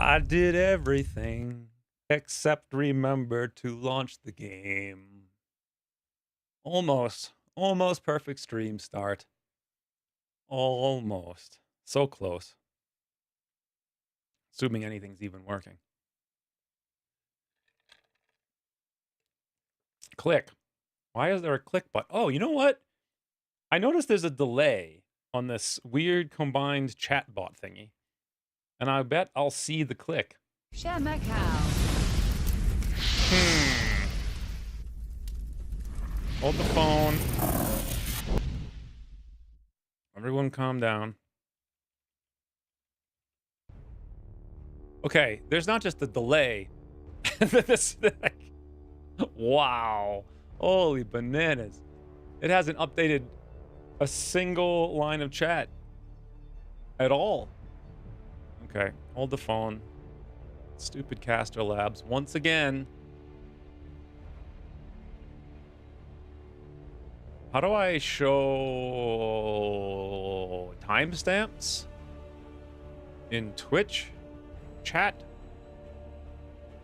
I did everything except remember to launch the game. Almost. Almost perfect stream start. Almost. So close. Assuming anything's even working. Click. Why is there a click button? Oh, you know what? I noticed there's a delay on this weird combined chatbot thingy. And I bet I'll see the click. Share Macau. Hold the phone. Everyone calm down. Okay, there's not just a delay. Wow. Holy bananas. It hasn't updated a single line of chat at all. Okay, hold the phone. Stupid Caster Labs once again. How do I show timestamps in Twitch chat?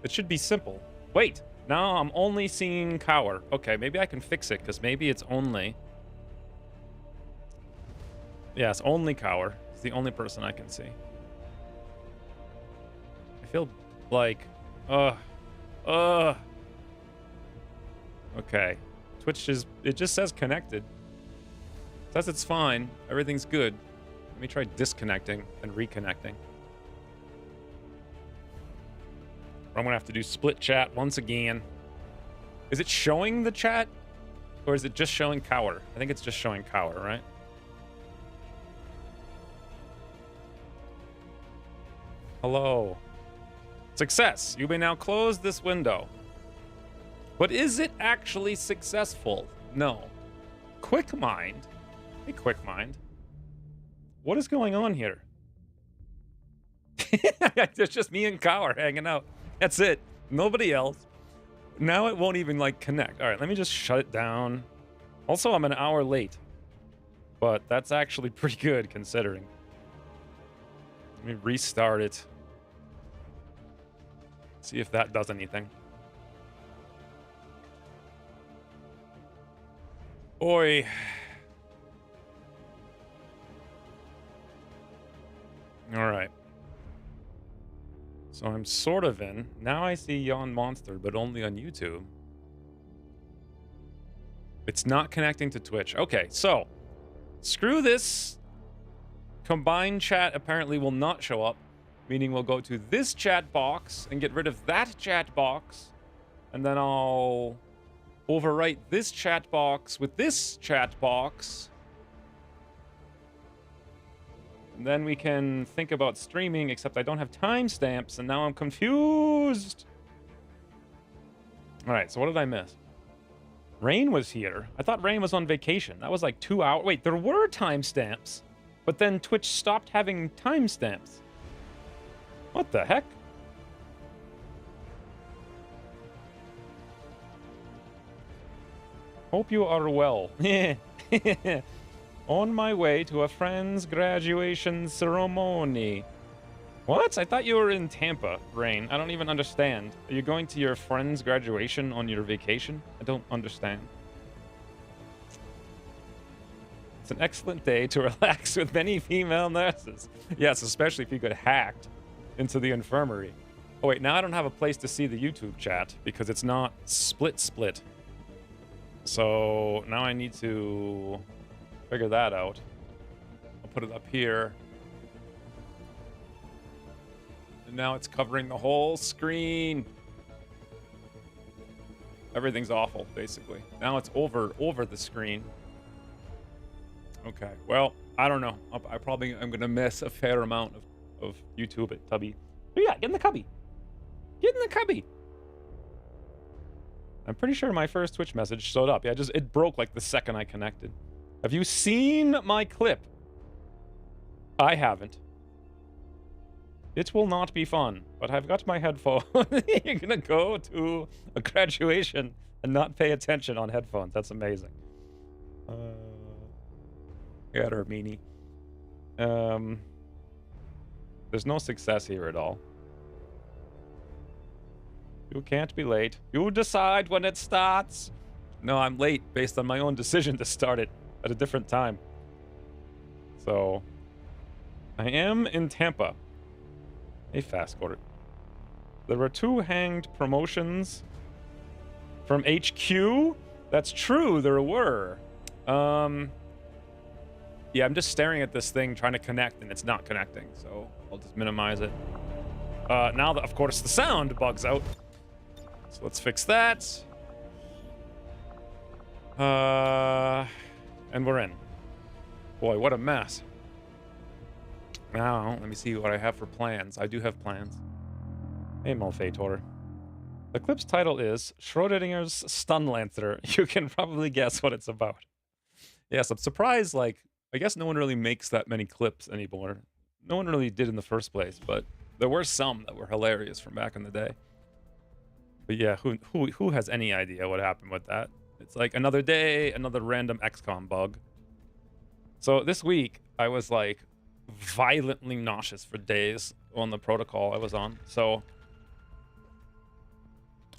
It should be simple. Wait, now I'm only seeing Cower. Okay, maybe I can fix it because maybe it's only. Yeah, it's only Cower. It's the only person I can see. I feel like, okay. Twitch it just says connected. It says it's fine. Everything's good. Let me try disconnecting and reconnecting. I'm gonna have to do split chat once again. Is it showing the chat? Or is it just showing Cower? I think it's just showing Cower, right? Hello. Success. You may now close this window. But is it actually successful? No. Quick Mind? Hey, Quick Mind. What is going on here? It's just me and Cower hanging out. That's it. Nobody else. Now it won't even, like, connect. All right, let me just shut it down. Also, I'm an hour late. But that's actually pretty good, considering. Let me restart it. See if that does anything. Oi. All right. So I'm sort of in. Now I see Yawn Monster, but only on YouTube. It's not connecting to Twitch. Okay, so screw this. Combined chat apparently will not show up, meaning we'll go to this chat box and get rid of that chat box, and then I'll overwrite this chat box with this chat box. And then we can think about streaming, except I don't have timestamps, and now I'm confused. All right, so what did I miss? Rain was here. I thought Rain was on vacation. That was like 2 hours. Wait, there were timestamps, but then Twitch stopped having timestamps. What the heck? Hope you are well. On my way to a friend's graduation ceremony. What? I thought you were in Tampa, Rain. I don't even understand. Are you going to your friend's graduation on your vacation? I don't understand. It's an excellent day to relax with many female nurses. Yes, especially if you get hacked into the infirmary. Oh wait, now I don't have a place to see the YouTube chat because it's not split. So now I need to figure that out. I'll put it up here. And now it's covering the whole screen. Everything's awful, basically. Now it's over the screen. Okay, well, I don't know. I probably am gonna miss a fair amount of YouTube at Tubby. Oh yeah, get in the cubby. Get in the cubby. I'm pretty sure my first Twitch message showed up. Yeah, it broke like the second I connected. Have you seen my clip? I haven't. It will not be fun, but I've got my headphone. You're gonna go to a graduation and not pay attention on headphones. That's amazing. Got her meanie. There's no success here at all. You can't be late. You decide when it starts. No, I'm late based on my own decision to start it at a different time. So, I am in Tampa. Hey, fast quarter. There were 2 hanged promotions from HQ. That's true, there were. Yeah, I'm just staring at this thing trying to connect, and it's not connecting, so I'll just minimize it. Now, that, of course, the sound bugs out. So let's fix that. And we're in. Boy, what a mess. Now, let me see what I have for plans. I do have plans. Hey, Malfeitor. The clip's title is Schrodinger's Stunlancer. You can probably guess what it's about. Yes, I'm surprised, like, I guess no one really makes that many clips anymore. No one really did in the first place, but there were some that were hilarious from back in the day. But yeah, who has any idea what happened with that? It's like another day, another random XCOM bug. So this week, I was like violently nauseous for days on the protocol I was on. So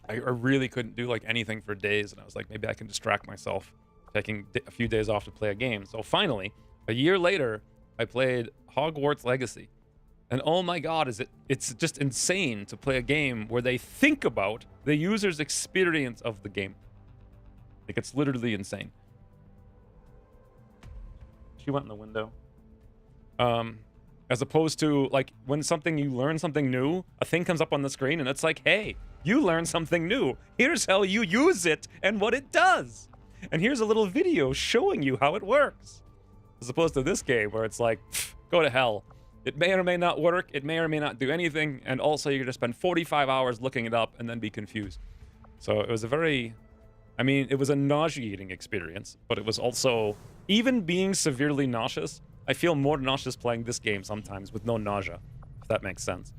I really couldn't do like anything for days, and I was like, maybe I can distract myself taking a few days off to play a game. So finally, a year later, I played Hogwarts Legacy. And oh my god, it's just insane to play a game where they think about the user's experience of the game. Like, it's literally insane. She went in the window. As opposed to, like, when you learn something new, a thing comes up on the screen and it's like, hey, you learned something new. Here's how you use it and what it does. And here's a little video showing you how it works. As opposed to this game where it's like, go to hell. It may or may not work. It may or may not do anything. And also you're going to spend 45 hours looking it up and then be confused. So it was a very... I mean, it was a nauseating experience, but it was also... Even being severely nauseous, I feel more nauseous playing this game sometimes with no nausea, if that makes sense.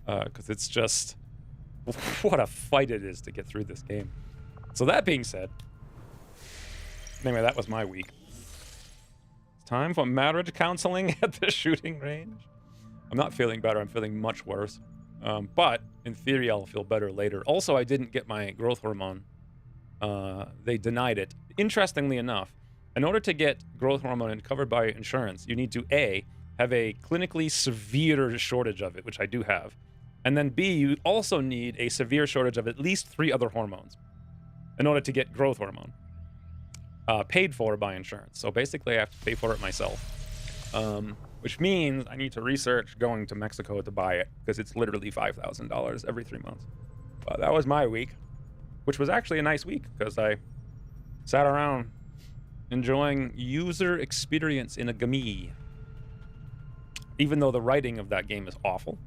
Because it's just... What a fight it is to get through this game. So that being said... Anyway, that was my week. It's time for marriage counseling at the shooting range. I'm not feeling better. I'm feeling much worse. But in theory, I'll feel better later. Also, I didn't get my growth hormone. They denied it. Interestingly enough, in order to get growth hormone covered by insurance, you need to A, have a clinically severe shortage of it, which I do have. And then B, you also need a severe shortage of at least 3 other hormones in order to get growth hormone. Paid for by insurance. So basically I have to pay for it myself. Which means I need to research going to Mexico to buy it, because it's literally $5,000 every 3 months. But that was my week, which was actually a nice week, because I sat around enjoying user experience in a game. Even though the writing of that game is awful,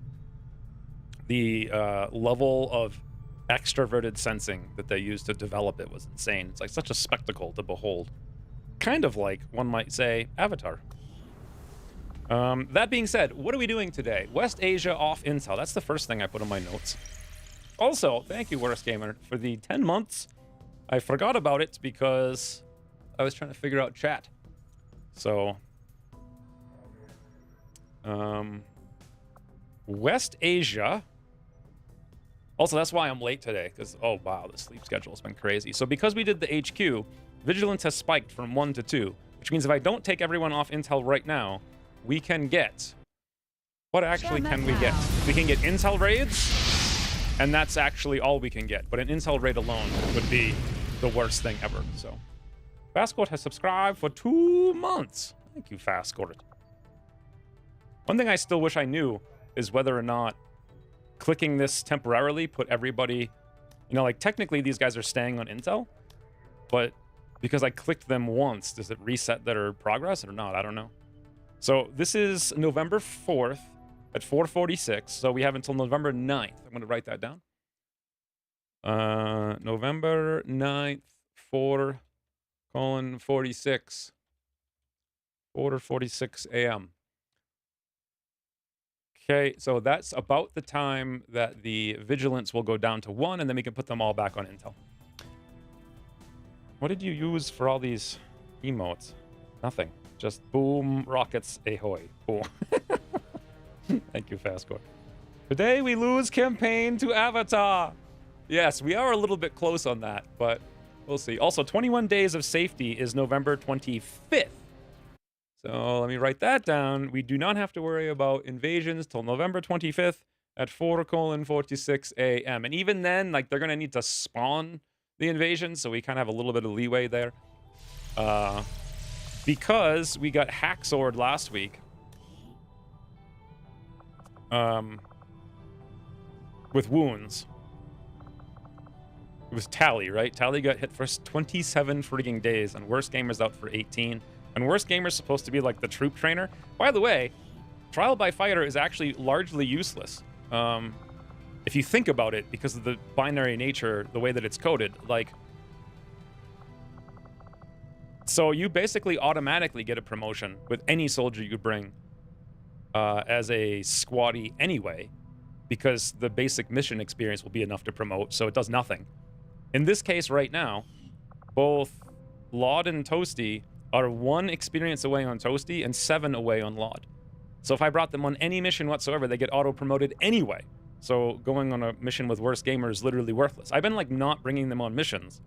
the level of extroverted sensing that they used to develop it was insane. It's like such a spectacle to behold. Kind of like, one might say, Avatar. That being said, what are we doing today? West Asia off Intel. That's the first thing I put in my notes. Also, thank you, Worst Gamer, for the 10 months. I forgot about it because I was trying to figure out chat. So, West Asia. Also, that's why I'm late today, because, oh, wow, the sleep schedule has been crazy. So because we did the HQ, vigilance has spiked from 1 to 2, which means if I don't take everyone off Intel right now, we can get... What actually can we get? We can get Intel raids, and that's actually all we can get. But an Intel raid alone would be the worst thing ever, so... Fastcourt has subscribed for 2 months. Thank you, Fastcourt. One thing I still wish I knew is whether or not clicking this temporarily put everybody... You know, like, technically these guys are staying on Intel, but because I clicked them once, does it reset their progress or not? I don't know. So this is November 4th at 4:46, so we have until November 9th. I'm going to write that down. November 9th, 4:46. 4:46 a.m. Okay, so that's about the time that the vigilance will go down to 1, and then we can put them all back on Intel. What did you use for all these emotes? Nothing. Just boom, rockets, ahoy. Boom. Thank you, Fastcore. Today we lose campaign to Avatar. Yes, we are a little bit close on that, but we'll see. Also, 21 days of safety is November 25th. So let me write that down. We do not have to worry about invasions till November 25th at 4:46 a.m. And even then, like, they're going to need to spawn the invasion, so we kind of have a little bit of leeway there. Because we got hacksword last week. With wounds. It was Tally, right? Tally got hit for 27 freaking days, and Worst Gamer's out for 18. And Worst Gamer's supposed to be like the troop trainer. By the way, Trial by Fire is actually largely useless. If you think about it, because of the binary nature, the way that it's coded, like... So you basically automatically get a promotion with any soldier you bring as a squatty anyway, because the basic mission experience will be enough to promote, so it does nothing. In this case right now, both Laud and Toasty are 1 experience away on Toasty and 7 away on Laud. So if I brought them on any mission whatsoever, they get auto-promoted anyway. So going on a mission with Worst Gamer is literally worthless. I've been like not bringing them on missions,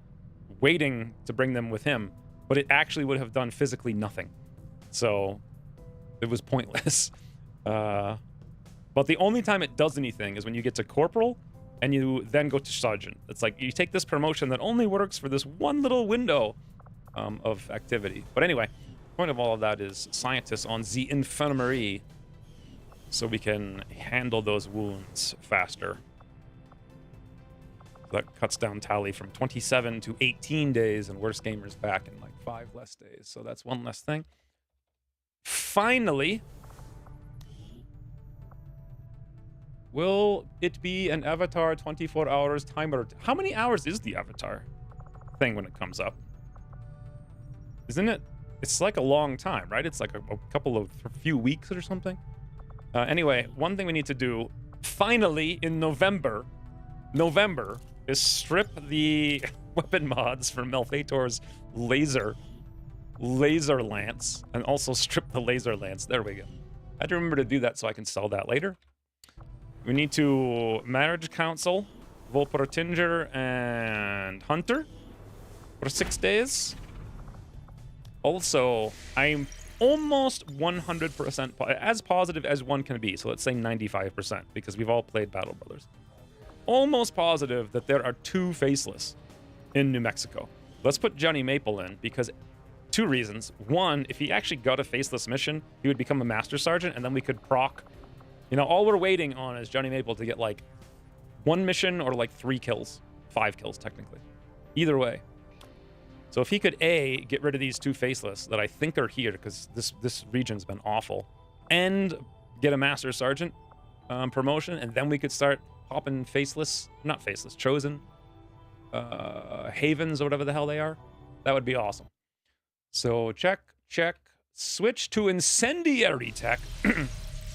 waiting to bring them with him, but it actually would have done physically nothing. So it was pointless. But the only time it does anything is when you get to Corporal and you then go to Sergeant. It's like you take this promotion that only works for this one little window of activity. But anyway, point of all of that is scientists on the infirmary, so we can handle those wounds faster. That cuts down Tally from 27 to 18 days, and Worst Gamer's back in like 5 less days. So that's 1 less thing. Finally, will it be an Avatar 24 hours timer? How many hours is the Avatar thing when it comes up? Isn't it? It's like a long time, right? It's like a few weeks or something. Anyway, one thing we need to do, finally, in November, is strip the weapon mods from Malphator's laser lance, and also strip the laser lance. There we go. I had to remember to do that so I can sell that later. We need to Marriage Council, Volpertinger, and Hunter for 6 days. Also, I'm almost 100% as positive as one can be. So let's say 95%, because we've all played Battle Brothers. Almost positive that there are 2 Faceless in New Mexico. Let's put Johnny Maple in, because 2 reasons. 1, if he actually got a Faceless mission, he would become a Master Sergeant, and then we could proc. You know, all we're waiting on is Johnny Maple to get like 1 mission or like 3 kills. 5 kills, technically. Either way. So if he could, A, get rid of these 2 Faceless that I think are here, because this region's been awful, and get a Master Sergeant promotion, and then we could start popping Chosen, Havens, or whatever the hell they are. That would be awesome. So check. Switch to Incendiary Tech. We're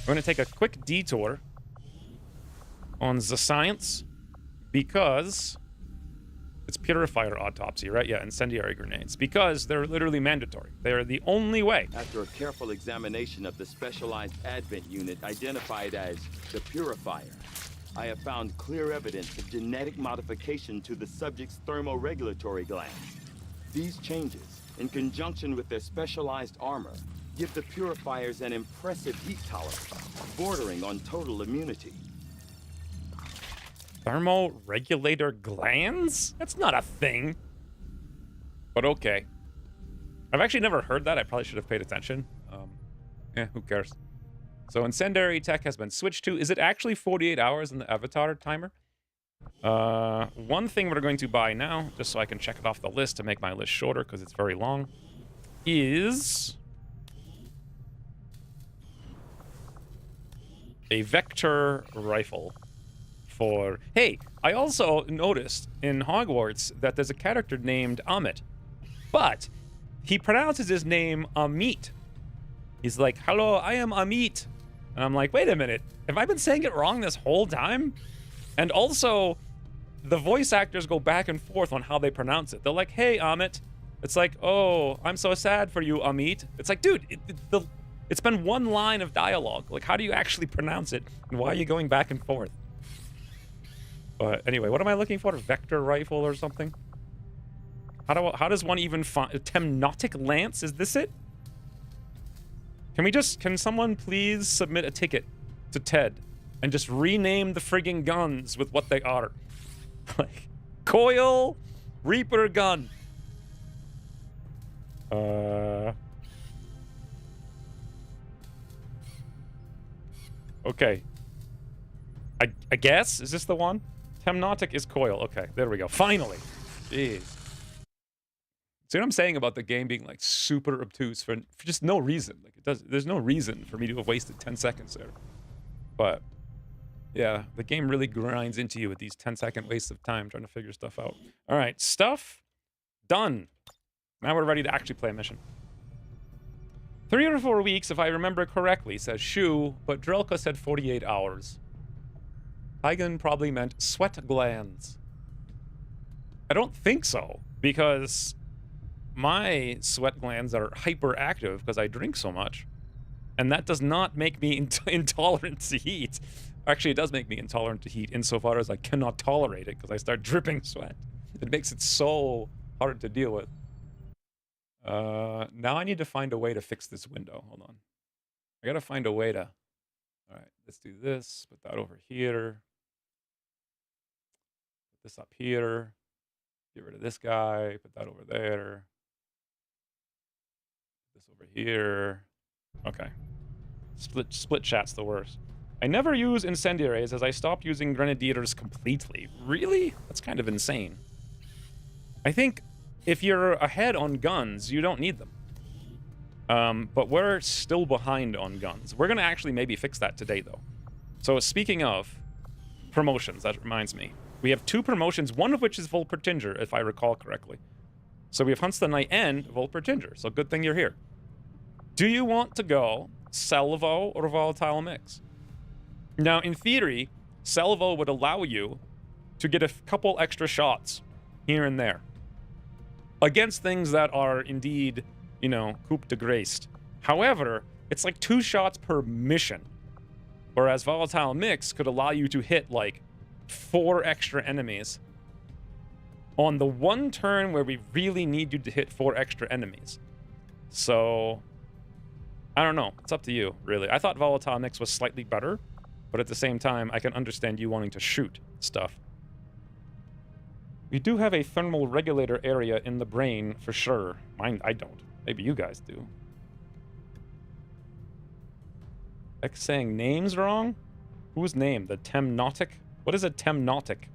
going to take a quick detour on the science, because it's Purifier Autopsy, right? Yeah, Incendiary Grenades. Because they're literally mandatory. They are the only way. After a careful examination of the specialized Advent unit identified as the Purifier, I have found clear evidence of genetic modification to the subject's thermoregulatory glands. These changes, in conjunction with their specialized armor, give the Purifiers an impressive heat tolerance, bordering on total immunity. Thermoregulator glands? That's not a thing. But okay. I've actually never heard that. I probably should have paid attention. Who cares? So Incendiary Tech has been switched to. Is it actually 48 hours in the Avatar timer? One thing we're going to buy now, just so I can check it off the list to make my list shorter, because it's very long, is a Vector Rifle. For, hey, I also noticed in Hogwarts that there's a character named Amit, but he pronounces his name Amit. He's like, hello, I am Amit. And I'm like, wait a minute, have I been saying it wrong this whole time? And also, the voice actors go back and forth on how they pronounce it. They're like, hey, Amit. It's like, oh, I'm so sad for you, Amit. It's like, dude, it's been 1 line of dialogue. Like, how do you actually pronounce it? And why are you going back and forth? But anyway, what am I looking for? Vector rifle or something? How does one even find a Temnotic Lance? Is this it? Can someone please submit a ticket to TED and just rename the frigging guns with what they are? Like, Coil Reaper gun. Okay. I guess? Is this the one? Temnotic is Coil. Okay, there we go. Finally. Jeez. See what I'm saying about the game being like super obtuse for just no reason? Like there's no reason for me to have wasted 10 seconds there. But yeah, the game really grinds into you with these 10-second wastes of time trying to figure stuff out. All right, stuff done. Now we're ready to actually play a mission. 3 or 4 weeks, if I remember correctly, says Shu, but Drelka said 48 hours. Hygen probably meant sweat glands. I don't think so, because my sweat glands are hyperactive because I drink so much. And that does not make me intolerant to heat. Actually, it does make me intolerant to heat insofar as I cannot tolerate it because I start dripping sweat. It makes it so hard to deal with. Now I need to find a way to fix this window. Hold on. I gotta find a way to... All right, let's do this. Put that over here. Put this up here. Get rid of this guy. Put that over there. This over here. Okay. Split chat's the worst. I never use incendiaries as I stopped using grenadiers completely. Really? That's kind of insane. I think if you're ahead on guns, you don't need them. But we're still behind on guns. We're going to actually maybe fix that today, though. So speaking of promotions, that reminds me. We have 2 promotions, one of which is Volpertinger, if I recall correctly. So we have Hunts the Night and Volpertinger, so good thing you're here. Do you want to go Salvo or Volatile Mix? Now, in theory, Salvo would allow you to get a couple extra shots here and there against things that are indeed, you know, coup de grace. However, it's like 2 shots per mission, whereas Volatile Mix could allow you to hit like 4 extra enemies on the one turn where we really need you to hit 4 extra enemies. So, I don't know. It's up to you, really. I thought Volatile Mix was slightly better, but at the same time, I can understand you wanting to shoot stuff. We do have a thermal regulator area in the brain, for sure. Mine, I don't. Maybe you guys do. X saying names wrong? Whose name? The Temnotic? What is a Temnotic?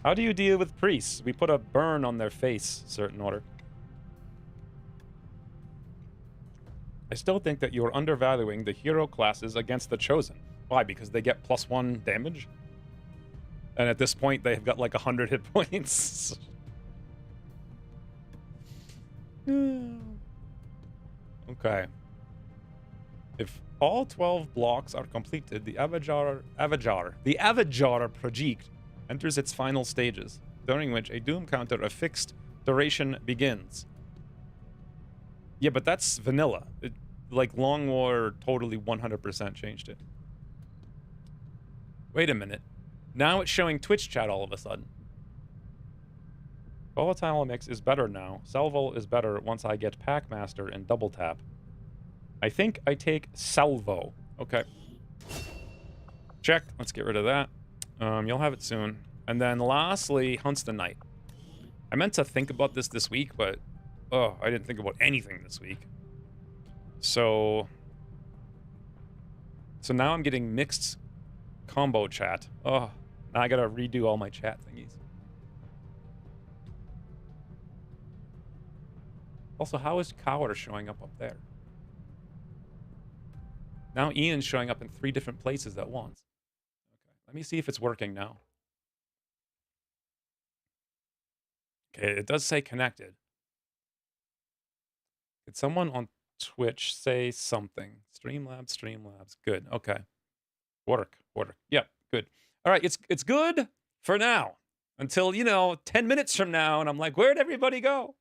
How do you deal with priests? We put a burn on their face, certain order. I still think that you're undervaluing the hero classes against the Chosen. Why? Because they get +1 damage? And at this point, they've got like 100 hit points. Okay. If all 12 blocks are completed, the Avajar project enters its final stages, during which a doom counter of fixed duration begins. Yeah, but that's vanilla. Like, Long War totally 100% changed it. Wait a minute. Now it's showing Twitch chat all of a sudden. Volatile Mix is better now. Salvo is better once I get Packmaster and Double Tap. I think I take Salvo. Okay. Check. Let's get rid of that. You'll have it soon. And then lastly, Hunts the Night. I meant to think about this week, but... oh, I didn't think about anything this week. So now I'm getting mixed combo chat. Oh, now I gotta redo all my chat thingies. Also, how is Cower showing up there? Now Ian's showing up in 3 different places at once. Okay, let me see if it's working now. Okay, it does say connected. Did someone on Twitch say something? Streamlabs. Good. Okay. Work. Yep. Good. All right. It's good for now until, 10 minutes from now, and I'm like, where'd everybody go?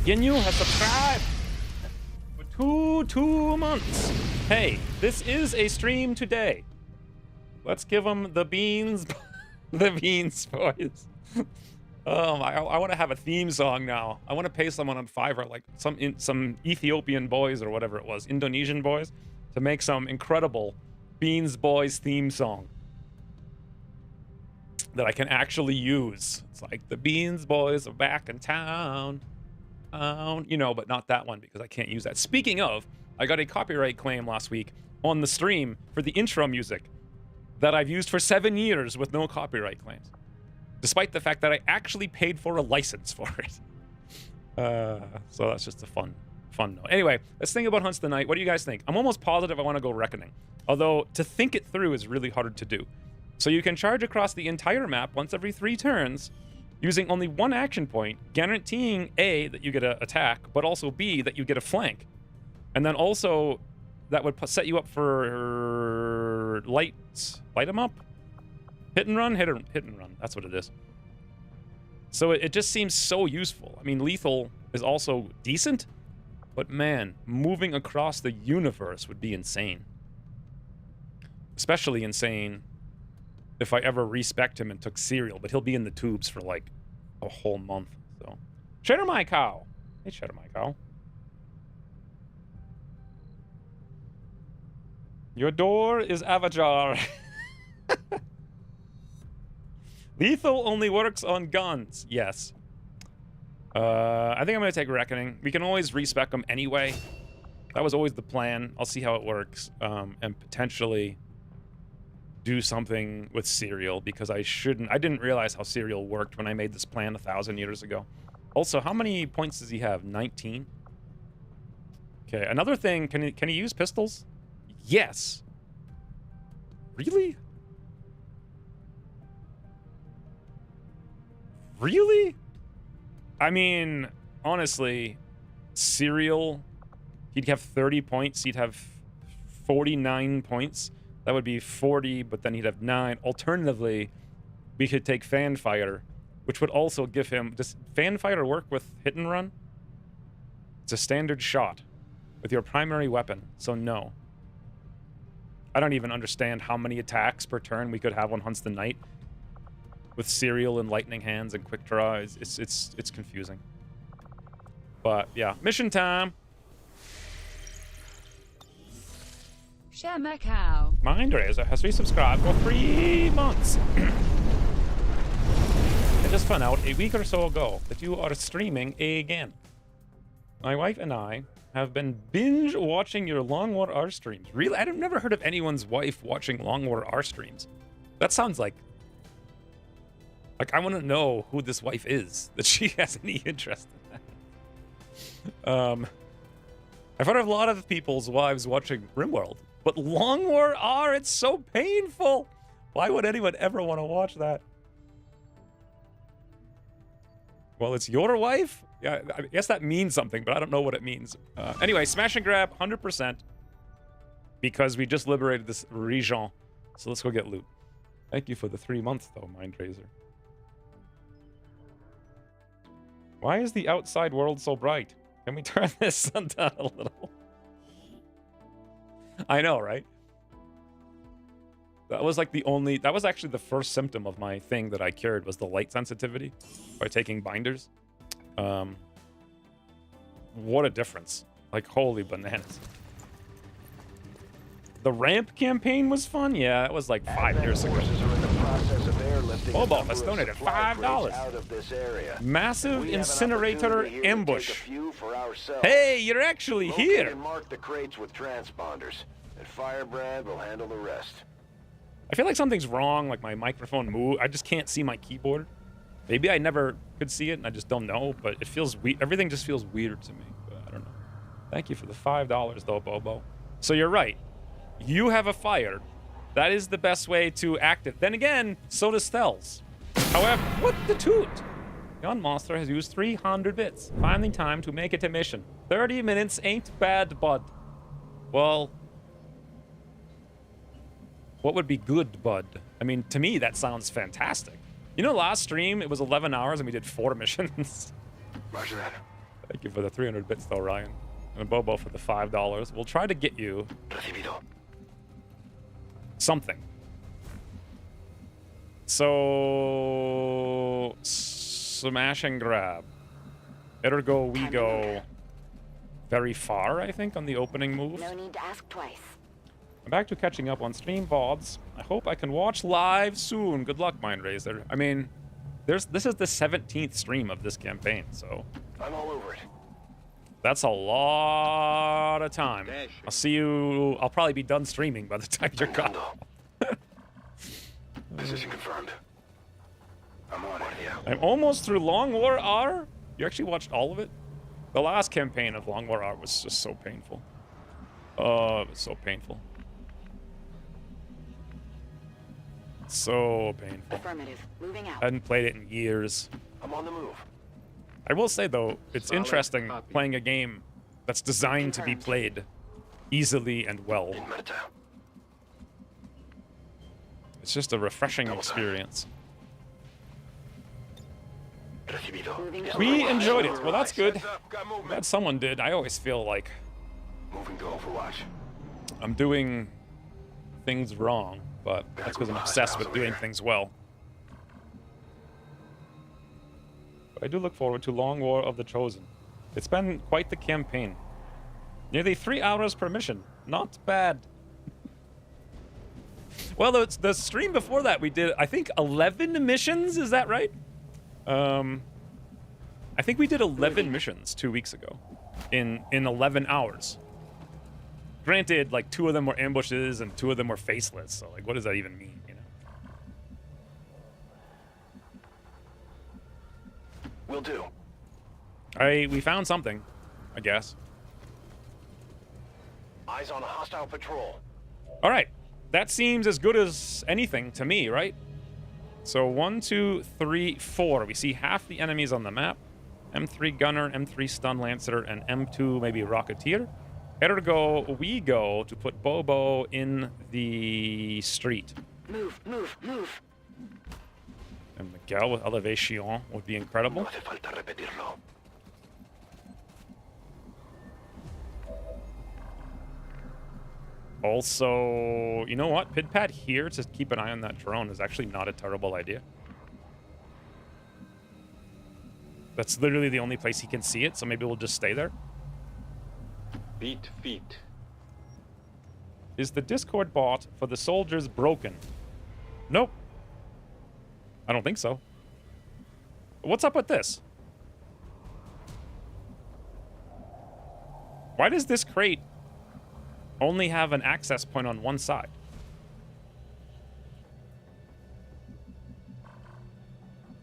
Ginyu has subscribed for 2 months. Hey, this is a stream today. Let's give them the beans, the beans, boys. I want to have a theme song now. I want to pay someone on Fiverr, like some Ethiopian boys or whatever it was, Indonesian boys, to make some incredible Beans Boys theme song that I can actually use. It's like the Beans Boys are back in town, you know, but not that one because I can't use that. Speaking of, I got a copyright claim last week on the stream for the intro music that I've used for 7 years with no copyright claims, despite the fact that I actually paid for a license for it. So that's just a fun note. Anyway, let's think about Hunts the Night. What do you guys think? I'm almost positive I want to go Reckoning, although to think it through is really hard to do. So you can charge across the entire map once every 3 turns, using only 1 action point, guaranteeing A, that you get an attack, but also B, that you get a flank. And then also, that would set you up for light 'em up? Hit and run? Hit and run. That's what it is. So it just seems so useful. I mean, lethal is also decent, but man, moving across the universe would be insane. Especially insane if I ever respect him and took cereal, but he'll be in the tubes for like a whole month. So, Cheddar My Cow. Hey, Cheddar My Cow. Your door is Avajar. Lethal only works on guns. Yes. I think I'm going to take Reckoning. We can always respec them anyway. That was always the plan. I'll see how it works. And potentially do something with cereal because I didn't realize how cereal worked when I made this plan 1,000 years ago. Also, how many points does he have? 19? Okay, another thing, can he use pistols? Yes. Really? Really? I mean, honestly, cereal, he'd have 30 points. He'd have 49 points. That would be 40, but then he'd have 9. Alternatively, we could take Fanfire, which would also give him... Does Fanfire work with hit and run? It's a standard shot with your primary weapon, so no. I don't even understand how many attacks per turn we could have on Hunts the Night with cereal and lightning hands and quick draw. It's confusing. But yeah, mission time. Macau. Mindraiser has resubscribed for 3 months. I just found out a week or so ago that you are streaming again. My wife and I have been binge watching your Long War R streams. Really? I've never heard of anyone's wife watching Long War R streams. That sounds like I want to know who this wife is, that she has any interest in that. I've heard of a lot of people's wives watching RimWorld, but Long War R, it's so painful. Why would anyone ever want to watch that? Well, it's your wife? Yeah, I guess that means something, but I don't know what it means. Anyway, smash and grab, 100%. Because we just liberated this region. So let's go get loot. Thank you for the 3 months, though, Mindraiser. Why is the outside world so bright? Can we turn this sun down a little? I know, right? That was like that was actually the first symptom of my thing that I cured was the light sensitivity by taking binders. What a difference. Like, holy bananas. The ramp campaign was fun? Yeah, that was like 5 years ago. Bobo has donated $5. Massive incinerator ambush. Hey, you're actually here. Mark the crates with transponders, and Firebrand will handle the rest. I feel like something's wrong, like my microphone move. I just can't see my keyboard. Maybe I never could see it and I just don't know, but it feels weird. Everything just feels weird to me, but I don't know. Thank you for the $5 though, Bobo. So you're right. You have a fire. That is the best way to act it. Then again, so does Stells. However, what the toot? Yon Monster has used 300 bits. Finally time to make it a mission. 30 minutes ain't bad, bud. Well, what would be good, bud? I mean, to me, that sounds fantastic. You know, last stream, it was 11 hours and we did 4 missions. Roger that. Thank you for the 300 bits, though, Ryan. And a Bobo for the $5. We'll try to get you Recibido. something. So, smash and grab. Ergo, we go very far, I think, on the opening move. No need to ask twice. I'm back to catching up on stream VODs. I hope I can watch live soon. Good luck, Mindraiser. I mean, this is the 17th stream of this campaign, so I'm all over it. that's a lot of time. I'll see you. I'll probably be done streaming by the time you're gone. Position confirmed. I'm on it. Yeah. I'm almost through Long War R. You actually watched all of it? The last campaign of Long War R was just so painful. Oh, it was so painful. So painful. Affirmative. Moving out. I hadn't played it in years. I'm on the move. I will say, though, it's Solid interesting copy. playing a game that's designed to be played easily and well. In Meta. It's just a refreshing experience. Recibido. Moving to We Overwatch. enjoyed it. Well, that's good. Heads up, got movement. Glad someone did. I always feel like Moving to Overwatch. I'm doing things wrong, but that's because I'm obsessed with doing things well. But I do look forward to Long War of the Chosen. It's been quite the campaign. Nearly 3 hours per mission. Not bad. Well, the stream before that, we did, I think, 11 missions. Is that right? I think we did 11 missions 2 weeks ago in 11 hours. Granted, like 2 of them were ambushes and 2 of them were faceless. So, like, what does that even mean? You know? Will do. We found something, I guess. Eyes on a hostile patrol. All right, that seems as good as anything to me, right? So 1, 2, 3, 4. We see half the enemies on the map. M3 Gunner, M3 Stun Lancer, and M2 maybe Rocketeer. Ergo, we go to put Bobo in the street. Move, move, move. And Miguel with Elevation would be incredible. No hace falta repetirlo. Also, you know what? Pidpad here to keep an eye on that drone is actually not a terrible idea. That's literally the only place he can see it, so maybe we'll just stay there. Beat feet. Is the Discord bot for the soldiers broken? Nope. I don't think so. What's up with this? Why does this crate only have an access point on one side?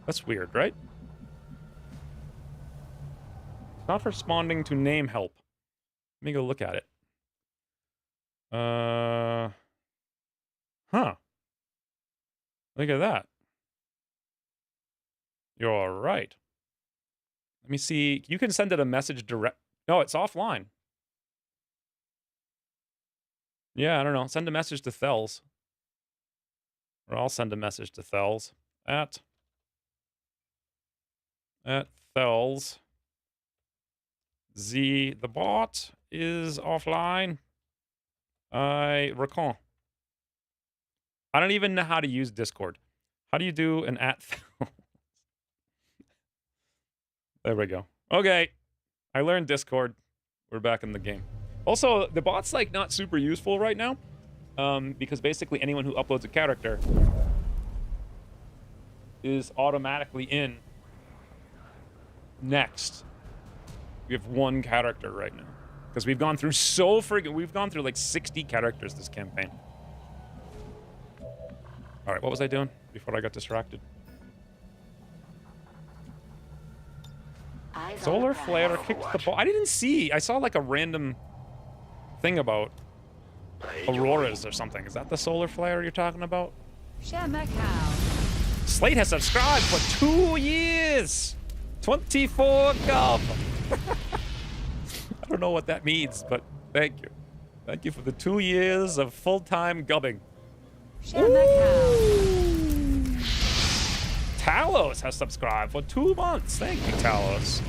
That's weird, right? Not responding to name help. Let me go look at it. Huh. Look at that. You're right. Let me see. You can send it a message direct. No, it's offline. Yeah, I don't know. Send a message to Thels. Or I'll send a message to Thels at Thels. The bot is offline. I recall. I don't even know how to use Discord. How do you do an at Thels? There we go. Okay. I learned Discord. We're back in the game. Also, the bot's like not super useful right now. Because basically anyone who uploads a character is automatically in next. We have 1 character right now. Because we've gone through we've gone through like 60 characters this campaign. Alright, what was I doing before I got distracted? Eyes on Solar the prize. flare kicks the ball. I didn't see. I saw like a random thing about auroras or something. Is that the solar flare you're talking about? Slate has subscribed for 2 years. 24 gov. I don't know what that means, but thank you. Thank you for the 2 years of full-time gubbing. Talos has subscribed for 2 months. Thank you, Talos.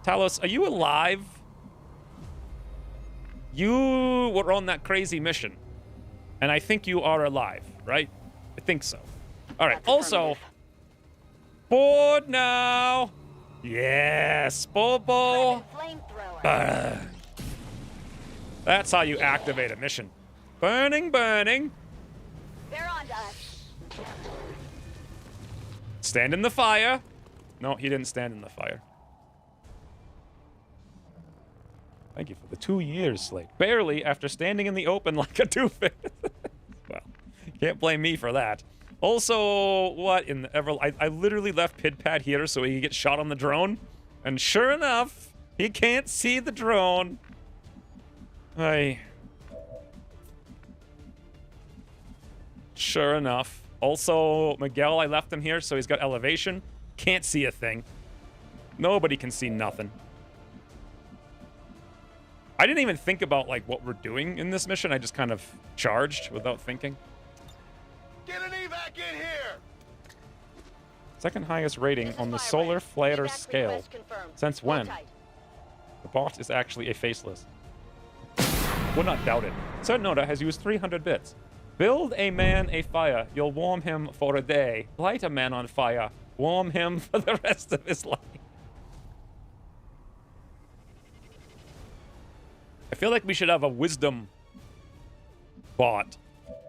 Talos, are you alive? You were on that crazy mission. And I think you are alive, right? I think so. All right. That's Also, affirmative. board now. Yes, Bobo. Flamethrower. That's how you activate a mission. Burning, burning. They're on to us. Stand in the fire. No, he didn't stand in the fire. Thank you for the 2 years, Slate. Barely after standing in the open like a doofus. Well, can't blame me for that. Also, what in the ever... I literally left Pidpat here so he could get shot on the drone. And sure enough, he can't see the drone. Sure enough. Also, Miguel, I left him here so he's got elevation. Can't see a thing. Nobody can see nothing. I didn't even think about, like, what we're doing in this mission. I just kind of charged without thinking. Get an evac in here! Second highest rating This is on the Fire solar Red. flatter Evac scale. request confirmed. Since Hold when? tight. The bot is actually a faceless. Would not doubt it. Certain Noda has used 300 bits. Build a man a fire. You'll warm him for a day. Light a man on fire. Warm him for the rest of his life. I feel like we should have a wisdom bot.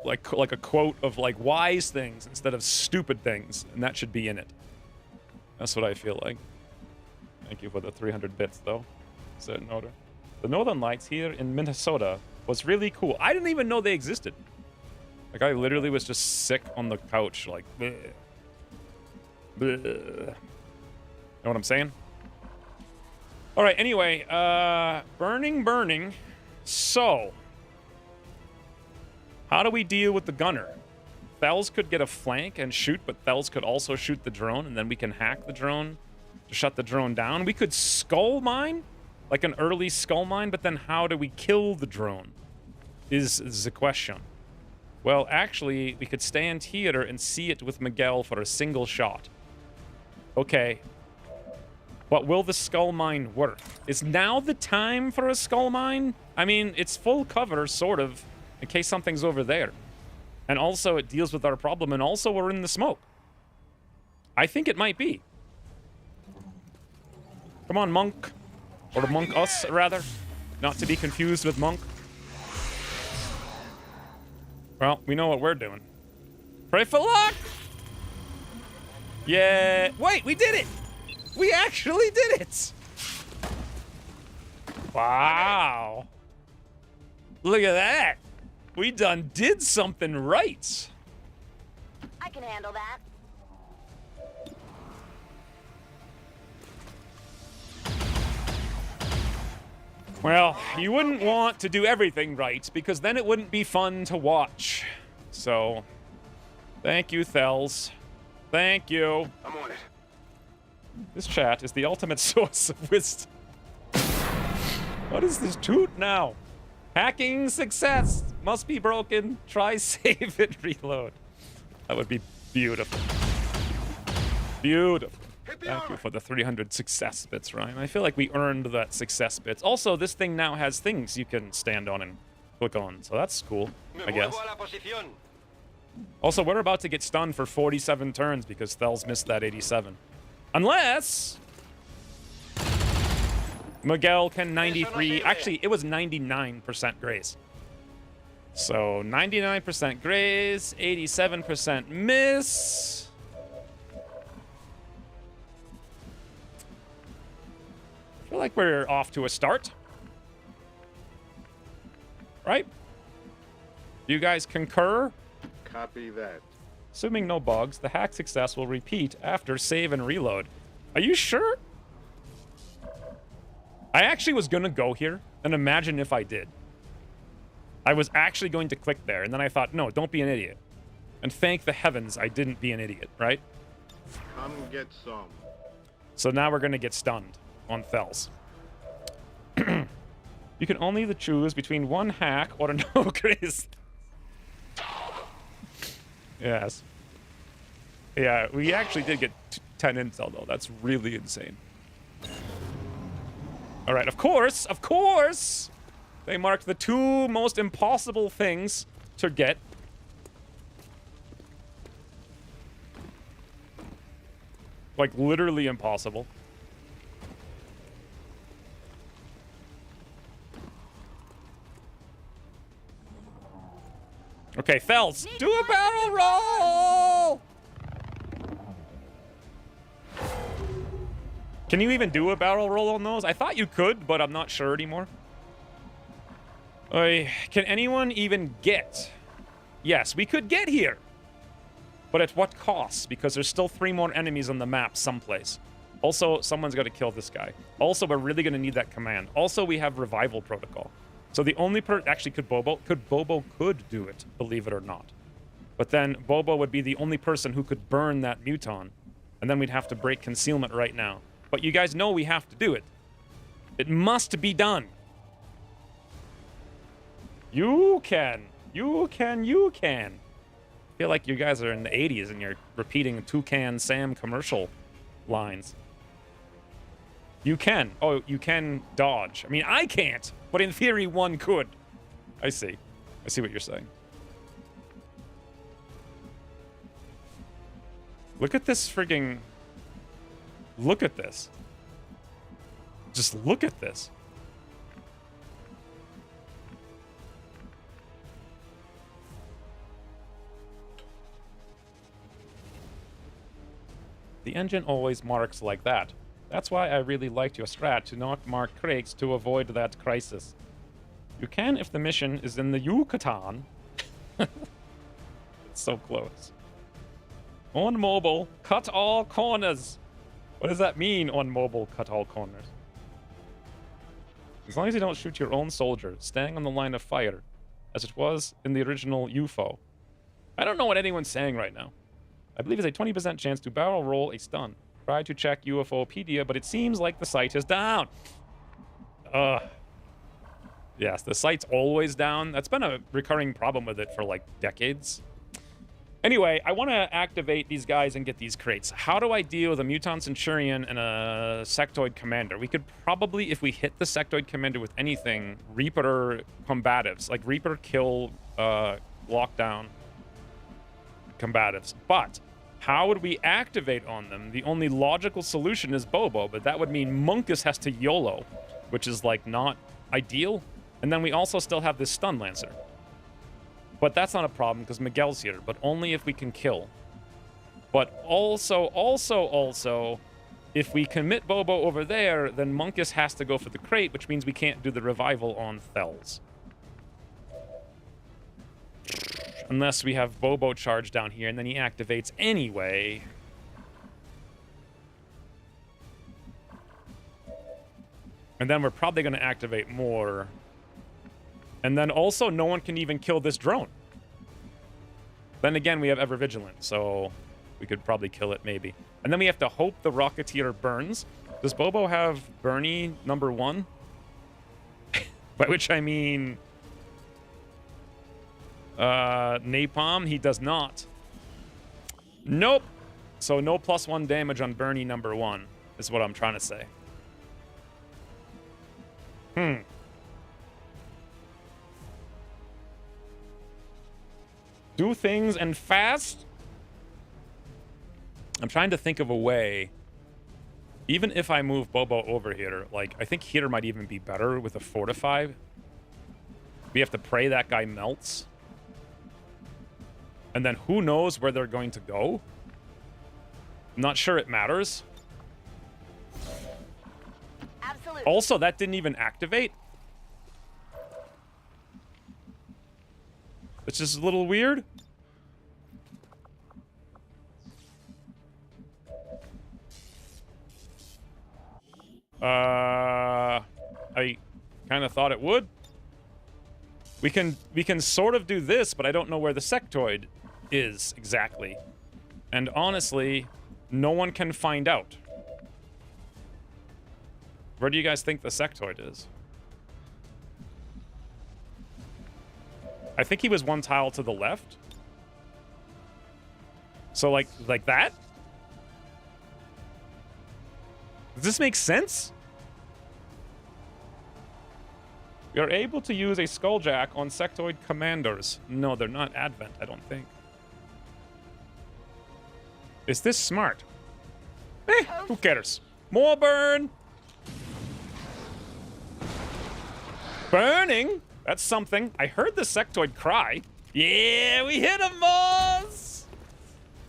Like a quote of, like, wise things instead of stupid things. And that should be in it. That's what I feel like. Thank you for the 300 bits, though. Certain order. The Northern Lights here in Minnesota was really cool. I didn't even know they existed. Like, I literally was just sick on the couch, like, bleh. Bleh. Know what I'm saying? All right, anyway, burning. So, how do we deal with the gunner? Thels could get a flank and shoot, but Thels could also shoot the drone, and then we can hack the drone to shut the drone down. We could skull mine, like an early skull mine, but then how do we kill the drone is the question. Well, actually, we could stand here and see it with Miguel for a single shot. Okay. But will the skull mine work? Is now the time for a skull mine? I mean, it's full cover, sort of, in case something's over there. And also, it deals with our problem, and also we're in the smoke. I think it might be. Come on, Monk. Or Monk Us, rather. Not to be confused with Monk. Well, we know what we're doing. Pray for luck! Yeah. Wait, we did it! We actually did it! Wow. Look at that. We done did something right. I can handle that. Well, you wouldn't want to do everything right, because then it wouldn't be fun to watch. So, thank you, Thels. Thank you. I'm on it. This chat is the ultimate source of wisdom. What is this toot now? Hacking success must be broken. Try, save it, reload. That would be beautiful. Beautiful. Thank you for the 300 success bits, Ryan. I feel like we earned that success bits. Also, this thing now has things you can stand on and click on, so that's cool, I guess. Also, we're about to get stunned for 47 turns because Thels missed that 87. Unless Miguel can 93. Actually, it was 99% grace. So 99% grace, 87% miss. I feel like we're off to a start. Right? You guys concur? Copy that. Assuming no bugs, the hack success will repeat after save and reload. Are you sure? I actually was gonna go here, and imagine if I did. I was actually going to click there, and then I thought, no, don't be an idiot. And thank the heavens I didn't be an idiot, right? Come get some. So now we're gonna get stunned on Thels. You can only choose between one hack or no grace. Yes. Yeah, we actually did get 10 intel, though. That's really insane. All right, of course, they marked the two most impossible things to get. Like, literally impossible. Okay, Fells, do a barrel roll! Can you even do a barrel roll on those? I thought you could, but I'm not sure anymore. Can anyone even get? Yes, we could get here. But at what cost? Because there's still 3 more enemies on the map someplace. Also, someone's got to kill this guy. Also, we're really going to need that command. Also, we have revival protocol. So the only actually, Bobo could do it, believe it or not. But then Bobo would be the only person who could burn that muton. And then we'd have to break concealment right now. But you guys know we have to do it. It must be done. You can. You can. You can. I feel like you guys are in the 80s and you're repeating Toucan Sam commercial lines. You can. Oh, you can dodge. I mean, I can't, but in theory, one could. I see. I see what you're saying. Look at this frigging... Look at this. Just look at this. The engine always marks like that. That's why I really liked your strat to not mark crates to avoid that crisis. You can if the mission is in the Yucatan. It's so close. On mobile, cut all corners. What does that mean, on mobile, cut all corners? As long as you don't shoot your own soldier, staying on the line of fire, as it was in the original UFO. I don't know what anyone's saying right now. I believe it's a 20% chance to barrel roll a stun. Try to check UFOpedia, but it seems like the site is down. Yes, the site's always down. That's been a recurring problem with it for like decades. Anyway, I want to activate these guys and get these crates. How do I deal with a Mutant Centurion and a Sectoid Commander? We could probably, if we hit the Sectoid Commander with anything, Reaper combatives. Like Reaper kill, lockdown combatives. But how would we activate on them? The only logical solution is Bobo, but that would mean Munkus has to YOLO, which is like not ideal. And then we also still have this Stun Lancer. But that's not a problem because Miguel's here, but only if we can kill. But also, if we commit Bobo over there, then Munkus has to go for the crate, which means we can't do the revival on Fells. Unless we have Bobo charge down here, and then he activates anyway. And then we're probably going to activate more. And then also, no one can even kill this drone. Then again, we have Ever Vigilant, so we could probably kill it, maybe. And then we have to hope the Rocketeer burns. Does Bobo have Bernie #1? By which I mean... napalm? He does not. Nope. So no +1 damage on Bernie #1 is what I'm trying to say. Do things and fast? I'm trying to think of a way. Even if I move Bobo over here, like, I think here might even be better with a Fortify. We have to pray that guy melts. And then who knows where they're going to go? I'm not sure it matters. Absolutely. Also, that didn't even activate. It's just a little weird. I kind of thought it would. We can sort of do this, but I don't know where the sectoid is exactly. And honestly, no one can find out. Where do you guys think the sectoid is? I think he was one tile to the left. So like that? Does this make sense? We are able to use a Skulljack on sectoid commanders. No, they're not Advent, I don't think. Is this smart? Eh, who cares? More burn! Burning? That's something. I heard the sectoid cry. Yeah, we hit him, boss!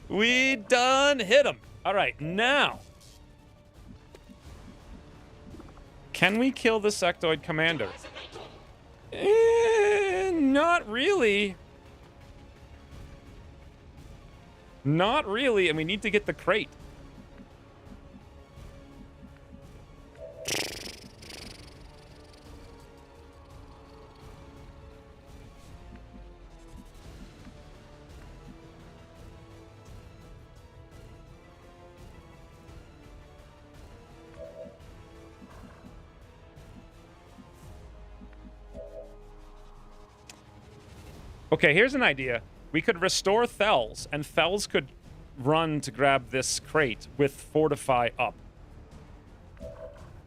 We done hit him. All right, now. Can we kill the sectoid commander? Not really. Not really, and we need to get the crate. Okay, here's an idea. We could restore Thels, and Thels could run to grab this crate with Fortify up.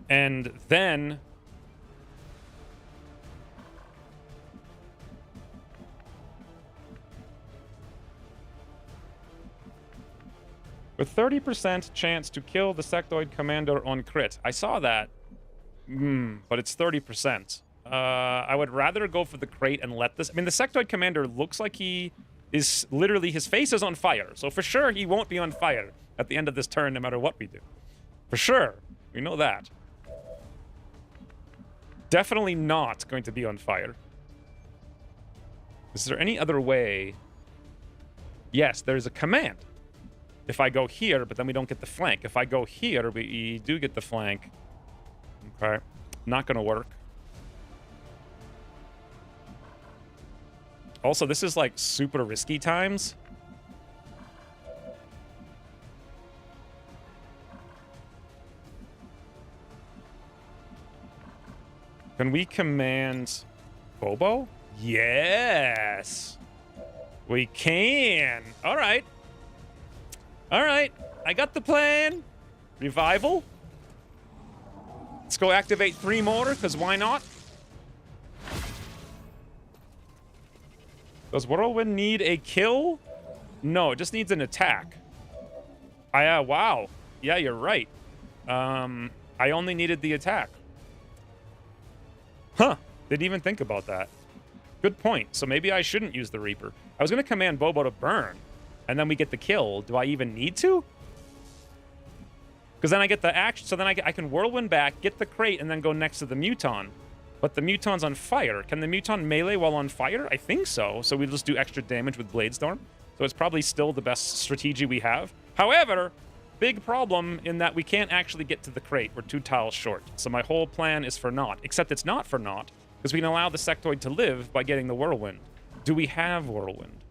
And then... with 30% chance to kill the sectoid commander on crit. I saw that. But it's 30%. I would rather go for the crate and let this... I mean, the sectoid commander looks like he is literally... his face is on fire. So for sure, he won't be on fire at the end of this turn, no matter what we do. For sure. We know that. Definitely not going to be on fire. Is there any other way? Yes, there's a command. If I go here, but then we don't get the flank. If I go here, we do get the flank. Okay. Not going to work. Also, this is like super risky times. Can we command Bobo? Yes. We can. All right. All right. I got the plan. Revival. Let's go activate 3 more, because why not? Does Whirlwind need a kill? No, it just needs an attack. Wow. Yeah, you're right. I only needed the attack. Huh. Didn't even think about that. Good point. So maybe I shouldn't use the Reaper. I was going to command Bobo to burn, and then we get the kill. Do I even need to? Because then I get the action. So then I can Whirlwind back, get the crate, and then go next to the Muton. But the Muton's on fire. Can the Muton melee while on fire? I think so. So we just do extra damage with Bladestorm. So it's probably still the best strategy we have. However, big problem in that we can't actually get to the crate. We're 2 tiles short. So my whole plan is for naught. Except it's not for naught, because we can allow the sectoid to live by getting the Whirlwind. Do we have Whirlwind?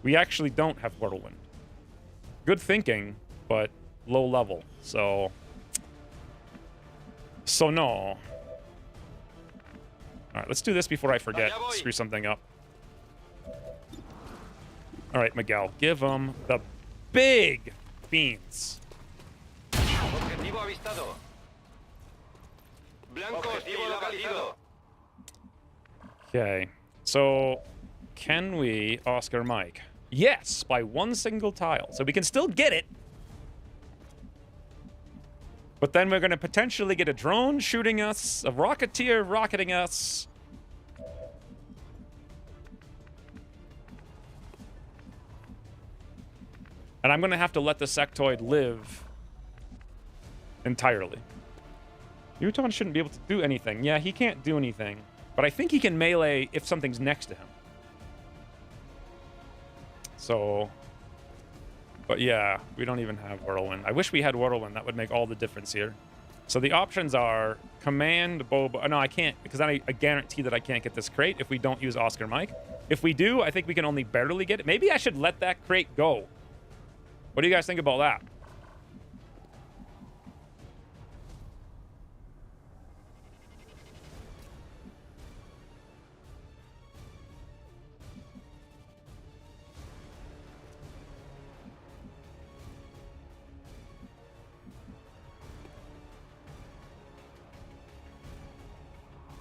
We actually don't have Whirlwind. Good thinking, but low level. So no. All right, let's do this before I forget. Screw something up. All right, Miguel, give them the big beans. Okay, so can we Oscar Mike? Yes, by 1 single tile. So we can still get it. But then we're going to potentially get a drone shooting us, a rocketeer rocketing us. And I'm going to have to let the sectoid live entirely. Muton shouldn't be able to do anything. Yeah, he can't do anything. But I think he can melee if something's next to him. So... but yeah, we don't even have Whirlwind. I wish we had Whirlwind. That would make all the difference here. So the options are command Bobo. No, I can't, because then I guarantee that I can't get this crate if we don't use Oscar Mike. If we do, I think we can only barely get it. Maybe I should let that crate go. What do you guys think about that?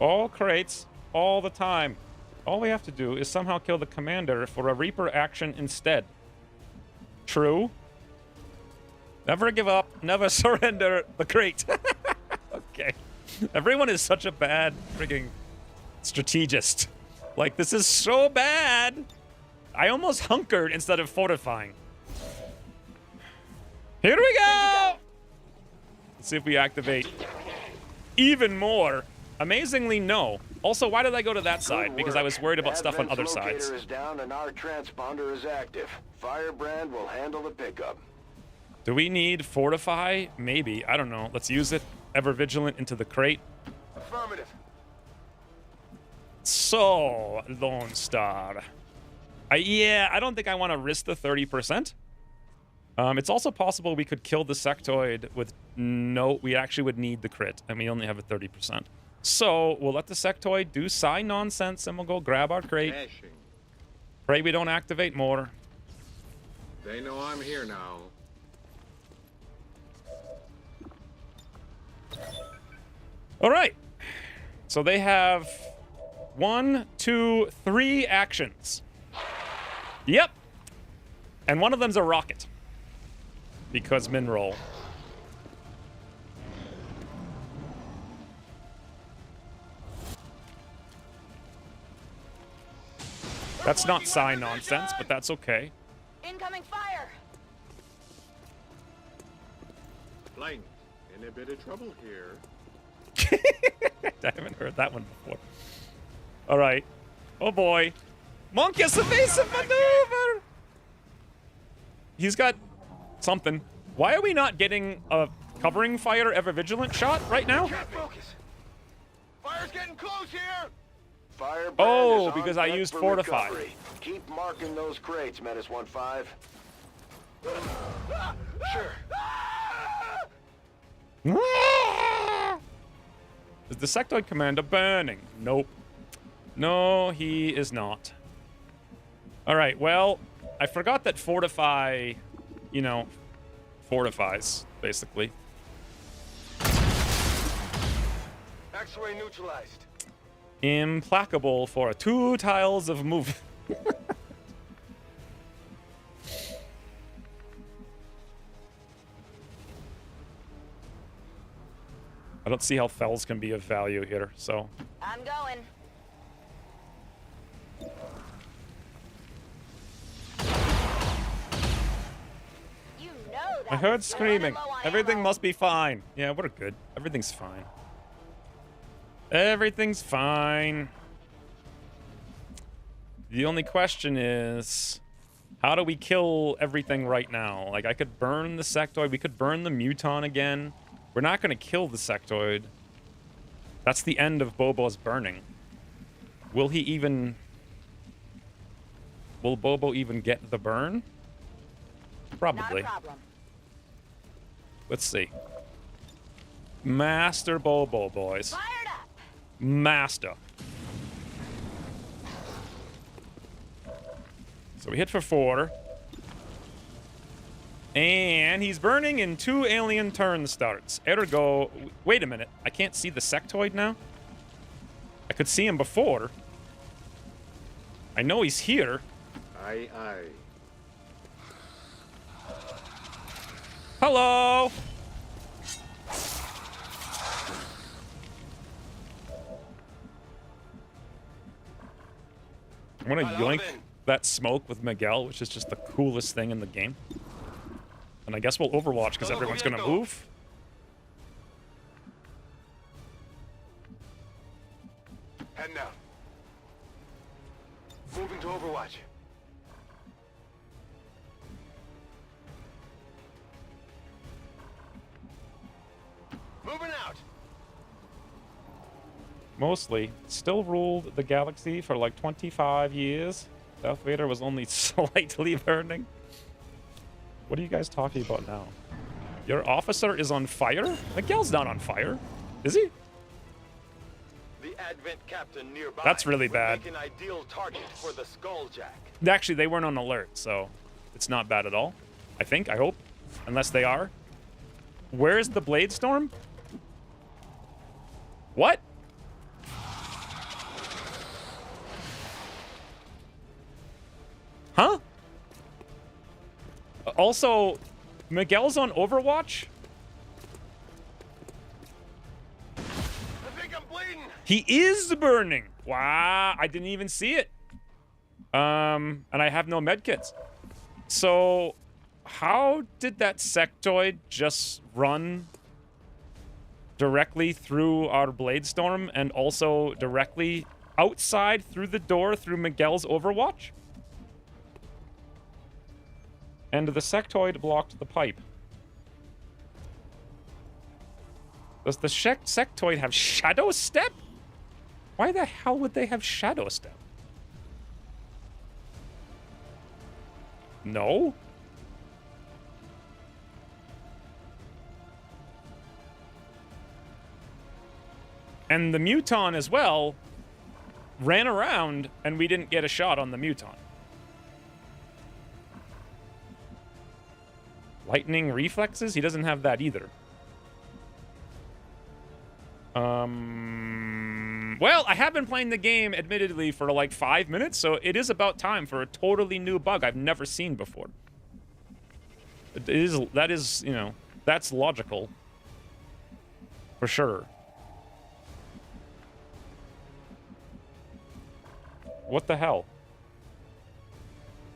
All crates, all the time. All we have to do is somehow kill the commander for a Reaper action instead. True. Never give up, never surrender the crate. Okay. Everyone is such a bad frigging strategist. Like, this is so bad. I almost hunkered instead of fortifying. Here we go! Let's see if we activate even more. Amazingly, no. Also, why did I go to that side? Because I was worried about stuff on other sides. Advent's locator is down and our transponder is active. Firebrand will handle the pickup. Do we need fortify? Maybe. I don't know. Let's use it. Ever vigilant into the crate. Affirmative. So, Lone Star. Yeah, I don't think I want to risk the 30%. It's also possible we could kill the sectoid with no... We actually would need the crit, and we only have a 30%. So, we'll let the sectoid do psi nonsense, and we'll go grab our crate. Dashing. Pray we don't activate more. They know I'm here now. All right. So they have 1, 2, 3 actions. Yep. And one of them's a rocket. Because mineral. That's not psi nonsense, but that's okay. Incoming fire! Blank. In a bit of trouble here. I haven't heard that one before. All right. Oh boy. Monkus evasive maneuver! He's got something. Why are we not getting a covering fire ever vigilant shot right now? Focus. Fire's getting close here. Firebrand Oh, is on because I deck used for fortify. recovery. Keep marking those crates, Menace 1-5. Sure. Is the sectoid commander burning? Nope. No, he is not. All right, well, I forgot that fortify, you know, fortifies, basically. X-ray neutralized. Implacable for 2 tiles of move. I don't see how fells can be of value here, so... I'm going. You know that I heard was screaming. low on Everything ammo. must be fine. Yeah, we're good. Everything's fine. Everything's fine. The only question is, how do we kill everything right now? Like, I could burn the sectoid. We could burn the muton again. We're not going to kill the sectoid. That's the end of Bobo's burning. Will he even... Will Bobo even get the burn? Probably. Not a problem. Let's see. Master Bobo, boys. Fired up! Master. So we hit for 4. And he's burning in 2 alien turn starts. Ergo... Wait a minute. I can't see the sectoid now? I could see him before. I know he's here. Aye, aye. Hello! I'm gonna yoink that smoke with Miguel, which is just the coolest thing in the game. And I guess we'll Overwatch because everyone's gonna move. Heading out. Moving to Overwatch. Moving out. Mostly. Still ruled the galaxy for like 25 years. Darth Vader was only slightly burning. What are you guys talking about now? Your officer is on fire? Miguel's not on fire. Is he? The Advent captain nearby. That's really would bad. make an ideal target for the Skulljack. Actually, they weren't on alert, so it's not bad at all. I think, I hope. Unless they are. Where's the Blade Storm? What? Huh? Also, Miguel's on Overwatch? I think I'm bleeding. He is burning. Wow, I didn't even see it. And I have no medkits. So, how did that sectoid just run directly through our Blade Storm and also directly outside through the door through Miguel's Overwatch? And the sectoid blocked the pipe. Does the sectoid have Shadow Step? Why the hell would they have Shadow Step? No? And the Muton as well ran around and we didn't get a shot on the Muton. Lightning reflexes? He doesn't have that either. Well, I have been playing the game, admittedly, for like 5 minutes, so it is about time for a totally new bug I've never seen before. That is, you know, that's logical. For sure. What the hell?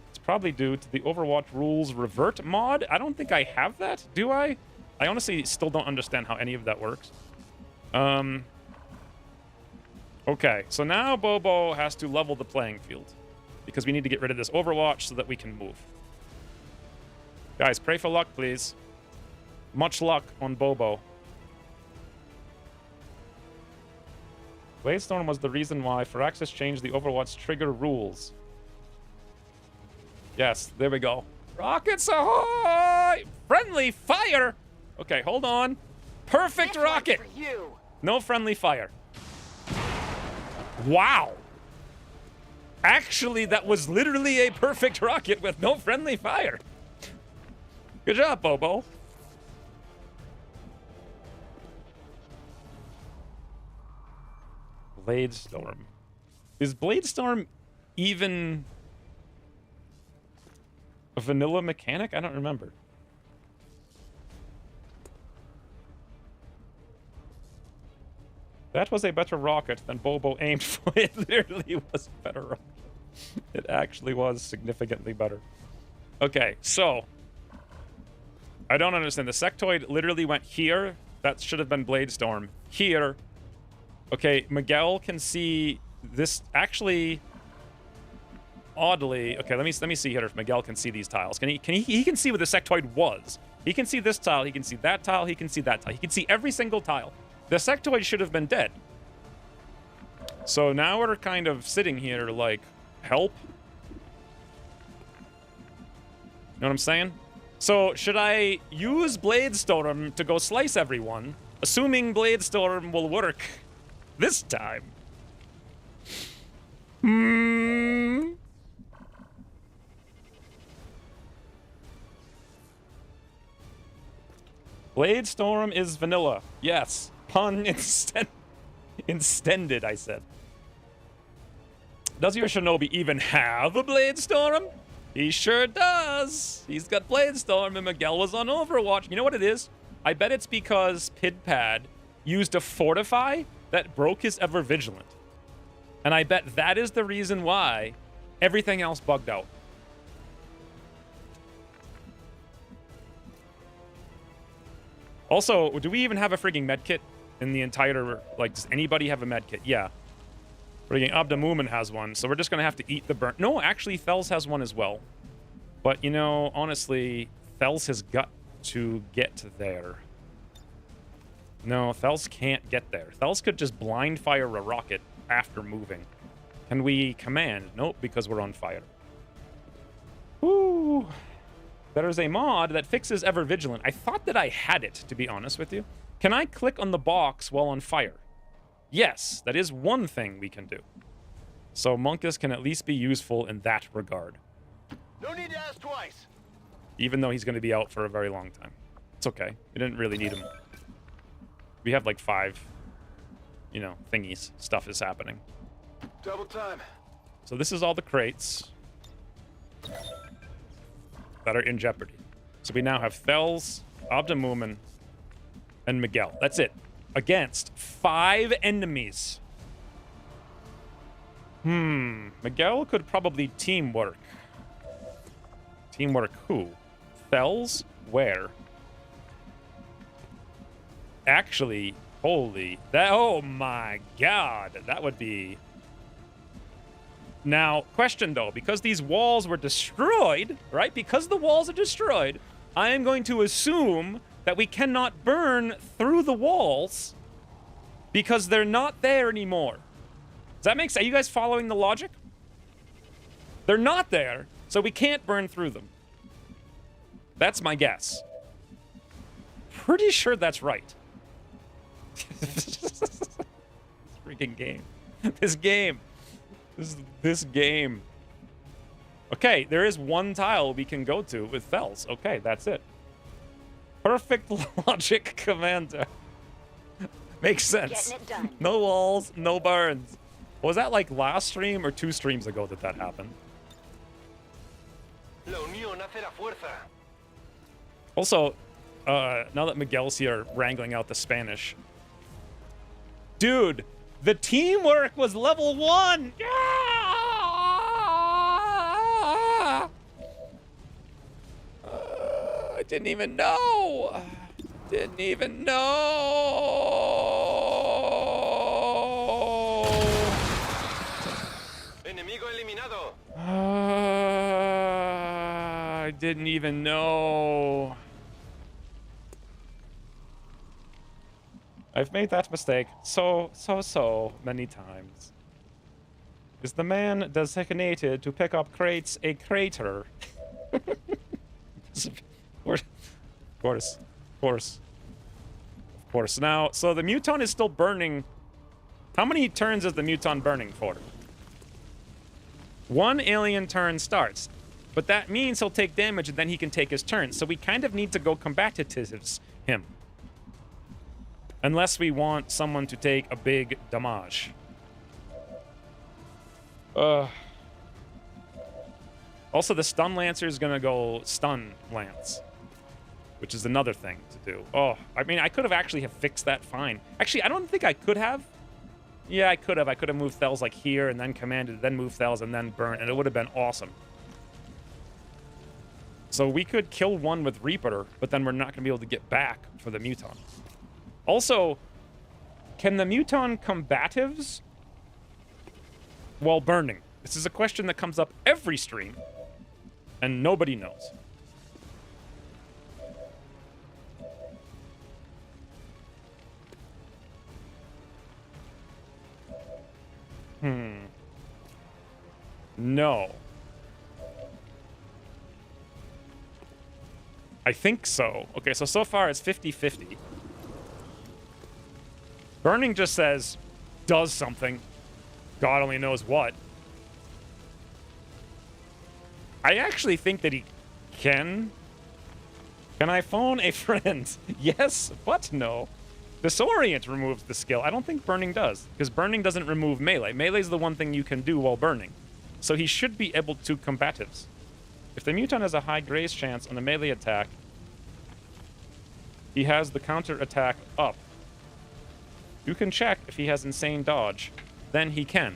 It's probably due to the Overwatch rules revert mod. I don't think I have that, do I? I honestly still don't understand how any of that works. Okay, so now Bobo has to level the playing field because we need to get rid of this Overwatch so that we can move. Guys, pray for luck, please. Much luck on Bobo. Bladestorm was the reason why Firaxis changed the Overwatch trigger rules. Yes, there we go. Rockets ahoy! Friendly fire! Okay, hold on. Perfect This rocket! one's for you. No friendly fire. Wow. Actually, that was literally a perfect rocket with no friendly fire. Good job, Bobo. Bladestorm. Is Bladestorm even a vanilla mechanic? I don't remember. That was a better rocket than Bobo aimed for. It literally was a better rocket. It actually was significantly better. Okay, so I don't understand. The sectoid literally went here. That should have been Bladestorm. Here. Okay, Miguel can see this. Actually, oddly, okay. Let me see here if Miguel can see these tiles. He can see where the sectoid was. He can see this tile. He can see that tile. He can see that tile. He can see every single tile. The sectoid should have been dead. So now we're kind of sitting here like, help? You know what I'm saying? So should I use Bladestorm to go slice everyone, assuming Bladestorm will work this time? Bladestorm is vanilla. Yes. Pun instended, I said. Does your Shinobi even have a Bladestorm? He sure does. He's got Bladestorm and Miguel was on Overwatch. You know what it is? I bet it's because Pidpad used a Fortify that broke his Ever Vigilant. And I bet that is the reason why everything else bugged out. Also, do we even have a frigging medkit in the entire, like, does anybody have a medkit? Yeah. Frigging Abdamumen has one, so we're just gonna have to eat the burn. No, actually, Thels has one as well. But, you know, honestly, Thels has got to get there. No, Thels can't get there. Thels could just blind fire a rocket after moving. Can we command? Nope, because we're on fire. Ooh. There's a mod that fixes Ever Vigilant. I thought that I had it, to be honest with you. Can I click on the box while on fire? Yes, that is one thing we can do. So Monkus can at least be useful in that regard. No need to ask twice. Even though he's going to be out for a very long time. It's okay. We didn't really need him. We have like 5, you know, thingies. Stuff is happening. Double time. So this is all the crates. that are in jeopardy. So we now have Thels, Abdamumen, and Miguel. That's it. Against 5 enemies. Miguel could probably teamwork. Teamwork who? Thels? Where? Actually, holy... oh my god. That would be... Now, question though, because these walls were destroyed, right? Because the walls are destroyed, I am going to assume that we cannot burn through the walls because they're not there anymore. Does that make sense? Are you guys following the logic? They're not there, so we can't burn through them. That's my guess. Pretty sure that's right. This freaking game. This game. This game. Okay, there is one tile we can go to with Thels. Okay, that's it. Perfect logic, Commander. Makes sense. Getting it done. No walls, no burns. Was that like last stream or 2 streams ago that happened? La unión hace la fuerza. Also, now that Miguel's here wrangling out the Spanish. Dude, the teamwork was level 1! Yeah! I didn't even know! Didn't even know! Enemigo eliminado. I didn't even know. I've made that mistake so many times. Is the man designated to pick up crates a crater? Of course. Now, so the Muton is still burning. How many turns is the Muton burning for? 1 alien turn starts. But that means he'll take damage and then he can take his turn. So we kind of need to go combatives him. Unless we want someone to take a big damage. Also, the stun lancer is going to go stun lance. Which is another thing to do. Oh, I mean, I could have actually have fixed that fine. Actually, I don't think I could have. Yeah, I could have. I could have moved Thels like here and then commanded, then move Thels and then burn. And it would have been awesome. So we could kill one with Reaper, but then we're not going to be able to get back for the Muton. Also, can the Muton combatives while burning? This is a question that comes up every stream, and nobody knows. No. I think so. Okay, so far it's 50-50. Burning just says, does something. God only knows what. I actually think that he can. Can I phone a friend? Yes, but no. Disorient removes the skill. I don't think burning does, because burning doesn't remove melee. Melee is the one thing you can do while burning. So he should be able to combatives. If the Muton has a high graze chance on the melee attack, he has the counter attack up. You can check if he has insane dodge. Then he can.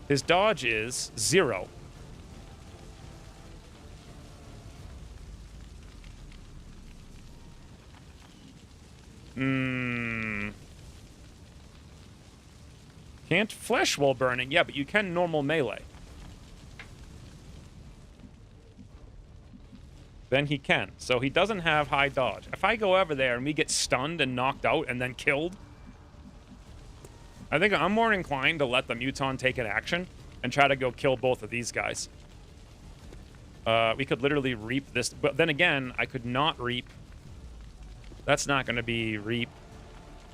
His dodge is 0. Can't flesh while burning. Yeah, but you can normal melee. Then he can. So he doesn't have high dodge. If I go over there and we get stunned and knocked out and then killed, I think I'm more inclined to let the Muton take an action and try to go kill both of these guys. We could literally reap this. But then again, I could not reap. That's not going to be reap.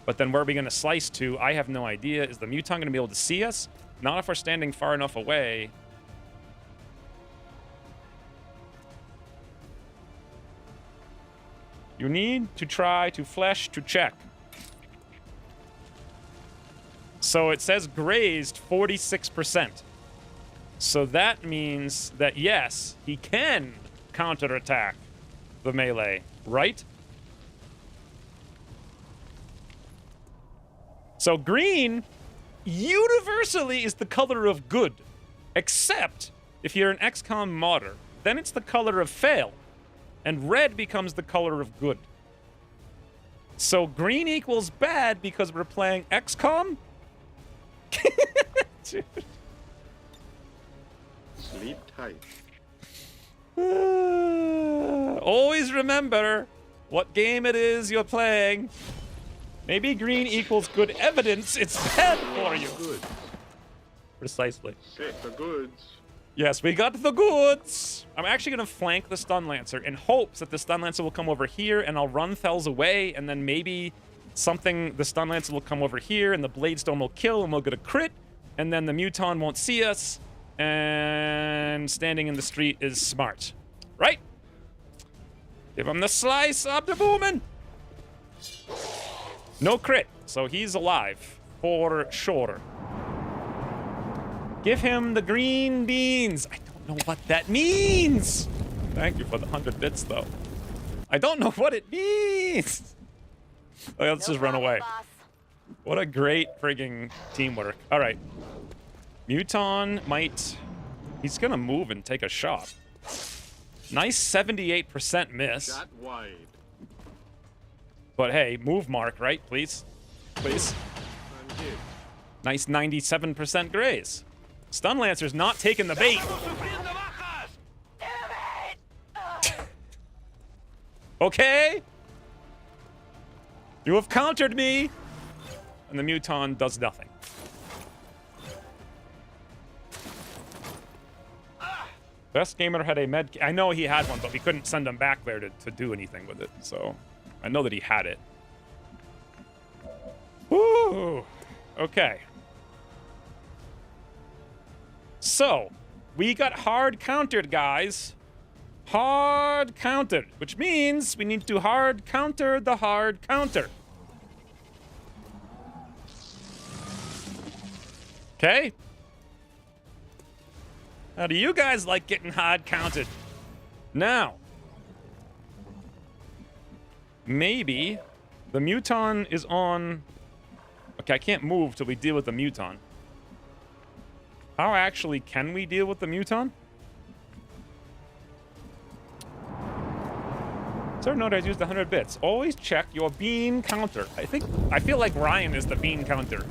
But then where are we going to slice to? I have no idea. Is the Muton going to be able to see us? Not if we're standing far enough away. You need to try to flesh to check. So it says grazed 46%. So that means that, yes, he can counterattack the melee, right? So green universally is the color of good, except if you're an XCOM modder. Then it's the color of fail, and red becomes the color of good. So green equals bad because we're playing XCOM? Dude. Sleep tight. Always remember what game it is you're playing. Maybe green equals good evidence it's bad for you. Goods. Precisely. Get the goods. Yes, we got the goods. I'm actually going to flank the Stun Lancer in hopes that the Stun Lancer will come over here and I'll run Thels away, and then maybe the Stun Lancer will come over here and the Bladestone will kill and we'll get a crit, and then the Muton won't see us, and standing in the street is smart. Right? Give him the slice of the boomin'. No crit, so he's alive for sure. Give him the green beans. I don't know what that means. Thank you for the 100 bits, though. I don't know what it means. Okay, let's just run away. Boss. What a great frigging teamwork. All right. Muton might... He's going to move and take a shot. Nice 78% miss. Shot wide. But hey, move mark, right? Please. Please. I'm hit. Nice 97% graze. Stun Lancer's not taking the bait. Okay? You have countered me! And the Muton does nothing. Best Gamer had a med... I know he had one, but we couldn't send him back there to do anything with it, so... I know that he had it. Woo! Okay. So, we got hard countered, guys. Hard countered, which means we need to hard counter the hard counter. Okay? How do you guys like getting hard counted? Now, maybe the Muton is on... Okay, I can't move till we deal with the Muton. How actually can we deal with the Muton? Sir, note I've used 100 bits. Always check your bean counter. I feel like Ryan is the bean counter,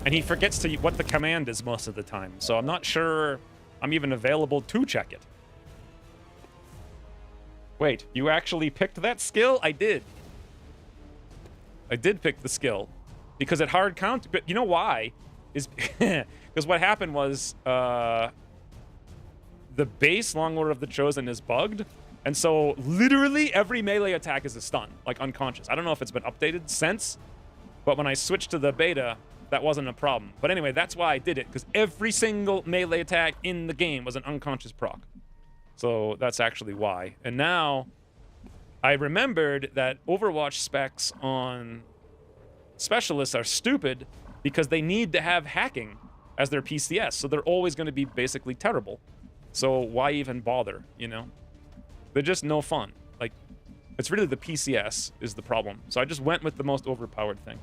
and he forgets what the command is most of the time. So I'm not sure I'm even available to check it. Wait, you actually picked that skill? I did. I did pick the skill because it hard count. But you know why? Is because what happened was the base Long Lord of the Chosen is bugged. And so literally every melee attack is a stun, like unconscious. I don't know if it's been updated since, but when I switched to the beta, that wasn't a problem. But anyway, that's why I did it, because every single melee attack in the game was an unconscious proc. So that's actually why. And now I remembered that Overwatch specs on specialists are stupid because they need to have hacking as their PCS. So they're always going to be basically terrible. So why even bother, you know? They're just no fun. Like, it's really the PCS is the problem. So I just went with the most overpowered thing.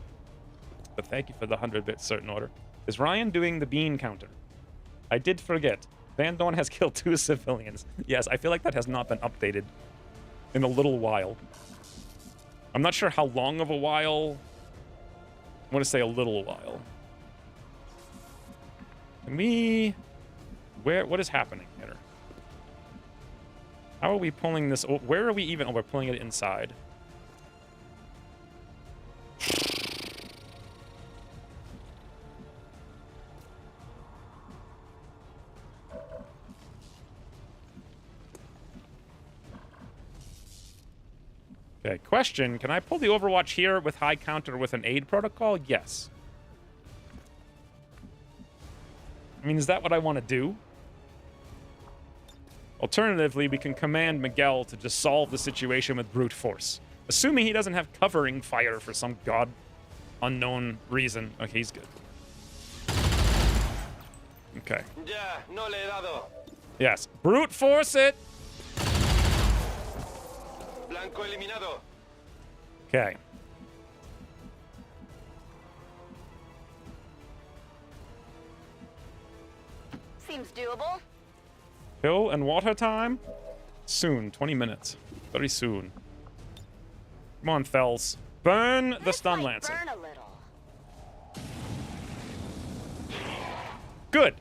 But thank you for the 100-bit certain order. Is Ryan doing the bean counter? I did forget. Van Dorn has killed 2 civilians. Yes, I feel like that has not been updated in a little while. I'm not sure how long of a while. I want to say a little while. Can we... What is happening here? How are we pulling this? Where are we even? Oh, we're pulling it inside. Okay, question. Can I pull the Overwatch here with high counter with an aid protocol? Yes. I mean, is that what I want to do? Alternatively, we can command Miguel to just solve the situation with brute force. Assuming he doesn't have covering fire for some god unknown reason. Okay, he's good. Okay. Ya, no le he dado. Yes. Brute force it. Blanco eliminado. Okay. Seems doable. Pill and water time? Soon. 20 minutes. Very soon. Come on, Fells. Burn the This stun might lancer. burn a little. Good.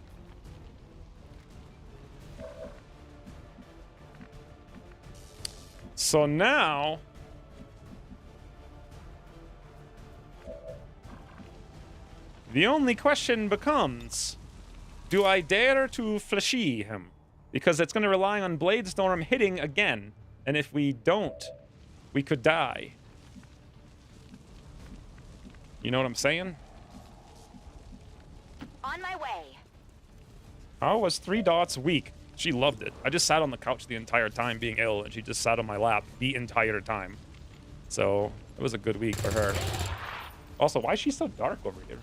So now... the only question becomes... do I dare to flashy him? Because it's going to rely on Bladestorm hitting again. And if we don't, we could die. You know what I'm saying? On my way. How was 3 dots weak? She loved it. I just sat on the couch the entire time being ill, and she just sat on my lap the entire time. So, it was a good week for her. Also, why is she so dark over here?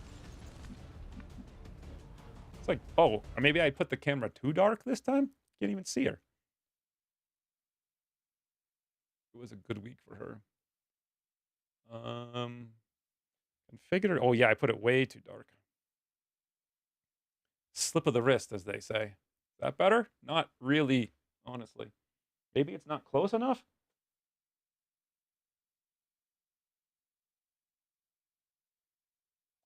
It's like, oh, or maybe I put the camera too dark this time? Can't even see her. It was a good week for her. Configure. Oh, yeah, I put it way too dark. Slip of the wrist, as they say. Is that better? Not really, honestly. Maybe it's not close enough?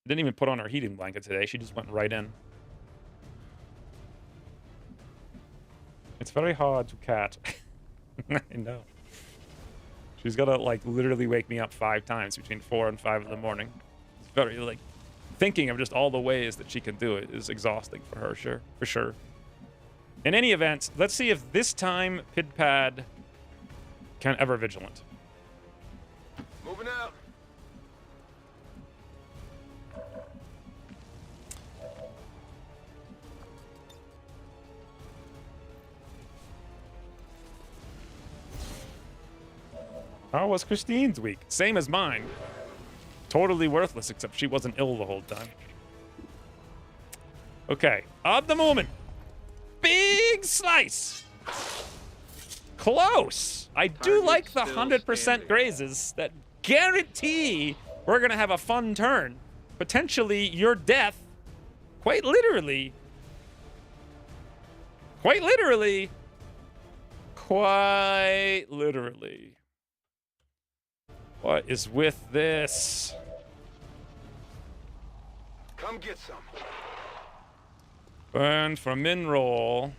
Didn't even put on her heating blanket today. She just went right in. It's very hard to cat. I know. She's got to, like, literally wake me up 5 times between 4 and 5 in the morning. It's very, like, thinking of just all the ways that she can do it is exhausting for her, for sure. In any event, let's see if this time Pidpad can ever vigilant. Moving out. How was Christine's week? Same as mine. Totally worthless, except she wasn't ill the whole time. Okay, of the moment. Big slice. Close. I do Target like the still 100% standing. grazes that guarantee we're going to have a fun turn. Potentially your death. Quite literally. Quite literally. Quite literally. What is with this? Come get some. Burn for min roll.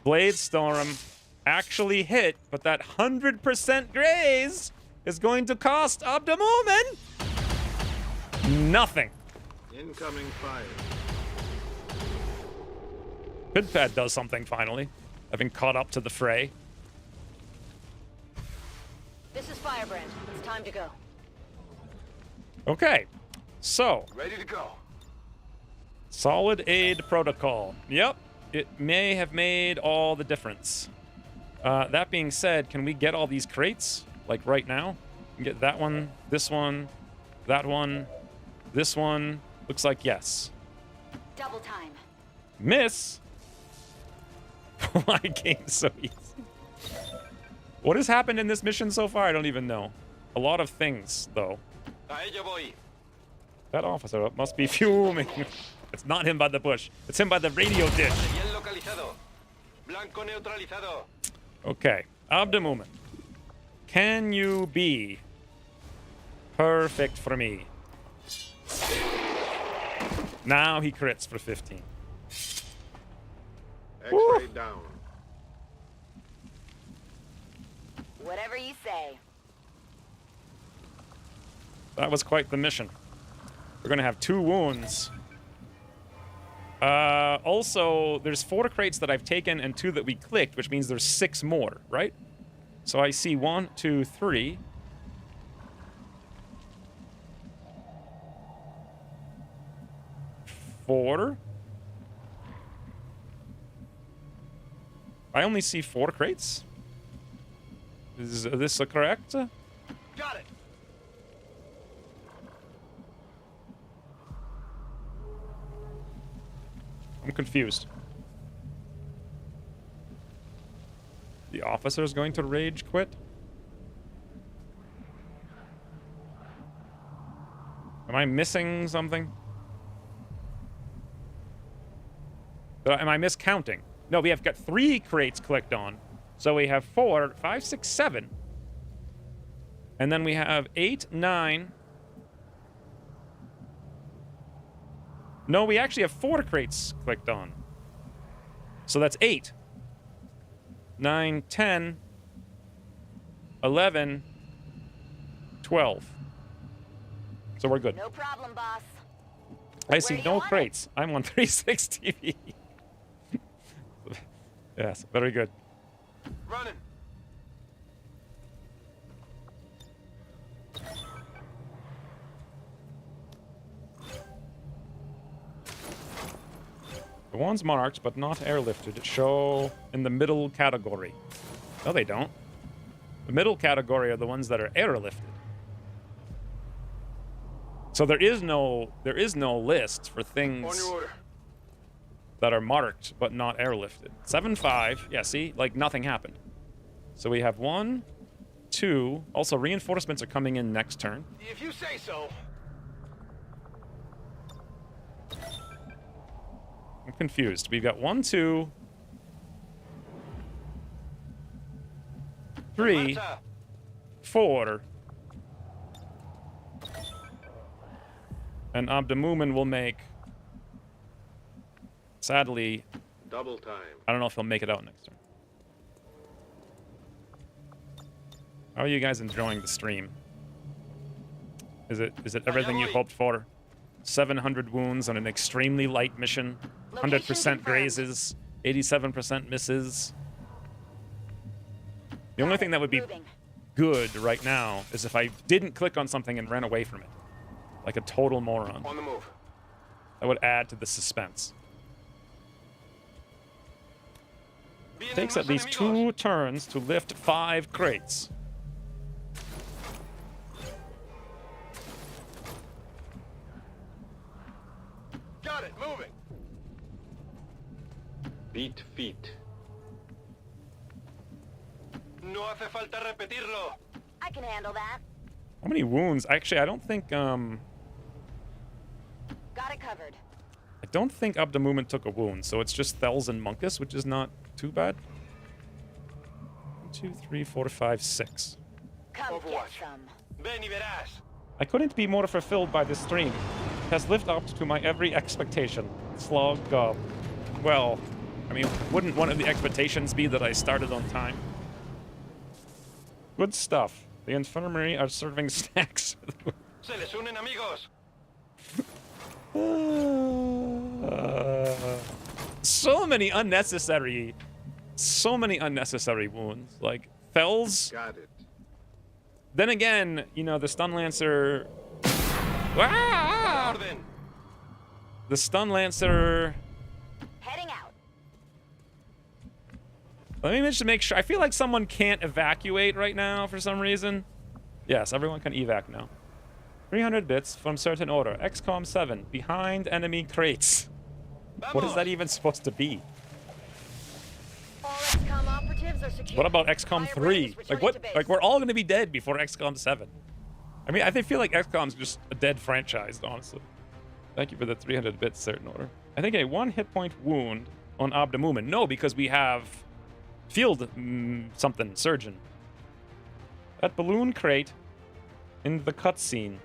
Bladestorm actually hit, but that 100% graze is going to cost Obdamomen nothing. Incoming fire. Pidpad does something finally, having caught up to the fray. This is Firebrand. It's time to go. Okay, so Ready to go. solid aid protocol. Yep, it may have made all the difference. That being said, can we get all these crates like right now? We can get that one, that one, this one. Looks like yes. Double time. Miss. Why game so easy? What has happened in this mission so far? I don't even know. A lot of things, though. A ello voy. That officer must be fuming. It's not him by the bush. It's him by the radio dish. Bien localizado. Blanco neutralizado. Okay. Abdomen. Can you be perfect for me? Now he crits for 15. X-ray down. Whatever you say. That was quite the mission. We're going to have 2 wounds. Also, there's 4 crates that I've taken and 2 that we clicked, which means there's 6 more, right? So I see 1, 2, 3. Four. I only see 4 crates. Is this correct? Got it. confused. The officer's going to rage quit? Am I missing something? Am I miscounting? No, we have got 3 crates clicked on. So we have 4, 5, 6, 7. And then we have 8, 9. No, we actually have 4 crates clicked on. So that's 8. 9, 10, 11, 12. So we're good. No problem, boss. I see do you no want it? crates. I'm on 360 TV. Yes, very good. Running. The ones marked but not airlifted show in the middle category. No, they don't. The middle category are the ones that are airlifted. So there is no list for On things your order. that are marked but not airlifted. 7-5. Yeah, see? Like nothing happened. So we have 1, 2. Also, reinforcements are coming in next turn. If you say so. I'm confused. We've got 1, 2, 3, 4. And Abdamumin will make... Sadly, Double time. I don't know if he'll make it out next turn. How are you guys enjoying the stream? Is it everything you hoped for? 700 wounds on an extremely light mission, 100% grazes, 87% misses. The only thing that would be Moving. good right now is if I didn't click on something and ran away from it. Like a total moron. On the move. That would add to the suspense. It takes at least 2 turns to lift 5 crates. Got it. Moving. Beat feet. No hace falta repetirlo. I can handle that. How many wounds? Actually, I don't think Got it covered. I don't think Abdamumin took a wound, so it's just Thels and Munkus, which is not too bad. 1, 2, 3, 4, 5, 6. Come get Overwatch. some. Ven y verás. I couldn't be more fulfilled by this stream. It has lived up to my every expectation. Slog gob. Well, I mean, wouldn't one of the expectations be that I started on time? Good stuff. The infirmary are serving snacks. Se les unen amigos. So many unnecessary wounds. Like, Thels. Got it. Then again, you know, the Stun Lancer... Ah! Orden. The Stun Lancer... Heading out. Let me just make sure. I feel like someone can't evacuate right now for some reason. Yes, everyone can evac now. 300 bits from certain order. XCOM 7. Behind enemy crates. What is that even supposed to be? All XCOM operatives are secure. What about XCOM 3? Like what? Like we're all gonna be dead before XCOM 7. I mean, I feel like XCOM's just a dead franchise, honestly. Thank you for the 300 bits, certain order. I think a 1 hit point wound on Abdamumin. No, because we have field something surgeon. That balloon crate in the cutscene.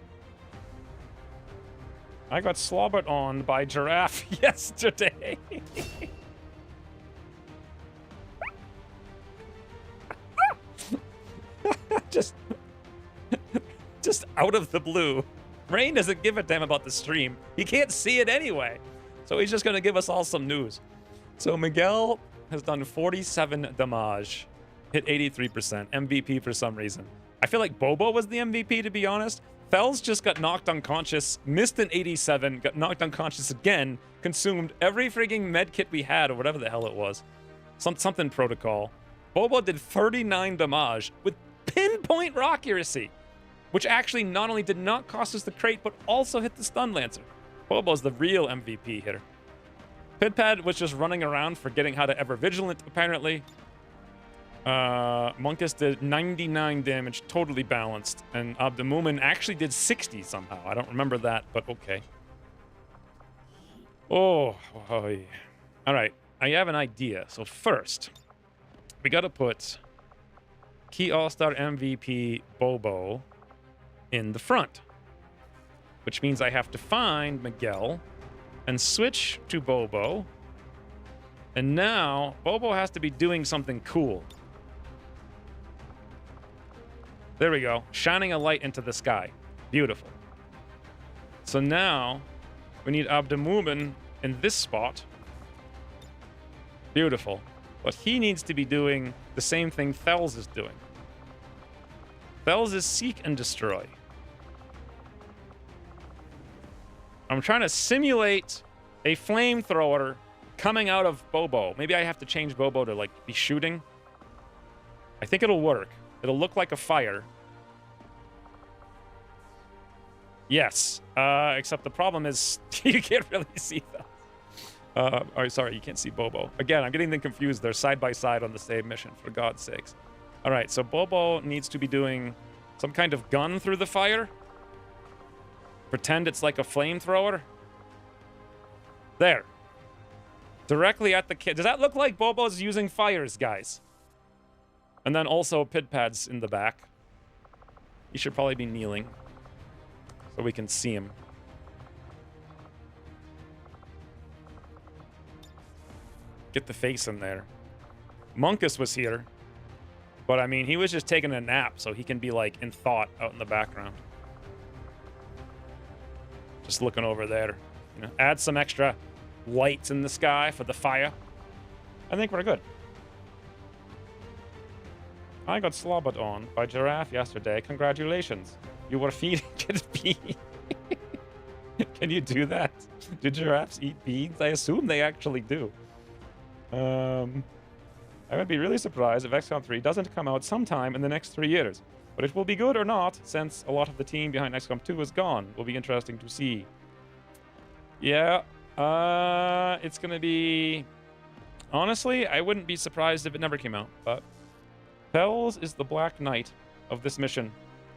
I got slobbered on by giraffe yesterday. just out of the blue. Rain doesn't give a damn about the stream. He can't see it anyway. So he's just gonna give us all some news. So Miguel has done 47 damage, hit 83%, MVP for some reason. I feel like Bobo was the MVP, to be honest. Fells just got knocked unconscious, missed an 87, got knocked unconscious again, consumed every frigging med kit we had, or whatever the hell it was. Something protocol. Bobo did 39 damage with pinpoint accuracy, which actually not only did not cost us the crate, but also hit the Stun Lancer. Bobo's the real MVP hitter. Pidpad was just running around forgetting how to ever vigilant, apparently. Monkus did 99 damage, totally balanced. And Abdemumen actually did 60 somehow. I don't remember that, but okay. Oh, yeah. All right. I have an idea. So first, we got to put Key All-Star MVP Bobo in the front. Which means I have to find Miguel and switch to Bobo. And now, Bobo has to be doing something cool. There we go. Shining a light into the sky. Beautiful. So now, we need Abdemumen in this spot. Beautiful. But he needs to be doing the same thing Thels is doing. Thels is seek and destroy. I'm trying to simulate a flamethrower coming out of Bobo. Maybe I have to change Bobo to, like, be shooting. I think it'll work. It'll look like a fire. Yes. Except the problem is you can't really see that. Oh, sorry, you can't see Bobo. Again, I'm getting them confused. They're side by side on the same mission, for God's sakes. All right, so Bobo needs to be doing some kind of gun through the fire. Pretend it's like a flamethrower. There. Directly at the kid. Does that look like Bobo's using fires, guys? And then also Pidpad's in the back. He should probably be kneeling. So we can see him. Get the face in there. Monkus was here. But I mean, he was just taking a nap, so he can be like in thought out in the background. Just looking over there. You know, add some extra lights in the sky for the fire. I think we're good. I got slobbered on by Giraffe yesterday. Congratulations. You were feeding it beans. Can you do that? Do giraffes eat beans? I assume they actually do. I would be really surprised if XCOM 3 doesn't come out sometime in the next 3 years. But it will be good or not, since a lot of the team behind XCOM 2 is gone. Will be interesting to see. Yeah, it's gonna be... Honestly, I wouldn't be surprised if it never came out, but... Thels is the Black Knight of this mission.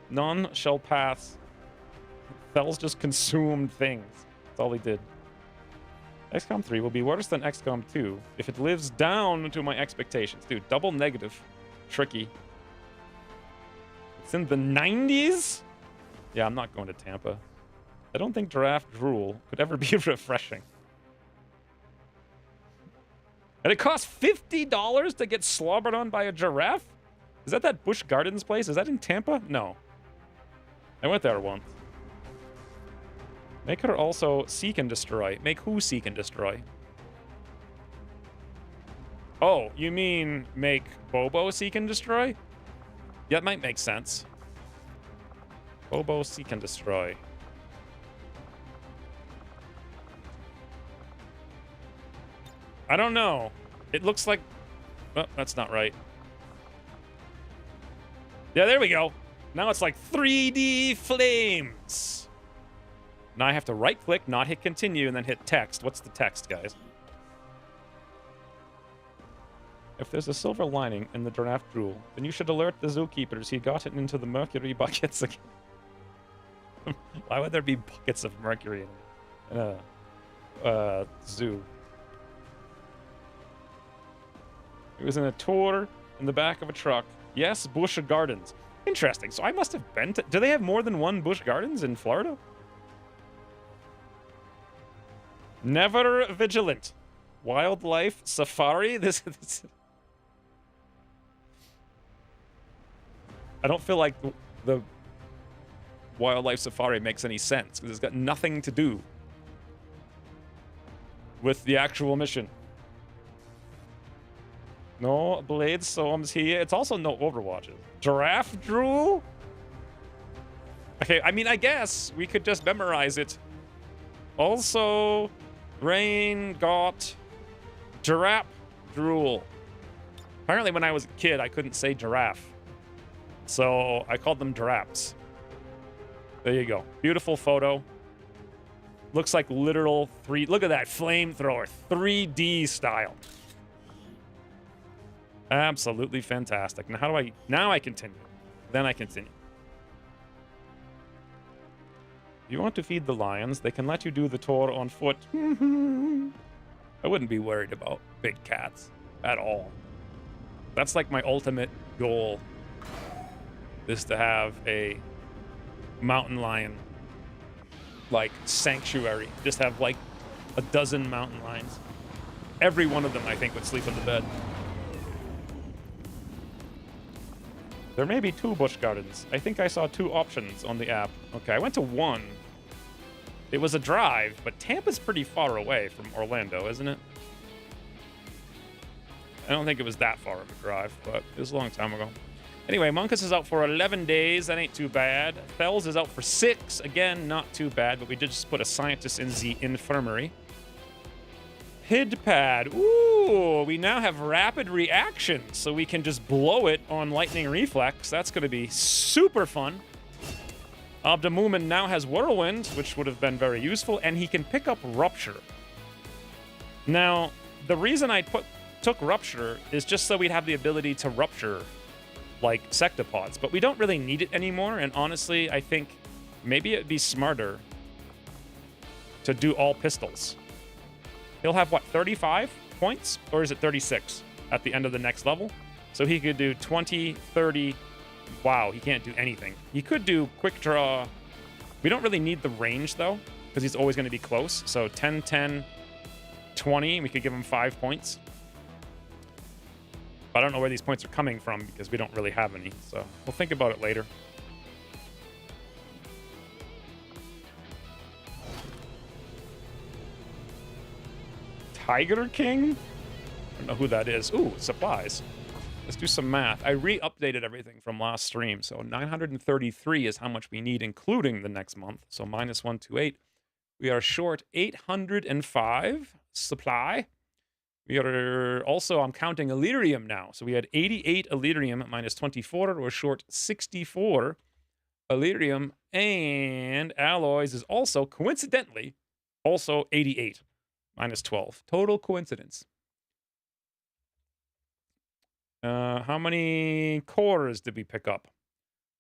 None shall pass. Thels just consumed things. That's all he did. XCOM 3 will be worse than XCOM 2 if it lives down to my expectations. Dude, double negative. Tricky. It's in the 90s? Yeah, I'm not going to Tampa. I don't think giraffe drool could ever be refreshing. And it costs $50 to get slobbered on by a giraffe? Is that Busch Gardens place? Is that in Tampa? No. I went there once. Make her also seek and destroy. Make who seek and destroy? Oh, you mean make Bobo seek and destroy? Yeah, that might make sense. Bobo seek and destroy. I don't know. It looks like... Oh, that's not right. Yeah, there we go. Now it's like 3D flames. Now I have to right-click, not hit continue, and then hit text. What's the text, guys? If there's a silver lining in the giraffe drool, then you should alert the zookeepers he got it into the mercury buckets again. Why would there be buckets of mercury in a zoo? It was in a tour in the back of a truck. Yes, Busch Gardens. Interesting. So I must have been to... Do they have more than one Busch Gardens in Florida? Never vigilant. Wildlife safari? This... I don't feel like the wildlife safari makes any sense, because it's got nothing to do with the actual mission. No blade storms here. It's also no overwatches. Giraffe drool? Okay, I mean, I guess we could just memorize it. Also, Rain got giraffe drool. Apparently when I was a kid, I couldn't say giraffe. So I called them giraffes. There you go. Beautiful photo. Looks like literal look at that flamethrower, 3D style. Absolutely fantastic. Now how do I, now I continue. Then I continue. If you want to feed the lions, they can let you do the tour on foot. I wouldn't be worried about big cats at all. That's like my ultimate goal, is to have a mountain lion like sanctuary. Just have like a dozen mountain lions. Every one of them, I think, would sleep in the bed. There may be 2 bush gardens. I think I saw 2 options on the app. Okay, I went to 1. It was a drive, but Tampa's pretty far away from Orlando, isn't it? I don't think it was that far of a drive, but it was a long time ago. Anyway, Monkus is out for 11 days. That ain't too bad. Fells is out for 6. Again, not too bad, but we did just put a scientist in the infirmary. Hidpad. Ooh, we now have rapid reaction, so we can just blow it on lightning reflex. That's going to be super fun. Abdamumin now has whirlwind, which would have been very useful, and he can pick up rupture. Now, the reason I took rupture is just so we'd have the ability to rupture like sectopods, but we don't really need it anymore. And honestly, I think maybe it'd be smarter to do all pistols. He'll have, what, 35 points? Or is it 36 at the end of the next level? So he could do 20, 30. Wow, he can't do anything. He could do quick draw. We don't really need the range, though, because he's always going to be close. So 10, 10, 20. We could give him 5 points. But I don't know where these points are coming from because we don't really have any. So we'll think about it later. Tiger King? I don't know who that is. Ooh, supplies. Let's do some math. I re-updated everything from last stream. So 933 is how much we need, including the next month. So minus 128. We are short 805 supply. We are also, I'm counting Illyrium now. So we had 88 Illyrium minus 24. We're short 64 Illyrium. And alloys is also, coincidentally, also 88 minus 12. Total coincidence. How many cores did we pick up?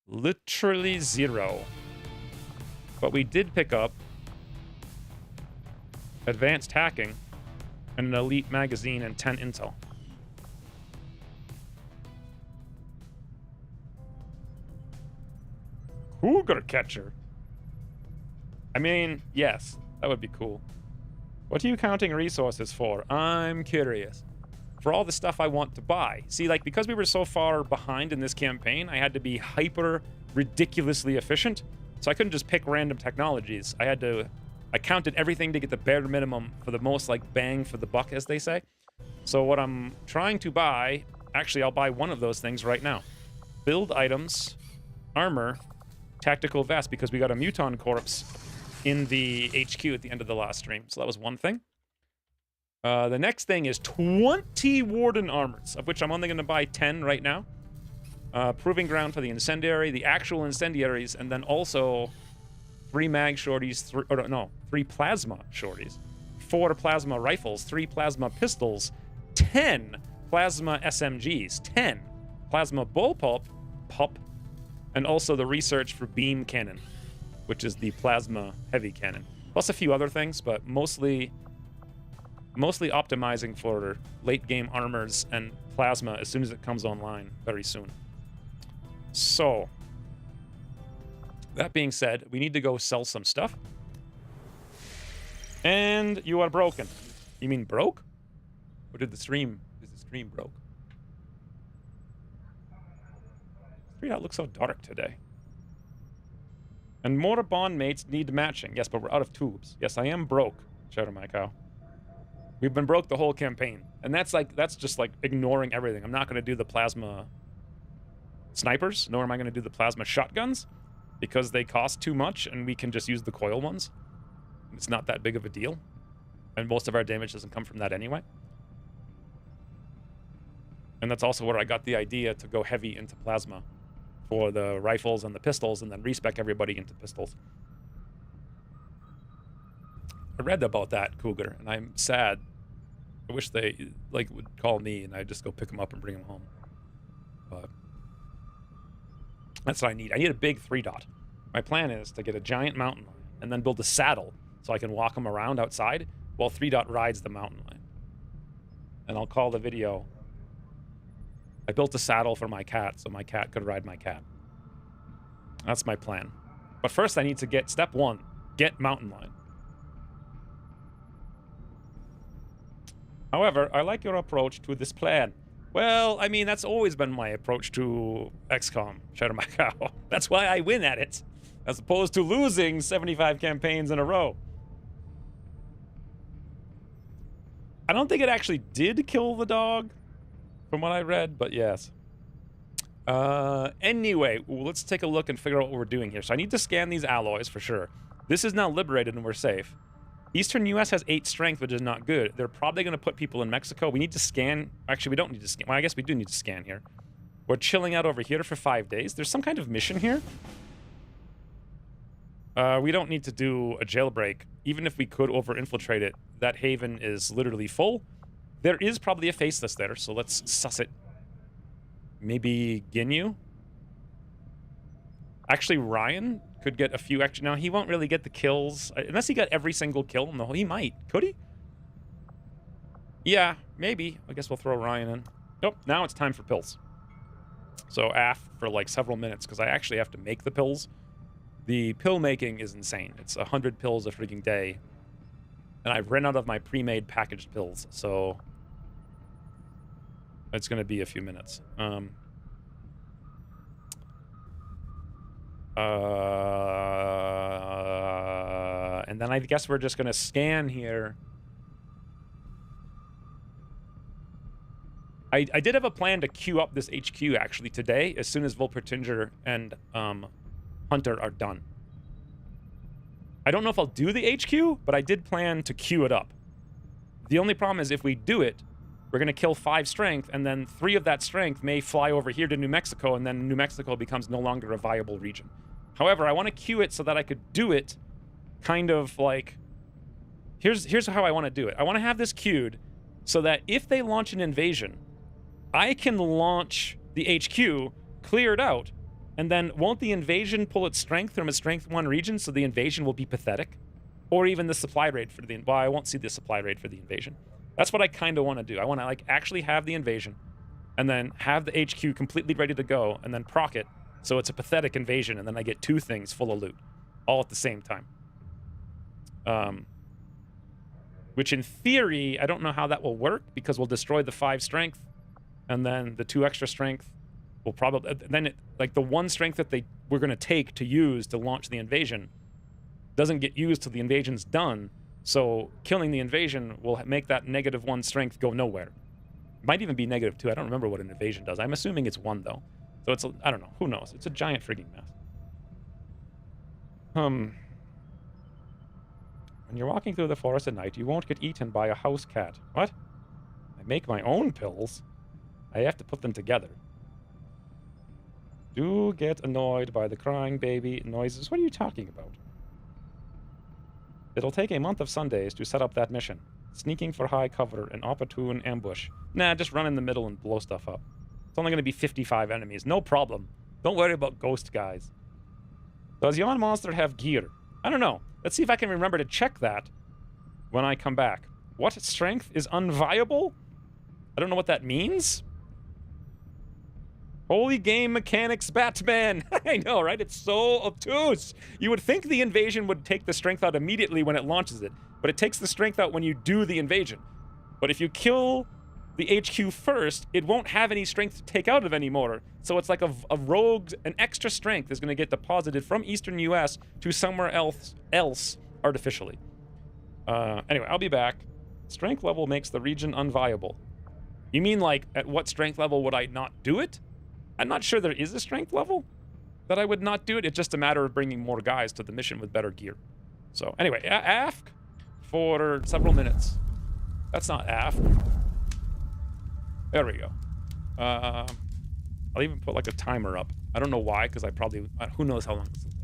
Literally 0. But we did pick up advanced hacking and an elite magazine and 10 intel. Cougar catcher. I mean, yes, that would be cool. What are you counting resources for? I'm curious. For all the stuff I want to buy. See, like, because we were so far behind in this campaign, I had to be hyper ridiculously efficient. So I couldn't just pick random technologies. I counted everything to get the bare minimum for the most, like, bang for the buck, as they say. So what I'm trying to buy, actually, I'll buy one of those things right now. Build items, armor, tactical vest, because we got a Muton corpse in the HQ at the end of the last stream. So that was one thing. The next thing is 20 Warden armors, of which I'm only going to buy 10 right now. Proving ground for the incendiary, the actual incendiaries, and then also 3 mag shorties, 3 plasma shorties, 4 plasma rifles, 3 plasma pistols, 10 plasma SMGs, 10 plasma bullpup, and also the research for beam cannon, which is the plasma heavy cannon. Plus a few other things, but mostly optimizing for late game armors and plasma as soon as it comes online very soon. So, that being said, we need to go sell some stuff. And you are broken. You mean broke? Or is the stream broke? Street out looks so dark today. And more bond mates need matching. Yes, but we're out of tubes. Yes, I am broke, Shadow My Cow. We've been broke the whole campaign. And that's just like ignoring everything. I'm not going to do the plasma snipers, nor am I going to do the plasma shotguns, because they cost too much and we can just use the coil ones. It's not that big of a deal. And most of our damage doesn't come from that anyway. And that's also where I got the idea to go heavy into plasma for the rifles and the pistols, and then respec everybody into pistols. I read about that cougar, and I'm sad. I wish they like would call me, and I'd just go pick them up and bring them home. But that's what I need. I need a big 3-dot. My plan is to get a giant mountain lion and then build a saddle so I can walk them around outside while 3-dot rides the mountain lion. And I'll call the video, I built a saddle for my cat so my cat could ride my cat. That's my plan. But first I need to get step 1, get mountain lion. However, I like your approach to this plan. Well, I mean, that's always been my approach to XCOM, Shadow Macau. That's why I win at it, as opposed to losing 75 campaigns in a row. I don't think it actually did kill the dog, from what I read, but yes. Anyway, let's take a look and figure out what we're doing here. So I need to scan these alloys for sure. This is now liberated and we're safe. Eastern U.S. has 8 strength, which is not good. They're probably going to put people in Mexico. We need to scan. Actually, we don't need to scan. Well, I guess we do need to scan here. We're chilling out over here for 5 days. There's some kind of mission here. We don't need to do a jailbreak. Even if we could over-infiltrate it, that haven is literally full. There is probably a faceless there, so let's suss it. Maybe Ginyu? Actually, Ryan could get a few extra. Now, he won't really get the kills. Unless he got every single kill in the whole. He might. Could he? Yeah, maybe. I guess we'll throw Ryan in. Nope, now it's time for pills. So AF for like several minutes, because I actually have to make the pills. The pill making is insane. It's 100 pills a freaking day. And I've run out of my pre-made packaged pills, so it's going to be a few minutes. And then I guess we're just going to scan here. I did have a plan to queue up this HQ actually today, as soon as Volpertinger and Hunter are done. I don't know if I'll do the HQ, but I did plan to queue it up. The only problem is if we do it, we're going to kill 5 strength, and then 3 of that strength may fly over here to New Mexico, and then New Mexico becomes no longer a viable region. However, I want to queue it so that I could do it kind of like... Here's how I want to do it. I want to have this queued so that if they launch an invasion, I can launch the HQ, clear it out, and then won't the invasion pull its strength from a strength 1 region, so the invasion will be pathetic? Or even the supply rate for the... Well, I won't see the supply rate for the invasion. That's what I kind of want to do. I want to like actually have the invasion, and then have the HQ completely ready to go, and then proc it, so it's a pathetic invasion, and then I get 2 things full of loot, all at the same time. Which in theory, I don't know how that will work, because we'll destroy the 5 strength, and then the 2 extra strength will probably... Then it, like the 1 strength that we're going to take to use to launch the invasion doesn't get used till the invasion's done. So killing the invasion will make that -1 strength go nowhere. It might even be -2. I don't remember what an invasion does. I'm assuming it's 1 though. So it's I don't know. Who knows? It's a giant frigging mess. When you're walking through the forest at night, you won't get eaten by a house cat. What? I make my own pills. I have to put them together. Do get annoyed by the crying baby noises. What are you talking about? It'll take a month of Sundays to set up that mission. Sneaking for high cover and opportune ambush. Nah, just run in the middle and blow stuff up. It's only going to be 55 enemies. No problem. Don't worry about ghost guys. Does Yon Monster have gear? I don't know. Let's see if I can remember to check that when I come back. What strength is unviable? I don't know what that means. Holy game mechanics, Batman! I know, right? It's so obtuse. You would think the invasion would take the strength out immediately when it launches it, but it takes the strength out when you do the invasion. But if you kill the HQ first, it won't have any strength to take out of anymore. So it's like a rogue, an extra strength is going to get deposited from Eastern US to somewhere else artificially. Anyway, I'll be back. Strength level makes the region unviable. You mean like at what strength level would I not do it? I'm not sure there is a strength level that I would not do it. It's just a matter of bringing more guys to the mission with better gear. So anyway, aft for several minutes. That's not aft. There we go. I'll even put like a timer up. I don't know why, because I probably... who knows how long this will take.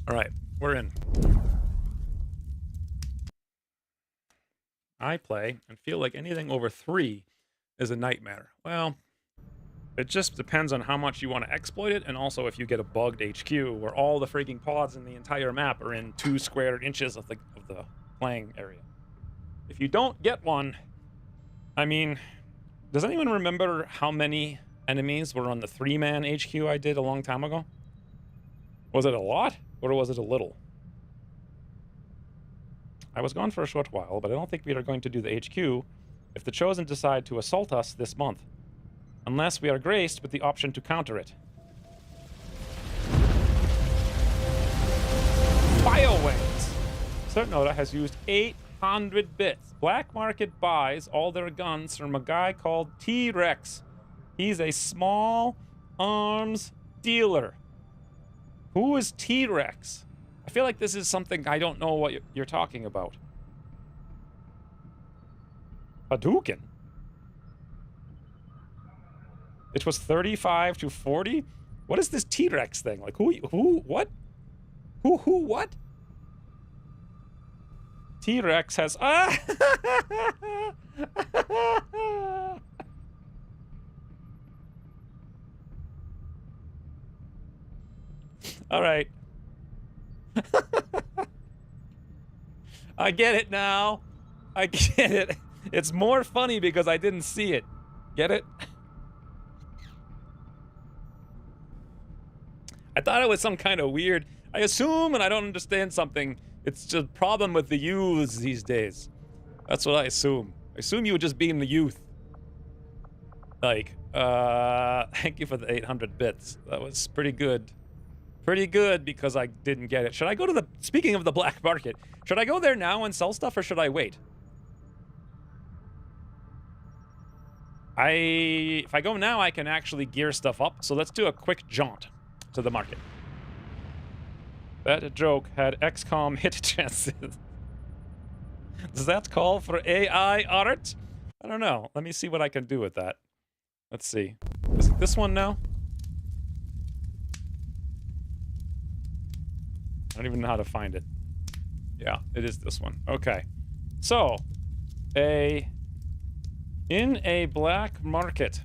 All right, we're in. I play and feel like anything over 3 is a nightmare. Well, it just depends on how much you want to exploit it, and also if you get a bugged HQ where all the freaking pods in the entire map are in 2 square inches of the playing area. If you don't get one, I mean, does anyone remember how many enemies were on the 3-man HQ I did a long time ago? Was it a lot, or was it a little? I was gone for a short while, but I don't think we are going to do the HQ if the Chosen decide to assault us this month, unless we are graced with the option to counter it. BioWaves! Certnoda has used 800 bits. Black Market buys all their guns from a guy called T-Rex. He's a small arms dealer. Who is T-Rex? I feel like this is something I don't know what you're talking about. Hadouken? It was 35 to 40? What is this T-Rex thing? Like, who, what? Who, what? T-Rex has... Ah! All right. I get it now. I get it. It's more funny because I didn't see it. Get it? I thought it was some kind of weird... I assume, and I don't understand something, it's just a problem with the youths these days. That's what I assume. I assume you were just being the youth. Like, thank you for the 800 bits. That was pretty good. Pretty good because I didn't get it. Should I go to the... Speaking of the black market, should I go there now and sell stuff, or should I wait? If I go now, I can actually gear stuff up. So let's do a quick jaunt to the market. That joke had XCOM hit chances. Does that call for AI art? I don't know. Let me see what I can do with that. Let's see. Is it this one now? I don't even know how to find it. Yeah, it is this one. Okay. So, in a black market,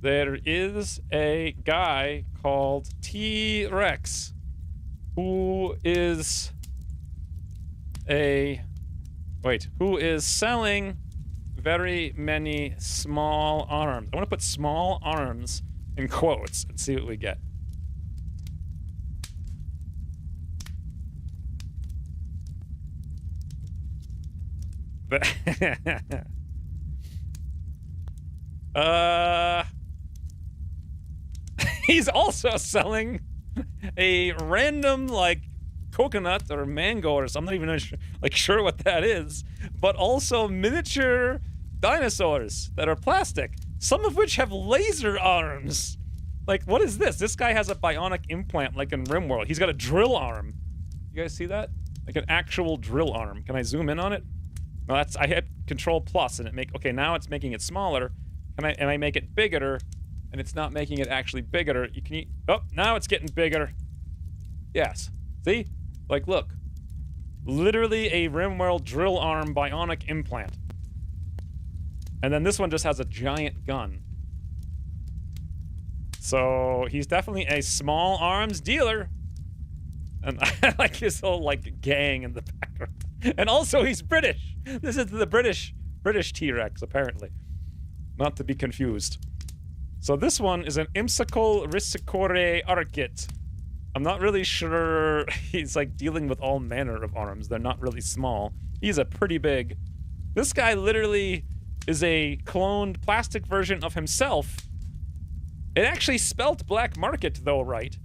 there is a guy called T-Rex who is selling very many small arms. I want to put small arms in quotes and see what we get. He's also selling a random, like, coconut or mango or something. I'm not even sure what that is, but also miniature dinosaurs that are plastic, some of which have laser arms. Like, what is this? This guy has a bionic implant, like in RimWorld. He's got a drill arm. You guys see that? Like an actual drill arm. Can I zoom in on it? Well, I hit Control Plus and it okay, now it's making it smaller. Can I make it bigger? And it's not making it actually bigger. Oh, now it's getting bigger. Yes. See? Like, look. Literally a RimWorld drill arm bionic implant. And then this one just has a giant gun. So, he's definitely a small arms dealer. And I like his whole, like, gang in the background. And also, he's British. This is the British T-Rex, apparently. Not to be confused. So this one is an Imsicle Risicore Arkit. I'm not really sure. He's, like, dealing with all manner of arms. They're not really small. He's a pretty big... This guy literally is a cloned plastic version of himself. It actually spelt black market, though, right?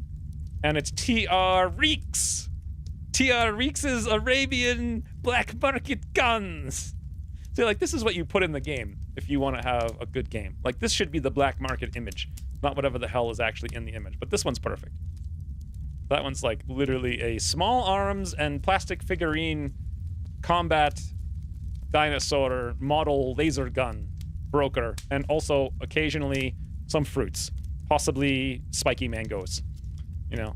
And it's T.R. Reeks. T.R. Reeks' Arabian black market guns. So, like, this is what you put in the game if you want to have a good game. Like, this should be the black market image, not whatever the hell is actually in the image. But this one's perfect. That one's, like, literally a small arms and plastic figurine combat dinosaur model laser gun broker. And also, occasionally, some fruits. Possibly spiky mangoes. You know,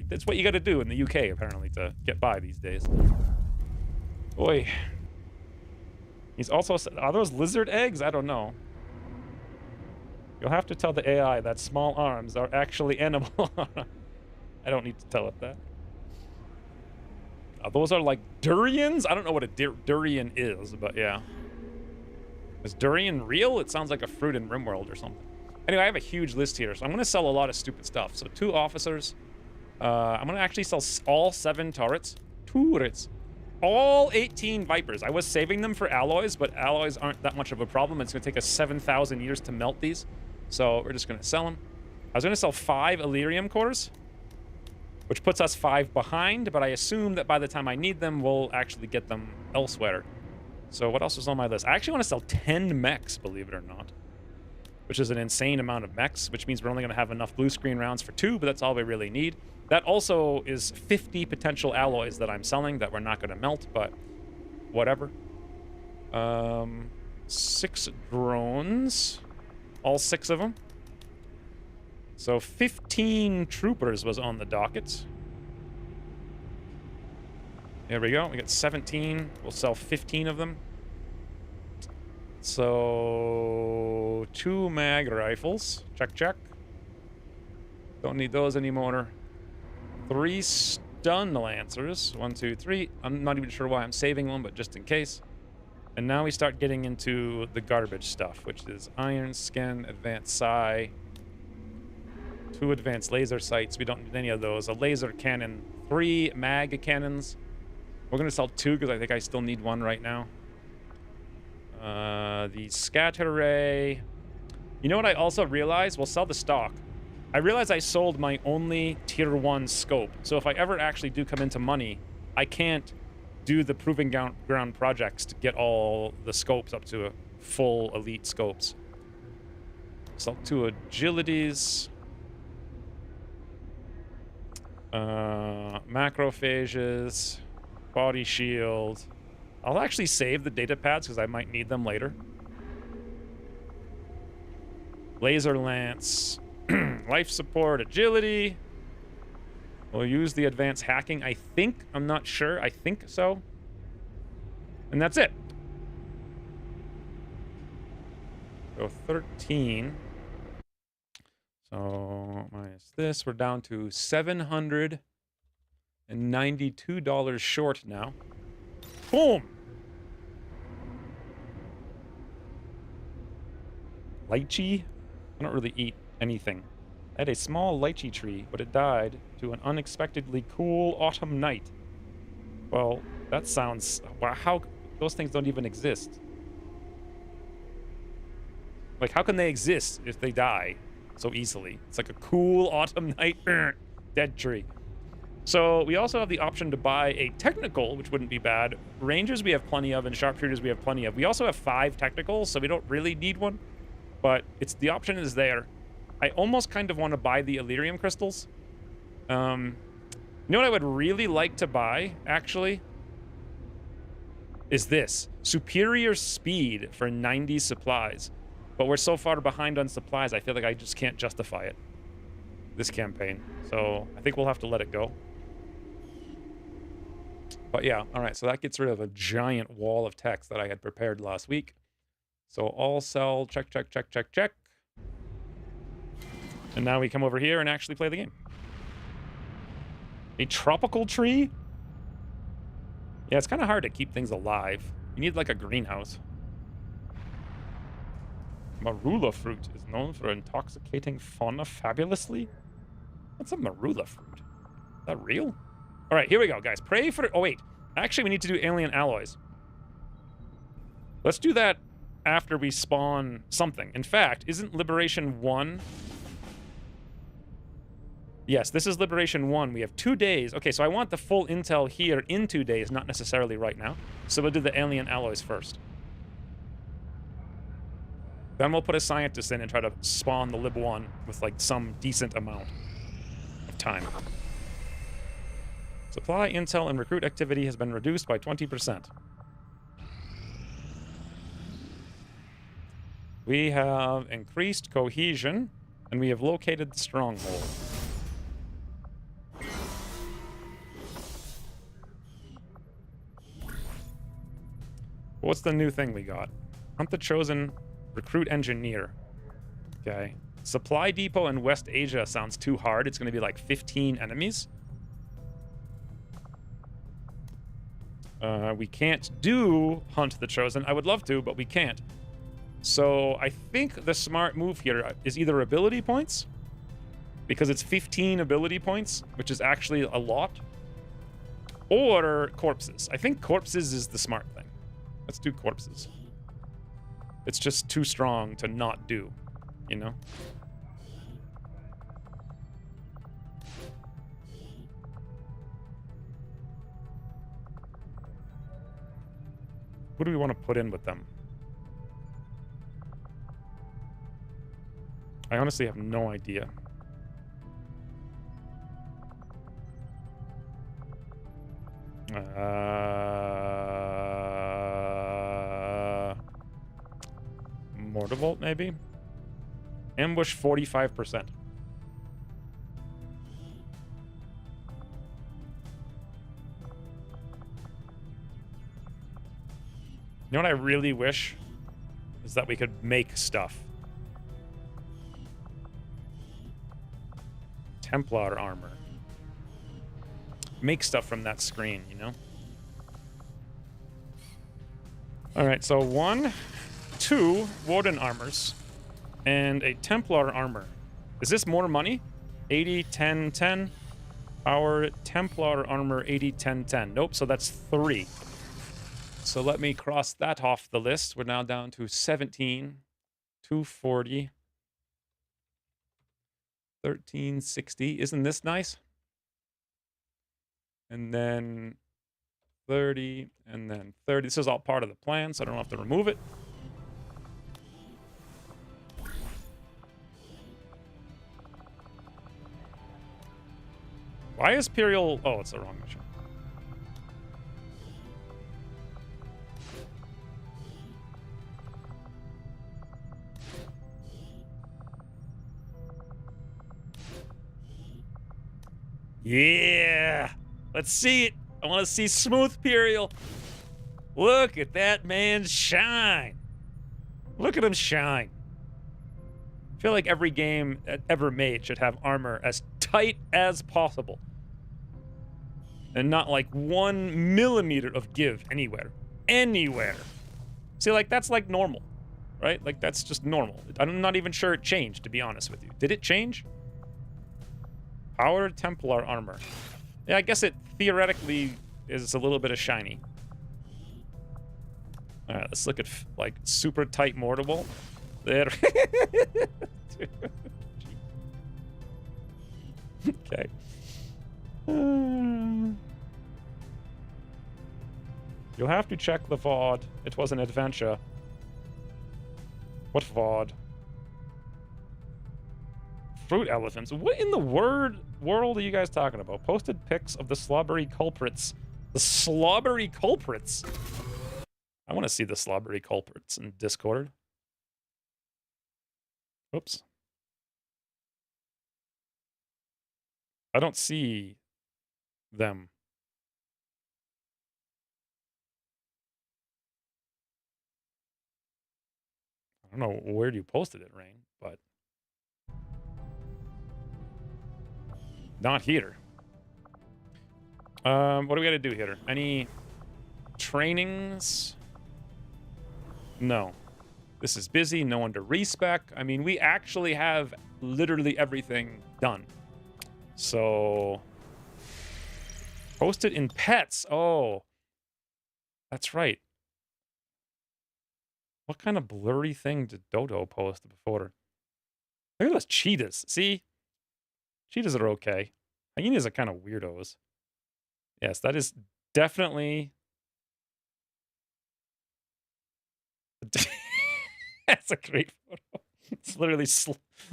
That's what you got to do in the UK, apparently, to get by these days. Boy. He's also... Are those lizard eggs? I don't know. You'll have to tell the AI that small arms are actually animal. I don't need to tell it that. Those are like durians? I don't know what a durian is, but yeah. Is durian real? It sounds like a fruit in RimWorld or something. Anyway, I have a huge list here, so I'm going to sell a lot of stupid stuff. So 2 officers. I'm going to actually sell all 7 turrets. Turrets. All 18 Vipers. I was saving them for alloys, but alloys aren't that much of a problem. It's going to take us 7,000 years to melt these. So we're just going to sell them. I was going to sell 5 Illyrium cores, which puts us 5 behind, but I assume that by the time I need them, we'll actually get them elsewhere. So what else is on my list? I actually want to sell 10 mechs, believe it or not, which is an insane amount of mechs, which means we're only going to have enough blue screen rounds for 2, but that's all we really need. That also is 50 potential alloys that I'm selling that we're not going to melt, but whatever. 6 drones. All 6 of them. So 15 troopers was on the docket. There we go. We got 17. We'll sell 15 of them. So 2 mag rifles. Check, check. Don't need those anymore. 3 stun lancers. 1, 2, 3. I'm not even sure why I'm saving one, but just in case. And now we start getting into the garbage stuff, which is iron skin, advanced psi, 2 advanced laser sights. We don't need any of those. A laser cannon, 3 mag cannons. We're going to sell 2 because I think I still need 1 right now. The scatter ray. You know what I also realized? We'll sell the stock. I realized I sold my only tier 1 scope. So if I ever actually do come into money, I can't do the proving ground projects to get all the scopes up to full elite scopes. Sell 2 agilities. Macrophages. Body shield. I'll actually save the data pads because I might need them later. Laser lance. Life support, agility. We'll use the advanced hacking. I think. I'm not sure. I think so. And that's it. So 13. So minus this. We're down to $792 short now. Boom! Lychee? I don't really eat anything. I had a small lychee tree, but it died to an unexpectedly cool autumn night. Well, that sounds... Wow, how... Those things don't even exist. Like, how can they exist if they die so easily? It's like a cool autumn night, dead tree. So, we also have the option to buy a technical, which wouldn't be bad. Rangers we have plenty of, and sharpshooters we have plenty of. We also have 5 technicals, so we don't really need one. But it's the option is there. I almost kind of want to buy the Illyrium crystals. You know what I would really like to buy, actually? Is this. Superior speed for 90 supplies. But we're so far behind on supplies, I feel like I just can't justify it. This campaign. So, I think we'll have to let it go. But yeah, alright, so that gets rid of a giant wall of text that I had prepared last week. So, all sell, check, check, check, check, check. And now we come over here and actually play the game. A tropical tree? Yeah, it's kind of hard to keep things alive. You need like a greenhouse. Marula fruit is known for intoxicating fauna fabulously. What's a marula fruit? Is that real? All right, here we go, guys. Pray for... Oh, wait. Actually, we need to do alien alloys. Let's do that after we spawn something. In fact, isn't Liberation 1... Yes, this is Liberation 1. We have 2 days. Okay, so I want the full intel here in 2 days, not necessarily right now. So we'll do the alien alloys first. Then we'll put a scientist in and try to spawn the Lib 1 with, like, some decent amount of time. Supply, intel, and recruit activity has been reduced by 20%. We have increased cohesion, and we have located the stronghold. What's the new thing we got? Hunt the Chosen, recruit engineer. Okay. Supply depot in West Asia sounds too hard. It's going to be like 15 enemies. We can't do Hunt the Chosen. I would love to, but we can't. So I think the smart move here is either ability points, because it's 15 ability points, which is actually a lot, or corpses. I think corpses is the smart thing. Let's do corpses. It's just too strong to not do, you know? Who do we want to put in with them? I honestly have no idea. Mortarbolt, maybe? Ambush 45%. You know what I really wish? Is that we could make stuff. Templar armor. Make stuff from that screen, you know? Alright, so 1, 2 Warden armors and a Templar armor. Is this more money? 80, 10, 10. Our Templar armor, 80, 10, 10. Nope, so that's 3. So let me cross that off the list. We're now down to 17, 240, 1360. Isn't this nice? And then 30, and then 30. This is all part of the plan, so I don't have to remove it. Why is Imperial... Oh, it's the wrong mission. Yeah! Let's see it! I want to see smooth Imperial. Look at that man shine! Look at him shine. I feel like every game ever made should have armor as tight as possible. And not like 1 millimeter of give anywhere. Anywhere. See, like, that's like normal. Right? Like, that's just normal. I'm not even sure it changed, to be honest with you. Did it change? Power Templar armor. Yeah, I guess it theoretically is a little bit of shiny. Alright, let's look at, like, super tight Mortarbolt. There. Okay. You'll have to check the VOD. It was an adventure. What VOD? Fruit elephants. What in the world are you guys talking about? Posted pics of the slobbery culprits. The slobbery culprits? I want to see the slobbery culprits in Discord. Oops. I don't see them. I don't know where you posted it, Rain, but not here. What do we got to do here? Any trainings? No. This is busy. No one to respec. I mean, we actually have literally everything done. So, post it in pets. Oh, that's right. What kind of blurry thing did Dodo post before? Look at those cheetahs. See? Cheetahs are okay. Hyenas are kind of weirdos. Yes, that is definitely... That's a great photo. It's literally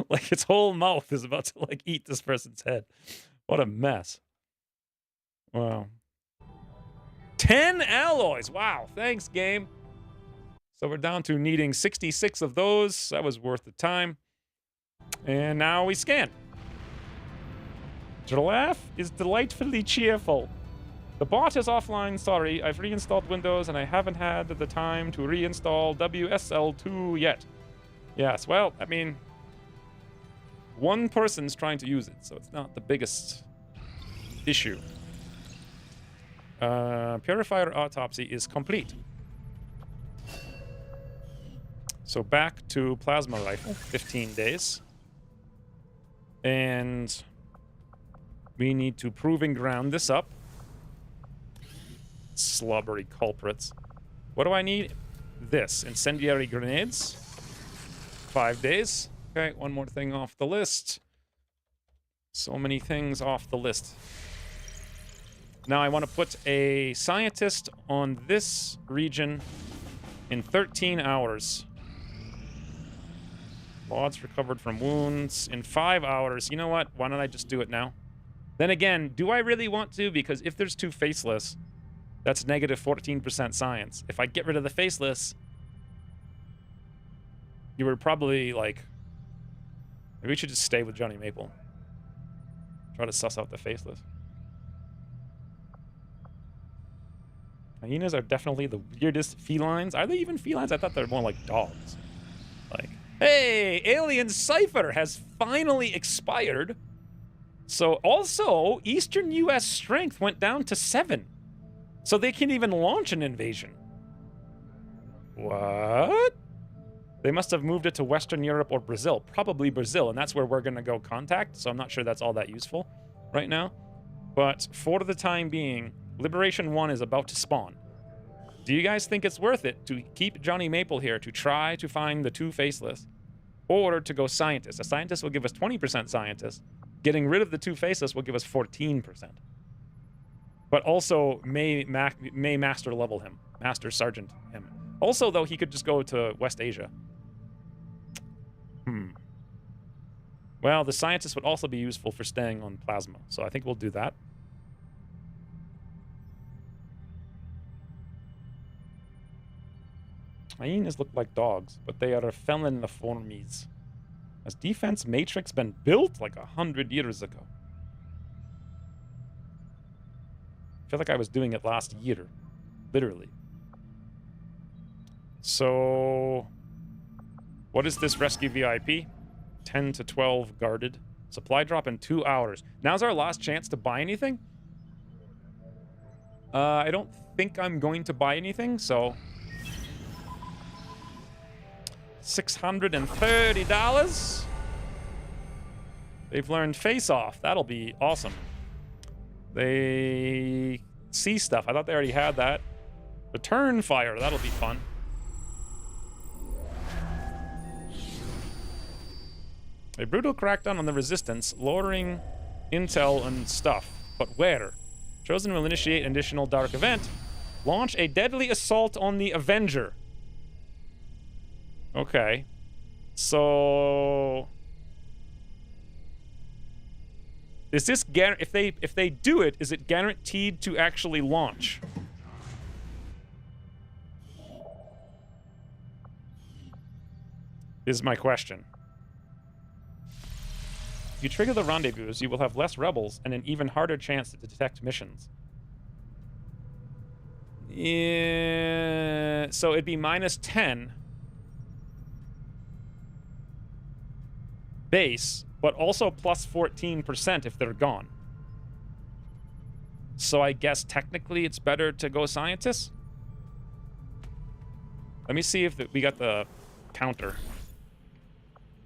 like its whole mouth is about to like eat this person's head. What a mess. Wow. 10 alloys. Wow. Thanks, game. So we're down to needing 66 of those. That was worth the time. And now we scan. Giraffe is delightfully cheerful. The bot is offline, sorry. I've reinstalled Windows and I haven't had the time to reinstall WSL2 yet. Yes, well, I mean, one person's trying to use it, so it's not the biggest issue. Purifier autopsy is complete. So back to plasma rifle, 15 days. And we need to proving ground this up. Slobbery culprits. What do I need? This. Incendiary grenades. 5 days. Okay, one more thing off the list. So many things off the list. Now I want to put a scientist on this region in 13 hours. Mods recovered from wounds in 5 hours. You know what? Why don't I just do it now? Then again, do I really want to? Because if there's 2 faceless, that's negative 14% science. If I get rid of the faceless, you were probably like, maybe we should just stay with Johnny Maple. Try to suss out the faceless. Hyenas are definitely the weirdest felines. Are they even felines? I thought they're more like dogs. Like, hey, Alien Cypher has finally expired. So also, Eastern U.S. strength went down to 7. So they can't even launch an invasion. What? They must have moved it to Western Europe or Brazil. Probably Brazil, and that's where we're going to go contact. So I'm not sure that's all that useful right now. But for the time being, Liberation 1 is about to spawn. Do you guys think it's worth it to keep Johnny Maple here to try to find the 2 faceless? Or to go scientist? A scientist will give us 20% scientist. Getting rid of the 2 faceless will give us 14%. But also may master level him. Master Sergeant him. Also, though, he could just go to West Asia. Well, the scientist would also be useful for staying on plasma. So I think we'll do that. Hyenas look like dogs, but they are feliniformes. Has Defense Matrix been built like 100 years ago? I feel like I was doing it last year. Literally. So, what is this rescue VIP? 10 to 12 guarded. Supply drop in 2 hours. Now's our last chance to buy anything? I don't think I'm going to buy anything, so... $630. They've learned face-off. That'll be awesome. They see stuff. I thought they already had that. Return fire. That'll be fun. A brutal crackdown on the resistance, lowering intel and stuff. But where? Chosen will initiate an additional dark event. Launch a deadly assault on the Avenger. Okay. So is this if they do it, is it guaranteed to actually launch? Is my question. If you trigger the rendezvous, you will have less rebels and an even harder chance to detect missions. Yeah, so it'd be -10 base, but also plus 14% if they're gone. So I guess technically it's better to go scientists. Let me see if we got the counter.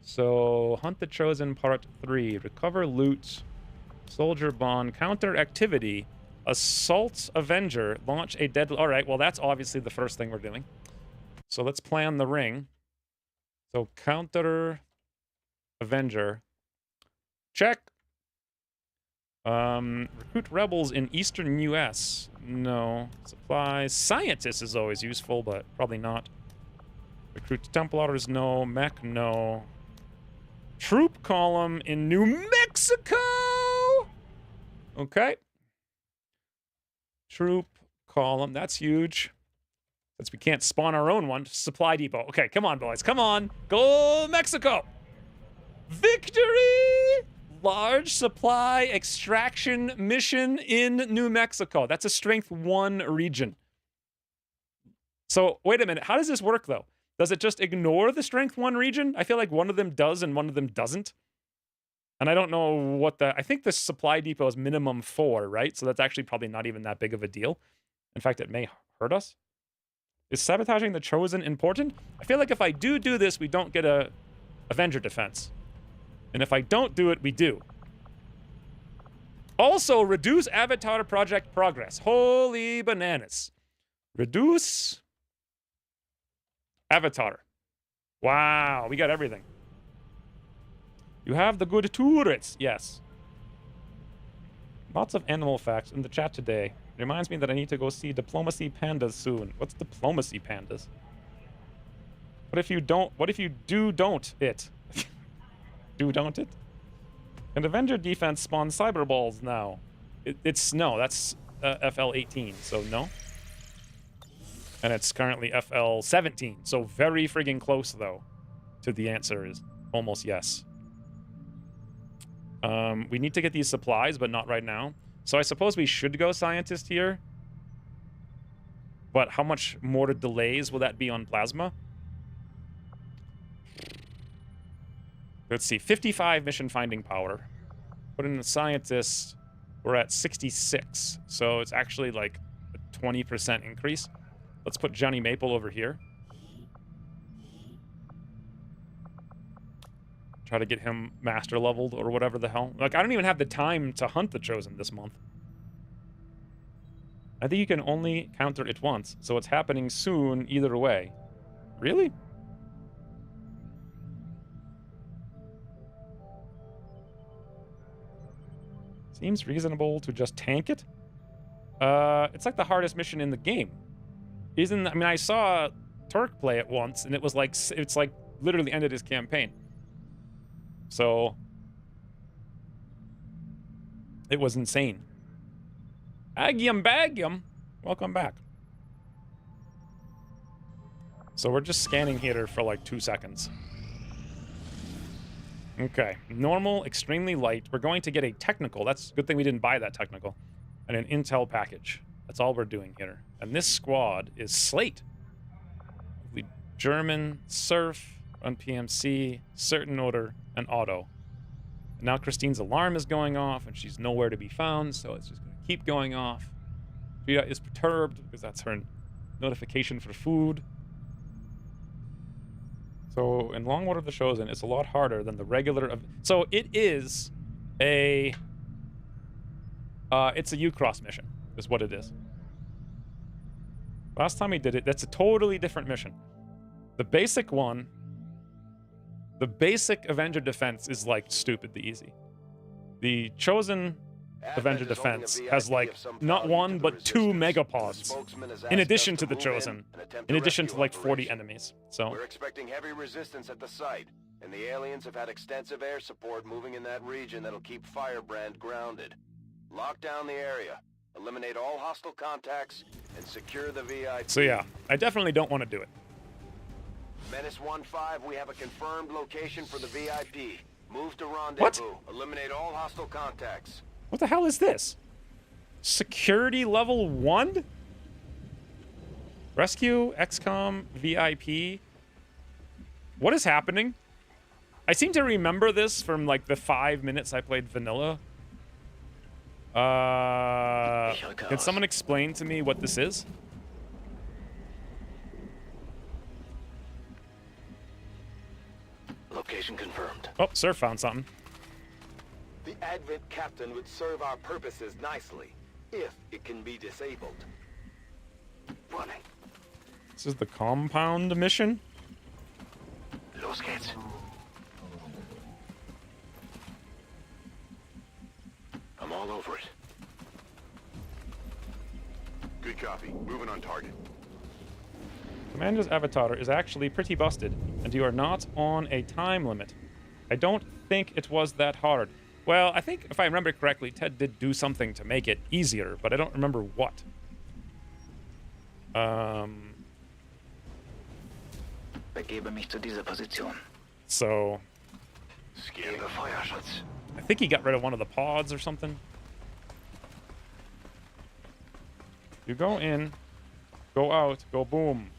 So, Hunt the Chosen Part 3. Recover loot. Soldier Bond. Counter activity. Assault Avenger. Launch a deadly... Alright, well that's obviously the first thing we're doing. So let's plan the ring. So, counter... Avenger. Check. Recruit rebels in Eastern U.S. No. Supplies. Scientist is always useful, but probably not. Recruit Templars, no. Mech, no. Troop column in New Mexico! Okay. Troop column. That's huge. Since we can't spawn our own one. Supply depot. Okay, come on, boys. Come on. Go Mexico! Victory! large supply extraction mission in New Mexico. That's a strength 1 region. So, wait a minute. How does this work, though? Does it just ignore the strength 1 region? I feel like one of them does and one of them doesn't. And I don't know what I think the supply depot is minimum 4, right? So that's actually probably not even that big of a deal. In fact, it may hurt us. Is sabotaging the Chosen important? I feel like if I do this, we don't get a Avenger defense. And if I don't do it, we do. Also, reduce Avatar project progress. Holy bananas. Reduce Avatar. Wow, we got everything. You have the good turrets. Yes. Lots of animal facts in the chat today. It reminds me that I need to go see Diplomacy Pandas soon. What's Diplomacy Pandas? What if you don't? What if you don't it? Don't it? Can Avenger defense spawn cyber balls now? It's no, that's FL18, so no. And it's currently FL17, so very friggin' close though. To the answer is almost yes. We need to get these supplies, but not right now. So I suppose we should go scientist here. But how much more delays will that be on plasma? Let's see, 55 mission finding power. Put in the scientist, we're at 66. So it's actually like a 20% increase. Let's put Johnny Maple over here. Try to get him master leveled or whatever the hell. Like, I don't even have the time to hunt the Chosen this month. I think you can only counter it once, so it's happening soon either way. Really? Seems reasonable to just tank it. It's like the hardest mission in the game. I mean, I saw Turk play it once, and it's like literally ended his campaign. So it was insane. Agium Bagium, welcome back. So we're just scanning here for like 2 seconds. Okay, normal, extremely light. We're going to get a technical. That's a good thing we didn't buy that technical. And an intel package. That's all we're doing here. And this squad is Slate. The German, Surf, on PMC, Certain Order, and Auto. And now Christine's alarm is going off, and she's nowhere to be found, so it's just going to keep going off. Frida is perturbed, because that's her notification for food. So in Long War of the Chosen, it's a lot harder than the regular... So it is a... it's a U-Cross mission, is what it is. Last time we did it, that's a totally different mission. The basic one... The basic Avenger defense is, like, stupidly easy. The Chosen Avenger defense has, like, not one, but 2 megapods. In addition to the Chosen. In addition to, like, 40 enemies. So we're expecting heavy resistance at the site, and the aliens have had extensive air support moving in that region that'll keep Firebrand grounded. Lock down the area, eliminate all hostile contacts, and secure the VIP. So yeah, I definitely don't want to do it. Menace 1-5, we have a confirmed location for the VIP. Move to rendezvous. What? Eliminate all hostile contacts. What the hell is this? Security level 1? Rescue, XCOM, VIP. What is happening? I seem to remember this from, like, the 5 minutes I played vanilla. Can someone explain to me what this is? Location confirmed. Oh, Surf found something. The Advent Captain would serve our purposes nicely, if it can be disabled. Running. This is the compound mission? Los gates. I'm all over it. Good copy. Moving on target. Commander's avatar is actually pretty busted, and you are not on a time limit. I don't think it was that hard. Well, I think, if I remember correctly, Ted did do something to make it easier, but I don't remember what. Begebe mich zu dieser Position. So... Scan the Feuerschutz. I think he got rid of one of the pods or something. You go in, go out, go boom.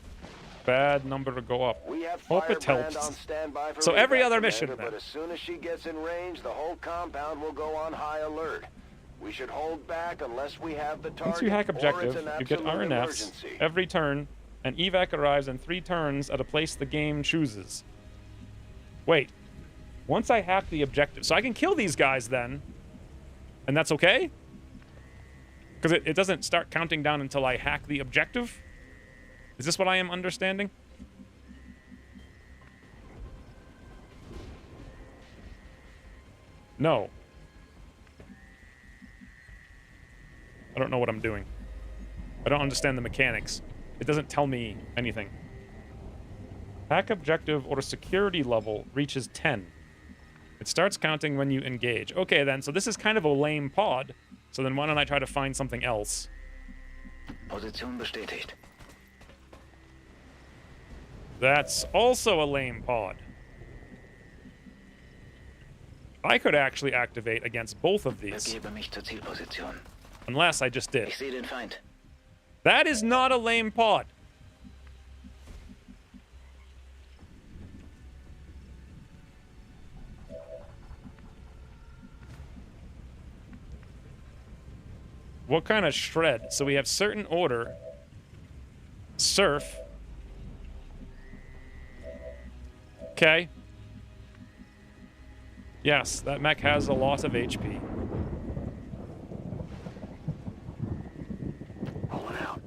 Bad number to go up. We have Hope it Firebrand helps. on standby for So every evac, other mission, Commander, then. but as soon as she gets in range, the whole compound will go on high alert. We should hold back unless we have the target. Once you hack or it's objective, an you get absolute RNFs emergency. every turn, and evac arrives in 3 turns at a place the game chooses. Wait. Once I hack the objective, so I can kill these guys then, and that's okay? Because it doesn't start counting down until I hack the objective? Is this what I am understanding? No. I don't know what I'm doing. I don't understand the mechanics. It doesn't tell me anything. Hack objective or security level reaches 10. It starts counting when you engage. Okay then, so this is kind of a lame pod. So then why don't I try to find something else? Position bestätigt. That's also a lame pod. I could actually activate against both of these. Begebe mich zur Zielposition. Unless I just did. Ich sehe den Feind. That is not a lame pod. What kind of shred? So we have certain order. Surf. Okay. Yes, that mech has a lot of HP. Pulling out.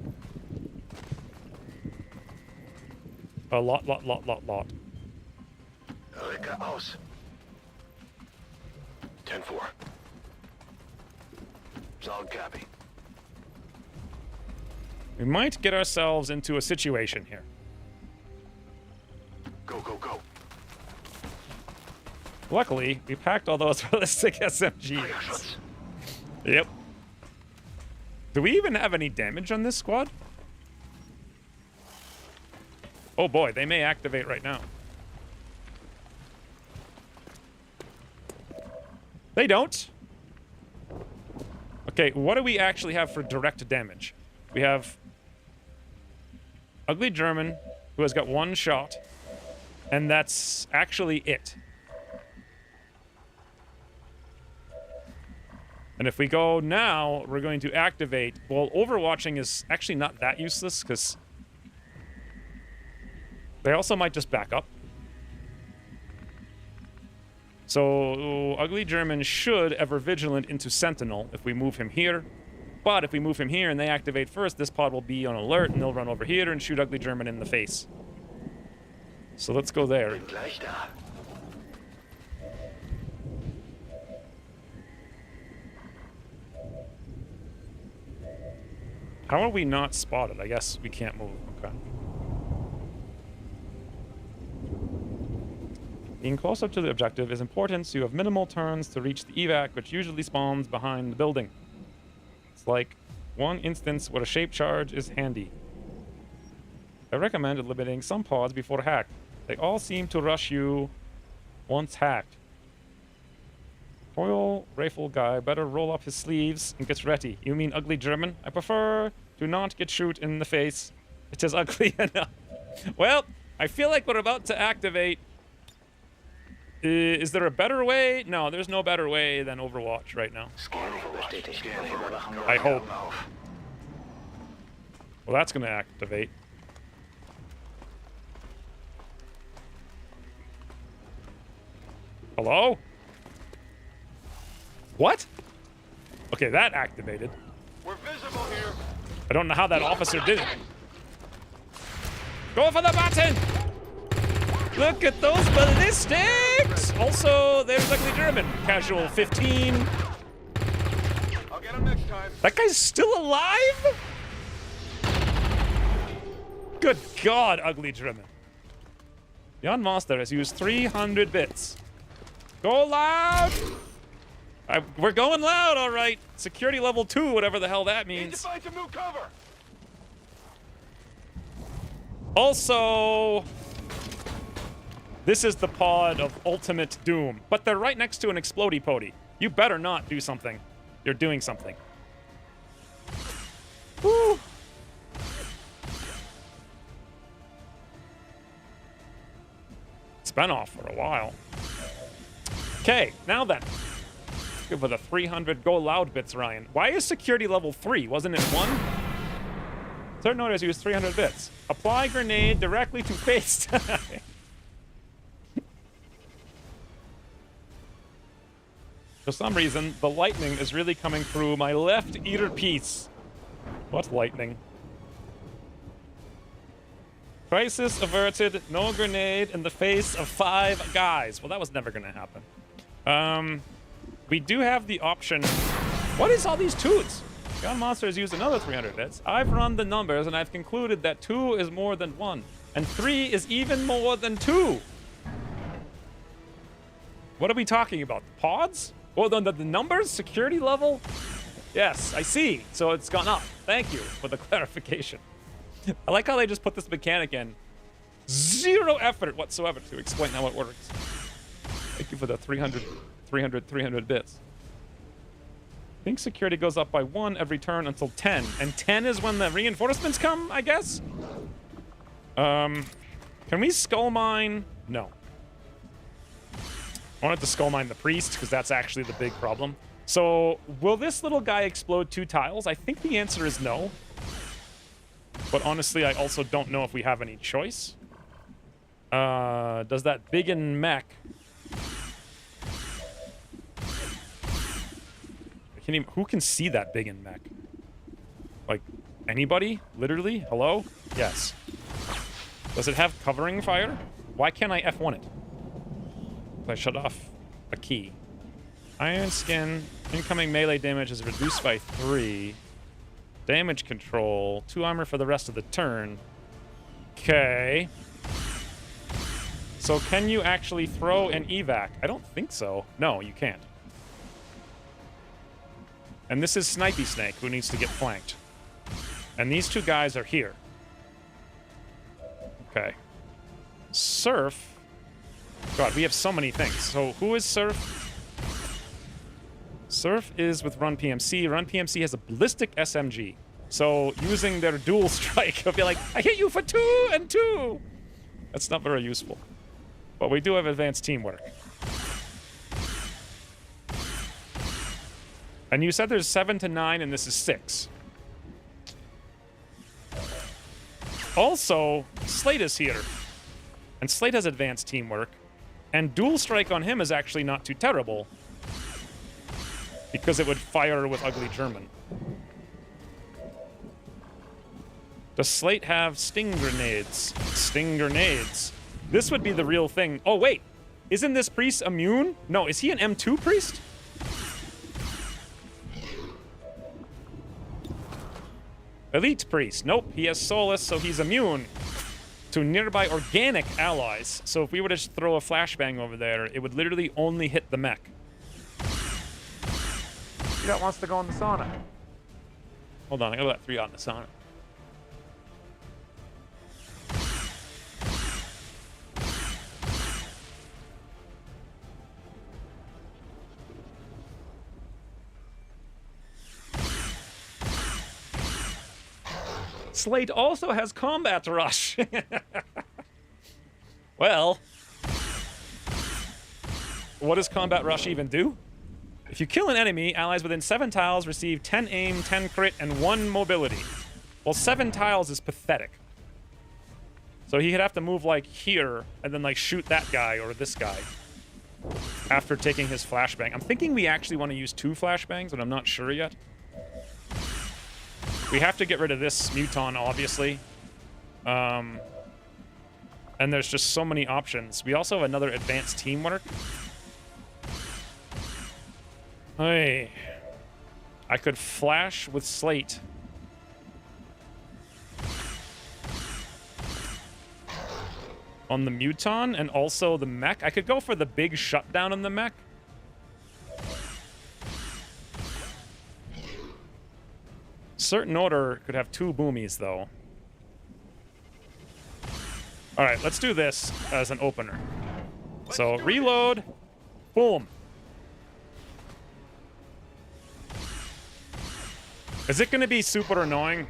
A lot. Rücke aus. 10-4. Solid copy. We might get ourselves into a situation here. Go, go, go. Luckily, we packed all those ballistic SMGs. Yep. Do we even have any damage on this squad? Oh boy, they may activate right now. They don't. Okay, what do we actually have for direct damage? We have Ugly German, who has got 1 shot, and that's actually it. And if we go now, we're going to activate... Well, overwatching is actually not that useless, because they also might just back up. So, Ugly German should ever vigilant into Sentinel if we move him here. But if we move him here and they activate first, this pod will be on alert, and they'll run over here and shoot Ugly German in the face. So let's go there. Bin gleich da. How are we not spotted? I guess we can't move. Okay. Being close up to the objective is important, so you have minimal turns to reach the evac, which usually spawns behind the building. It's like one instance where a shape charge is handy. I recommend eliminating some pods before hack. They all seem to rush you once hacked. Foil rifle guy better roll up his sleeves and get ready. You mean Ugly German? I prefer to not get shoot in the face. It is ugly enough. Well, I feel like we're about to activate. Is there a better way? No, there's no better way than Overwatch right now. Bestätigt. I hope. Well, that's going to activate. Hello? What? Okay, that activated. We're visible here. I don't know how that officer did it. Go for the button! Look at those ballistics! Also, there's Ugly German. Casual 15. I'll get him next time. That guy's still alive? Good God, Ugly German. Jan Master has used 300 bits. Go loud! We're going loud, all right. Security level 2, whatever the hell that Need to means. find some new cover. Also, this is the pod of ultimate doom, but they're right next to an explodey pody. You better not do something. You're doing something. Woo! It's been off for a while. Okay, now then. Good for the 300 go loud bits, Ryan. Why is security level 3? Wasn't it 1? Certain orders use 300 bits. Apply grenade directly to face. For some reason, the lightning is really coming through my left earpiece. What lightning? Crisis averted. No grenade in the face of 5 guys. Well, that was never going to happen. We do have the option. What is all these toots? Gun Monster has used another 300 bits. I've run the numbers and I've concluded that 2 is more than 1. And 3 is even more than 2. What are we talking about? Pods? Well, the numbers? Security level? Yes, I see. So it's gone up. Thank you for the clarification. I like how they just put this mechanic in. 0 effort whatsoever to explain how it works. Thank you for the 300 bits. I think security goes up by 1 every turn until 10. And 10 is when the reinforcements come, I guess? Can we skull mine? No. I wanted to skull mine the priest, because that's actually the big problem. So, will this little guy explode 2 tiles? I think the answer is no. But honestly, I also don't know if we have any choice. Does that biggin mech... Who can see that biggin mech? Like, anybody? Literally? Hello? Yes. Does it have covering fire? Why can't I F1 it? I shut off a key. Iron skin. Incoming melee damage is reduced by 3. Damage control. 2 armor for the rest of the turn. Okay. So can you actually throw an evac? I don't think so. No, you can't. And this is Snipey Snake, who needs to get flanked. And these 2 guys are here. Okay. Surf. God, we have so many things. So who is Surf? Surf is with Run PMC. Run PMC has a ballistic SMG. So using their dual strike, I'll be like, I hit you for 2 and 2. That's not very useful. But we do have advanced teamwork. And you said there's 7 to 9 and this is 6. Also, Slate is here. And Slate has advanced teamwork. And dual strike on him is actually not too terrible. Because it would fire with Ugly German. Does Slate have sting grenades? Sting grenades. This would be the real thing. Oh, wait. Isn't this priest immune? No, is he an M2 priest? Elite priest. Nope, he has Solus, so he's immune to nearby organic allies. So if we were to just throw a flashbang over there, it would literally only hit the mech. That wants to go in the sauna. Hold on, I gotta let 3 out in the sauna. Slate also has combat rush. Well, what does combat rush even do? If you kill an enemy, allies within 7 tiles receive 10 aim, 10 crit, and 1 mobility. Well, 7 tiles is pathetic. So he'd have to move like here and then like shoot that guy or this guy after taking his flashbang. I'm thinking we actually want to use 2 flashbangs, but I'm not sure yet. We have to get rid of this Muton, obviously. And there's just so many options. We also have another advanced teamwork. Hey. I could flash with Slate. On the Muton and also the mech. I could go for the big shutdown on the mech. Certain order could have 2 boomies, though. Alright, let's do this as an opener. So, reload. Boom. Is it going to be super annoying?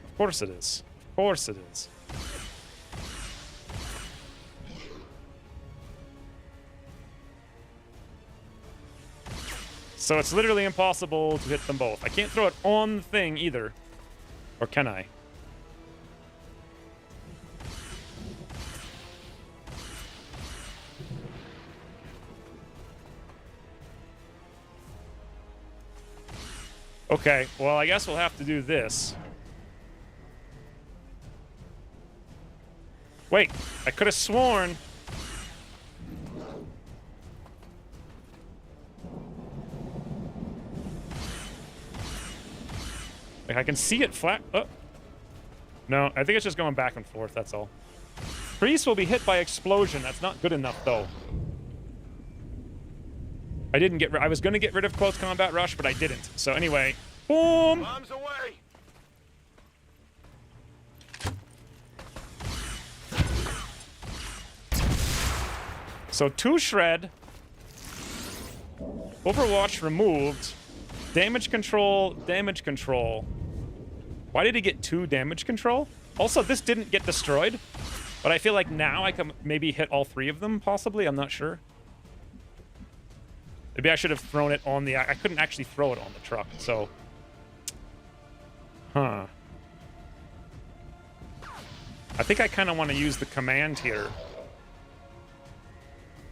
Of course it is. Of course it is. So it's literally impossible to hit them both. I can't throw it on the thing either. Or can I? Okay, well, I guess we'll have to do this. Wait, I could have sworn. Like, I can see it flat. Oh. No, I think it's just going back and forth, that's all. Priest will be hit by explosion. That's not good enough, though. I was going to get rid of close combat rush, but I didn't. So anyway, boom! Bombs away! So 2 shred. Overwatch removed. Damage control, damage control. Why did he get 2 damage control? Also, this didn't get destroyed. But I feel like now I can maybe hit all 3 of them, possibly. I'm not sure. Maybe I should have thrown it on the... I couldn't actually throw it on the truck, so... Huh. I think I kind of want to use the command here.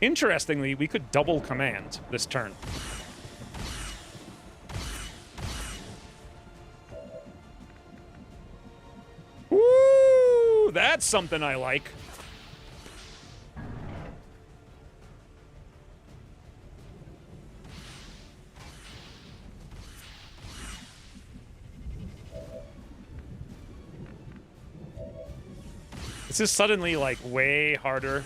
Interestingly, we could double command this turn. Woo! That's something I like. This is suddenly, like, way harder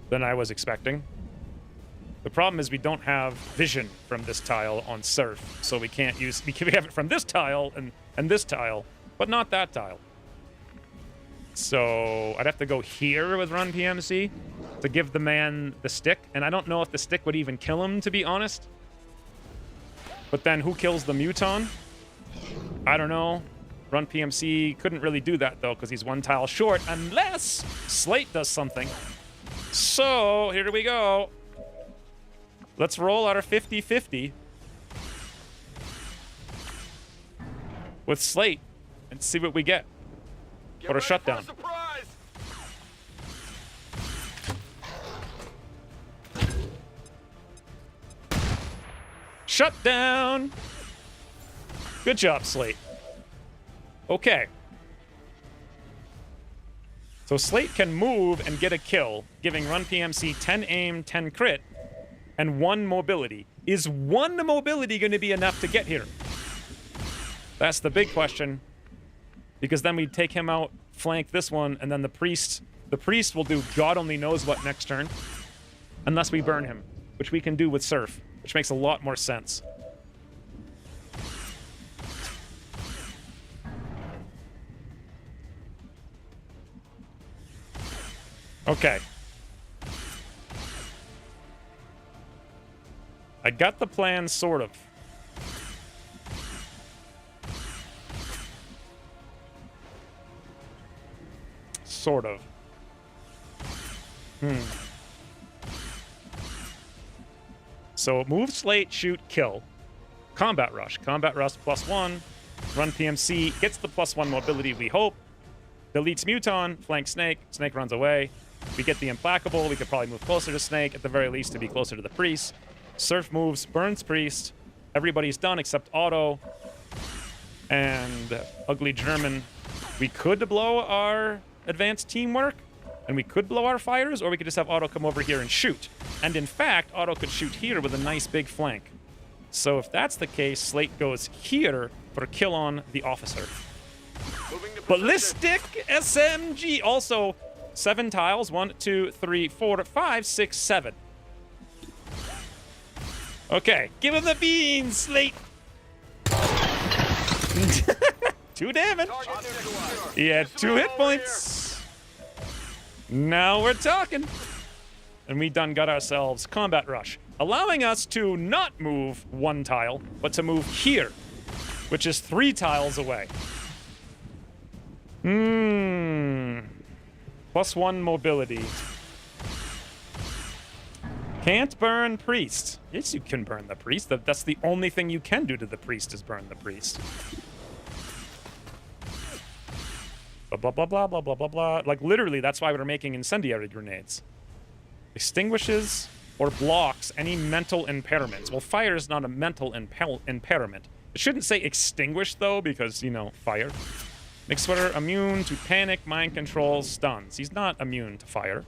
than I was expecting. The problem is we don't have vision from this tile on Surf, so we can't use... We have it from this tile and this tile, but not that tile. So I'd have to go here with Run PMC to give the man the stick, and I don't know if the stick would even kill him, to be honest. But then who kills the Muton? I don't know. Run PMC couldn't really do that, though, because he's 1 tile short, unless Slate does something. So, here we go. Let's roll our 50-50 with Slate and see what we get. For a shutdown. Shutdown! Good job, Slate. Okay. So Slate can move and get a kill, giving Run PMC 10 aim, 10 crit, and 1 mobility. Is 1 mobility going to be enough to get here? That's the big question. Because then we take him out, flank this one, and then the priest will do God only knows what next turn. Unless we burn him, which we can do with Surf, which makes a lot more sense. Okay. I got the plan, sort of. Sort of. So move, Slate, shoot, kill. Combat rush. Combat rush +1. Run PMC gets the +1 mobility, we hope. Deletes Muton, flank Snake. Snake runs away. We get the Implacable. We could probably move closer to Snake, at the very least, to be closer to the Priest. Surf moves, burns Priest. Everybody's done except Auto and Ugly German. We could blow our advanced teamwork, and we could blow our fires, or we could just have Auto come over here and shoot. And in fact, Auto could shoot here with a nice big flank. So if that's the case, Slate goes here for a kill on the officer. Ballistic SMG. Also, 7 tiles. 1, 2, 3, 4, 5, 6, 7. Okay, give him the beans, Slate. 2 damage. He had 2 hit points. Now we're talking. And we done got ourselves Combat Rush. allowing us to not move 1 tile, but to move here, which is 3 tiles away. +1 mobility. Can't burn priest. Yes, you can burn the priest. That's the only thing you can do to the priest is burn the priest. Blah, blah, blah, blah, blah, blah, blah. Like, literally, that's why we're making incendiary grenades. Extinguishes or blocks any mental impairments. Well, fire is not a mental impairment. It shouldn't say extinguish, though, because, you know, fire. Makes Sweater immune to panic, mind control, stuns. He's not immune to fire.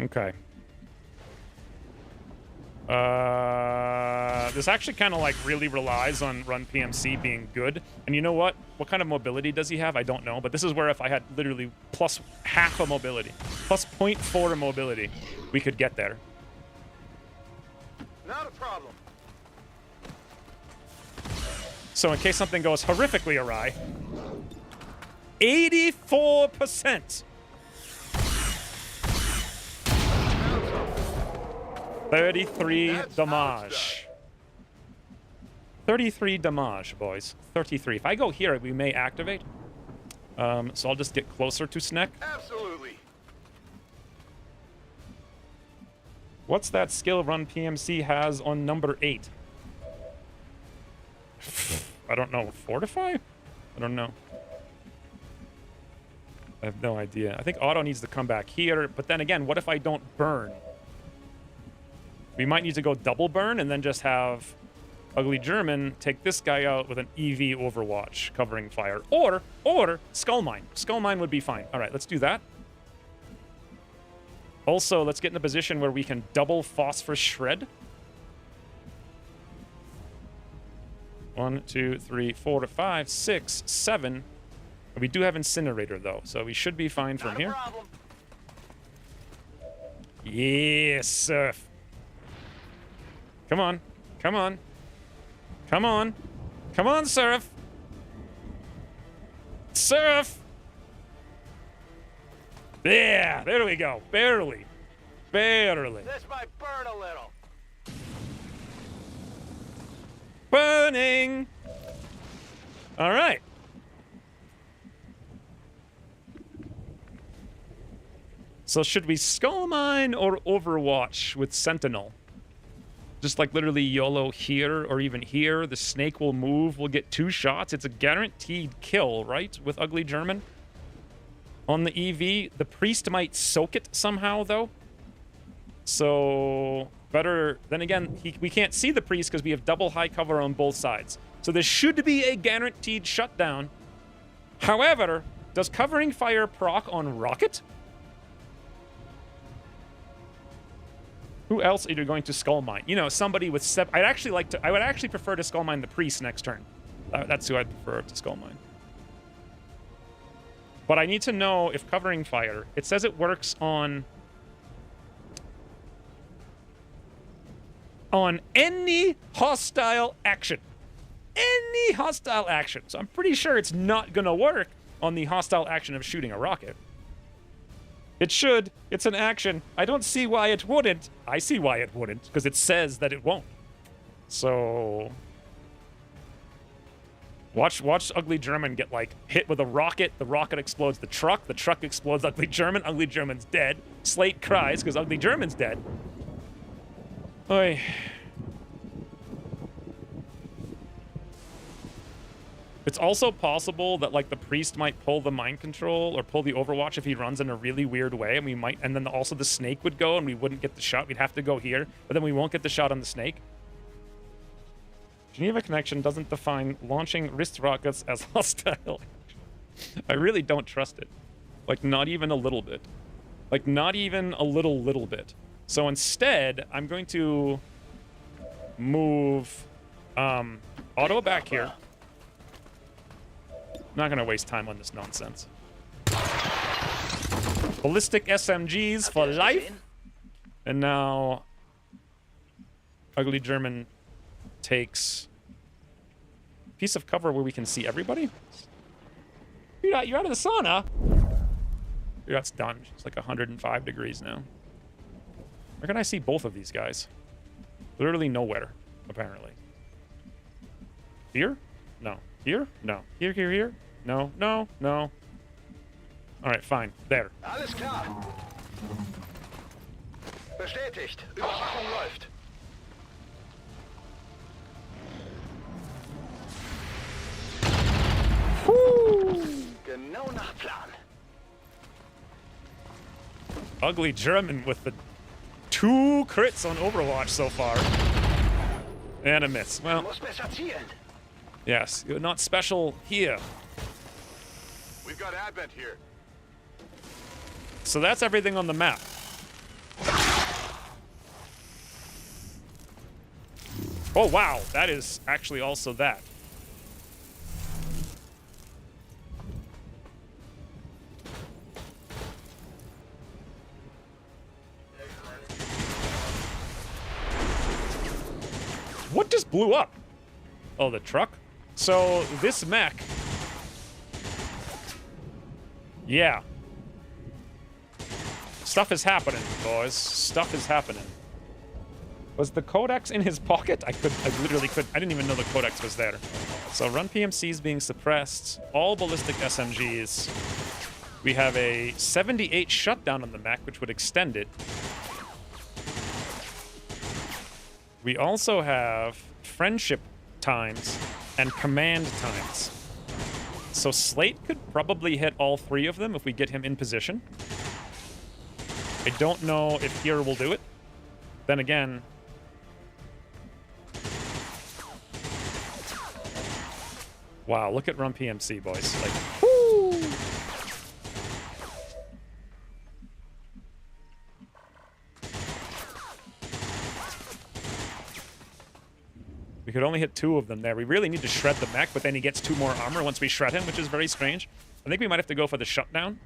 Okay. This actually kind of like really relies on run PMC being good. And you know what? What kind of mobility does he have? I don't know. But this is where if I had literally plus half a mobility, plus 0.4 mobility, we could get there. Not a problem. So in case something goes horrifically awry, 84%. 33 damage. 33 damage, boys. 33. If I go here, we may activate. So I'll just get closer to Sneck. Absolutely. What's that skill run PMC has on number 8? I don't know. Fortify? I don't know. I have no idea. I think Auto needs to come back here. But then again, what if I don't burn? We might need to go double burn and then just have Ugly German take this guy out with an EV Overwatch covering fire. Or Skull Mine. Skull Mine would be fine. All right, let's do that. Also, let's get in a position where we can double Phosphorus Shred. 1, 2, 3, 4, 5, 6, 7. We do have Incinerator, though, so we should be fine from here. Problem. Yes, Surf. Come on. Come on. Come on. Come on, Surf. Surf! Yeah, there we go. Barely. Barely. This might burn a little. Burning! All right. So should we Skull Mine or Overwatch with Sentinel? Just like literally YOLO here or even here. The snake will move. We'll get 2 shots. It's a guaranteed kill, right? With Ugly German. On the EV. The priest might soak it somehow, though. So better. Then again, we can't see the priest because we have double high cover on both sides. So this should be a guaranteed shutdown. However, does covering fire proc on Rocket? Who else are you going to Skull Mine? You know, somebody with I would actually prefer to Skull Mine the priest next turn. That's who I'd prefer to Skull Mine. But I need to know if covering fire. It says it works on any hostile action. Any hostile action. So I'm pretty sure it's not gonna work on the hostile action of shooting a rocket. It should. It's an action. I don't see why it wouldn't. I see why it wouldn't, because it says that it won't. So watch Ugly German get like hit with a rocket. The rocket explodes the truck explodes Ugly German. Ugly German's dead. Slate cries because Ugly German's dead. Oy. It's also possible that like the priest might pull the mind control or pull the Overwatch if he runs in a really weird way, and then also the snake would go and we wouldn't get the shot. We'd have to go here, but then we won't get the shot on the snake. Geneva Connection doesn't define launching wrist rockets as hostile. I really don't trust it. Like not even a little bit. Like not even a little bit. So instead, I'm going to move Auto back here. Not gonna waste time on this nonsense. Ballistic SMGs for life. And now Ugly German takes a piece of cover where we can see everybody. You're out of the sauna. That's done. It's like 105 degrees now. Where can I see both of these guys? Literally nowhere, apparently. Here? No. Here? No. Here, here, here? No, no, no. Alright, fine. There. Alles klar. Bestätigt. Überwachung läuft. Genau nach Plan. Ugly German with the 2 crits on Overwatch so far. And a miss. Well, Muss besser zielen. yes, you're not special here. We've got Advent here. So that's everything on the map. Oh, wow. That is actually also that. What just blew up? Oh, the truck? So this mech... Yeah. Stuff is happening, boys. Stuff is happening. Was the codex in his pocket? I literally could. I didn't even know the codex was there. So run PMCs being suppressed. All ballistic SMGs. We have a 78 shutdown on the mech, which would extend it. We also have friendship times and command times. So Slate could probably hit all 3 of them if we get him in position. I don't know if here will do it. Then again... Wow, look at Run PMC, boys. Like, whoo! We could only hit 2 of them there. We really need to shred the mech, but then he gets 2 more armor once we shred him, which is very strange. I think we might have to go for the shutdown.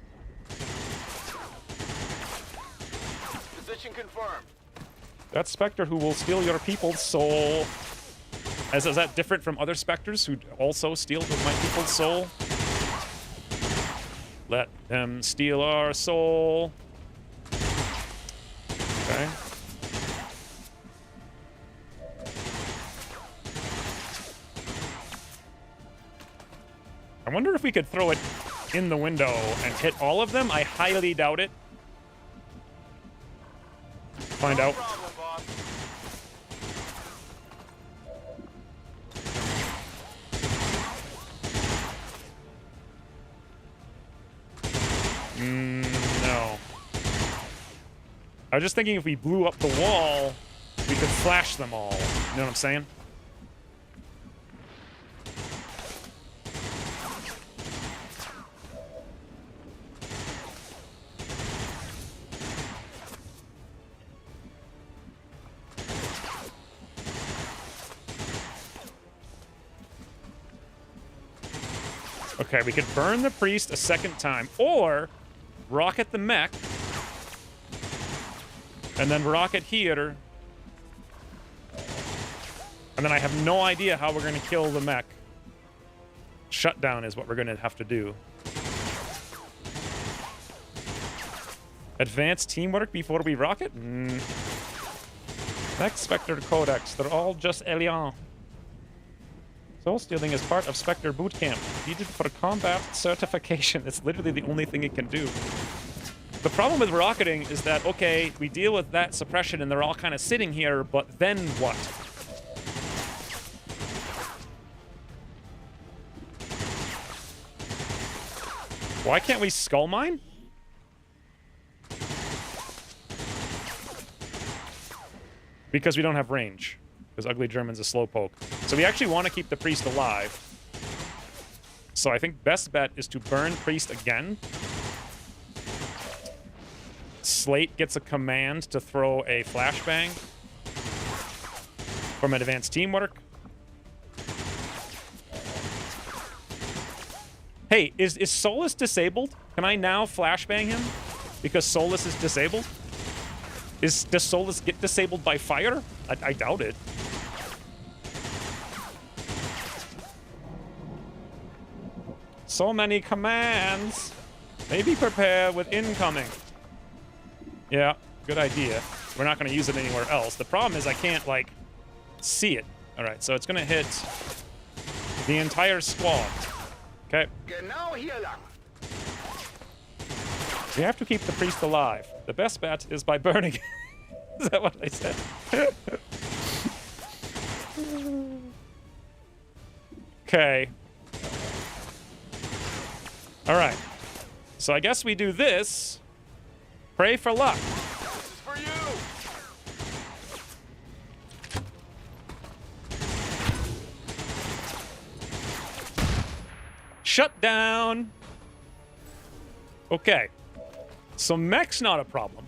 Position confirmed. That Spectre who will steal your people's soul. Is that different from other Spectres who also steal my people's soul? Let them steal our soul. Okay. I wonder if we could throw it in the window and hit all of them. I highly doubt it. Find out. No. I was just thinking if we blew up the wall, we could flash them all. You know what I'm saying? Okay, we could burn the priest a second time, or rocket the mech, and then rocket here, and then I have no idea how we're going to kill the mech. Shutdown is what we're going to have to do. Advanced teamwork before we rocket? Next Spectre Codex, they're all just Elian. Soul stealing is part of Spectre Bootcamp, needed for combat certification. It's literally the only thing it can do. The problem with rocketing is that, okay, we deal with that suppression and they're all kind of sitting here, but then what? Why can't we skull mine? Because we don't have range. Because Ugly German's a slowpoke. So we actually want to keep the priest alive. So I think best bet is to burn priest again. Slate gets a command to throw a flashbang from an advanced teamwork. Hey, is Solus disabled? Can I now flashbang him? Because Solus is disabled? Does Solus get disabled by fire? I doubt it. So many commands. Maybe prepare with incoming. Yeah, good idea. We're not going to use it anywhere else. The problem is I can't, like, see it. All right, so it's going to hit the entire squad. Okay. Genau hier lang. We have to keep the priest alive. The best bet is by burning. Is that what I said? Okay. All right. So I guess we do this. Pray for luck. For you! Shut down. Okay. So mech's not a problem.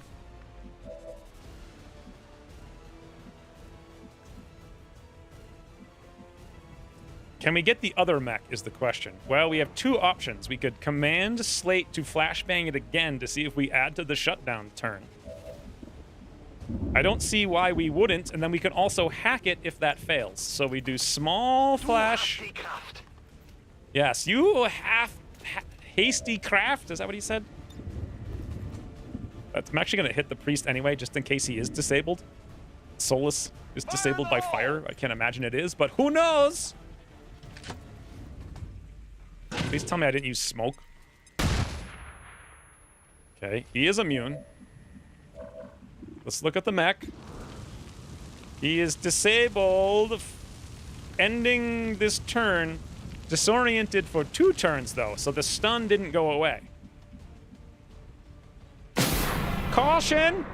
Can we get the other mech is the question. Well, we have two options. We could command Slate to flashbang it again to see if we add to the shutdown turn. I don't see why we wouldn't, and then we can also hack it if that fails. So we do small flash. Yes, you have hasty craft. Is that what he said? I'm actually going to hit the priest anyway, just in case he is disabled. Solus is disabled by fire. I can't imagine it is, but who knows? Please tell me I didn't use smoke. Okay, he is immune. Let's look at the mech. He is disabled, ending this turn. Disoriented for 2 turns, though, so the stun didn't go away. Caution!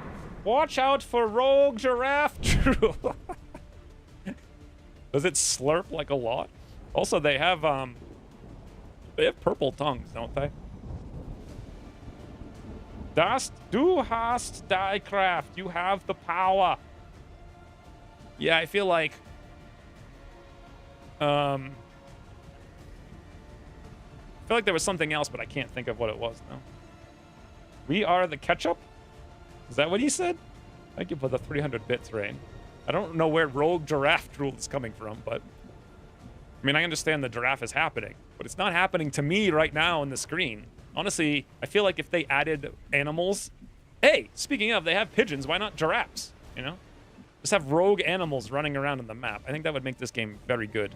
Watch out for rogue giraffe drool. Does it slurp like a lot? Also, they have purple tongues, don't they? Du hast die Kraft. You have the power. Yeah, I feel like there was something else, but I can't think of what it was now. We are the ketchup? Is that what he said? Thank you for the 300 bits, Rain. I don't know where rogue giraffe drool is coming from, but I mean, I understand the giraffe is happening, but it's not happening to me right now on the screen. Honestly, I feel like if they added animals... Hey, speaking of, they have pigeons. Why not giraffes, you know? Just have rogue animals running around on the map. I think that would make this game very good.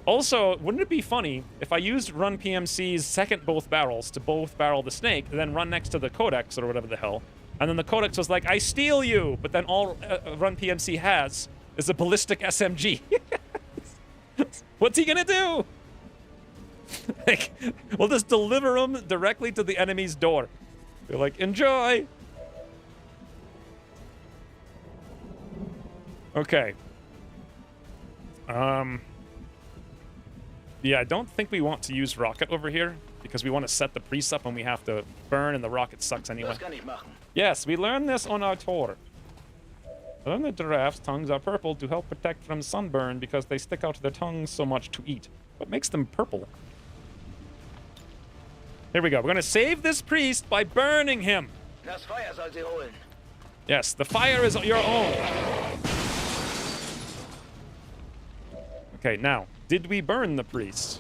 Also, wouldn't it be funny if I used Run PMC's second both barrels to both barrel the snake, and then run next to the Codex or whatever the hell, and then the Codex was like, I steal you, but then all Run PMC has is a ballistic SMG. What's he gonna do? Like, we'll just deliver him directly to the enemy's door. They're like, enjoy. Okay. Yeah, I don't think we want to use rocket over here because we want to set the priest up and we have to burn and the rocket sucks anyway. Yes, we learned this on our tour. I learned that giraffes' tongues are purple to help protect from sunburn because they stick out their tongues so much to eat. What makes them purple? Here we go. We're going to save this priest by burning him. Das Feuer soll sie holen. Yes, the fire is your own. Okay, now, did we burn the priest?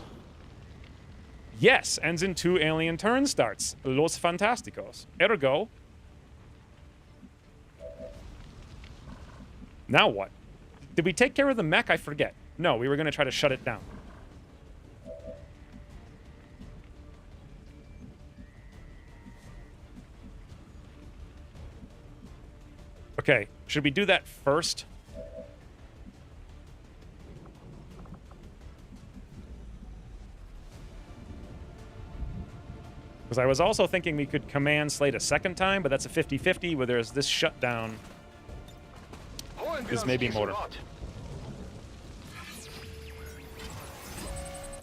Yes, ends in 2 alien turn starts. Los Fantasticos. Ergo. Now what? Did we take care of the mech? I forget. No, we were going to try to shut it down. Okay, should we do that first? Because I was also thinking we could command Slate a second time, but that's a 50-50 where there's this shutdown is maybe more.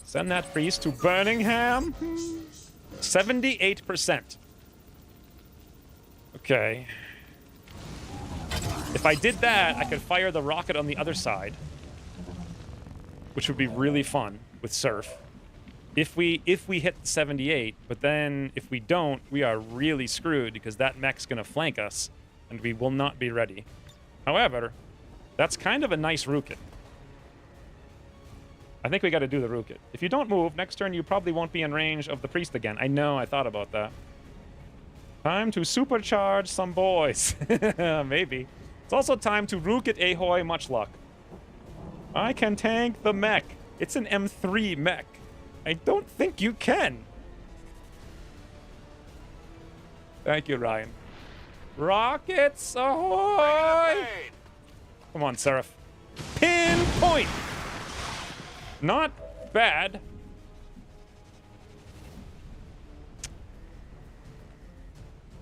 Send that priest to Birmingham. 78%. Okay. If I did that, I could fire the rocket on the other side, which would be really fun with Surf. If we hit 78, but then if we don't, we are really screwed because that mech's going to flank us, and we will not be ready. However, that's kind of a nice rooket. I think we got to do the Rookit. If you don't move, next turn you probably won't be in range of the priest again. I know, I thought about that. Time to supercharge some boys. Maybe. It's also time to Rookit Ahoy, much luck. I can tank the mech. It's an M3 mech. I don't think you can. Thank you, Ryan. Rockets ahoy! Come on, Seraph. Pinpoint! Not bad.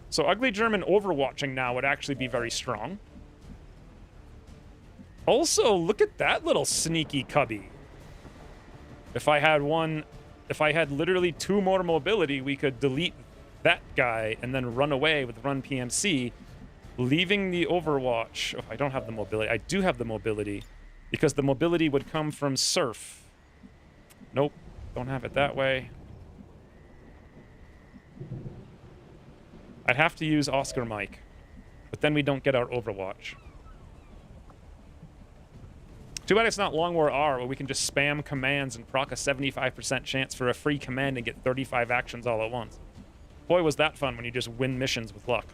So Ugly German overwatching now would actually be very strong. Also, look at that little sneaky cubby. If I had literally 2 more mobility, we could delete that guy and then run away with run PMC, leaving the overwatch. Oh, I don't have the mobility. I do have the mobility because the mobility would come from Surf. Nope, don't have it that way. I'd have to use Oscar Mike, but then we don't get our overwatch. Too bad it's not Long War R, where we can just spam commands and proc a 75% chance for a free command and get 35 actions all at once. Boy, was that fun when you just win missions with luck.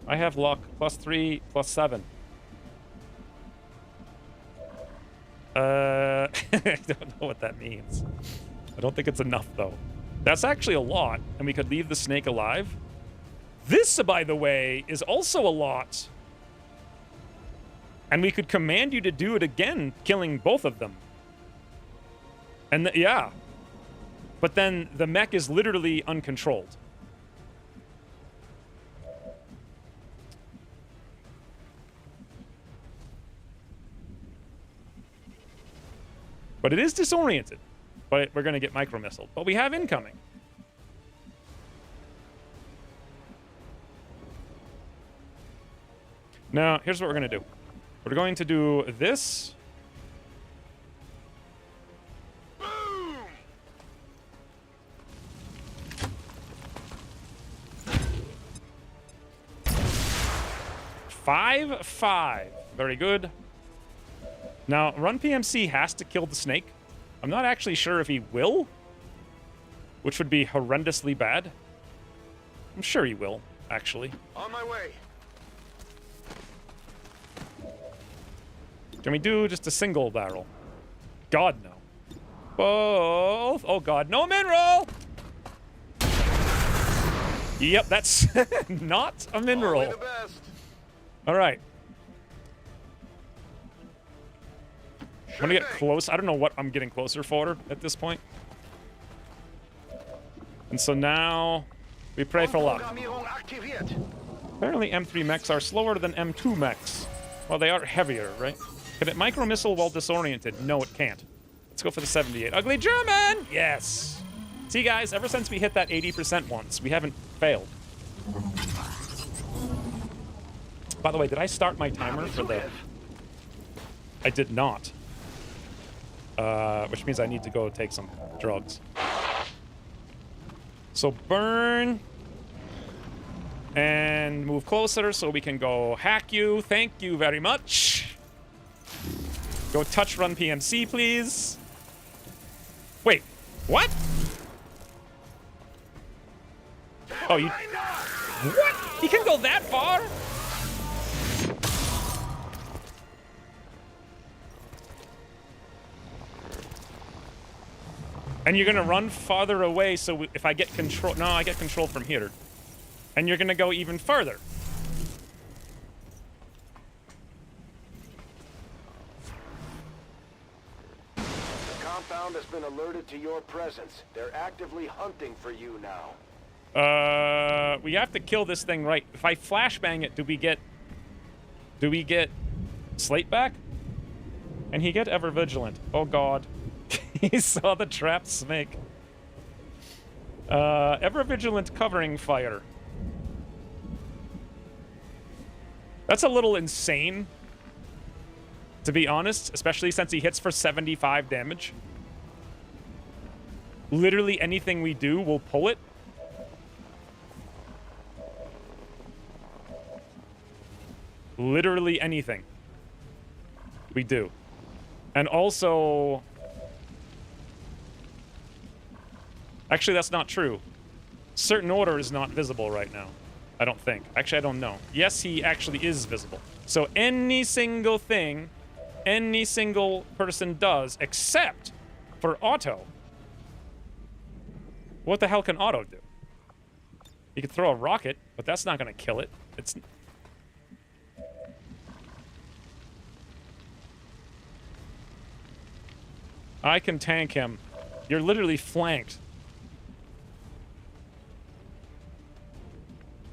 I have luck, +3, +7. I don't know what that means. I don't think it's enough, though. That's actually a lot, and we could leave the snake alive. This, by the way, is also a lot. And we could command you to do it again, killing both of them. And yeah. But then the mech is literally uncontrolled. But it is disoriented. But we're going to get micro-missiled. But we have incoming. Now, here's what we're going to do. We're going to do this. Boom! 5-5. Very good. Now, Run PMC has to kill the snake. I'm not actually sure if he will, which would be horrendously bad. I'm sure he will, actually. On my way. Can we do just a single barrel? God, no. Both. Oh, God. No mineral! Yep, that's not a mineral. Only the best. All right. I'm Sure gonna get thing. close. I don't know what I'm getting closer for at this point. And so now we pray for luck. Programmierung aktiviert. Apparently M3 mechs are slower than M2 mechs. Well, they are heavier, right? Can it micro-missile while disoriented? No, it can't. Let's go for the 78. Ugly German! Yes! See, guys, ever since we hit that 80% once, we haven't failed. By the way, did I start my timer for the... I did not. Which means I need to go take some drugs. So burn. And move closer so we can go hack you. Thank you very much. Go touch Run PMC, please. Wait, what? Oh, you... What? He can go that far? And you're gonna run farther away, so if I get control... No, I get control from here. And you're gonna go even further. The compound has been alerted to your presence. They're actively hunting for you now. We have to kill this thing right. If I flashbang it, do we get Slate back? And he get ever vigilant. Oh god. He saw the trapped snake. Ever vigilant covering fire. That's a little insane, to be honest, especially since he hits for 75 damage. Literally anything we do will pull it. Literally anything. We do. And also... Actually, that's not true. Certain order is not visible right now. I don't think. Actually, I don't know. Yes, he actually is visible. So any single thing any single person does, except for auto. What the hell can auto do? You could throw a rocket, but that's not going to kill it. It's... I can tank him. You're literally flanked.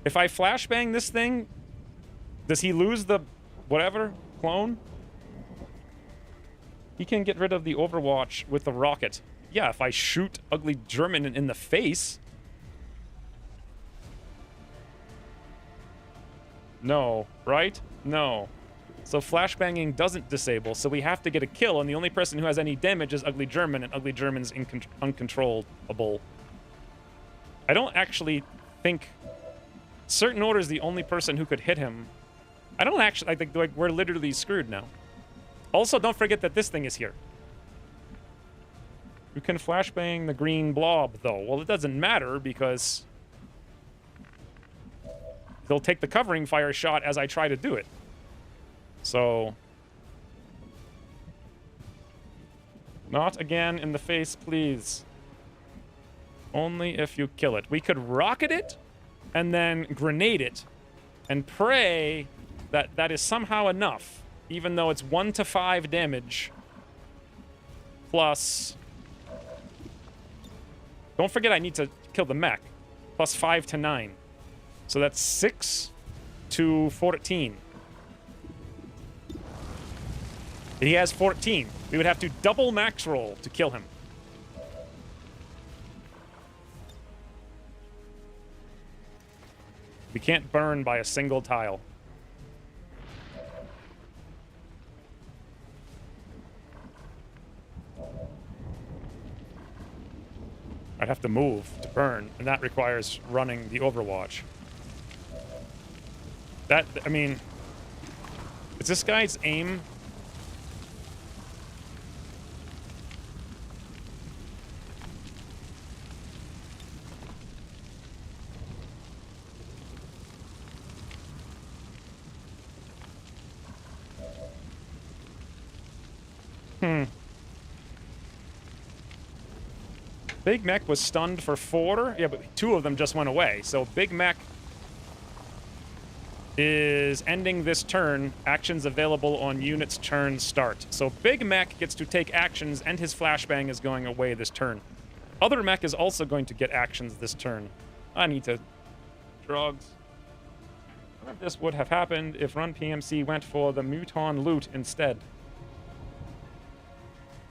If I flashbang this thing, does he lose the whatever clone? He can get rid of the Overwatch with the rocket. Yeah, if I shoot ugly German in the face. No, right? No. So flashbanging doesn't disable, so we have to get a kill, and the only person who has any damage is ugly German, and ugly German's uncontrollable. I don't actually think... Certain Order is the only person who could hit him. I don't actually... I think like, we're literally screwed now. Also, don't forget that this thing is here. You can flashbang the green blob, though. Well, it doesn't matter, because... They'll take the covering fire shot as I try to do it. So... Not again in the face, please. Only if you kill it. We could rocket it, and then grenade it, and pray that that is somehow enough, even though it's 1 to 5 damage, plus... Don't forget I need to kill the mech, plus 5 to 9. So that's 6 to 14. He has 14. We would have to double max roll to kill him. We can't burn by a single tile. I'd have to move to burn, and that requires running the Overwatch. That, I mean... Is this guy's aim... Big Mech was stunned for 4. Yeah, but 2 of them just went away. So Big Mech is ending this turn. Actions available on unit's turn start. So Big Mech gets to take actions, and his flashbang is going away this turn. Other Mech is also going to get actions this turn. I need to... Drugs. None of this would have happened if Run PMC went for the Muton loot instead.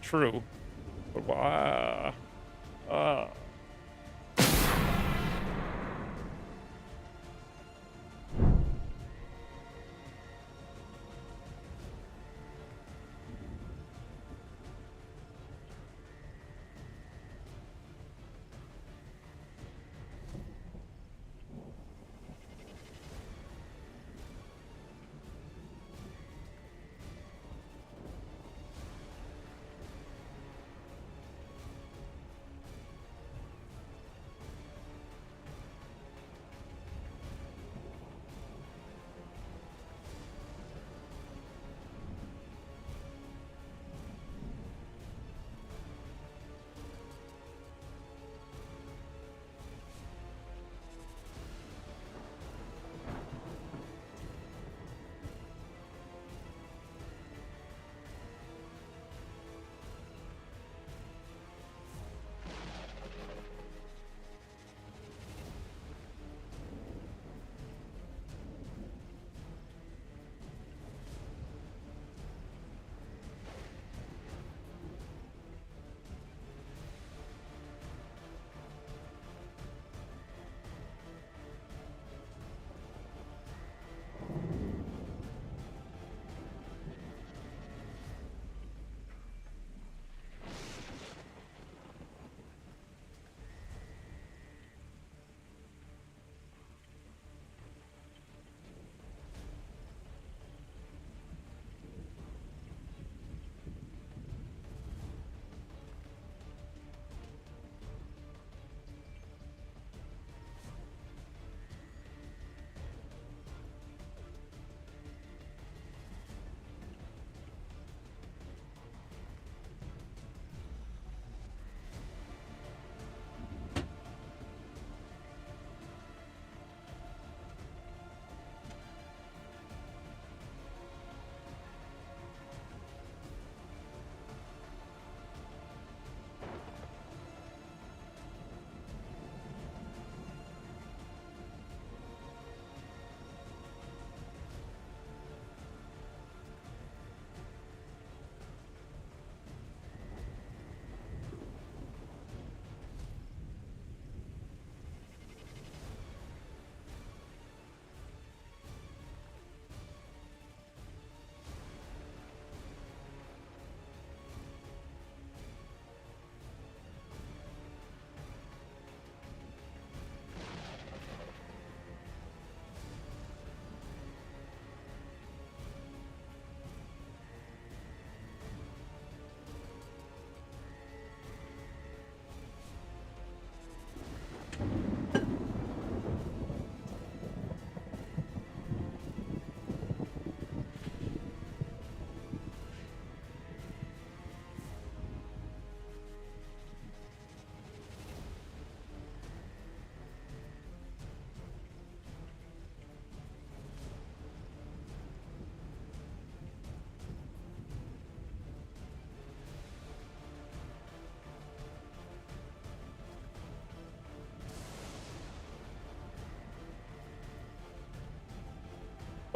True. But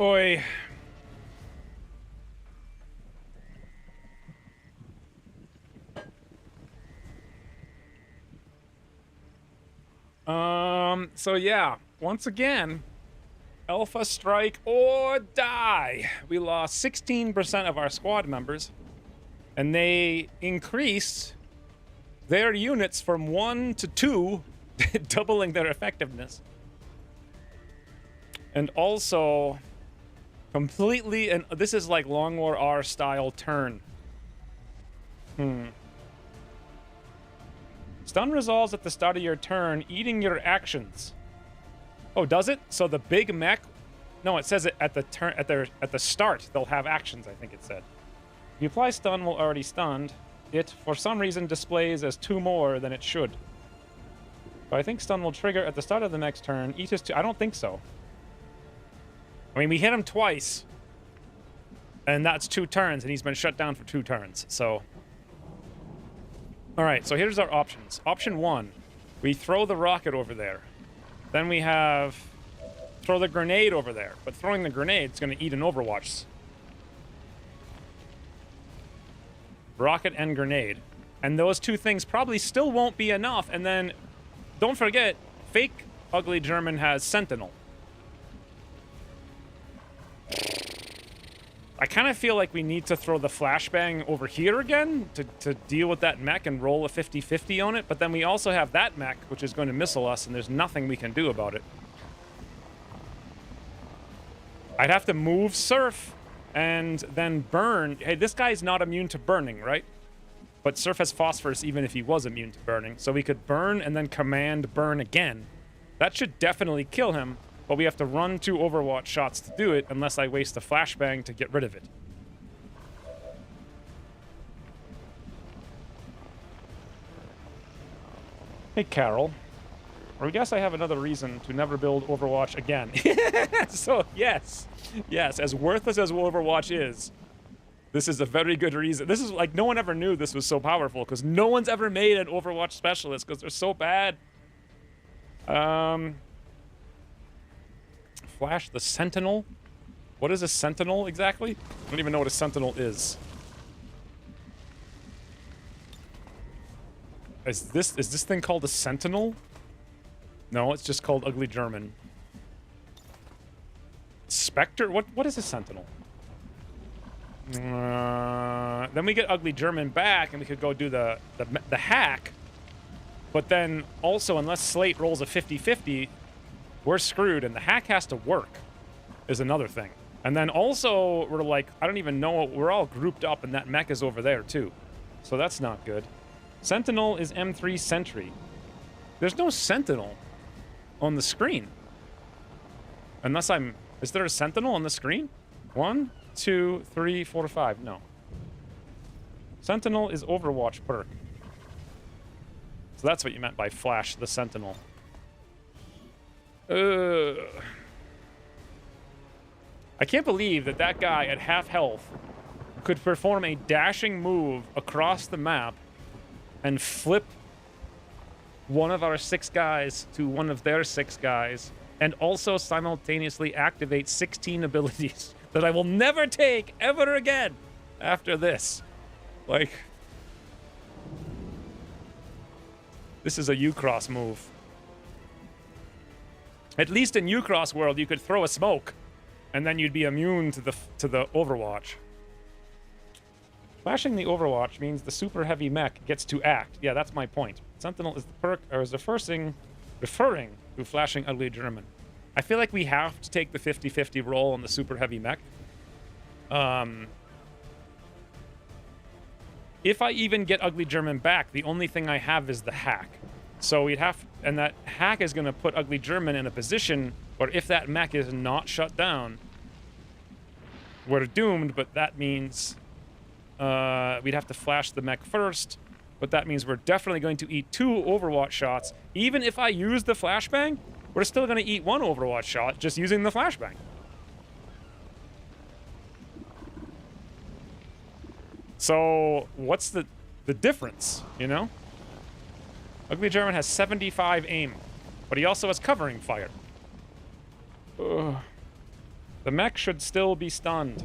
Oi. So yeah, once again, Alpha strike or die. We lost 16% of our squad members, and they increased their units from 1 to 2, doubling their effectiveness. And also, completely, and this is like Long War R style turn. Stun resolves at the start of your turn, eating your actions. Oh, does it? So the big mech? No, it says it at the turn at the start. They'll have actions. I think it said. If you apply stun while already stunned, it for some reason displays as 2 more than it should. But I think stun will trigger at the start of the next turn. Eat his 2. I don't think so. I mean, we hit him twice, and that's 2 turns, and he's been shut down for 2 turns. So. All right, so here's our options. Option 1, we throw the rocket over there. Then we have throw the grenade over there. But throwing the grenade is going to eat an Overwatch. Rocket and grenade. And those 2 things probably still won't be enough. And then, don't forget, fake Ugly German has Sentinel. I kind of feel like we need to throw the flashbang over here again to deal with that mech and roll a 50-50 on it, but then we also have that mech, which is going to missile us, and there's nothing we can do about it. I'd have to move Surf and then burn. Hey, this guy's not immune to burning, right? But Surf has phosphorus even if he was immune to burning, so we could burn and then command burn again. That should definitely kill him. But we have to run 2 Overwatch shots to do it, unless I waste a flashbang to get rid of it. Hey, Carol. Or I guess I have another reason to never build Overwatch again. So, yes. Yes, as worthless as Overwatch is, this is a very good reason. This is like, no one ever knew this was so powerful, because no one's ever made an Overwatch specialist, because they're so bad. Flash the Sentinel? What is a Sentinel exactly? I don't even know what a Sentinel is. Is this thing called a Sentinel? No, it's just called Ugly German. Spectre? What is a Sentinel? Then we get Ugly German back, and we could go do the hack. But then also, unless Slate rolls a 50-50, we're screwed, and the hack has to work, is another thing. And then also, we're like, I don't even know, we're all grouped up, and that mech is over there, too. So that's not good. Sentinel is M3 Sentry. There's no Sentinel on the screen. Unless I'm... Is there a Sentinel on the screen? 1, 2, 3, 4, 5. No. Sentinel is Overwatch perk. So that's what you meant by Flash the Sentinel. I can't believe that that guy at half health could perform a dashing move across the map and flip one of our 6 guys to one of their 6 guys, and also simultaneously activate 16 abilities that I will never take ever again after this. Like, this is a U-Cross move. At least in U-Cross world, you could throw a smoke, and then you'd be immune to the Overwatch. Flashing the Overwatch means the super heavy mech gets to act. Yeah, that's my point. Sentinel is the perk, or is referring to flashing Ugly German. I feel like we have to take the 50-50 roll on the super heavy mech. If I even get Ugly German back, the only thing I have is the hack. So we'd have, and that hack is going to put Ugly German in a position where if that mech is not shut down, we're doomed, but that means we'd have to flash the mech first, but that means we're definitely going to eat 2 Overwatch shots. Even if I use the flashbang, we're still going to eat 1 Overwatch shot just using the flashbang. So what's the difference, you know? Ugly German has 75 aim, but he also has covering fire. Ugh. The mech should still be stunned.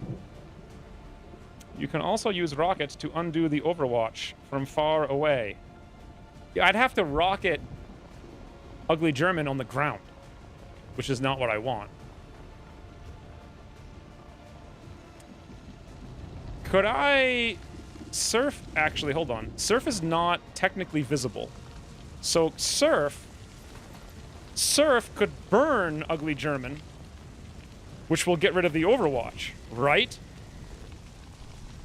You can also use rockets to undo the overwatch from far away. Yeah, I'd have to rocket Ugly German on the ground, which is not what I want. Could I... Surf... Actually, hold on. Surf is not technically visible. So, Surf could burn Ugly German, which will get rid of the overwatch, right?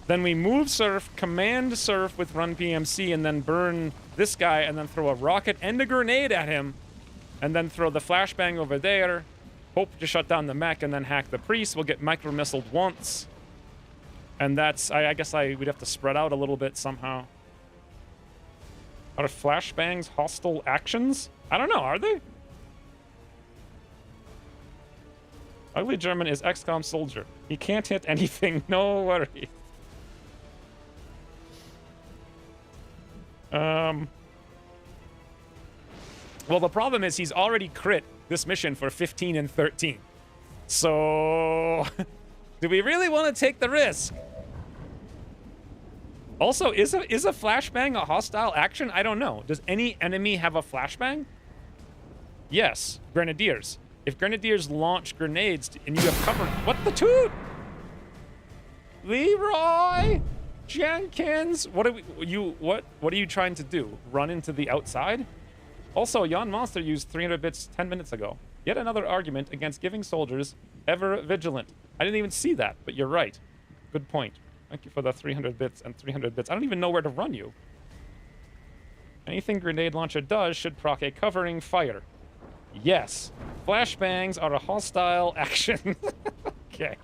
Then we move Surf, command Surf with Run PMC, and then burn this guy, and then throw a rocket and a grenade at him, and then throw the flashbang over there, hope to shut down the mech, and then hack the priest. We'll get micro-missiled once. And that's... I guess we'd have to spread out a little bit somehow. Are flashbangs hostile actions? I don't know, are they? Ugly German is XCOM soldier. He can't hit anything, no worries. Well, the problem is he's already crit this mission for 15 and 13. So, do we really want to take the risk? Also, is a flashbang a hostile action? I don't know. Does any enemy have a flashbang? Yes, Grenadiers. If Grenadiers launch grenades and you have cover... What the toot? Leroy Jenkins! What are you trying to do? Run into the outside? Also, Jan Monster used 300 bits 10 minutes ago. Yet another argument against giving soldiers ever vigilant. I didn't even see that, but you're right. Good point. Thank you for the 300 bits and 300 bits. I don't even know where to run you. Anything grenade launcher does should proc a covering fire. Yes. Flashbangs are a hostile action. Okay.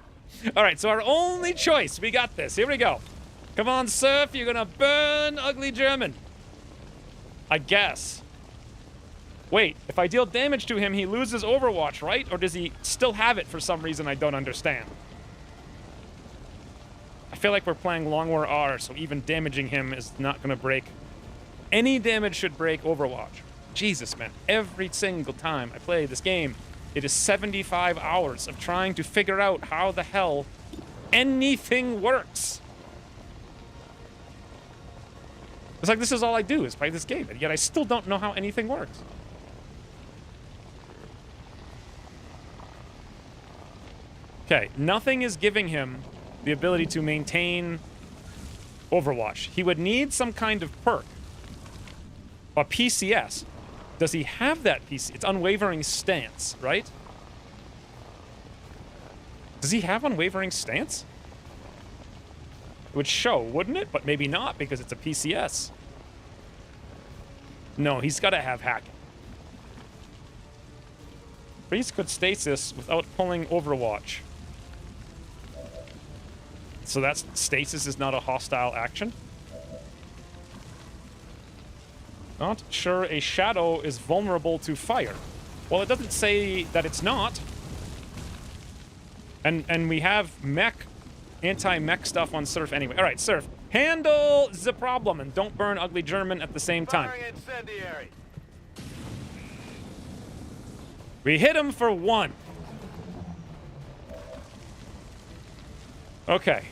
All right, so our only choice. We got this. Here we go. Come on, Surf. You're going to burn Ugly German. I guess. Wait, if I deal damage to him, he loses Overwatch, right? Or does he still have it for some reason I don't understand? I feel like we're playing Long War R, so even damaging him is not going to break. Any damage should break Overwatch. Jesus, man. Every single time I play this game, it is 75 hours of trying to figure out how the hell anything works. It's like this is all I do is play this game, and yet I still don't know how anything works. Okay, nothing is giving him the ability to maintain Overwatch. He would need some kind of perk. A PCS. Does he have that PC? It's Unwavering Stance, right? Does he have Unwavering Stance? It would show, wouldn't it? But maybe not, because it's a PCS. No, he's got to have hacking. Priest could stasis without pulling Overwatch. So that's stasis is not a hostile action? Not sure a shadow is vulnerable to fire. Well, it doesn't say that it's not. And we have mech, anti-mech stuff on Surf anyway. All right, Surf, handle the problem and don't burn Ugly German at the same time. Firing incendiary. We hit him for 1. Okay.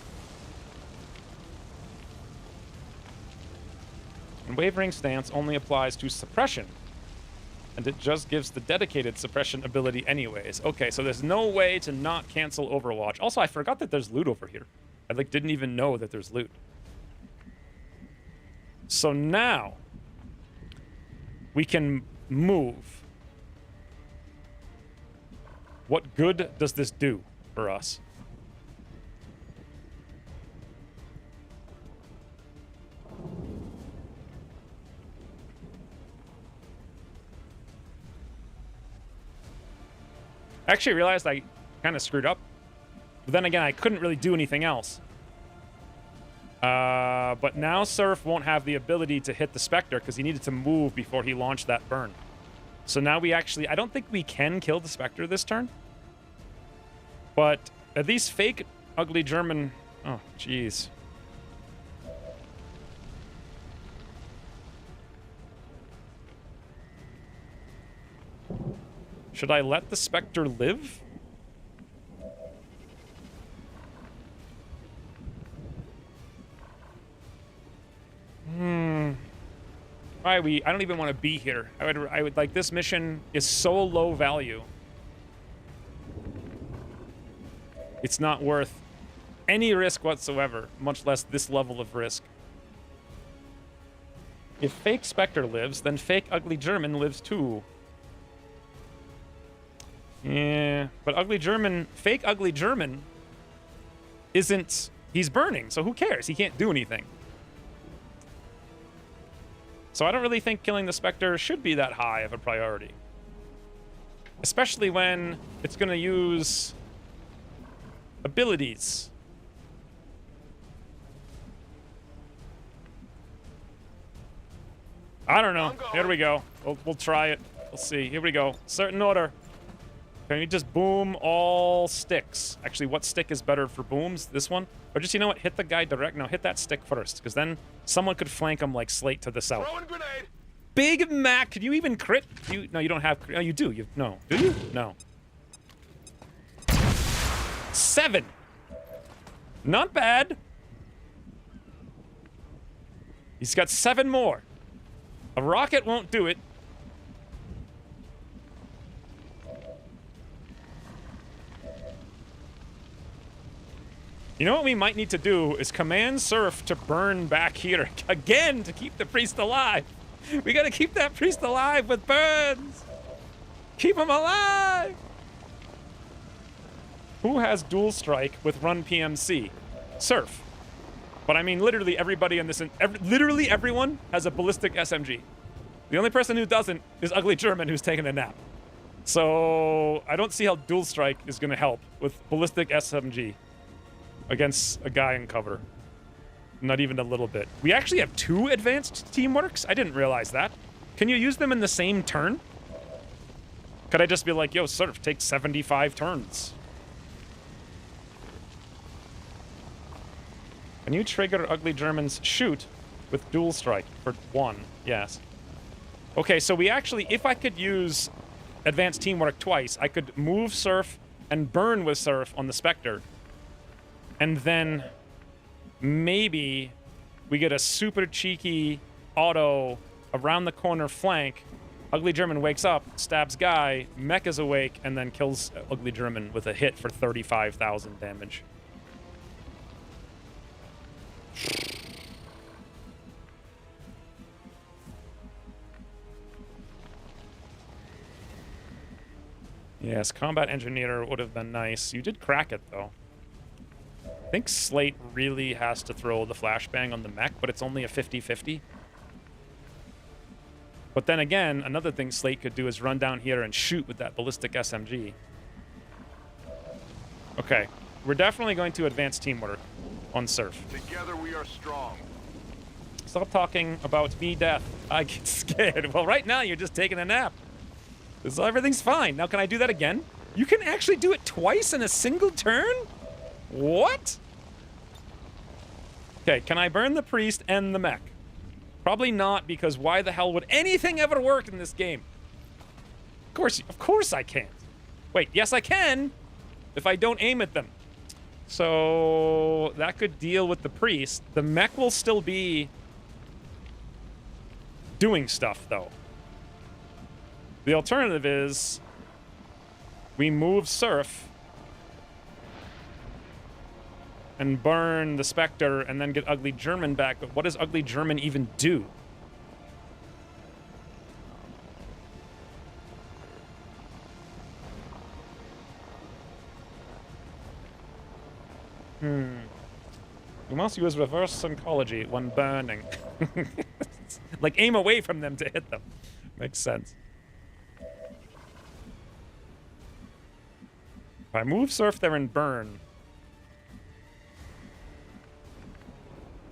Unwavering Stance only applies to suppression. And it just gives the dedicated suppression ability anyways. Okay, so there's no way to not cancel Overwatch. Also, I forgot that there's loot over here. I didn't even know that there's loot. So now we can move. What good does this do for us? I actually realized I kind of screwed up. But then again, I couldn't really do anything else. But now Surf won't have the ability to hit the Spectre because he needed to move before he launched that burn. So now we actually... I don't think we can kill the Spectre this turn. But at least fake Ugly German... Oh, jeez. Should I let the Spectre live? why I don't even want to be here. I would like, this mission is so low value. It's not worth any risk whatsoever, much less this level of risk. If fake Spectre lives, then fake Ugly German lives too. Yeah, but fake Ugly German isn't, he's burning, so who cares? He can't do anything. So I don't really think killing the Spectre should be that high of a priority. Especially when it's going to use abilities. I don't know. Here we go. We'll try it. We'll see. Here we go. Certain order. Can you just boom all sticks? Actually, what stick is better for booms? This one? Or just, you know what? Hit the guy direct. No, hit that stick first, because then someone could flank him like Slate to the south. Throwing grenade. Big Mac, can you even crit? No, you don't have. No, you do. No. Do you? No. 7. Not bad. He's got 7 more. A rocket won't do it. You know what we might need to do is command Surf to burn back here again to keep the priest alive. We gotta keep that priest alive with burns. Keep him alive. Who has dual strike with run PMC? Surf. But I mean, literally everybody in this, literally everyone has a ballistic SMG. The only person who doesn't is Ugly German, who's taking a nap. So I don't see how dual strike is gonna help with ballistic SMG against a guy in cover. Not even a little bit. We actually have 2 advanced teamworks? I didn't realize that. Can you use them in the same turn? Could I just be like, yo, Surf, take 75 turns? Can you trigger Ugly German's shoot with dual strike for 1? Yes. Okay, so we actually, if I could use advanced teamwork twice, I could move Surf and burn with Surf on the Spectre. And then maybe we get a super cheeky auto around the corner flank. Ugly German wakes up, stabs guy, mech is awake, and then kills Ugly German with a hit for 35,000 damage. Yes, combat engineer would have been nice. You did crack it, though. I think Slate really has to throw the flashbang on the mech, but it's only a 50-50. But then again, another thing Slate could do is run down here and shoot with that ballistic SMG. Okay, we're definitely going to advance teamwork on Surf. Together we are strong. Stop talking about me death. I get scared. Well, right now you're just taking a nap. So everything's fine. Now, can I do that again? You can actually do it twice in a single turn? What? Okay, can I burn the priest and the mech? Probably not, because why the hell would anything ever work in this game? Of course I can't. Wait, yes I can, if I don't aim at them. So that could deal with the priest. The mech will still be doing stuff, though. The alternative is we move Surf and burn the Spectre and then get Ugly German back. But what does Ugly German even do? We must use reverse psychology when burning. Like aim away from them to hit them. Makes sense. If I move Surf there and burn,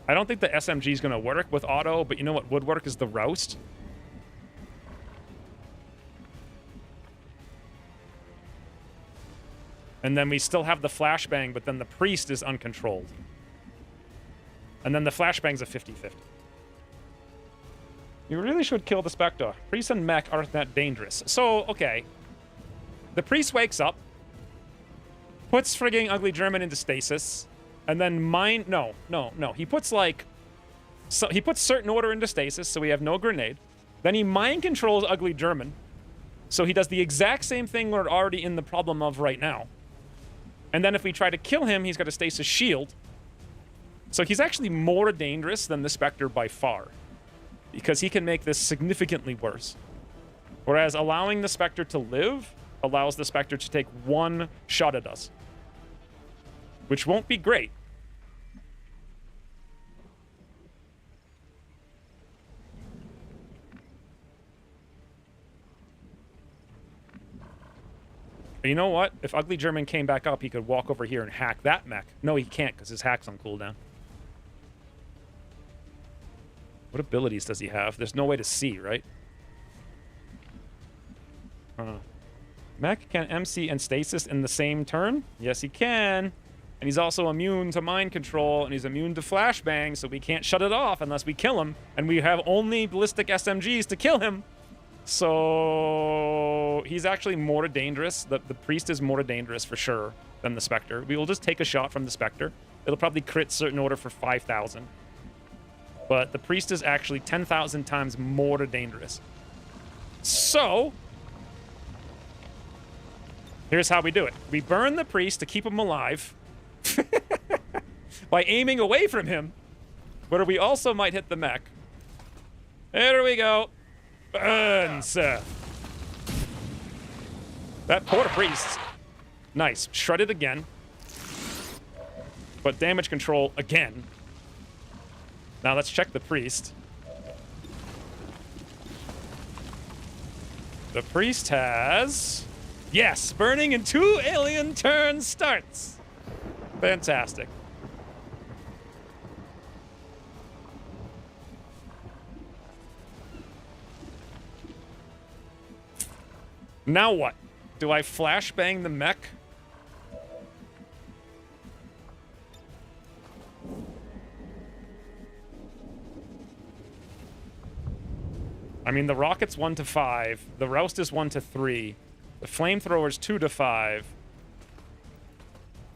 I don't think the SMG is going to work with auto, but you know what would work is the roast. And then we still have the flashbang, but then the priest is uncontrolled. And then the flashbang's a 50-50. You really should kill the Spectre. Priest and mech aren't that dangerous. So, okay. The priest wakes up, puts frigging Ugly German into stasis, and then No. He puts, like... So he puts certain order into stasis, so we have no grenade. Then he mind controls Ugly German. So he does the exact same thing we're already in the problem of right now. And then if we try to kill him, he's got a stasis shield. So he's actually more dangerous than the Spectre by far. Because he can make this significantly worse. Whereas allowing the Spectre to live allows the Spectre to take one shot at us. Which won't be great. But you know what? If Ugly German came back up, he could walk over here and hack that mech. No, he can't, because his hack's on cooldown. What abilities does he have? There's no way to see, right? Mech can MC and stasis in the same turn? Yes, he can. And he's also immune to mind control, and he's immune to flashbang, so we can't shut it off unless we kill him. And we have only ballistic SMGs to kill him. So he's actually more dangerous. The priest is more dangerous for sure than the Spectre. We will just take a shot from the Spectre. It'll probably crit certain order for 5,000. But the priest is actually 10,000 times more dangerous. So here's how we do it. We burn the priest to keep him alive by aiming away from him, where we also might hit the mech. There we go. Burn, sir. That poor priest. Nice. Shredded again. But damage control again. Now let's check the priest. The priest has... Yes! Burning in 2 alien turns starts! Fantastic. Now what? Do I flashbang the mech? I mean, the rocket's 1 to 5. The roust is 1 to 3. The flamethrower's 2 to 5.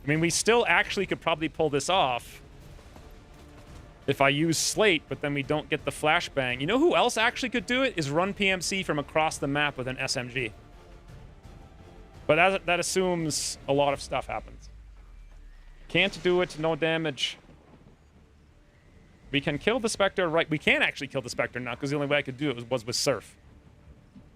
I mean, we still actually could probably pull this off if I use Slate, but then we don't get the flashbang. You know who else actually could do it? Is run PMC from across the map with an SMG. But that assumes a lot of stuff happens. Can't do it, no damage. We can kill the Spectre, right? We can actually kill the Spectre now, because the only way I could do it was with Surf.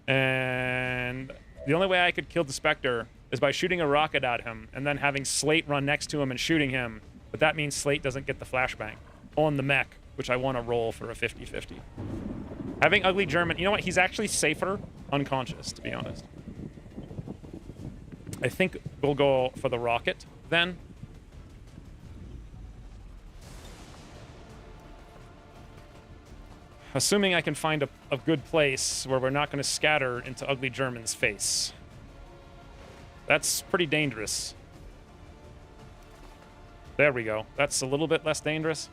And the only way I could kill the Spectre is by shooting a rocket at him, and then having Slate run next to him and shooting him. But that means Slate doesn't get the flashbang on the mech, which I want to roll for a 50-50. Having Ugly German, you know what? He's actually safer unconscious, to be honest. I think we'll go for the rocket then. Assuming I can find a good place where we're not going to scatter into Ugly German's face. That's pretty dangerous. There we go. That's a little bit less dangerous.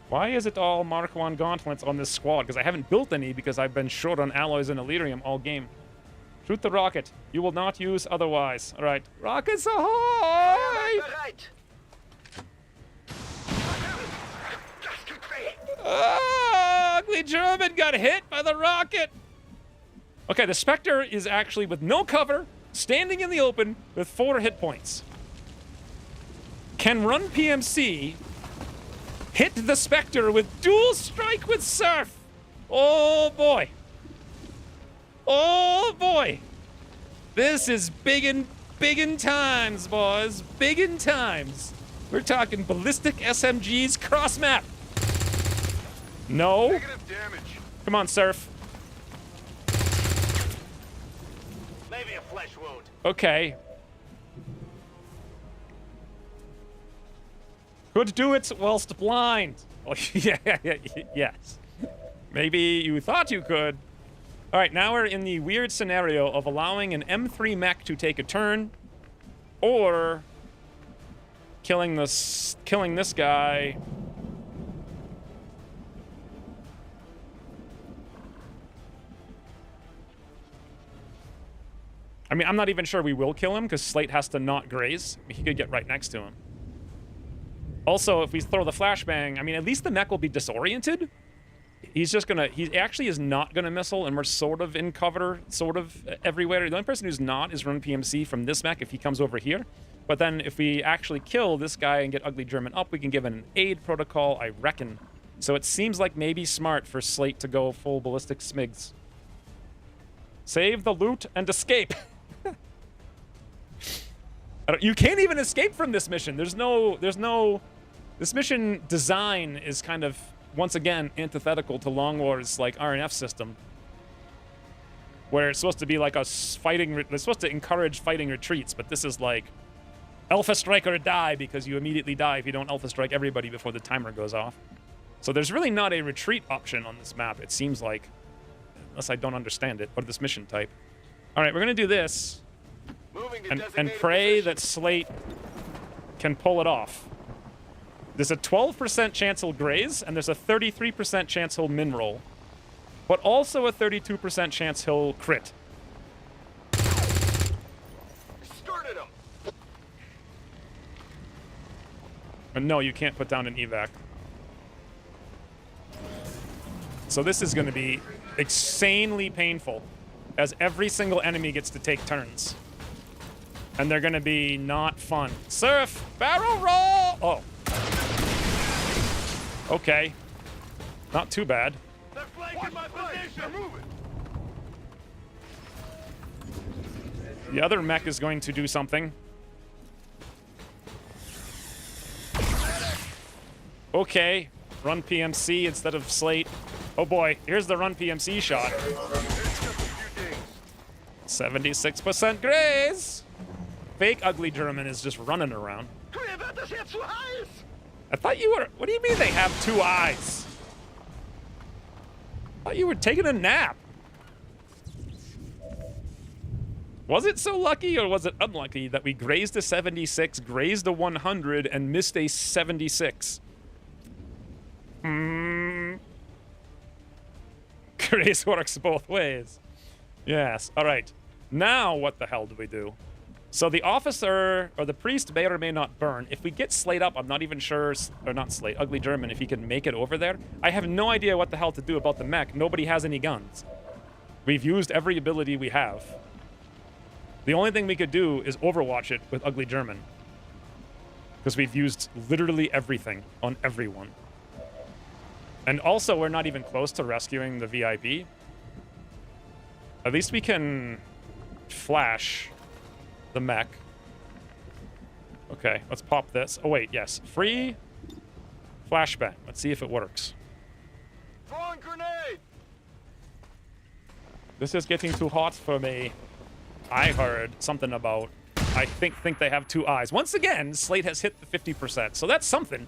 Why is it all Mark 1 gauntlets on this squad? Because I haven't built any because I've been short on alloys and Elerium all game. Shoot the rocket. You will not use otherwise. All right. Rockets ahoy! Ugly German got hit by the rocket. Okay, the Spectre is actually with no cover, standing in the open with 4 hit points. Can run PMC hit the Spectre with dual strike with Surf? Oh boy. Oh boy. This is big in times, boys. Big in times. We're talking ballistic SMGs cross map. No. Negative damage. Come on, Surf. Maybe a flesh wound. Okay. Could do it whilst blind. Oh, yes. Maybe you thought you could. All right, now we're in the weird scenario of allowing an M3 mech to take a turn, or killing this guy. I mean, I'm not even sure we will kill him because Slate has to not graze. He could get right next to him. Also, if we throw the flashbang, I mean, at least the mech will be disoriented. he's just gonna, he actually is not gonna missile, and we're sort of in cover, sort of everywhere. The only person who's not is Run PMC from this mech if he comes over here. But then if we actually kill this guy and get Ugly German up, we can give an aid protocol, I reckon. So it seems like maybe smart for Slate to go full ballistic smigs. Save the loot and escape. You can't even escape from this mission. There's no, this mission design is kind of, once again, antithetical to Long War's, like, RNF system. Where it's supposed to be like a fighting, it's supposed to encourage fighting retreats, but this is like, Alpha Strike or die, because you immediately die if you don't Alpha Strike everybody before the timer goes off. So there's really not a retreat option on this map, it seems like. Unless I don't understand it, or this mission type. Alright, we're gonna do this. And pray that Slate can pull it off. There's a 12% chance he'll graze, and there's a 33% chance he'll min roll. But also a 32% chance he'll crit. Started him. And no, you can't put down an evac. So this is going to be insanely painful, as every single enemy gets to take turns. And they're going to be not fun. Surf! Barrel roll! Oh. Okay. Not too bad. They're flanking my position. They're moving. The other mech is going to do something. Okay. Run PMC instead of Slate. Oh boy, here's the Run PMC shot. 76% graze. Fake Ugly German is just running around. I thought you were... What do you mean they have two eyes? I thought you were taking a nap. Was it so lucky, or was it unlucky that we grazed a 76, grazed a 100, and missed a 76? Grace works both ways. Yes, alright. Now what the hell do we do? So the officer, or the priest, may or may not burn. If we get Slate up, I'm not even sure, or not Slate, Ugly German, if he can make it over there. I have no idea what the hell to do about the mech. Nobody has any guns. We've used every ability we have. The only thing we could do is overwatch it with Ugly German. Because we've used literally everything on everyone. And also, we're not even close to rescuing the VIP. At least we can flash the mech. Okay, let's pop this. Oh, wait, yes. Free flashbang. Let's see if it works. Throwing grenade. This is getting too hot for me. I heard something about... I think they have two eyes. Once again, Slate has hit the 50%, so that's something.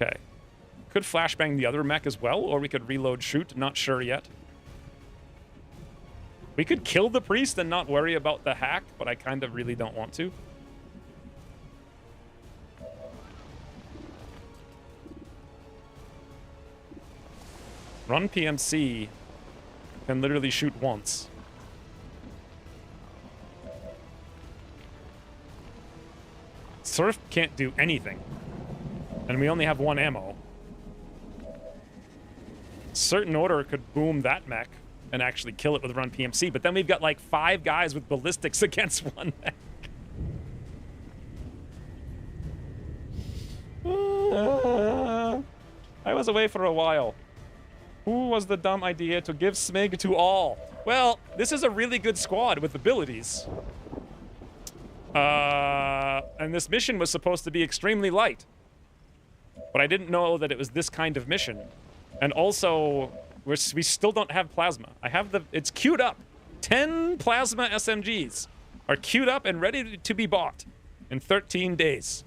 Okay. Could flashbang the other mech as well, or we could reload shoot. Not sure yet. We could kill the priest and not worry about the hack, but I kind of really don't want to. Run PMC can literally shoot once. Surf can't do anything. And we only have one ammo. Certain Order could boom that mech and actually kill it with Run PMC, but then we've got like 5 guys with ballistics against one mech. I was away for a while. Who was the dumb idea to give Smig to all? Well, this is a really good squad with abilities. And this mission was supposed to be extremely light. But I didn't know that it was this kind of mission. And also, we still don't have plasma. I have the... It's queued up. 10 plasma SMGs are queued up and ready to be bought in 13 days.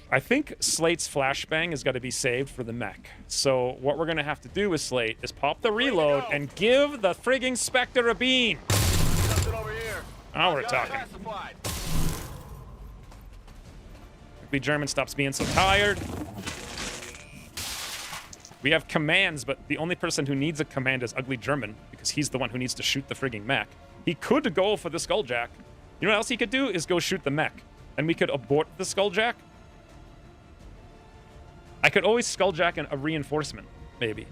I think Slate's flashbang has got to be saved for the mech. So what we're going to have to do with Slate is pop the reload and give the frigging Spectre a beam. Over here. Now we're talking. Classified. The German stops being so tired. We have commands, but the only person who needs a command is Ugly German, because he's the one who needs to shoot the frigging mech. He could go for the Skulljack. You know what else he could do? Is go shoot the mech. And we could abort the Skulljack. could always skulljack a reinforcement, maybe.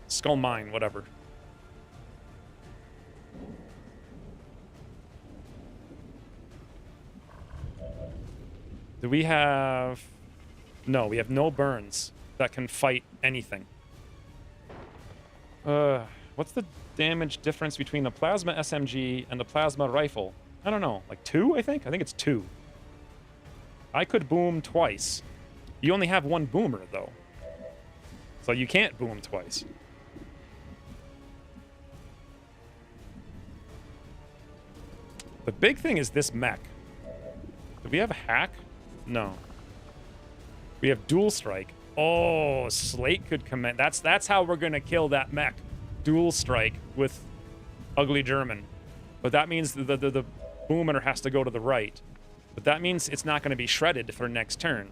Skull mine, whatever. Do we have... No, we have no burns that can fight anything. What's the damage difference between the plasma SMG and the plasma rifle? I don't know. Like 2, I think? I think it's 2. I could boom twice. You only have one boomer, though. So you can't boom twice. The big thing is this mech. Do we have a hack? No. We have dual strike. Oh, Slate could command. That's how we're gonna kill that mech. Dual strike with Ugly German. But that means the boomer has to go to the right. But that means it's not gonna be shredded for next turn.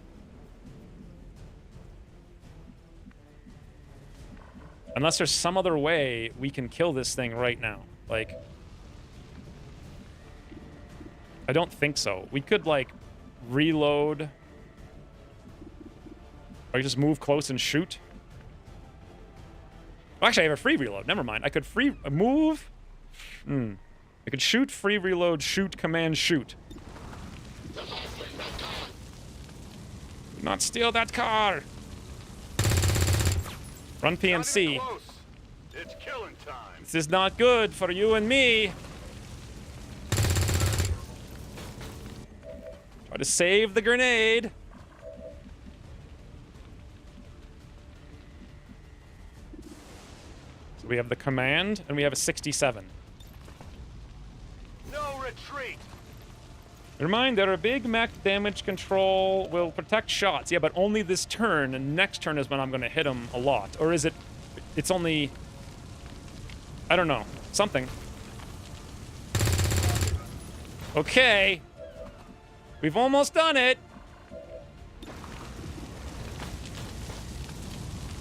Unless there's some other way we can kill this thing right now. Like, I don't think so. We could, like, reload. Or just move close and shoot. Well, actually, I have a free reload. Never mind. I could free move. I could shoot, free reload, shoot, command, shoot. Not steal that car. Run PMC. It's killing time. This is not good for you and me. Try to save the grenade. So we have the command, and we have a 67. No retreat. Reminder, a big mech damage control will protect shots. Yeah, but only this turn, and next turn is when I'm going to hit him a lot. Or is it... It's only... I don't know. Something. Okay. We've almost done it.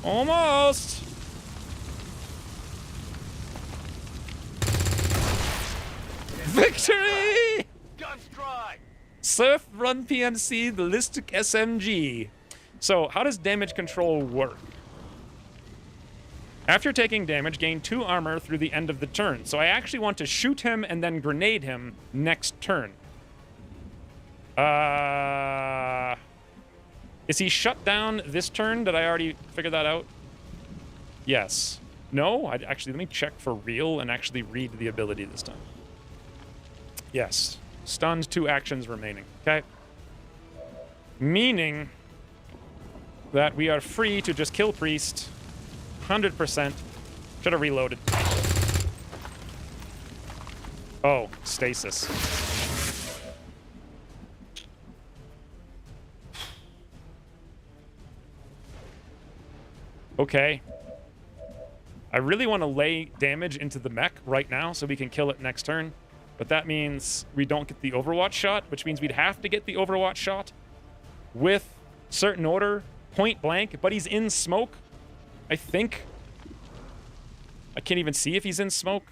Almost. Victory! Gun strike. Surf, run PMC, ballistic SMG. So, how does damage control work? After taking damage, gain 2 armor through the end of the turn. So I actually want to shoot him and then grenade him next turn. Is he shut down this turn? Did I already figure that out? Yes. No? Actually, let me check for real and actually read the ability this time. Yes. Stunned, 2 actions remaining. Okay. Meaning that we are free to just kill Priest 100%. Should have reloaded. Oh, stasis. Okay. I really want to lay damage into the mech right now so we can kill it next turn. But that means we don't get the Overwatch shot, which means we'd have to get the Overwatch shot with certain order, point blank, but he's in smoke, I think. I can't even see if he's in smoke.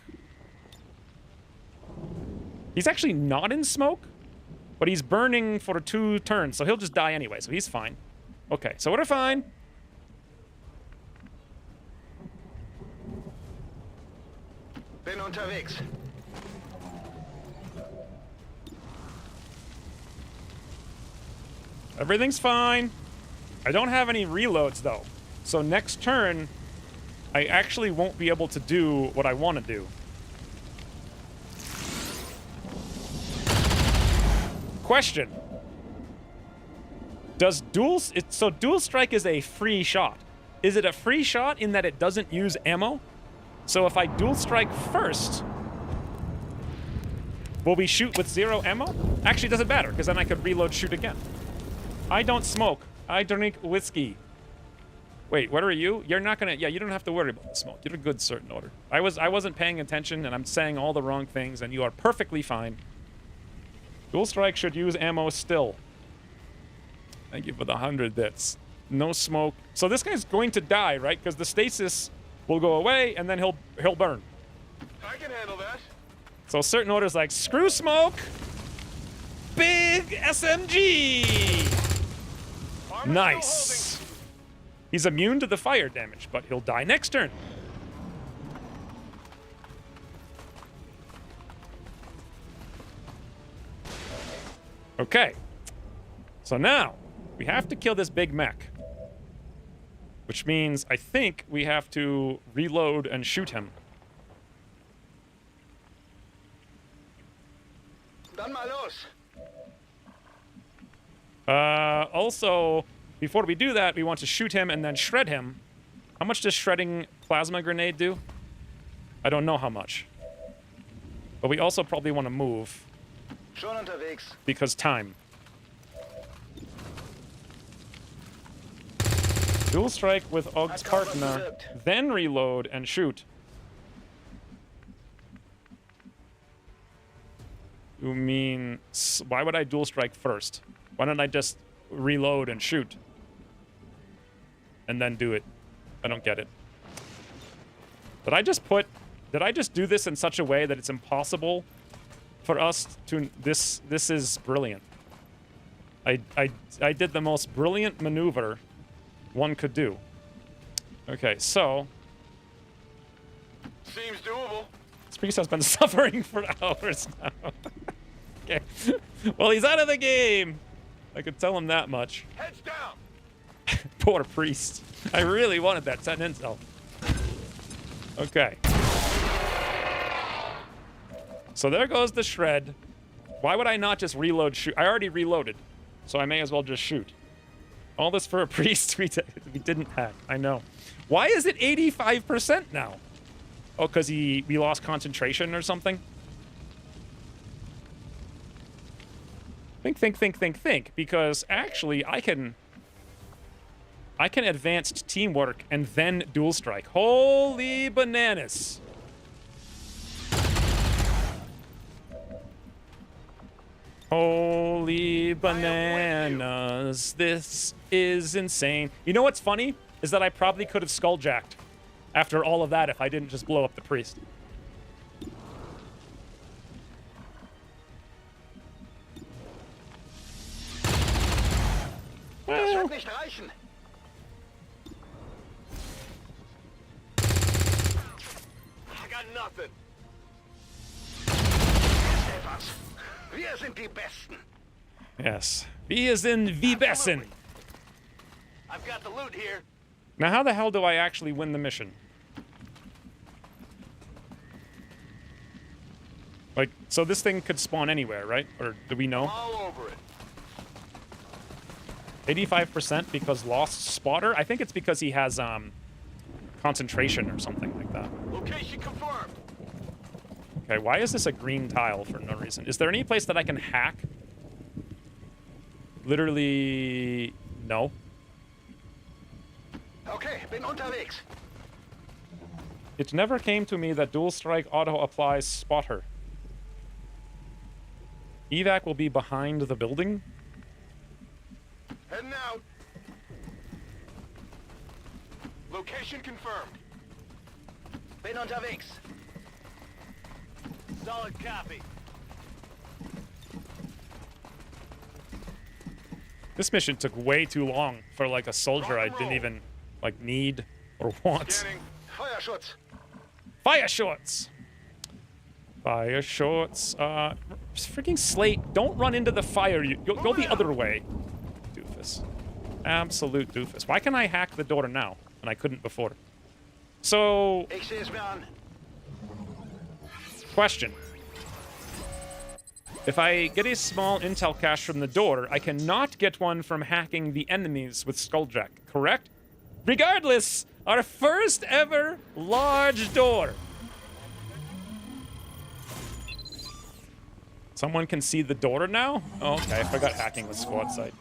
He's actually not in smoke, but he's burning for 2 turns, so he'll just die anyway, so he's fine. Okay, so we're fine. Bin unterwegs. Everything's fine. I don't have any reloads, though. So next turn, I actually won't be able to do what I want to do. Question. Does dual... So dual strike is a free shot. Is it a free shot in that it doesn't use ammo? So if I dual strike first, will we shoot with 0 ammo? Actually, it doesn't matter, because then I could reload shoot again. I don't smoke. I drink whiskey. Wait, what are you? You're not gonna... Yeah, you don't have to worry about the smoke. You're a good certain order. I wasn't paying attention, and I'm saying all the wrong things, and you are perfectly fine. Dual strike should use ammo still. Thank you for the 100 bits. No smoke. So this guy's going to die, right? Because the stasis will go away, and then he'll burn. I can handle that. So certain orders like, screw smoke! Big SMG! Armor's Nice. He's immune to the fire damage, but he'll die next turn. Okay. So now, we have to kill this big mech. Which means, I think, we have to reload and shoot him. Dann mal los. Also, before we do that, we want to shoot him and then shred him. How much does shredding plasma grenade do? I don't know how much. But we also probably want to move. Schon unterwegs. Because time. Dual strike with Og's partner, then reload and shoot. You mean, why would I dual strike first? Why don't I just reload and shoot? And then do it. I don't get it. Did I just do this in such a way that it's impossible for us to, this is brilliant. I did the most brilliant maneuver one could do. Okay, so Seems doable. this priest has been suffering for hours now. Okay. Well, he's out of the game. I could tell him that much. Heads down. Poor priest. I really wanted that 10 intel. Okay. So there goes the shred. Why would I not just reload shoot? I already reloaded, so I may as well just shoot. All this for a priest we didn't hack. I know. Why is it 85% now? Oh, because we lost concentration or something? Think. Because actually, I can advanced teamwork and then dual strike. Holy bananas! Holy bananas! This is insane. You know what's funny is that I probably could have skulljacked after all of that if I didn't just blow up the priest. Das wird nicht reichen. I got nothing. Etwas. Wir sind die Besten. Yes. He is in the Bessen. I've got the loot here. Now, how the hell do I actually win the mission? Like, so this thing could spawn anywhere, right? Or do we know? All over it. 85% because lost spotter? I think it's because he has concentration or something like that. Location confirmed. Okay, why is this a green tile for no reason? Is there any place that I can hack? Literally, no. Okay, bin unterwegs. It never came to me that dual strike auto applies spotter. Evac will be behind the building. Heading out. Location confirmed. Bin unterwegs. Solid copy. This mission took way too long for like a soldier I didn't even like need or want. Scanning. Feuerschutz. Fire shorts. Fire shorts. Freaking Slate, don't run into the fire. Go the other way. Doofus. Absolute doofus. Why can I hack the door now and I couldn't before? So, Ich sehe es mir an. question. If I get a small intel cache from the door, I cannot get one from hacking the enemies with Skulljack, correct? Regardless, our first ever large door. Someone can see the door now? Oh, okay, I forgot hacking with squad sight.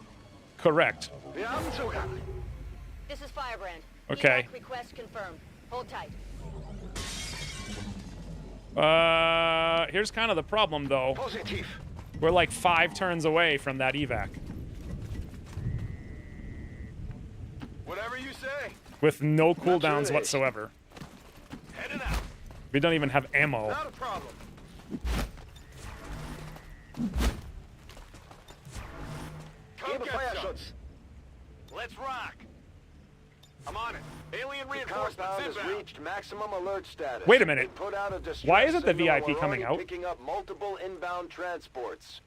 Correct. Wir haben Zugang. This is Firebrand. Okay. Evac request confirmed. Hold tight. Here's kind of the problem, though. Positiv. We're like 5 turns away from that evac. Whatever you say. With no cooldowns Natürlich. whatsoever. Heading out. We don't even have ammo. Not a problem. Come Gebe get some. Feuerschutz. Let's rock. I'm on it. Alien The reinforcements compound has inbound. reached maximum alert status. Wait a minute. They put out a distress Why isn't the signal and VIP we're coming already out? picking up multiple inbound transports.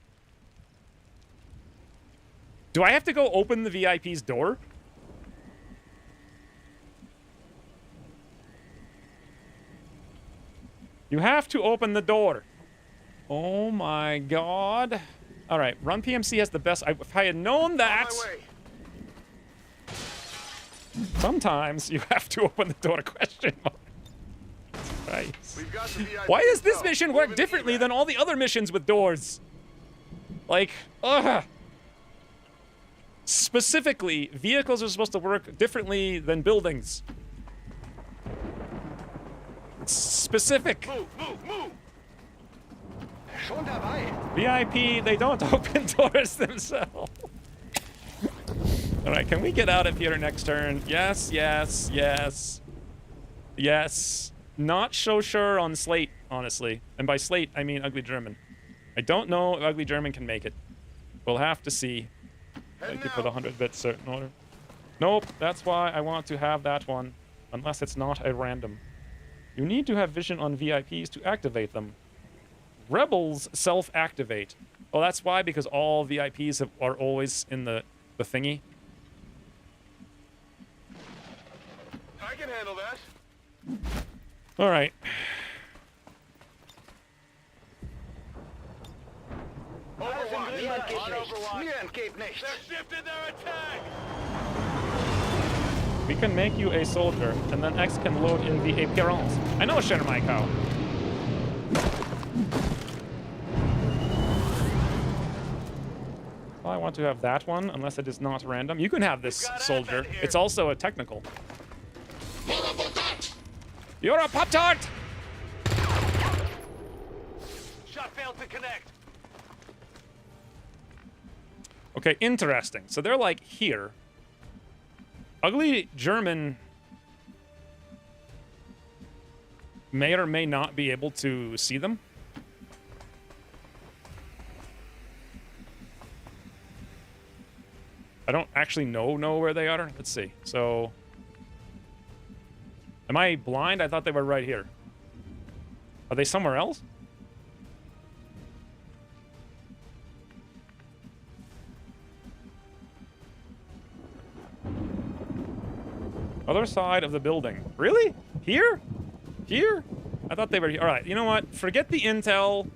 Do I have to go open the VIP's door? You have to open the door. Oh my god. All right, Run PMC has the best. If I had known that, On my way. sometimes you have to open the door. Question mark. Christ. We've got the VIP. Why does this so, mission work moving differently evac. than all the other missions with doors? Like, ugh. Specifically, vehicles are supposed to work differently than buildings. It's specific. Move, move, move. Schon dabei. VIP, they don't open doors themselves. All right, can we get out of here next turn? Yes, yes, yes. Yes. Not so sure on Slate, honestly. And by Slate, I mean Ugly German. I don't know if Ugly German can make it. We'll have to see. Thank you for the 100 bits, certain order. Nope, that's why I want to have that one. Unless it's not a random. You need to have vision on VIPs to activate them. Rebels self-activate. Oh, that's why, because all VIPs are always in the thingy. I can handle that. All right. Overwatch. On Overwatch. They're shifting their attack. We can make you a soldier, and then X can load in the appearance. I know, Share My Cow. Well, I want to have that one, unless it is not random. You can have this soldier. Advent here. It's also a technical. You're a Pop-Tart! Shot failed to connect. Okay, interesting. So they're like here. Ugly German may or may not be able to see them. I don't actually know where they are. Let's see. So, am I blind? I thought they were right here. Are they somewhere else? Other side of the building. Really? Here? Here? I thought they were here. All right, you know what? Forget the intel.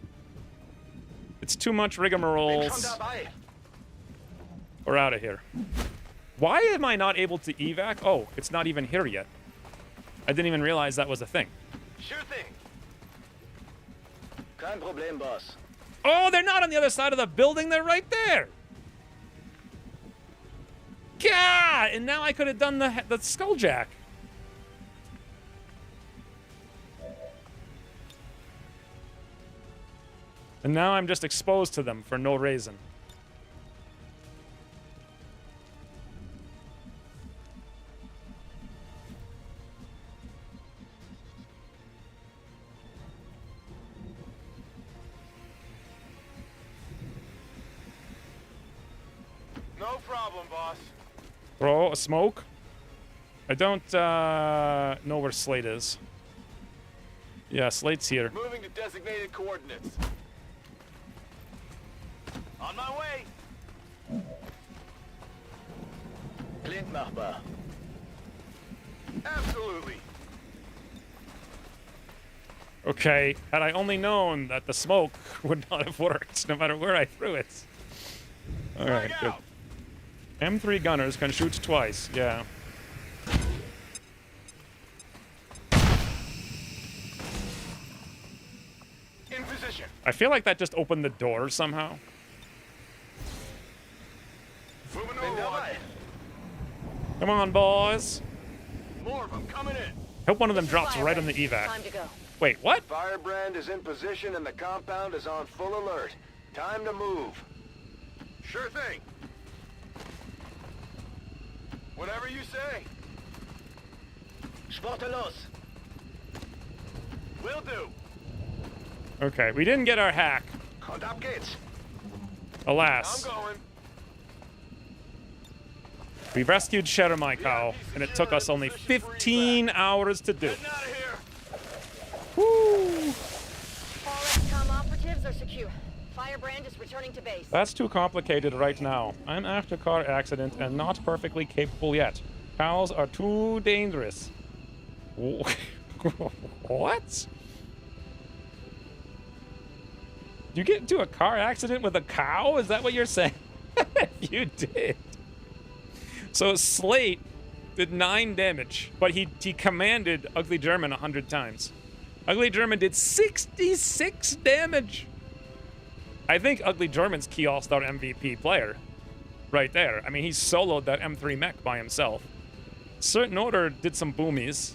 It's too much rigmaroles. We're out of here. Why am I not able to evac? Oh, it's not even here yet. I didn't even realize that was a thing. Sure thing. Kein Problem, boss. Oh, they're not on the other side of the building. They're right there. God! And now I could have done the skulljack. And now I'm just exposed to them for no reason. No problem, boss. Throw a smoke. I don't know where Slate is. Yeah, Slate's here. Moving to designated coordinates. On my way. Blind machbar. Absolutely. Okay, had I only known that the smoke would not have worked, no matter where I threw it. All right, Frag good. out. M3 gunners can shoot twice, yeah. In position. I feel like that just opened the door somehow. Moving Overwatch. Come on, boys. More of them coming in. Hope one of them This is drops right on Firebrand. the evac. Time to go. Wait, what? Firebrand is in position and the compound is on full alert. Time to move. Sure thing. Whatever you say. Sportelos. Will do. Okay, we didn't get our hack, Und ab geht's. I'm alas. going. We rescued Sheremai, and it took us only 15 hours to do. Getting out of here. Woo! All XCOM operatives are secure. Firebrand is returning to base. That's too complicated right now. I'm after car accident and not perfectly capable yet. Cows are too dangerous. What? You get into a car accident with a cow? Is that what you're saying? You did. So Slate did 9 damage, but he commanded Ugly German 100 times. Ugly German did 66 damage. I think Ugly German's key all-star MVP player. Right there. I mean, he soloed that M3 mech by himself. Certain Order did some boomies.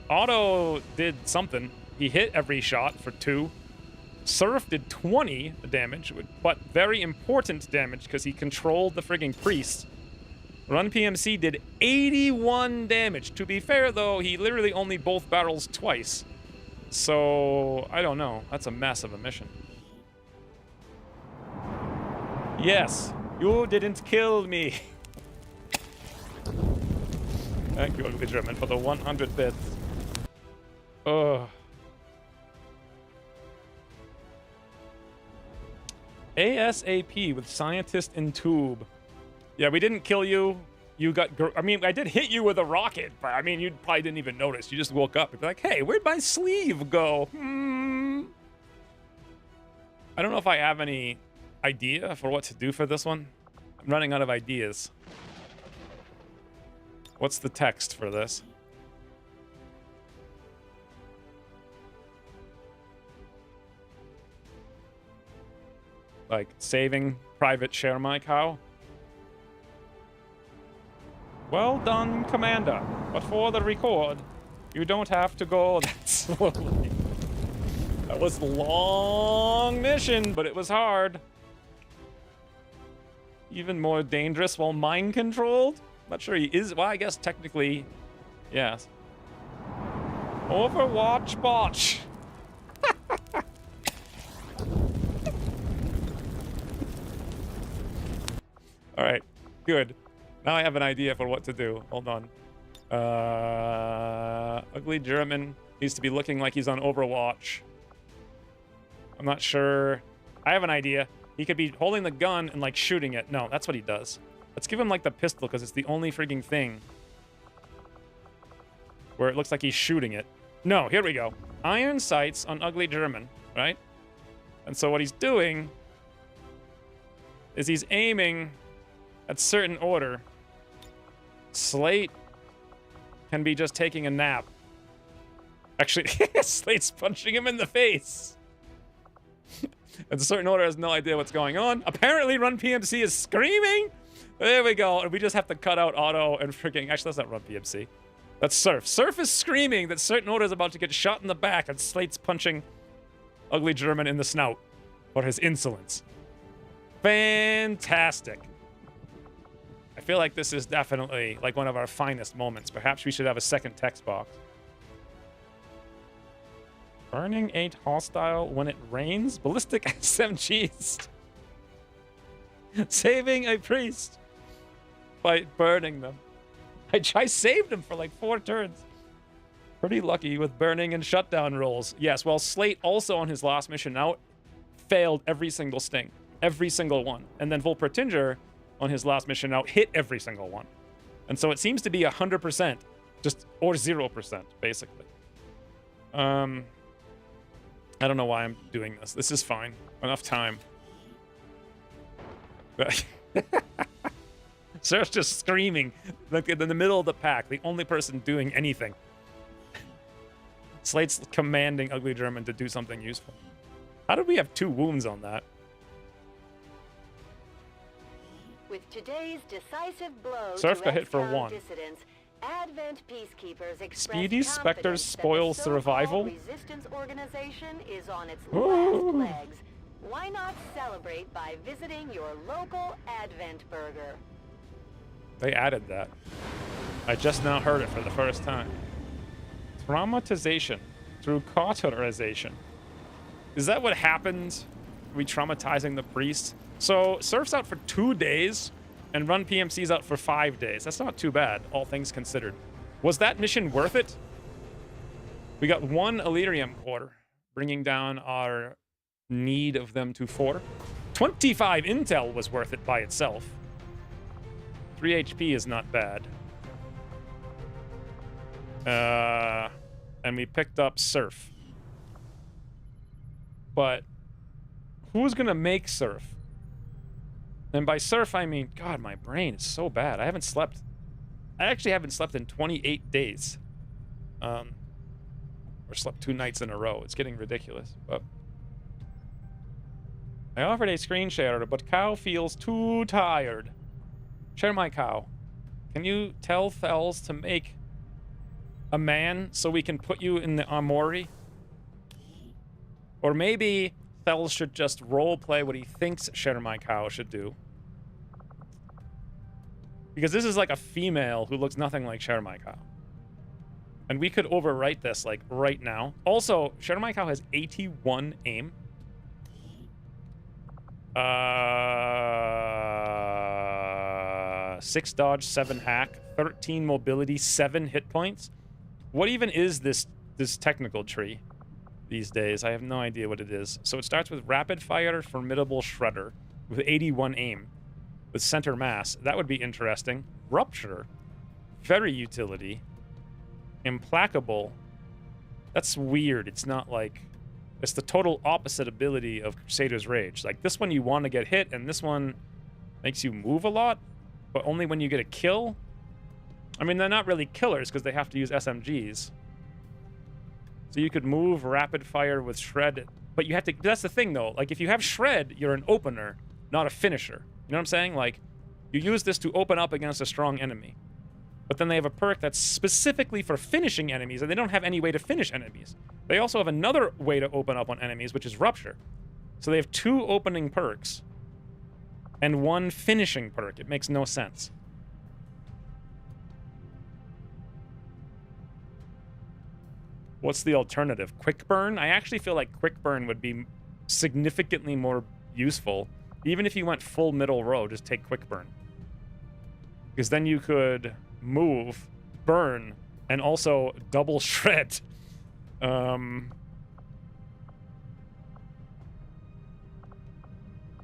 Otto did something. He hit every shot for 2. Surf did 20 damage, but very important damage because he controlled the frigging priest. Run PMC did 81 damage. To be fair, though, he literally only both barrels twice. So, I don't know. That's a mess of a mission. Yes, you didn't kill me. Thank you, Ugly German, for the 100 bits. Ugh. ASAP with scientist in tube. Yeah, we didn't kill you. You got... I mean, I did hit you with a rocket, but I mean, you probably didn't even notice. You just woke up and be like, hey, where'd my sleeve go? I don't know if I have any idea for what to do for this one. I'm running out of ideas. What's the text for this? Like, saving Private Sheremai. Well done, Commander. But for the record, you don't have to go that slowly. That was a long mission, but it was hard. Even more dangerous while mind-controlled? Not sure he is. Well, I guess technically, yes. Overwatch botch. All right, good. Now I have an idea for what to do. Hold on. Ugly German needs to be looking like he's on Overwatch. I'm not sure. I have an idea. He could be holding the gun and like shooting it. No, that's what he does. Let's give him like the pistol because it's the only freaking thing where it looks like he's shooting it. No, here we go. Iron sights on Ugly German, right? And so what he's doing is he's aiming at certain order. Slate can be just taking a nap. Actually, Slate's punching him in the face. And a certain order has no idea what's going on. Apparently, Run PMC is screaming. There we go. And we just have to cut out Auto and freaking... Actually, that's not Run PMC. That's Surf. Surf is screaming that certain order is about to get shot in the back, and Slate's punching Ugly German in the snout for his insolence. Fantastic. I feel like this is definitely like one of our finest moments. Perhaps we should have a second text box. Burning ain't hostile when it rains. Ballistic SMGs. Saving a priest by burning them. I saved him for like 4 turns. Pretty lucky with burning and shutdown rolls. Yes, well, Slate also on his last mission out failed every single sting. Every single one. And then Volpertinger on his last mission out hit every single one. And so it seems to be 100%, just or 0%, basically. I don't know why I'm doing this. This is fine. Enough time. Sarah's just screaming, like in the middle of the pack, the only person doing anything. Slate's commanding Ugly German to do something useful. How did we have 2 wounds on that? With today's decisive blow Surf to got hit for XCOM 1. dissidents, Advent peacekeepers expressed Speedy Spectre confidence spoils that the survival? so-called resistance organization is on its Ooh. last legs. Why not celebrate by visiting your local Advent burger? They added that. I just now heard it for the first time. Traumatization through cauterization. Is that what happened? Re-traumatizing the priest? So, Surf's out for 2 days, and run PMCs out for 5 days. That's not too bad, all things considered. Was that mission worth it? We got 1 Elerium core, bringing down our need of them to 4. 25 intel was worth it by itself. 3 HP is not bad. And we picked up Surf. But who's gonna make Surf? And by Surf, I mean, God, my brain is so bad. I haven't slept. I actually haven't slept in 28 days. Or slept 2 nights in a row. It's getting ridiculous. But I offered a screen share, but Cow feels too tired. Share my cow. Can you tell Fells to make a man so we can put you in the armory? Or maybe Fells should just roleplay what he thinks Share my cow should do. Because this is like a female who looks nothing like Share my cow. And we could overwrite this, like, right now. Also, Share my cow has 81 aim. 6 dodge, 7 hack, 13 mobility, 7 hit points. What even is this technical tree these days? I have no idea what it is. So it starts with rapid fire, formidable shredder with 81 aim with center mass. That would be interesting. Rupture, very utility. Implacable. That's weird. It's not like... It's the total opposite ability of Crusader's Rage. Like, this one you want to get hit, and this one makes you move a lot, but only when you get a kill. I mean, they're not really killers, because they have to use SMGs. So you could move rapid fire with Shred, but you have to... That's the thing, though. Like, if you have Shred, you're an opener, not a finisher. You know what I'm saying? Like, you use this to open up against a strong enemy. But then they have a perk that's specifically for finishing enemies, and they don't have any way to finish enemies. They also have another way to open up on enemies, which is Rupture. So they have 2 opening perks and 1 finishing perk. It makes no sense. What's the alternative? Quick Burn? I actually feel like Quick Burn would be significantly more useful. Even if you went full middle row, just take Quick Burn. Because then you could move, burn, and also double shred. And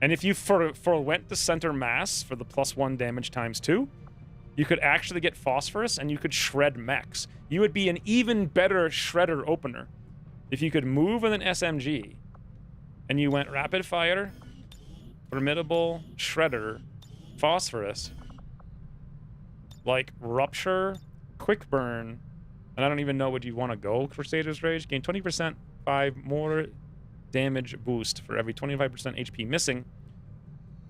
if you forwent the center mass for the +1 damage ×2, you could actually get Phosphorus and you could shred mechs. You would be an even better shredder opener if you could move with an SMG and you went rapid fire, formidable, shredder, Phosphorus, like Rupture, Quick Burn, and I don't even know what you want to go. Crusader's Rage, gain 20% 5 more damage boost for every 25% HP missing.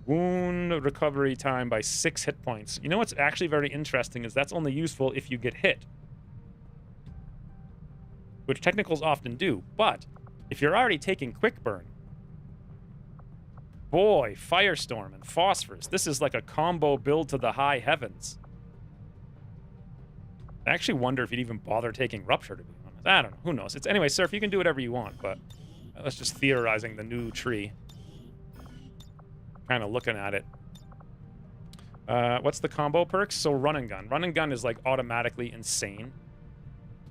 Wound recovery time by 6 hit points. You know what's actually very interesting is that's only useful if you get hit, which technicals often do. But if you're already taking Quick Burn, boy, Firestorm and Phosphorus, this is like a combo build to the high heavens. I actually wonder if you'd even bother taking Rupture, to be honest. I don't know. Who knows? It's anyway, Surf, you can do whatever you want, but that's just theorizing the new tree. Kind of looking at it. What's the combo perks? So Run and Gun. Run and Gun is like automatically insane.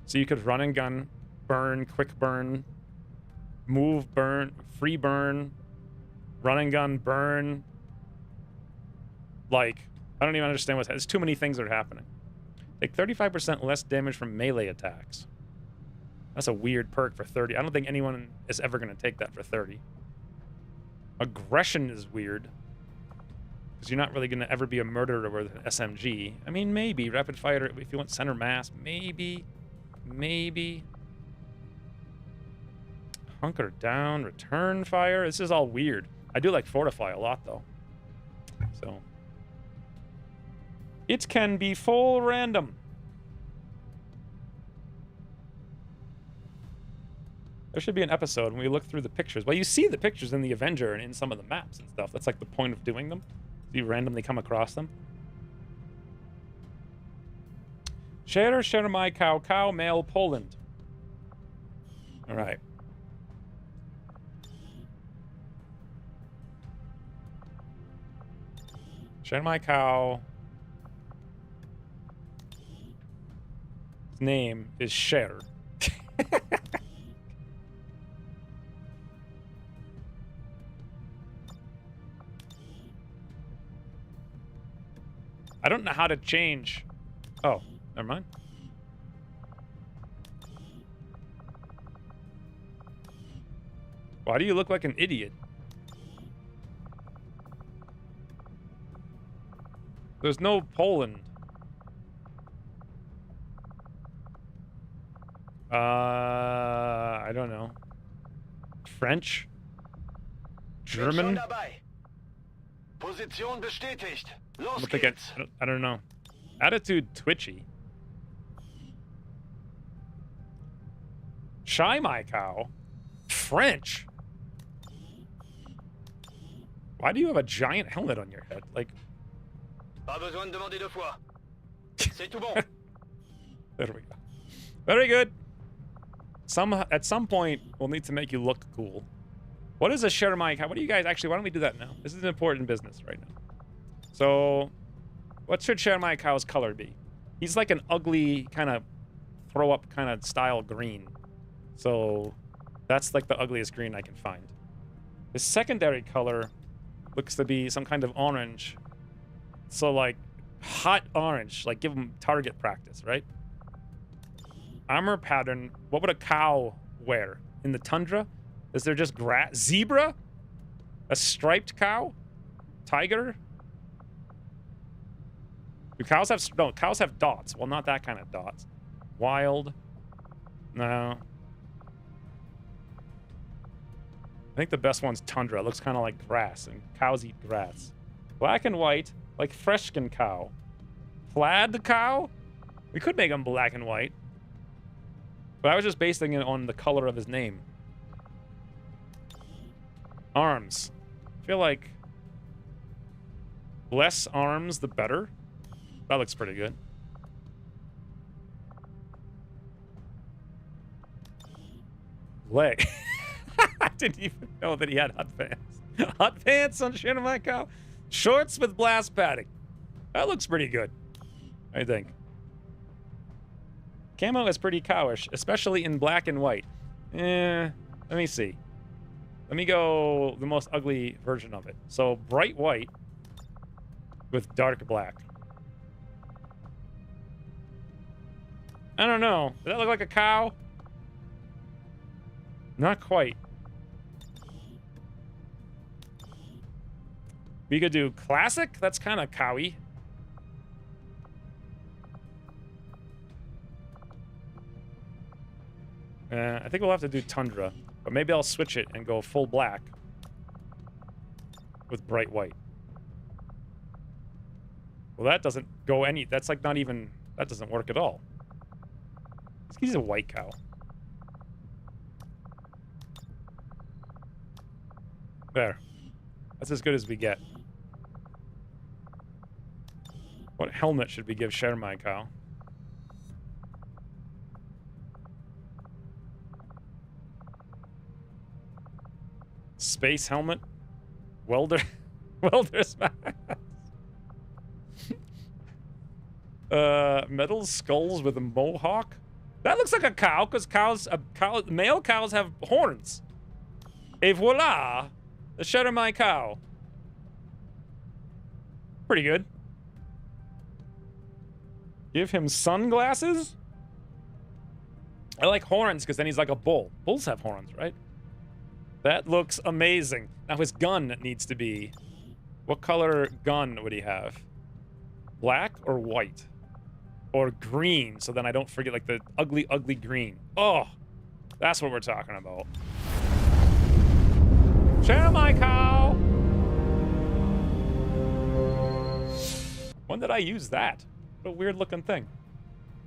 So you could Run and Gun, burn, Quick Burn, move, burn, free burn, Run and Gun, burn. Like, I don't even understand what's... There's too many things that are happening. Take 35% less damage from melee attacks. That's a weird perk for 30. I don't think anyone is ever going to take that for 30. Aggression is weird. Because you're not really going to ever be a murderer with an SMG. I mean, maybe. Rapid fire, if you want center mass, maybe. Maybe. Hunker down, return fire. This is all weird. I do like Fortify a lot, though. So... It can be full random. There should be an episode when we look through the pictures. Well, you see the pictures in the Avenger and in some of the maps and stuff. That's like the point of doing them. You randomly come across them. Share my cow, male, Poland. All right. Share my cow. His name is Cher. I don't know how to change. Oh, never mind. Why do you look like an idiot? There's no Poland. I don't know. French? German? Position bestätigt. Los I geht's. I don't know. Attitude twitchy. Shy my cow. French. Why do you have a giant helmet on your head? Like, Pas besoin de demander deux fois. C'est tout bon. there we go. Very good. At some point, we'll need to make you look cool. What is a share my cow? What do you guys actually? Why don't we do that now? This is an important business right now. So, what should share my cow's color be? He's like an ugly kind of throw up kind of style green. So, that's like the ugliest green I can find. His secondary color looks to be some kind of orange. So, like, hot orange. Like, give him target practice, right? Armor pattern. What would a cow wear? In the tundra? Is there just grass? Zebra? A striped cow? Tiger? Do cows have... No, cows have dots. Well, not that kind of dots. Wild? No. I think the best one's tundra. It looks kind of like grass, and cows eat grass. Black and white, like freshkin cow. Plaid cow? We could make him black and white. But I was just basing it on the color of his name. Arms. I feel like less arms, the better. That looks pretty good. Leg. I didn't even know that he had hot pants. Hot pants on Shin my cow. Shorts with blast padding. That looks pretty good, I think. Camo is pretty cowish, especially in black and white. Let me see. Let me go the most ugly version of it. So bright white with dark black. I don't know. Does that look like a cow? Not quite. We could do classic. That's kind of cowy. I think we'll have to do tundra, but maybe I'll switch it and go full black with bright white. Well, that doesn't go any. That's like not even. That doesn't work at all. He's a white cow. There. That's as good as we get. What helmet should we give Share my cow? Space helmet? Welder? Welder's mask? Metal skulls with a mohawk? That looks like a cow, because male cows have horns. Et voila! The Share my cow. Pretty good. Give him sunglasses? I like horns, because then he's like a bull. Bulls have horns, right? That looks amazing. Now his gun needs to be... What color gun would he have? Black or white? Or green, so then I don't forget, like, the ugly, ugly green. Oh! That's what we're talking about. Share my cow! When did I use that? What a weird-looking thing.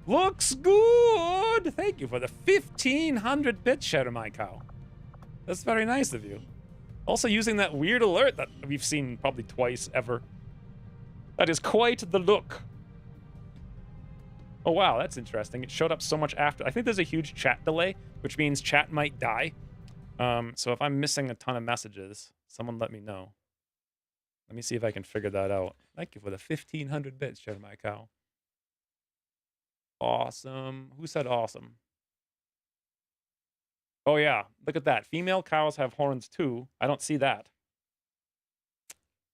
Looks good! Thank you for the 1,500 bits, Share my cow. That's very nice of you. Also using that weird alert that we've seen probably twice ever. That is quite the look. Oh, wow, that's interesting. It showed up so much after. I think there's a huge chat delay, which means chat might die. So if I'm missing a ton of messages, someone let me know. Let me see if I can figure that out. Thank you for the 1,500 bits, Share My Cow. Awesome. Who said awesome? Oh, yeah. Look at that. Female cows have horns, too. I don't see that.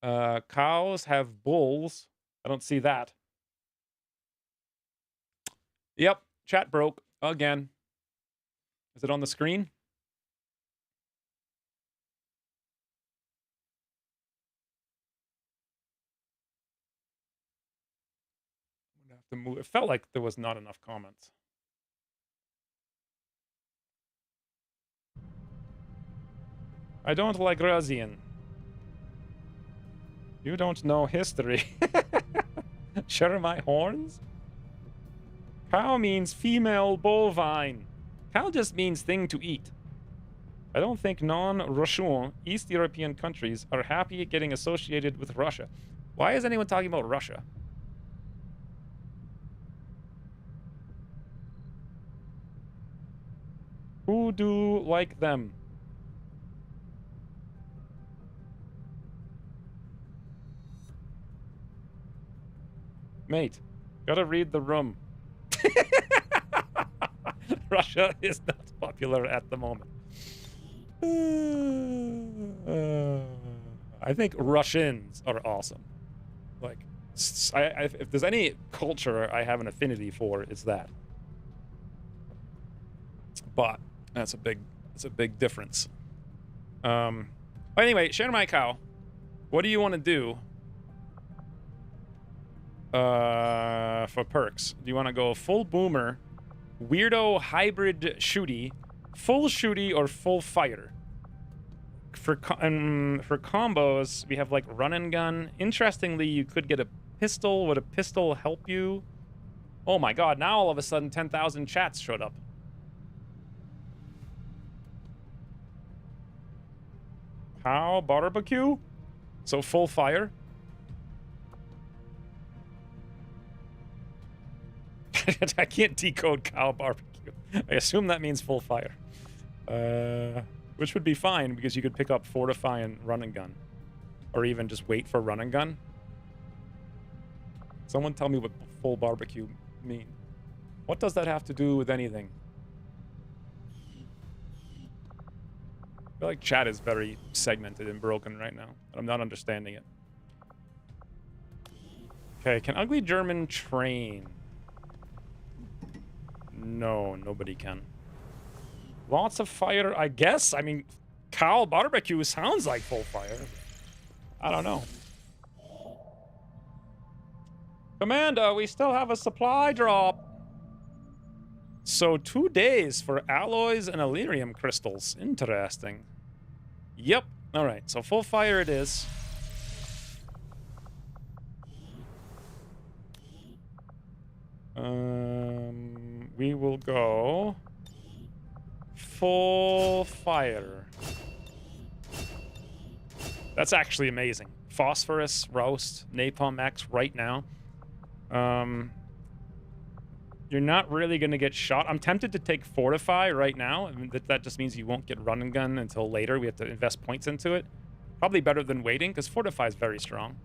Cows have bulls. I don't see that. Yep. Chat broke. Again. Is it on the screen? I'm gonna have to move. It felt like there was not enough comments. I don't like Russian. You don't know history. Share my horns? Cow means female bovine. Cow just means thing to eat. I don't think non-Russian East European countries are happy getting associated with Russia. Why is anyone talking about Russia? Who do like them? Mate, gotta read the room. Russia is not popular at the moment. I think Russians are awesome. Like, if there's any culture I have an affinity for, it's that. But that's a big difference. But anyway, Share My Cow. What do you want to do? For perks, do you want to go full boomer, weirdo hybrid shooty, full shooty, or full fire? For combos, we have like run and gun. Interestingly, you could get a pistol. Would a pistol help you? Oh my god, now all of a sudden 10,000 chats showed up. How barbecue? So full fire? I can't decode cow barbecue. I assume that means full fire. Which would be fine because you could pick up fortify and run and gun. Or even just wait for run and gun. Someone tell me what full barbecue mean. What does that have to do with anything? I feel like chat is very segmented and broken right now. I'm not understanding it. Okay, can ugly German train? No, nobody can. Lots of fire, I guess. I mean, cow barbecue sounds like full fire. I don't know. Commander, we still have a supply drop. So 2 days for alloys and Elerium crystals. Interesting. Yep. All right, so full fire it is. We will go full fire. That's actually amazing. Phosphorus, roast, napalm X right now. You're not really going to get shot. I'm tempted to take fortify right now. I mean, that just means you won't get run and gun until later. We have to invest points into it. Probably better than waiting because fortify is very strong.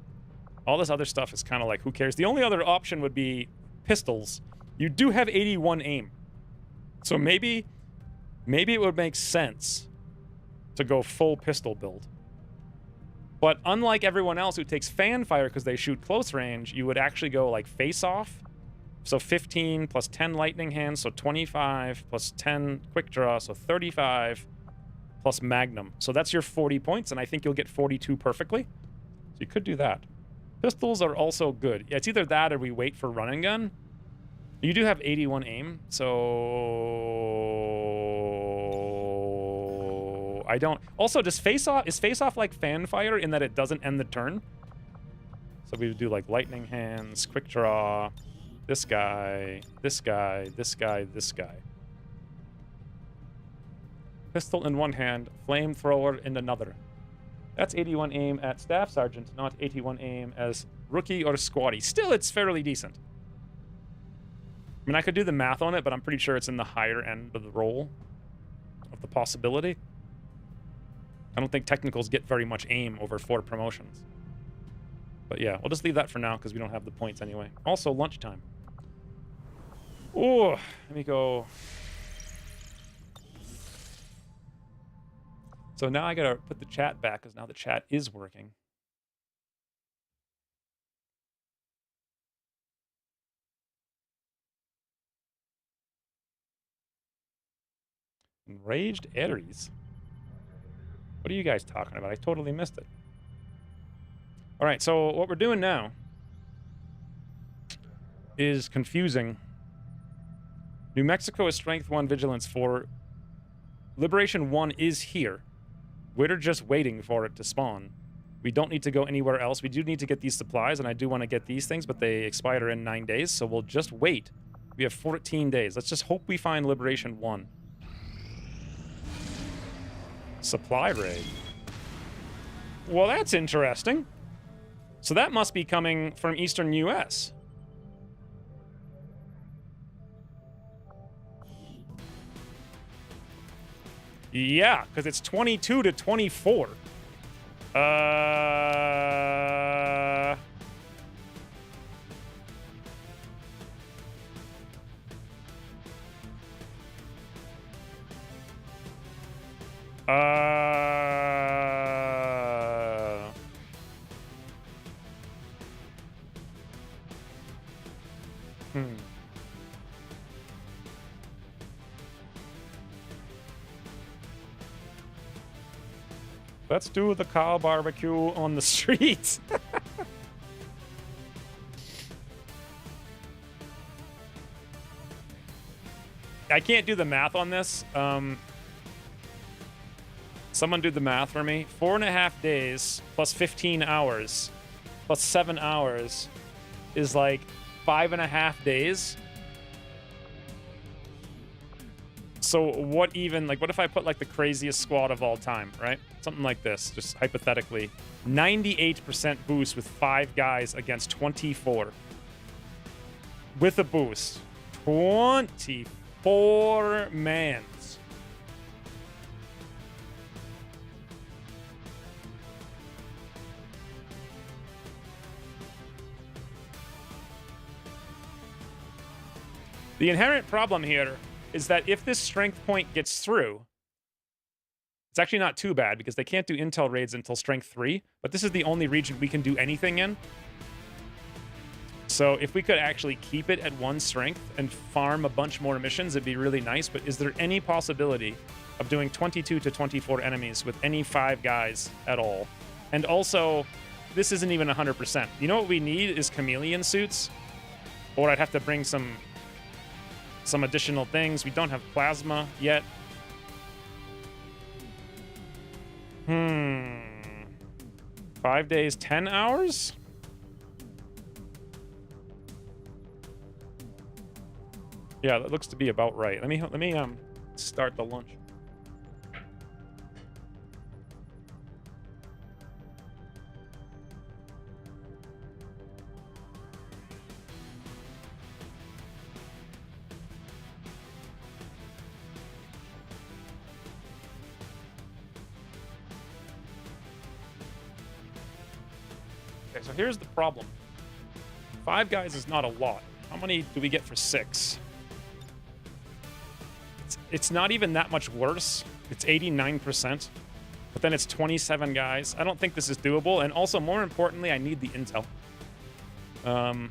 All this other stuff is kind of like, who cares? The only other option would be pistols. You do have 81 aim. So maybe it would make sense to go full pistol build. But unlike everyone else who takes fan fire because they shoot close range, you would actually go like face off. So 15 plus 10 lightning hands, so 25 plus 10 quick draw, so 35 plus magnum. So that's your 40 points, and I think you'll get 42 perfectly. So you could do that. Pistols are also good. Yeah, it's either that or we wait for run and gun. You do have 81 aim, so I don't. Also, does face off is face off like fan fire in that it doesn't end the turn? So we would do like lightning hands, quick draw, this guy, this guy, this guy, this guy. Pistol in one hand, flamethrower in another. That's 81 aim at staff sergeant, not 81 aim as rookie or squatty. Still, it's fairly decent. I mean, I could do the math on it, but I'm pretty sure it's in the higher end of the roll of the possibility. I don't think technicals get very much aim over 4 promotions. But yeah, we'll just leave that for now because we don't have the points anyway. Also, lunchtime. Oh, let me go. So now I gotta put the chat back because now the chat is working. Enraged Ares. What are you guys talking about? I totally missed it. All right, so what we're doing now is confusing. New Mexico is Strength 1, Vigilance 4. Liberation 1 is here. We're just waiting for it to spawn. We don't need to go anywhere else. We do need to get these supplies, and I do want to get these things, but they expire in 9 days, so we'll just wait. We have 14 days. Let's just hope we find Liberation 1. Supply raid. Well, that's interesting. So that must be coming from Eastern US. Yeah, because it's 22 to 24. Uh... Hmm. Let's do the cow barbecue on the streets. I can't do the math on this. Someone do the math for me. 4.5 days plus 15 hours plus 7 hours is like 5.5 days. So what even, like, what if I put like the craziest squad of all time, right? Something like this, just hypothetically. 98% boost with 5 guys against 24. With a boost. 24 mans. The inherent problem here is that if this strength point gets through, it's actually not too bad because they can't do intel raids until strength 3, but this is the only region we can do anything in. So if we could actually keep it at 1 strength and farm a bunch more missions, it'd be really nice. But is there any possibility of doing 22 to 24 enemies with any 5 guys at all? And also, this isn't even 100%. You know what we need is chameleon suits, or I'd have to bring some additional things. We don't have plasma yet. 5 days, 10 hours? Yeah, that looks to be about right. Let me start the lunch. Okay, so here's the problem. 5 guys is not a lot. How many do we get for 6? It's not even that much worse. It's 89%. But then it's 27 guys. I don't think this is doable. And also, more importantly, I need the intel. I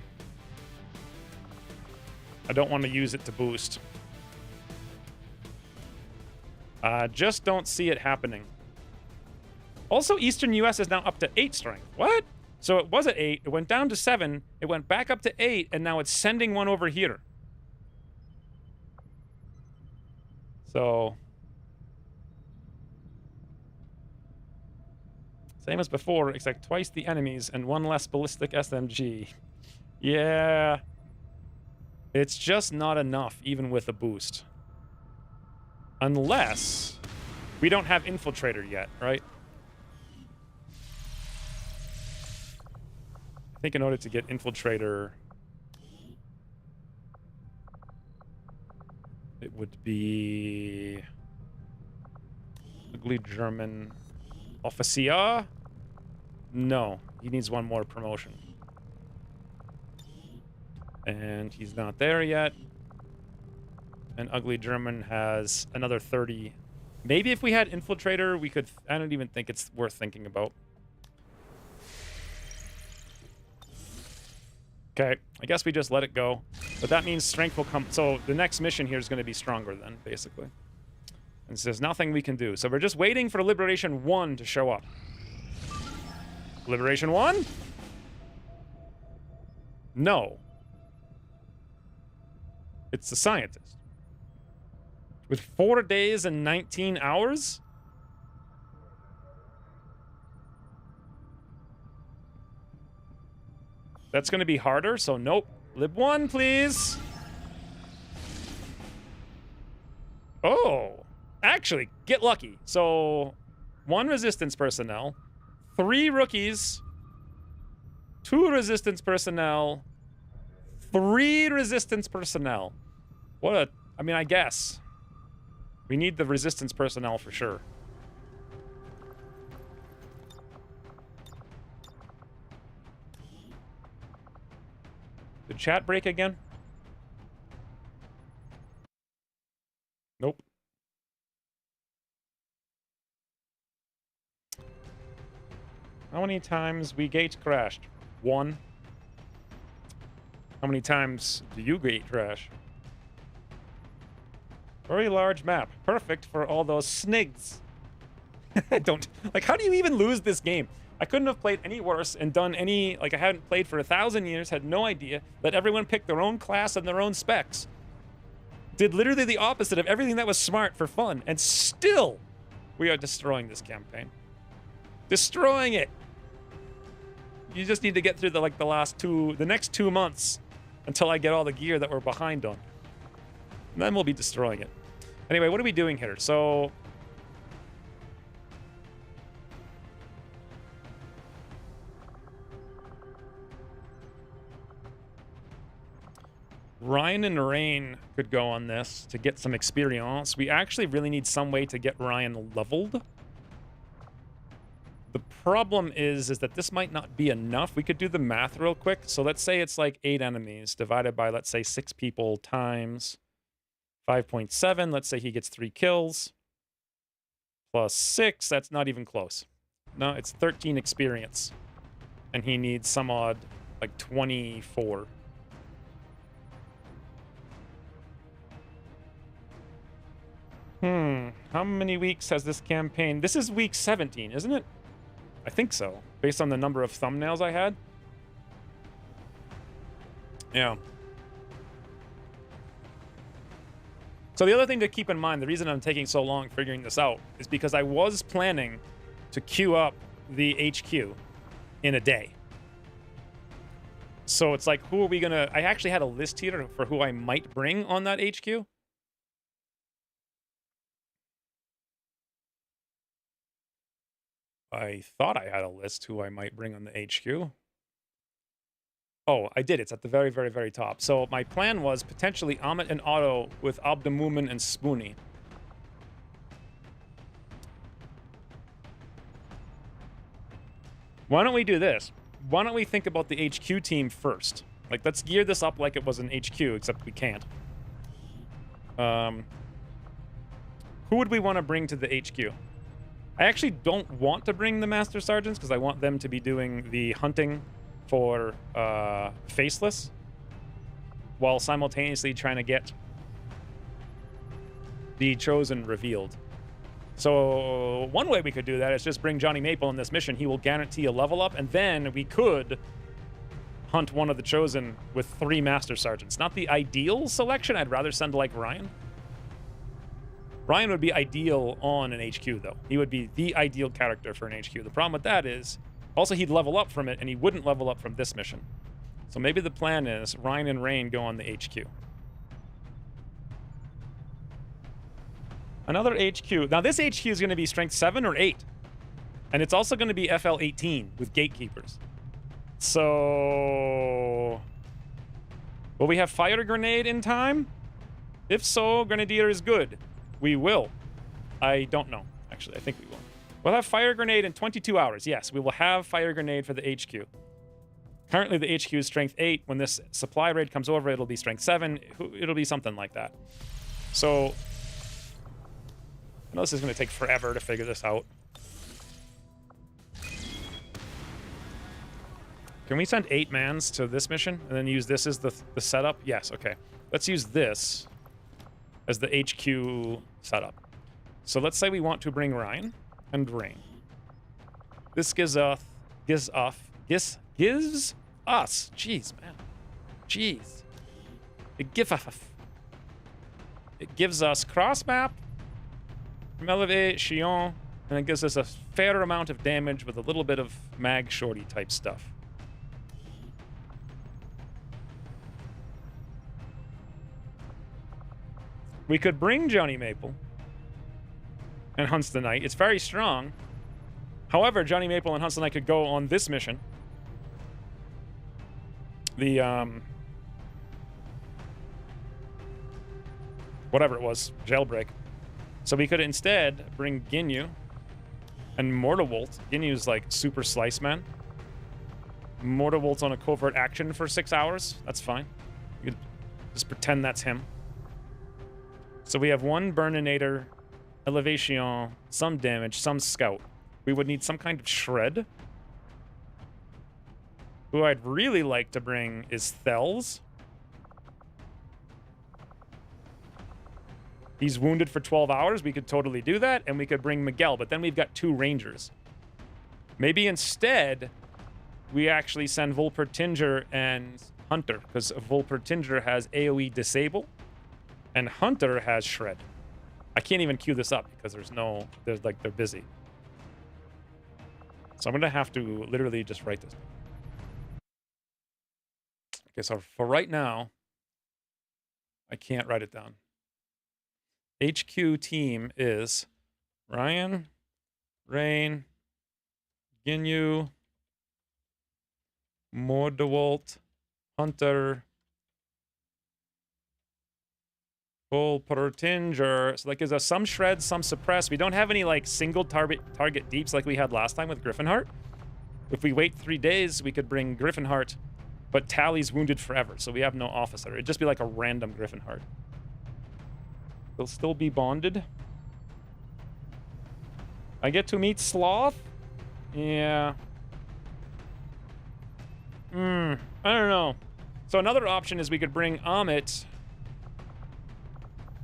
don't want to use it to boost. Just don't see it happening. Also, Eastern US is now up to 8 strength. What? So it was at 8, it went down to 7, it went back up to 8, and now it's sending one over here. So... same as before, except twice the enemies and 1 less ballistic SMG. Yeah. It's just not enough, even with a boost. Unless we don't have Infiltrator yet, right? I think in order to get Infiltrator, it would be ugly German Offizier? No. He needs one more promotion. And he's not there yet. And Ugly German has another 30. Maybe if we had Infiltrator, we could... I don't even think it's worth thinking about. Okay, I guess we just let it go. But that means strength will come... So the next mission here is going to be stronger then, basically. And so there's nothing we can do. So we're just waiting for Liberation 1 to show up. Liberation 1? No. It's the scientist. With 4 days and 19 hours? That's going to be harder, so nope. Lib 1, please. Oh. Actually, get lucky. So, 1 resistance personnel, 3 rookies, 2 resistance personnel, 3 resistance personnel. What a... I mean, I guess. We need the resistance personnel for sure. Did chat break again? Nope. How many times we gate crashed? 1. How many times do you gate crash? Very large map. Perfect for all those snigs. Don't... Like, how do you even lose this game? I couldn't have played any worse and done any... Like, I hadn't played for 1,000 years, had no idea. Let everyone pick their own class and their own specs. Did literally the opposite of everything that was smart for fun. And still, we are destroying this campaign. Destroying it. You just need to get through the next 2 months until I get all the gear that we're behind on. And then we'll be destroying it. Anyway, what are we doing here? So... Ryan and Rain could go on this to get some experience. We actually really need some way to get Ryan leveled. The problem is that this might not be enough. We could do the math real quick. So let's say it's like 8 enemies divided by, let's say, 6 people times 5.7. Let's say he gets 3 kills. Plus 6. That's not even close. No, it's 13 experience. And he needs some odd, like 24. How many weeks has this campaign? This is week 17, isn't it? I think so, based on the number of thumbnails I had. Yeah. So the other thing to keep in mind, the reason I'm taking so long figuring this out, is because I was planning to queue up the HQ in a day. So it's like, who are we gonna... I actually had a list here for who I might bring on that HQ. I thought I had a list who I might bring on the HQ. Oh, I did. It's at the very, very, very top. So my plan was potentially Amit and Otto with Abdemumen and Spoonie. Why don't we do this? Why don't we think about the HQ team first? Like, let's gear this up like it was an HQ, except we can't. Who would we want to bring to the HQ? I actually don't want to bring the Master Sergeants because I want them to be doing the hunting for Faceless while simultaneously trying to get the Chosen revealed. So one way we could do that is just bring Johnny Maple in this mission. He will guarantee a level up, and then we could hunt one of the Chosen with 3 Master Sergeants. Not the ideal selection. I'd rather send like Ryan. Ryan would be ideal on an HQ, though. He would be the ideal character for an HQ. The problem with that is, also he'd level up from it, and he wouldn't level up from this mission. So maybe the plan is Ryan and Rain go on the HQ. Another HQ. Now, this HQ is going to be strength 7 or 8. And it's also going to be FL 18 with gatekeepers. So... will we have fire grenade in time? If so, Grenadier is good. We will. I don't know, actually. I think we will. We'll have fire grenade in 22 hours. Yes, we will have fire grenade for the HQ. Currently, the HQ is strength 8. When this supply raid comes over, it'll be strength 7. It'll be something like that. So, I know this is going to take forever to figure this out. Can we send 8 mans to this mission and then use this as the setup? Yes, okay. Let's use this as the HQ setup. So let's say we want to bring Ryan and Rain. This gives us, jeez, man. Jeez. It gives us cross map from elevation, and it gives us a fair amount of damage with a little bit of mag shorty type stuff. We could bring Johnny Maple and Hunts the Night. It's very strong. However, Johnny Maple and Hunts the Night could go on this mission. The, whatever it was, jailbreak. So we could instead bring Ginyu and Mortarwolt. Ginyu's like super slice man. Mortarwolt's on a covert action for 6 hours. That's fine. You could just pretend that's him. So we have one Burninator, Elevation, some damage, some scout. We would need some kind of shred. Who I'd really like to bring is Thels. He's wounded for 12 hours. We could totally do that, and we could bring Miguel, but then we've got 2 Rangers. Maybe instead, we actually send Volpertinger and Hunter, because Volpertinger has AoE disable, and Hunter has shred. I can't even queue this up because they're busy. So I'm gonna have to literally just write this. Okay, so for right now, I can't write it down. HQ team is Ryan, Rain, Ginyu, Mordewalt, Hunter, Volpertinger. So that gives us some shred, some suppress. We don't have any like single target deeps like we had last time with Griffinheart. If we wait 3 days, we could bring Griffinheart, but Tally's wounded forever, so we have no officer. It'd just be like a random Griffinheart. They'll still be bonded. I get to meet Sloth? Yeah. I don't know. So another option is we could bring Amit,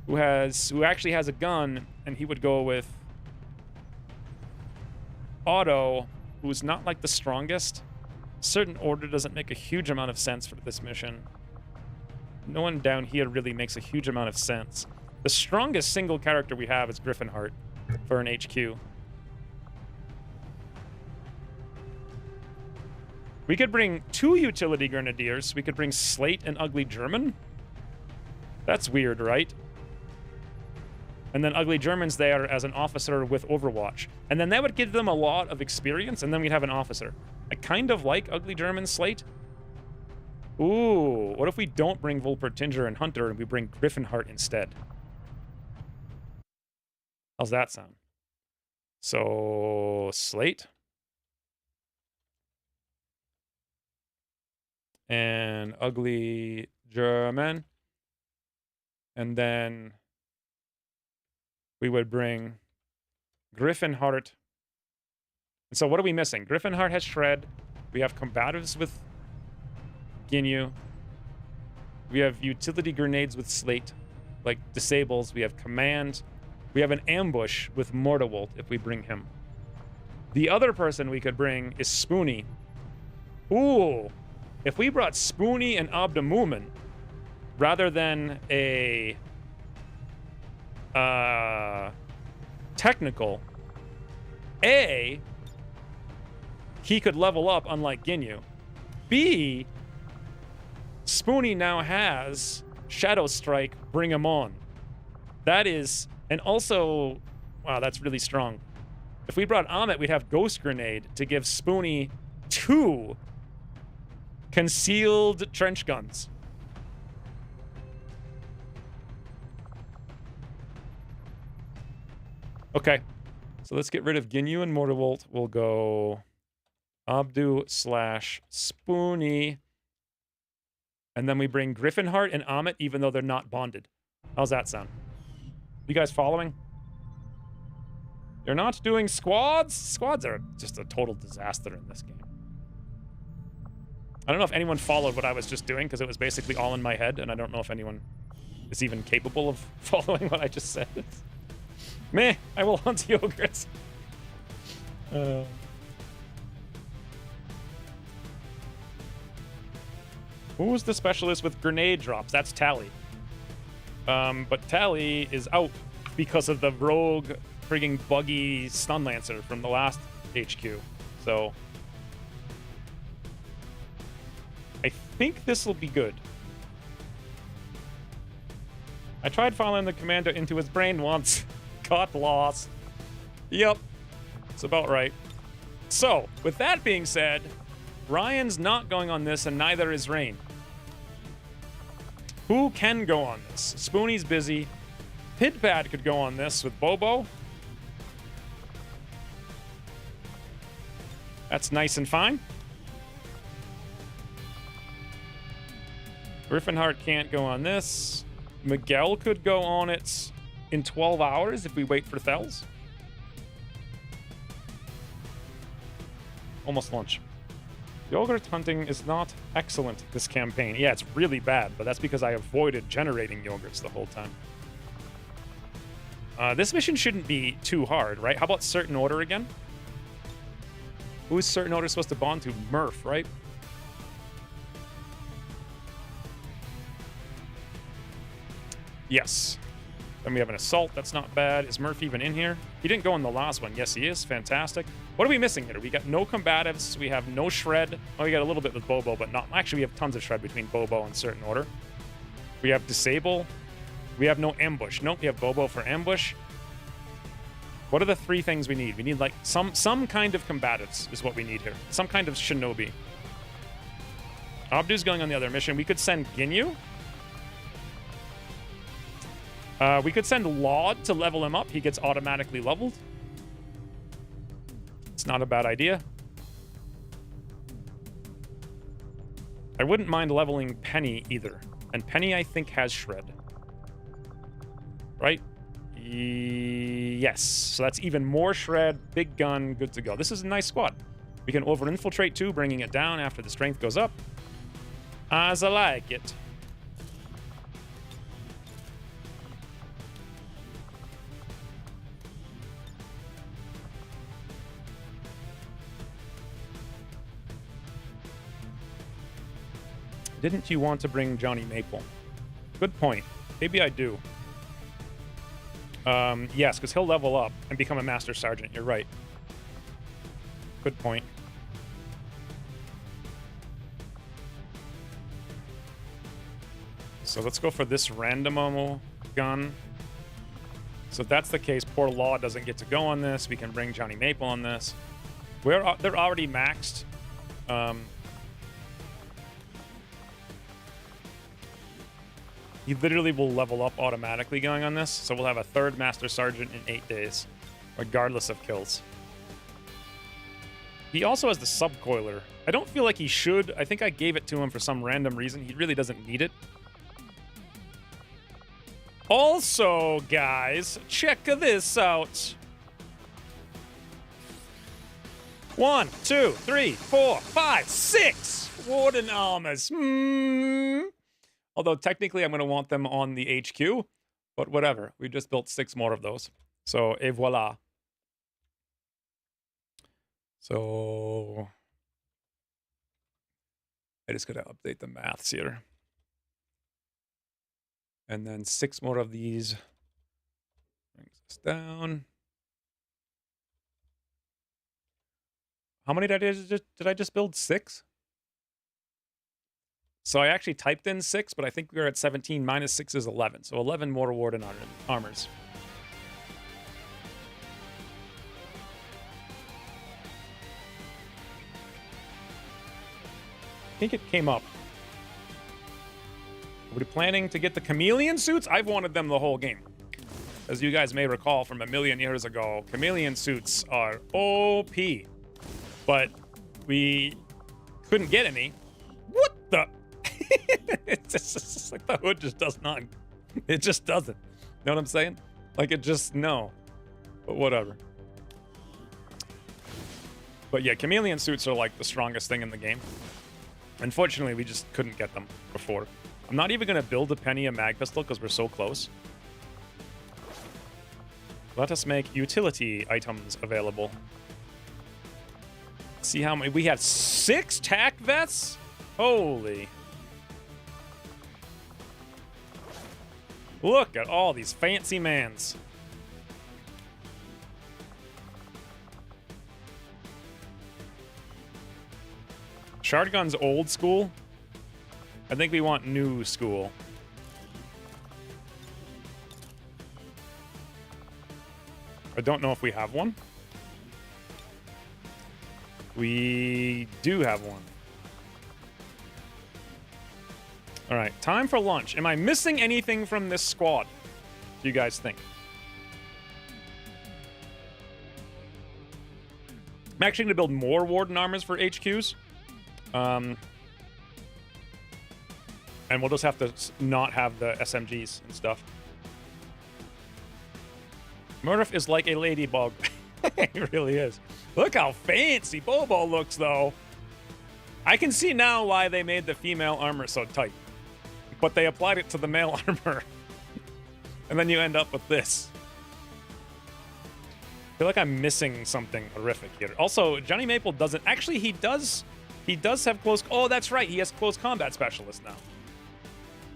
who actually has a gun, and he would go with Otto, who's not like the strongest. Certain order doesn't make a huge amount of sense for this mission. No one down here really makes a huge amount of sense. The strongest single character we have is Griffinheart for an HQ. We could bring 2 utility grenadiers. We could bring Slate and Ugly German. That's weird, right? And then Ugly German's there as an officer with Overwatch. And then that would give them a lot of experience, and then we'd have an officer. I kind of like Ugly German Slate. Ooh, what if we don't bring Volpertinger and Hunter and we bring Griffinheart instead? How's that sound? So, Slate. And Ugly German. And then we would bring Griffinheart. And so what are we missing? Griffinheart has shred. We have combatives with Ginyu. We have utility grenades with Slate, like disables. We have command. We have an ambush with Mortarwolt if we bring him. The other person we could bring is Spoonie. Ooh, if we brought Spoonie and Abdamumen rather than a technical, A, he could level up unlike Ginyu. B, Spoonie now has Shadow Strike, bring him on. That is, and also, wow, that's really strong. If we brought Amit, we'd have Ghost Grenade to give Spoonie 2 concealed trench guns. Okay, So let's get rid of Ginyu and Morderwolt. We'll go Abdu / Spoonie. And then we bring Griffinheart and Amit, even though they're not bonded. How's that sound? You guys following? You're not doing squads? Squads are just a total disaster in this game. I don't know if anyone followed what I was just doing, because it was basically all in my head, and I don't know if anyone is even capable of following what I just said. Meh, I will hunt yogurts. Who's the specialist with grenade drops? That's Tally. But Tally is out because of the rogue frigging buggy stun lancer from the last HQ. So I think this will be good. I tried following the commander into his brain once. Got lost. Yep. It's about right. So, with that being said, Ryan's not going on this, and neither is Rain. Who can go on this? Spoonie's busy. Pidpad could go on this with Bobo. That's nice and fine. Griffinheart can't go on this. Miguel could go on it in 12 hours if we wait for Thels. Almost lunch. Yogurt hunting is not excellent this campaign. Yeah, it's really bad, but that's because I avoided generating yogurts the whole time. This mission shouldn't be too hard, right? How about Certain Order again? Who is Certain Order supposed to bond to? Murph, right? Yes. Then we have an assault. That's not bad. Is Murph even in here? He didn't go in the last one. Yes, he is. Fantastic. What are we missing here? We got no combatives. We have no shred. Oh, we got a little bit with Bobo, but not. Actually, we have tons of shred between Bobo and Certain Order. We have disable. We have no ambush. Nope, we have Bobo for ambush. What are the three things we need? We need like some kind of combatives is what we need here. Some kind of shinobi. Abdu's going on the other mission. We could send Ginyu. We could send Laud to level him up. He gets automatically leveled. It's not a bad idea. I wouldn't mind leveling Penny either. And Penny, I think, has shred. Right? Yes. So that's even more shred. Big gun. Good to go. This is a nice squad. We can over-infiltrate too, bringing it down after the strength goes up. As I like it. Didn't you want to bring Johnny Maple? Good point. Maybe I do. Yes, because he'll level up and become a Master Sergeant. You're right. Good point. So let's go for this random gun. So if that's the case, poor Law doesn't get to go on this. We can bring Johnny Maple on this. They're already maxed. He literally will level up automatically going on this, so we'll have a third Master Sergeant in 8 days, regardless of kills. He also has the Subcoiler. I don't feel like he should. I think I gave it to him for some random reason. He really doesn't need it. Also, guys, check this out. 1, 2, 3, 4, 5, 6 Warden Armors. Although technically I'm going to want them on the HQ, but whatever. We just built 6 more of those. So, et voila. So, I just got to update the maths here. And then 6 more of these. Brings us down. How many did I just build? 6? So I actually typed in 6, but I think we were at 17. Minus 6 is 11. So 11 more Warden Armors. I think it came up. Are we planning to get the chameleon suits? I've wanted them the whole game. as you guys may recall from a million years ago, chameleon suits are OP. But we couldn't get any. What the? It's just like the hood just does not. It just doesn't. Know what I'm saying? Like it just, no. But whatever. But yeah, chameleon suits are like the strongest thing in the game. Unfortunately, we just couldn't get them before. I'm not even going to build a penny a mag pistol because we're so close. Let us make utility items available. See how many we have. 6 tack vests. Holy, look at all these fancy mans. Shotgun's old school. I think we want new school. I don't know if we have one. We do have one. All right, time for lunch. Am I missing anything from this squad? Do you guys think? I'm actually going to build more Warden armors for HQs. And we'll just have to not have the SMGs and stuff. Murph is like a ladybug. He really is. Look how fancy Bobo looks, though. I can see now why they made the female armor so tight. But they applied it to the male armor. And then you end up with this. I feel like I'm missing something horrific here. Also, Johnny Maple doesn't... Actually, he does have close... Oh, that's right. He has close combat specialist now.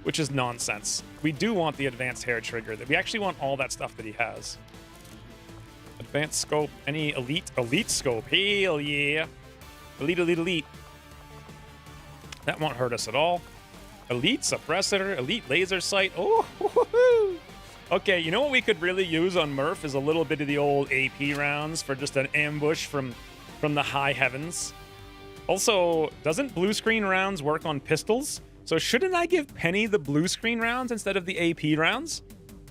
Which is nonsense. We do want the advanced hair trigger. We actually want all that stuff that he has. Advanced scope. Any elite? Elite scope. Hell yeah. Elite. That won't hurt us at all. Elite suppressor. Elite laser sight. Oh, woo-hoo-hoo. Okay, you know what we could really use on Murph is a little bit of the old AP rounds for just an ambush from the high heavens. Also, doesn't blue screen rounds work on pistols? So shouldn't I give Penny the blue screen rounds instead of the AP rounds?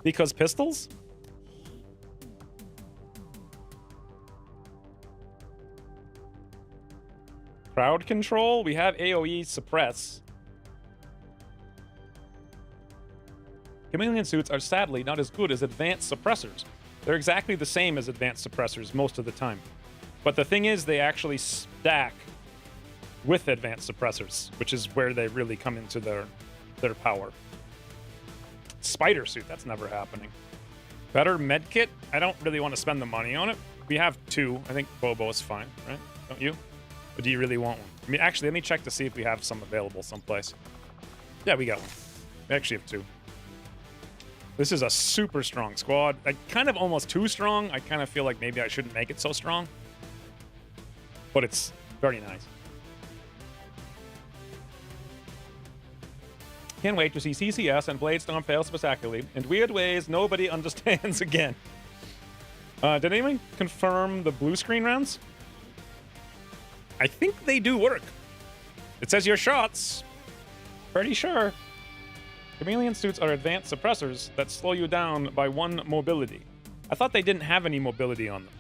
Because pistols? Crowd control? We have AoE suppress. Chameleon suits are sadly not as good as advanced suppressors. They're exactly the same as advanced suppressors most of the time. But the thing is, they actually stack with advanced suppressors, which is where they really come into their power. Spider suit, that's never happening. Better medkit? I don't really want to spend the money on it. We have 2. I think Bobo is fine, right? Don't you? Or do you really want one? I mean, actually, let me check to see if we have some available someplace. Yeah, we got one. We actually have 2. This is a super strong squad. Kind of almost too strong. I kind of feel like maybe I shouldn't make it so strong. But it's very nice. Can't wait to see CCS and Bladestorm fail spectacularly in weird ways nobody understands again. Did anyone confirm the blue screen rounds? I think they do work. It says your shots. Pretty sure. Chameleon suits are advanced suppressors that slow you down by 1 mobility. I thought they didn't have any mobility on them.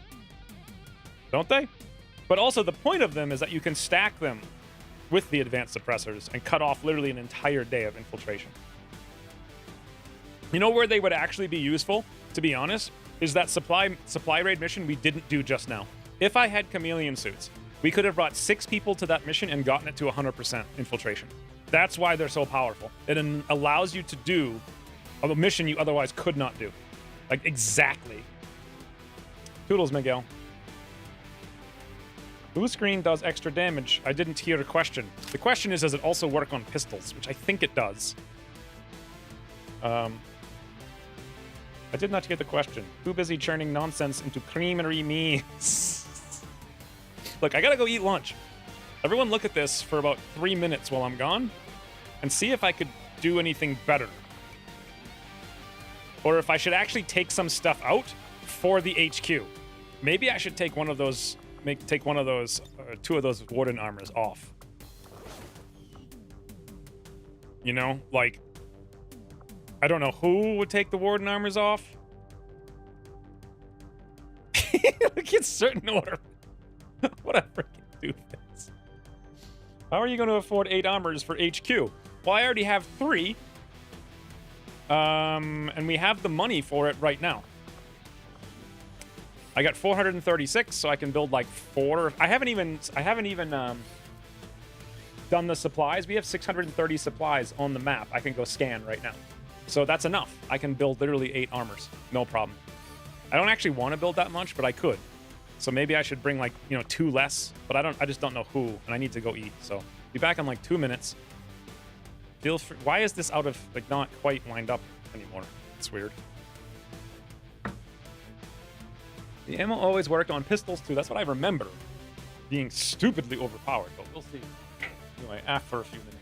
Don't they? But also the point of them is that you can stack them with the advanced suppressors and cut off literally an entire day of infiltration. You know where they would actually be useful, to be honest, is that supply raid mission we didn't do just now. If I had chameleon suits, we could have brought 6 people to that mission and gotten it to 100% infiltration. That's why they're so powerful. It allows you to do a mission you otherwise could not do. Like, exactly. Toodles, Miguel. Blue screen does extra damage. I didn't hear a question. The question is, does it also work on pistols? Which I think it does. I did not hear the question. Too busy churning nonsense into creamery memes. Look, I gotta go eat lunch. Everyone look at this for about 3 minutes while I'm gone and see if I could do anything better. Or if I should actually take some stuff out for the HQ. Maybe I should take one of those, take one of those, 2 of those Warden armors off. You know, like, I don't know who would take the Warden armors off. Look at certain order. What a freaking doofus. How are you going to afford 8 armors for HQ? Well, I already have 3. And we have the money for it right now. I got 436, so I can build like 4. I haven't even done the supplies. We have 630 supplies on the map. I can go scan right now. So that's enough. I can build literally 8 armors. No problem. I don't actually want to build that much, but I could. So maybe I should bring like, 2 less, but I just don't know who, and I need to go eat. So be back in like 2 minutes. Feel free. Why is this out of, like, not quite lined up anymore? It's weird. The ammo always worked on pistols too. That's what I remember. Being stupidly overpowered, but we'll see. Anyway, after a few minutes.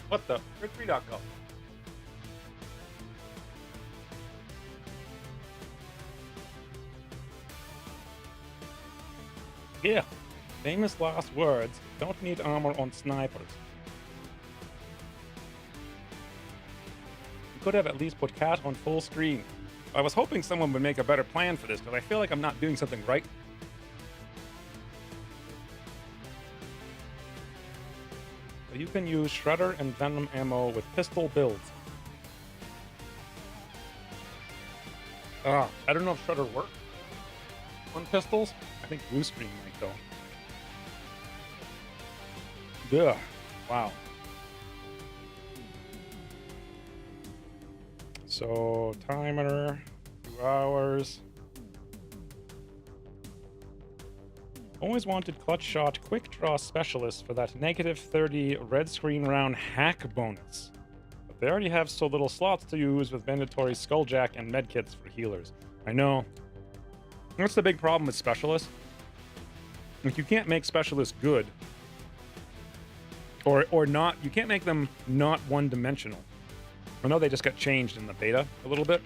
What the? Where'd 3 go? Yeah. Famous last words. Don't need armor on snipers. You could have at least put Cat on full screen. I was hoping someone would make a better plan for this because I feel like I'm not doing something right. So you can use Shredder and Venom ammo with pistol builds. I don't know if Shredder works on pistols. I think blue screen might though. Ugh. Wow. So, timer, 2 hours. Always wanted clutch shot quick draw specialist for that -30 red screen round hack bonus. But they already have so little slots to use with mandatory skulljack and medkits for healers. I know. That's the big problem with specialists. Like, you can't make specialists good. Or not, you can't make them not one-dimensional. I know they just got changed in the beta a little bit,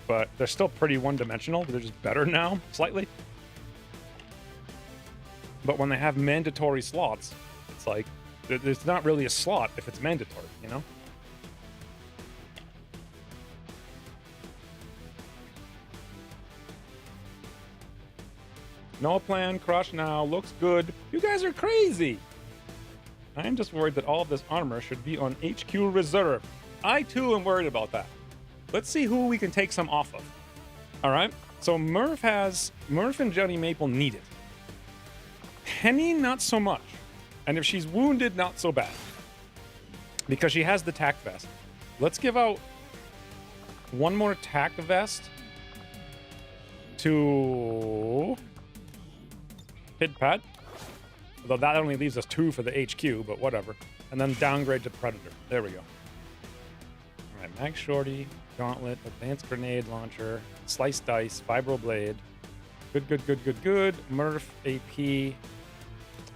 but they're still pretty one-dimensional. They're just better now, slightly. But when they have mandatory slots, it's like, there's not really a slot if it's mandatory, you know? No plan, crush now, looks good. You guys are crazy! I'm just worried that all of this armor should be on HQ reserve. I too am worried about that. Let's see who we can take some off of. Alright, so Murph and Johnny Maple need it. Penny, not so much. And if she's wounded, not so bad. Because she has the tack vest. Let's give out one more tack vest to Pidpat. Although that only leaves us 2 for the HQ, but whatever. And then downgrade to Predator. There we go. Alright, Mag Shorty, Gauntlet, Advanced Grenade Launcher, Slice Dice, Vibro Blade. Good. Murph, AP.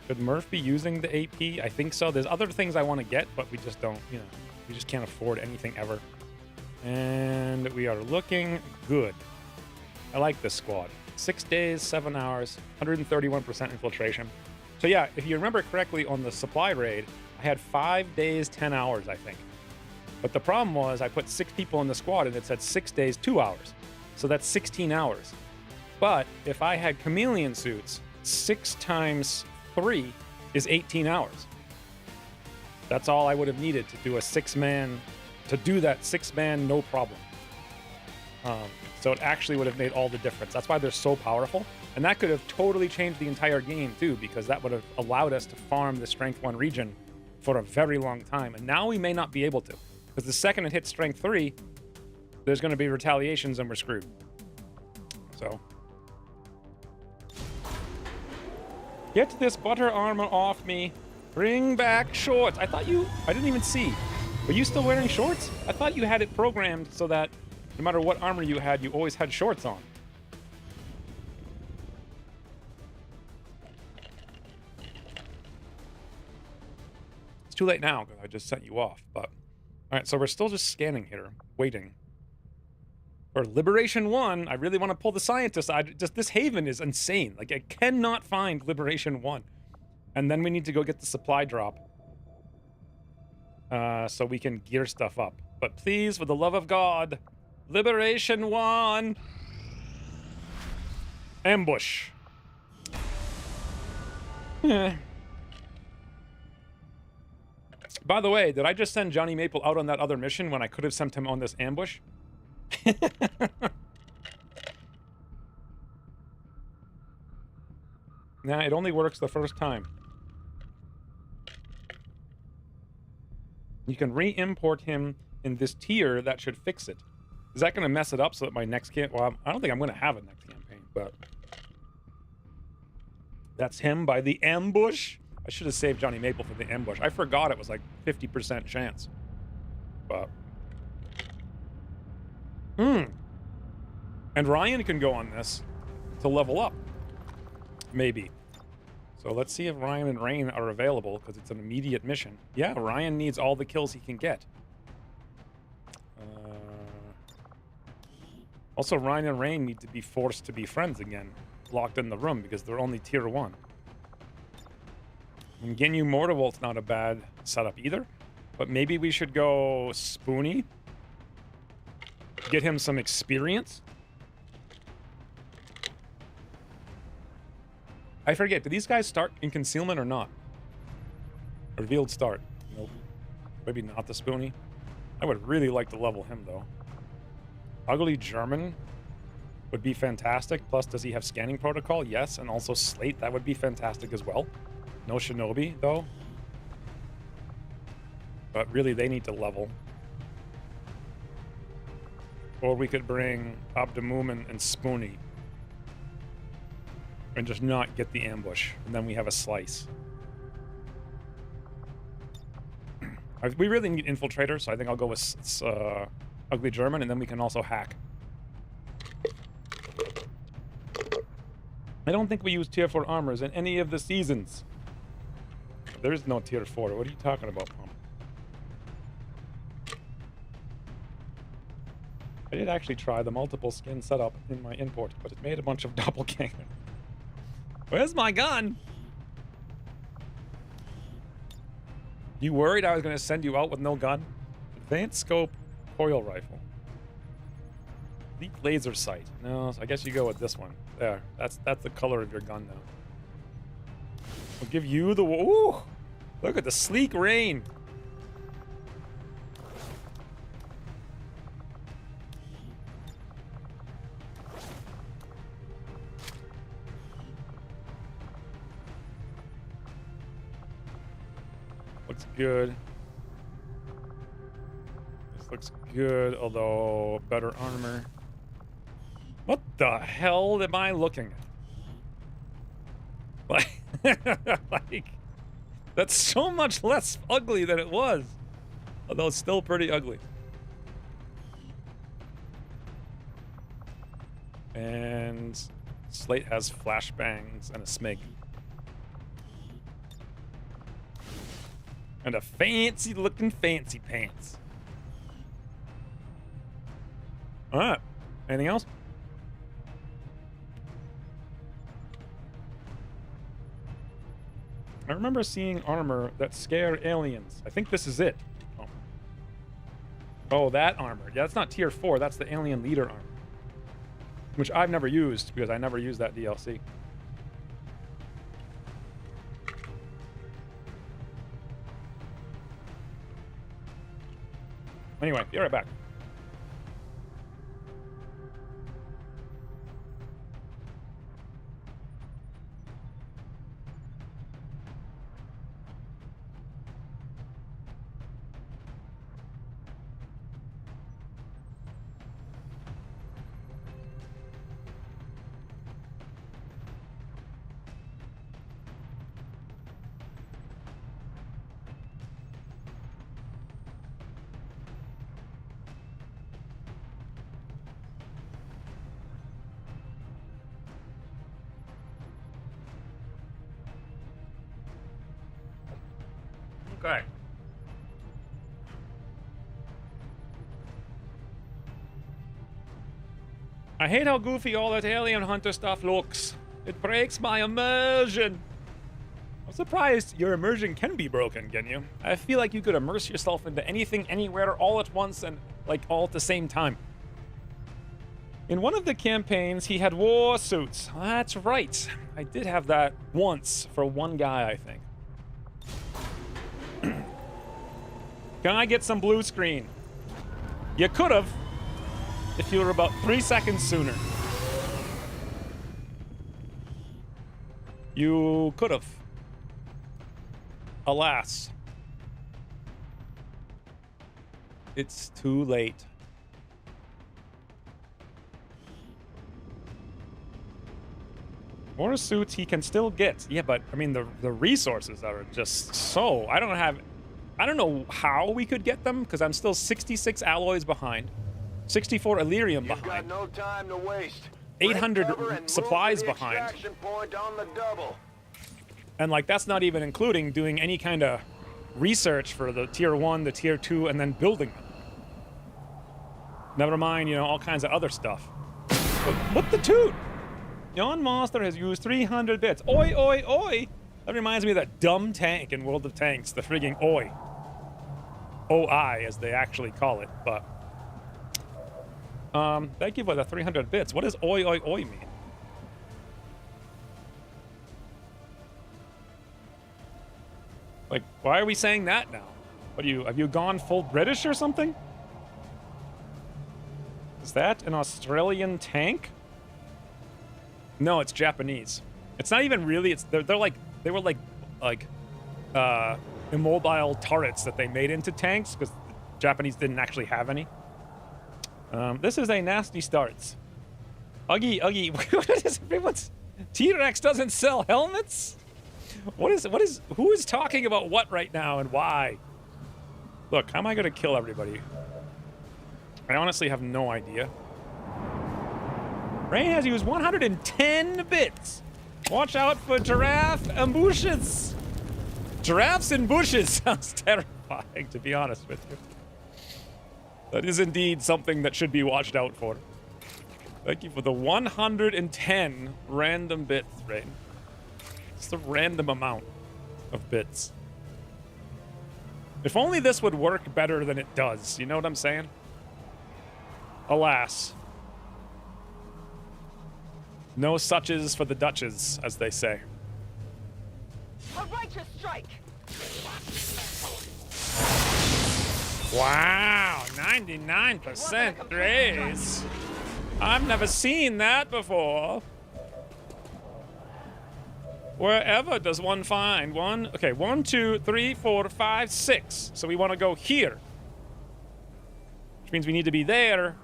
Should Murph be using the AP? I think so. There's other things I want to get, but we just don't, you know, we just can't afford anything ever. And we are looking good. I like this squad. 6 days, 7 hours, 131% infiltration. So yeah, if you remember correctly on the supply raid, I had 5 days, 10 hours, I think. But the problem was I put 6 people in the squad and it said 6 days, 2 hours. So that's 16 hours. But if I had chameleon suits, 6 times 3 is 18 hours. That's all I would have needed to do a 6-man, to do that 6-man, no problem. So it actually would have made all the difference. That's why they're so powerful. And that could have totally changed the entire game too, because that would have allowed us to farm the Strength 1 region for a very long time. And now we may not be able to, because the second it hits Strength 3, there's going to be retaliations and we're screwed. So. Get this butter armor off me. Bring back shorts. I didn't even see. Were you still wearing shorts? I thought you had it programmed so that no matter what armor you had, you always had shorts on. It's too late now because I just sent you off, but... Alright, so we're still just scanning here, waiting. For Liberation 1, I really want to pull the scientist. This haven is insane. Like, I cannot find Liberation 1. And then we need to go get the supply drop. So we can gear stuff up. But please, for the love of God, Liberation 1! Ambush. By the way, did I just send Johnny Maple out on that other mission when I could have sent him on this ambush? Nah, it only works the first time. You can re-import him in this tier. That should fix it. Is that going to mess it up so that my next campaign... Well, I don't think I'm going to have a next campaign, but... That's him by the ambush? I should have saved Johnny Maple for the ambush. I forgot it was like 50% chance. But... And Ryan can go on this to level up. Maybe. So let's see if Ryan and Rain are available, because it's an immediate mission. Yeah, Ryan needs all the kills he can get. Also, Ryan and Rain need to be forced to be friends again, locked in the room, because they're only tier 1. And Ginyu Mortarvolt's not a bad setup either, but maybe we should go Spoony. Get him some experience. I forget, do these guys start in concealment or not? Revealed start. Nope. Maybe not the Spoony. I would really like to level him, though. Ugly German would be fantastic. Plus, does he have scanning protocol? Yes. And also Slate, that would be fantastic as well. No Shinobi, though. But really, they need to level. Or we could bring Abdumumen and Spoony. And just not get the ambush. And then we have a slice. We really need infiltrators, so I think I'll go with Ugly German, and then we can also hack. I don't think we use tier 4 armors in any of the seasons. There is no tier 4. What are you talking about, Pump? I did actually try the multiple skin setup in my import, but it made a bunch of doppelganger. Where's my gun? You worried I was going to send you out with no gun? Advanced scope coil rifle. Deep laser sight. No, I guess you go with this one. There. That's the color of your gun now. I'll give you the... Ooh! Look at the sleek Rain. Looks good. This looks good, although better armor. What the hell am I looking at? Like, that's so much less ugly than it was. Although it's still pretty ugly. And Slate has flashbangs and a smig. And a fancy looking fancy pants. Alright. Anything else? I remember seeing armor that scare aliens. I think this is it. Oh, that armor. Yeah, that's not tier 4. That's the alien leader armor. Which I've never used because I never used that DLC. Anyway, be right back. Okay. I hate how goofy all that alien hunter stuff looks. It breaks my immersion. I'm surprised your immersion can be broken, Ginyu. I feel like you could immerse yourself into anything, anywhere, all at once, and, like, all at the same time. In one of the campaigns, he had war suits. That's right. I did have that once for one guy, I think. Can I get some blue screen? You could have, if you were about 3 seconds sooner. You could have. Alas. It's too late. More suits he can still get. Yeah, but, I mean, the resources are just so... I don't know how we could get them, because I'm still 66 alloys behind. 64 Illyrium You've behind. got no time to waste. 800 Break cover and supplies move to the behind. extraction point on the double. And, like, that's not even including doing any kind of research for the tier 1, the tier 2, and then building them. Never mind, you know, all kinds of other stuff. But what the toot? Yon Monster has used 300 bits. Oi, oi, oi! That reminds me of that dumb tank in World of Tanks, the frigging oi. OI, as they actually call it, but... thank you for the 300 bits. What does oi, oi, oi mean? Like, why are we saying that now? What have you gone full British or something? Is that an Australian tank? No, it's Japanese. It's not even really, they were like immobile turrets that they made into tanks because the Japanese didn't actually have any. This is a nasty start. Uggy, what is everyone's... T-Rex doesn't sell helmets? Who is talking about what right now and why? Look, how am I gonna kill everybody? I honestly have no idea. Rain has used 110 bits. Watch out for giraffe ambushes. Giraffes in bushes sounds terrifying, to be honest with you. That is indeed something that should be watched out for. Thank you for the 110 random bits, Rain. Just a random amount of bits. If only this would work better than it does, you know what I'm saying? Alas. No suches for the Dutches, as they say. A righteous strike. Wow, 99% raise. I've never seen that before. Wherever does one find one? Okay, 1, 2, 3, 4, 5, 6. So we want to go here. Which means we need to be there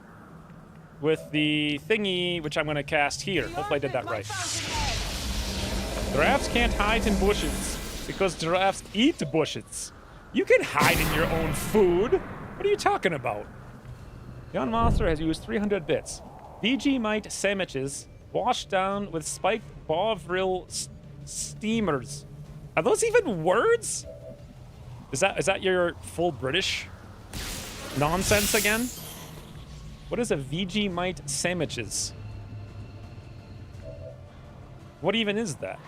with the thingy, which I'm going to cast here. Hopefully I did that right. Giraffes can't hide in bushes because giraffes eat bushes. You can hide in your own food. What are you talking about? Yon Monster has used 300 bits. VG Mite sandwiches washed down with spiked Bovril steamers. Are those even words? Is that your full British nonsense again? What is a VG Mite sandwiches? What even is that?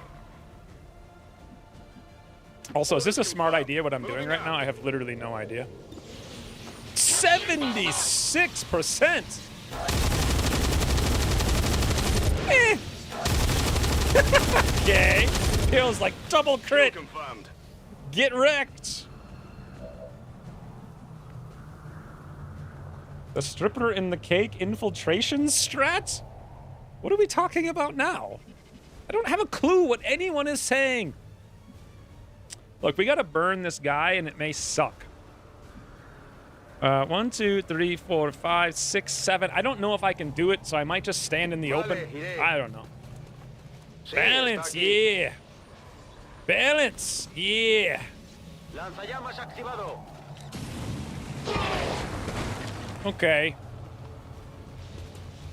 Also, is this a smart idea what I'm doing right now? I have literally no idea. 76%! Eh. Okay. Feels like double crit. Confirmed. Get wrecked. The stripper in the cake infiltration strat? What are we talking about now? I don't have a clue what anyone is saying. Look, we gotta burn this guy and it may suck. 1, 2, 3, 4, 5, 6, 7. I don't know if I can do it, so I might just stand in the open. I don't know. Balance, yeah. Balance, yeah. Lanzallamas activado. Okay.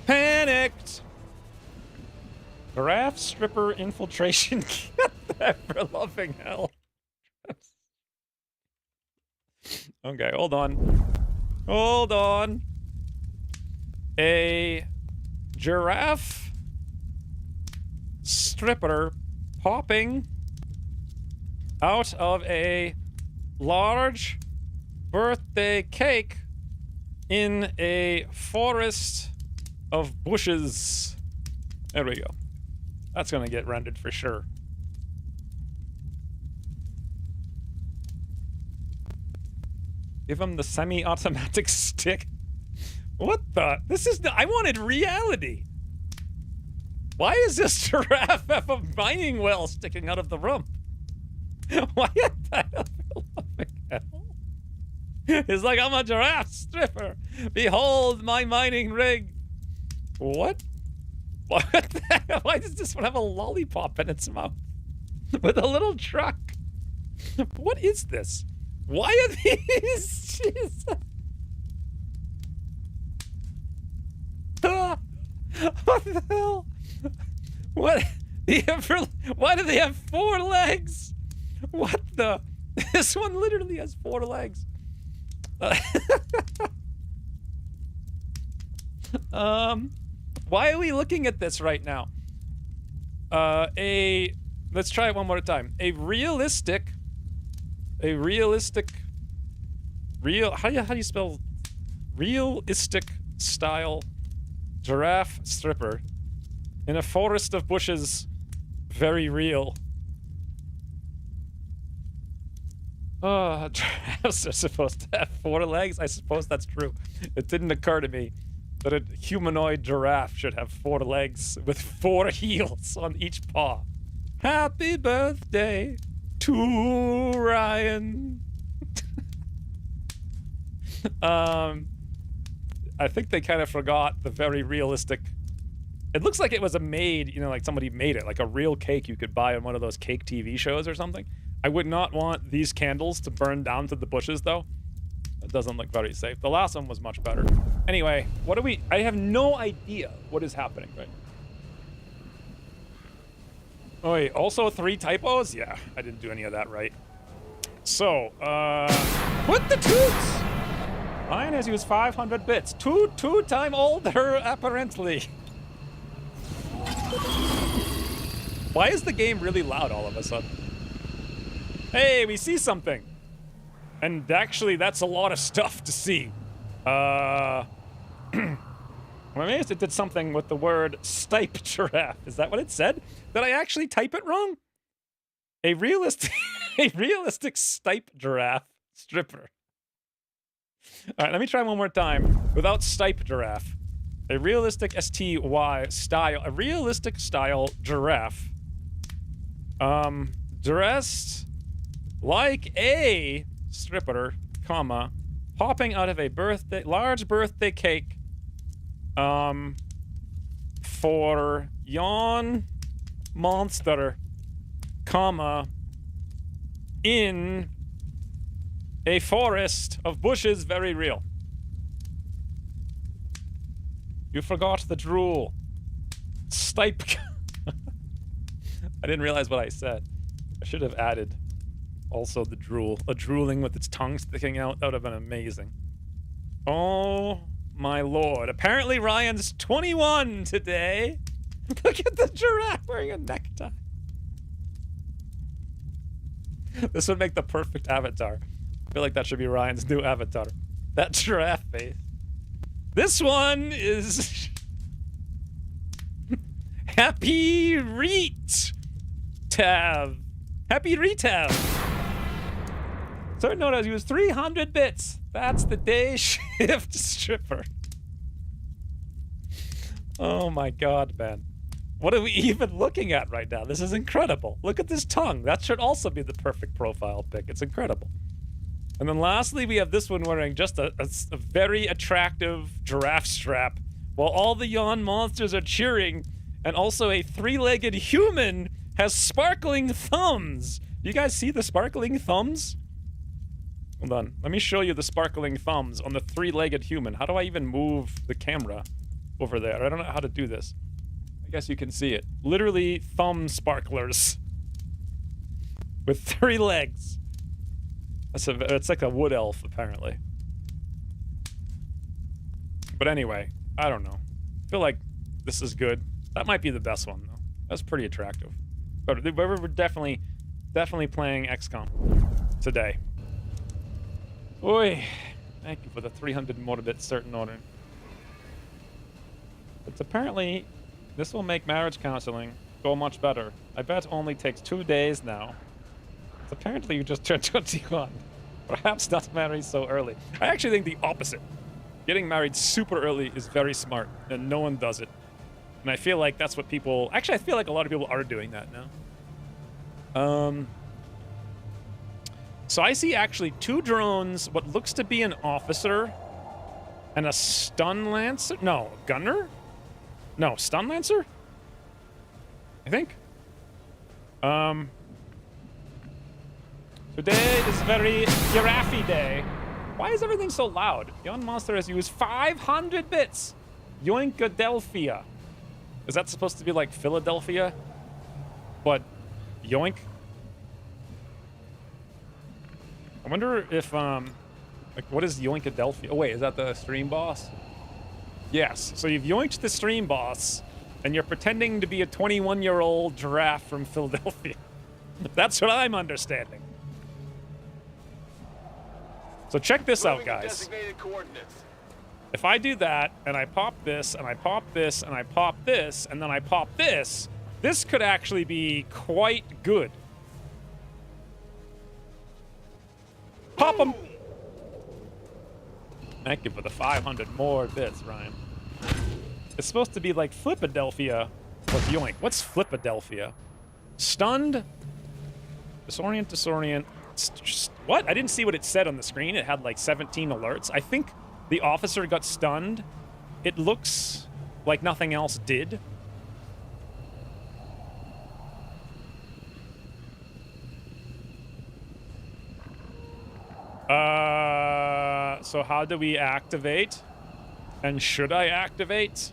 Panicked. Giraffe stripper infiltration. Get that for loving hell. Okay, hold on. Hold on. A giraffe stripper popping out of a large birthday cake in a forest of bushes. There we go. That's gonna get rendered for sure. Give him the semi-automatic stick. What the? This is I wanted reality. Why does this giraffe have a mining well sticking out of the rump? Why the hell? It's like, I'm a giraffe stripper. Behold my mining rig. What? What the hell? Why does this one have a lollipop in its mouth? With a little truck. What is this? Why are these? Jesus. What the hell? What? Why do they have 4 legs? What the? This one literally has 4 legs. Why are we looking at this right now? Let's try it one more time. How do you spell realistic style giraffe stripper in a forest of bushes, very real. Giraffes are supposed to have 4 legs. I suppose that's true. It didn't occur to me that a humanoid giraffe should have 4 legs with 4 heels on each paw. Happy birthday to Ryan. I think they kind of forgot the very realistic. It looks like it was like somebody made it, like a real cake you could buy on one of those cake TV shows or something. I would not want these candles to burn down to the bushes, though. It doesn't look very safe. The last one was much better. Anyway, I have no idea what is happening right now. Oh, wait, also 3 typos? Yeah, I didn't do any of that right. So, what the toots? Ryan has used 500 bits. Two time older, apparently. Why is the game really loud all of a sudden? Hey, we see something. And actually, that's a lot of stuff to see. I'm amazed it did something with the word stipe giraffe. Is that what it said? Did I actually type it wrong? A realistic stipe giraffe stripper. All right, let me try one more time without stipe giraffe. A realistic style giraffe. Dressed like a stripper, comma, popping out of a large birthday cake, for yawn monster, comma, in a forest of bushes, very real. You forgot the drool. Stipe. I didn't realize what I said. I should have added also the drool. A drooling with its tongue sticking out. That would have been amazing. Oh my lord. Apparently Ryan's 21 today. Look at the giraffe wearing a necktie. This would make the perfect avatar. I feel like that should be Ryan's new avatar. That giraffe face. This one is Happy Retav. Happy Retav. Certain note has used 300 bits. That's the day shift stripper. Oh my god, man. What are we even looking at right now? This is incredible. Look at this tongue. That should also be the perfect profile pic. It's incredible. And then lastly, we have this one wearing just a very attractive giraffe strap while all the yawn monsters are cheering, and also a 3-legged human has sparkling thumbs. You guys see the sparkling thumbs? Hold on. Let me show you the sparkling thumbs on the 3-legged human. How do I even move the camera over there? I don't know how to do this. I guess you can see it. Literally thumb sparklers with 3 legs. It's like a wood elf, apparently. But anyway, I don't know. I feel like this is good. That might be the best one, though. That's pretty attractive. But we're definitely playing XCOM today. Oi. Thank you for the 300 motorbit certain order. It's apparently, this will make marriage counseling go much better. I bet it only takes 2 days now. Apparently you just turned 21. Perhaps not married so early. I actually think the opposite. Getting married super early is very smart, and no one does it. And I feel like that's what people... Actually, I feel like a lot of people are doing that now. So I see actually 2 drones, what looks to be an officer, and a stun lancer? No, gunner? No, stun lancer? I think. Today is very giraffe day. Why is everything so loud? Yawn Monster has used 500 bits. Yoinkadelphia. Is that supposed to be like Philadelphia? but yoink. I wonder if, like, what is Yoinkadelphia? Oh, wait, is that the stream boss? Yes. So you've yoinked the stream boss, and you're pretending to be a 21-year-old giraffe from Philadelphia. That's what I'm understanding. So check this out, Moving to guys. designated coordinates. If I do that, and I pop this, and I pop this, and I pop this, and then I pop this, this could actually be quite good. Pop them! Thank you for the 500 more bits, Ryan. It's supposed to be like Flipadelphia with yoink. What's Flipadelphia? Stunned? Disorient, disorient. What? I didn't see what it said on the screen. It had like 17 alerts. I think the officer got stunned. It looks like nothing else did. So how do we activate? And should I activate?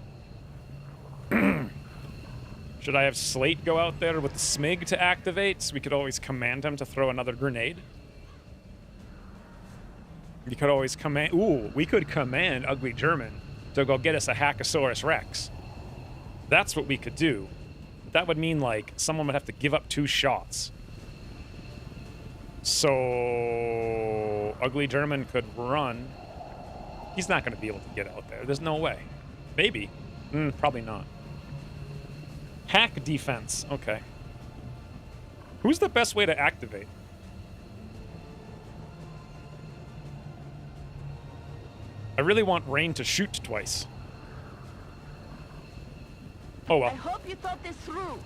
Should I have Slate go out there with the Smig to activate? So we could always command him to throw another grenade. You could always command... Ooh, we could command Ugly German to go get us a Hackosaurus Rex. That's what we could do. That would mean, like, someone would have to give up 2 shots. So... Ugly German could run. He's not going to be able to get out there. There's no way. Maybe. Probably not. Hack defense. Okay. Who's the best way to activate? I really want Rain to shoot twice. Oh well. I hope you thought this through.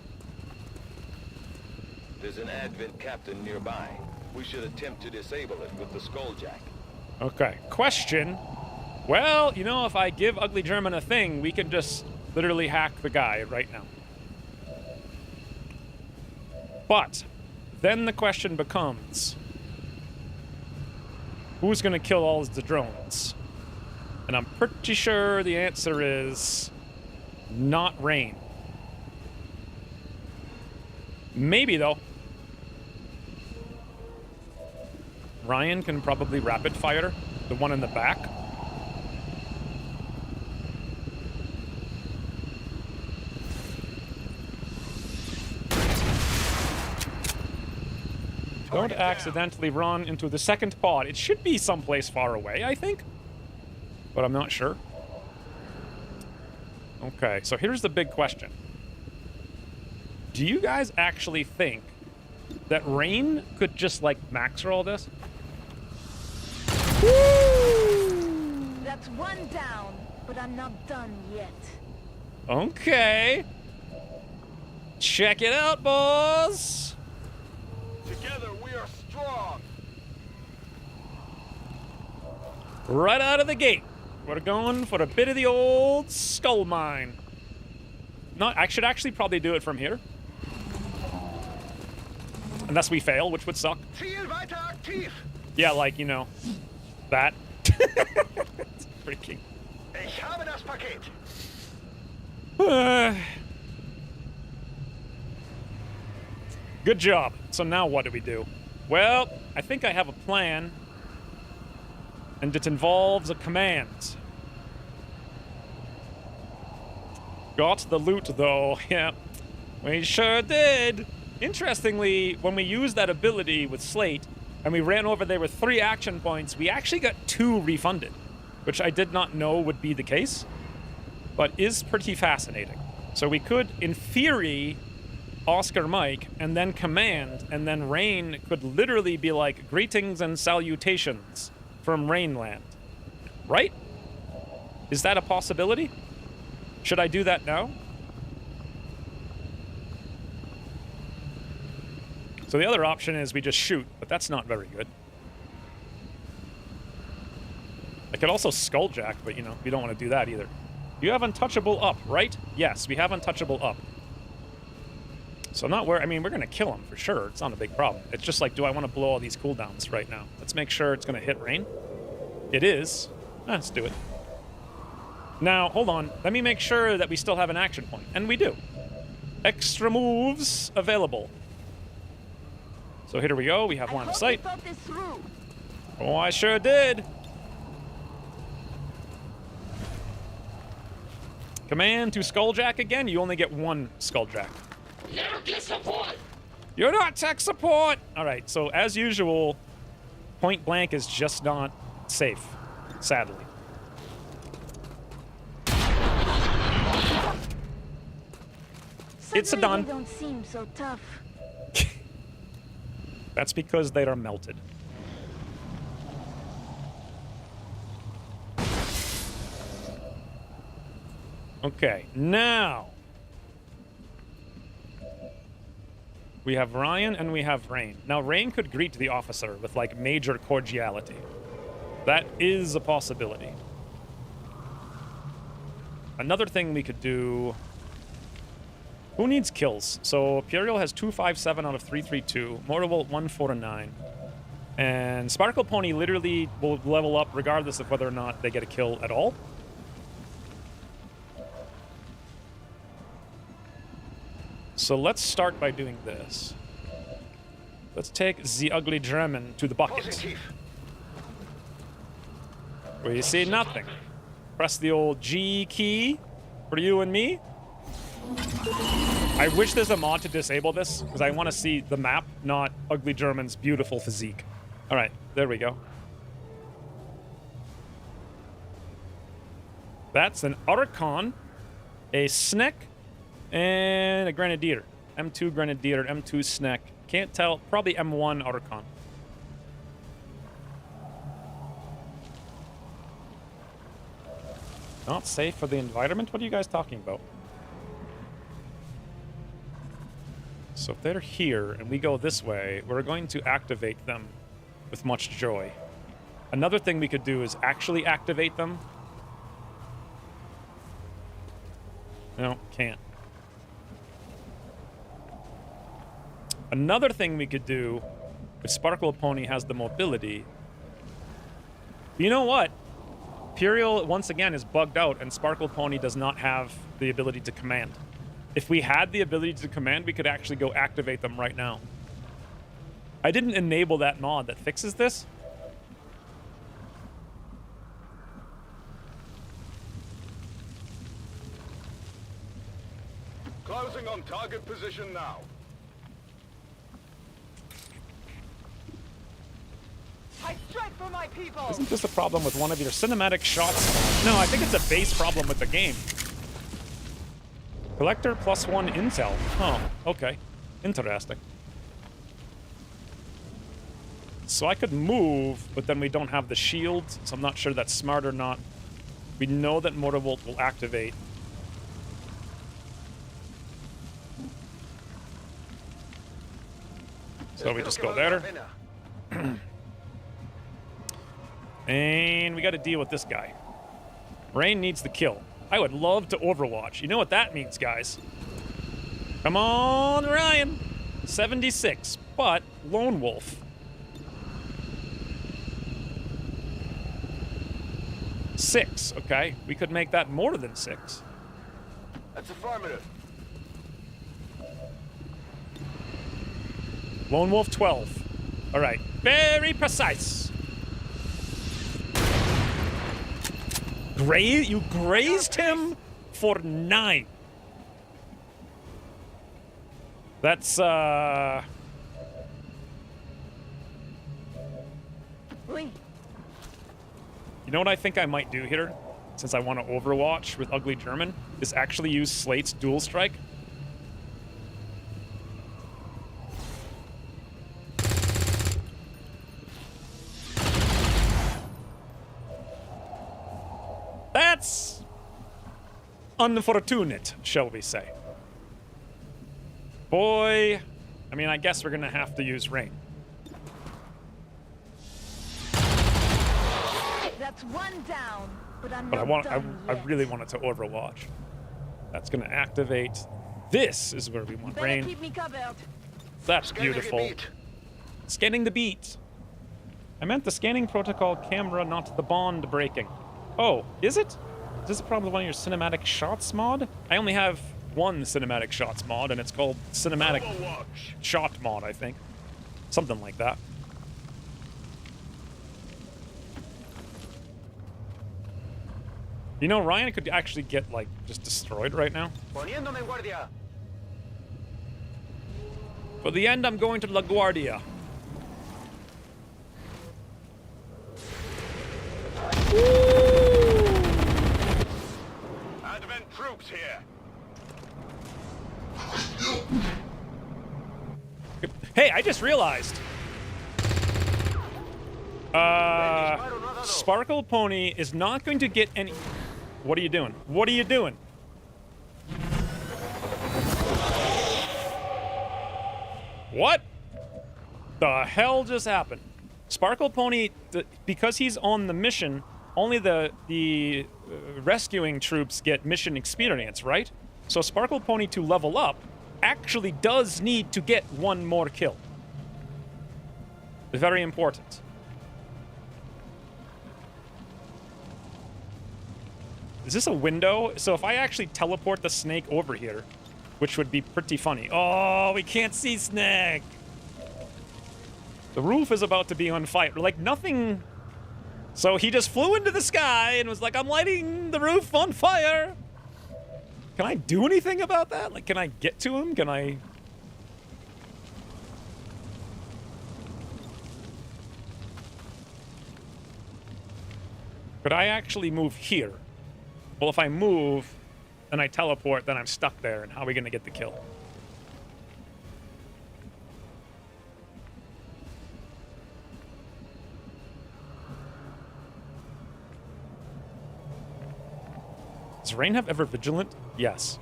There's an Advent captain nearby. We should attempt to disable it with the Skulljack. Okay. Question. Well, you know, if I give Ugly German a thing, we can just literally hack the guy right now. But then the question becomes, who's going to kill all the drones? And I'm pretty sure the answer is not Rain. Maybe, though. Ryan can probably rapid fire the one in the back. Don't accidentally run into the second pod. It should be someplace far away, I think. But I'm not sure. Okay, so here's the big question. Do you guys actually think that Rain could just, like, max roll this? Woo! That's one down, but I'm not done yet. Okay. Check it out, boys. Together we are strong. Right out of the gate, we're going for a bit of the old skull mine. No, I should actually probably do it from here. Unless we fail, which would suck. Ziel weiter aktiv. Yeah, like, you know, that. It's freaking. Ich habe das Paket. Good job. So now what do we do? Well, I think I have a plan. And it involves a command. Got the loot, though. Yeah, we sure did. Interestingly, when we used that ability with Slate, and we ran over there with 3 action points, we actually got 2 refunded, which I did not know would be the case, but is pretty fascinating. So we could, in theory, Oscar Mike, and then command, and then Rain could literally be like, greetings and salutations from Rainland. Right? Is that a possibility? Should I do that now? So the other option is we just shoot, but that's not very good. I could also Skulljack, but, you know, we don't want to do that either. You have Untouchable up, right? Yes, we have Untouchable up. So not where, I mean, we're going to kill him for sure. It's not a big problem. It's just like, do I want to blow all these cooldowns right now? Let's make sure it's going to hit Rain. It is. Let's do it. Now, hold on. Let me make sure that we still have an action point. And we do. extra moves available. So here we go. We have line of sight. I hope you thought this through. Oh, I sure did. Command to Skulljack again. You only get one Skulljack. You're not tech support. All right. So as usual, point blank is just not safe, sadly. It's a Suddenly done. They don't seem so tough. That's because they are melted. Okay, now we have Ryan and we have Rain. Now, Rain could greet the officer with, like, major cordiality. That is a possibility. Another thing we could do... Who needs kills? So, Imperial has 257 out of 332. Mortavolt 149. And Sparkle Pony literally will level up regardless of whether or not they get a kill at all. So let's start by doing this. Let's take the ugly German to the bucket. Positive. Where you see nothing. Press the old G key for you and me. I wish there's a mod to disable this, because I want to see the map, not ugly German's beautiful physique. All right, there we go. That's an Archon, a Sneck, and a Grenadier. M2 Grenadier, M2 Sneck. Can't tell. Probably M1 Archon. Not safe for the environment? What are you guys talking about? So if they're here and we go this way, we're going to activate them with much joy. Another thing we could do is actually activate them. No, can't. Another thing we could do, if Sparkle Pony has the mobility... You know what? Imperial, once again, is bugged out, and Sparkle Pony does not have the ability to command. If we had the ability to command, we could actually go activate them right now. I didn't enable that mod that fixes this. Closing on target position now. I strike for my people! Isn't this a problem with one of your cinematic shots? No, I think it's a base problem with the game. Collector +1 intel. Oh, okay. Interesting. So I could move, but then we don't have the shield, so I'm not sure that's smart or not. We know that Mortavolt will activate. So we just go there. And we got to deal with this guy. Rain needs the kill. I would love to Overwatch. You know what that means, guys. Come on, Ryan. 76, but Lone Wolf. 6, okay. We could make that more than 6. That's affirmative. Lone Wolf 12. All right. Very precise. You grazed him for 9. That's, Oui. You know what I think I might do here? Since I want to Overwatch with Ugly German, is actually use Slate's Dual Strike. That's unfortunate, shall we say. Boy, I mean, I guess we're gonna have to use Rain. That's one down, but I'm But not I done I yet. really want it to Overwatch. That's gonna activate. This is where we want Better Rain. keep me covered. That's Scanning the beautiful. beat. Scanning the beat. I meant the scanning protocol camera, not the bond breaking. Oh, is it? Is this a problem with one of your cinematic shots mod? I only have one cinematic shots mod, and it's called Cinematic Overwatch. Shot mod, I think. Something like that. You know, Ryan could actually get, like, just destroyed right now. Poniéndome en guardia. For the end, I'm going to La Guardia. Advent troops here. Hey, I just realized. Sparkle Pony is not going to get any... What are you doing? What are you doing? What the hell just happened? Sparkle Pony, because he's on the mission, only the rescuing troops get mission experience, right? So Sparkle Pony to level up actually does need to get one more kill. Very important. Is this a window? So if I actually teleport the snake over here, which would be pretty funny. Oh, we can't see Snake. The roof is about to be on fire. Like nothing. So he just flew into the sky and was like, I'm lighting the roof on fire. Can I do anything about that? Like, can I get to him? Can I... Could I actually move here? Well, if I move and I teleport, then I'm stuck there. And how are we going to get the kill? Does Rain have ever vigilant? Yes.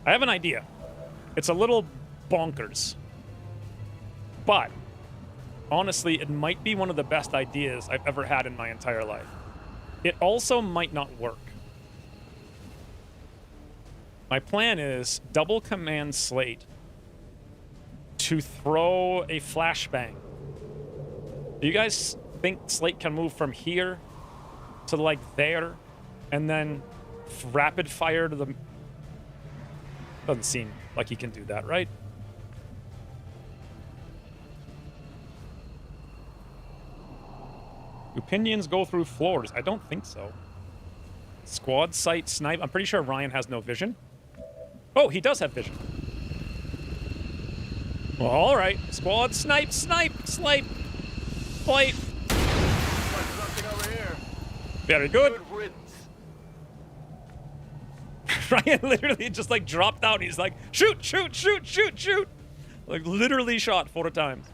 I have an idea. It's a little bonkers. But honestly, it might be one of the best ideas I've ever had in my entire life. It also might not work. My plan is double command Slate to throw a flashbang. Do you guys think Slate can move from here to like there and then rapid fire to the... Doesn't seem like he can do that, right? Do pinions go through floors? I don't think so. Squad sight snipe. I'm pretty sure Ryan has no vision. Oh, he does have vision. Well, all right. Squad snipe, snipe, snipe, plate. Something over here. Very good. Good riddance. Ryan literally just like dropped out. He's like, shoot, shoot, shoot, shoot, shoot. Like literally shot 4 times.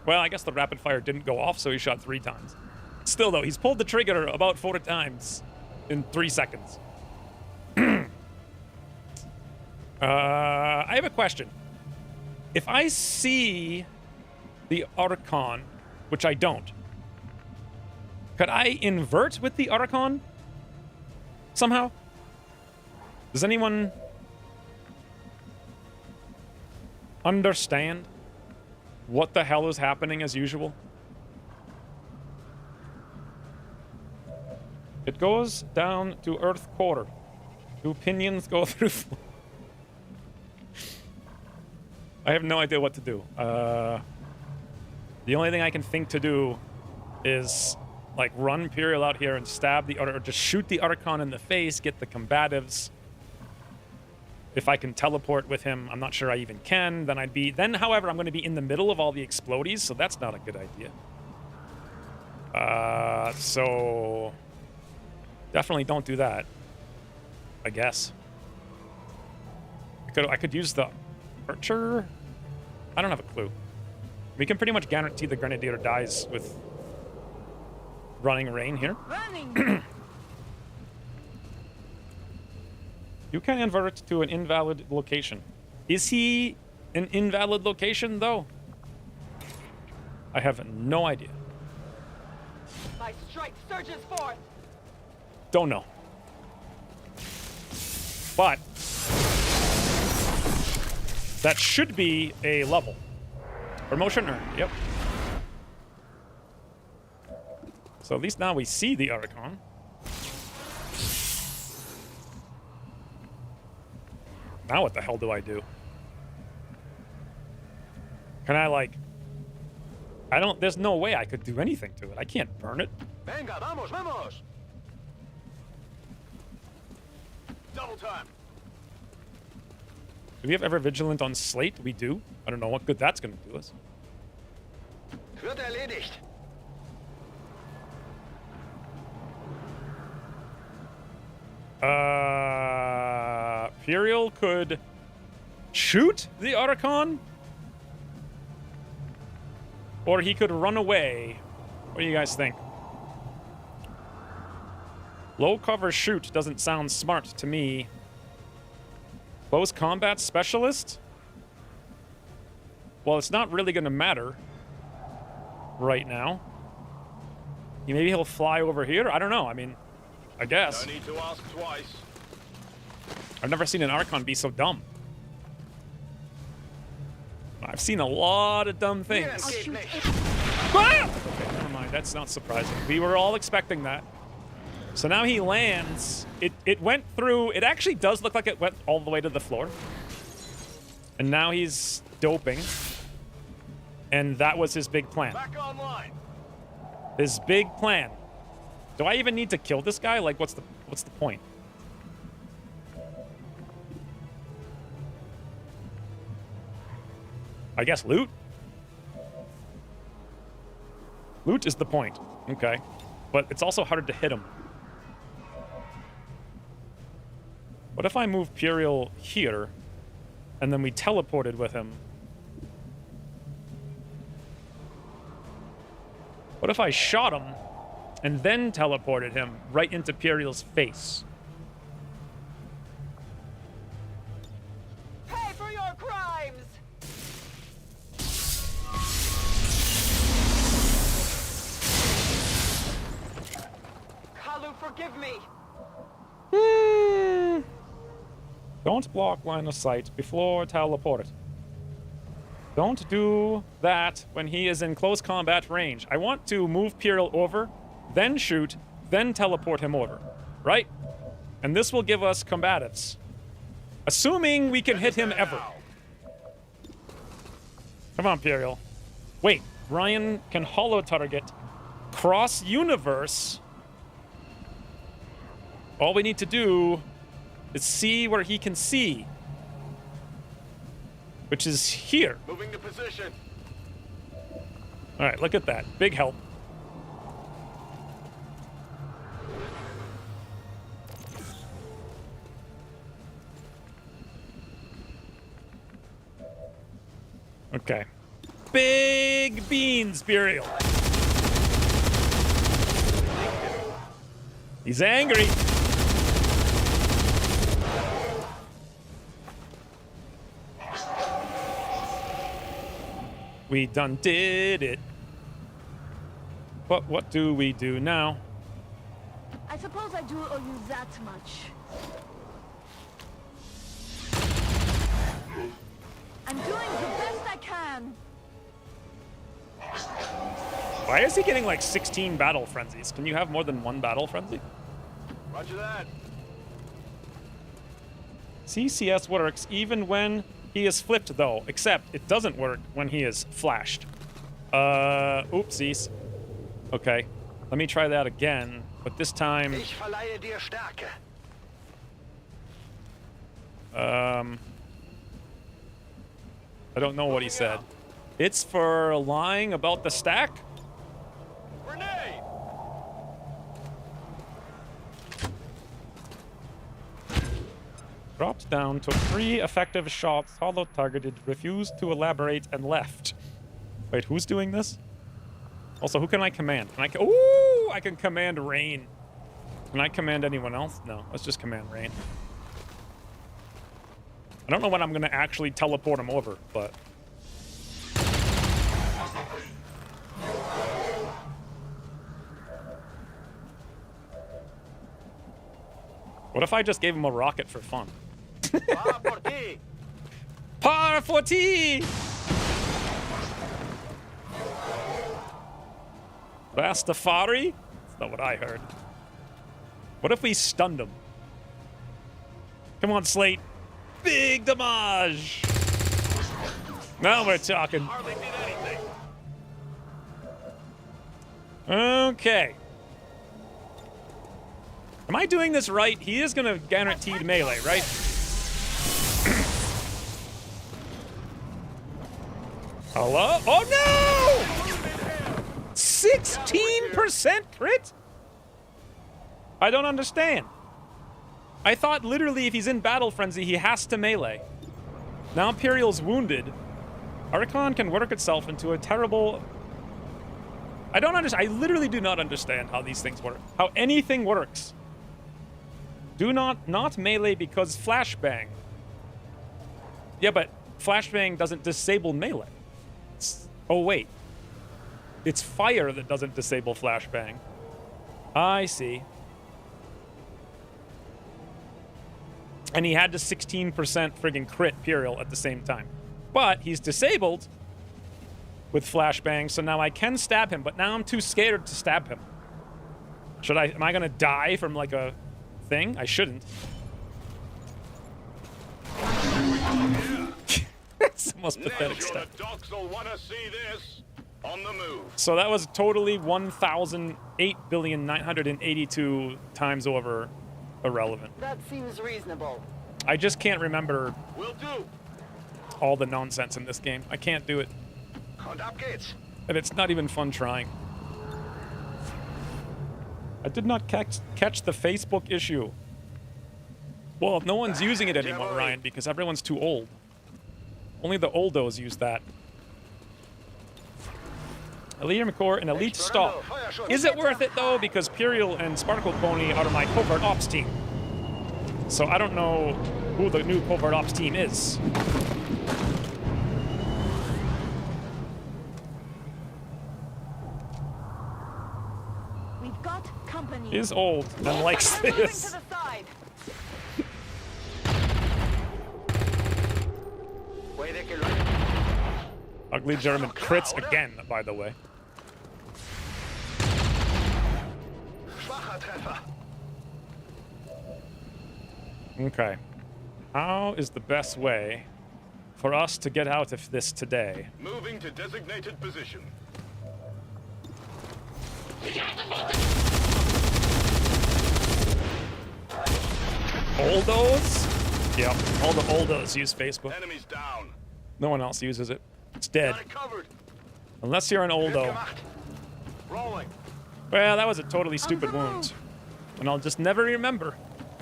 Well, I guess the rapid fire didn't go off, so he shot 3 times. Still, though, he's pulled the trigger about 4 times in 3 seconds. I have a question. If I see the Archon, which I don't, could I invert with the Archon somehow? Does anyone understand what the hell is happening as usual? It goes down to Earth core. Do pinions go through? I have no idea what to do. The only thing I can think to do is like run Imperial out here and stab the or just shoot the Archon in the face, get the combatives. If I can teleport with him, I'm not sure I even can. Then I'd be however, I'm going to be in the middle of all the explodies, so that's not a good idea. So definitely don't do that. I guess. I could use the archer. I don't have a clue. We can pretty much guarantee the Grenadier dies with running Rain here. Running! You can invert to an invalid location. Is he an invalid location, though? I have no idea. My strike surges forth. Don't know. But that should be a level. Promotion earned, yep. So at least now we see the Archon. Now what the hell do I do? Can I, like... I don't... There's no way I could do anything to it. I can't burn it. Venga, vamos, vamos! Double time. Do we have Ever Vigilant on Slate? We do. I don't know what good that's going to do us. Wird erledigt. Imperial could shoot the Archon? Or he could run away. What do you guys think? Low cover shoot doesn't sound smart to me. Close combat specialist? Well, it's not really going to matter right now. Maybe he'll fly over here? I don't know. I mean, I guess. No need to ask twice. I've never seen an Archon be so dumb. I've seen a lot of dumb things. Yes, geht nicht. Ah! Okay, never mind. That's not surprising. We were all expecting that. So now he lands. It went through. It actually does look like it went all the way to the floor. And now he's doping. And that was his big plan. Back online. His big plan. Do I even need to kill this guy? Like, what's the point? I guess loot? Loot is the point. Okay. But it's also harder to hit him. What if I move Puriel here, and then we teleported with him? What if I shot him, and then teleported him right into Puriel's face? Pay for your crimes! Kalu, forgive me! Don't block line of sight before teleport. Don't do that when he is in close combat range. I want to move Puriel over, then shoot, then teleport him over. Right? And this will give us combatives. Assuming we can hit him ever. Come on, Puriel. Wait, Ryan can holo target cross-universe. All we need to do is see where he can see. Which is here. Moving to position. All right, look at that. Big help. Okay. Big beans, Burial. He's angry. We done did it. But what do we do now? I suppose I do owe you that much. I'm doing the best I can. Why is he getting like 16 battle frenzies? Can you have more than one battle frenzy? Roger that. CCS works even when he is flipped, though, except it doesn't work when he is flashed. Oopsies. Okay, let me try that again, but this time... Ich verleihe dir Stärke. I don't know what he said. It's for lying about the stack? Grenade! Dropped down, took 3 effective shots, hollow targeted, refused to elaborate, and left. Wait, who's doing this? Also, who can I command? Ooh, I can command Rain. Can I command anyone else? No, let's just command Rain. I don't know when I'm going to actually teleport him over, but... What if I just gave him a rocket for fun? Va por ti. Par for tea! Rastafari? That's not what I heard. What if we stunned him? Come on, Slate. Big damage. Now we're talking. Hardly did anything. Okay. Am I doing this right? He is going to guaranteed melee, right? Hello? Oh no! 16% crit? I don't understand. I thought literally if he's in battle frenzy, he has to melee. Now Imperial's wounded. Archon can work itself into a terrible... I don't understand. I literally do not understand how these things work. How anything works. Do not melee because flashbang. Yeah, but flashbang doesn't disable melee. Oh, wait. It's fire that doesn't disable flashbang. I see. And he had to 16% friggin' crit Imperial at the same time. But he's disabled with flashbang, so now I can stab him, but now I'm too scared to stab him. Am I gonna die from like a thing? I shouldn't. It's the most pathetic stuff. So that was totally 1,008,982 times over irrelevant. That seems reasonable. I just can't remember Will do. all the nonsense in this game. I can't do it. Und ab geht's. And it's not even fun trying. I did not catch the Facebook issue. Well, no one's using it anymore, Ryan, because everyone's too old. Only the oldos use that. Elite Core, an elite stock. Is it worth it, though? Because Imperial and Sparkle Pony are my covert ops team. So I don't know who the new covert ops team is. We've got company. Is old and likes I'm moving to this. the side. Ugly German crits again, by the way. Schwacher Treffer. Okay. How is the best way for us to get out of this today? Moving to designated position. Oldos? Yep, all the oldos use Facebook. Enemies down. No one else uses it. It's dead. Got it covered. Unless you're an oldo. Rolling. Well, that was a totally stupid wound. And I'll just never remember.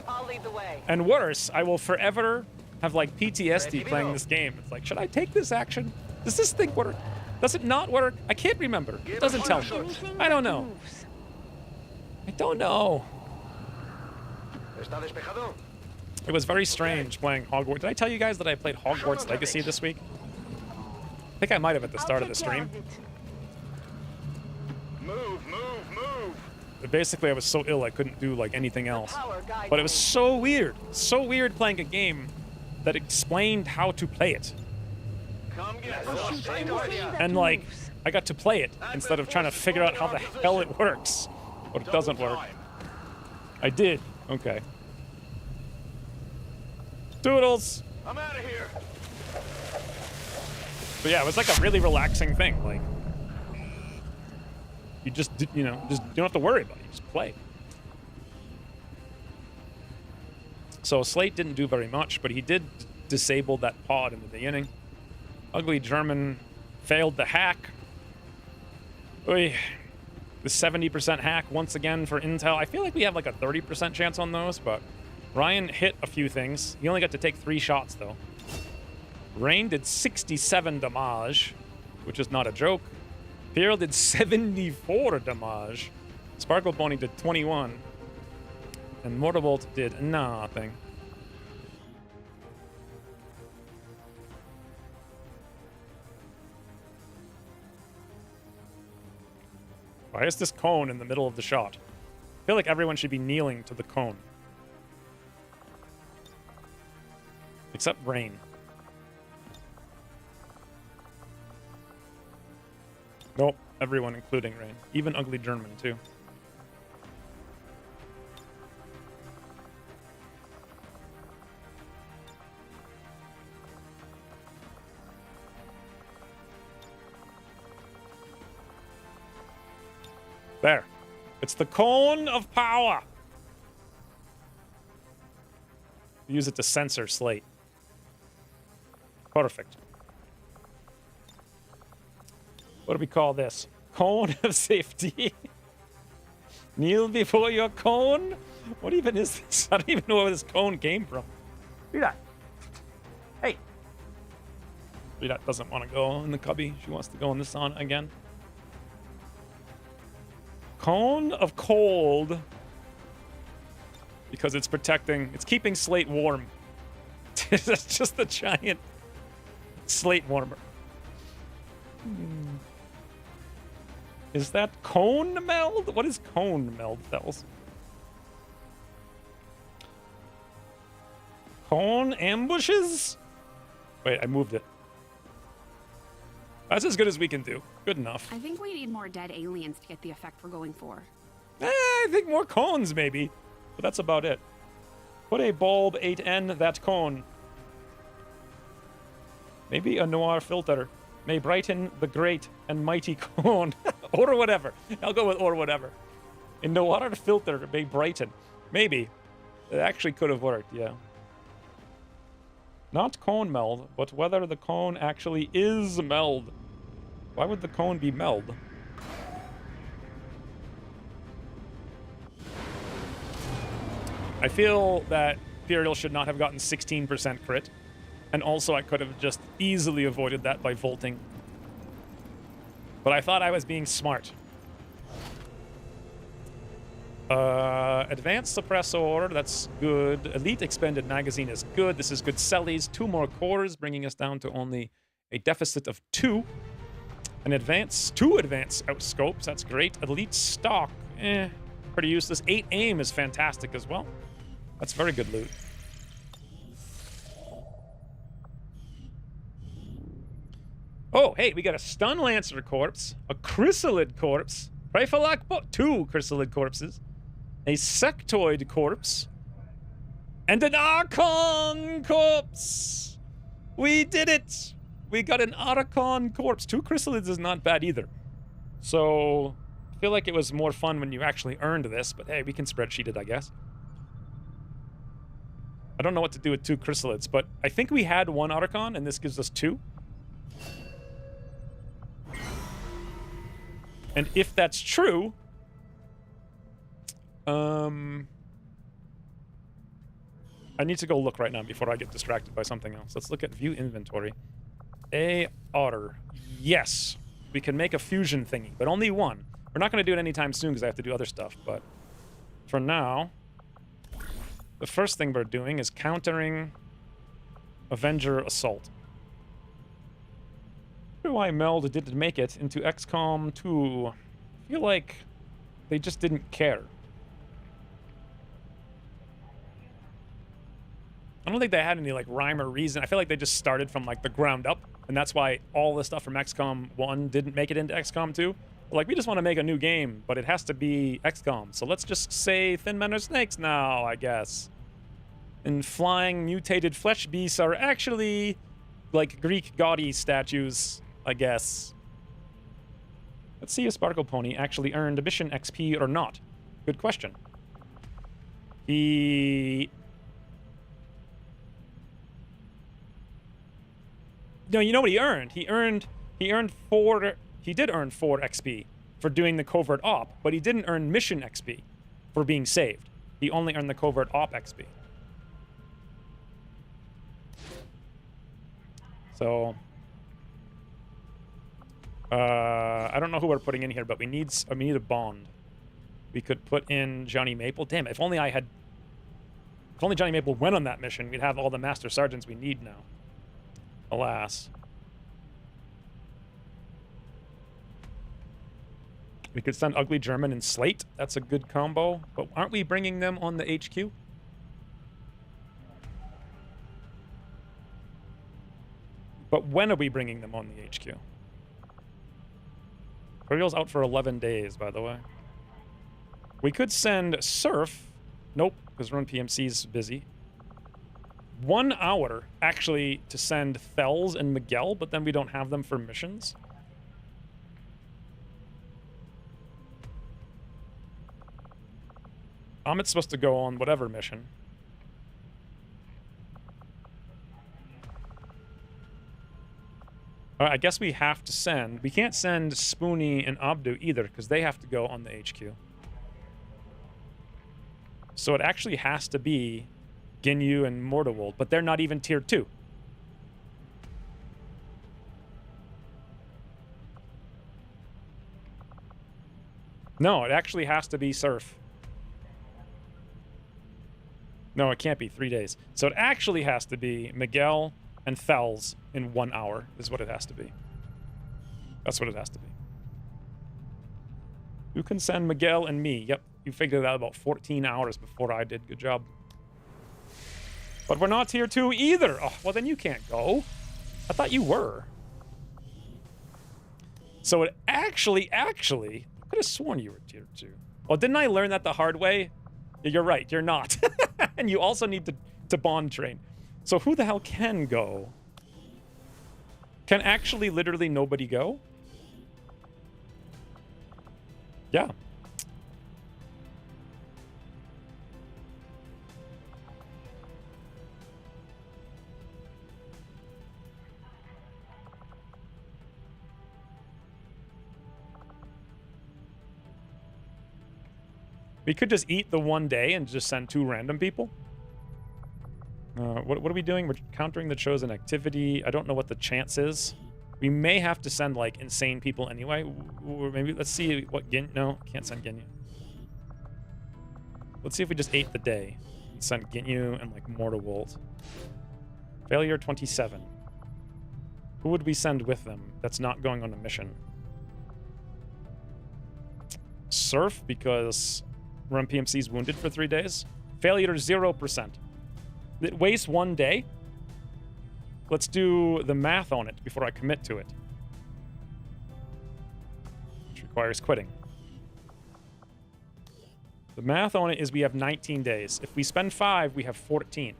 I'll lead the way. And worse, I will forever have like PTSD playing this game. It's like, should I take this action? Does this thing work? Does it not work? I can't remember. It doesn't tell me. Anything I don't that know. moves. I don't know. Está despejado. It was very strange playing Hogwarts. Did I tell you guys that I played Hogwarts Legacy this week? I think I might have at the start of the stream. Move. But basically, I was so ill I couldn't do like anything else. Power guide But it was me. so weird. So weird playing a game that explained how to play it. Come get I'll shoot anything that And like, moves. I got to play it instead of trying to figure out how the hell it works. Or it doesn't work. I did. Okay. Doodles! I'm out of here. But yeah, it was like a really relaxing thing. Like, you just, you know, just you don't have to worry about it. You just play. So Slate didn't do very much, but he did disable that pod in the beginning. Ugly German failed the hack. Oy. The 70% hack once again for Intel. I feel like we have like a 30% chance on those, but Ryan hit a few things. He only got to take 3 shots, though. Rain did 67 damage, which is not a joke. Pierre did 74 damage. Sparkle Pony did 21. And Mortarbolt did nothing. Why is this cone in the middle of the shot? I feel like everyone should be kneeling to the cone. Except Rain. Nope, everyone including Rain. Even Ugly German, too. It's the cone of power. Use it to censor Slate. Perfect. What do we call this? Cone of safety. Kneel before your cone? What even is this? I don't even know where this cone came from. Rita. Hey. Rita doesn't want to go in the cubby. She wants to go in the sauna again. Cone of cold. Because it's protecting, it's keeping Slate warm. That's just a giant Slate warmer. Is that cone meld? What is cone meld, fellas? Cone ambushes? Wait, I moved it. That's as good as we can do. Good enough. I think we need more dead aliens to get the effect we're going for. I think more cones, maybe. But that's about it. Put a bulb 8N that cone. Maybe a noir filter may brighten the great and mighty cone. Or whatever. I'll go with or whatever. A noir filter may brighten. Maybe. It actually could have worked, yeah. Not cone meld, but whether the cone actually is meld. Why would the cone be meld? I feel that Imperial should not have gotten 16% crit. And also I could have just easily avoided that by vaulting. But I thought I was being smart. Advanced suppressor, that's good. Elite expended magazine is good. This is good sellies. 2 more cores, bringing us down to only a deficit of 2. Two advanced outscopes, that's great. Elite stock, pretty useless. 8 aim is fantastic as well. That's very good loot. Oh, hey, we got a stun lancer corpse, a chrysalid corpse, pray for luck, 2 chrysalid corpses, a sectoid corpse, and an archon corpse. We did it. We got an archon corpse. 2 chrysalids is not bad either. So I feel like it was more fun when you actually earned this, but hey, we can spreadsheet it, I guess. I don't know what to do with 2 chrysalids, but I think we had 1 archon, and this gives us 2. And if that's true, I need to go look right now before I get distracted by something else. Let's look at view inventory. A otter. Yes, we can make a fusion thingy, but only 1. We're not going to do it anytime soon because I have to do other stuff, but for now, the first thing we're doing is countering Avenger Assault. I wonder why Meld didn't make it into XCOM 2. I feel like they just didn't care. I don't think they had any like rhyme or reason. I feel like they just started from like the ground up, and that's why all the stuff from XCOM 1 didn't make it into XCOM 2. Like, we just want to make a new game, but it has to be XCOM. So let's just say Thin Men are snakes now, I guess. And flying mutated flesh beasts are actually like Greek gaudy statues, I guess. Let's see if Sparkle Pony actually earned mission XP or not. Good question. No, you know what he earned? He did earn 4 XP for doing the covert op, but he didn't earn mission XP for being saved. He only earned the covert op XP. So, I don't know who we're putting in here, but we need a Bond. We could put in Johnny Maple. Damn, if only Johnny Maple went on that mission, we'd have all the Master Sergeants we need now. Alas. We could send Ugly German and Slate. That's a good combo. But aren't we bringing them on the HQ? But when are we bringing them on the HQ? Imperial's out for 11 days, by the way. We could send Surf. Nope, because Run PMC's busy. 1 hour, actually, to send Thels and Miguel, but then we don't have them for missions. Amit's supposed to go on whatever mission. All right, I guess we have to send... We can't send Spoonie and Abdu either, because they have to go on the HQ. So it actually has to be Ginyu and Mordewold, but they're not even tier 2. No, it actually has to be Surf. No, it can't be 3 days. So it actually has to be Miguel and Thels in 1 hour is what it has to be. That's what it has to be. You can send Miguel and me. Yep, you figured it out about 14 hours before I did. Good job. But we're not tier 2 either. Oh, well, then you can't go. I thought you were. So it actually, I could have sworn you were tier 2. Well, didn't I learn that the hard way? Yeah, you're right, you're not. And you also need to bond train. So who the hell can go? Can actually literally nobody go? Yeah. We could just eat the 1 day and just send 2 random people. What are we doing? We're countering the chosen activity. I don't know what the chance is. We may have to send, like, insane people anyway. Or maybe, let's see what Ginyu... No, can't send Ginyu. Let's see if we just ate the day. Send Ginyu and, like, Mordewold. Failure 27. Who would we send with them that's not going on a mission? Surf, because Run PMC's wounded for 3 days. Failure 0%. It wastes 1 day. Let's do the math on it before I commit to it. Which requires quitting. The math on it is we have 19 days. If we spend 5, we have 14.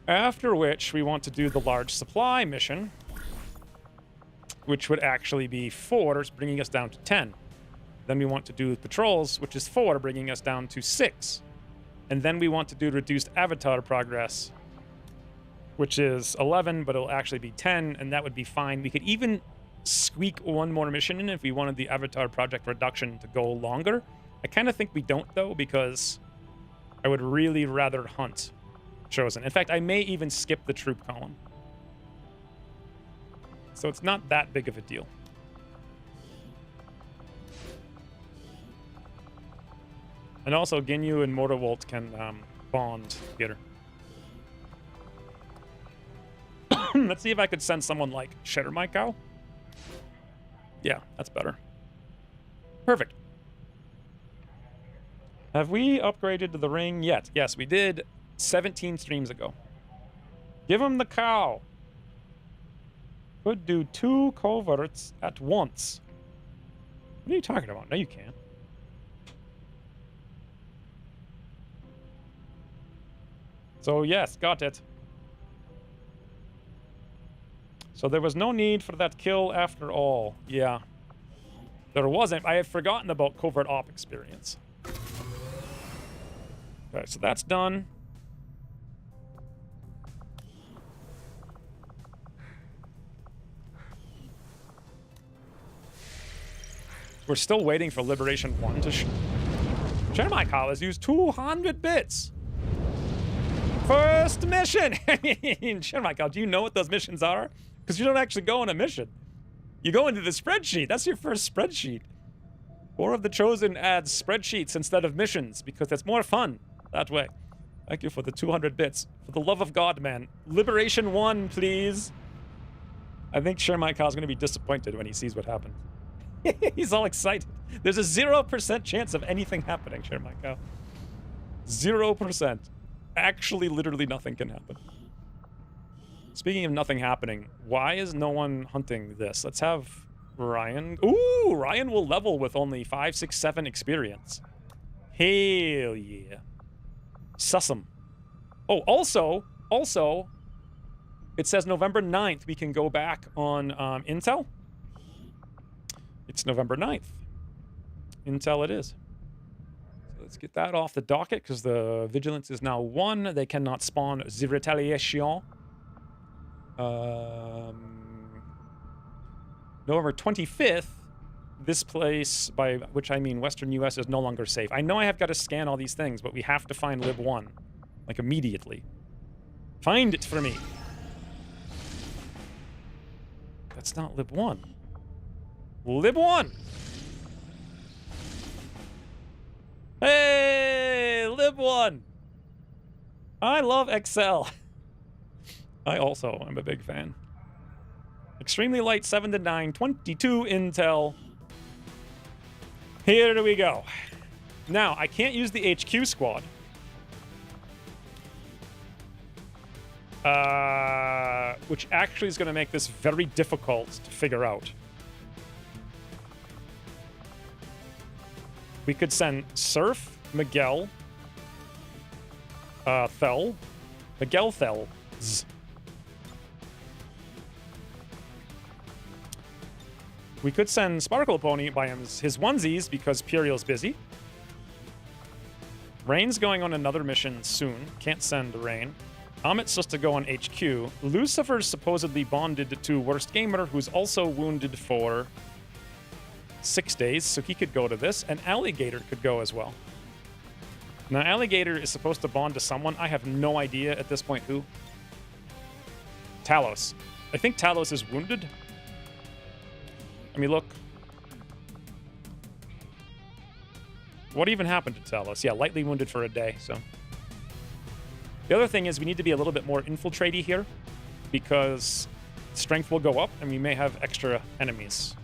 After which, we want to do the large supply mission, which would actually be 4, bringing us down to 10. Then we want to do patrols, which is 4, bringing us down to 6. And then we want to do reduced avatar progress, which is 11, but it'll actually be 10, and that would be fine. We could even squeak 1 more mission in if we wanted the avatar project reduction to go longer. I kind of think we don't, though, because I would really rather hunt Chosen. In fact, I may even skip the troop column. So it's not that big of a deal. And also, Ginyu and Mordewold can bond together. Let's see if I could send someone like Cheddar My Cow. Yeah, that's better. Perfect. Have we upgraded the ring yet? Yes, we did 17 streams ago. Give him the cow. Could do 2 coverts at once. What are you talking about? No, you can't. So, yes, got it. So there was no need for that kill after all. Yeah. There wasn't. I had forgotten about covert op experience. Okay, so that's done. We're still waiting for Liberation 1 to Jeremiah has used 200 bits. First mission! Jeremiah, do you know what those missions are? Because you don't actually go on a mission. You go into the spreadsheet. That's your first spreadsheet. War of the Chosen adds spreadsheets instead of missions because it's more fun that way. Thank you for the 200 bits. For the love of God, man. Liberation 1, please. I think Jeremiah is going to be disappointed when he sees what happened. He's all excited. There's a 0% chance of anything happening, Jeremiah. 0%. Actually, literally nothing can happen. Speaking of nothing happening, why is no one hunting this? Let's have Ryan. Ooh, Ryan will level with only 5, 6, 7 experience. Hell yeah. Sussum. Oh, also, it says November 9th we can go back on Intel. It's November 9th. Intel it is. let's get that off the docket because the vigilance is now 1. They cannot spawn the retaliation. November 25th, this place, by which I mean Western US, is no longer safe. I know I have got to scan all these things, but we have to find Lib 1. Like, immediately. Find it for me. That's not Lib 1. Lib 1! Hey! Lib 1! I love Excel. I also am a big fan. Extremely light 7 to 9, 22 intel. Here we go. Now, I can't use the HQ squad. Which actually is going to make this very difficult to figure out. We could send Surf, Miguel, Thel, Miguel Thels. We could send Sparkle Pony by his onesies because Puriel's busy. Rain's going on another mission soon. Can't send Rain. Amit's supposed to go on HQ. Lucifer's supposedly bonded to Worst Gamer, who's also wounded for 6 days, so he could go to this. And Alligator could go as well. Now, Alligator is supposed to bond to someone. I have no idea at this point who. Talos. I think Talos is wounded. Let me look. What even happened to Talos? Yeah, lightly wounded for a day, so. The other thing is we need to be a little bit more infiltrate-y here because strength will go up and we may have extra enemies.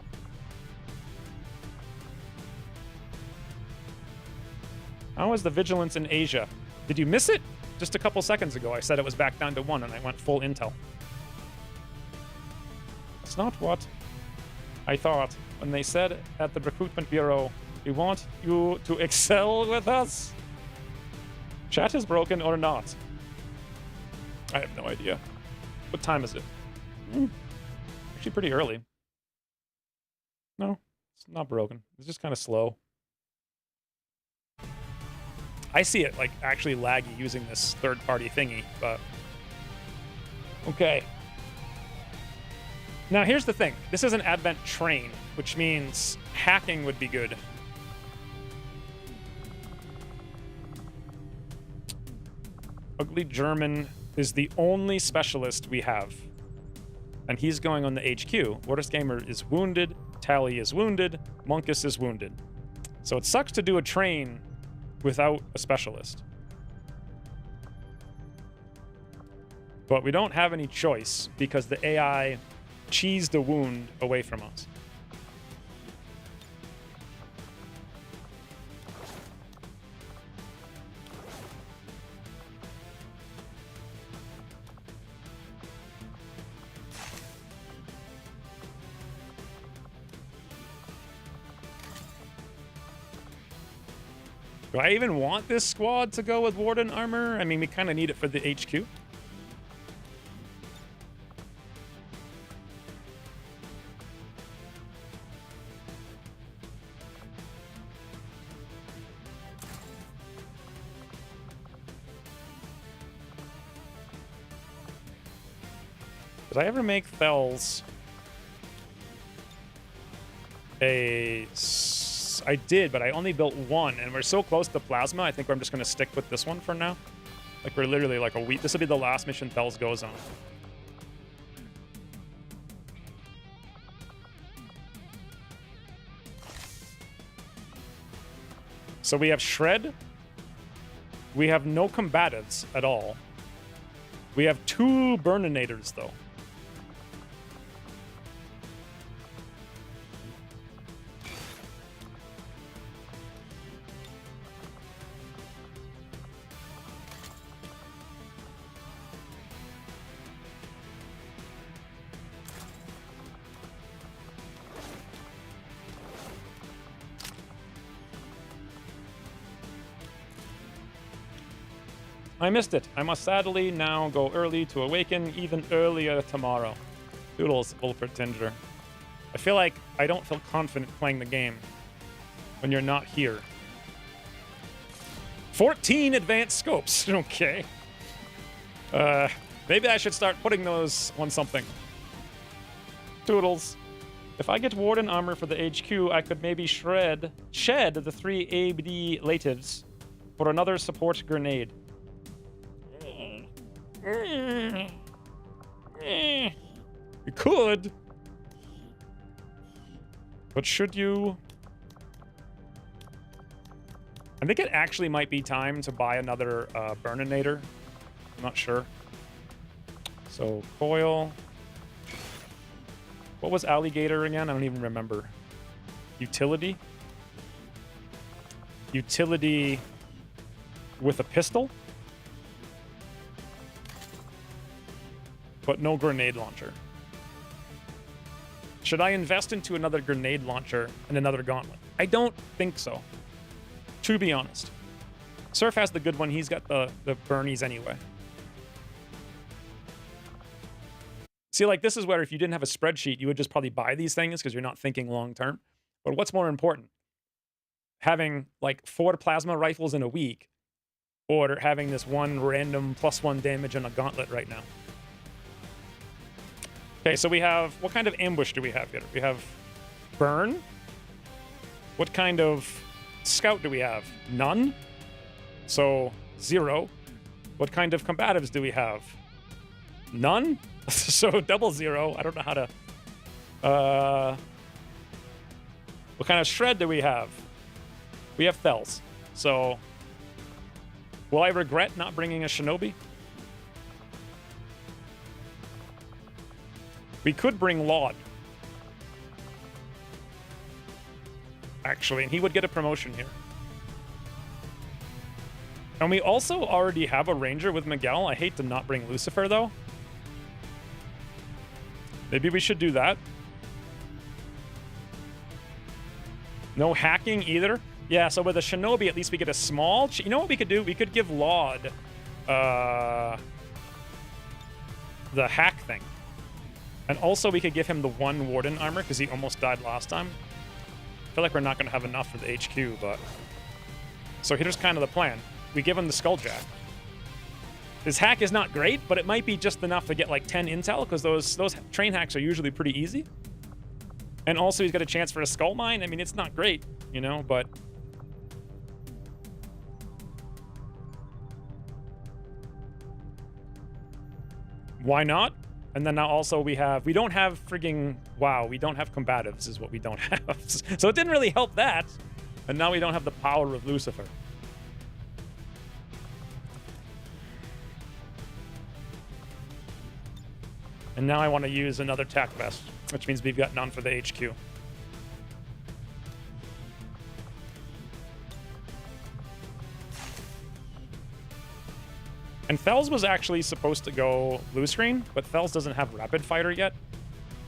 How is the vigilance in Asia? Did you miss it? Just a couple seconds ago, I said it was back down to 1 and I went full intel. It's not what I thought when they said at the Recruitment Bureau, we want you to excel with us. Chat is broken or not? I have no idea. What time is it? Actually pretty early. No, it's not broken. It's just kind of slow. I see it like actually laggy using this third-party thingy, but okay. Now here's the thing. This is an Advent train, which means hacking would be good. Ugly German is the only specialist we have. And he's going on the HQ. Worst Gamer is wounded. Tally is wounded. Monkus is wounded. So it sucks to do a train without a specialist. But we don't have any choice because the AI cheesed a wound away from us. Do I even want this squad to go with Warden armor? I mean, we kind of need it for the HQ. Did I ever make Thels a... I did, but I only built 1, and we're so close to Plasma, I think I'm just going to stick with this one for now. Like, we're literally like a week. This will be the last mission Thels goes on. So we have Shred. We have no combatives at all. We have 2 Burninators, though. I missed it. I must sadly now go early to awaken even earlier tomorrow. Doodles, Wolfert Tinder. I feel like I don't feel confident playing the game when you're not here. 14 advanced scopes. Okay. Maybe I should start putting those on something. Toodles. If I get Warden armor for the HQ, I could maybe shed the 3 ABD latives for another support grenade. You could. But should you? I think it actually might be time to buy another Burninator. I'm not sure. So, coil. What was alligator again? I don't even remember. Utility? Utility with a pistol? But no grenade launcher. Should I invest into another grenade launcher and another gauntlet? I don't think so. To be honest. Surf has the good one. He's got the Burnies anyway. See, like, this is where if you didn't have a spreadsheet, you would just probably buy these things because you're not thinking long term. But what's more important? Having, like, 4 plasma rifles in a week or having this one random +1 damage on a gauntlet right now? Okay, so we have... What kind of ambush do we have here? We have burn. What kind of scout do we have? None. So, 0. What kind of combatives do we have? None. So, double 0. I don't know how to... What kind of shred do we have? We have Thels. So, will I regret not bringing a Shinobi? We could bring Laud. Actually, and he would get a promotion here. And we also already have a Ranger with Miguel. I hate to not bring Lucifer, though. Maybe we should do that. No hacking either. Yeah, so with a Shinobi, at least we get a small... You know what we could do? We could give Laud the hack thing. And also we could give him the 1 Warden armor because he almost died last time. I feel like we're not going to have enough for the HQ, but... So here's kind of the plan. We give him the Skulljack. His hack is not great, but it might be just enough to get like 10 intel because those train hacks are usually pretty easy. And also he's got a chance for a Skull Mine. I mean, it's not great, you know, but... Why not? And then now also we don't have frigging... Wow, we don't have combatives is what we don't have. So it didn't really help that. And now we don't have the power of Lucifer. And now I want to use another tack vest, which means we've got none for the HQ. And Thels was actually supposed to go blue screen, but Thels doesn't have Rapid Fighter yet.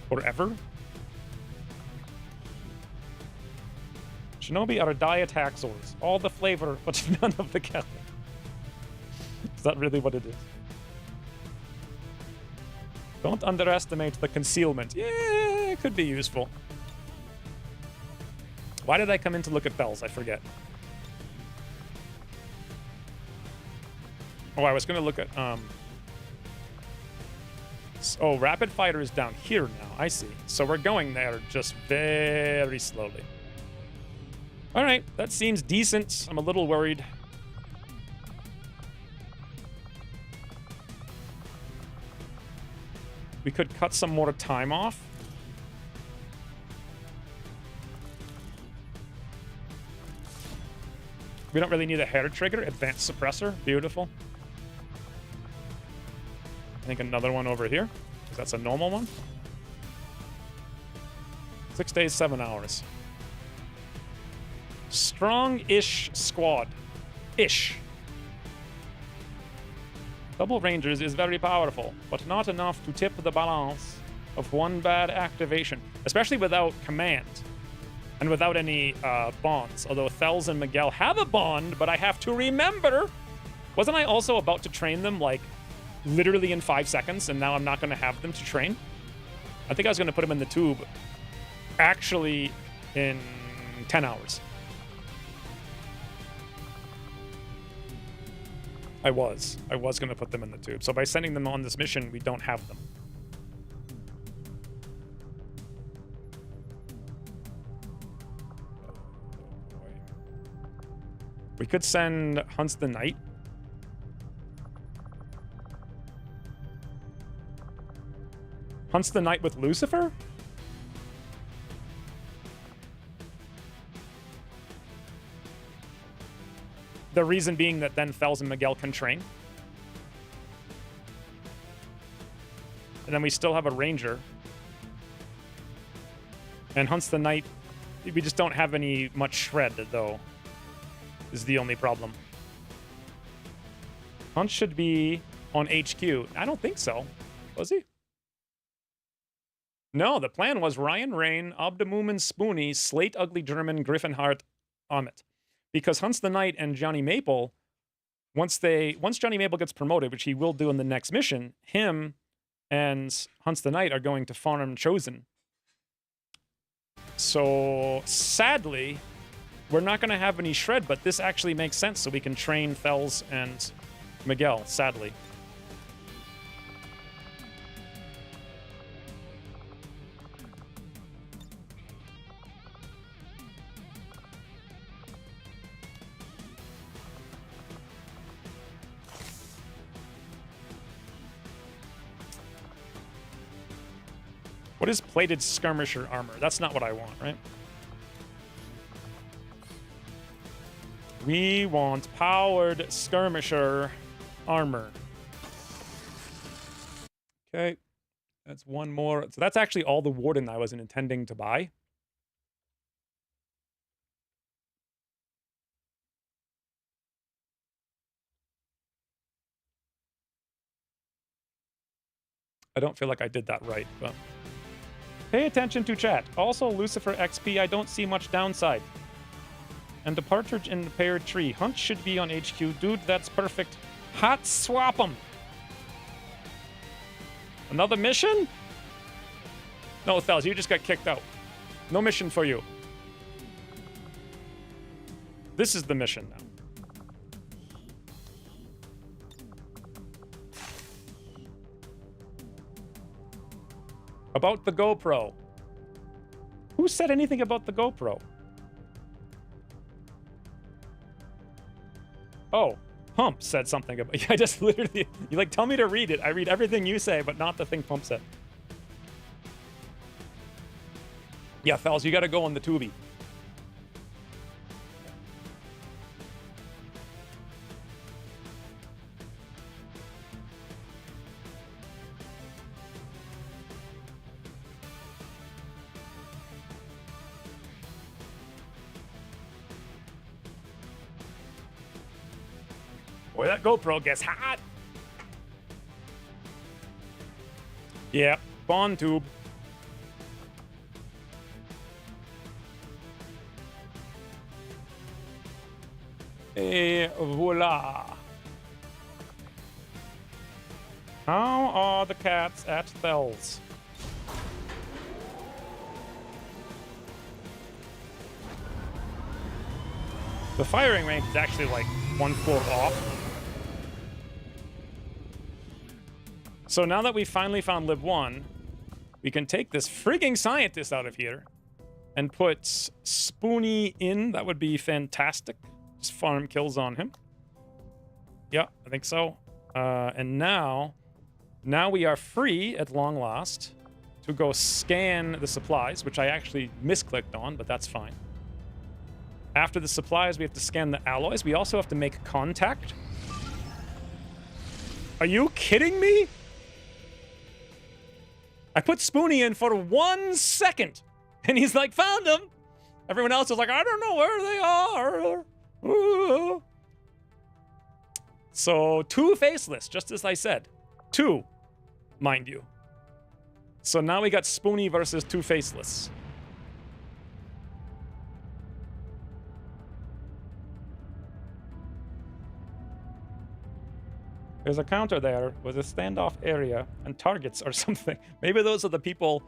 Or ever. Shinobi are die attaxors. All the flavor, but none of the kettle. Is that really what it is? Don't underestimate the concealment. Yeah, it could be useful. Why did I come in to look at Thels? I forget. Oh, I was going to look at... Oh, Rapid Fighter is down here now. I see. So we're going there just very slowly. All right, that seems decent. I'm a little worried. We could cut some more time off. We don't really need a hair trigger. Advanced suppressor. Beautiful. I think another one over here. That's a normal one. 6 days, 7 hours. Strong-ish squad. Ish. Double Rangers is very powerful, but not enough to tip the balance of one bad activation, especially without command and without any bonds. Although Thels and Miguel have a bond, but I have to remember. Wasn't I also about to train them like literally in 5 seconds, and now I'm not going to have them to train? I think I was going to put them in the tube actually in 10 hours. I was going to put them in the tube. So by sending them on this mission, we don't have them. We could send Hunts the Knight. Hunts the Knight with Lucifer? The reason being that then Fells and Miguel can train. And then we still have a Ranger. And Hunts the Knight, we just don't have any much shred, though, is the only problem. Hunt should be on HQ. I don't think so. Was he? No, the plan was Ryan Rain, Obdamumen Spoonie, Slate Ugly German, Griffinhart, Amit. Because Hunts the Knight and Johnny Maple, once Johnny Maple gets promoted, which he will do in the next mission, him and Hunts the Knight are going to farm Chosen. So sadly, we're not going to have any shred, but this actually makes sense, so we can train Fells and Miguel, sadly. What is plated skirmisher armor? That's not what I want, right? We want powered skirmisher armor. Okay. That's one more. So that's actually all the Warden I wasn't intending to buy. I don't feel like I did that right, but... Pay attention to chat. Also, Lucifer XP, I don't see much downside. And the partridge in the pear tree. Hunt should be on HQ. Dude, that's perfect. Hot swap 'em. Another mission? No, Fells, you just got kicked out. No mission for you. This is the mission now. About the GoPro. Who said anything about the GoPro? Oh, Pump said something about... I just literally... You like, tell me to read it. I read everything you say, but not the thing Pump said. Yeah, Fells, you gotta go on the Tubi. Boy, that GoPro gets hot. Yeah, Bond tube. Et voila. How are the cats at Fells? The firing range is actually like one floor off. So now that we finally found Lib 1, we can take this frigging scientist out of here and put Spoonie in. That would be fantastic. Just farm kills on him. Yeah, I think so. And now we are free at long last to go scan the supplies, which I actually misclicked on, but that's fine. After the supplies, we have to scan the alloys. We also have to make contact. Are you kidding me? I put Spoonie in for 1 second, and he's like, found him. Everyone else is like, I don't know where they are. Ooh. So 2 faceless, just as I said. 2, mind you. So now we got Spoonie versus 2 faceless. There's a counter there with a standoff area and targets or something. Maybe those are the people,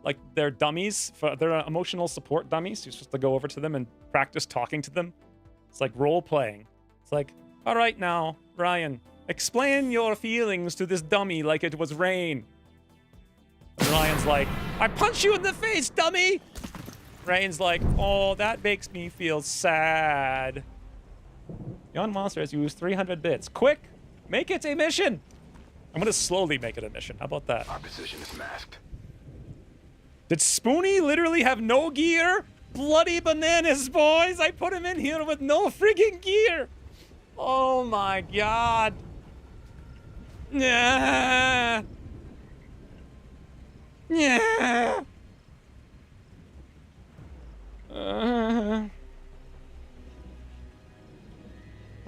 like, they're dummies. They're emotional support dummies. You're supposed to go over to them and practice talking to them. It's like role-playing. It's like, All right now, Ryan, explain your feelings to this dummy like it was rain. And Ryan's like, I punch you in the face, dummy! Ryan's like, oh, that makes me feel sad. Yon Monster has used 300 bits. Quick, make it a mission! I'm gonna slowly make it a mission. How about that? Our position is masked. Did Spoonie literally have no gear? Bloody bananas, boys! I put him in here with no friggin' gear! Oh my god! Yeah! Yeah!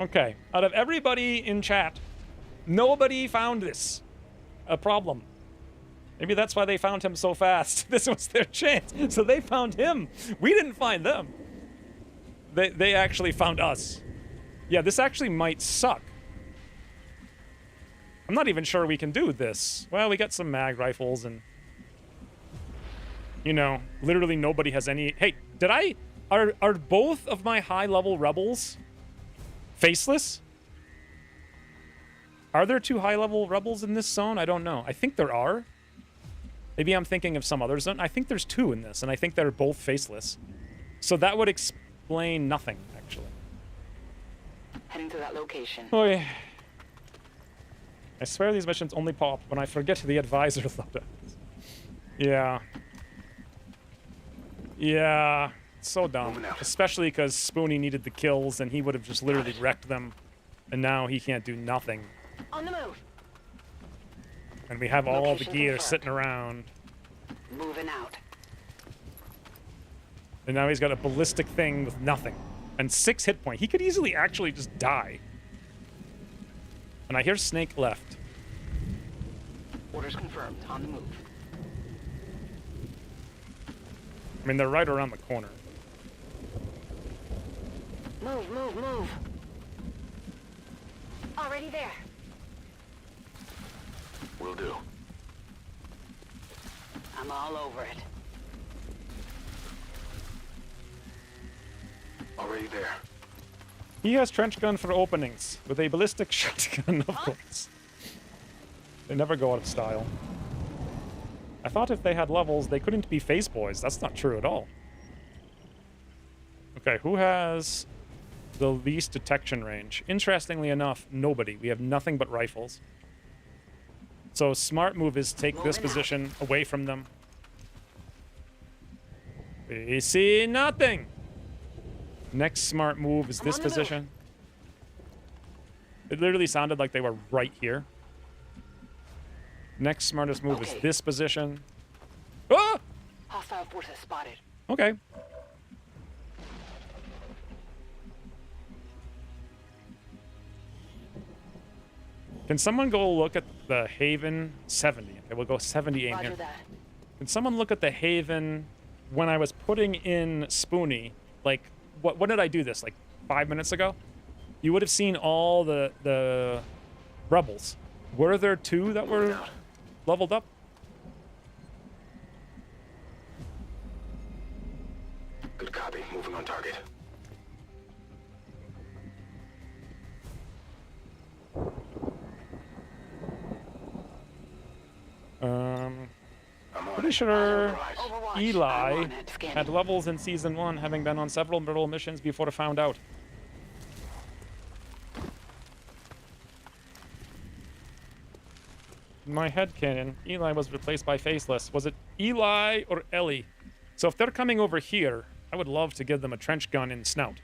Okay, out of everybody in chat, nobody found this a problem. Maybe that's why they found him so fast. This was their chance. So they found him. We didn't find them. They actually found us. Yeah, this actually might suck. I'm not even sure we can do this. Well, we got some mag rifles and... You know, literally nobody has any... Hey, did I... Are both of my high-level rebels faceless? Are there 2 high-level rebels in this zone? I don't know. I think there are. Maybe I'm thinking of some other zone. I think there's 2 in this, and I think they're both faceless. So that would explain nothing, actually. Heading to that location. Oh, yeah. I swear these missions only pop when I forget the advisor loadouts. Yeah. Yeah. So dumb. Especially because Spoonie needed the kills, and he would have just literally wrecked them. And now he can't do nothing. On the move. And we have all the Location gear confirmed. sitting around. Moving out. And now he's got a ballistic thing with nothing. And 6 hit point. He could easily actually just die. And I hear Snake left. Orders confirmed. On the move. I mean, they're right around the corner. Move, move, move. Already there. Will do. I'm all over it. Already there. He has trench gun for openings, with a ballistic shotgun, of course. They never go out of style. I thought if they had levels, they couldn't be face boys. That's not true at all. Okay, who has the least detection range? Interestingly enough, nobody. We have nothing but rifles. So smart move is take this position away from them. We see nothing. Next smart move is this position. It literally sounded like they were right here. Next smartest move is this position. Ah! Hostile forces spotted. Okay. Can someone go look at the Haven 70? Okay, we'll go 70 aim here. Roger that. Can someone look at the Haven when I was putting in Spoonie? Like, when did I do this? Like 5 minutes ago? You would have seen all the rebels. Were there 2 that were leveled up? Good copy. Moving on target. Pretty sure Overwatch. I'm Eli on it. Scanning. had levels in Season 1, having been on several middle missions before I found out. In my headcanon, Eli was replaced by Faceless. Was it Eli or Ellie? So if they're coming over here, I would love to give them a trench gun in Snout.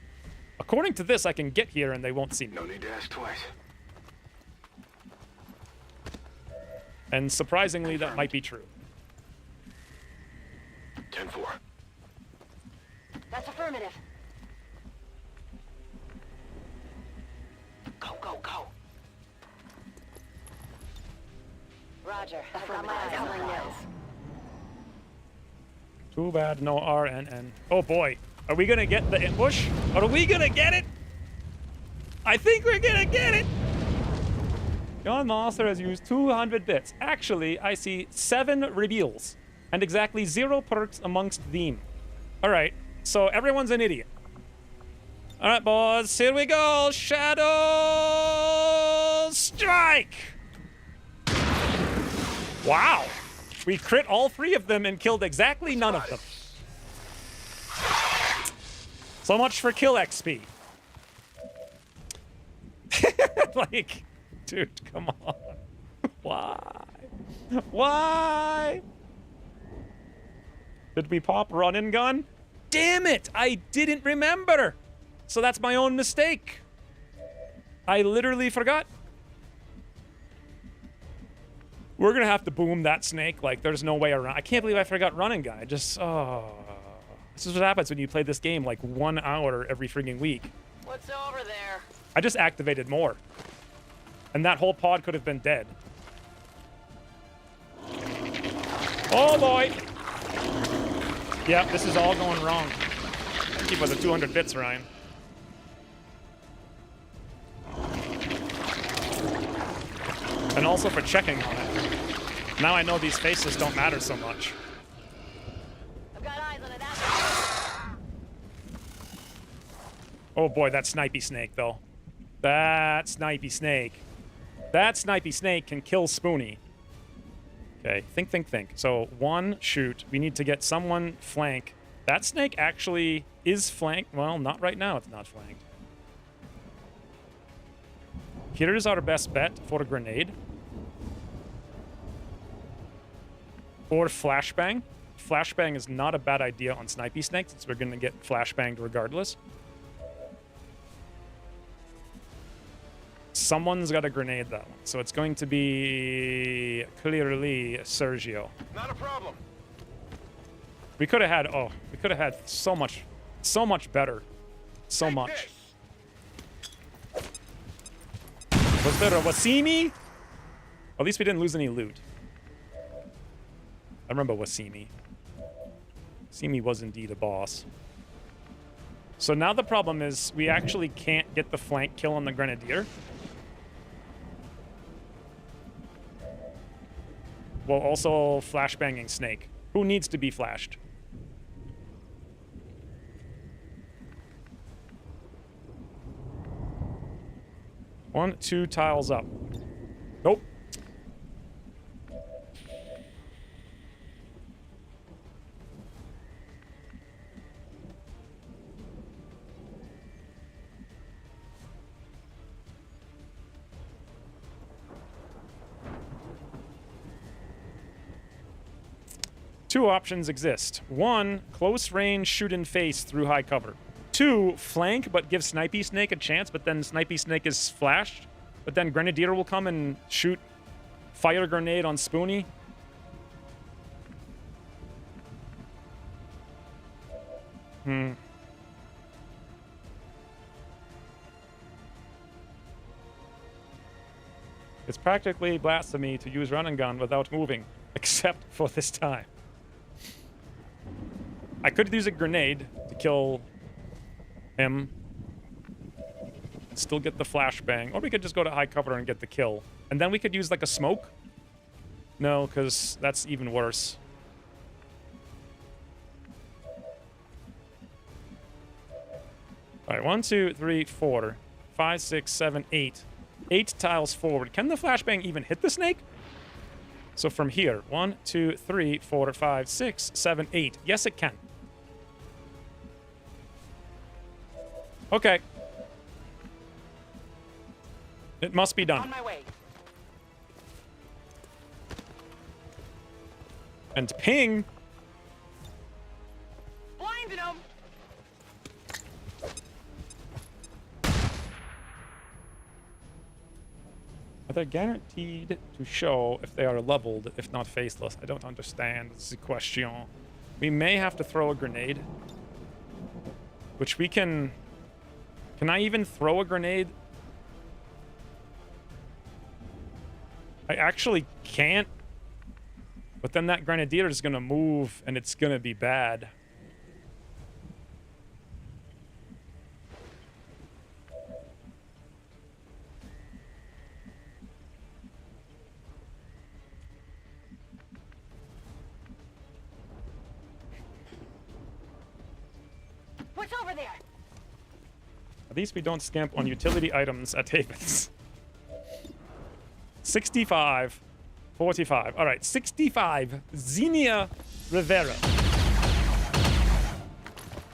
According to this, I can get here and they won't see me. No need to ask twice. And surprisingly, that might be true. 10-4. That's affirmative. Go, go, go. Roger. I've got my eyes on my nose. Too bad, no RNN. Oh boy, are we gonna get the ambush? Are we gonna get it? I think we're gonna get it! John Monster has used 200 bits. Actually, I see 7 reveals and exactly 0 perks amongst them. Alright, so everyone's an idiot. All right, boys, here we go. Shadow strike. Wow. We crit all 3 of them and killed exactly none of them. So much for kill XP. Like, dude, come on. Why? Why? Did we pop run and gun? Damn it! I didn't remember. So that's my own mistake. I literally forgot. We're gonna have to boom that snake. Like, there's no way around. I can't believe I forgot run and gun. I just, oh. This is what happens when you play this game like 1 hour every freaking week. What's over there? I just activated more. And that whole pod could have been dead. Oh boy! Yeah, this is all going wrong. Thank you for the 200 bits, Ryan. And also for checking on it. Now I know these faces don't matter so much. I've got eyes on it. Oh boy, that snipey snake, though. That snipey snake. That snipey snake can kill Spoonie. Okay, think. So, 1, shoot. We need to get someone flank. That snake actually is flanked. Well, not right now, it's not flanked. Here is our best bet for a grenade. Or flashbang. Flashbang is not a bad idea on snipey snakes, since we're going to get flashbanged regardless. Someone's got a grenade that one, so it's going to be clearly Sergio. Not a problem. We could have had, we could have had so much better. So much. Was there a Wasimi? At least we didn't lose any loot. I remember Wasimi. Wasimi was indeed a boss. So now the problem is we actually can't get the flank kill on the Grenadier. While also flashbanging Snake. Who needs to be flashed? One, 2 tiles up. Nope. Two options exist. 1, close range, shoot in face through high cover. 2, flank, but give Snipey Snake a chance, but then Snipey Snake is flashed. But then Grenadier will come and shoot fire grenade on Spoonie. It's practically blasphemy to use run and gun without moving, except for this time. I could use a grenade to kill him. Still get the flashbang. Or we could just go to high cover and get the kill. And then we could use like a smoke. No, because that's even worse. Alright, 1, 2, 3, 4, 5, 6, 7, 8. 8 tiles forward. Can the flashbang even hit the snake? So from here, 1, 2, 3, 4, 5, 6, 7, 8. Yes, it can. Okay. It must be done. On my way. And ping. Blinded him. Are they guaranteed to show if they are leveled, if not faceless? I don't understand. This is a question. We may have to throw a grenade. Which we can... Can I even throw a grenade? I actually can't. But then that Grenadier is going to move, and it's going to be bad. What's over there? least we don't scamp on utility items at Havens. 65. 45. All right, 65. Xenia Rivera.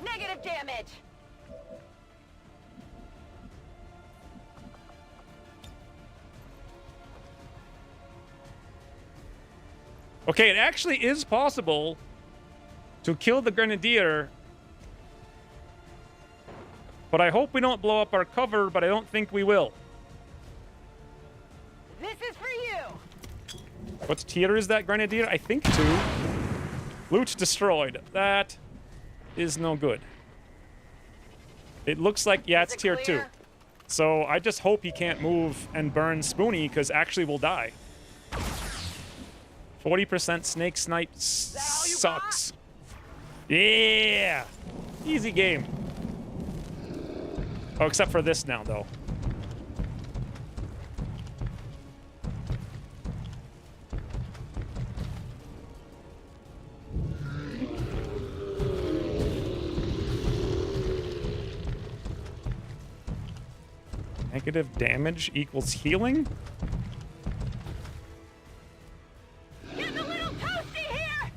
Negative damage. Okay, it actually is possible to kill the Grenadier. But I hope we don't blow up our cover, but I don't think we will. This is for you. What tier is that Grenadier? I think 2. Loot destroyed. That is no good. It looks like, yeah, it's tier 2. So I just hope he can't move and burn Spoonie, because actually we'll die. 40% snake snipe sucks. Yeah! Easy game. Oh, except for this now, though. Negative damage equals healing? Getting a little toasty here.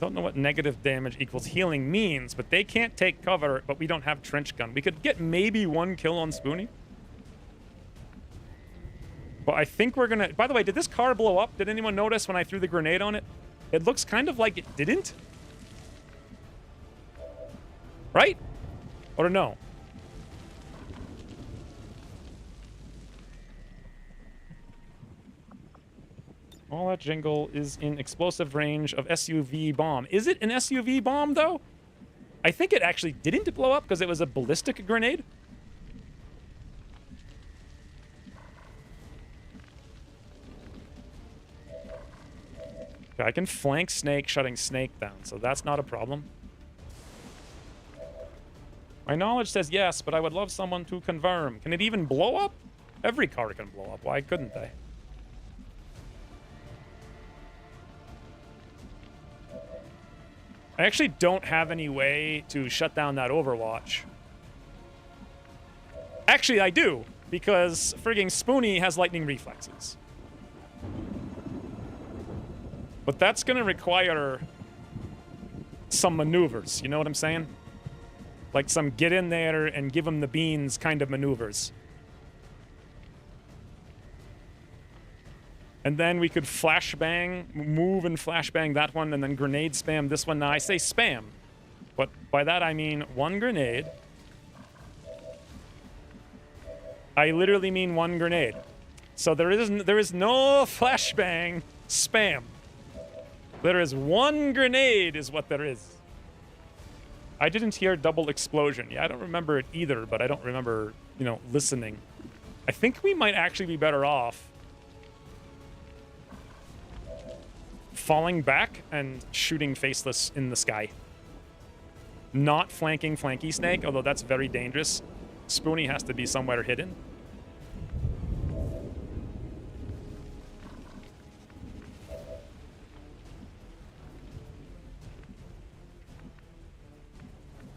Don't know what negative damage equals healing means, but they can't take cover, but we don't have trench gun. We could get maybe 1 kill on Spoonie. But I think we're gonna... By the way, did this car blow up? Did anyone notice when I threw the grenade on it? It looks kind of like it didn't. Right? Or no? All that jingle is in explosive range of SUV bomb. Is it an SUV bomb, though? I think it actually didn't blow up because it was a ballistic grenade. Okay, I can flank Snake, shutting Snake down, so that's not a problem. My knowledge says yes, but I would love someone to confirm. Can it even blow up? Every car can blow up. Why couldn't they? I actually don't have any way to shut down that Overwatch. Actually, I do, because frigging Spoonie has lightning reflexes. But that's going to require some maneuvers, you know what I'm saying? Like some get in there and give him the beans kind of maneuvers. And then we could flashbang, move and flashbang that one, and then grenade spam this one. Now, I say spam, but by that I mean 1 grenade. I literally mean 1 grenade. So there is no flashbang spam. There is 1 grenade is what there is. I didn't hear double explosion. Yeah, I don't remember it either, but I don't remember, you know, listening. I think we might actually be better off falling back and shooting Faceless in the sky. Not flanking Flanky Snake, although that's very dangerous. Spoonie has to be somewhere hidden.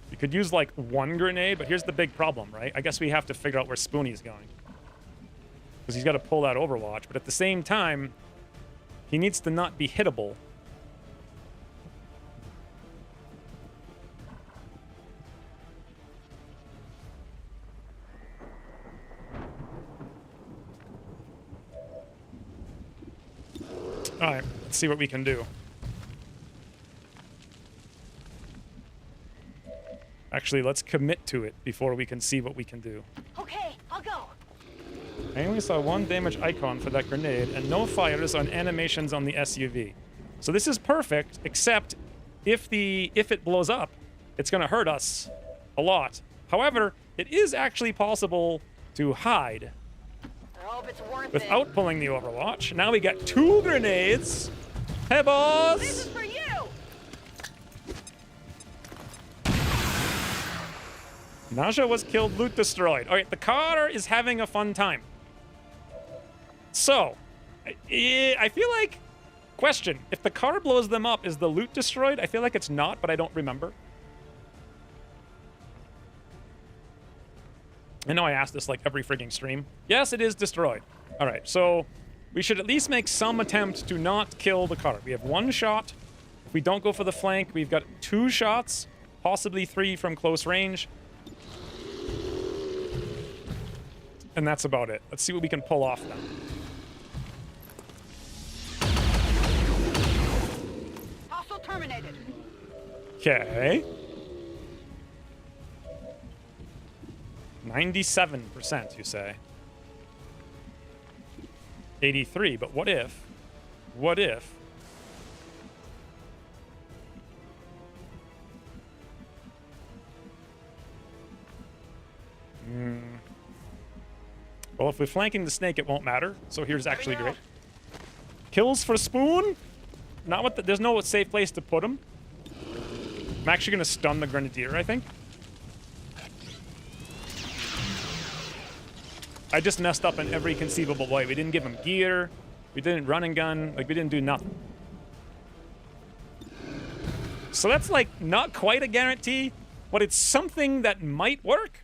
You could use like 1 grenade, but here's the big problem, right? I guess we have to figure out where Spoonie's going. Because he's got to pull that Overwatch, but at the same time, he needs to not be hittable. All right, let's see what we can do. Actually, let's commit to it before we can see what we can do. Okay, I'll go. I only saw 1 damage icon for that grenade and no fires on animations on the SUV. So this is perfect, except if it blows up, it's going to hurt us a lot. However, it is actually possible to hide I hope it's worth without pulling the Overwatch. Now we got 2 grenades. Hey, boss! This is for you. Naja was killed, loot destroyed. All right, the car is having a fun time. So, I feel like... Question, if the car blows them up, is the loot destroyed? I feel like it's not, but I don't remember. I know I asked this like every frigging stream. Yes, it is destroyed. All right, so we should at least make some attempt to not kill the car. We have 1 shot. If we don't go for the flank, we've got 2 shots, possibly 3 from close range. And that's about it. Let's see what we can pull off then. Hostile terminated. Okay. 97%, you say? 83, but what if? What if? Well, if we're flanking the snake, it won't matter. So here's actually great. Kills for Spoon? Not what there's no safe place to put him. I'm actually going to stun the Grenadier, I think. I just messed up in every conceivable way. We didn't give him gear. We didn't run and gun. Like, we didn't do nothing. So that's, like, not quite a guarantee, but it's something that might work.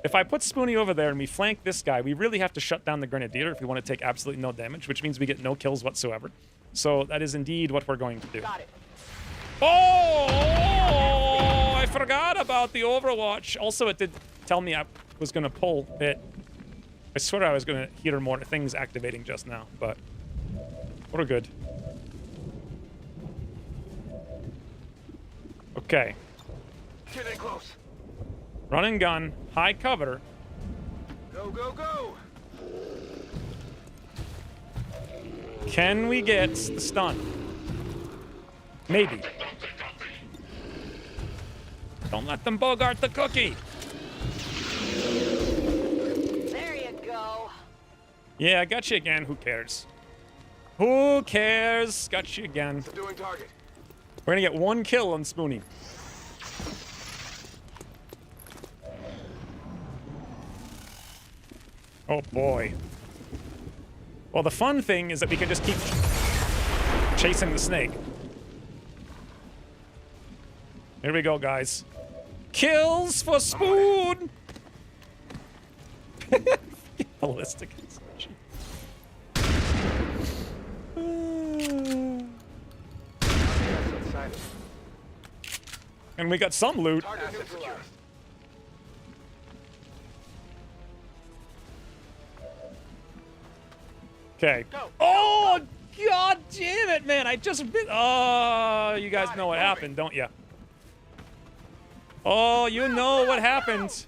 If I put Spoonie over there and we flank this guy, we really have to shut down the Grenadier if we want to take absolutely no damage, which means we get no kills whatsoever. So that is indeed what we're going to do. Got it. Oh! I forgot about the Overwatch. Also, it did tell me I was going to pull it. I swear I was going to hear more things activating just now, but we're good. Okay. Get in close. Run and gun, high cover. Go, go, go. Can we get the stun? Maybe. Don't let them bogart the cookie. There you go. Yeah, I got you again. Who cares? Who cares? Got you again. Subduing target. We're gonna get 1 kill on Spoonie. Oh boy. Well, the fun thing is that we can just keep chasing the snake. Here we go, guys. Kills for Spoon! Ballistic. And we got some loot. Target neutralized. Okay. Oh, god damn it, man. I just... Oh, you guys know what happened, don't you? Oh, you know what happened.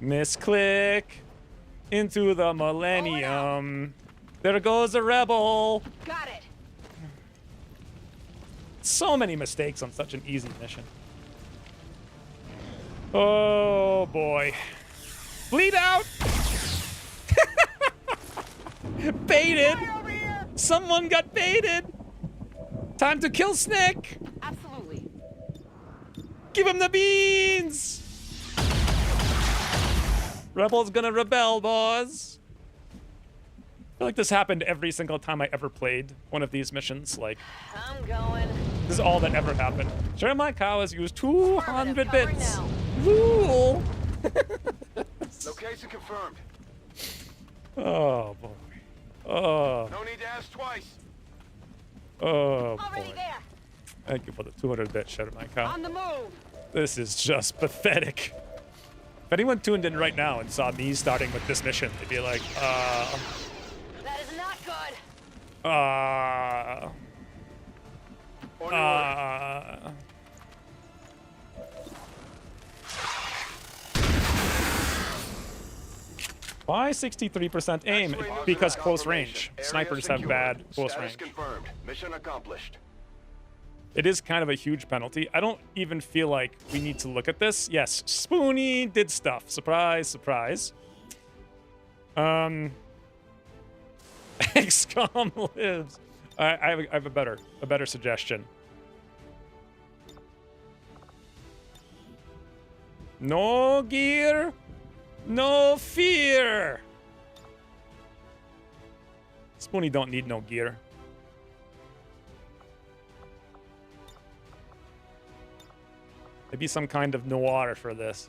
Misclick into the millennium. There goes a rebel. Got it. So many mistakes on such an easy mission. Oh, boy. Bleed out! Baited! Someone got baited! Time to kill Snick! Absolutely. Give him the beans! Rebel's gonna rebel, boys. I feel like this happened every single time I ever played one of these missions. Like, I'm going. this is all that ever happened. Sure, my cow has used 200 Cover bits. now. Rule! Location confirmed. Oh, boy. Oh, No need to ask twice. oh, Already boy. there. Thank you for the 200-bit shut of my cow. On the move. This is just pathetic. If anyone tuned in right now and saw me starting with this mission, they'd be like, That is not good. On your way. Why 63% aim? Because close range. Snipers have bad close Status range. confirmed. Mission accomplished. It is kind of a huge penalty. I don't even feel like we need to look at this. Yes, Spoonie did stuff. Surprise, surprise. XCOM lives. I have a better suggestion. No gear, no fear. Spoonie don't need no gear. Maybe some kind of noir for this.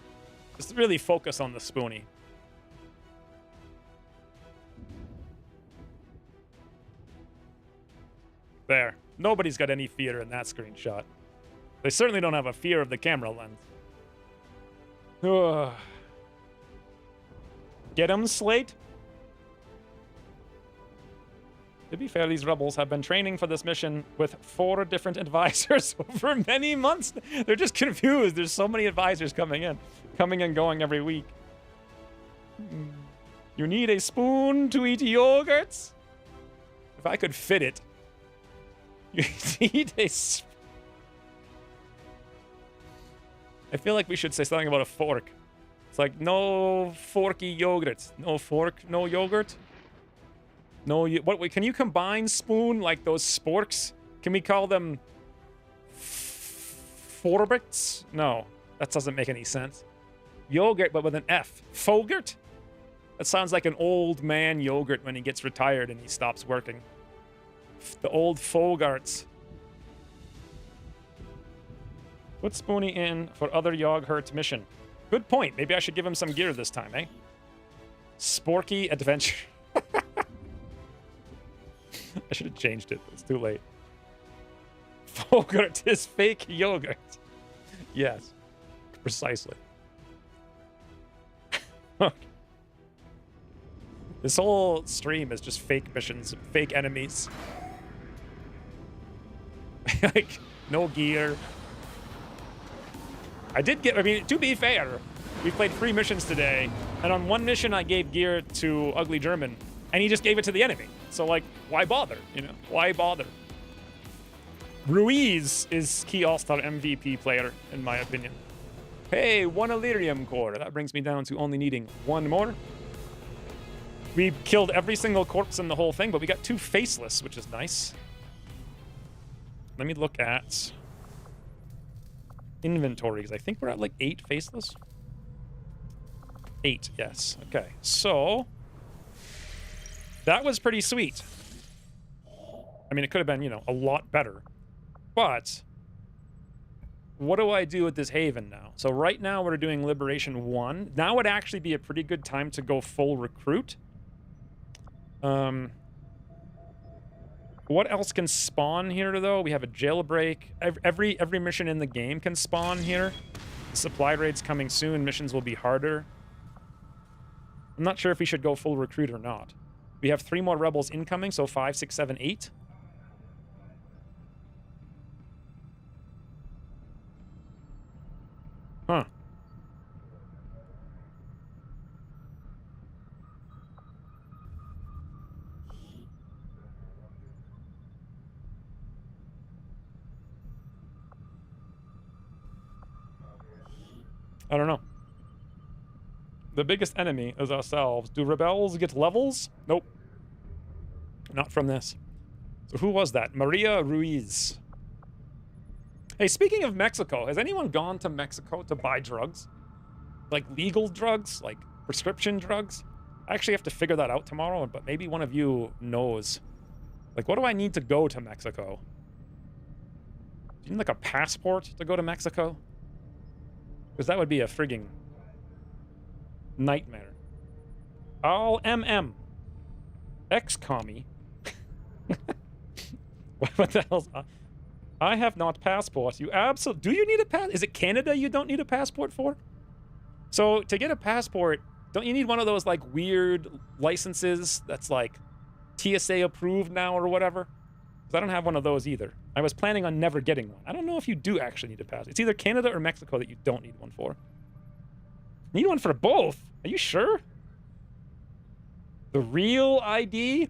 Just really focus on the Spoonie. There. Nobody's got any fear in that screenshot. They certainly don't have a fear of the camera lens. Ugh. Get 'em, Slate? To be fair, these rebels have been training for this mission with 4 different advisors over many months. They're just confused. There's so many advisors coming and going every week. You need a spoon to eat yogurts? If I could fit it. You need a spoon. I feel like we should say something about a fork. It's like, no forky yogurt. No fork, no yogurt. No, what? Can you combine spoon like those sporks? Can we call them forbits? No, that doesn't make any sense. Yogurt, but with an F. Fogurt? That sounds like an old man yogurt when he gets retired and he stops working. The old Fogarts. Put Spoonie in for other Yoghurt mission. Good point. Maybe I should give him some gear this time, eh? Sporky Adventure. I should have changed it. It's too late. Fogurt is fake yogurt. Yes. Precisely. This whole stream is just fake missions, fake enemies. Like, no gear. I mean, to be fair, we played 3 missions today, and on one mission I gave gear to Ugly German, and he just gave it to the enemy. So, like, why bother? You know, why bother? Ruiz is key all-star MVP player, in my opinion. Hey, 1 Illyrium core. That brings me down to only needing 1 more. We killed every single corpse in the whole thing, but we got 2 faceless, which is nice. Let me look at inventory, because I think we're at like 8 faceless. 8, yes. Okay, so that was pretty sweet. I mean, it could have been, you know, a lot better. But what do I do with this haven now? So right now we're doing Liberation 1. Now would actually be a pretty good time to go full recruit. What else can spawn here, though? We have a jailbreak. Every mission in the game can spawn here. The supply raid's coming soon. Missions will be harder. I'm not sure if we should go full recruit or not. We have 3 more rebels incoming, so 5, 6, 7, 8. Huh. I don't know. The biggest enemy is ourselves. Do rebels get levels? Nope. Not from this. So who was that? Maria Ruiz. Hey, speaking of Mexico, has anyone gone to Mexico to buy drugs? Like legal drugs? Like prescription drugs? I actually have to figure that out tomorrow, but maybe one of you knows. Like, what do I need to go to Mexico? Do you need like a passport to go to Mexico? Because that would be a frigging nightmare. All MM. Ex-commie. What the hell's... I have not passport. You absolutely... Do you need a pass? Is it Canada you don't need a passport for? So, to get a passport, don't you need one of those, like, weird licenses that's, like, TSA approved now or whatever? Because I don't have one of those either. I was planning on never getting one. I don't know if you do actually need a passport. It's either Canada or Mexico that you don't need one for. Need one for both? Are you sure? The real ID?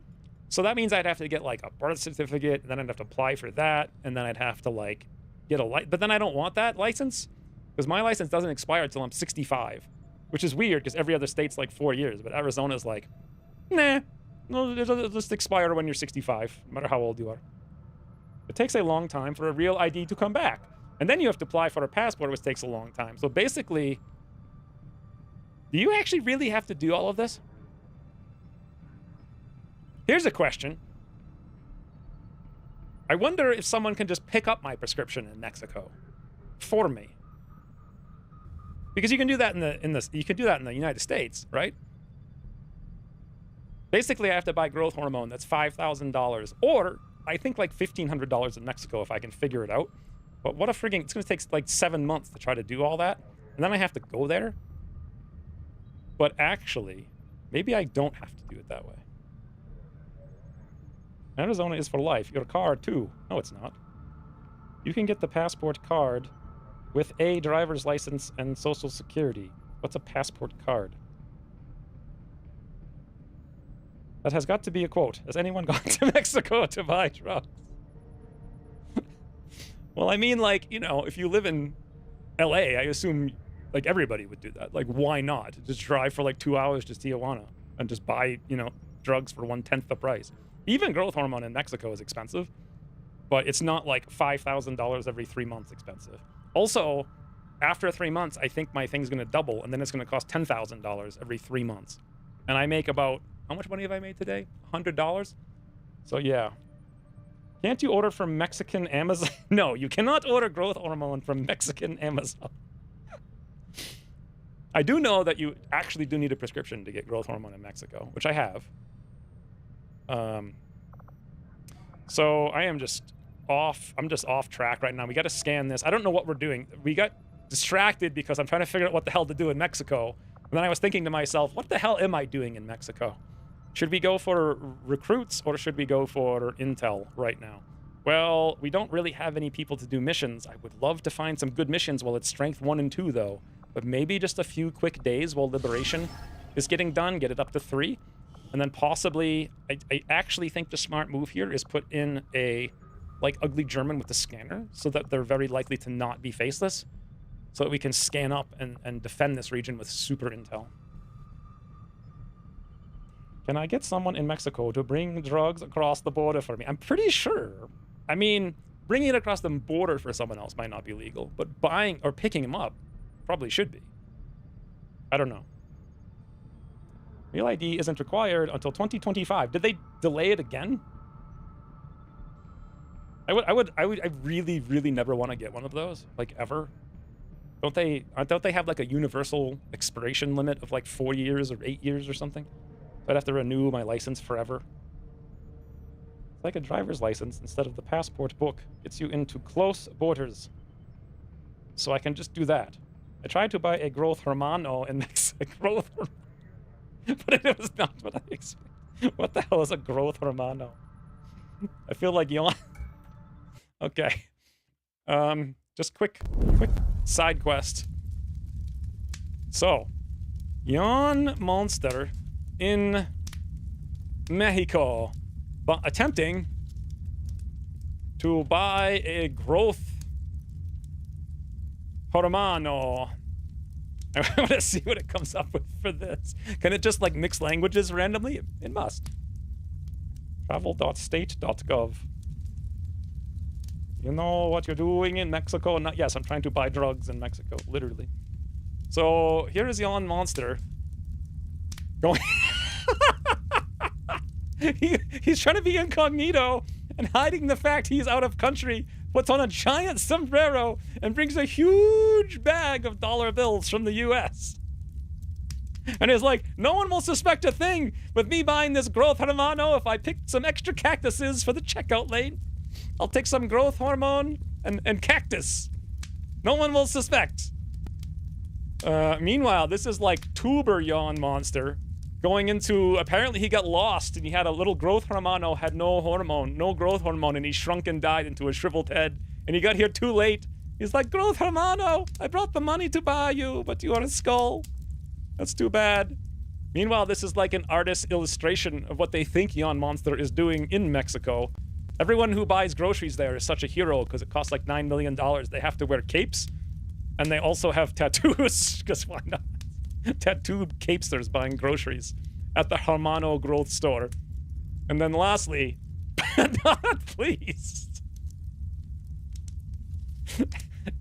So that means I'd have to get, like, a birth certificate, and then I'd have to apply for that, and then I'd have to, like, get a license. But then I don't want that license, because my license doesn't expire until I'm 65, which is weird, because every other state's, like, 4 years, but Arizona's like, nah, no, it'll just expire when you're 65, no matter how old you are. It takes a long time for a real ID to come back. And then you have to apply for a passport, which takes a long time. So basically, do you actually really have to do all of this? Here's a question. I wonder if someone can just pick up my prescription in Mexico for me. Because you can do that you can do that in the United States, right? Basically, I have to buy growth hormone that's $5,000, or I think like $1,500 in Mexico if I can figure it out. But what a frigging, it's gonna take like 7 months to try to do all that, and then I have to go there. But actually, maybe I don't have to do it that way. Arizona is for life. Your card too. No, it's not. You can get the passport card with a driver's license and social security. What's a passport card? That has got to be a quote. Has anyone gone to Mexico to buy drugs? Well, I mean, like, you know, if you live in LA, I assume, like, everybody would do that. Like, why not? Just drive for, like, 2 hours to Tijuana and just buy, you know, drugs for 1/10 the price. Even growth hormone in Mexico is expensive, but it's not, like, $5,000 every 3 months expensive. Also, after 3 months, I think my thing's going to double, and then it's going to cost $10,000 every 3 months. And I make about, how much money have I made today? $100? So, yeah. Can't you order from Mexican Amazon? No, you cannot order growth hormone from Mexican Amazon. I do know that you actually do need a prescription to get growth hormone in Mexico, which I have. So I am just off. I'm just off track right now. We got to scan this. I don't know what we're doing. We got distracted because I'm trying to figure out what the hell to do in Mexico. And then I was thinking to myself, what the hell am I doing in Mexico? Should we go for recruits or should we go for intel right now? Well, we don't really have any people to do missions. I would love to find some good missions while it's strength 1 and 2 though. But maybe just a few quick days while liberation is getting done, get it up to 3. And then possibly, I actually think the smart move here is put in a, like, ugly German with the scanner so that they're very likely to not be faceless. So that we can scan up and defend this region with super intel. Can I get someone in Mexico to bring drugs across the border for me? I'm pretty sure. I mean, bringing it across the border for someone else might not be legal, but buying or picking them up probably should be. I don't know. Real ID isn't required until 2025. Did they delay it again? I really, really never want to get one of those, like, ever. Don't they have like a universal expiration limit of like 4 years or 8 years or something? So I'd have to renew my license forever. It's like a driver's license instead of the passport book. Gets you into close borders. So I can just do that. I tried to buy a growth hormone in Mexico. But it was not what I expected. What the hell is a growth hormone? I feel like yawn. Okay. Just quick side quest. So, Yawn Monster in Mexico, but attempting to buy a growth hormone. I want to see what it comes up with for this. Can it just, like, mix languages randomly? It must. Travel.state.gov. You know what you're doing in Mexico? Not, yes, I'm trying to buy drugs in Mexico, literally. So here is Yawn Monster going. He's trying to be incognito and hiding the fact he's out of country. Puts on a giant sombrero and brings a huge bag of dollar bills from the US. And is like, no one will suspect a thing with me buying this growth hormone if I pick some extra cactuses for the checkout lane. I'll take some growth hormone and cactus. No one will suspect. Meanwhile, this is like Tuber Yawn Monster going into, apparently he got lost and he had a little growth hormone, had no growth hormone, and he shrunk and died into a shriveled head. And he got here too late. He's like, growth hormone, I brought the money to buy you, but you are a skull. That's too bad. Meanwhile, this is like an artist's illustration of what they think Yawn Monster is doing in Mexico. Everyone who buys groceries there is such a hero because it costs like $9 million. They have to wear capes, and they also have tattoos, because why not? Tattooed capesters buying groceries at the Hermano Growth Store. And then lastly, not pleased.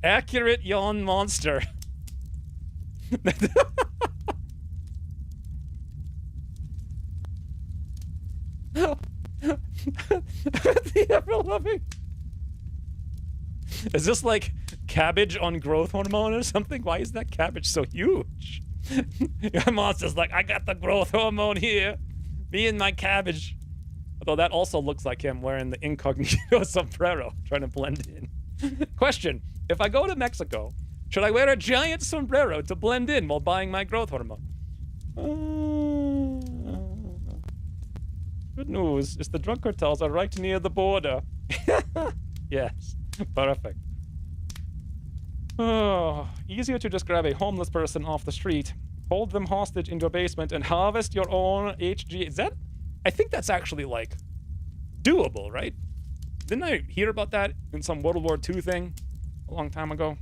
Accurate Yawn Monster. The ever-loving. Is this like cabbage on growth hormone or something? Why is that cabbage so huge? Your monster's like, I got the growth hormone here. Me and my cabbage. Although that also looks like him wearing the incognito sombrero, trying to blend in. Question, if I go to Mexico, should I wear a giant sombrero to blend in while buying my growth hormone? Good news is the drug cartels are right near the border. Yes, perfect. Oh, easier to just grab a homeless person off the street, hold them hostage in your basement, and harvest your own HG. Is that? I think that's actually, like, doable, right? Didn't I hear about that in some World War II thing a long time ago?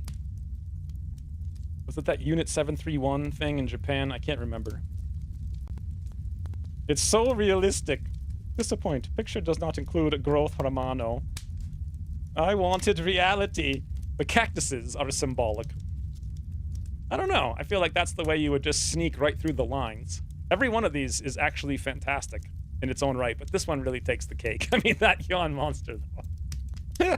Was it that Unit 731 thing in Japan? I can't remember. It's so realistic. Disappoint. Picture does not include growth hormone. I wanted reality. The cactuses are symbolic. I don't know. I feel like that's the way you would just sneak right through the lines. Every one of these is actually fantastic in its own right, but this one really takes the cake. I mean, that yawn monster, though.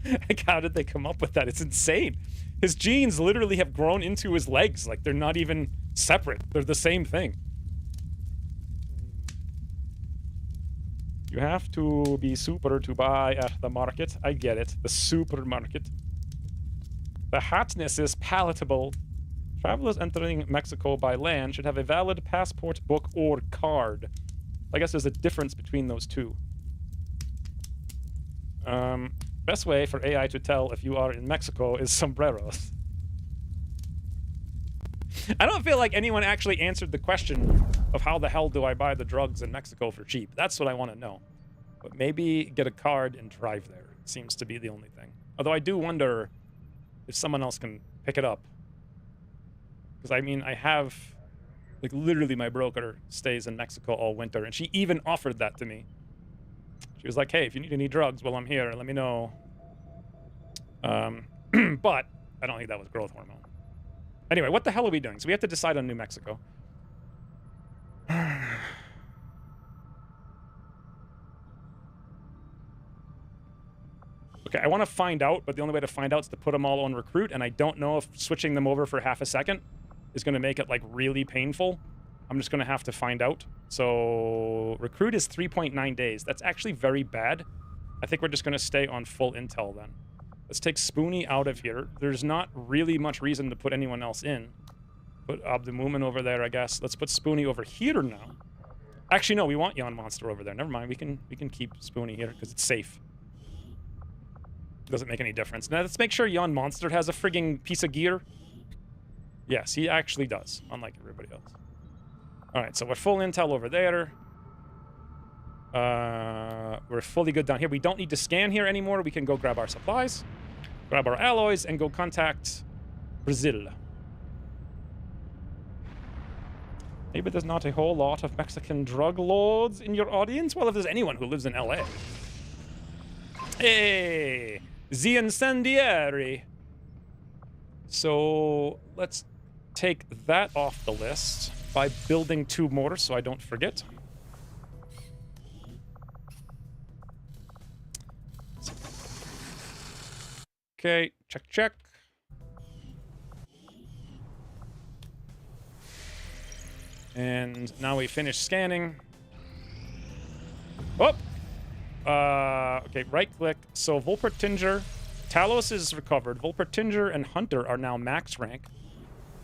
Like, how did they come up with that? It's insane. His genes literally have grown into his legs. Like, they're not even separate. They're the same thing. You have to be super to buy at the market. I get it. The supermarket. The hotness is palatable. Travelers entering Mexico by land should have a valid passport, book, or card. I guess there's a difference between those two. Best way for AI to tell if you are in Mexico is sombreros. I don't feel like anyone actually answered the question of how the hell do I buy the drugs in Mexico for cheap. That's what I want to know. But maybe get a card and drive there. Seems to be the only thing. Although I do wonder if someone else can pick it up. Because, I mean, I have... Like, literally my broker stays in Mexico all winter, and she even offered that to me. She was like, hey, if you need any drugs while I'm here, let me know. But I don't think that was growth hormone. Anyway, what the hell are we doing? So we have to decide on New Mexico. Okay, I want to find out, but the only way to find out is to put them all on recruit, and I don't know if switching them over for half a second is going to make it, like, really painful. I'm just going to have to find out. So, recruit is 3.9 days. That's actually very bad. I think we're just going to stay on full intel then. Let's take Spoonie out of here. There's not really much reason to put anyone else in. Put Abdumumin over there, I guess. Let's put Spoonie over here now. Actually, no, we want Yon Monster over there. Never mind. We can keep Spoonie here because it's safe. Doesn't make any difference. Now, let's make sure Yon Monster has a frigging piece of gear. Yes, he actually does, unlike everybody else. Alright, so we're full intel over there. We're fully good down here. We don't need to scan here anymore. We can go grab our supplies, grab our alloys, and go contact Brazil. Maybe there's not a whole lot of Mexican drug lords in your audience. Well, if there's anyone who lives in LA. Hey, the incendiary. So let's take that off the list by building 2 more so I don't forget. Okay, check. And now we finish scanning. Oh! Okay, right-click. So Volpertinger, Talos is recovered. Volpertinger and Hunter are now max rank.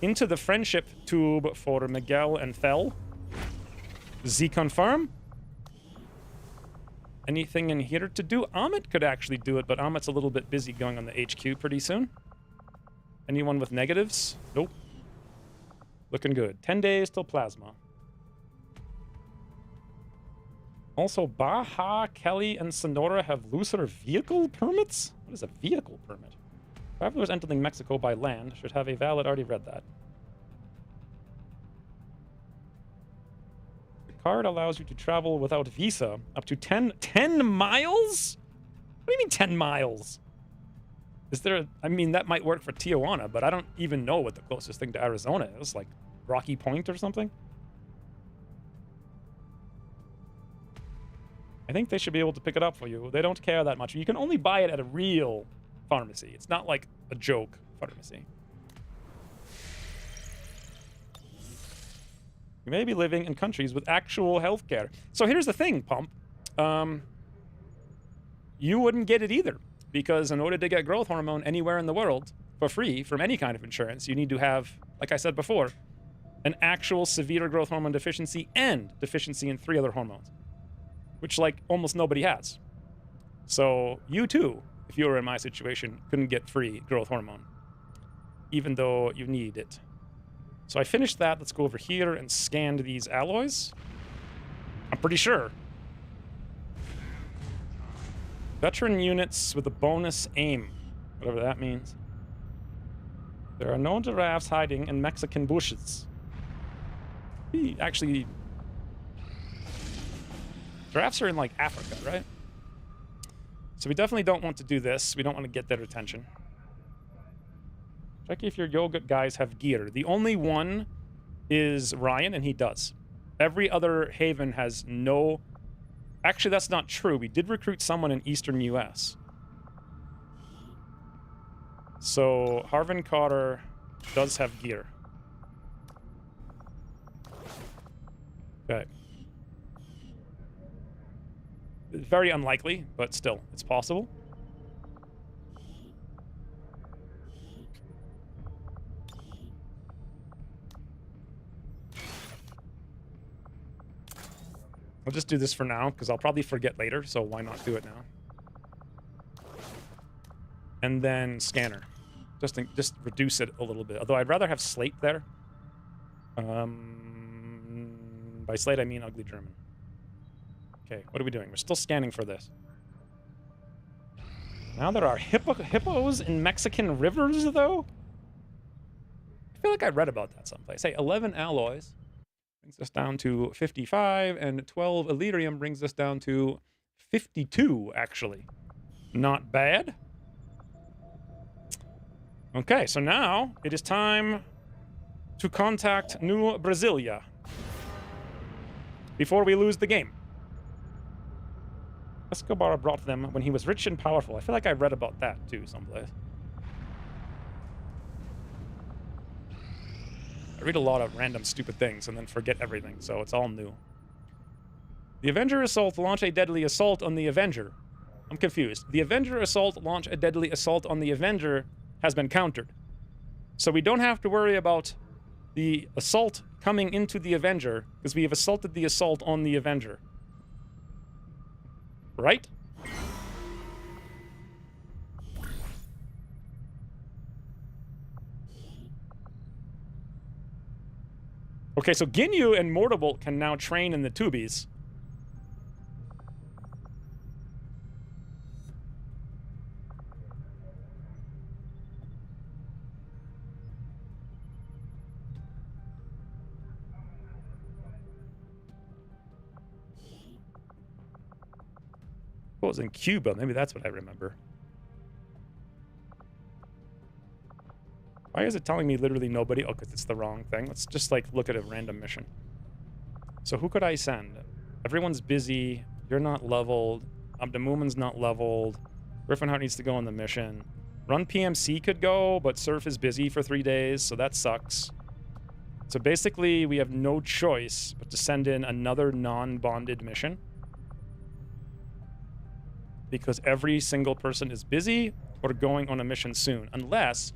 Into the friendship tube for Miguel and Thel. Z confirm. Anything in here to do? Amit could actually do it, but Amit's a little bit busy going on the HQ pretty soon. Anyone with negatives? Nope. Looking good. 10 days till plasma. Also, Baja, Kelly, and Sonora have looser vehicle permits? What is a vehicle permit? Travelers entering Mexico by land should have a valid... Already read that. The card allows you to travel without visa up to 10 miles? What do you mean 10 miles? Is there... I mean, that might work for Tijuana, but I don't even know what the closest thing to Arizona is. Like, Rocky Point or something? I think they should be able to pick it up for you. They don't care that much. You can only buy it at a real pharmacy. It's not like a joke. Pharmacy. You may be living in countries with actual healthcare. So here's the thing, Pump. You wouldn't get it either. Because in order to get growth hormone anywhere in the world for free from any kind of insurance, you need to have, like I said before, an actual severe growth hormone deficiency and deficiency in 3 other hormones, which like almost nobody has. So you too, if you were in my situation, couldn't get free growth hormone, even though you need it. So I finished that. Let's go over here and scan these alloys. I'm pretty sure. Veteran units with a bonus aim, whatever that means. There are no giraffes hiding in Mexican bushes. Actually, giraffes are in like Africa, right? So we definitely don't want to do this. We don't want to get their attention. Check if your yogurt guys have gear. The only one is Ryan, and he does. Every other haven has no... Actually, that's not true. We did recruit someone in eastern U.S. So Harvin Carter does have gear. Okay. Very unlikely, but still, it's possible. I'll just do this for now, because I'll probably forget later, so why not do it now? And then scanner. Just reduce it a little bit. Although I'd rather have Slate there. By Slate, I mean Ugly German. Okay, what are we doing? We're still scanning for this. Now there are hippos in Mexican rivers, though? I feel like I read about that someplace. Hey, 11 alloys brings us down to 55, and 12 Illyrium brings us down to 52, actually. Not bad. Okay, so now it is time to contact New Brasilia before we lose the game. Escobar brought them when he was rich and powerful. I feel like I read about that, too, someplace. I read a lot of random stupid things and then forget everything, so it's all new. The Avenger Assault launch a deadly assault on the Avenger. I'm confused. The Avenger Assault launch a deadly assault on the Avenger has been countered. So we don't have to worry about the assault coming into the Avenger, because we have assaulted the assault on the Avenger. Right? Okay, so Ginyu and Mortabolt can now train in the Tubies. Well, it was in Cuba. Maybe that's what I remember. Why is it telling me literally nobody? Oh, because it's the wrong thing. Let's just, like, look at a random mission. So who could I send? Everyone's busy. You're not leveled. Abdemumen's not leveled. Griffinheart needs to go on the mission. Run PMC could go, but Surf is busy for 3 days, so that sucks. So basically, we have no choice but to send in another non-bonded mission. Because every single person is busy or going on a mission soon. Unless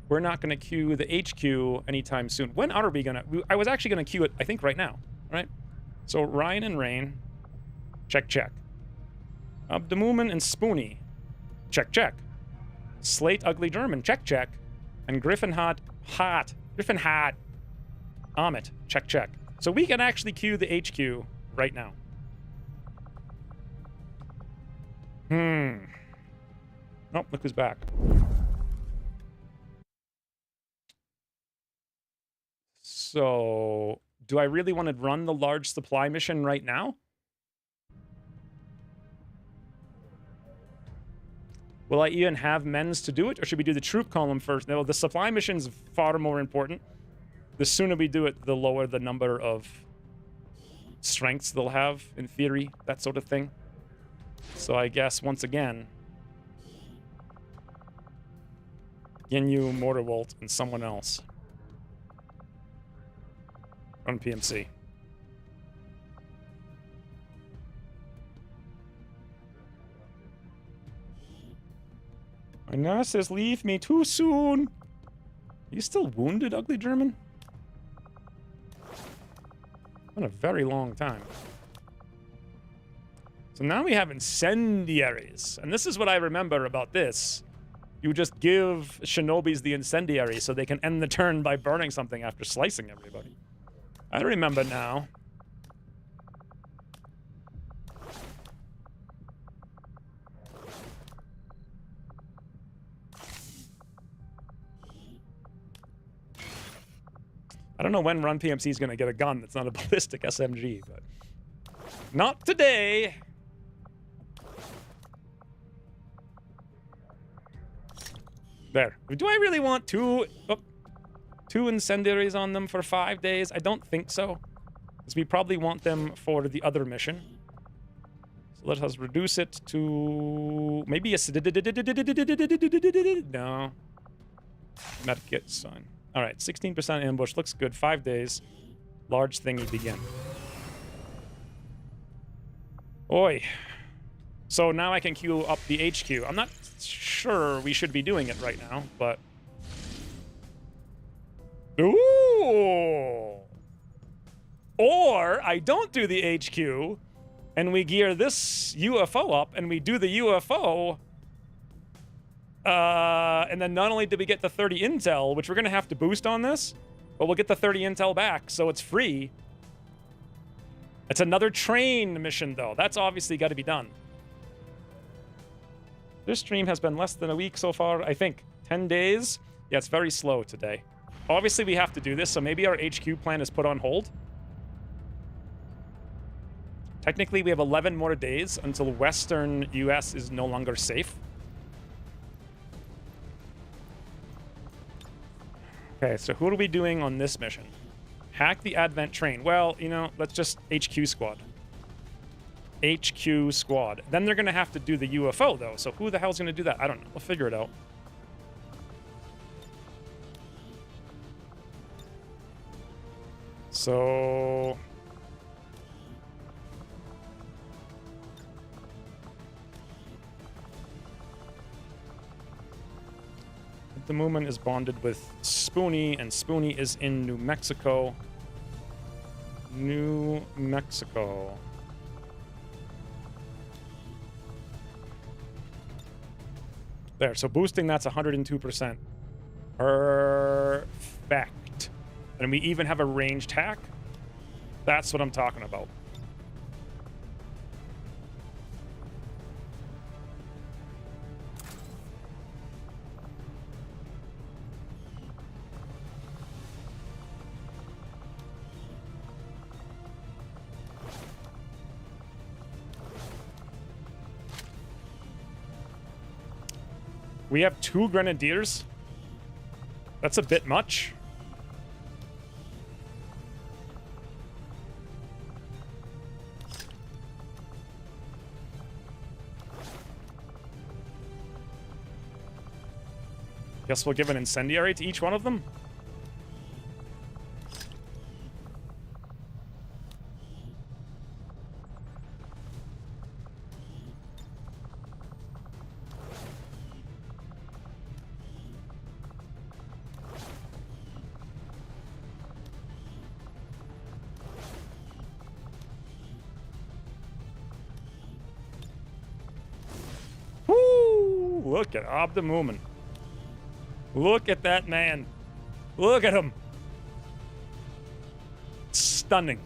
we're not going to queue the HQ anytime soon. When are we going to... I was actually going to queue it, I think, right now. Right? So Ryan and Rain. Check, check. Abdemumen and Spoonie. Check, check. Slate Ugly German. Check, check. And Griffinheart. Griffinheart. Amit. Check, check. So we can actually queue the HQ right now. Nope, look who's back. So, do I really want to run the large supply mission right now? Will I even have men's to do it, or should we do the troop column first? No, the supply mission's far more important. The sooner we do it, the lower the number of strengths they'll have, in theory, that sort of thing. So I guess, once again, Ginyu, Mortarwalt, and someone else. Run PMC. My nurse says leave me too soon. Are you still wounded, ugly German? Been a very long time. So now we have incendiaries. And this is what I remember about this. You just give shinobis the incendiary so they can end the turn by burning something after slicing everybody. I remember now. I don't know when Run PMC is going to get a gun that's not a ballistic SMG, but not today. There. Do I really want two incendiaries on them for 5 days? I don't think so. Because we probably want them for the other mission. So let us reduce it to maybe a... No. Medkit sign. All right, 16% ambush. Looks good. 5 days. Large thingy begin. Oi. So now I can queue up the HQ. I'm not sure we should be doing it right now, but... Ooh! Or I don't do the HQ, and we gear this UFO up, and we do the UFO... and then not only did we get the 30 intel, which we're going to have to boost on this, but we'll get the 30 intel back, so it's free. It's another train mission, though. That's obviously got to be done. This stream has been less than a week so far, I think. 10 days? Yeah, it's very slow today. Obviously, we have to do this, so maybe our HQ plan is put on hold. Technically, we have 11 more days until Western US is no longer safe. Okay, so who are we doing on this mission? Hack the Advent train. Well, you know, let's just HQ squad. HQ squad. Then they're going to have to do the UFO, though. So who the hell's going to do that? I don't know. We'll figure it out. So... the Moomin is bonded with Spoonie, and Spoonie is in New Mexico. New Mexico. There, so boosting that's 102%. Perfect. And we even have a ranged hack. That's what I'm talking about. We have 2 grenadiers. That's a bit much. Guess we'll give an incendiary to each one of them. Look at Ob the Moomin. Look at that man. Look at him. Stunning.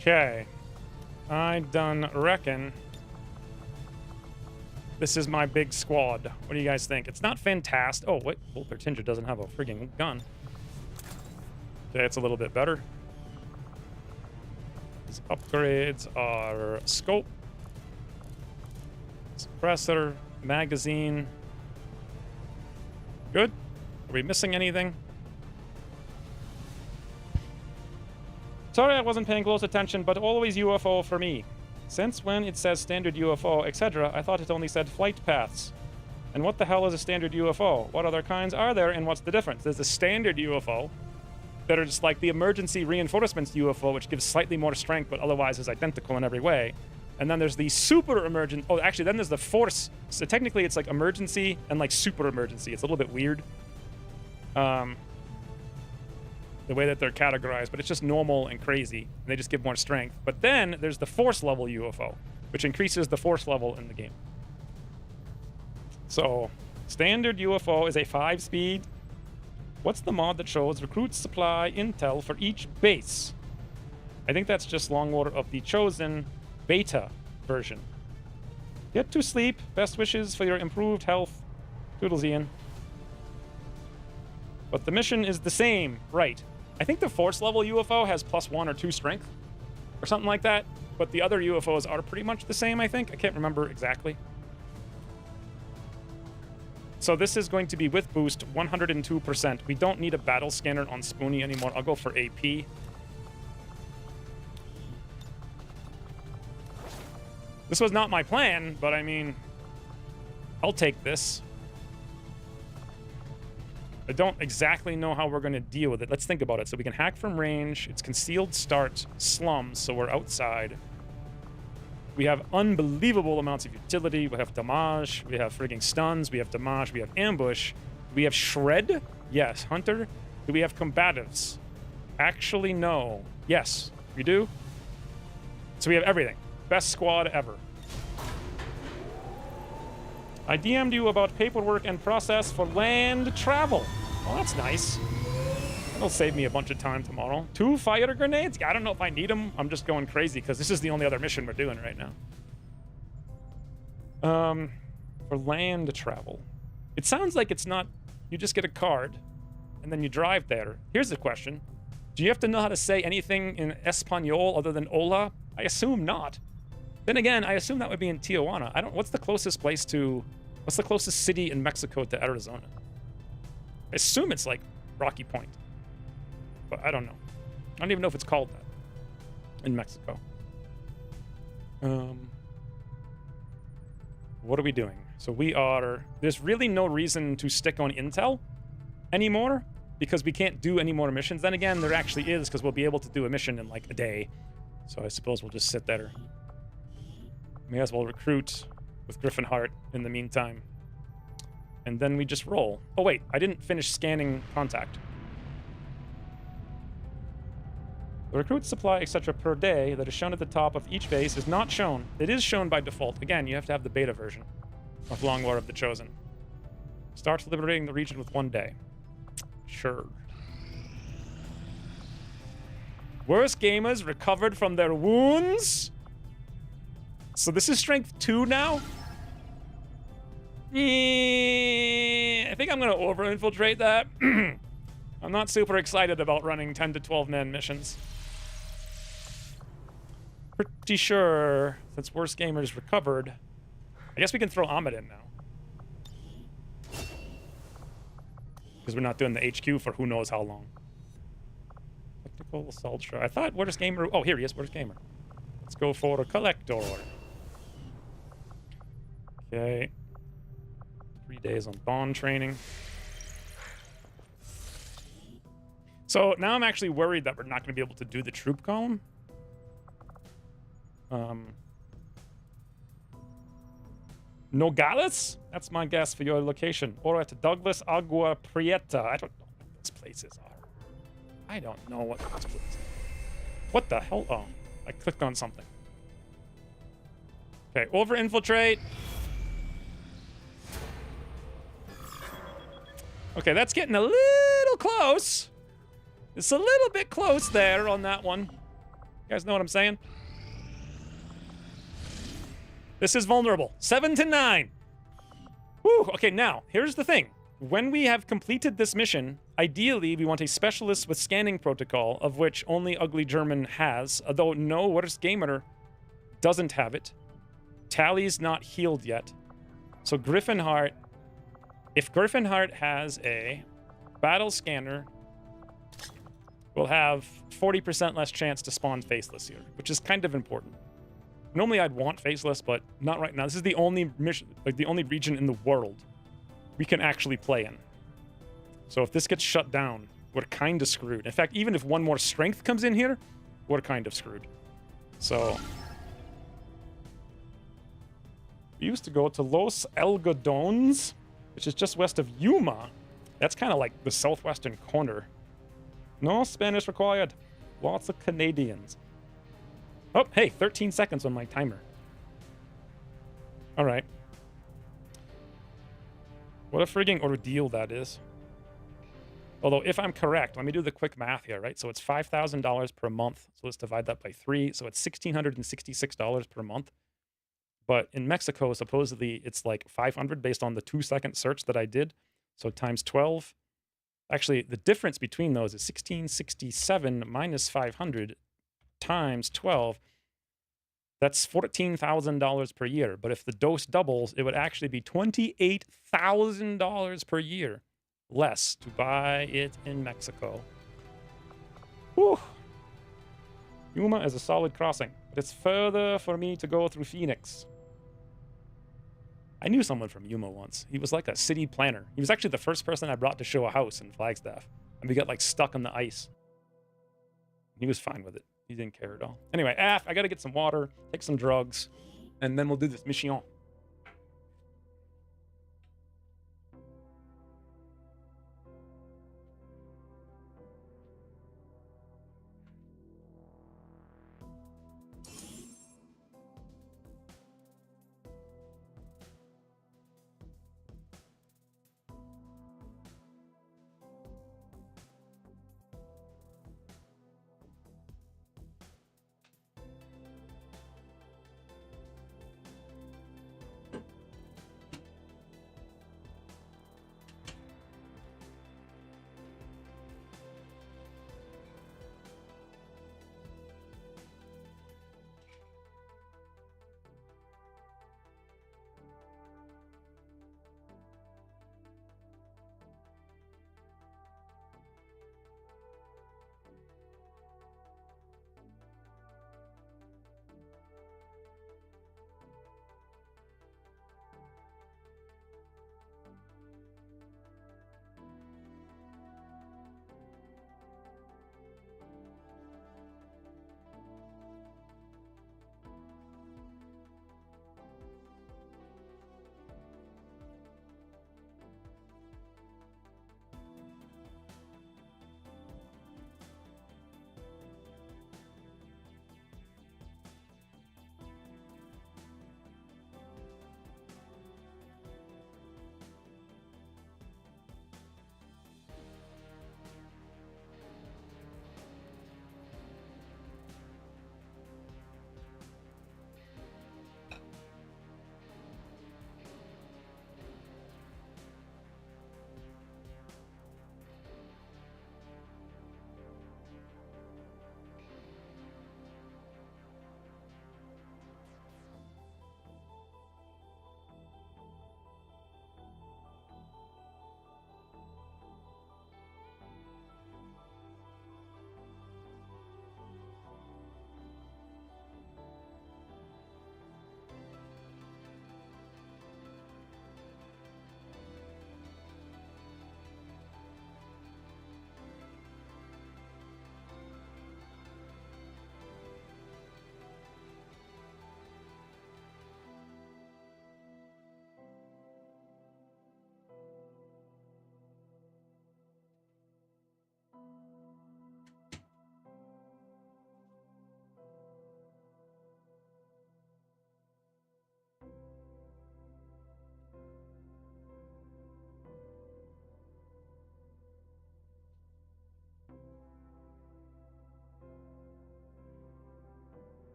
Okay. I done reckon this is my big squad. What do you guys think? It's not fantastic. Oh, wait. Bolter Tinger doesn't have a friggin' gun. Okay, it's a little bit better. These upgrades are scope, suppressor, magazine. Good. Are we missing anything? Sorry I wasn't paying close attention, but always UFO for me. Since when it says standard UFO, etc., I thought it only said flight paths. And what the hell is a standard UFO? What other kinds are there, and what's the difference? There's the standard UFO that are just like the emergency reinforcements UFO, which gives slightly more strength, but otherwise is identical in every way. And then there's the super emergent... Oh, actually, then there's the force. So technically, it's like emergency and like super emergency. It's a little bit weird. The way that they're categorized, but it's just normal and crazy. And they just give more strength. But then there's the force level UFO, which increases the force level in the game. So, standard UFO is a 5-speed. What's the mod that shows recruits supply intel for each base? I think that's just Long War of the Chosen beta version. Get to sleep. Best wishes for your improved health. Toodles, Ian. But the mission is the same, right? I think the force level UFO has +1 or 2 strength, or something like that. But the other UFOs are pretty much the same, I think. I can't remember exactly. So this is going to be with boost 102%. We don't need a battle scanner on Spoonie anymore. I'll go for AP. This was not my plan, but I mean, I'll take this. I don't exactly know how we're going to deal with it. Let's think about it. So we can hack from range. It's concealed start, slums, so we're outside. We have unbelievable amounts of utility. We have damage. We have frigging stuns. We have damage. We have ambush. We have shred. Yes. Hunter. Do we have combatives? Actually, no. Yes, we do. So we have everything. Best squad ever. I DM'd you about paperwork and process for land travel. Oh, that's nice. That'll save me a bunch of time tomorrow. 2 fire grenades? I don't know if I need them. I'm just going crazy because this is the only other mission we're doing right now. For land travel. It sounds like it's not... You just get a card, and then you drive there. Here's the question. Do you have to know how to say anything in Espanol other than hola? I assume not. Then again, I assume that would be in Tijuana. I don't... What's the closest place to... What's the closest city in Mexico to Arizona? I assume it's like Rocky Point. But I don't know. I don't even know if it's called that in Mexico. What are we doing? So we are... There's really no reason to stick on intel anymore because we can't do any more missions. Then again, there actually is because we'll be able to do a mission in like a day. So I suppose we'll just sit there. May as well recruit with Griffin Hart in the meantime. And then we just roll. Oh, wait. I didn't finish scanning contact. The recruit supply, etc. per day that is shown at the top of each base is not shown. It is shown by default. Again, you have to have the beta version of Long War of the Chosen. Start liberating the region with 1 day. Sure. Worst gamers recovered from their wounds. So this is strength 2 now? I think I'm going to over-infiltrate that. I'm not super excited about running 10 to 12 man missions. Pretty sure, since worst gamers recovered, I guess we can throw Ahmed in now. Because we're not doing the HQ for who knows how long. Technical assault sure. I thought worst gamer... Oh, here he is, worst gamer. Let's go for a collector. Okay. 3 days on bond training. So now I'm actually worried that we're not going to be able to do the troop column. Nogales? That's my guess for your location. Or at Douglas Agua Prieta. I don't know what those places are. I don't know what those places are. What the hell? Oh, I clicked on something. Okay, over-infiltrate. Okay, that's getting a little close. It's a little bit close there on that one. You guys know what I'm saying? This is vulnerable. 7 to 9. Whew. Okay, now, here's the thing. When we have completed this mission, ideally, we want a specialist with scanning protocol, of which only Ugly German has, although no worst gamer doesn't have it. Tally's not healed yet. So Griffinheart, if Griffinheart has a battle scanner, we'll have 40% less chance to spawn Faceless here, which is kind of important. Normally I'd want Faceless, but not right now. This is the only mission, like the only region in the world we can actually play in. So if this gets shut down, we're kind of screwed. In fact, even if one more strength comes in here, we're kind of screwed. So we used to go to Los Algodones, which is just west of Yuma. That's kind of like the southwestern corner. No Spanish required. Lots of Canadians. Oh, hey, 13 seconds on my timer. All right. What a frigging ordeal that is. Although, if I'm correct, let me do the quick math here, right? So it's $5,000 per month. So let's divide that by 3. So it's $1,666 per month. But in Mexico, supposedly, it's like 500 based on the 2-second search that I did. So times 12. Actually, the difference between those is 1667 minus 500 times 12. That's $14,000 per year. But if the dose doubles, it would actually be $28,000 per year less to buy it in Mexico. Whew. Yuma is a solid crossing, but it's further for me to go through Phoenix. I knew someone from Yuma once. He was like a city planner. He was actually the first person I brought to show a house in Flagstaff. And we got like stuck on the ice. He was fine with it. He didn't care at all. Anyway, I gotta get some water, take some drugs, and then we'll do this mission.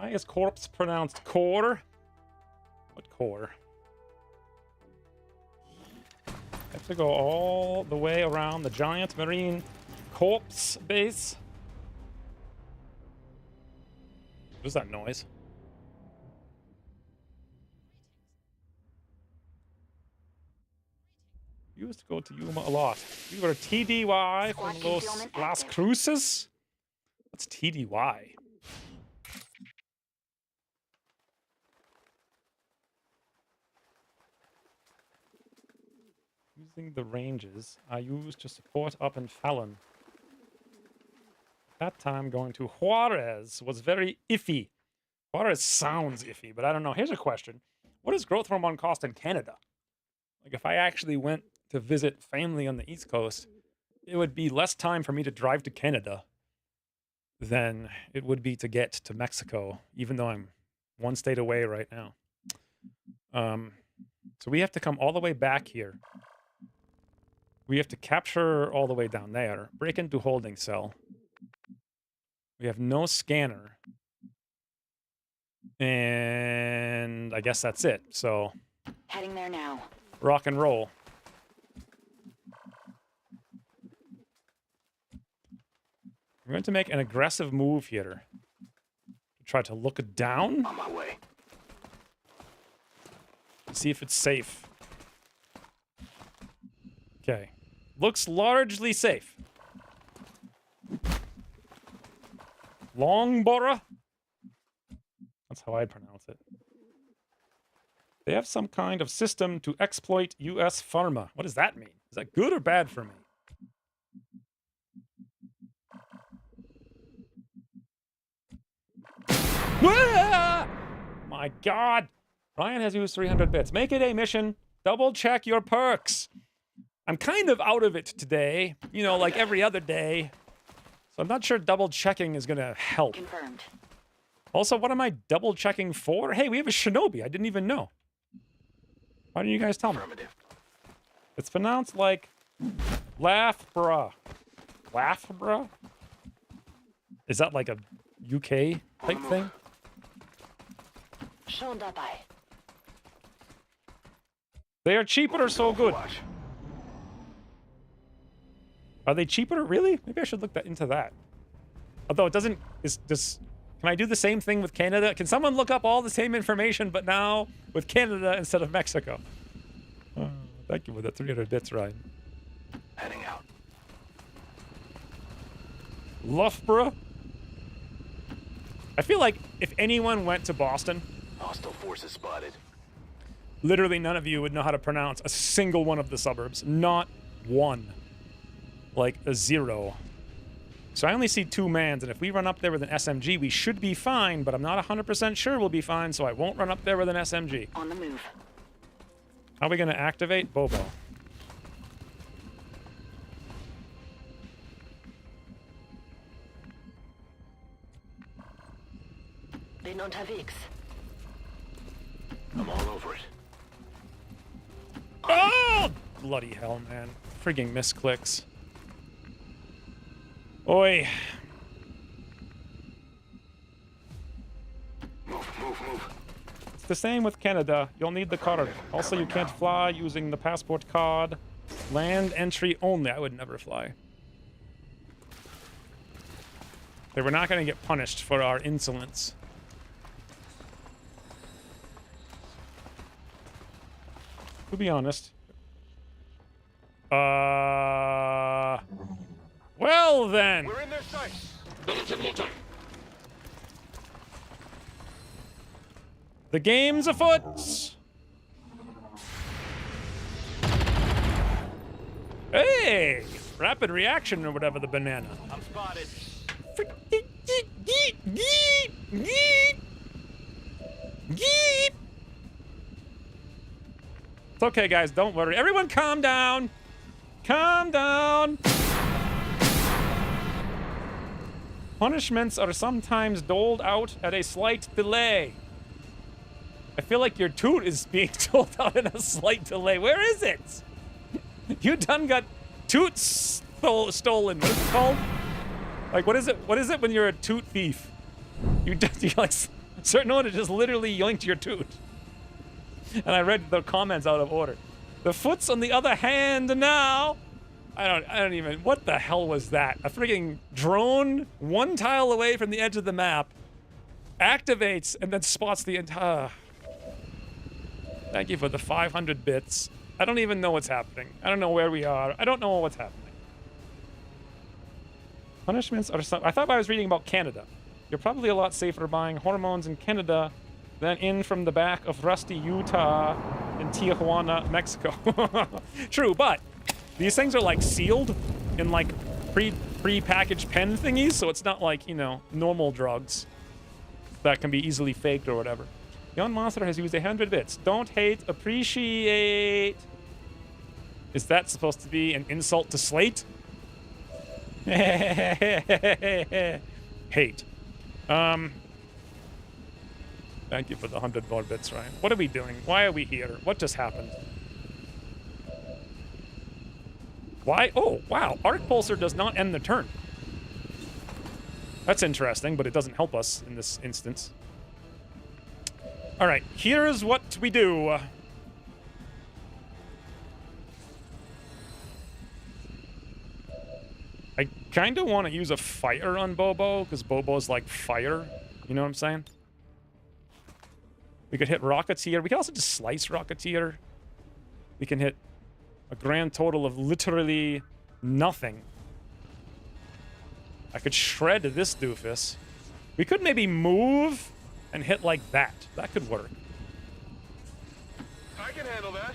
Why is corpse pronounced core? What core? I have to go all the way around the giant marine corpse base. What is that noise? You used to go to Yuma a lot. You were TDY from Las Cruces? What's TDY? Using the ranges I used to support up in Fallon. That time going to Juarez was very iffy. Juarez sounds iffy, but I don't know. Here's a question. What does growth hormone cost in Canada? Like if I actually went to visit family on the East Coast, it would be less time for me to drive to Canada than it would be to get to Mexico, even though I'm one state away right now. So we have to come all the way back here. We have to capture all the way down there, break into holding cell. We have no scanner. And I guess that's it. So Heading there now. rock and roll. We're going to make an aggressive move here. Try to look down. On my way. See if it's safe. Okay. Looks largely safe. Longborough? That's how I pronounce it. They have some kind of system to exploit U.S. pharma. What does that mean? Is that good or bad for me? Ah! My God. Ryan has used 300 bits. Make it a mission. Double check your perks. I'm kind of out of it today, you know, like every other day. So I'm not sure double checking is going to help. Confirmed. Also, what am I double checking for? Hey, we have a shinobi. I didn't even know. Why didn't you guys tell me? It's pronounced like Laughbra. Laughbra? Is that like a UK type thing? Schon dabei. They are cheaper or so good. Are they cheaper? Really? Maybe I should look into that. Although it doesn't... Can I do the same thing with Canada? Can someone look up all the same information, but now with Canada instead of Mexico? Oh, thank you for the 300 bits, Ryan. Heading out. Loughborough? I feel like if anyone went to Boston... Hostile forces spotted. Literally none of you would know how to pronounce a single one of the suburbs. Not one. Like a zero. So I only see 2 mans, and if we run up there with an SMG, we should be fine, but I'm not 100% sure we'll be fine, so I won't run up there with an SMG. On the move. How are we going to activate Bobo? Bin unterwegs. I'm all over it. Oh! Bloody hell, man. Frigging misclicks. Oi. Move. It's the same with Canada. You'll need the card. Also, you can't fly using the passport card. Land entry only. I would never fly. Okay, we're not going to get punished for our insolence. To be honest. Well then. We're in their sights. The game's afoot. Hey! Rapid reaction or whatever the banana. I'm spotted. It's okay, guys. Don't worry. Everyone calm down. Calm down. Punishments are sometimes doled out at a slight delay. I feel like your toot is being doled out in a slight delay. Where is it? You done got toots stolen. What is it called? Like, what is it? What is it when you're a toot thief? You like Certain order just literally yoinked your tooth. And I read the comments out of order. The foot's on the other hand now. I don't even, what the hell was that? A freaking drone 1 tile away from the edge of the map activates and then spots the entire... Thank you for the 500 bits. I don't even know what's happening. I don't know where we are. I don't know what's happening. Punishments are some... I thought I was reading about Canada. You're probably a lot safer buying hormones in Canada than in from the back of rusty Utah in Tijuana, Mexico. True, but these things are like sealed in like pre-packaged pen thingies, so it's not like, you know, normal drugs that can be easily faked or whatever. Yon Monster has used 100 bits. Don't hate, appreciate. Is that supposed to be an insult to Slate? Hate. Thank you for the 100 more bits, Ryan. What are we doing? Why are we here? What just happened? Why? Oh, wow. Arc Pulsar does not end the turn. That's interesting, but it doesn't help us in this instance. All right, here's what we do. I kind of want to use a fire on Bobo, because Bobo's like fire. You know what I'm saying? We could hit Rocketeer. We could also just slice Rocketeer. We can hit a grand total of literally nothing. I could shred this doofus. We could maybe move and hit like that. That could work. I can handle that.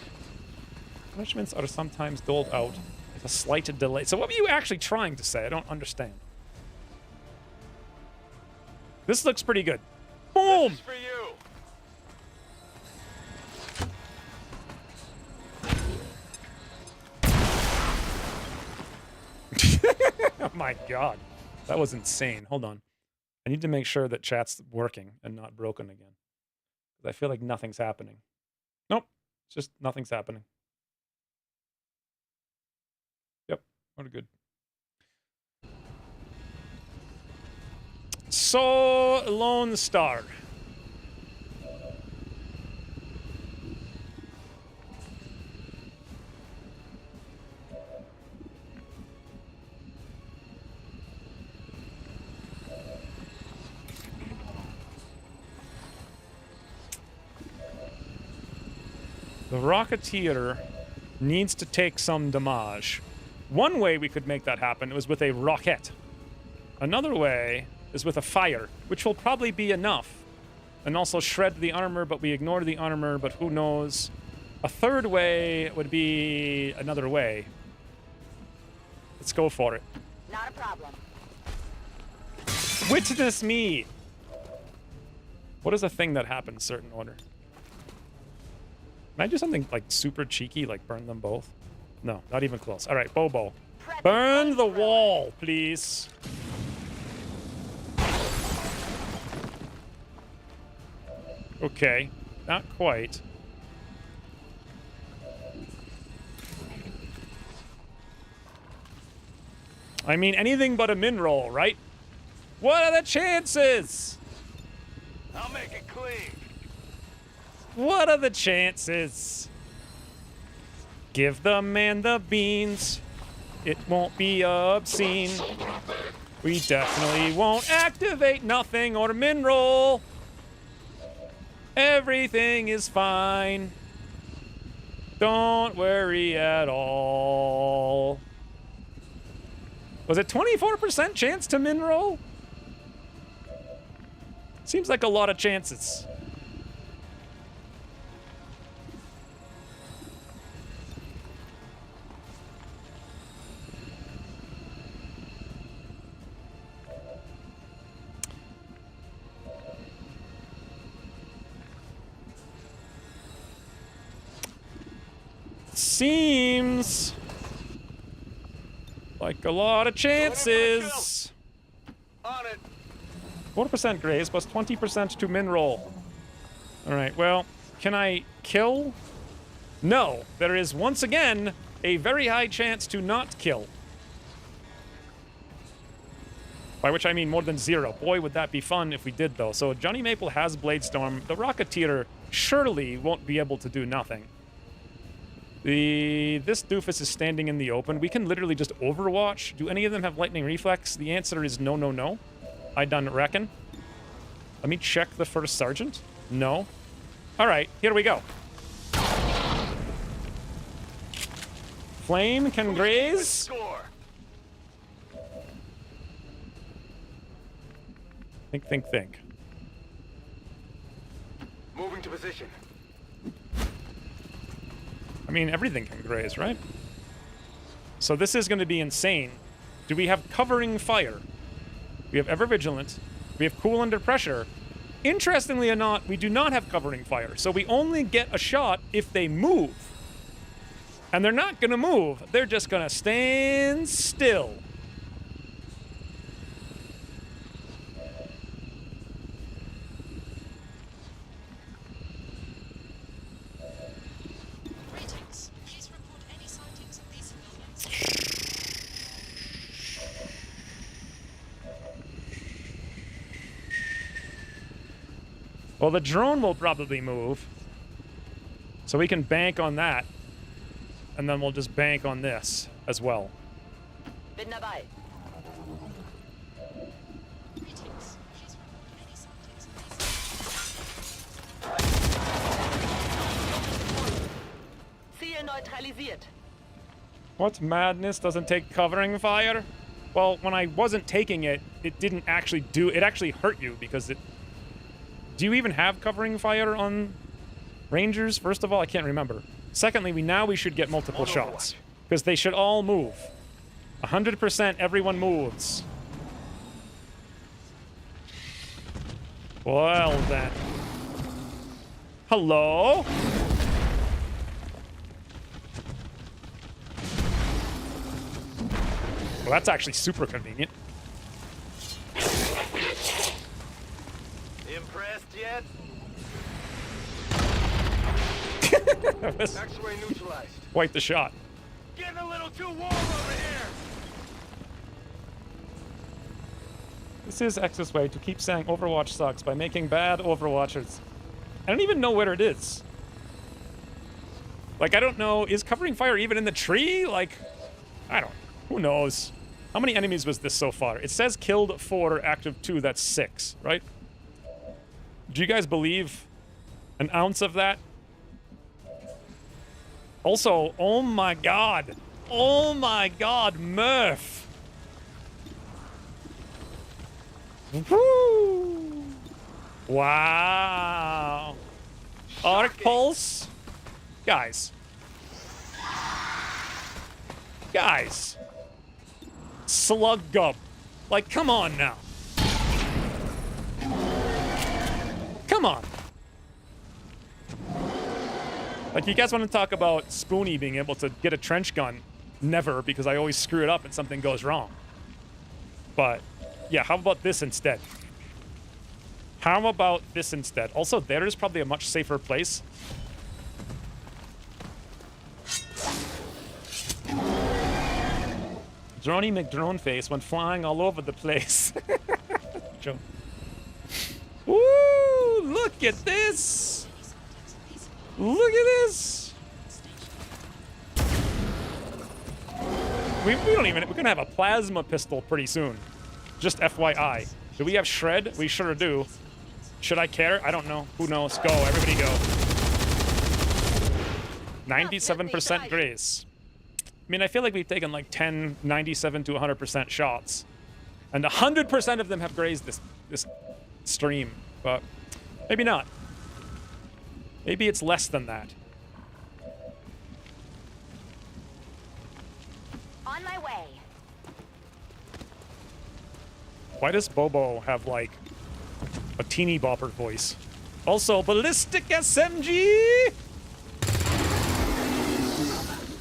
Punishments are sometimes doled out with a slight delay. So what were you actually trying to say? I don't understand. This looks pretty good. Boom! This is for you. Oh my god. That was insane. Hold on. I need to make sure that chat's working and not broken again. I feel like nothing's happening. Nope. It's just nothing's happening. Yep. We're good. So, Lone Star. The Rocketeer needs to take some damage. One way we could make that happen was with a rocket. Another way is with a fire, which will probably be enough. And also shred the armor, but we ignore the armor, but who knows. A third way would be another way. Let's go for it. Not a problem. Witness me! What is a thing that happens certain order? Can I do something like super cheeky, like burn them both? No, not even close. All right, Bobo. Burn the wall, please. Okay, not quite. I mean, anything but a min roll, right? What are the chances? I'll make it clean. What are the chances? Give the man the beans. It won't be obscene. We definitely won't activate nothing or min roll. Everything is fine. Don't worry at all. Was it 24% chance to min roll? Seems like a lot of chances. Seems like a lot of chances. On it. 4% graze plus 20% to min roll. All right, well, can I kill? No, there is once again a very high chance to not kill. By which I mean more than 0. Boy, would that be fun if we did, though. So Johnny Maple has Blade Storm. The Rocketeer surely won't be able to do nothing. This doofus is standing in the open. We can literally just Overwatch. Do any of them have Lightning Reflex? The answer is no, no, no. I done reckon. Let me check the first Sergeant. No. All right, here we go. Flame can graze. Score. Think. Moving to position. I mean, everything can graze, right? So this is going to be insane. Do we have covering fire? We have ever vigilant. We have cool under pressure. Interestingly or not, we do not have covering fire. So we only get a shot if they move. And they're not going to move. They're just going to stand still. Greetings. Please report any sightings of these civilians. Well, the drone will probably move. So we can bank on that. And then we'll just bank on this as well. Bin dabei. Greetings. Please report any sightings of these Ziel neutralisiert. What madness doesn't take covering fire? Well, when I wasn't taking it, it didn't actually do... It actually hurt you because it... Do you even have covering fire on Rangers? First of all, I can't remember. Secondly, we should get multiple shots. Because they should all move. 100% everyone moves. Well then. Hello? Well, that's actually super convenient. Impressed yet? That was X-ray neutralized. quite the shot. Getting a little too warm over here. This is X's way to keep saying Overwatch sucks by making bad Overwatchers. I don't even know where it is. Like, I don't know. Is covering fire even in the tree? Like, I don't. Who knows? How many enemies was this so far? It says killed 4, active 2. That's 6, right? Do you guys believe an ounce of that? Also, oh my god. Oh my god, Murph. Woo! Wow. Arc Pulse? Guys. Slug Gub. Like, come on now. Come on. Like, you guys want to talk about Spoonie being able to get a trench gun? Never, because I always screw it up and something goes wrong. But, yeah, how about this instead? How about this instead? Also, there is probably a much safer place. Droney McDroneface went flying all over the place. Woo! Look at this! Look at this! We don't even... We're gonna have a plasma pistol pretty soon. Just FYI. Do we have Shred? We sure do. Should I care? I don't know. Who knows? Go. Everybody go. 97% grace. I mean, I feel like we've taken like 10, 97 to 100% shots. And 100% of them have grazed this stream. But maybe not. Maybe it's less than that. On my way. Why does Bobo have, like, a teeny bopper voice? Also, ballistic SMG!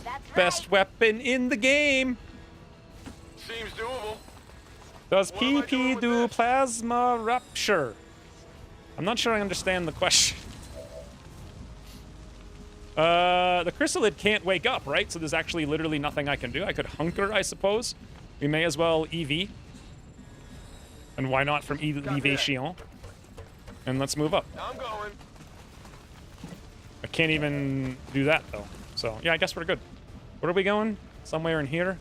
That's Best right. weapon in the game! Seems doable. Does What am I doing PP with do this? plasma rupture? I'm not sure I understand the question. The chrysalid can't wake up, right? So there's actually literally nothing I can do. I could hunker, I suppose. We may as well EV. And why not from Elevation? And let's move up. I'm going. I can't even do that, though. So, yeah, I guess we're good. Where are we going? Somewhere in here?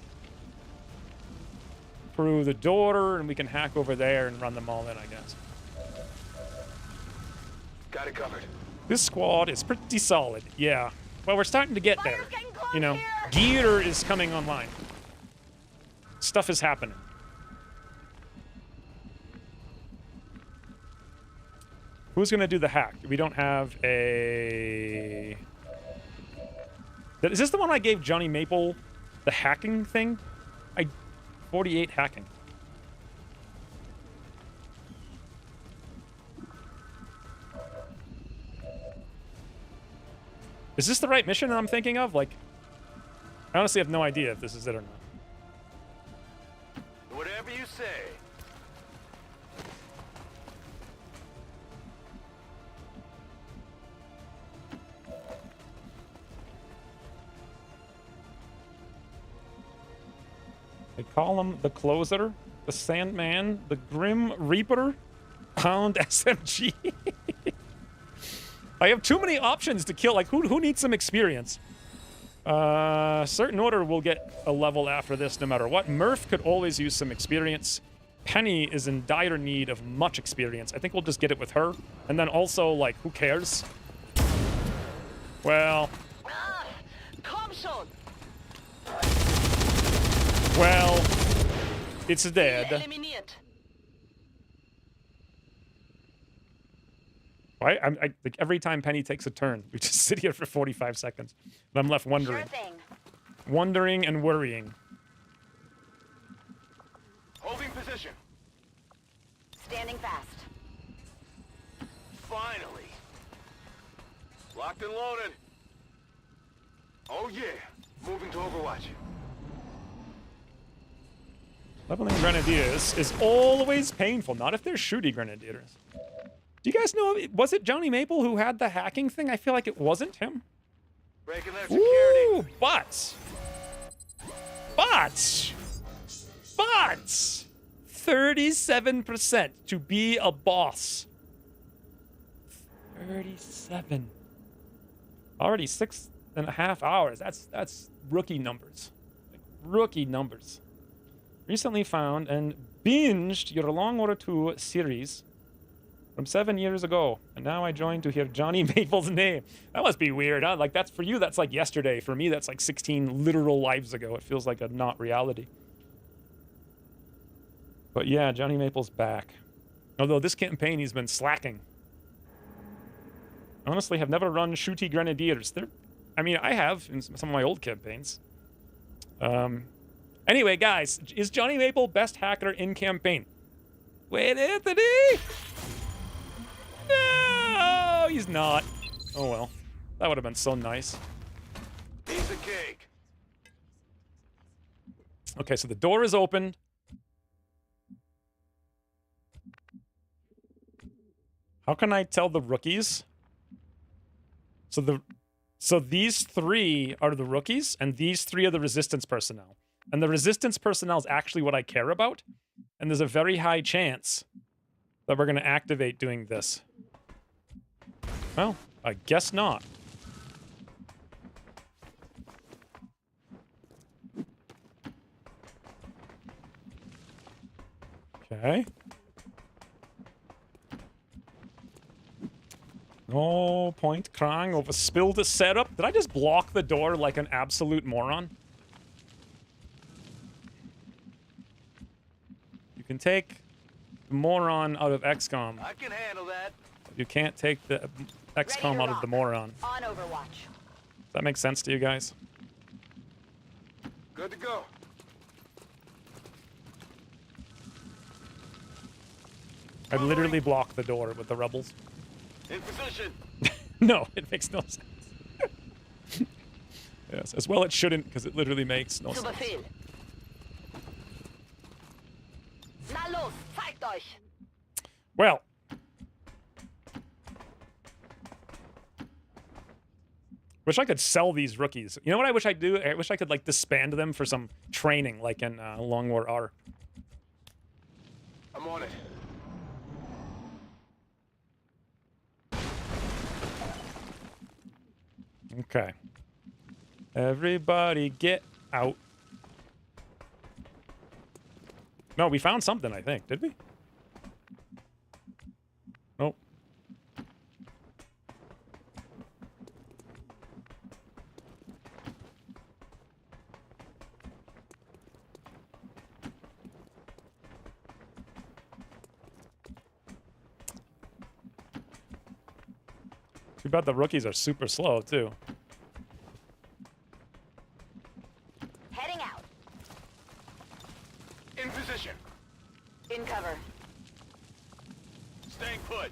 Through the door, and we can hack over there and run them all in, I guess. Got it covered. This squad is pretty solid, yeah. Well, we're starting to get there. Fire's getting close You know, here. gear is coming online. Stuff is happening. Who's going to do the hack? We don't have a... Is this the one I gave Johnny Maple, the hacking thing? 48 hacking. Is this the right mission that I'm thinking of? Like, I honestly have no idea if this is it or not. Whatever you say. They call him the Closer, the Sandman, the Grim Reaper, Pound SMG. I have too many options to kill. Like, who needs some experience? Certain Order will get a level after this no matter what. Murph could always use some experience. Penny is in dire need of much experience. I think we'll just get it with her. And then also, like, who cares? Well... Komm schon. Well, it's dead. Eliminiert. Right? Like every time Penny takes a turn, we just sit here for 45 seconds. And I'm left wondering. Sure thing. Wondering and worrying. Holding position. Standing fast. Finally. Locked and loaded. Oh yeah. Moving to Overwatch. Leveling Grenadiers is always painful, not if they're shooty Grenadiers. Do you guys know, was it Johnny Maple who had the hacking thing? I feel like it wasn't him. Breaking their security. Ooh, but 37% to be a boss. 37. Already 6.5 hours. That's rookie numbers. Like, rookie numbers. Recently found and binged your Long Order 2 series from 7 years ago, and now I joined to hear Johnny Maple's name. That must be weird, huh? Like, that's for you, that's like yesterday. For me, that's like 16 literal lives ago. It feels like a not reality. But yeah, Johnny Maple's back. Although this campaign, he's been slacking. Honestly, have never run shooty Grenadiers. I mean, I have in some of my old campaigns. Anyway, guys, is Johnny Maple best hacker in campaign? Wait, Anthony! No, he's not. Oh well, that would have been so nice. Piece of cake. Okay, so the door is open. How can I tell the rookies? So these three are the rookies, and these three are the resistance personnel. And the resistance personnel is actually what I care about. And there's a very high chance that we're going to activate doing this. Well, I guess not. Okay. No point crying over spilled setup. Did I just block the door like an absolute moron? You can take the moron out of XCOM. I can handle that. You can't take the XCOM out of the moron. On Overwatch. Does that make sense to you guys? Good to go. I literally blocked the door with the rebels. In position. No, it makes no sense. Yes, as well it shouldn't, because it literally makes no Zu sense. Befehl. Na los, zeigt euch. Well. Wish I could sell these rookies. You know what I wish I'd do? I wish I could, like, disband them for some training, like in Long War R. I'm on it. Okay. Everybody get out. No, we found something, I think. Did we? Nope. Too bad the rookies are super slow, too. Heading out. In position. In cover. Staying put.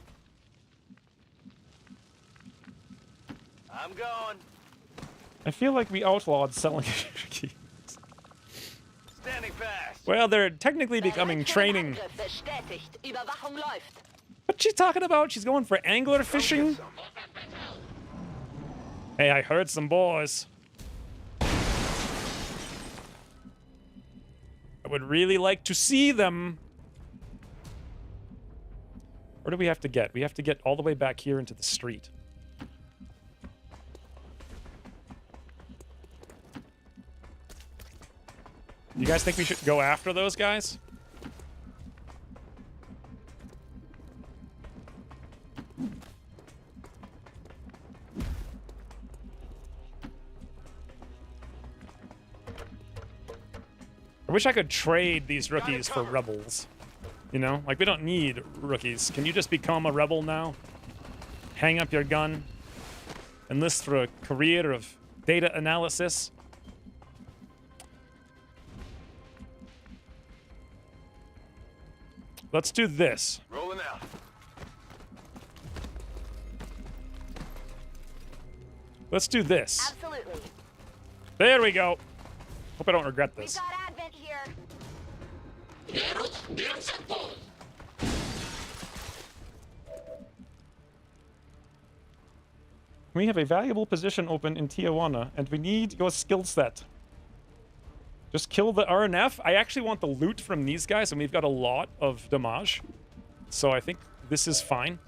I'm going. I feel like we outlawed selling rookies. Standing fast. Well, they're technically becoming training. Bestätigt. Überwachung läuft. What's she talking about? She's going for angler fishing? Hey, I heard some boys. I would really like to see them. Where do we have to get? We have to get all the way back here into the street. You guys think we should go after those guys? I wish I could trade these rookies for rebels. You know? Like, we don't need rookies. Can you just become a rebel now? Hang up your gun. Enlist for a career of data analysis. Let's do this. Rolling out. Let's do this. Absolutely. There we go. Hope I don't regret We've this. got Advent here. We have a valuable position open in Tijuana, and we need your skill set. Just kill the RNF. I actually want the loot from these guys, and we've got a lot of damage. So I think this is fine.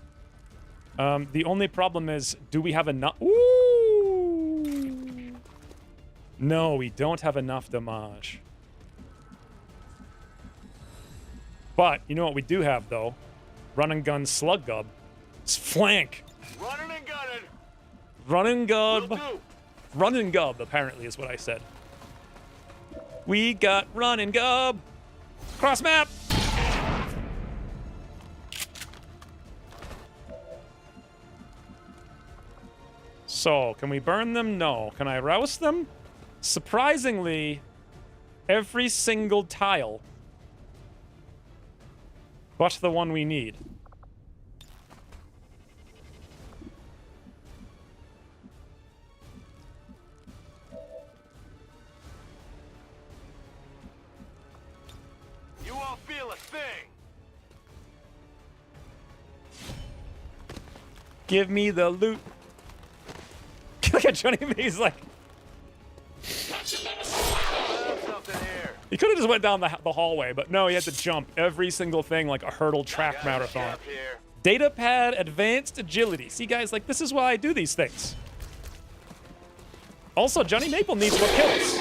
The only problem is, do we have enough? Ooh! No, we don't have enough damage. But, you know what we do have, though? Run and gun slug gub. It's flank. Running and gunning. Run and gub. Will do. Run and gub, apparently, is what I said. We got run and gub. Cross map. So, can we burn them? No. Can I roust them? Surprisingly, every single tile but the one we need. You won't feel a thing. Give me the loot. Look at Johnny Mays like. Something here. He could have just went down the hallway, but no, he had to jump every single thing like a hurdle track Got a marathon. chef here. Data pad, advanced agility. See, guys, like, this is why I do these things. Also, Johnny Maple needs more kills.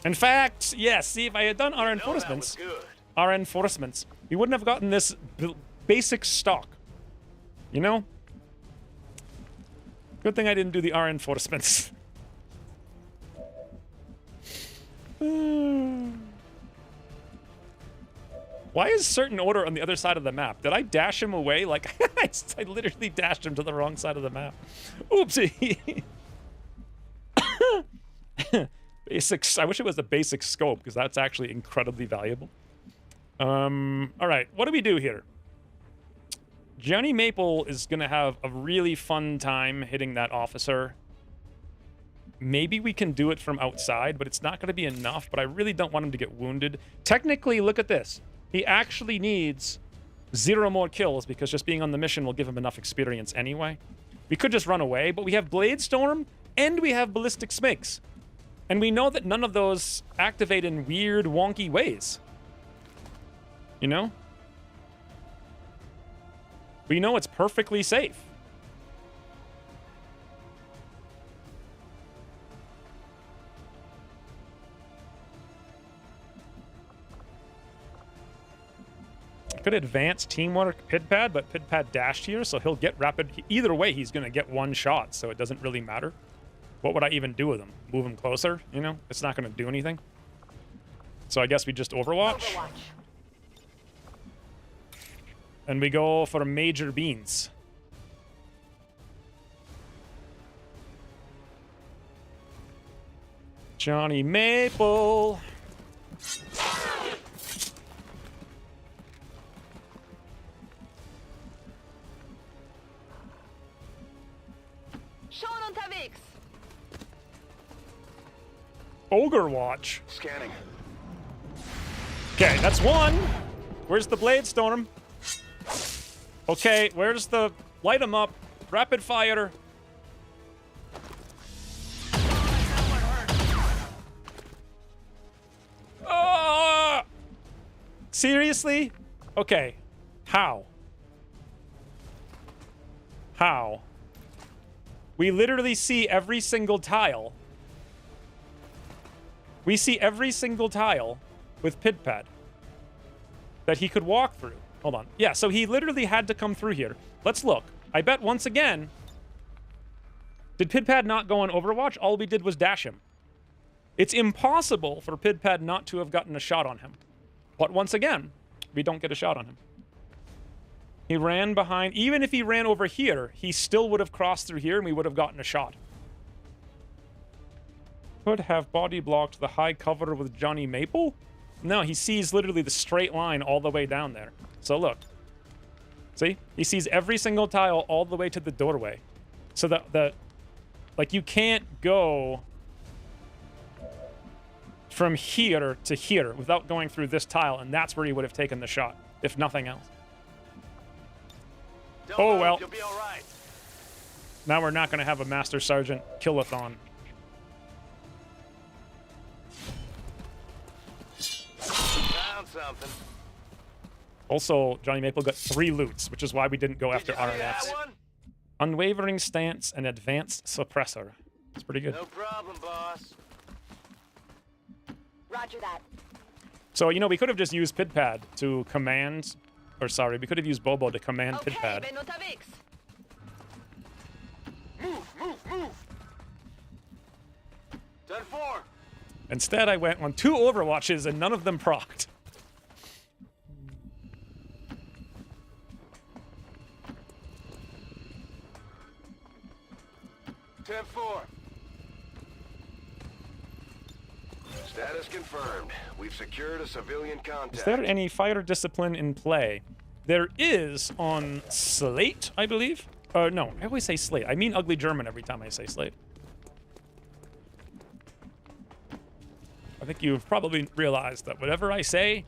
In fact, yes, see, if I had done our No, that was enforcements, good. we wouldn't have gotten this basic stock. You know? Good thing I didn't do the R enforcements. Why is certain order on the other side of the map? Did I dash him away? Like, I literally dashed him to the wrong side of the map. Oopsie. Basics. I wish it was a basic scope, because that's actually incredibly valuable. All right, what do we do here? Johnny Maple is going to have a really fun time hitting that officer. Maybe we can do it from outside, but it's not going to be enough. But I really don't want him to get wounded. Technically, look at this. He actually needs 0 more kills, because just being on the mission will give him enough experience anyway. We could just run away, but we have Blade Storm and we have Ballistic Smokes. And we know that none of those activate in weird, wonky ways. You know? We know it's perfectly safe. Could advance teamwork Pidpad, but Pidpad dashed here, so he'll get rapid. Either way, he's going to get one shot, so it doesn't really matter. What would I even do with him? Move him closer? You know? It's not going to do anything. So I guess we just Overwatch. And we go for Major Beans. Johnny Maple. Ogre Watch. Scanning. Okay, that's one. Where's the Blade Storm? Okay, where's the light 'em up? Rapid fire. Seriously? Okay. How? How? We literally see every single tile. We see every single tile with Pidpad that he could walk through. Hold on. Yeah, so he literally had to come through here. Let's look. I bet once again, did Pidpad not go on Overwatch? All we did was dash him. It's impossible for Pidpad not to have gotten a shot on him. But once again, we don't get a shot on him. He ran behind. Even if he ran over here, he still would have crossed through here and we would have gotten a shot. Could have body blocked the high cover with Johnny Maple? No, he sees literally the straight line all the way down there. So look. See? He sees every single tile all the way to the doorway. So that like, you can't go from here to here without going through this tile, and that's where he would have taken the shot, if nothing else. Oh, well. You'll be all right. Now we're not going to have a Master Sergeant kill-a-thon. Found something. Also, Johnny Maple got 3 loots, which is why we didn't go after Did you see that RNFs. one? Unwavering stance and advanced suppressor. It's pretty good. No problem, boss. Roger that. So, you know, we could have just used Pidpad to command... Or, sorry, we could have used Bobo to command Okay, Pidpad. Benotavix. Move. Done for. Instead, I went on 2 Overwatches and none of them procced. Ten four. Status confirmed. We've secured a civilian contact. Is there any fighter discipline in play? There is on Slate, I believe. No, I always say Slate. I mean ugly German every time I say Slate. I think you've probably realized that whatever I say,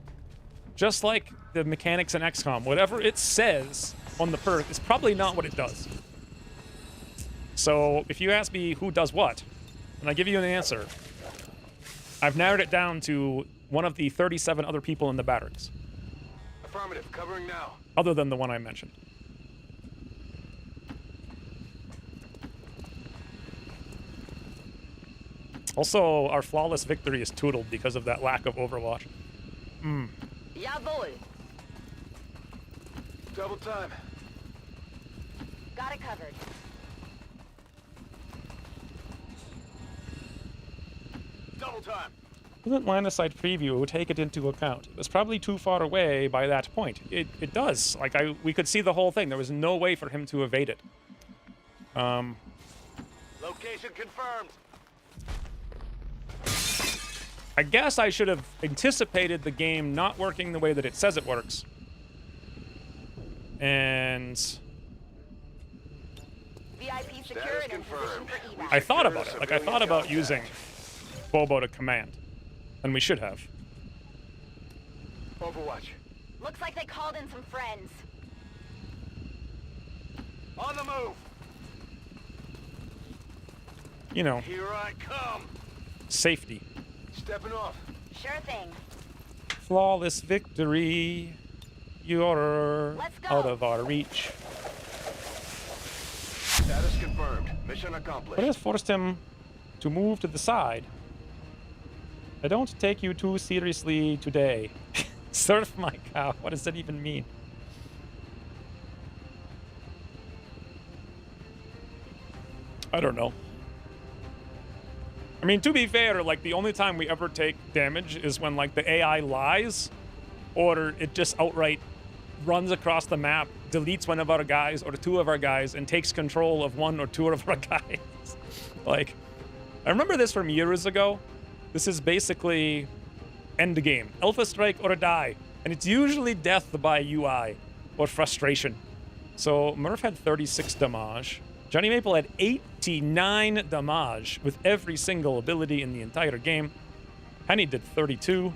just like the mechanics in XCOM, whatever it says on the perk is probably not what it does. So if you ask me who does what, and I give you an answer, I've narrowed it down to one of the 37 other people in the barracks. Affirmative. Covering now. Other than the one I mentioned. Also, our flawless victory is tootled because of that lack of Overwatch. Jawohl. Double time. Got it covered. Double time. Doesn't line of sight preview take it into account? It was probably too far away by that point. It does. Like, we could see the whole thing. There was no way for him to evade it. Location confirmed. I guess I should have anticipated the game not working the way that it says it works. And VIP secured Status and confirmed. positioned for evac. I thought about it. Like, I thought about using Bobo to command. And we should have. Overwatch. Looks like they called in some friends. On the move. You know, Here I come. safety. Stepping off. Sure thing. Flawless victory. You're Let's go. out of our reach. Status confirmed. Mission What accomplished. has forced him to move to the side? I don't take you too seriously today. Surf my cow. What does that even mean? I don't know. I mean, to be fair, like, the only time we ever take damage is when, like, the AI lies, or it just outright runs across the map, deletes one of our guys or two of our guys, and takes control of one or two of our guys. Like, I remember this from years ago. This is basically end game. Alpha strike or die. And it's usually death by UI or frustration. So Murph had 36 damage. Johnny Maple had 89 damage with every single ability in the entire game. Henny did 32.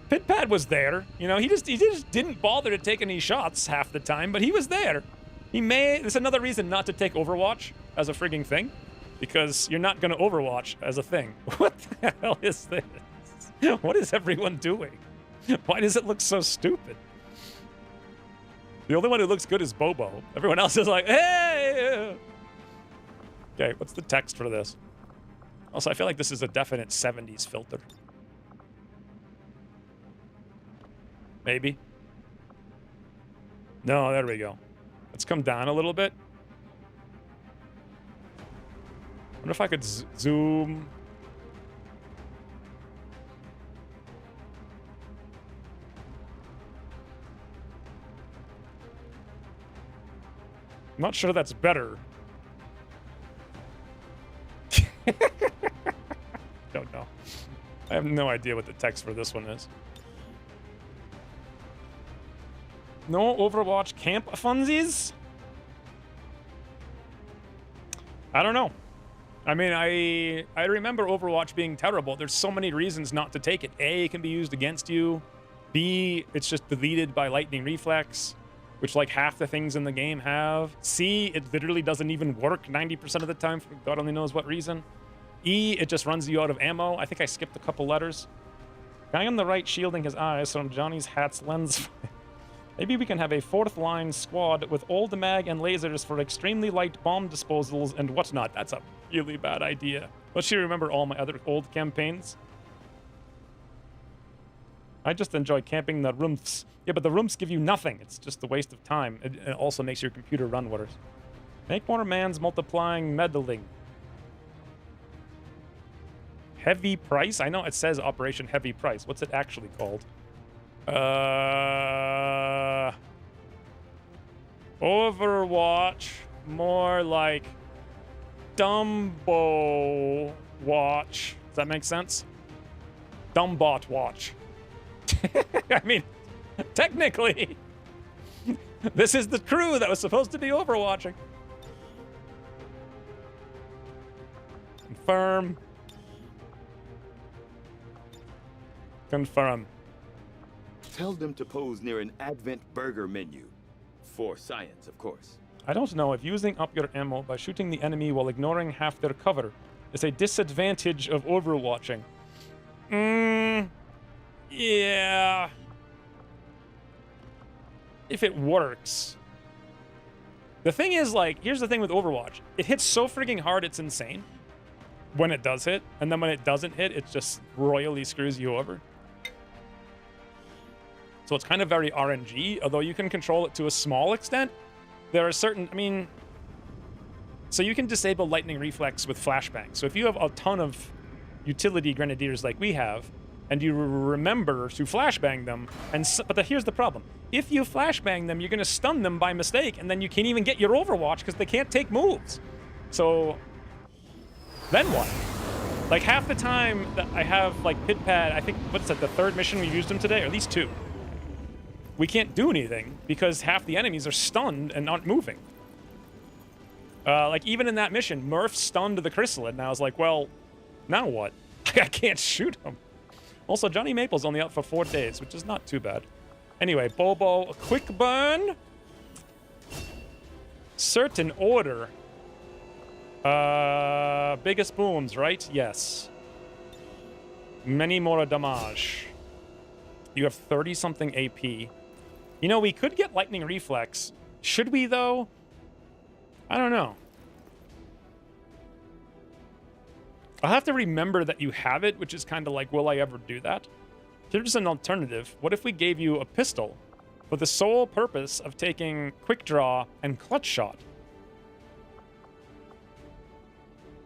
Pitpad was there. You know, he just didn't bother to take any shots half the time, but he was there. There's another reason not to take Overwatch as a frigging thing, because you're not going to Overwatch as a thing. What the hell is this? What is everyone doing? Why does it look so stupid? The only one who looks good is Bobo. Everyone else is like, hey! Okay, what's the text for this? Also, I feel like this is a definite 70s filter. Maybe. No, there we go. Let's come down a little bit. I wonder if I could zoom. I'm not sure that's better. Don't know. I have no idea what the text for this one is. No Overwatch camp funsies? I don't know. I mean, I remember Overwatch being terrible. There's so many reasons not to take it. A, it can be used against you. B, it's just deleted by lightning reflex, which like half the things in the game have. C, it literally doesn't even work 90% of the time for God only knows what reason. E, it just runs you out of ammo. I think I skipped a couple letters. Guy on the right shielding his eyes from Johnny's hat's lens. Maybe we can have a fourth line squad with old mag and lasers for extremely light bomb disposals and whatnot. That's a really bad idea. Don't you remember all my other old campaigns? I just enjoy camping the rooms. Yeah, but the rooms give you nothing. It's just a waste of time. It also makes your computer run worse. Make more mans multiplying meddling. Heavy price? I know it says Operation Heavy Price. What's it actually called? Overwatch. More like Dumbo Watch. Does that make sense? Dumbot Watch. I mean, technically, this is the crew that was supposed to be overwatching. Confirm. Confirm. Tell them to pose near an Advent burger menu. For science, of course. I don't know if using up your ammo by shooting the enemy while ignoring half their cover is a disadvantage of overwatching. Yeah. If it works. The thing is, like, here's the thing with Overwatch. It hits so frigging hard, it's insane. When it does hit. And then when it doesn't hit, it just royally screws you over. So it's kind of very RNG, although you can control it to a small extent. There are certain, I mean, so you can disable lightning reflex with flashbang. So if you have a ton of utility grenadiers like we have, and you remember to flashbang them, but here's the problem. If you flashbang them, you're going to stun them by mistake, and then you can't even get your Overwatch because they can't take moves. So then what? Like half the time that I have like Pitpad, I think, what's that, the third mission we've used him today, or at least 2. We can't do anything because half the enemies are stunned and aren't moving. Like even in that mission, Murph stunned the chrysalid, and I was like, well, now what? I can't shoot him. Also, Johnny Maple's only out for 4 days, which is not too bad. Anyway, Bobo, a quick burn. Certain order. Biggest booms, right? Yes. Many more damage. You have 30-something AP. You know, we could get lightning reflex. Should we, though? I don't know. I'll have to remember that you have it, which is kind of like, will I ever do that? Here's an alternative. What if we gave you a pistol for the sole purpose of taking quick draw and clutch shot?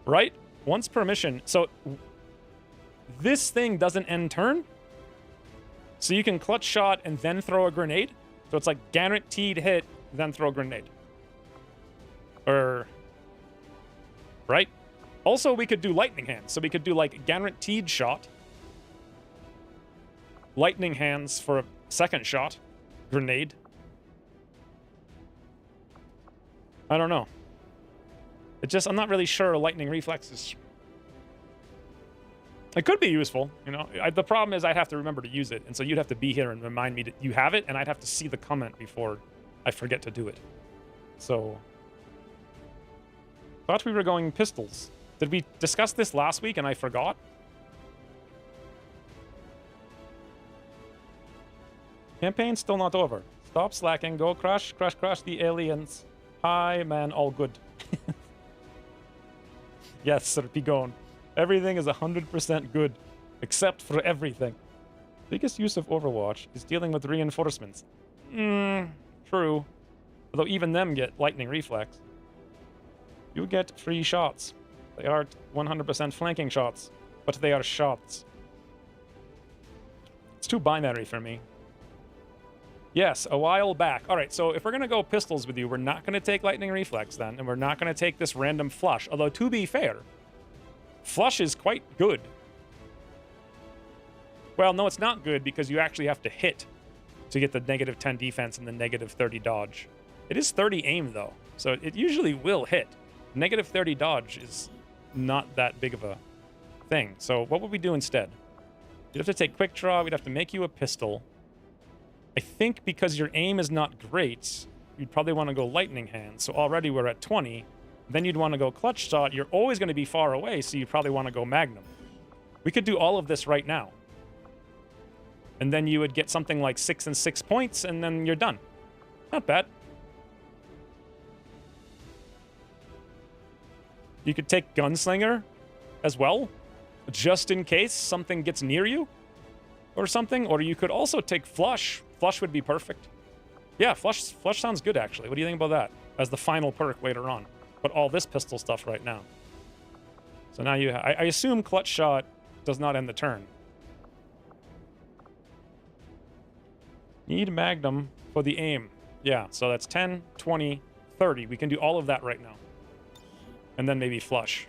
Right? Once per mission. So this thing doesn't end turn. So you can clutch shot and then throw a grenade. So it's like guaranteed hit, then throw a grenade. Or... right? Also, we could do lightning hands. So we could do like guaranteed shot. Lightning hands for a second shot. Grenade. I don't know. I'm not really sure lightning reflexes. It could be useful, you know. The problem is I'd have to remember to use it, and so you'd have to be here and remind me that you have it, and I'd have to see the comment before I forget to do it. So, thought we were going pistols. Did we discuss this last week and I forgot? Campaign's still not over. Stop slacking. Go crush the aliens. Hi, man. All good. Yes, Sir Pigon. Everything is 100% good, except for everything. Biggest use of Overwatch is dealing with reinforcements. True. Although even them get lightning reflex. You get free shots. They aren't 100% flanking shots, but they are shots. It's too binary for me. Yes, a while back. All right, so if we're going to go pistols with you, we're not going to take lightning reflex then, and we're not going to take this random flush. Although, to be fair, flush is quite good. Well, no, it's not good because you actually have to hit to get the negative 10 defense and the negative 30 dodge. It is 30 aim, though, so it usually will hit. Negative 30 dodge is not that big of a thing. So what would we do instead? You'd have to take quick draw. We'd have to make you a pistol. I think because your aim is not great, you'd probably want to go lightning hand. So already we're at 20. Then you'd want to go clutch shot. You're always going to be far away, so you probably want to go magnum. We could do all of this right now. And then you would get something like 6 and 6 points, and then you're done. Not bad. You could take gunslinger as well, just in case something gets near you or something. Or you could also take flush. Flush would be perfect. Yeah, flush sounds good, actually. What do you think about that as the final perk later on? But all this pistol stuff right now. So now I assume clutch shot does not end the turn. Need magnum for the aim. Yeah, so that's 10, 20, 30. We can do all of that right now. And then maybe flush.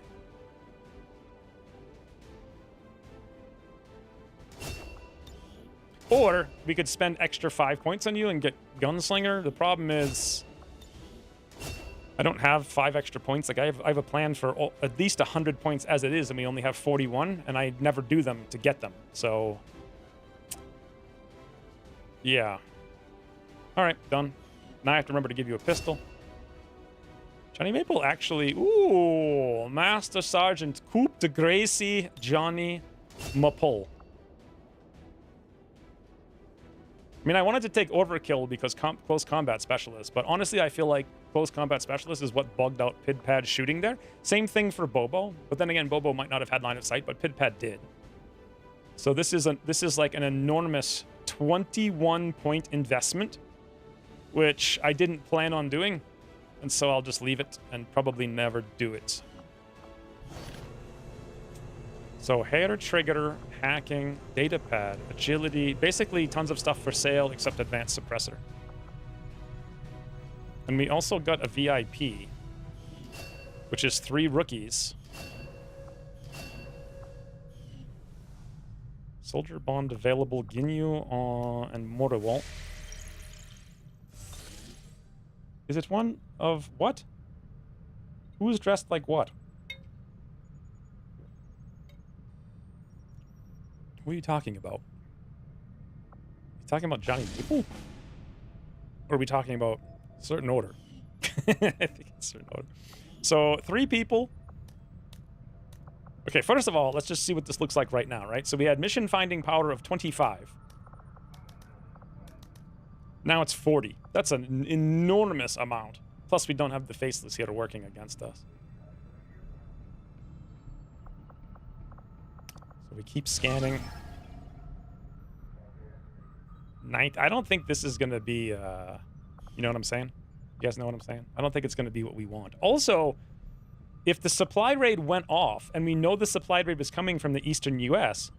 Or we could spend extra 5 points on you and get gunslinger. The problem is I don't have 5 extra points. Like I have a plan for at least 100 points as it is, and we only have 41, and I never do them to get them. So yeah. All right, done. Now I have to remember to give you a pistol. Johnny Maple actually... Ooh! Master Sergeant Coupe de Gracie Johnny Maple. I mean, I wanted to take Overkill because Close Combat Specialist, but honestly, I feel like Close Combat Specialist is what bugged out Pidpad shooting there. Same thing for Bobo, but then again, Bobo might not have had line of sight, but Pidpad did. So this is like an enormous 21-point investment, which I didn't plan on doing. And so I'll just leave it and probably never do it. So hair trigger, hacking, datapad, agility, basically tons of stuff for sale except advanced suppressor. And we also got a VIP, which is 3 rookies. Soldier bond available, Ginyu and Morowalt. Is it one of what? Who's dressed like what? What are you talking about? You talking about Johnny Maple? Or are we talking about certain order? I think it's certain order. So 3 people. Okay, first of all, let's just see what this looks like right now, right? So we had mission finding power of 25. Now it's 40. That's an enormous amount. Plus, we don't have the Faceless here working against us. So we keep scanning. Ninth. I don't think this is going to be, you know what I'm saying? You guys know what I'm saying? I don't think it's going to be what we want. Also, if the supply raid went off, and we know the supply raid was coming from the eastern U.S.,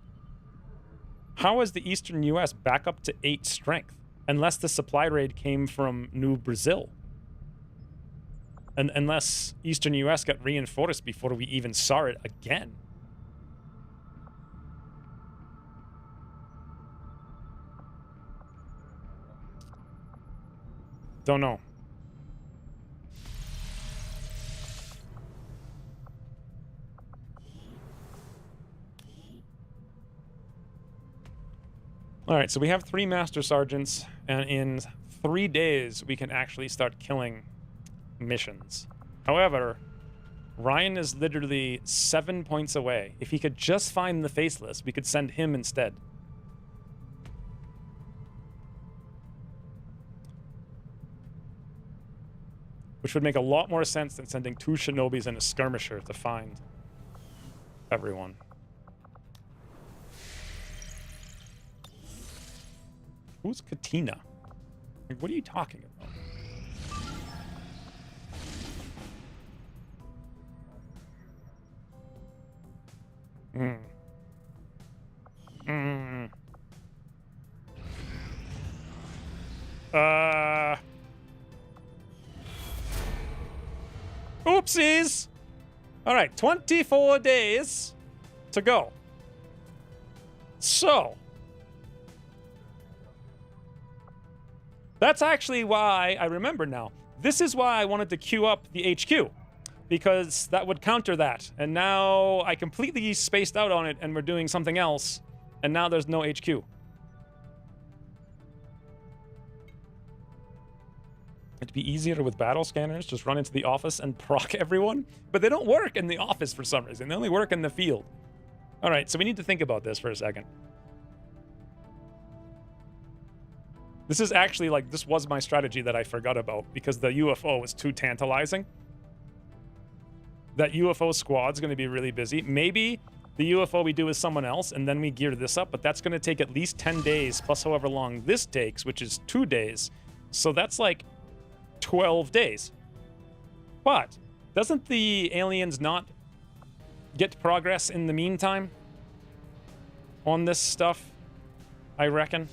how is the eastern U.S. back up to 8 strength? Unless the supply raid came from New Brazil. And unless eastern U.S. got reinforced before we even saw it again. Don't know. All right, so we have 3 Master Sergeants, and in 3 days, we can actually start killing missions. However, Ryan is literally 7 points away. If he could just find the Faceless, we could send him instead. Which would make a lot more sense than sending 2 Shinobis and a Skirmisher to find everyone. Who's Katina? Like, what are you talking about? Oopsies! All right, 24 days to go. So, that's actually why I remember now. This is why I wanted to queue up the HQ, because that would counter that. And now I completely spaced out on it, and we're doing something else, and now there's no HQ. It'd be easier with battle scanners, just run into the office and proc everyone. But they don't work in the office for some reason. They only work in the field. All right, so we need to think about this for a second. This is actually, like, this was my strategy that I forgot about because the UFO was too tantalizing. That UFO squad's going to be really busy. Maybe the UFO we do with someone else, and then we gear this up, but that's going to take at least 10 days, plus however long this takes, which is 2 days. So that's like 12 days. But doesn't the aliens not get progress in the meantime on this stuff, I reckon?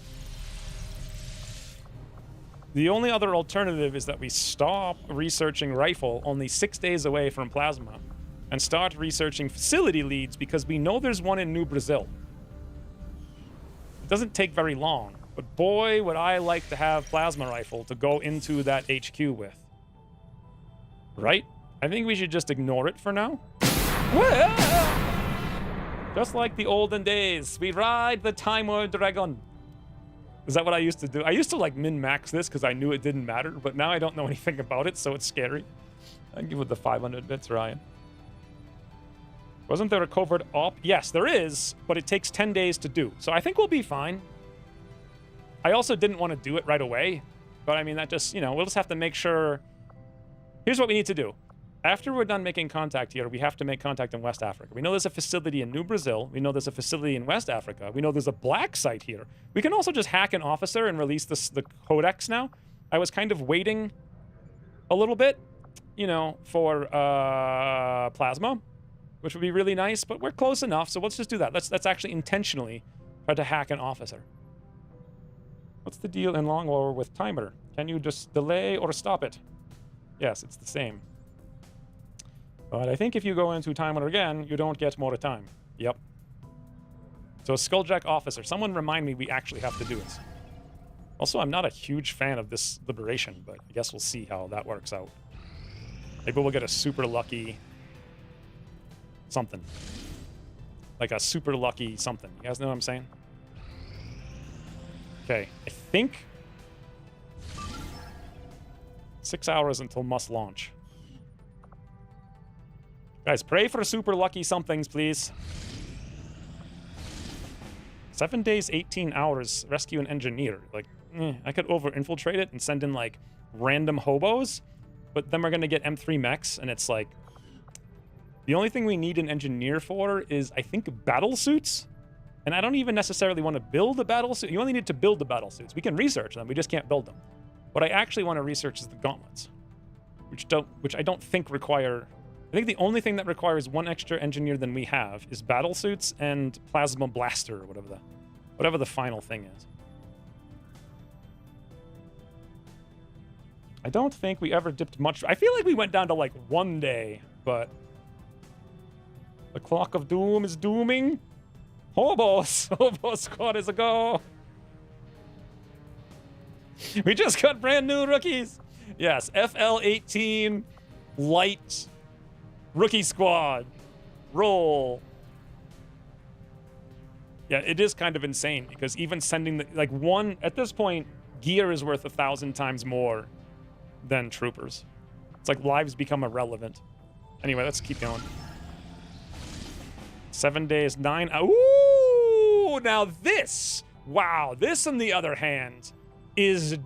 The only other alternative is that we stop researching rifle only 6 days away from plasma and start researching facility leads because we know there's one in New Brazil. It doesn't take very long, but boy, would I like to have plasma rifle to go into that HQ with. Right? I think we should just ignore it for now. Just like the olden days, we ride the Timer Dragon. Is that what I used to do? I used to like min-max this because I knew it didn't matter, but now I don't know anything about it, so it's scary. I'd give it the 500 bits, Ryan. Wasn't there a covert op? Yes, there is, but it takes 10 days to do. So I think we'll be fine. I also didn't want to do it right away, but I mean, that just, you know, we'll just have to make sure. Here's what we need to do. After we're done making contact here, we have to make contact in West Africa. We know there's a facility in New Brazil. We know there's a facility in West Africa. We know there's a black site here. We can also just hack an officer and release the codex now. I was kind of waiting a little bit, you know, for plasma, which would be really nice, but we're close enough, so let's just do that. Let's actually intentionally try to hack an officer. What's the deal in Long War with timer? Can you just delay or stop it? Yes, it's the same. But I think if you go into timer again, you don't get more time. Yep. So Skulljack officer. Someone remind me we actually have to do this. Also, I'm not a huge fan of this liberation, but I guess we'll see how that works out. Maybe we'll get a super lucky something. Like a super lucky something. You guys know what I'm saying? Okay, I think 6 hours until must launch. Guys, pray for super lucky somethings, please. 7 days, 18 hours, rescue an engineer. Like, I could over-infiltrate it and send in, like, random hobos, but then we're going to get M3 mechs, and it's like... The only thing we need an engineer for is, I think, battle suits. And I don't even necessarily want to build a battle suit. You only need to build the battle suits. We can research them. We just can't build them. What I actually want to research is the gauntlets, which I don't think require... I think the only thing that requires one extra engineer than we have is battle suits and plasma blaster, or whatever the final thing is. I don't think we ever dipped much. I feel like we went down to like 1 day, but the clock of doom is dooming. Hobos! Hobo squad is a go! We just got brand new rookies! Yes, FL18 light rookie squad. Roll. Yeah, it is kind of insane because even sending the, like, one, at this point, gear is worth 1,000 times more than troopers. It's like lives become irrelevant. Anyway, let's keep going. 7 days, 9. Ooh, now this, wow, this on the other hand is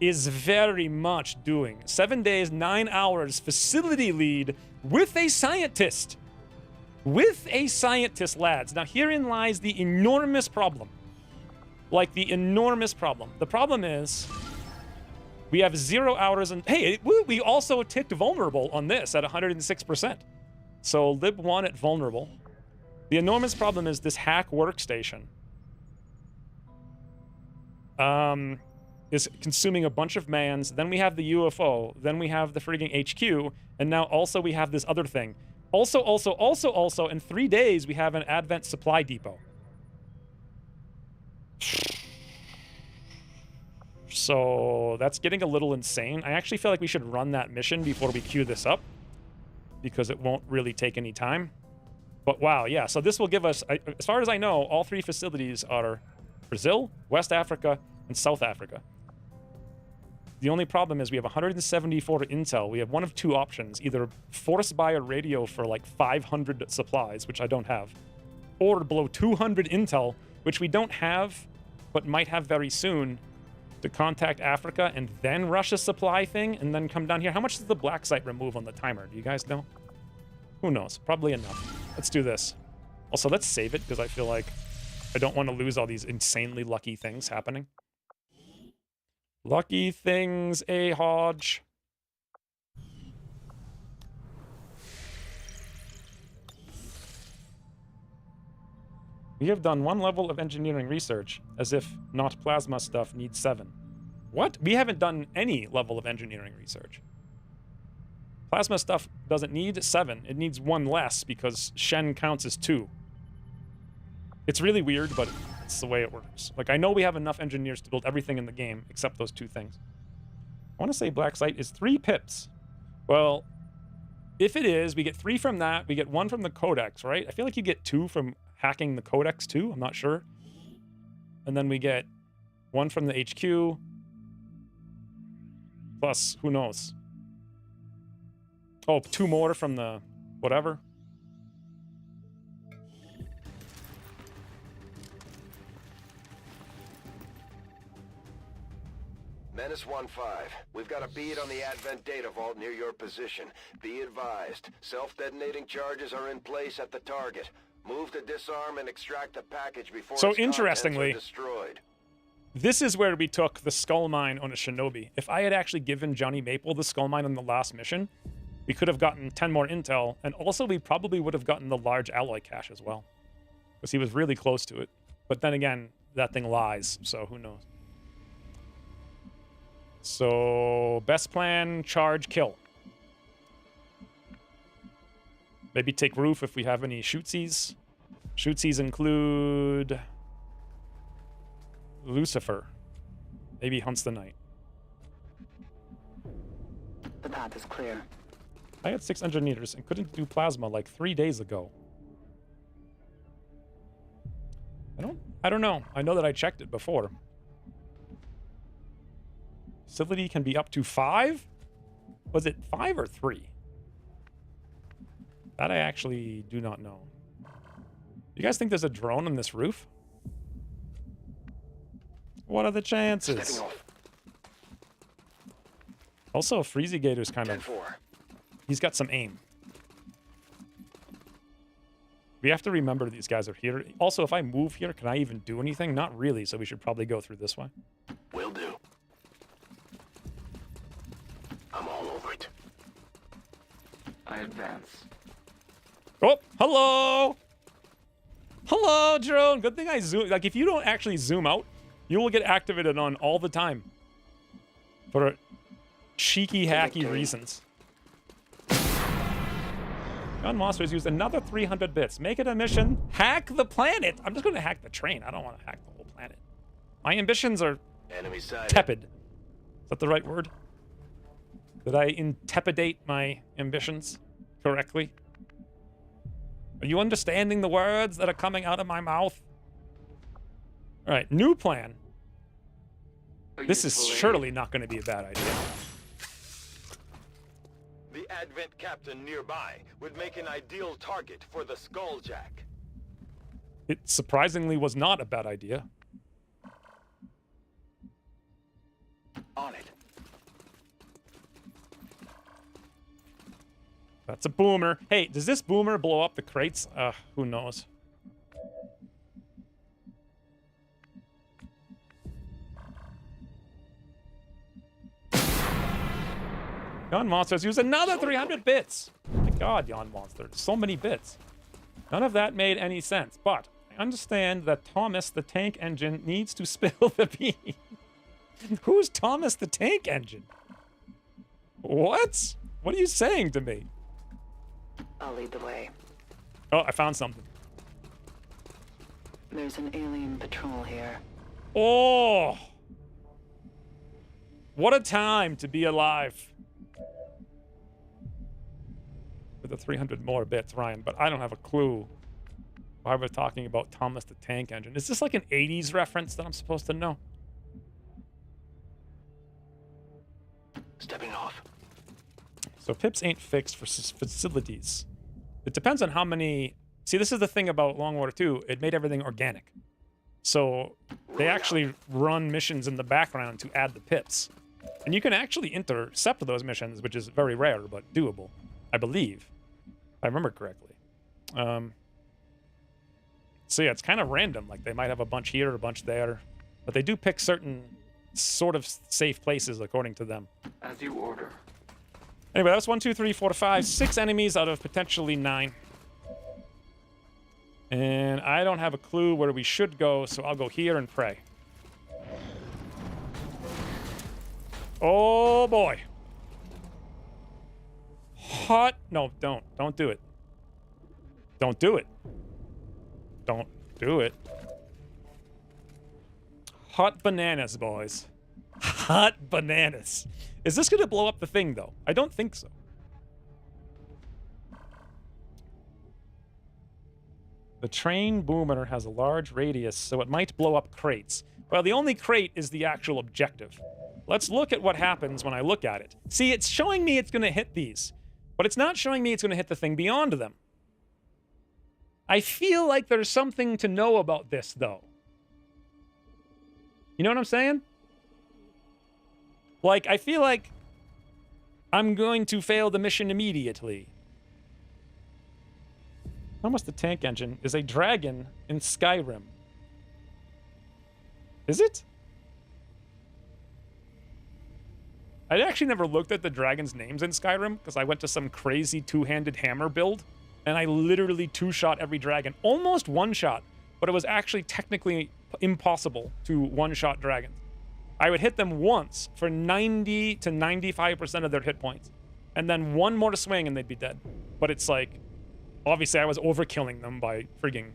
very much doing. 7 days, 9 hours, facility lead with a scientist. With a scientist, lads. Now, herein lies the enormous problem. Like, the enormous problem. The problem is we have 0 hours and... Hey, we also ticked vulnerable on this at 106%. So, lib 1 at vulnerable. The enormous problem is this hack workstation is consuming a bunch of mans. Then we have the UFO. Then we have the frigging HQ. And now also we have this other thing. Also, in 3 days, we have an Advent supply depot. So that's getting a little insane. I actually feel like we should run that mission before we queue this up, because it won't really take any time. But wow, yeah, so this will give us, as far as I know, all 3 facilities are Brazil, West Africa, and South Africa. The only problem is we have 174 intel. We have one of 2 options, either force buy a radio for like 500 supplies, which I don't have, or blow 200 intel, which we don't have, but might have very soon, to contact Africa and then rush a supply thing and then come down here. How much does the black site remove on the timer? Do you guys know? Who knows? Probably enough. Let's do this. Also, let's save it because I feel like I don't want to lose all these insanely lucky things happening. Lucky things, Hodge. We have done 1 level of engineering research, as if not plasma stuff needs 7. What? We haven't done any level of engineering research. Plasma stuff doesn't need 7. It needs 1 less because Shen counts as 2. It's really weird, but it's the way it works. Like, I know we have enough engineers to build everything in the game except those 2 things. I want to say black site is 3 pips. Well, if it is, we get 3 from that. We get 1 from the codex, right? I feel like you get 2 from hacking the codex too. I'm not sure. And then we get 1 from the HQ. Plus, who knows? Oh, 2 more from the whatever. Menace 1-5. We've got a bead on the Advent data vault near your position. Be advised, self-detonating charges are in place at the target. Move to disarm and extract the package before so its contents interestingly, are destroyed. This is where we took the skull mine on a shinobi. If I had actually given Johnny Maple the skull mine on the last mission, we could have gotten 10 more intel, and also we probably would have gotten the large alloy cache as well, because he was really close to it. But then again, that thing lies, so who knows. So, best plan, charge, kill. Maybe take roof if we have any shootsies. Shootsies include Lucifer. Maybe hunts the night. The path is clear. I had 6 engineers and couldn't do plasma like 3 days ago. I don't know. I know that I checked it before. Facility can be up to 5? Was it 5 or 3? That I actually do not know. You guys think there's a drone on this roof? What are the chances? Stepping off. Also, Freezy Gator's kind of... 10-4. He's got some aim. We have to remember these guys are here. Also, if I move here, can I even do anything? Not really, so we should probably go through this way. Will do. I'm all over it. I advance. Oh, hello! Hello, drone! Good thing I zoom... Like, if you don't actually zoom out, you will get activated on all the time. For cheeky, hacky reasons. Gun Monsters used another 300 bits. Make it a mission. Hack the planet. I'm just going to hack the train. I don't want to hack the whole planet. My ambitions are Enemy side. tepid. Is that the right word? Did I intepidate my ambitions correctly? Are you understanding the words that are coming out of my mouth? All right, new plan. This is surely not going to be a bad idea. The Advent captain nearby would make an ideal target for the Skulljack. It surprisingly was not a bad idea. On it. That's a boomer. Hey, does this boomer blow up the crates? Who knows? Yawn Monsters use another 300 bits. My God, Yawn Monster. So many bits. None of that made any sense, but I understand that Thomas the Tank Engine needs to spill the beans. Who's Thomas the Tank Engine? What? What are you saying to me? I'll lead the way. Oh, I found something. There's an alien patrol here. Oh! What a time to be alive. With the 300 more bits, Ryan, but I don't have a clue why we're talking about Thomas the Tank Engine. Is this like an 80s reference that I'm supposed to know? Stepping off. So pips ain't fixed for facilities. It depends on how many... See, this is the thing about Long War 2. It made everything organic. So they actually run missions in the background to add the pips. And you can actually intercept those missions, which is very rare, but doable. I believe. If I remember correctly. So yeah, it's kind of random. Like, they might have a bunch here, a bunch there. But they do pick certain sort of safe places according to them. As you order. Anyway, that's 1, 2, 3, 4, 5, 6 enemies out of potentially 9. And I don't have a clue where we should go, so I'll go here and pray. Oh boy. Hot. No, don't. Don't do it. Don't do it. Don't do it. Hot bananas, boys. Hot bananas. Is this going to blow up the thing, though? I don't think so. The train boomer has a large radius, so it might blow up crates. Well, the only crate is the actual objective. Let's look at what happens when I look at it. See, it's showing me it's going to hit these, but it's not showing me it's going to hit the thing beyond them. I feel like there's something to know about this, though. You know what I'm saying? Like, I feel like I'm going to fail the mission immediately. Almost the Tank Engine is a dragon in Skyrim. Is it? I actually never looked at the dragon's names in Skyrim because I went to some crazy two-handed hammer build and I literally two-shot every dragon. Almost one-shot, but it was actually technically impossible to one-shot dragons. I would hit them once for 90 to 95% of their hit points. And then one more swing and they'd be dead. But it's like, obviously I was overkilling them by frigging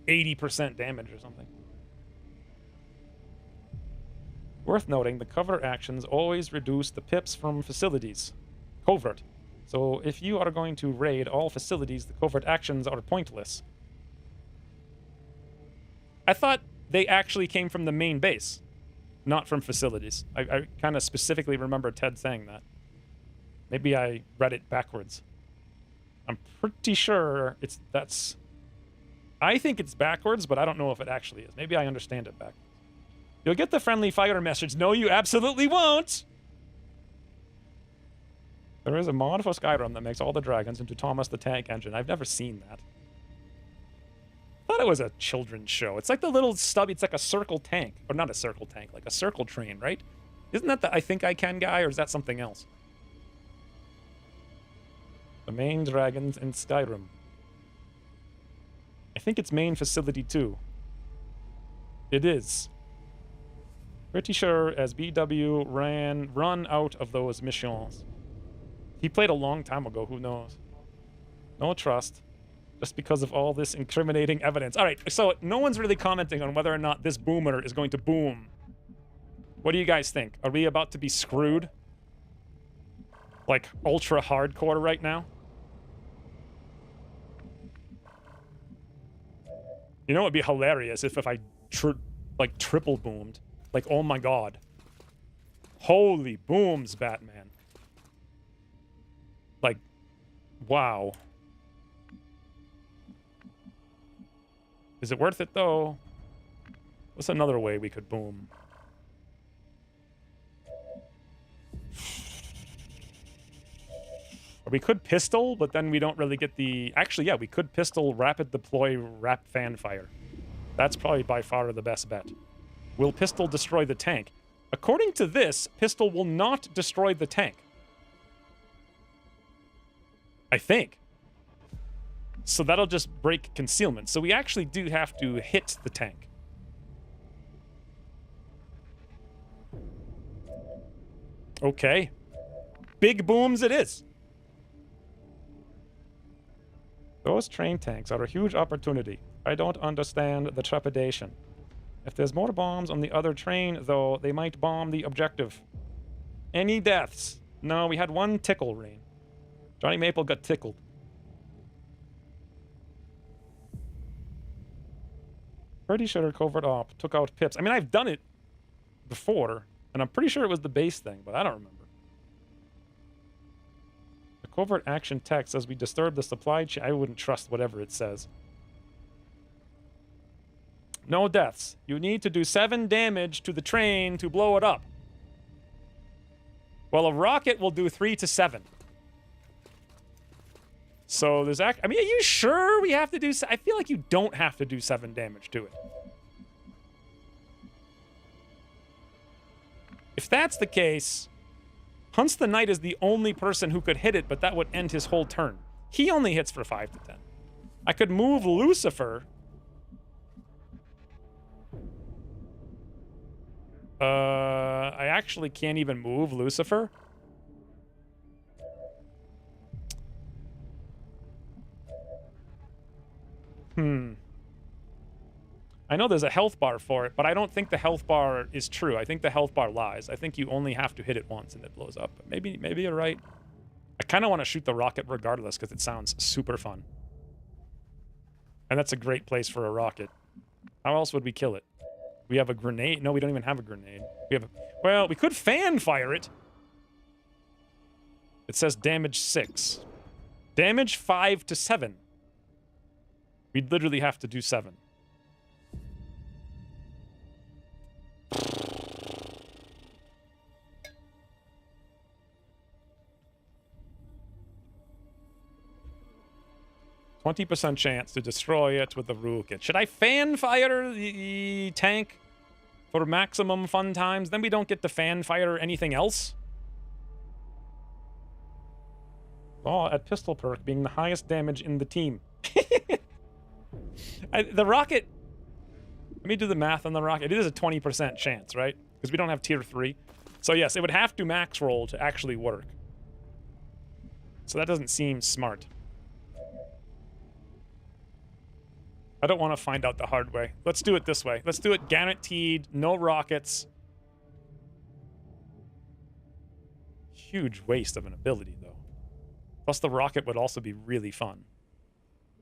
80% damage or something. Worth noting, the covert actions always reduce the pips from facilities. Covert. So if you are going to raid all facilities, the covert actions are pointless. I thought they actually came from the main base, not from facilities. I kind of specifically remember Ted saying that. Maybe I read it backwards. I'm pretty sure that's... I think it's backwards, but I don't know if it actually is. Maybe I understand it backwards. You'll get the friendly fire message. No, you absolutely won't. There is a mod for Skyrim that makes all the dragons into Thomas the Tank Engine. I've never seen that. I thought it was a children's show. It's like the little stubby, it's like a circle tank. Or not a circle tank, like a circle train, right? Isn't that the I Think I Can guy, or is that something else? The main dragons in Skyrim. I think it's main facility too. It is. Pretty sure as BW run out of those missions. He played a long time ago, who knows? No trust. Just because of all this incriminating evidence. All right, so no one's really commenting on whether or not this boomer is going to boom. What do you guys think? Are we about to be screwed? Like, ultra hardcore right now? You know, it'd be hilarious if I triple boomed. Like, oh my god. Holy booms, Batman. Like, wow. Is it worth it, though? What's another way we could boom? Or we could pistol, but then we don't really get the... Actually, yeah, we could pistol, rapid deploy, rap fan fire. That's probably by far the best bet. Will pistol destroy the tank? According to this, pistol will not destroy the tank. I think. So that'll just break concealment. So we actually do have to hit the tank. Okay. Big booms it is. Those train tanks are a huge opportunity. I don't understand the trepidation. If there's more bombs on the other train, though, they might bomb the objective. Any deaths? No, we had one tickle, Rain. Johnny Maple got tickled. Pretty sure Covert Op took out Pips. I mean, I've done it before, and I'm pretty sure it was the base thing, but I don't remember. The covert action text says we disturb the supply chain. I wouldn't trust whatever it says. No deaths. You need to do 7 damage to the train to blow it up. Well, a rocket will do 3 to 7. So there's I mean, are you sure we have to do... I feel like you don't have to do 7 damage to it. If that's the case, Hunts the Knight is the only person who could hit it, but that would end his whole turn. He only hits for 5 to 10. I could move Lucifer. I actually can't even move Lucifer. I know there's a health bar for it, but I don't think the health bar is true. I think the health bar lies. I think you only have to hit it once and it blows up. But maybe you're right. I kind of want to shoot the rocket regardless because it sounds super fun. And that's a great place for a rocket. How else would we kill it? We have a grenade. No, we don't even have a grenade. We have well, we could fan fire it. It says damage 6. Damage 5 to 7. We'd literally have to do 7. %20 chance to destroy it with the rocket. Should I fan fire the tank for maximum fun times? Then we don't get to fan fire anything else. Oh, at pistol perk being the highest damage in the team. The rocket... Let me do the math on the rocket. It is a 20% chance, right? Because we don't have tier 3. So yes, it would have to max roll to actually work. So that doesn't seem smart. I don't want to find out the hard way. Let's do it this way. Let's do it guaranteed, no rockets. Huge waste of an ability, though. Plus, the rocket would also be really fun.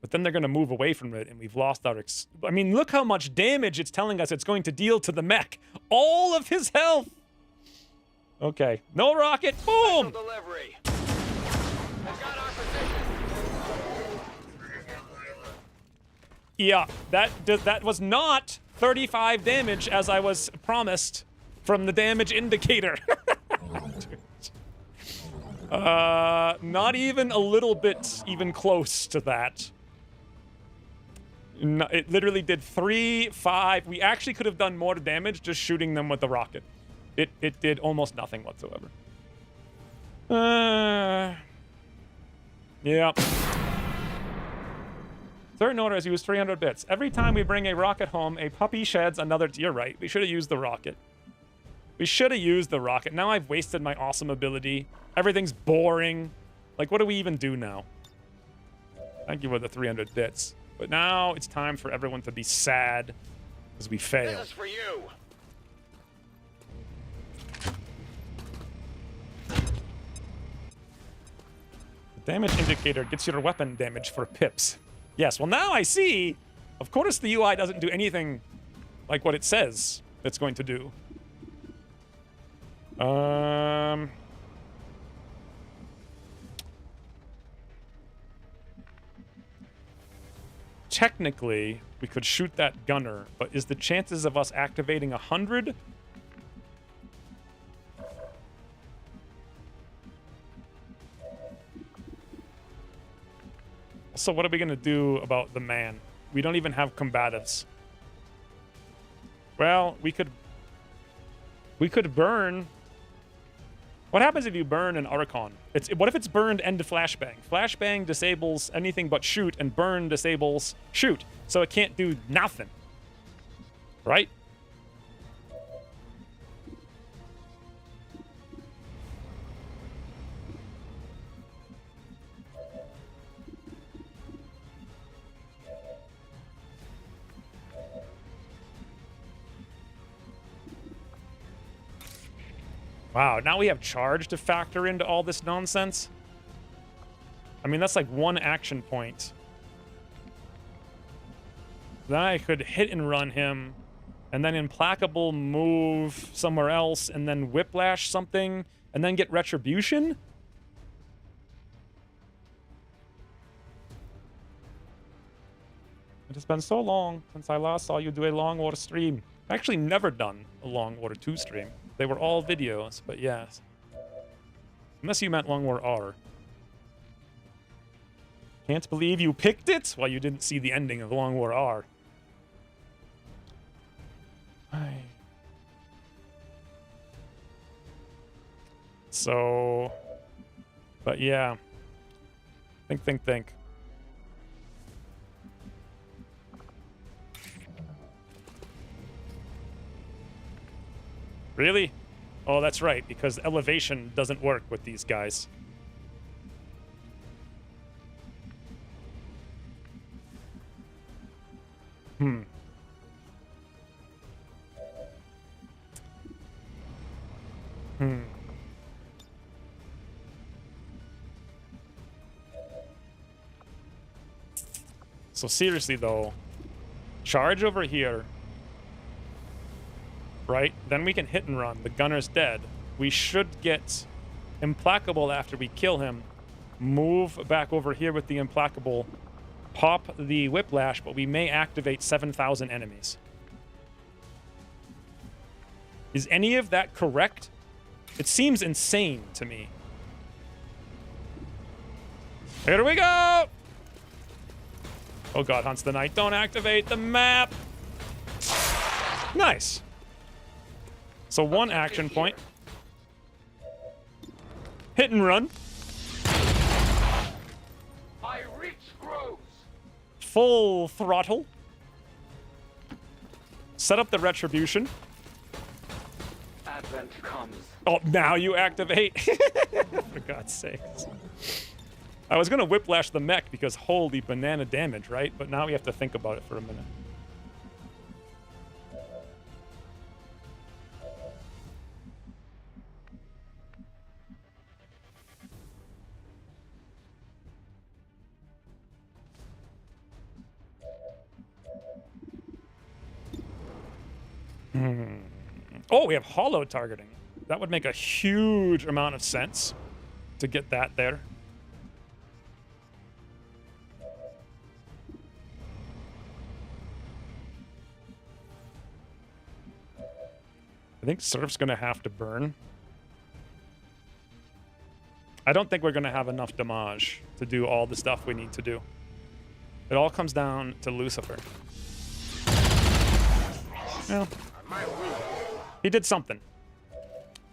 But then they're going to move away from it, and we've lost our... I mean, look how much damage it's telling us it's going to deal to the mech. All of his health! Okay. No rocket. Boom! Delivery. I've got our position. Yeah, that was not 35 damage as I was promised from the damage indicator. Not even a little bit even close to that. No, it literally did 3, 5. We actually could have done more damage just shooting them with the rocket. It did almost nothing whatsoever. Yeah. Certain orders use 300 bits. Every time we bring a rocket home, a puppy sheds another... You're right. We should have used the rocket. We should have used the rocket. Now I've wasted my awesome ability. Everything's boring. Like, what do we even do now? Thank you for the 300 bits. But now it's time for everyone to be sad as we fail. This is for you. The damage indicator gets your weapon damage for pips. Yes, well now I see. Of course the UI doesn't do anything like what it says it's going to do. Technically, we could shoot that gunner, but is the chances of us activating 100? So what are we going to do about the man? We don't even have combatives. Well, we could burn. What happens if you burn an Archon? What if it's burned and flashbang? Flashbang disables anything but shoot, and burn disables shoot. So it can't do nothing. Right? Wow, now we have charge to factor into all this nonsense? I mean, that's like one action point. Then I could hit and run him, and then Implacable move somewhere else, and then Whiplash something, and then get Retribution? It has been so long since I last saw you do a Long War stream. I've actually never done a Long War 2 stream. They were all videos, but yes. Unless you meant Long War R. Can't believe you picked it? Well, you didn't see the ending of Long War R. So... But yeah. Think. Really? Oh, that's right, because elevation doesn't work with these guys. So seriously, though, charge over here. Right? Then we can hit and run. The gunner's dead. We should get Implacable after we kill him. Move back over here with the Implacable. Pop the Whiplash, but we may activate 7,000 enemies. Is any of that correct? It seems insane to me. Here we go! Oh god, Hunts the Night. Don't activate the map! Nice. So one action point. Hit and run. My reach grows. Full throttle. Set up the Retribution. Advent comes. Oh, now you activate. For God's sakes. I was going to Whiplash the mech because holy banana damage, right? But now we have to think about it for a minute. Oh, we have hollow targeting. That would make a huge amount of sense to get that there. think Surf's going to have to burn. I don't think we're going to have enough damage to do all the stuff we need to do. It all comes down to Lucifer. Well, he did something.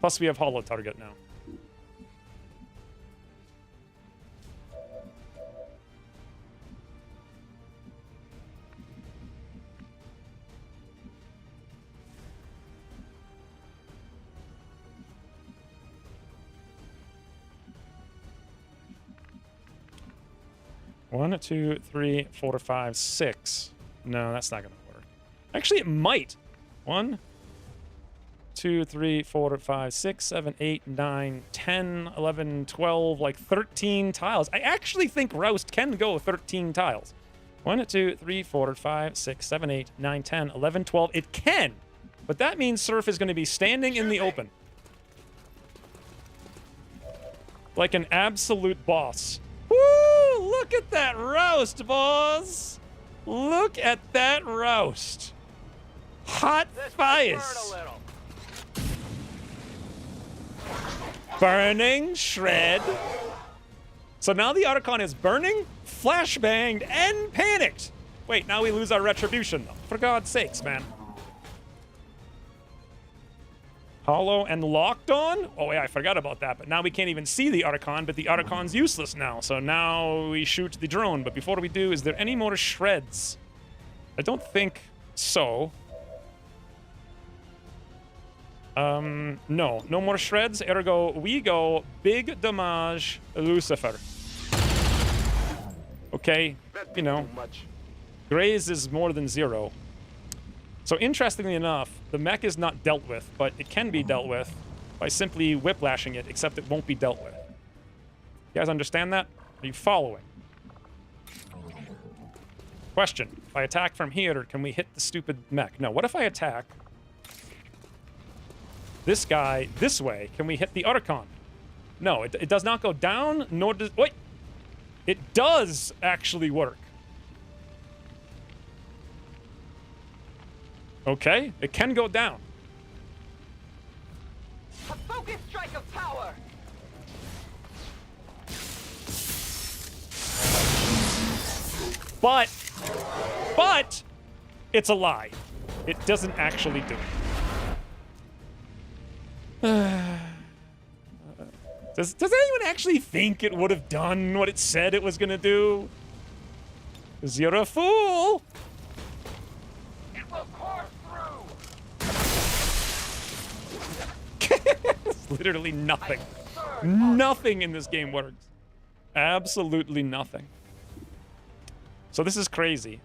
Plus, we have Holo Target now. One, two, three, 4, 5, 6. No, that's not going to work. Actually, it might. 1, 2, 3, 4, 5, 6, 7, 8, 9, 10, 11, 12, like 13 tiles. I actually think Roust can go 13 tiles. 1, 2, 3, 4, 5, 6, 7, 8, 9, 10, 11, 12. It can. But that means Surf is going to be standing in the open. Like an absolute boss. Woo! Look at that roast, boss! Look at that roast. Hot fires. Burning shred. So now the Archon is burning, flashbanged, and panicked. Wait, now we lose our retribution, though. For God's sakes, man. Hollow and locked on? Oh, yeah, I forgot about that. But now we can't even see the Archon, but the Archon's useless now. So now we shoot the drone. But before we do, is there any more shreds? I don't think so. No. No more shreds. Ergo, we go big damage Lucifer. Okay, you know. Graze is more than 0. So interestingly enough, the mech is not dealt with, but it can be dealt with by simply whiplashing it, except it won't be dealt with. You guys understand that? Are you following? Question. If I attack from here, can we hit the stupid mech? No, what if I attack this guy this way? Can we hit the Archon? No, it does not go down, nor does... Wait! It does actually work. Okay, it can go down. A focus strike of power. But it's a lie. It doesn't actually do it. Does anyone actually think it would have done what it said it was gonna do? 'Cause you're a fool. It's literally nothing. Nothing in this game works. Absolutely nothing. So this is crazy.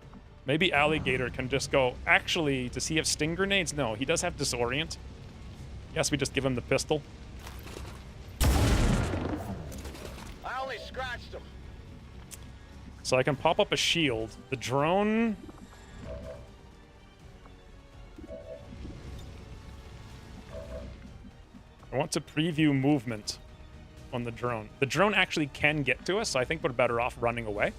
Maybe Alligator can just go... Actually, does he have sting grenades? No, he does have disorient. Yes, we just give him the pistol. I only scratched him. So I can pop up a shield. The drone... I want to preview movement on the drone. The drone actually can get to us, so I think we're better off running away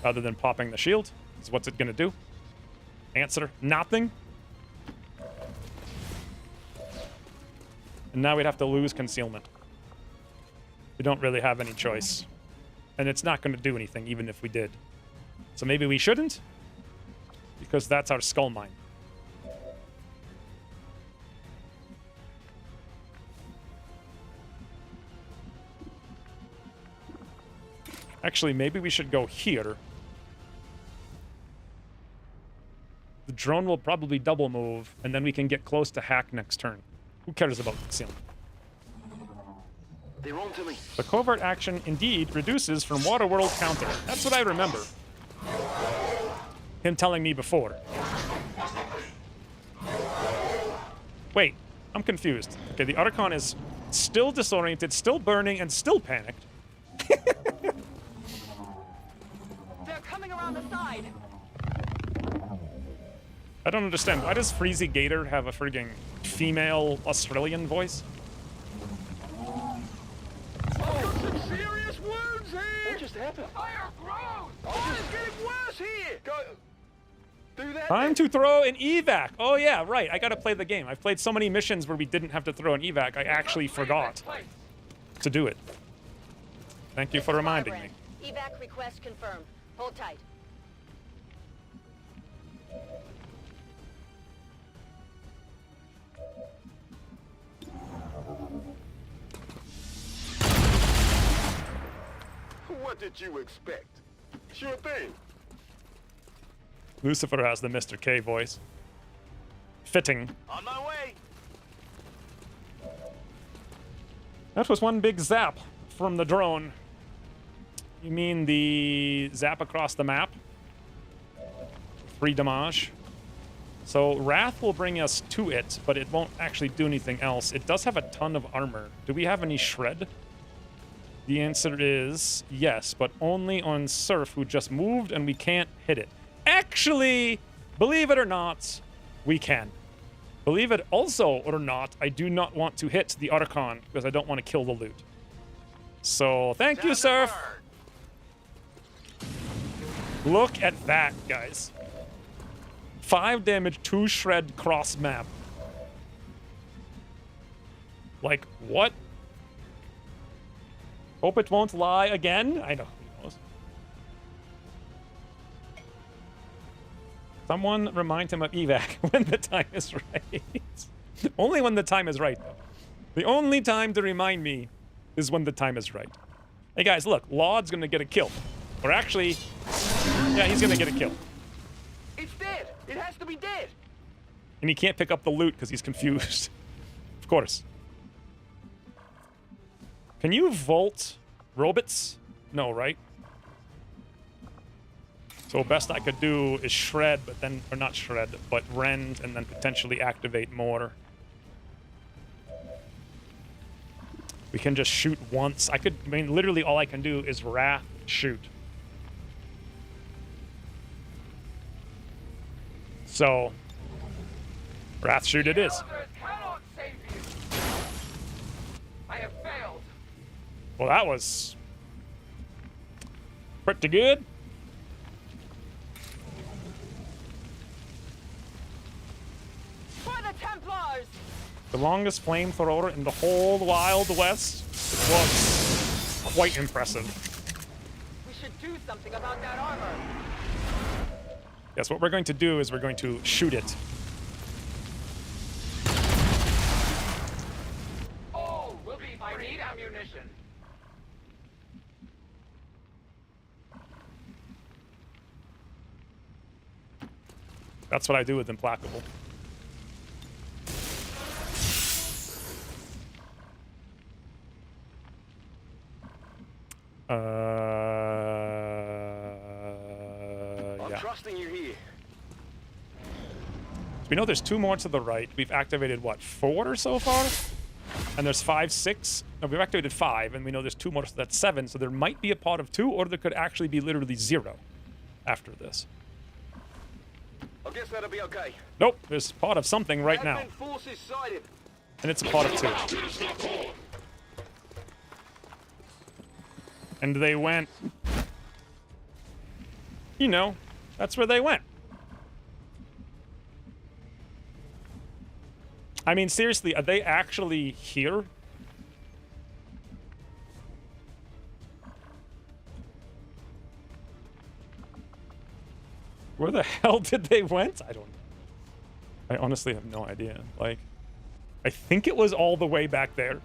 rather than popping the shield. So what's it going to do? Answer, nothing. And now we'd have to lose concealment. We don't really have any choice. And it's not going to do anything, even if we did. So maybe we shouldn't, because that's our skull mine. Actually, maybe we should go here. The drone will probably double move, and then we can get close to hack next turn. Who cares about concealment? They're on to me. The covert action indeed reduces from Waterworld counter. That's what I remember. Him telling me before. Wait, I'm confused. Okay, the Archon is still disoriented, still burning, and still panicked. They're coming around the side. I don't understand. Why does Freezy Gator have a frigging female Australian voice? Some serious wounds here. What just happened? Fire grows. Oh, it's getting worse here. Go. Do that. Time to throw an evac. Oh yeah, right. I gotta play the game. I've played so many missions where we didn't have to throw an evac. I actually forgot to do it. Thank you for reminding me. Evac request confirmed. Hold tight. What did you expect? Sure thing. Lucifer has the Mr. K voice. Fitting. On my way. That was one big zap from the drone. You mean the zap across the map? 3 damage. So Wrath will bring us to it, but it won't actually do anything else. It does have a ton of armor. Do we have any shred? The answer is yes, but only on Surf, who just moved and we can't hit it. Actually, believe it or not, we can. Believe it also or not, I do not want to hit the Archon because I don't want to kill the loot. So, thank you, Surf. Look at that, guys. 5 damage, 2 shred cross map. Like, what? Hope it won't lie again. I know. Who knows? Someone remind him of evac when the time is right. Only when the time is right, though. The only time to remind me is when the time is right. Hey, guys, look. Laud's gonna get a kill. Or actually, yeah, he's gonna get a kill. It's dead. It has to be dead. And he can't pick up the loot because he's confused. Of course. Can you vault robots? No, right? So best I could do is shred, but then, or not shred, but rend and then potentially activate more. We can just shoot once. I mean, literally all I can do is Wrath shoot. So, Wrath shoot it is. Well, that was pretty good. For the Templars! The longest flamethrower in the whole Wild West. It was quite impressive. We should do something about that armor. Yes, what we're going to do is we're going to shoot it. Oh, we'll be fine. Need ammunition. That's what I do with Implacable. I'm trusting you here. So we know there's 2 more to the right. We've activated, what, 4 so far? And there's 5, 6. No, we've activated 5, and we know there's 2 more, so that's 7. So there might be a pot of 2, or there could actually be literally 0 after this. I guess that'll be okay. Nope, there's a pot of something right now. Advent forces sighted. And it's a pot of 2. And they went... You know, that's where they went. I mean, seriously, are they actually here? Where the hell did they went? I don't know. I honestly have no idea. Like, I think it was all the way back there.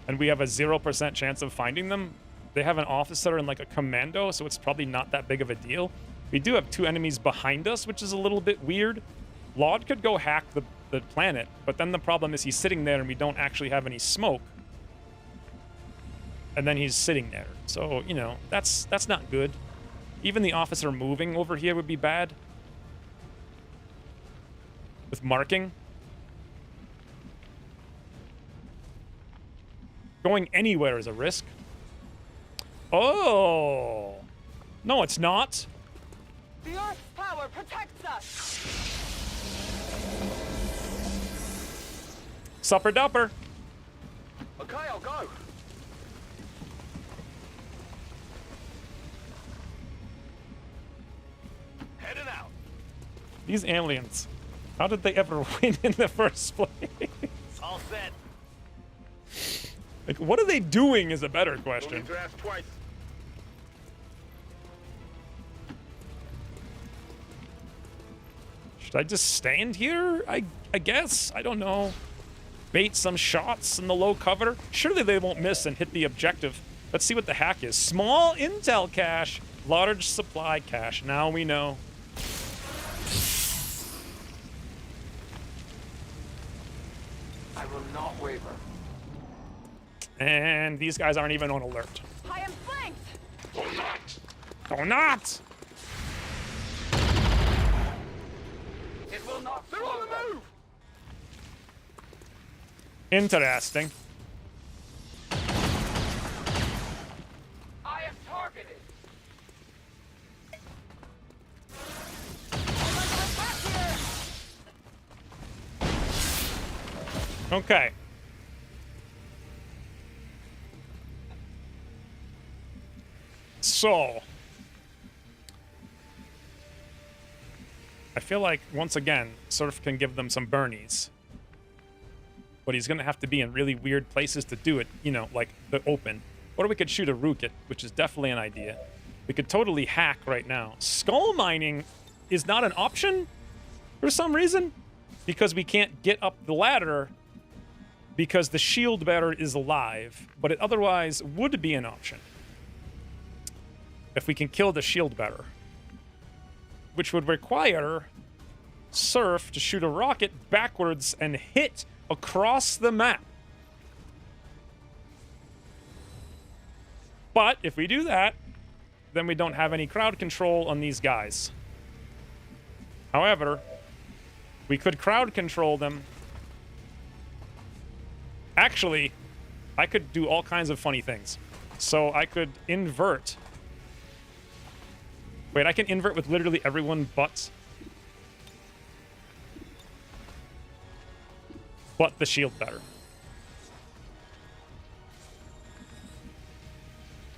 And we have a 0% chance of finding them. They have an officer and like a commando, so it's probably not that big of a deal. We do have 2 enemies behind us, which is a little bit weird. Laud could go hack the planet, but then the problem is he's sitting there and we don't actually have any smoke. And then he's sitting there. So, you know, that's not good. Even the officer moving over here would be bad. With marking. Going anywhere is a risk. Oh! No, it's not. The Earth's power protects us! Supper dupper. Okay, I'll go. Heading out. These aliens. How did they ever win in the first place? All set. Like, what are they doing is a better question. Don't need to ask twice. Should I just stand here? I guess. I don't know. Bait some shots in the low cover. Surely they won't miss and hit the objective. Let's see what the hack is. Small intel cache, large supply cache. Now we know. I will not waver. And these guys aren't even on alert. I am flanked! Or not! It will not. They're on the move! Interesting. I am targeted. Okay. So, I feel like, once again, Surf can give them some burnies. But he's going to have to be in really weird places to do it, you know, like the open. Or we could shoot a rocket, which is definitely an idea. We could totally hack right now. Skull mining is not an option for some reason, because we can't get up the ladder because the shield bearer is alive, but it otherwise would be an option if we can kill the shield bearer, which would require Surf to shoot a rocket backwards and hit across the map. But if we do that, then we don't have any crowd control on these guys. However, we could crowd control them. Actually, I could do all kinds of funny things. So I could invert. Wait, I can invert with literally everyone but the shield bearer.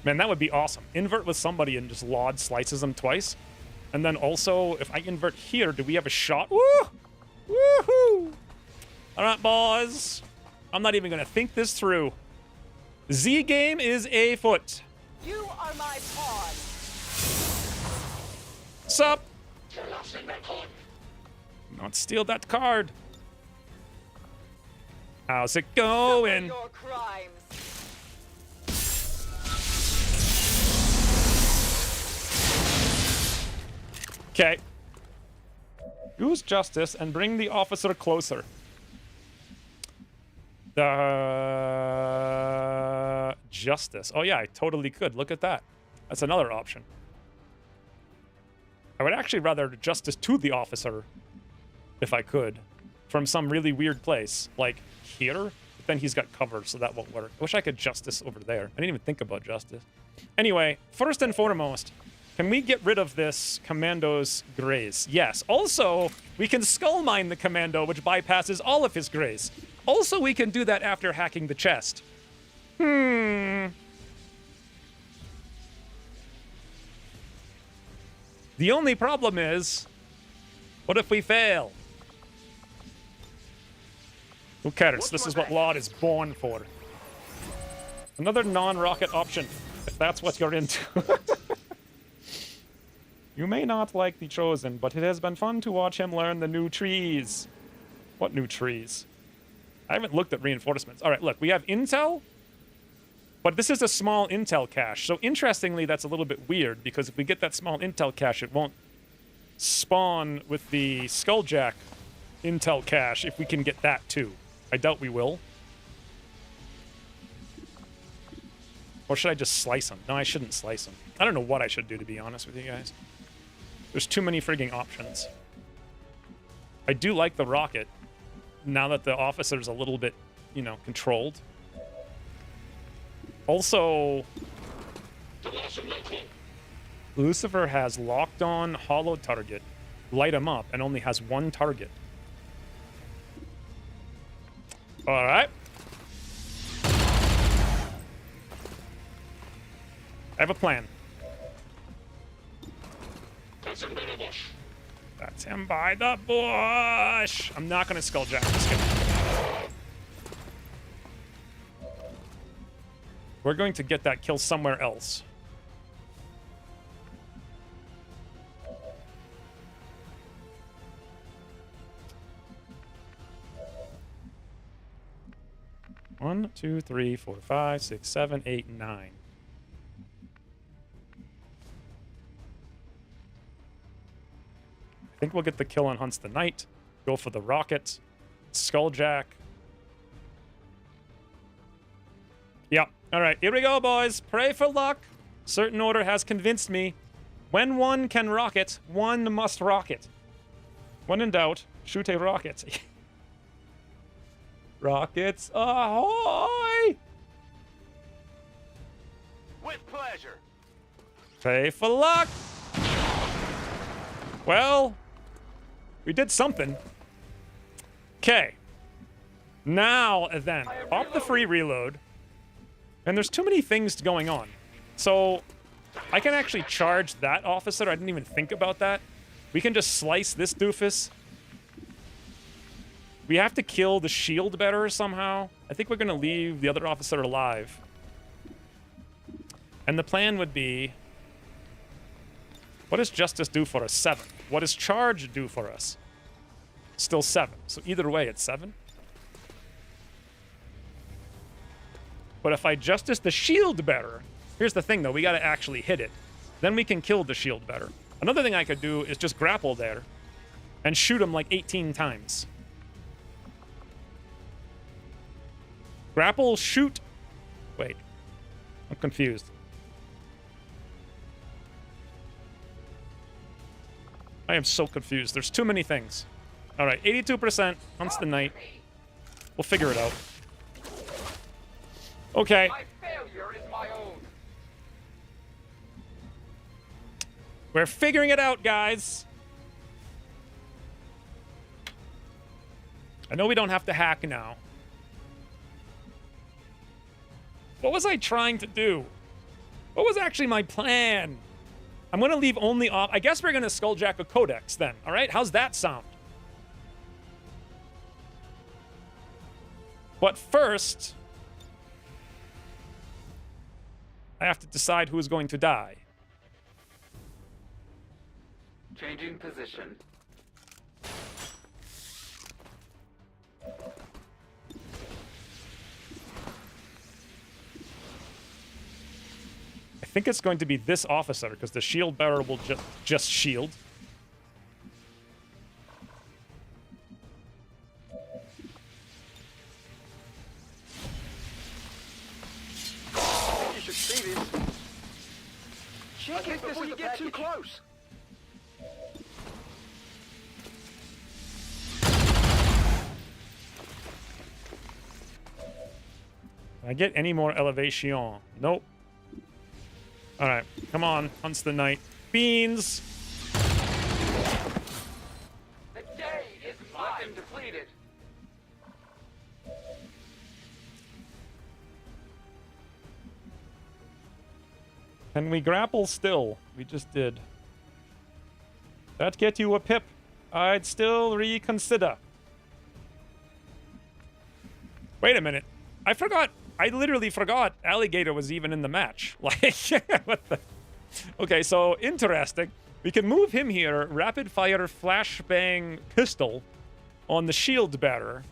Man, that would be awesome. Invert with somebody and just Laud slices them twice. And then also, if I invert here, do we have a shot? Woo! Woohoo! All right, boys. I'm not even going to think this through. Z game is afoot. You are my pawn. Sup? Not steal that card. How's it going? Your crimes. Okay. Use justice and bring the officer closer. Justice. Oh yeah, I totally could. Look at that. That's another option. I would actually rather justice to the officer, if I could, from some really weird place, like here. But then he's got cover, so that won't work. I wish I could justice over there. I didn't even think about justice. Anyway, first and foremost, can we get rid of this commando's graze? Yes. Also, we can skull mine the commando, which bypasses all of his graze. Also, we can do that after hacking the chest. The only problem is, what if we fail? Who cares? This is what Laud is born for. Another non-rocket option, if that's what you're into. You may not like the Chosen, but it has been fun to watch him learn the new trees. What new trees? I haven't looked at reinforcements. All right, look, we have intel, but this is a small intel cache. So interestingly, that's a little bit weird, because if we get that small intel cache, it won't spawn with the Skulljack intel cache if we can get that too. I doubt we will. Or should I just slice them? No, I shouldn't slice them. I don't know what I should do, to be honest with you guys. There's too many frigging options. I do like the rocket, now that the officer's a little bit, you know, controlled. Also, Lucifer has locked on hollow target, light him up, and only has one target. All right. I have a plan. That's him by the bush. I'm not gonna skulljack. Just kidding. We're going to get that kill somewhere else. One, two, three, four, 5, 6, 7, 8, 9. I think we'll get the kill on Hunts the Knight. Go for the rocket. Skulljack. Yep. All right, here we go, boys. Pray for luck. Certain order has convinced me. When one can rocket, one must rocket. When in doubt, shoot a rocket. Rockets ahoy! With pleasure. Pray for luck. Well, we did something. Okay. Now then, pop the free reload. And there's too many things going on. So I can actually charge that officer. I didn't even think about that. We can just slice this doofus. We have to kill the shield bearer somehow. I think we're going to leave the other officer alive. And the plan would be... What does Justice do for us? 7. What does Charge do for us? Still 7. So either way, it's 7. But if I Justice the shield bearer... Here's the thing, though. We got to actually hit it. Then we can kill the shield bearer. Another thing I could do is just grapple there and shoot him like 18 times. Grapple, shoot. Wait. I'm confused. I am so confused. There's too many things. All right, 82%. Hunts the Knight. We'll figure it out. Okay. My failure is my own. We're figuring it out, guys. I know we don't have to hack now. What was I trying to do? What was actually my plan? I'm going to leave only off... I guess we're going to skulljack a codex then, all right? How's that sound? But first... I have to decide who is going to die. Changing position. I think it's going to be this officer, because the shield bearer will just shield. You should see this. Shake it before you get too close. Can I get any more elevation? Nope. All right, come on, Hunts the Knight. Beans! The day is mine. Depleted. Can we grapple still? We just did. That get you a pip? I'd still reconsider. Wait a minute. I forgot. I literally forgot Alligator was even in the match. Like, what the... Okay, so interesting. We can move him here. Rapid fire flashbang pistol on the shield bearer.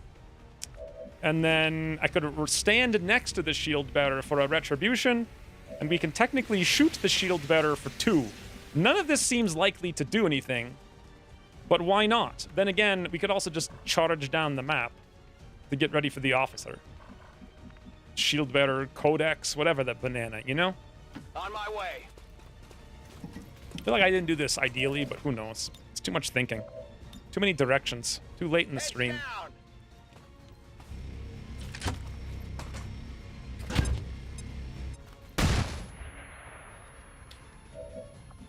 And then I could stand next to the shield bearer for a retribution. And we can technically shoot the shield bearer for 2. None of this seems likely to do anything. But why not? Then again, we could also just charge down the map to get ready for the officer. Shield bearer, codex, whatever that banana, you know? On my way. I feel like I didn't do this ideally, but who knows? It's too much thinking. Too many directions. Too late in the stream.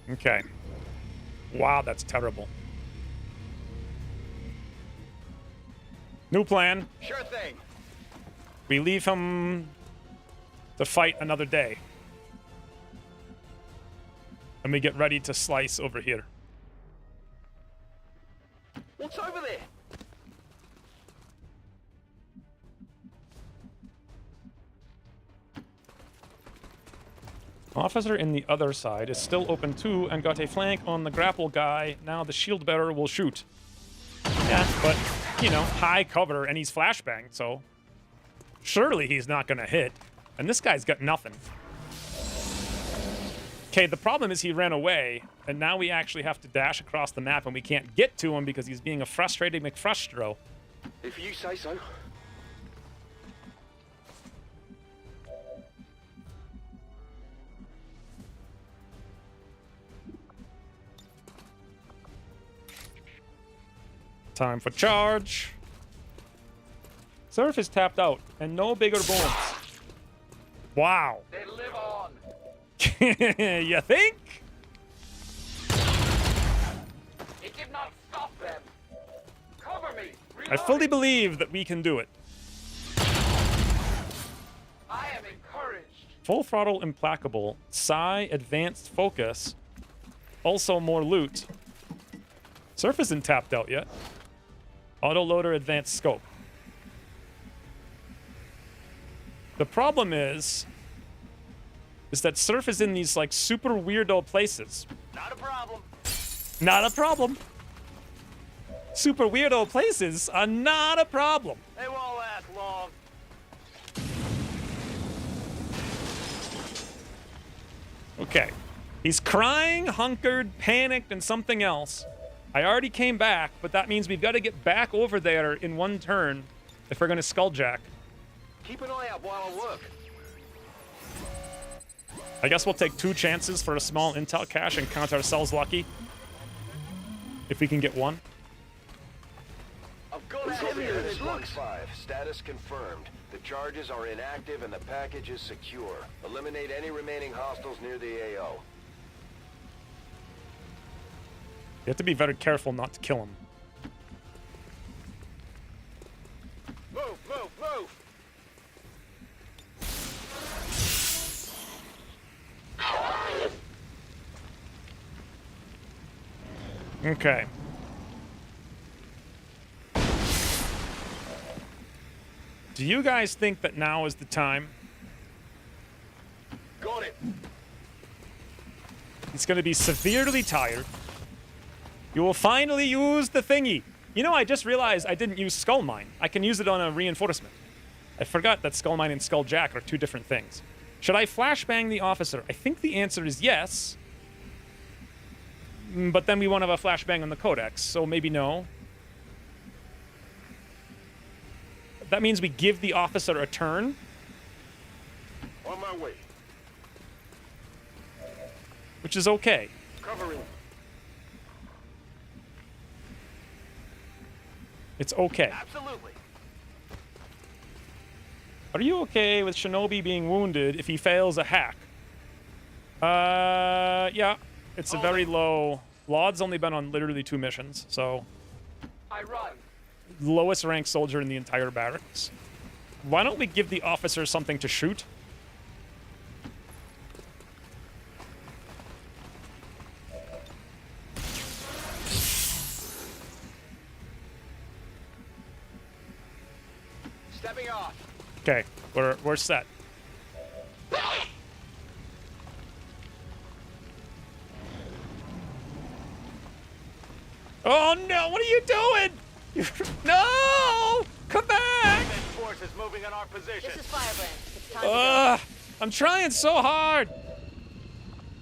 Okay. Wow, that's terrible. New plan. Sure thing. We leave him to fight another day. And we get ready to slice over here. What's over there? Officer in the other side is still open too and got a flank on the grapple guy. Now the shield bearer will shoot. Yeah, but, you know, high cover and he's flashbanged, so surely he's not gonna hit. And this guy's got nothing. Okay, the problem is he ran away, and now we actually have to dash across the map and we can't get to him because he's being a frustrated McFrustro. If you say so. Time for charge. Surf is tapped out, and no bigger bones. Wow. They live on. You think? It did not stop them. Cover me. I fully believe that we can do it. I am encouraged. Full throttle implacable. Psi advanced focus. Also more loot. Surf isn't tapped out yet. Autoloader advanced scope. The problem is that Surf is in these like super weirdo places. Not a problem. Not a problem. Super weirdo places are not a problem. They won't last long. Okay. He's crying, hunkered, panicked, and something else. I already came back, but that means we've got to get back over there in one turn if we're going to skulljack. Keep an eye out while I work. I guess we'll take 2 chances for a small intel cache and count ourselves lucky. If we can get one. I've got This is 1-5. Status confirmed. The charges are inactive and the package is secure. Eliminate any remaining hostiles near the AO. You have to be very careful not to kill him. Move, move, move. Okay. Do you guys think that now is the time? Got it. He's going to be severely tired. You will finally use the thingy. You know, I just realized I didn't use Skull Mine. I can use it on a reinforcement. I forgot that Skull Mine and Skulljack are 2 different things. Should I flashbang the officer? I think the answer is yes. But then we won't have a flashbang on the Codex, so maybe no. That means we give the officer a turn. On my way. Which is okay. Covering. It's okay. Absolutely. Are you okay with Shinobi being wounded if he fails a hack? Yeah. It's a very low... Laud's only been on literally 2 missions, so... I run. Lowest ranked soldier in the entire barracks. Why don't we give the officer something to shoot? Stepping off. Okay, we're set. Oh no, what are you doing? No! Come back! Forces moving in our position. This is Firebrand. It's time to go. I'm trying so hard.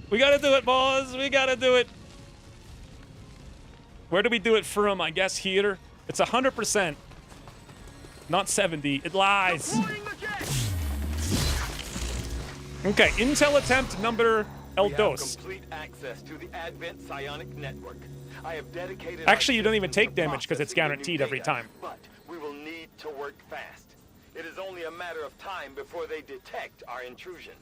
We gotta do it, boys. We gotta do it. Where do we do it from? I guess here. It's 100%. Not 70. It lies. Okay, intel attempt number El We have Dos. complete access to the Advent psionic network. I have dedicated. Actually, our you don't even systems take to damage because it's processing the new guaranteed every data, time. But we will need to work fast. It is only a matter of time before they detect our intrusion.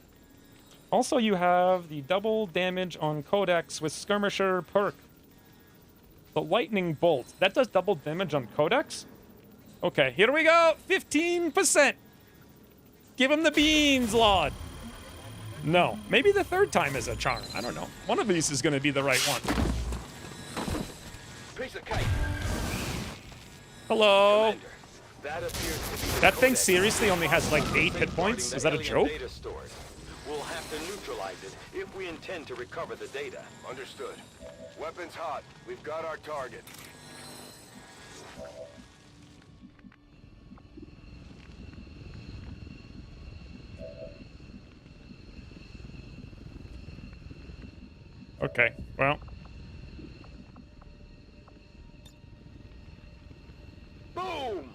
Also, you have the double damage on Codex with Skirmisher perk. The Lightning Bolt. That does double damage on Codex? Okay, here we go. 15%. Give him the beans, Laud. No. Maybe the 3rd time is a charm. I don't know. One of these is going to be the right one. Piece of cake. Hello. Commander, that appears to be the That thing codex seriously only has like 8 hit safeguarding points? the Is that a alien joke? Data stores. We'll have to neutralize it if we intend to recover the data. Understood. Weapons hot. We've got our target. Okay, well. Boom!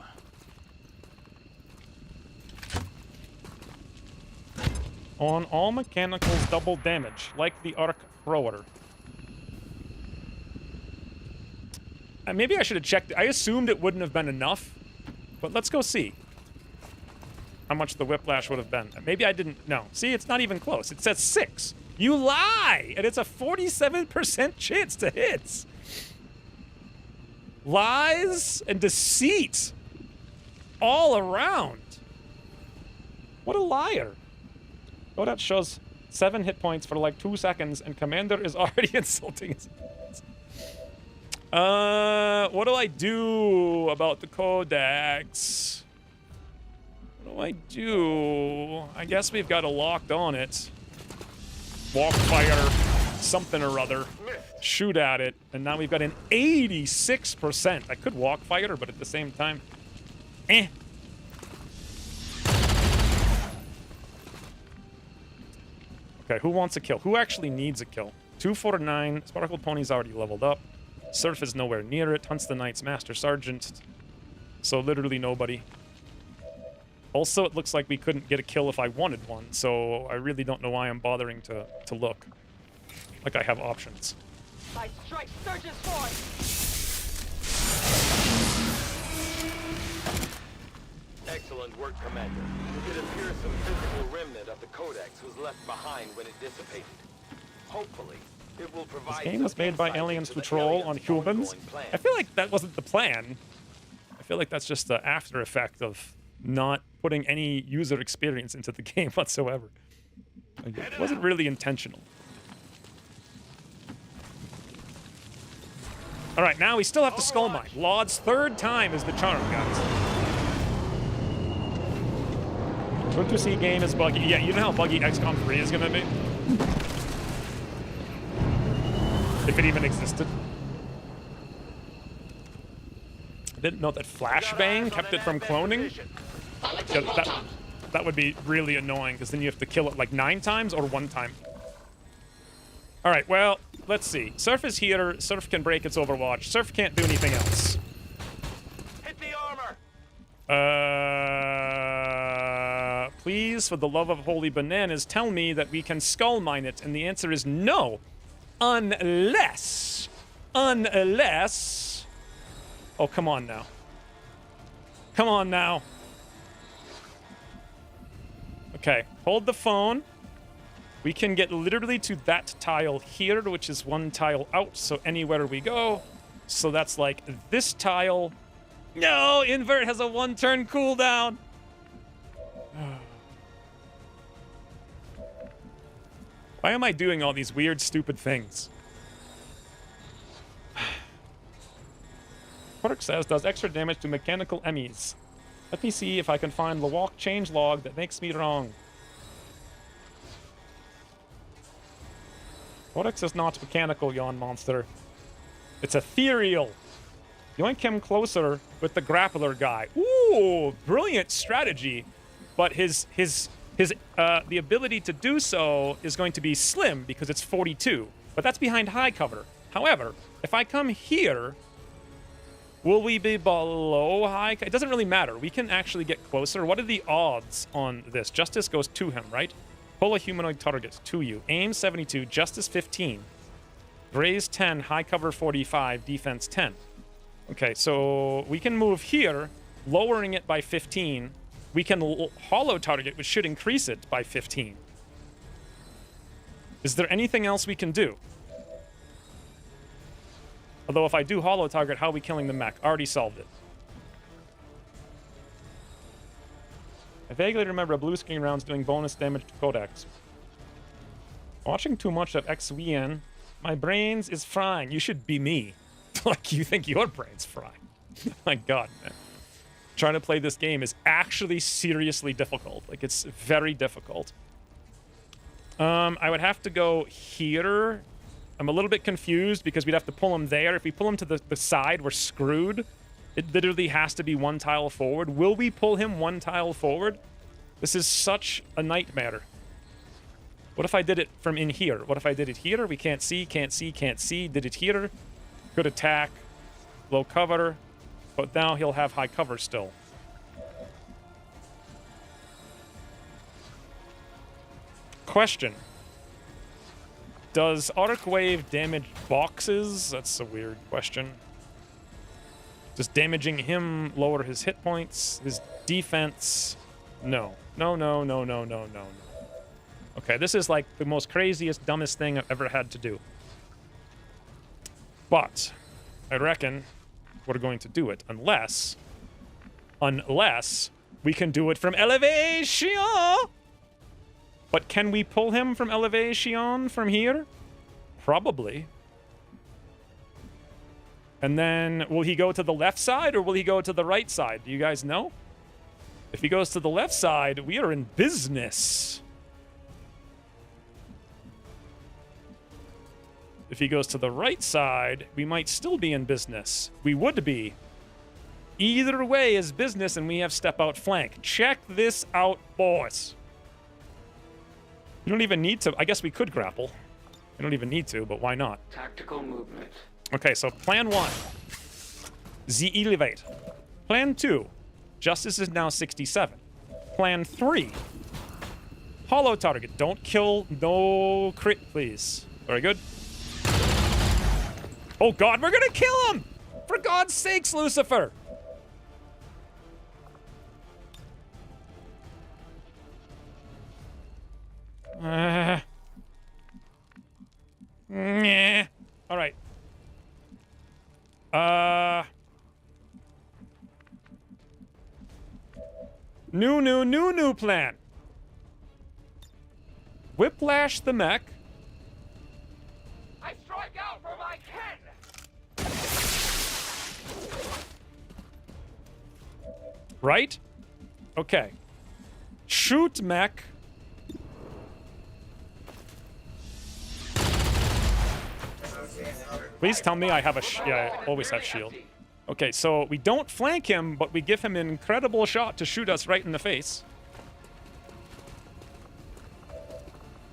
On all mechanicals, double damage, like the arc thrower. Maybe I should have checked. I assumed it wouldn't have been enough, but let's go see how much the whiplash would have been. Maybe I didn't know. See, it's not even close. It says 6. You lie! And it's a 47% chance to hit. Lies and deceit all around. What a liar. Oh, that shows 7 hit points for like 2 seconds, and Commander is already insulting his opponents. What do I do about the Codex? What do I do? I guess we've got a locked on it. Walk fire, something or other. Shoot at it, and now we've got an 86%. I could walk fire, but at the same time, eh. Okay, who wants a kill? Who actually needs a kill? 249. Sparkled Pony's already leveled up. Surf is nowhere near it. Hunts the Knight's Master Sergeant. So literally nobody. Also, it looks like we couldn't get a kill if I wanted one, so I really don't know why I'm bothering to look. Like I have options. My strike surges forth. Excellent work, Commander. It appears some physical remnant of the Codex was left behind when it dissipated. Hopefully, it will provide. This game was made by aliens to troll on humans. I feel like that wasn't the plan. I feel like that's just the after effect of not putting any user experience into the game whatsoever. Like, it wasn't really intentional. All right, now we still have to skull mine. Laud's 3rd time is the charm, guys. Good to see game is buggy. Yeah, you know how buggy XCOM 3 is gonna be? If it even existed. I didn't know that flashbang kept it from cloning. Yeah, that would be really annoying, because then you have to kill it like 9 times or 1 time. All right, well, let's see. Surf is here. Surf can break its Overwatch. Surf can't do anything else. Hit the armor. Please, for the love of holy bananas, tell me that we can skull mine it, and the answer is no. Unless... Oh, come on now. Come on now. Okay, hold the phone. We can get literally to that tile here, which is 1 tile out, so anywhere we go. So that's like this tile. No, invert has a 1-turn cooldown. Why am I doing all these weird, stupid things? Quirk says, does extra damage to mechanical enemies. Let me see if I can find the walk change log that makes me wrong. Codex is not mechanical, yawn monster. It's ethereal. Yoink him closer with the grappler guy. Ooh, brilliant strategy. But the ability to do so is going to be slim because it's 42. But that's behind high cover. However, if I come here, will we be below high? It doesn't really matter. We can actually get closer. What are the odds on this? Justice goes to him, right? Pull a humanoid target to you. Aim 72, Justice 15. Raise 10, high cover 45, defense 10. Okay, so we can move here, lowering it by 15. We can hollow target, which should increase it by 15. Is there anything else we can do? Although if I do hollow target, how are we killing the mech? Already solved it. I vaguely remember a blue screen rounds doing bonus damage to Codex. Watching too much of XVN, my brains is frying. You should be me. Like you think your brain's frying. My God, man. Trying to play this game is actually seriously difficult. Like, it's very difficult. I would have to go here. I'm a little bit confused because we'd have to pull him there. If we pull him to the side, we're screwed. It literally has to be one tile forward. Will we pull him one tile forward? This is such a nightmare. What if I did it from in here? What if I did it here? We can't see, can't see, can't see. Did it here. Good attack. Low cover. But now he'll have high cover still. Question. Does Arc Wave damage boxes? That's a weird question. Does damaging him lower his hit points? His defense? No. No, no, no, no, no, no, no. Okay, this is like the most craziest, dumbest thing I've ever had to do. But I reckon we're going to do it unless we can do it from elevation. But can we pull him from elevation from here? Probably. And then will he go to the left side or will he go to the right side? Do you guys know? If he goes to the left side, we are in business. If he goes to the right side, we might still be in business. We would be. Either way is business, and we have step out flank. Check this out, boys. We don't even need to. I guess we could grapple. We don't even need to, but why not? Tactical movement. Okay, so plan 1. Z elevate. Plan 2. Justice is now 67. Plan 3. Hollow target. Don't kill. No crit, please. Very good. Oh God, we're gonna kill him! For God's sakes, Lucifer! Yeah. All right. New plan. Whiplash the mech. I strike out for my kin! Right? Okay. Shoot mech. Please tell me I have a yeah, I always have shield. Okay, so we don't flank him, but we give him an incredible shot to shoot us right in the face.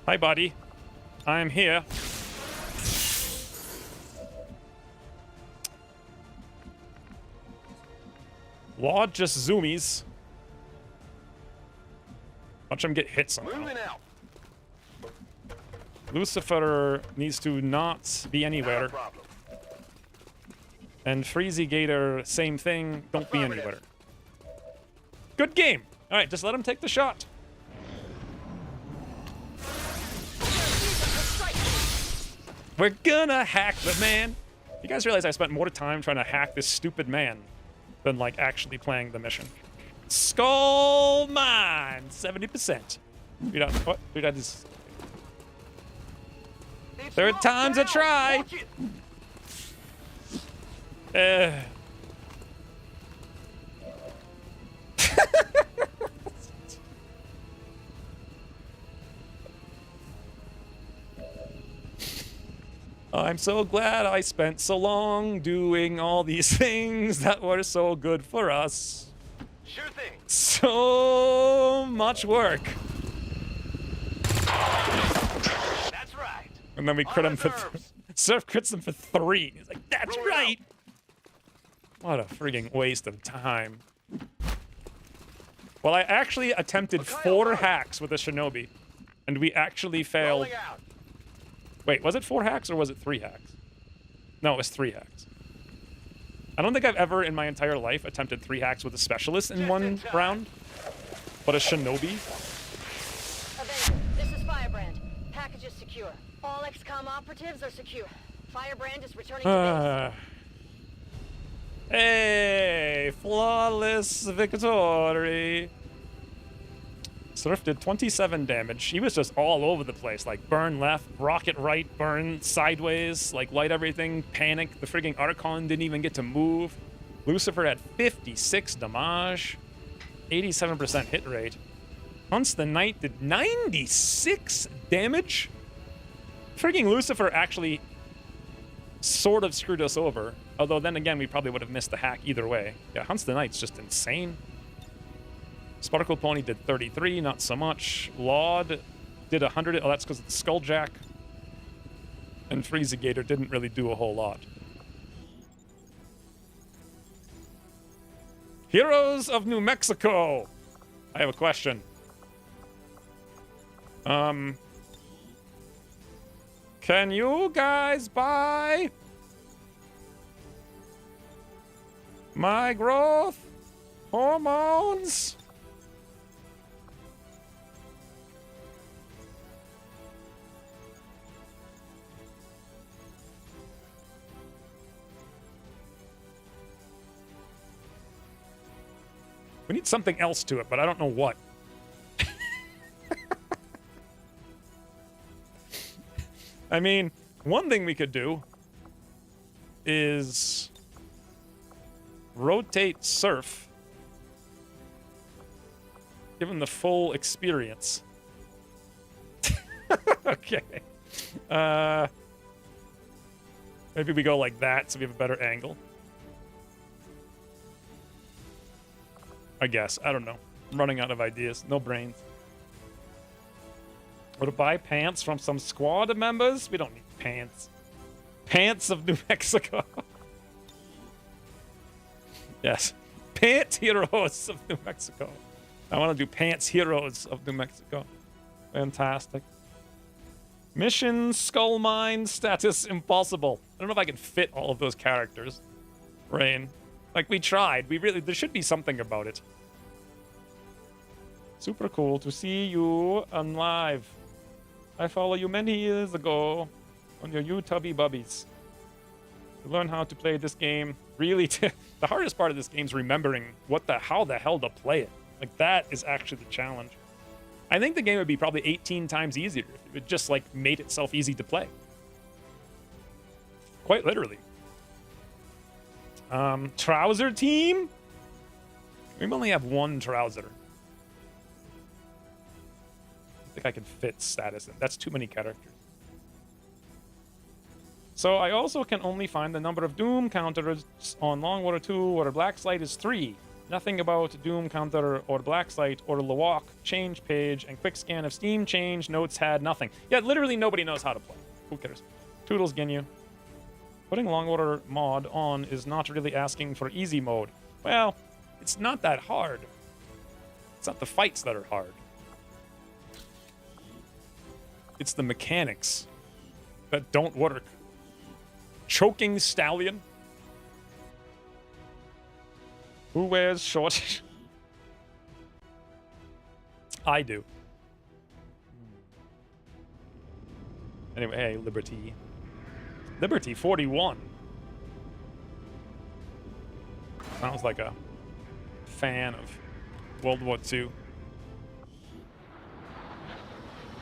Hi, buddy. I'm here. Lord just zoomies. Watch him get hit somehow. Moving out. Lucifer needs to not be anywhere. And Freezy Gator, same thing. Don't be anywhere. Good game. All right, just let him take the shot. We're gonna hack the man. You guys realize I spent more time trying to hack this stupid man than, like, actually playing the mission. Skull mine, 70%. What? I just... Third time's a try. I'm so glad I spent so long doing all these things that were so good for us. Sure thing. So much work. That's right. And then we crit him for... Surf crits him for 3. He's like, that's right. What a frigging waste of time. Well, I actually attempted 4 hacks with a Shinobi. And we actually failed... Wait, was it 4 hacks or was it 3 hacks? No, it was 3 hacks. I don't think I've ever in my entire life attempted 3 hacks with a specialist in one round. But a Shinobi? Avenger, this is Firebrand. Package is secure. All XCOM operatives are secure. Firebrand is returning to base. Hey, flawless victory. Surf did 27 damage. He was just all over the place. Like, burn left, rocket right, burn sideways, like, light everything, panic. The frigging Archon didn't even get to move. Lucifer had 56 damage, 87% hit rate. Hunts the Knight did 96 damage. Freaking Lucifer actually sort of screwed us over. Although then again, we probably would have missed the hack either way. Yeah, Hunts the Knight's just insane. Sparkle Pony did 33, not so much. Laud did 100. Oh, that's because of the Skulljack. And Freezegator didn't really do a whole lot. Heroes of New Mexico. I have a question. Can you guys buy my growth hormones? We need something else to it, but I don't know what. I mean, one thing we could do is rotate Surf. Give him the full experience. Okay. Maybe we go like that so we have a better angle. I guess. I don't know. I'm running out of ideas. No brains. Or to buy pants from some squad members? We don't need pants. Pants of New Mexico. Yes. Pants Heroes of New Mexico. I want to do Pants Heroes of New Mexico. Fantastic. Mission Skull Mine status impossible. I don't know if I can fit all of those characters. Rain. Like, we tried. There should be something about it. Super cool to see you on live. I follow you many years ago on your YouTubey bubbies. To learn how to play this game, really, the hardest part of this game is remembering how the hell to play it. Like, that is actually the challenge. I think the game would be probably 18 times easier if it just, like, made itself easy to play. Quite literally. Trouser team? We only have one trouser. I think I can fit status in. That's too many characters. So I also can only find the number of Doom counters on Longwater 2 or Blackslide is 3. Nothing about Doom counter or Blackslide or Lawak change page and quick scan of Steam change notes had nothing. Yeah, literally nobody knows how to play. Who cares? Toodles Ginyu. Putting Longwater mod on is not really asking for easy mode. Well, it's not that hard. It's not the fights that are hard. It's the mechanics that don't work. Choking Stallion? Who wears short? I do. Anyway, hey, Liberty. Liberty 41. Sounds like a fan of World War II.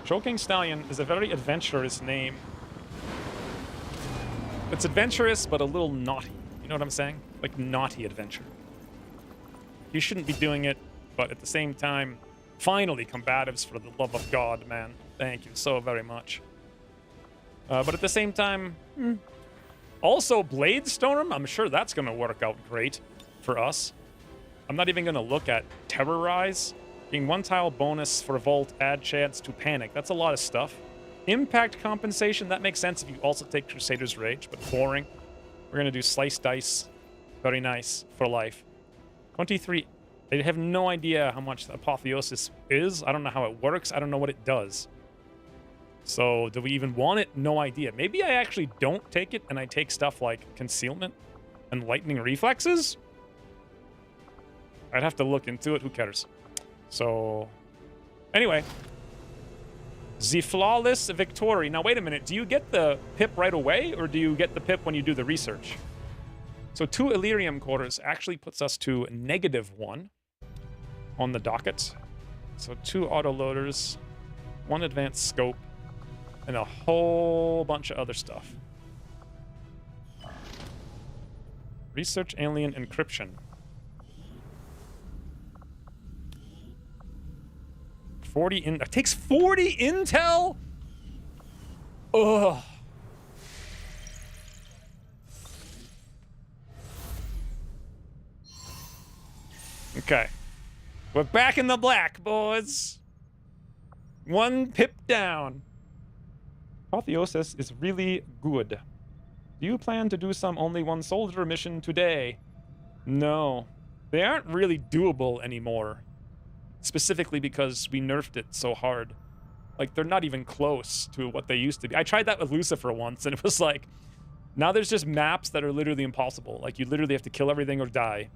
Choking Stallion is a very adventurous name. It's adventurous, but a little naughty. You know what I'm saying? Like, naughty adventure. You shouldn't be doing it, but at the same time, finally, combatives, for the love of God, man. Thank you so very much. But at the same time, also Bladestorm, I'm sure that's going to work out great for us. I'm not even going to look at Terrorize. Being one tile bonus for Volt, add chance to panic. That's a lot of stuff. Impact compensation, that makes sense if you also take Crusader's Rage, but boring. We're going to do Slice Dice. Very nice for life. 23. I have no idea how much Apotheosis is. I don't know how it works. I don't know what it does. So, do we even want it? No idea. Maybe I actually don't take it and I take stuff like Concealment and Lightning Reflexes? I'd have to look into it. Who cares? So, anyway. The Flawless Victory. Now, wait a minute. Do you get the pip right away, or do you get the pip when you do the research? So 2 Illyrium Quarters actually puts us to -1 on the docket. So 2 autoloaders, 1 advanced scope, and a whole bunch of other stuff. Research alien encryption. 40 in. It takes 40 intel? Ugh. Okay. We're back in the black, boys. One pip down. Apotheosis is really good. Do you plan to do some only one soldier mission today? No. They aren't really doable anymore. Specifically because we nerfed it so hard. Like, they're not even close to what they used to be. I tried that with Lucifer once, and it was like, now there's just maps that are literally impossible. Like, you literally have to kill everything or die.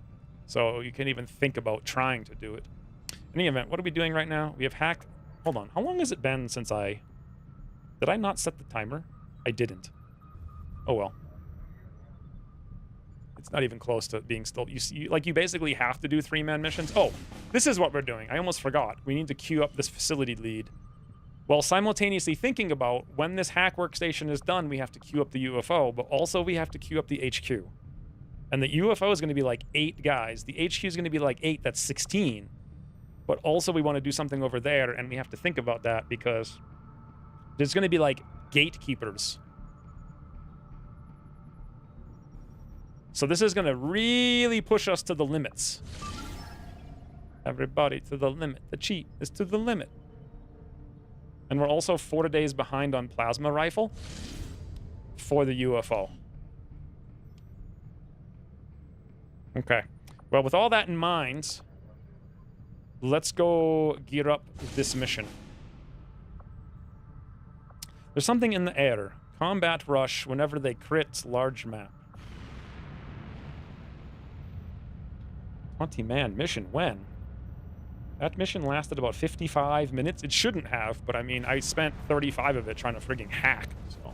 So you can't even think about trying to do it. In any event, what are we doing right now? We have hacked... Hold on. How long has it been since I... Did I not set the timer? I didn't. Oh, well. It's not even close to being still... You basically have to do 3-man missions. Oh, this is what we're doing. I almost forgot. We need to queue up this facility lead. While simultaneously thinking about when this hack workstation is done, we have to queue up the UFO, but also we have to queue up the HQ. And the UFO is going to be like 8 guys. The HQ is going to be like 8. That's 16. But also we want to do something over there, and we have to think about that because there's going to be like gatekeepers. So this is going to really push us to the limits. Everybody to the limit. The cheat is to the limit. And we're also 4 days behind on plasma rifle for the UFO. Okay. Well, with all that in mind, let's go gear up this mission. There's something in the air. Combat rush whenever they crit large map. 20-man mission. When? That mission lasted about 55 minutes. It shouldn't have, but I mean, I spent 35 of it trying to frigging hack. So.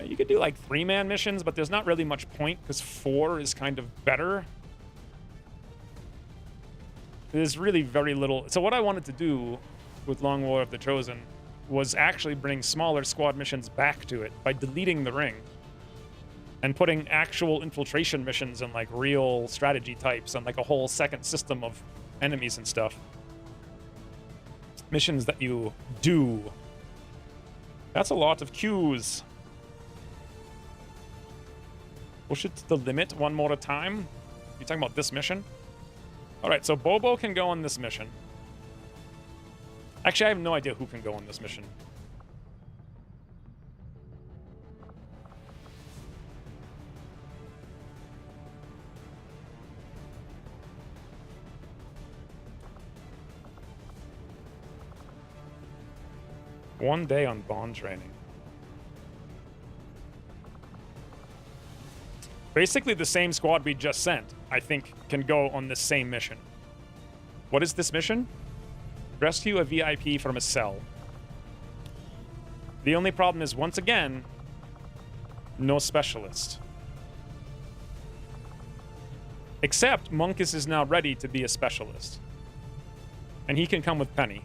You could do like 3-man missions, but there's not really much point because 4 is kind of better. There's really very little. So what I wanted to do with Long War of the Chosen was actually bring smaller squad missions back to it by deleting the ring and putting actual infiltration missions and like real strategy types and like a whole second system of enemies and stuff. Missions that you do. That's a lot of queues. Push it to the limit one more time. You talking about this mission? All right, so Bobo can go on this mission. Actually, I have no idea who can go on this mission. One day on bond training. Basically the same squad we just sent, I think, can go on the same mission. What is this mission? Rescue a VIP from a cell. The only problem is, once again, no specialist. Except Monkus is now ready to be a specialist. And he can come with Penny.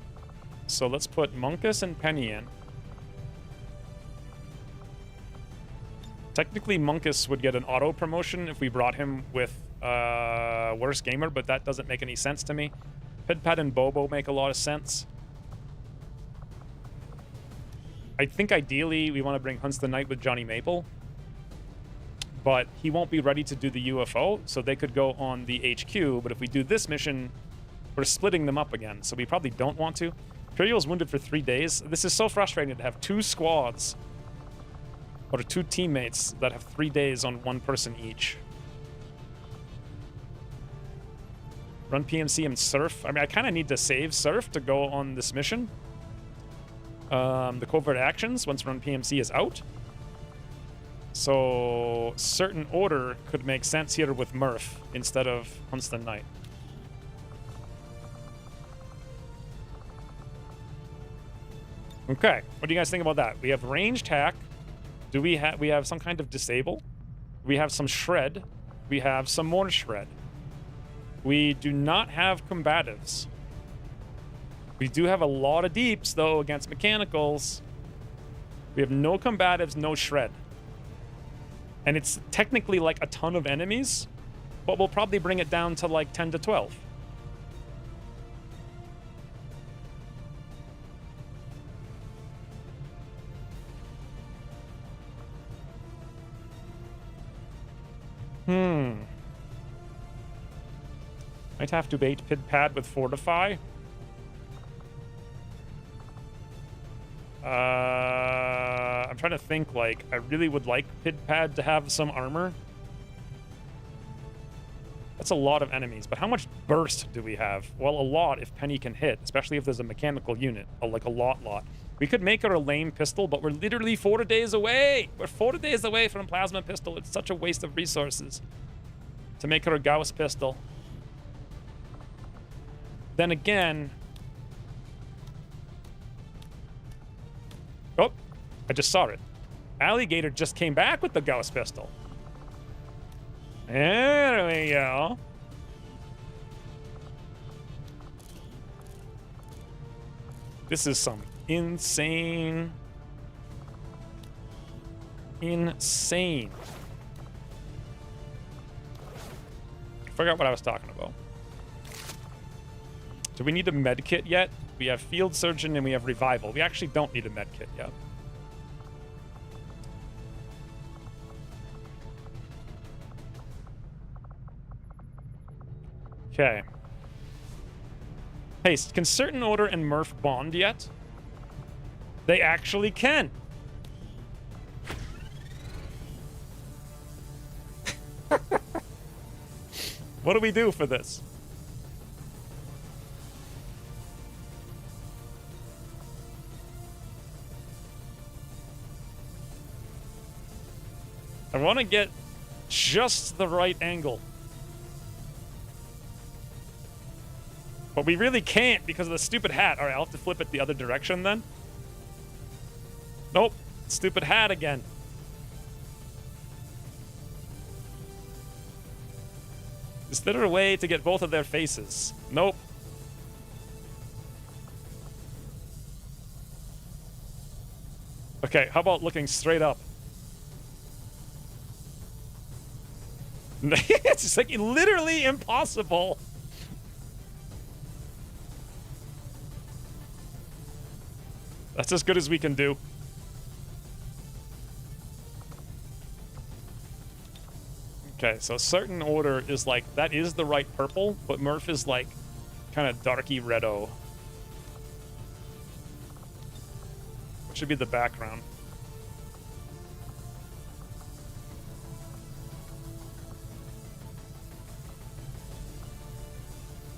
So let's put Monkus and Penny in. Technically, Monkus would get an auto promotion if we brought him with Worst Gamer, but that doesn't make any sense to me. Pidpat and Bobo make a lot of sense. I think ideally we want to bring Hunts the Knight with Johnny Maple, but he won't be ready to do the UFO, so they could go on the HQ, but if we do this mission, we're splitting them up again, so we probably don't want to. Imperial's wounded for 3 days. This is so frustrating to have 2 squads or 2 teammates that have 3 days on 1 person each. Run PMC and Surf. I mean, I kind of need to save Surf to go on this mission. The covert actions, once Run PMC is out. So, certain order could make sense here with Murph instead of Huntston Knight. Okay, what do you guys think about that? We have ranged hack. Do we have some kind of disable? We have some shred. We have some more shred. We do not have combatives. We do have a lot of deeps, though, against mechanicals. We have no combatives, no shred. And it's technically like a ton of enemies, but we'll probably bring it down to like 10 to 12. Might have to bait Pid Pad with Fortify. I'm trying to think, like, I really would like Pid Pad to have some armor. That's a lot of enemies, but how much burst do we have? Well, a lot if Penny can hit, especially if there's a mechanical unit. Like a lot. We could make her a lame pistol, but we're literally 4 days away. We're 4 days away from plasma pistol. It's such a waste of resources to make her a Gauss pistol. Then again... Oh, I just saw it. Alligator just came back with the Gauss pistol. There we go. This is some insane... insane. I forgot what I was talking about. Do we need a med kit yet? We have Field Surgeon and we have Revival. We actually don't need a med kit yet. Okay. Hey, can Certain Order and Murph bond yet? They actually can. What do we do for this? I want to get just the right angle. But we really can't because of the stupid hat. All right, I'll have to flip it the other direction then. Nope. Stupid hat again. Is there a way to get both of their faces? Nope. Okay, how about looking straight up? It's just like literally impossible. That's as good as we can do. Okay, so Certain Order is like, that is the right purple, but Murph is like kind of darky reddo. What should be the background?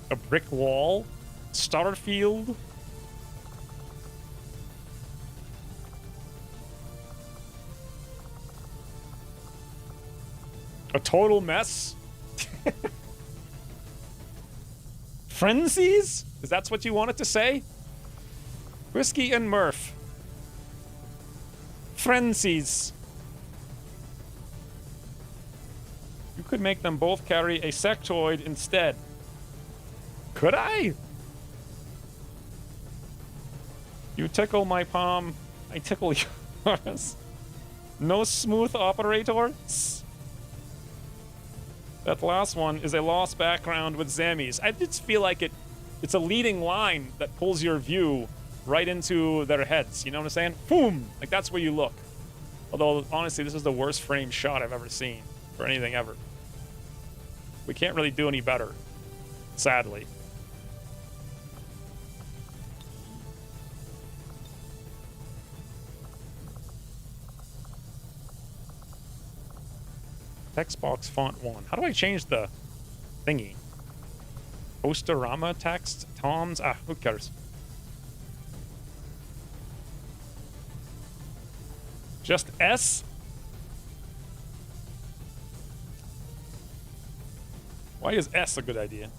A brick wall? Starfield? A total mess? Frenzies? Is that what you wanted to say? Whiskey and Murph. Frenzies. You could make them both carry a sectoid instead. Could I? You tickle my palm, I tickle yours. No smooth operators? That last one is a lost background with Zammies. I just feel like it's a leading line that pulls your view right into their heads. You know what I'm saying? Boom! Like, that's where you look. Although, honestly, this is the worst frame shot I've ever seen for anything ever. We can't really do any better, sadly. Text box font 1. How do I change the thingy? Posterama text? Toms? Ah, who cares? Just S? Why is S a good idea?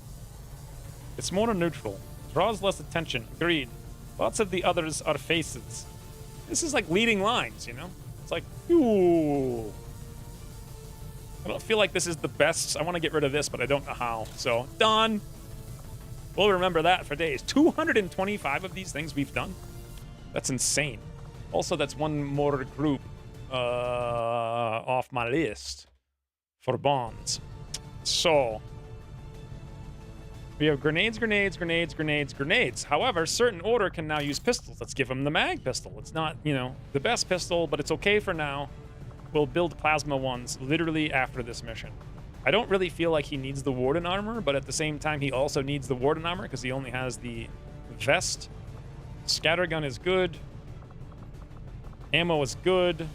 It's more neutral. Draws less attention. Agreed. Lots of the others are faces. This is like leading lines, you know? It's like, ooh. I don't feel like this is the best. I want to get rid of this, but I don't know how. So, done. We'll remember that for days. 225 of these things we've done. That's insane. Also, that's one more group off my list for bonds. So we have grenades, grenades, grenades, grenades, grenades. However, certain order can now use pistols. Let's give him the mag pistol. It's not, you know, the best pistol, but it's okay for now. We'll build plasma ones literally after this mission. I don't really feel like he needs the Warden armor, but at the same time, he also needs the Warden armor because he only has the vest. Scattergun is good. Ammo is good.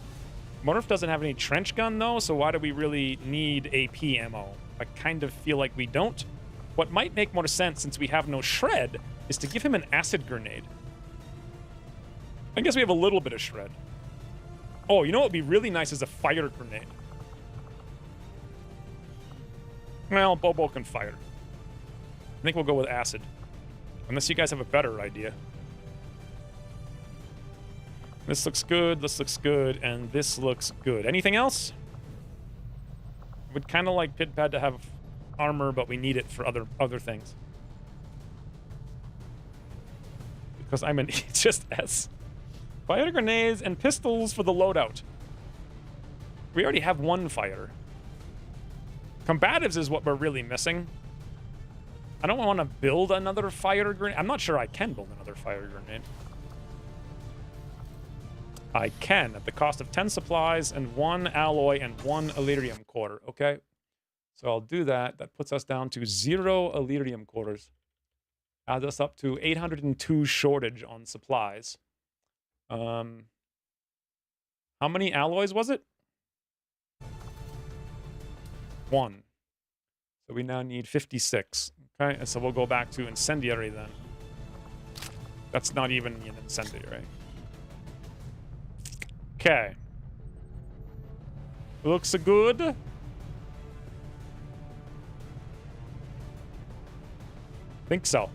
Morph doesn't have any trench gun, though, so why do we really need AP ammo? I kind of feel like we don't. What might make more sense, since we have no shred, is to give him an acid grenade. I guess we have a little bit of shred. Oh, you know what would be really nice is a fire grenade. Well, Bobo can fire. I think we'll go with acid. Unless you guys have a better idea. This looks good, this looks good, and this looks good. Anything else? Would kind of like Pitpad to have armor, but we need it for other things. Because I'm an just S. Fire grenades and pistols for the loadout. We already have one fighter. Combatives is what we're really missing. I don't want to build another fire grenade. I'm not sure I can build another fire grenade. I can, at the cost of 10 supplies and 1 alloy and 1 Elerium quarter, okay? So I'll do that. That puts us down to 0 Elerium quarters. Adds us up to 802 shortage on supplies. How many alloys was it? 1. So we now need 56. Okay, and so we'll go back to incendiary then. That's not even an incendiary. Okay. Looks good. Think so.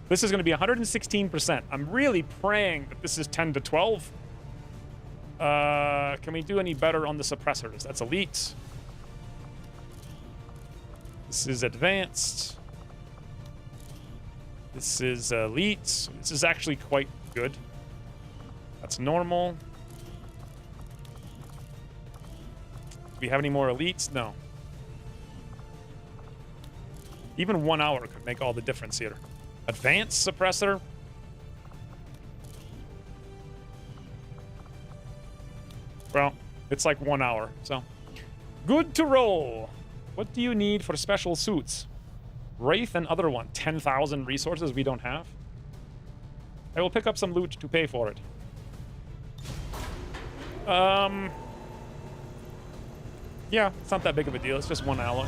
This is going to be 116%. I'm really praying that this is 10 to 12. Can we do any better on the suppressors? That's elite. This is advanced. This is elite. This is actually quite good. That's normal. Do we have any more elites? No. Even 1 hour could make all the difference here. Advanced suppressor. Well, it's like 1 hour, so. Good to roll. What do you need for special suits? Wraith and other one. 10,000 resources we don't have. I will pick up some loot to pay for it. Yeah, it's not that big of a deal. It's just 1 alloy.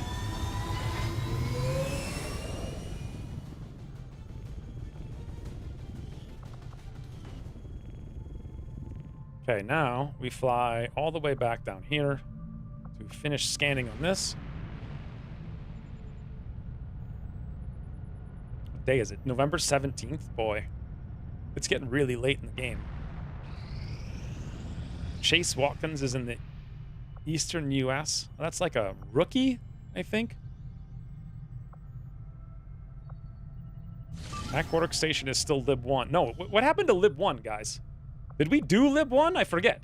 Okay, now we fly all the way back down here to finish scanning on this. What day is it? November 17th? Boy, it's getting really late in the game. Chase Watkins is in the eastern U.S. That's like a rookie, I think. Mac Workstation is still Lib 1. No, what happened to Lib 1, guys? Did we do Lib 1? I forget.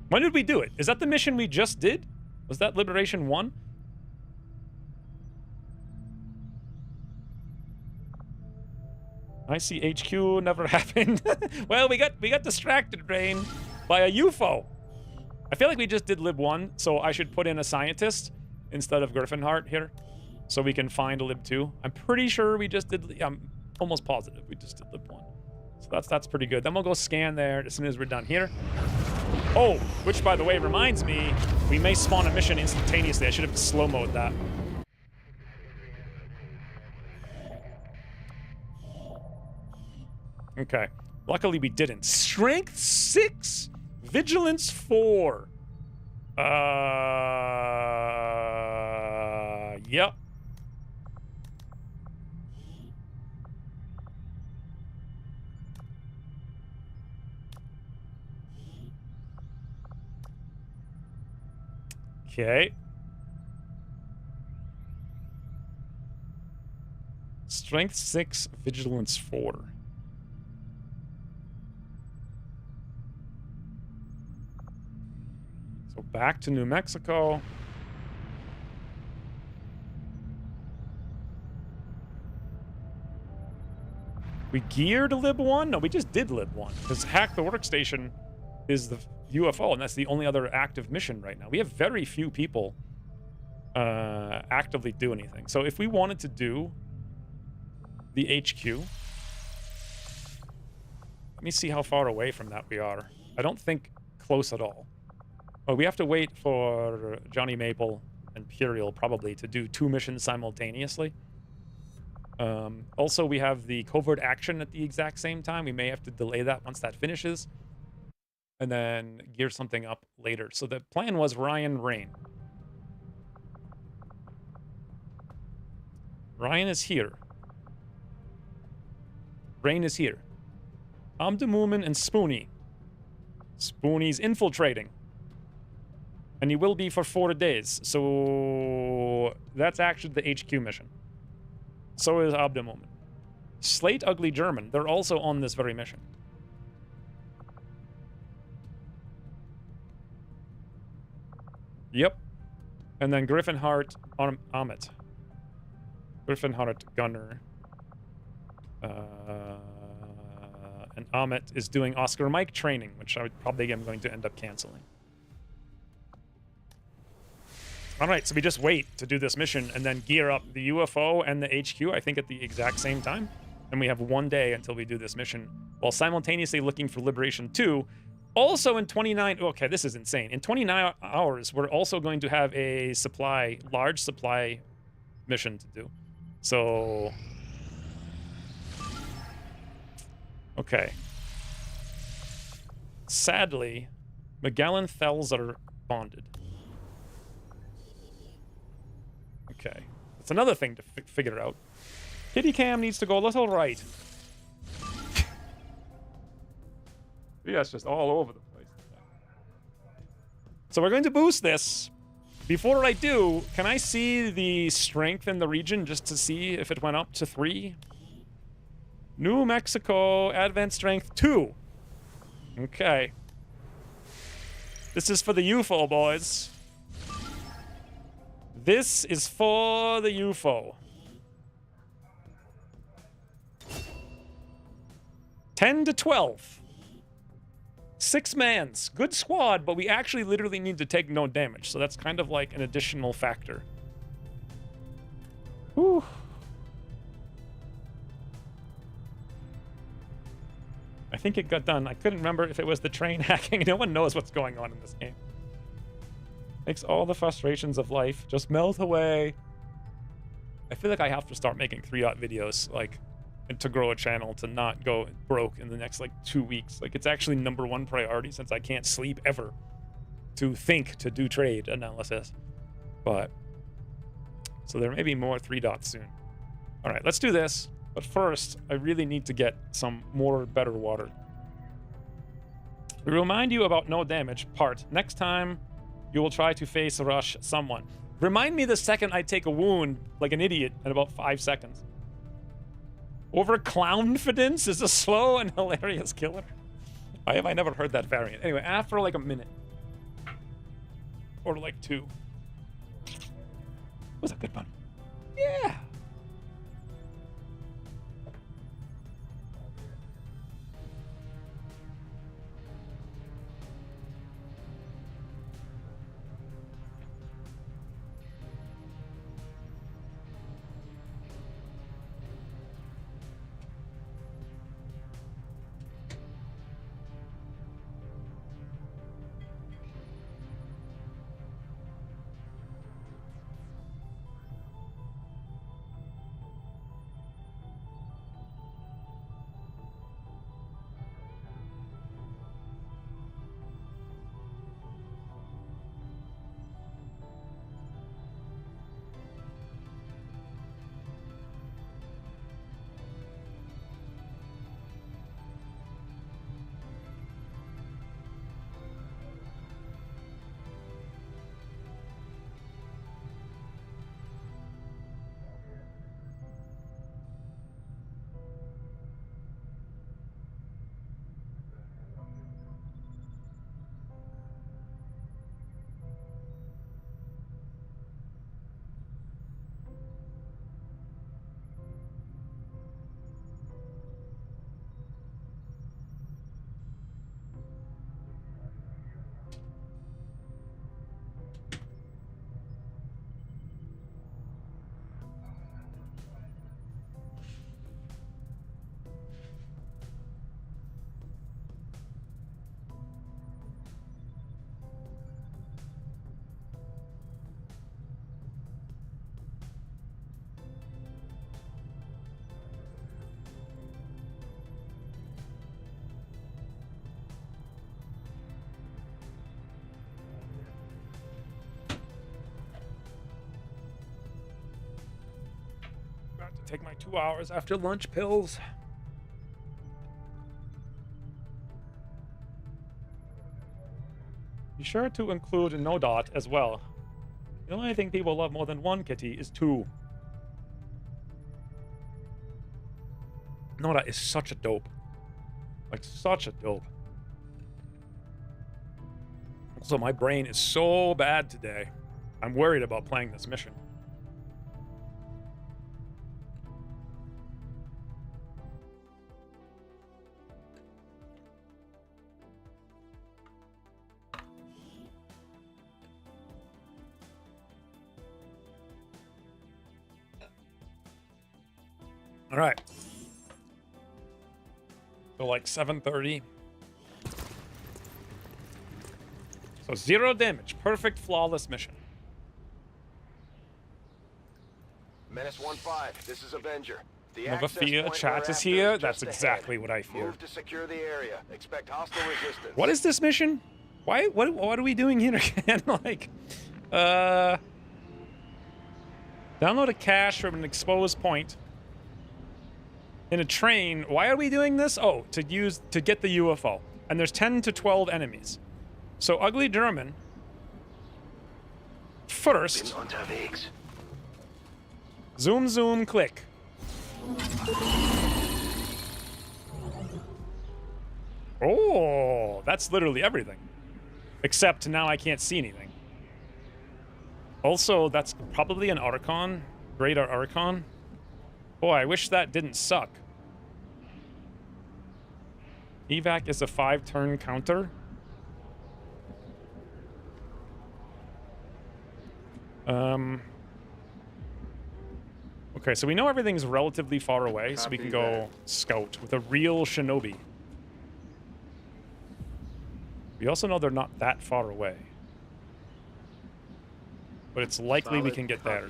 When did we do it? Is that the mission we just did? Was that Liberation 1? I see HQ never happened. Well, we got distracted, Brain, by a UFO. I feel like we just did Lib 1, so I should put in a scientist instead of Griffinheart here, so we can find a Lib 2. I'm pretty sure we just did. I'm almost positive we just did Lib 1. So that's pretty good. Then we'll go scan there as soon as we're done here. Oh, which by the way reminds me, we may spawn a mission instantaneously. I should have slow-mode that. Okay. Luckily we didn't. Strength 6, Vigilance 4. Yep. Okay. Strength 6, Vigilance 4. So back to New Mexico. We geared Lib 1? No, we just did Lib 1. Because Hack the Workstation is the UFO, and that's the only other active mission right now. We have very few people actively do anything. So if we wanted to do the HQ, let me see how far away from that we are. I don't think close at all. Oh, we have to wait for Johnny Maple and Puriel probably to do 2 missions simultaneously. Also, we have the covert action at the exact same time. We may have to delay that once that finishes. And then gear something up later. So the plan was Ryan, Rain. Ryan is here. Rain is here. Amdemumen and Spoonie. Spoonie's infiltrating. And he will be for 4 days. So that's actually the HQ mission. So is Abdemumen. Slate Ugly German. They're also on this very mission. Yep. And then Griffin Hart, Amit. Griffin Hart, Gunner. And Amit is doing Oscar Mike training, which I probably am going to end up canceling. All right, so we just wait to do this mission and then gear up the UFO and the HQ, I think, at the exact same time. And we have 1 day until we do this mission, while simultaneously looking for Liberation 2. Also in 29... Okay, this is insane. In 29 hours, we're also going to have a large supply mission to do. So... Okay. Sadly, Magellan Fells are bonded. Okay. That's another thing to figure out. Kitty Cam needs to go a little right. Yeah, it's just all over the place. So we're going to boost this. Before I do, can I see the strength in the region just to see if it went up to 3? New Mexico, Advent Strength 2. Okay. This is for the UFO, boys. This is for the UFO. 10 to 12. 6 mans. Good squad, but we actually literally need to take no damage, so that's kind of like an additional factor. Whew. I think it got done. I couldn't remember if it was the train hacking. No one knows what's going on in this game. Makes all the frustrations of life just melt away. I feel like I have to start making 3-aught videos, like, to grow a channel, to not go broke in the next, like, 2 weeks. Like, it's actually #1 priority since I can't sleep ever to think to do trade analysis. But, so there may be more 3-dots soon. All right, let's do this. But first, I really need to get some more better water. We remind you about no damage part. Next time, you will try to face rush someone. Remind me the second I take a wound like an idiot in about 5 seconds. Overclownfidence is a slow and hilarious killer. Why have I never heard that variant? Anyway, after like a minute. Or like 2. Was a good one. Yeah. take my 2 hours after lunch pills. Be sure to include no dot as well. The only thing people love more than one kitty is two. Noda is such a dope. Like, such a dope. Also, my brain is so bad today. I'm worried about playing this mission. All right. So like 7:30. So 0 damage. Perfect, flawless mission. Menace 1-5, this is Avenger. The Never access fear, point chat we're is after here. just That's ahead. exactly what I fear. Move to secure the area. Expect hostile resistance. What is this mission? Why? What are we doing here again? Like, download a cache from an exposed point in a train. Why are we doing this? Oh, to get the UFO. And there's 10 to 12 enemies. So Ugly German first. Bin unterwegs. Zoom, zoom, click. Oh, that's literally everything. Except now I can't see anything. Also, that's probably an Archon. Greater Archon. Boy, I wish that didn't suck. Evac is a 5-turn counter. Okay, so we know everything's relatively far away, so we can go scout with a real shinobi. We also know they're not that far away. But it's likely we can get there.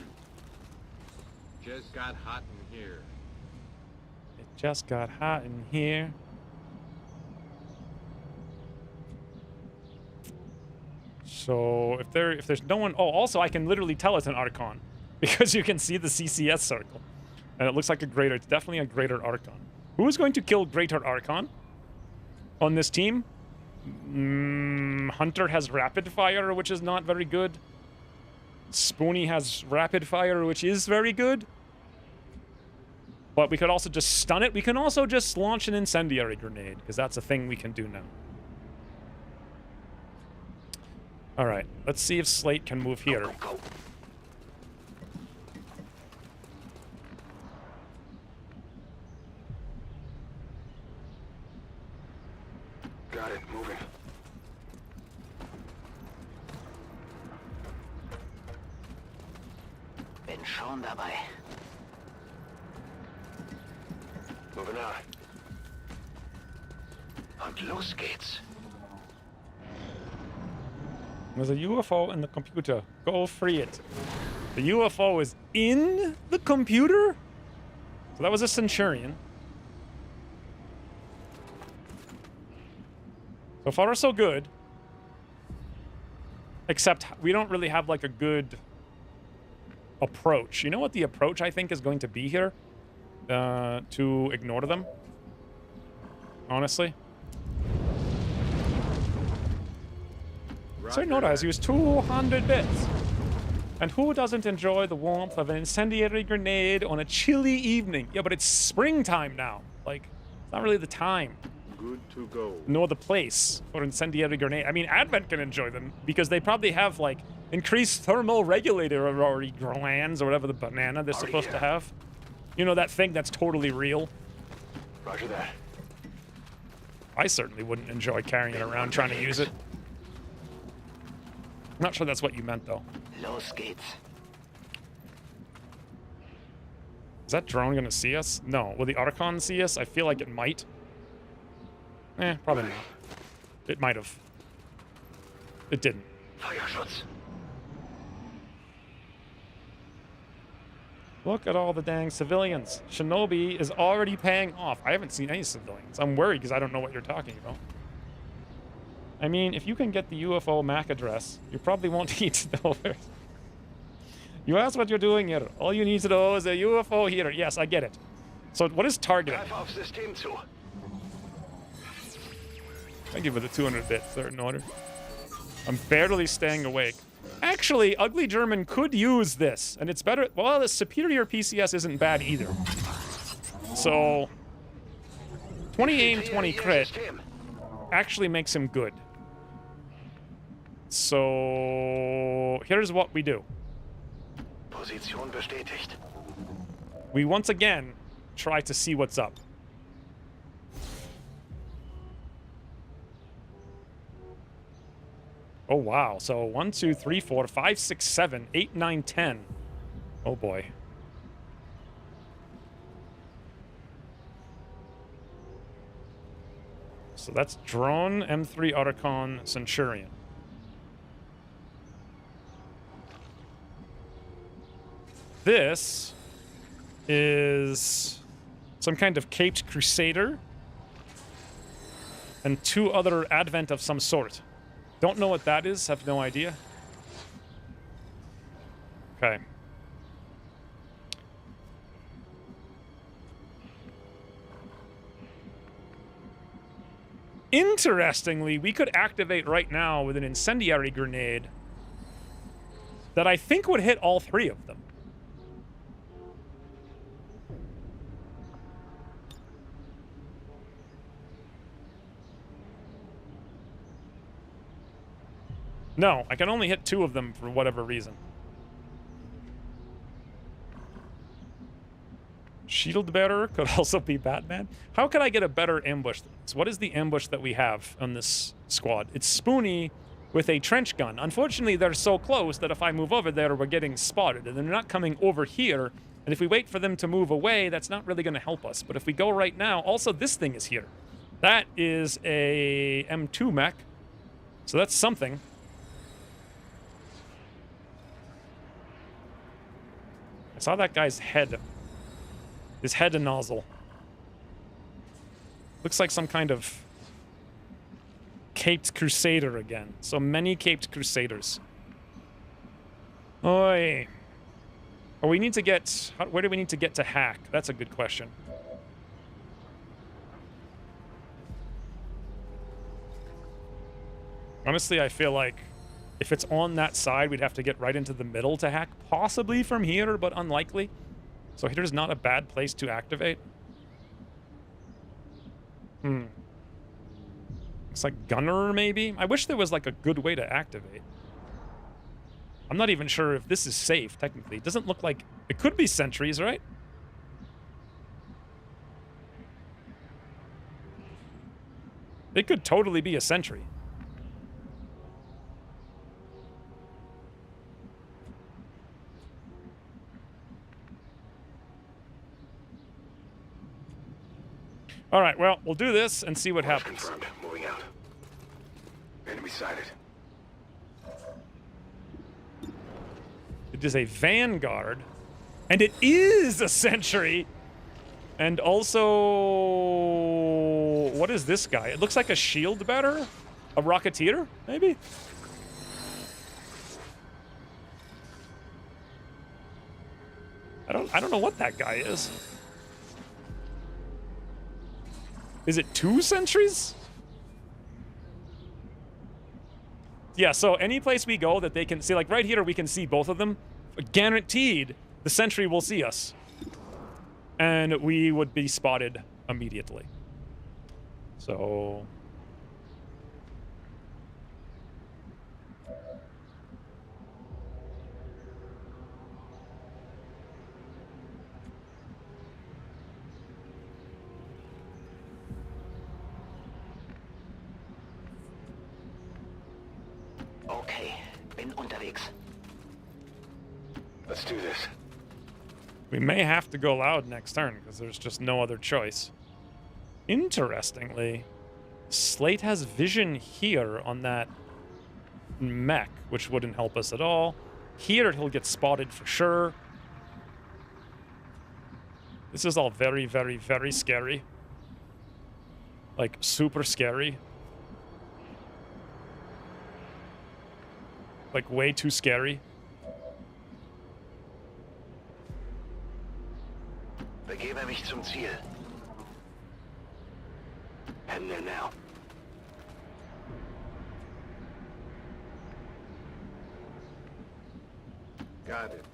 Just got hot in here. It just got hot in here. So if there's no one, oh, also I can literally tell it's an Archon because you can see the CCS circle, and it looks like a greater. It's definitely a greater Archon. Who is going to kill greater Archon on this team? Hunter has rapid fire, which is not very good. Spoony has rapid fire, which is very good. But we could also just stun it. We can also just launch an incendiary grenade, because that's a thing we can do now. All right, let's see if Slate can move here. Go. Got it, moving. Bin schon dabei. Moving on. Und los geht's. There's a UFO in the computer. Go free it. The UFO is in the computer? So that was a Centurion. So far, so good. Except we don't really have, like, a good approach. You know what the approach, I think, is going to be here? To ignore them? Honestly. Sir Noda has used 200 bits. And who doesn't enjoy the warmth of an incendiary grenade on a chilly evening? Yeah, but it's springtime now. Like, it's not really the time. Good to go. Nor the place for incendiary grenade. I mean, Advent can enjoy them because they probably have, like, increased thermal regulatory glands or whatever the banana they're supposed to have. You know, that thing that's totally real. Roger that. I certainly wouldn't enjoy carrying it around trying to use it. I'm not sure that's what you meant, though. Los geht's. Is that drone gonna see us? No. Will the Archon see us? I feel like it might. Probably not. It might have. It didn't. Feuerschutz. Look at all the dang civilians. Shinobi is already paying off. I haven't seen any civilians. I'm worried because I don't know what you're talking about. I mean, if you can get the UFO MAC address, you probably won't need to know. You asked what you're doing here. All you need to know is a UFO here. Yes, I get it. So what is targeting? Greif auf System zu. Thank you for the 200 bits, third in order. I'm barely staying awake. Actually, Ugly German could use this, and it's better. Well, the superior PCS isn't bad either. So, 20 aim, 20 crit actually makes him good. So, here's what we do. Position bestätigt. We once again try to see what's up. Oh, wow. So 1, 2, 3, 4, 5, 6, 7, 8, 9, 10. Oh, boy. So that's drone, M3 Otacon, Centurion. This is some kind of caped crusader and 2 other advent of some sort. Don't know what that is, have no idea. Okay. Interestingly, we could activate right now with an incendiary grenade that I think would hit all 3 of them. No, I can only hit 2 of them for whatever reason. Shield bearer could also be Batman. How can I get a better ambush than this? What is the ambush that we have on this squad? It's Spoonie with a trench gun. Unfortunately, they're so close that if I move over there, we're getting spotted. And they're not coming over here. And if we wait for them to move away, that's not really going to help us. But if we go right now, also this thing is here. That is a M2 mech. So that's something. I saw that guy's head. His head and nozzle. Looks like some kind of caped crusader again. So many caped crusaders. Oi. Oh, we need to get... where do we need to get to hack? That's a good question. Honestly, I feel like if it's on that side, we'd have to get right into the middle to hack. Possibly from here, but unlikely. So here's not a bad place to activate. Looks like gunner, maybe? I wish there was like a good way to activate. I'm not even sure if this is safe, technically. It doesn't look like... It could be sentries, right? It could totally be a sentry. All right, well, we'll do this and see what happens. Confirmed. Moving out. Enemy sighted. It is a Vanguard, and it is a sentry. And also, what is this guy? It looks like a shield bearer, a rocketeer, maybe. I don't know what that guy is. Is it 2 sentries? Yeah, so any place we go that they can see, like right here, we can see both of them. Guaranteed, the sentry will see us. And we would be spotted immediately. So... Okay, bin unterwegs. Let's do this. We may have to go loud next turn, because there's just no other choice. Interestingly, Slate has vision here on that mech, which wouldn't help us at all. Here, he'll get spotted for sure. This is all very, very, very scary. Like, super scary. Like, way too scary. zum Ziel. Heading there now. Got it.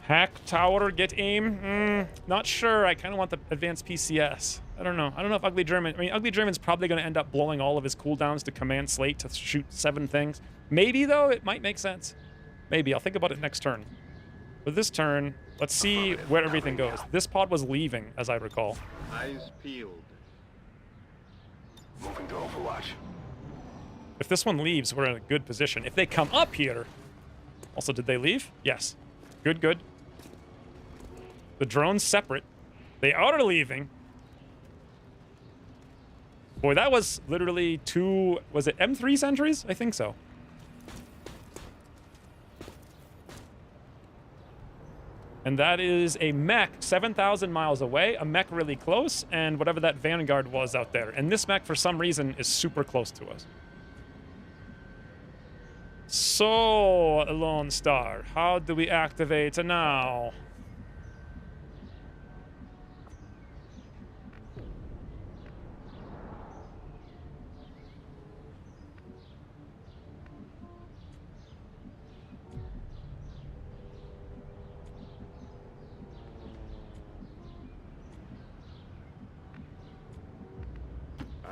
Hack tower, get aim. Not sure. I kind of want the advanced PCS. I don't know. I don't know if Ugly German. I mean, Ugly German's probably going to end up blowing all of his cooldowns to command slate to shoot 7 things. Maybe though, it might make sense. Maybe. I'll think about it next turn. For this turn, let's see where everything goes. This pod was leaving, as I recall. Eyes peeled. Moving to Overwatch. If this one leaves, we're in a good position. If they come up here... Also, did they leave? Yes. Good, good. The drone's separate. They are leaving. Boy, that was literally 2... Was it M3 sentries? I think so. And that is a mech 7,000 miles away, a mech really close, and whatever that Vanguard was out there. And this mech, for some reason, is super close to us. So, Lone Star, how do we activate now?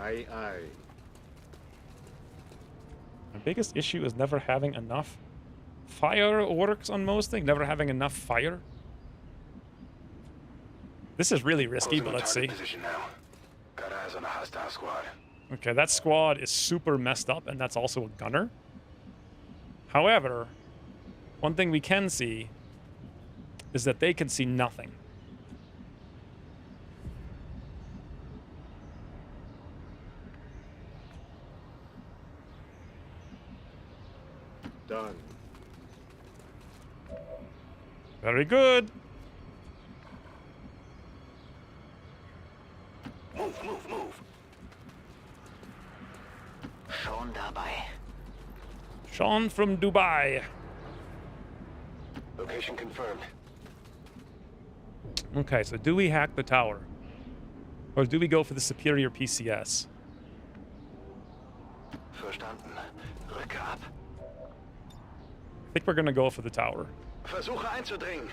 Aye, aye. My biggest issue is never having enough fire works on most things, never having enough fire. This is really risky, but let's see. Position now. Got eyes on a hostile squad. Okay, that squad is super messed up, and that's also a gunner. However, one thing we can see is that they can see nothing. Done. Very good. Move, move, move. Schon dabei. Sean from Dubai. Location confirmed. Okay, so do we hack the tower? Or do we go for the superior PCS? Verstanden. Rücke ab. I think we're gonna go for the tower. Versuche einzudringen.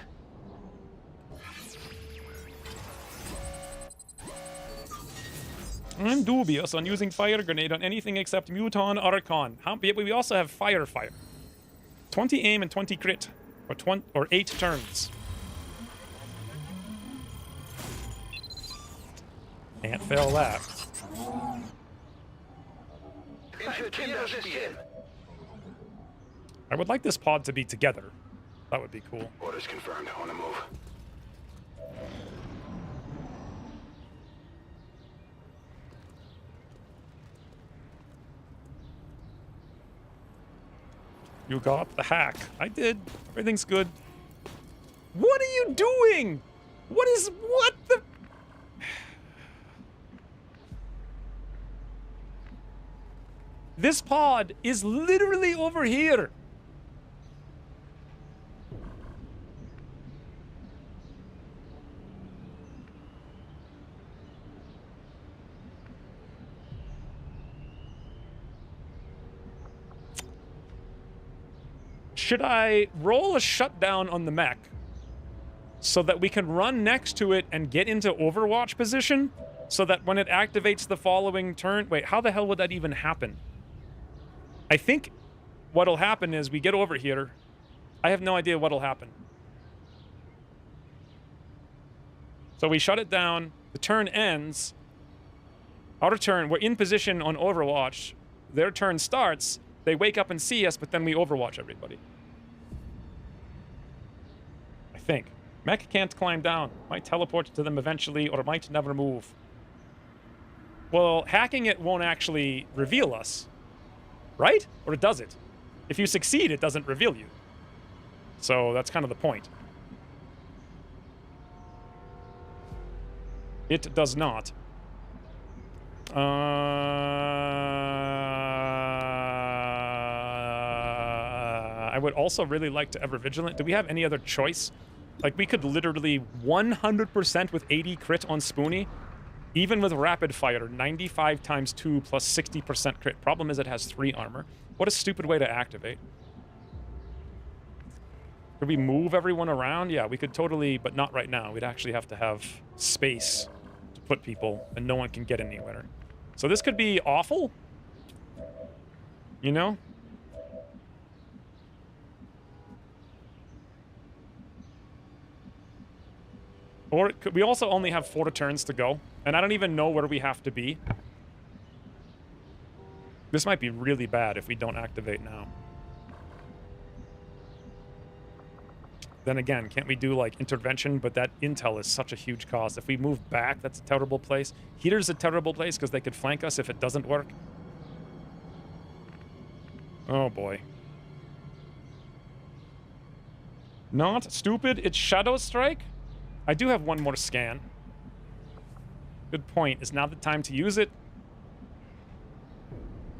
I'm dubious on using fire grenade on anything except Muton Archon. We also have fire. 20 aim and 20 crit. Or 8 turns. Can't fail that. Kinderspiel. I would like this pod to be together. That would be cool. Orders confirmed. On the move. You got the hack. I did. Everything's good. What are you doing? What the? This pod is literally over here. Should I roll a shutdown on the mech so that we can run next to it and get into Overwatch position so that when it activates the following turn... Wait, how the hell would that even happen? I think what'll happen is we get over here. I have no idea what'll happen. So we shut it down. The turn ends. Our turn, we're in position on Overwatch. Their turn starts. They wake up and see us, but then we Overwatch everybody. I think. Mech can't climb down. Might teleport to them eventually, or might never move. Well, hacking it won't actually reveal us. Right? Or does it? If you succeed, it doesn't reveal you. So that's kind of the point. It does not. I would also really like to Ever Vigilant. Do we have any other choice Like, we could literally 100% with 80 crit on Spoonie, even with rapid fire, 95 times 2 plus 60% crit. Problem is it has 3 armor. What a stupid way to activate. Could we move everyone around? Yeah, we could totally, but not right now. We'd actually have to have space to put people, and no one can get anywhere. So this could be awful. You know? Or it could, we also only have 4 turns to go, and I don't even know where we have to be. This might be really bad if we don't activate now. Then again, can't we do, like, intervention? But that intel is such a huge cost. If we move back, that's a terrible place. Heater's a terrible place because they could flank us if it doesn't work. Oh, boy. Not stupid. It's Shadow Strike? I do have one more scan. Good point. Is now the time to use it?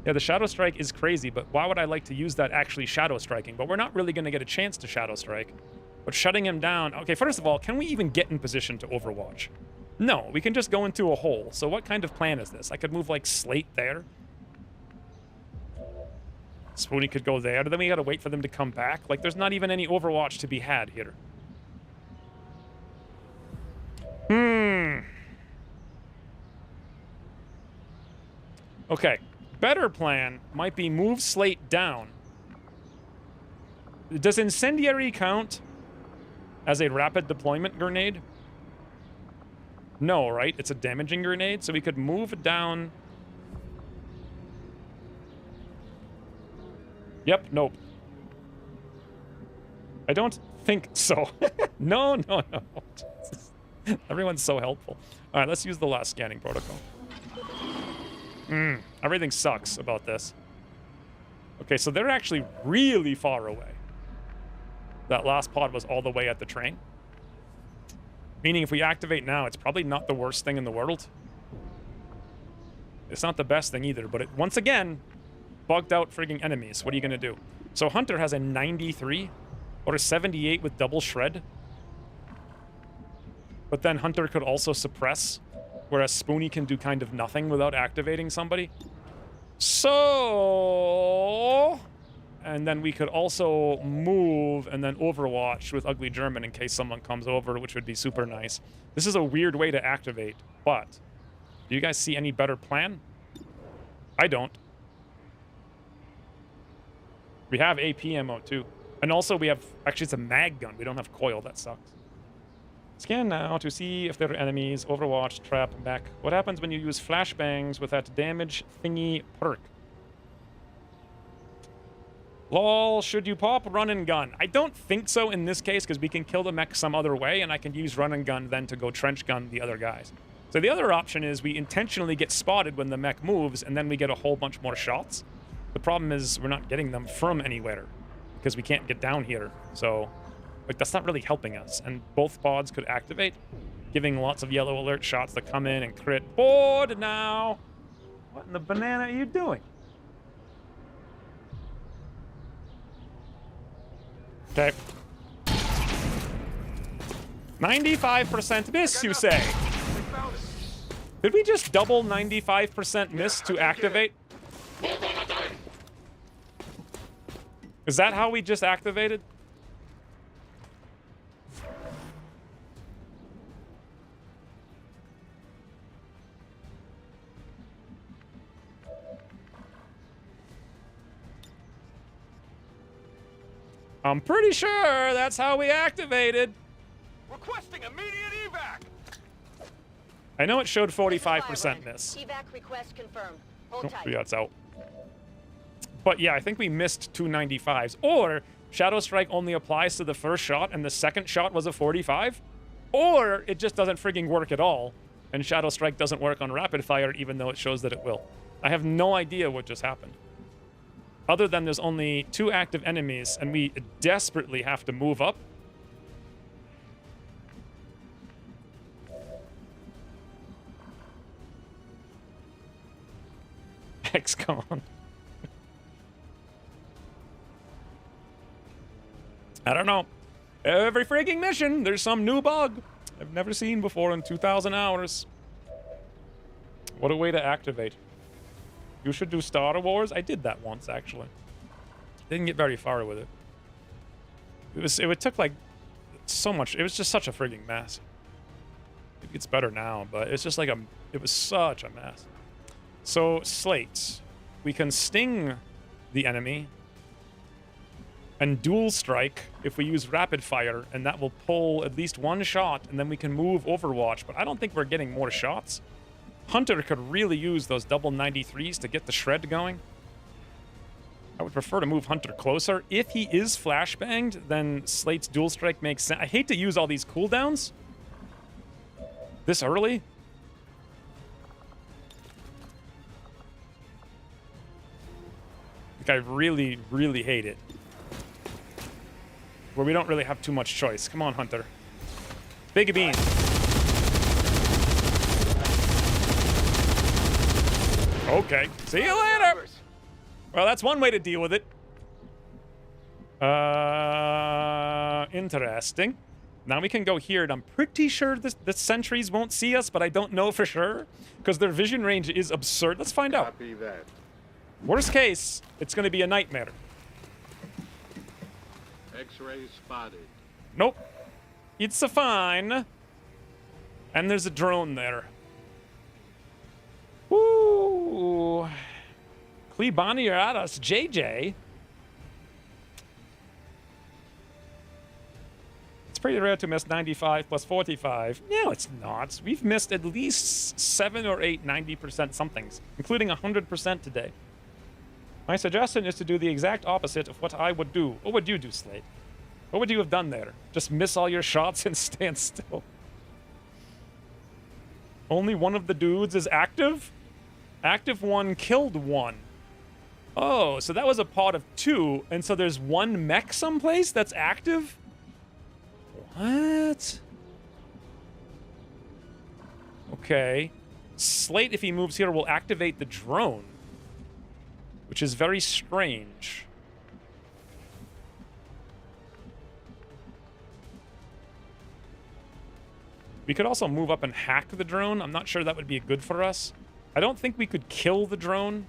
Yeah, the Shadow Strike is crazy, but why would I like to use that actually Shadow Striking? But we're not really going to get a chance to Shadow Strike. But shutting him down... Okay, first of all, can we even get in position to Overwatch? No, we can just go into a hole. So what kind of plan is this? I could move, like, Slate there. Spoonie could go there, but then we gotta wait for them to come back. Like, there's not even any Overwatch to be had here. Okay. Better plan might be move Slate down. Does Incendiary count as a rapid deployment grenade? No, right? It's a damaging grenade, so we could move down... Yep, nope. I don't think so. No. Everyone's so helpful. All right, let's use the last scanning protocol. Everything sucks about this. Okay, so they're actually really far away. That last pod was all the way at the train. Meaning if we activate now, it's probably not the worst thing in the world. It's not the best thing either, but it, once again, bugged out frigging enemies. What are you going to do? So Hunter has a 93 or a 78 with double shred. But then Hunter could also suppress, whereas Spoonie can do kind of nothing without activating somebody. So... And then we could also move and then Overwatch with Ugly German in case someone comes over, which would be super nice. This is a weird way to activate, but do you guys see any better plan? I don't. We have AP ammo too. And also we have, actually it's a mag gun. We don't have coil, that sucks. Scan now to see if there are enemies. Overwatch, trap, back. What happens when you use flashbangs with that damage thingy perk? Lol, should you pop run and gun? I don't think so in this case because we can kill the mech some other way and I can use run and gun then to go trench gun the other guys. So the other option is we intentionally get spotted when the mech moves and then we get a whole bunch more shots. The problem is we're not getting them from anywhere because we can't get down here. So, like, that's not really helping us. And both pods could activate, giving lots of yellow alert shots that come in and crit. Board now! What in the banana are you doing? Okay. 95% miss, you say? Did we just double 95% miss to activate? Is that how we just activated? I'm pretty sure that's how we activated. Requesting immediate evac. I know it showed 45% miss. Evac request confirmed. Hold Oh, tight. yeah, it's out. But yeah, I think we missed 295s. Or Shadow Strike only applies to the first shot and the second shot was a 45. Or it just doesn't frigging work at all. And Shadow Strike doesn't work on rapid fire even though it shows that it will. I have no idea what just happened. Other than there's only 2 active enemies and we desperately have to move up. XCOM. I don't know. Every freaking mission, there's some new bug I've never seen before in 2,000 hours. What a way to activate. You should do Star Wars. I did that once, actually. Didn't get very far with it. It took like so much. It was just such a frigging mess. Maybe it's better now, but it's just like it was such a mess. So slates, we can sting the enemy and dual strike if we use rapid fire, and that will pull at least one shot, and then we can move Overwatch. But I don't think we're getting more shots. Hunter could really use those double 93s to get the shred going. I would prefer to move Hunter closer. If he is flashbanged, then Slate's dual strike makes sense. I hate to use all these cooldowns this early. Like, I really, really hate it. Where we don't really have too much choice. Come on, Hunter. Big bean. Okay. See you later. Well, that's one way to deal with it. Interesting. Now we can go here, and I'm pretty sure the sentries won't see us, but I don't know for sure because their vision range is absurd. Let's find out. Copy that. Worst case, it's going to be a nightmare. X-ray spotted. Nope. It's a fine. And there's a drone there. Woo! Klebani, you're at us. JJ. It's pretty rare to miss 95 plus 45. No, it's not. We've missed at least 7 or 8 90% somethings, including 100% today. My suggestion is to do the exact opposite of what I would do. What would you do, Slate? What would you have done there? Just miss all your shots and stand still? Only one of the dudes is active? Active one killed one. Oh, so that was a pod of 2, and so there's one mech someplace that's active? What? Okay. Slate, if he moves here, will activate the drone, which is very strange. We could also move up and hack the drone. I'm not sure that would be good for us. I don't think we could kill the drone.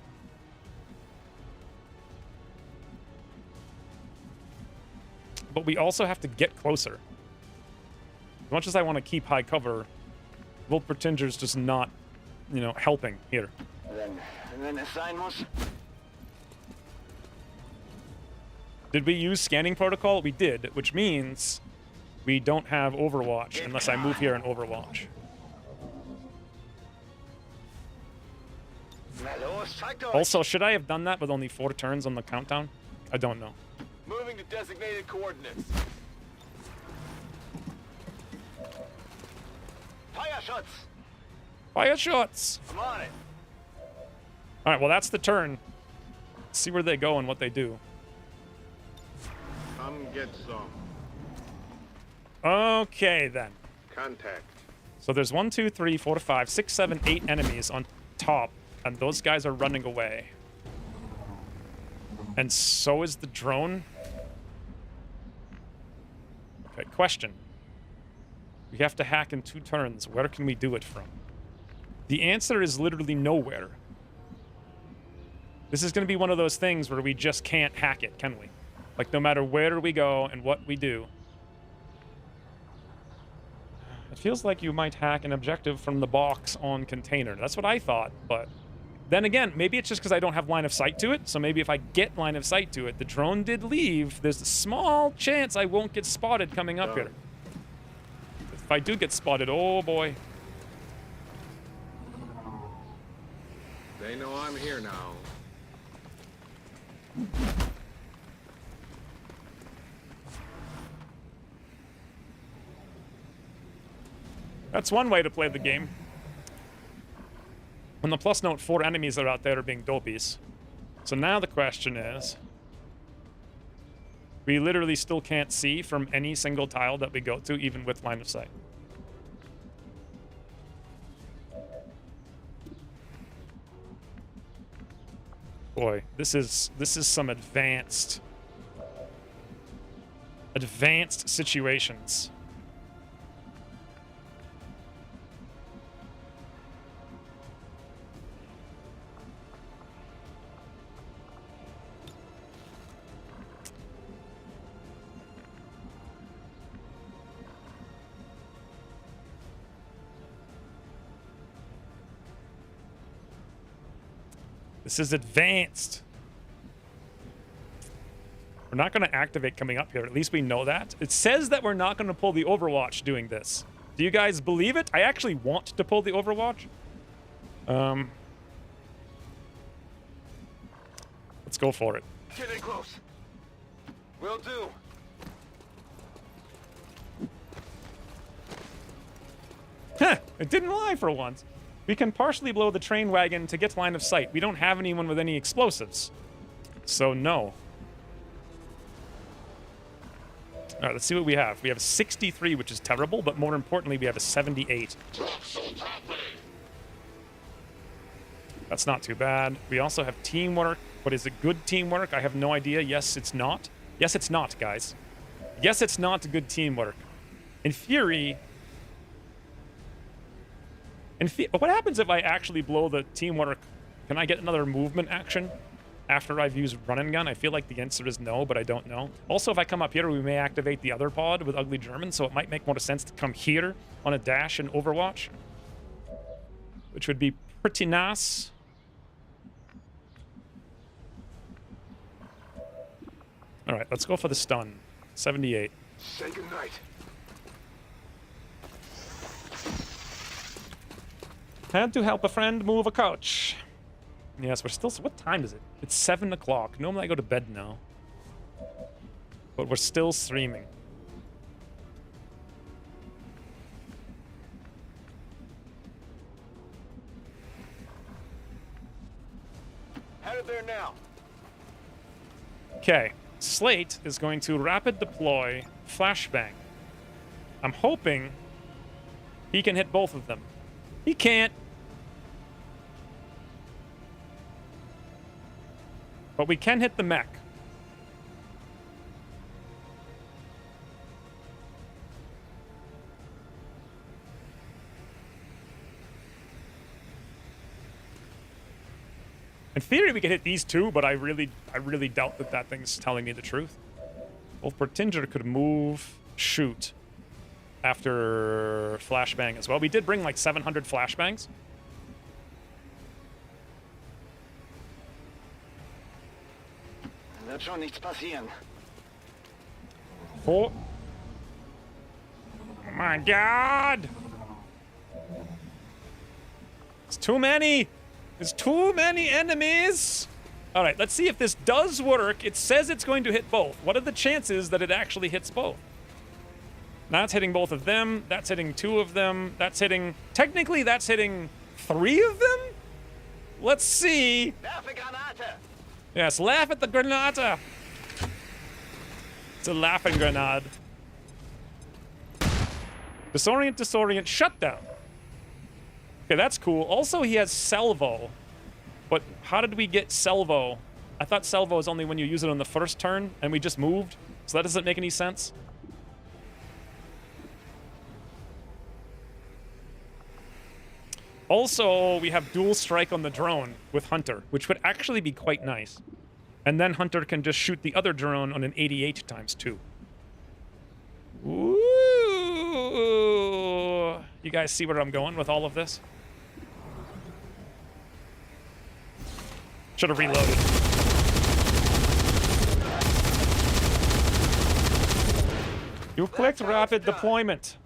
But we also have to get closer. As much as I want to keep high cover, Volt Pretinger's just not, you know, helping here. Wenn es sein muss. Did we use scanning protocol? We did, which means we don't have Overwatch unless I move here in Overwatch. Also, should I have done that with only 4 turns on the countdown? I don't know. Moving to designated coordinates. Fire shots. Fire shots! I'm on it. Alright, well, that's the turn. Let's see where they go and what they do. Come get some. Okay, then. Contact. So there's 1, 2, 3, 4, 5, 6, 7, 8 enemies on top, and those guys are running away. And so is the drone. Okay, question. We have to hack in 2 turns. Where can we do it from? The answer is literally nowhere. This is going to be one of those things where we just can't hack it, can we? Like, no matter where we go and what we do. It feels like you might hack an objective from the box on container. That's what I thought, but then again, maybe it's just because I don't have line of sight to it. So maybe if I get line of sight to it, the drone did leave. There's a small chance I won't get spotted coming up here. If I do get spotted, oh boy. They know I'm here now. That's one way to play the game. On the plus note, 4 enemies that are out there are being dopies. So now the question is, we literally still can't see from any single tile that we go to, even with line of sight. Boy, this is some advanced Advanced situations. This is advanced. We're not going to activate coming up here. At least we know that. It says that we're not going to pull the Overwatch doing this. Do you guys believe it? I actually want to pull the Overwatch. Let's go for it. Get in close. Will do. Heh, it didn't lie for once. We can partially blow the train wagon to get line of sight. We don't have anyone with any explosives. So no. All right, let's see what we have. We have a 63, which is terrible, but more importantly, we have a 78. That's not too bad. We also have teamwork. But is it good teamwork? I have no idea. Yes, it's not. Yes, it's not, guys. Yes, it's not good teamwork. In theory... what happens if I actually blow the teamwork? Can I get another movement action after I've used run and gun? I feel like the answer is no, but I don't know. Also, if I come up here, we may activate the other pod with Ugly German, so it might make more sense to come here on a dash in Overwatch, which would be pretty nice. All right, let's go for the stun. 78. Say goodnight. Had to help a friend move a couch. Yes, we're still... What time is it? It's 7 o'clock. Normally I go to bed now. But we're still streaming. Headed there now. Okay. Slate is going to rapid deploy flashbang. I'm hoping he can hit both of them. He can't. But we can hit the mech. In theory, we could hit these two, but I really doubt that that thing's telling me the truth. Wolf Pertinger could move, shoot after flashbang as well. We did bring like 700 flashbangs. Wird schon nichts passieren. Oh my god! It's too many! There's too many enemies! Alright, let's see if this does work. It says it's going to hit both. What are the chances that it actually hits both? That's hitting both of them. That's hitting two of them. That's hitting... Technically, that's hitting 3 of them? Let's see. Yes, laugh at the granata. It's a laughing grenade. Disorient, disorient, shutdown. Okay, that's cool. Also, he has salvo. But how did we get salvo? I thought salvo is only when you use it on the first turn, and we just moved. So that doesn't make any sense. Also, we have dual strike on the drone with Hunter, which would actually be quite nice. And then Hunter can just shoot the other drone on an 88 times 2. Ooh! You guys see where I'm going with all of this? Should have reloaded. You clicked rapid deployment.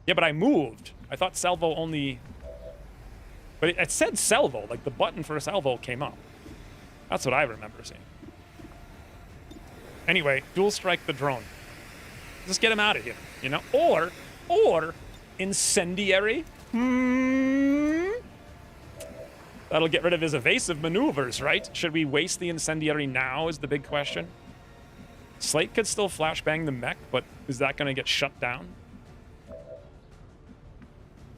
Yeah, but I moved. I thought salvo only... But it said salvo, like the button for salvo came up. That's what I remember seeing. Anyway, dual strike the drone. Just get him out of here, you know? Or incendiary. That'll get rid of his evasive maneuvers, right? Should we waste the incendiary now is the big question. Slate could still flashbang the mech, but is that going to get shut down?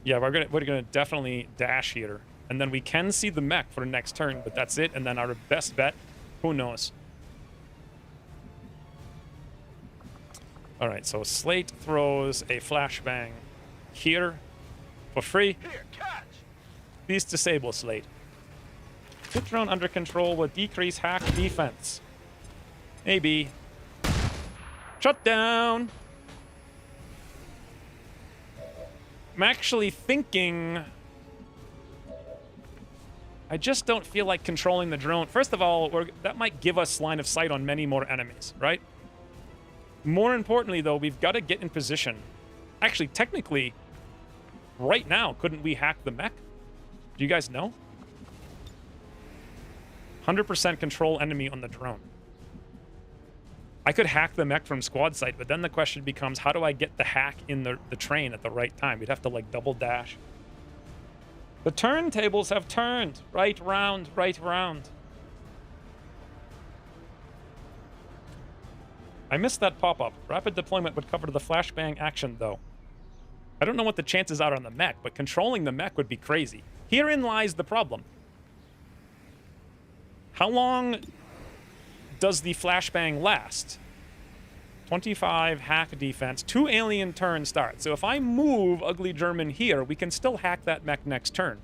Yeah, we're gonna definitely dash here. And then we can see the mech for next turn, but that's it. And then our best bet, who knows? All right, so Slate throws a flashbang here for free. Here, catch! Please disable Slate. Put drone under control will decrease hack defense. Maybe. Shut down. I'm actually thinking... I just don't feel like controlling the drone. First of all, that might give us line of sight on many more enemies, right? More importantly, though, we've got to get in position. Actually, technically, right now, couldn't we hack the mech? Do you guys know? 100% control enemy on the drone. I could hack the mech from squad site, but then the question becomes, how do I get the hack in the train at the right time? We'd have to, like, double dash. The turntables have turned. Right round, right round. I missed that pop-up. Rapid deployment would cover the flashbang action, though. I don't know what the chances are on the mech, but controlling the mech would be crazy. Herein lies the problem. How long does the flashbang last? 25 hack defense, 2 alien turn start. So if I move Ugly German here, we can still hack that mech next turn.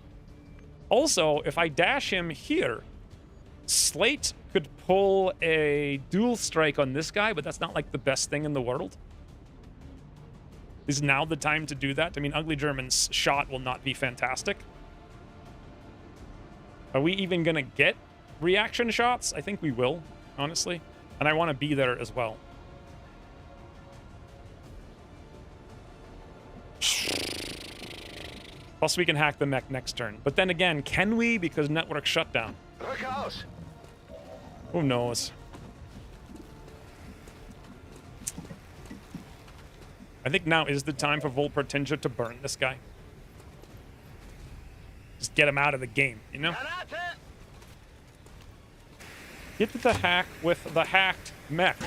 Also, if I dash him here, Slate could pull a dual strike on this guy, but that's not like the best thing in the world. Is now the time to do that? I mean, Ugly German's shot will not be fantastic. Are we even gonna get reaction shots? I think we will, honestly. And I want to be there as well. Plus, we can hack the mech next turn. But then again, can we? Because network shutdown. Who knows? I think now is the time for Volpertinger to burn this guy. Just get him out of the game, you know? Get to the hack with the hacked mech.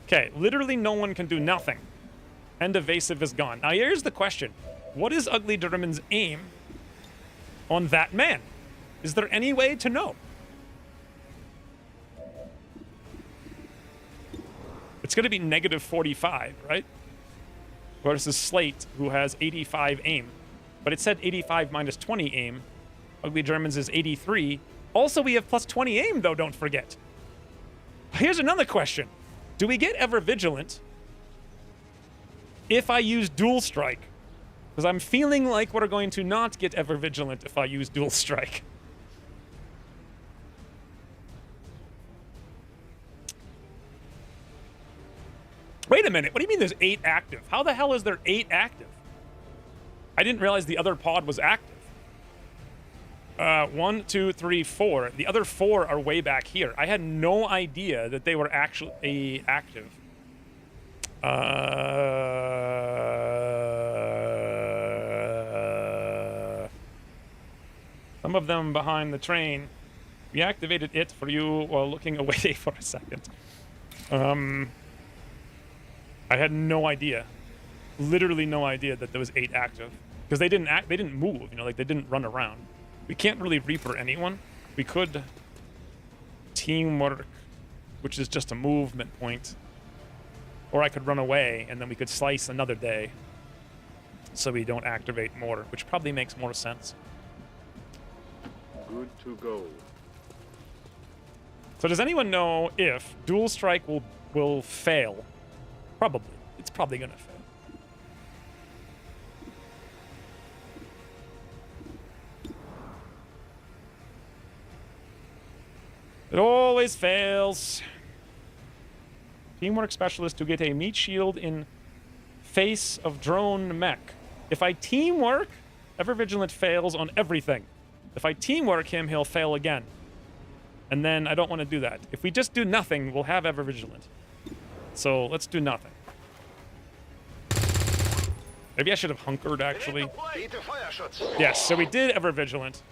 Okay, literally no one can do nothing. And evasive is gone. Now here's the question. What is Ugly German's aim on that man? Is there any way to know? It's going to be negative 45, right? Versus Slate, who has 85 aim. But it said 85 minus 20 aim. Ugly German's is 83. Also, we have plus 20 aim, though, don't forget. Here's another question. Do we get ever vigilant if I use dual strike? Because I'm feeling like we're going to not get ever vigilant if I use dual strike. Wait a minute. What do you mean there's 8 active? How the hell is there 8 active? I didn't realize the other pod was active. 1, 2, 3, 4. The other 4 are way back here. I had no idea that they were actually active. Some of them behind the train. We activated it for you while looking away for a second. I had no idea. Literally no idea that there was 8 active. Because they didn't move, you know, like they didn't run around. We can't really Reaper anyone. We could teamwork, which is just a movement point. Or I could run away, and then we could slice another day. So we don't activate more, which probably makes more sense. Good to go. So does anyone know if dual strike will fail? Probably. It's probably gonna fail. It always fails. Teamwork specialist to get a meat shield in face of drone mech. If I teamwork, Ever Vigilant fails on everything. If I teamwork him, he'll fail again. And then I don't want to do that. If we just do nothing, we'll have Ever Vigilant. So let's do nothing. Maybe I should have hunkered, actually. Yes, so we did Ever Vigilant.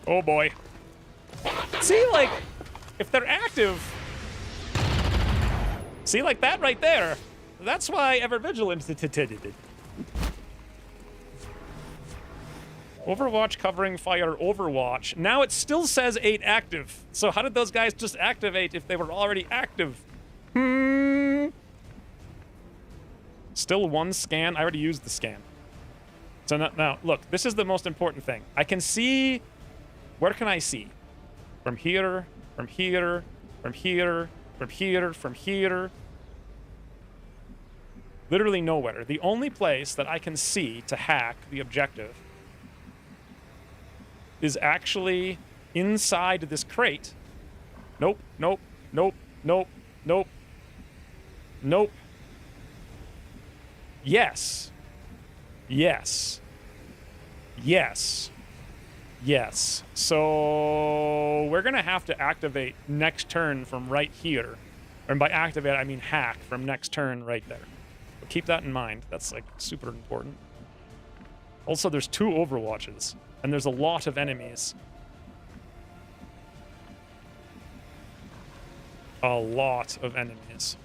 Oh boy. See, like, if they're active... See, like that right there? That's why Ever Vigilant... Overwatch covering fire Overwatch. Now it still says 8 active. So how did those guys just activate if they were already active? Still 1 scan. I already used the scan. So now, look, this is the most important thing. I can see... Where can I see? From here, from here, from here, from here, from here. Literally nowhere. The only place that I can see to hack the objective is actually inside this crate. Nope, nope, nope, nope, nope, nope. Yes. Yes. Yes. Yes. So we're going to have to activate next turn from right here. And by activate, I mean hack from next turn right there. So keep that in mind. That's like super important. Also, there's 2 Overwatches. And there's a lot of enemies. A lot of enemies.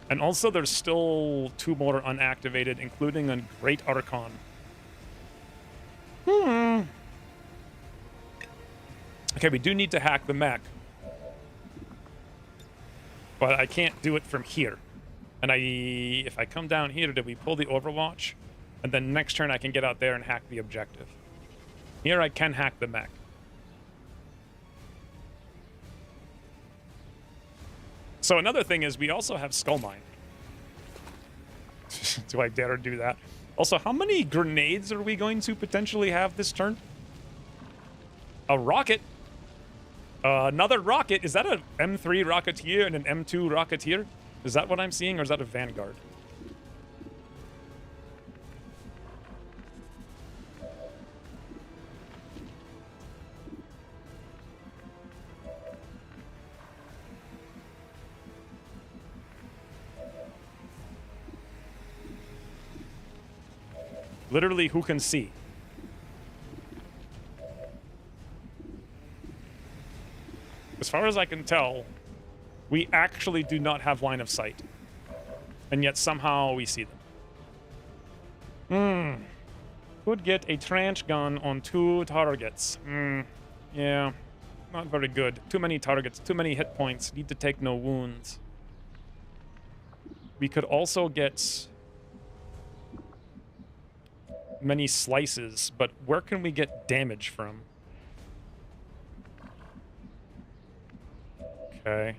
And also there's still 2 more unactivated, including a Great Archon. Okay, we do need to hack the mech. But I can't do it from here. And if I come down here, do we pull the Overwatch? And then next turn I can get out there and hack the objective. Here I can hack the mech. So another thing is we also have Skull Mine. Do I dare do that? Also, how many grenades are we going to potentially have this turn? A rocket. Another rocket. Is that an M3 Rocketeer and an M2 Rocketeer? Is that what I'm seeing, or is that a Vanguard? Literally, who can see? As far as I can tell, we actually do not have line of sight. And yet somehow we see them. Could get a trench gun on 2 targets. Yeah, not very good. Too many targets, too many hit points. Need to take no wounds. We could also get many slices, but where can we get damage from? Okay.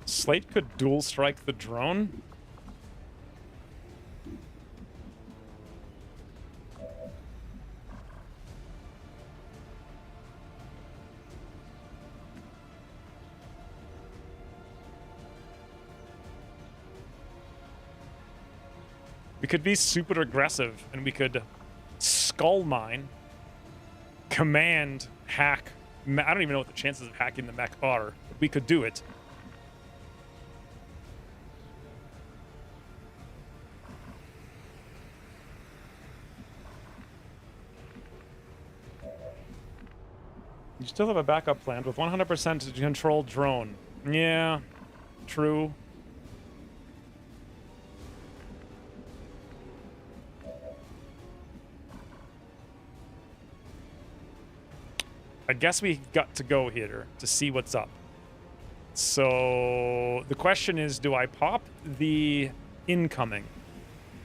Slate could dual strike the drone. We could be super aggressive, and we could skull mine, command, hack. I don't even know what the chances of hacking the mech are, but we could do it. You still have a backup plan with 100% control drone. Yeah, true. I guess we got to go here to see what's up. So the question is, do I pop the incoming?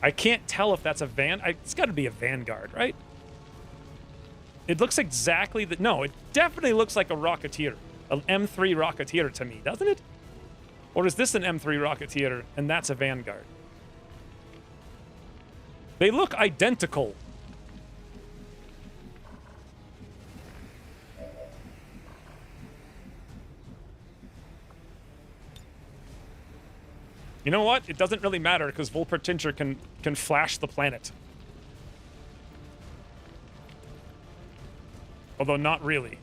I can't tell if that's a it's got to be a Vanguard, right? It looks exactly that. No, it definitely looks like a Rocketeer, an M3 Rocketeer to me, doesn't it? Or is this an M3 Rocketeer and that's a Vanguard? They look identical. You know what? It doesn't really matter because Volpertinger can flash the planet. Although not really.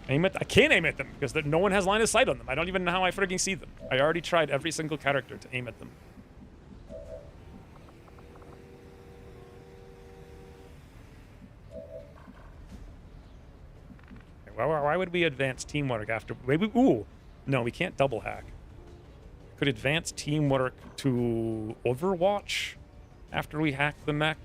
Aim at... I can't aim at them because no one has line of sight on them. I don't even know how I frigging see them. I already tried every single character to aim at them. Why would we advance teamwork after... Maybe, ooh, no, we can't double hack. Could advance teamwork to Overwatch after we hack the mech.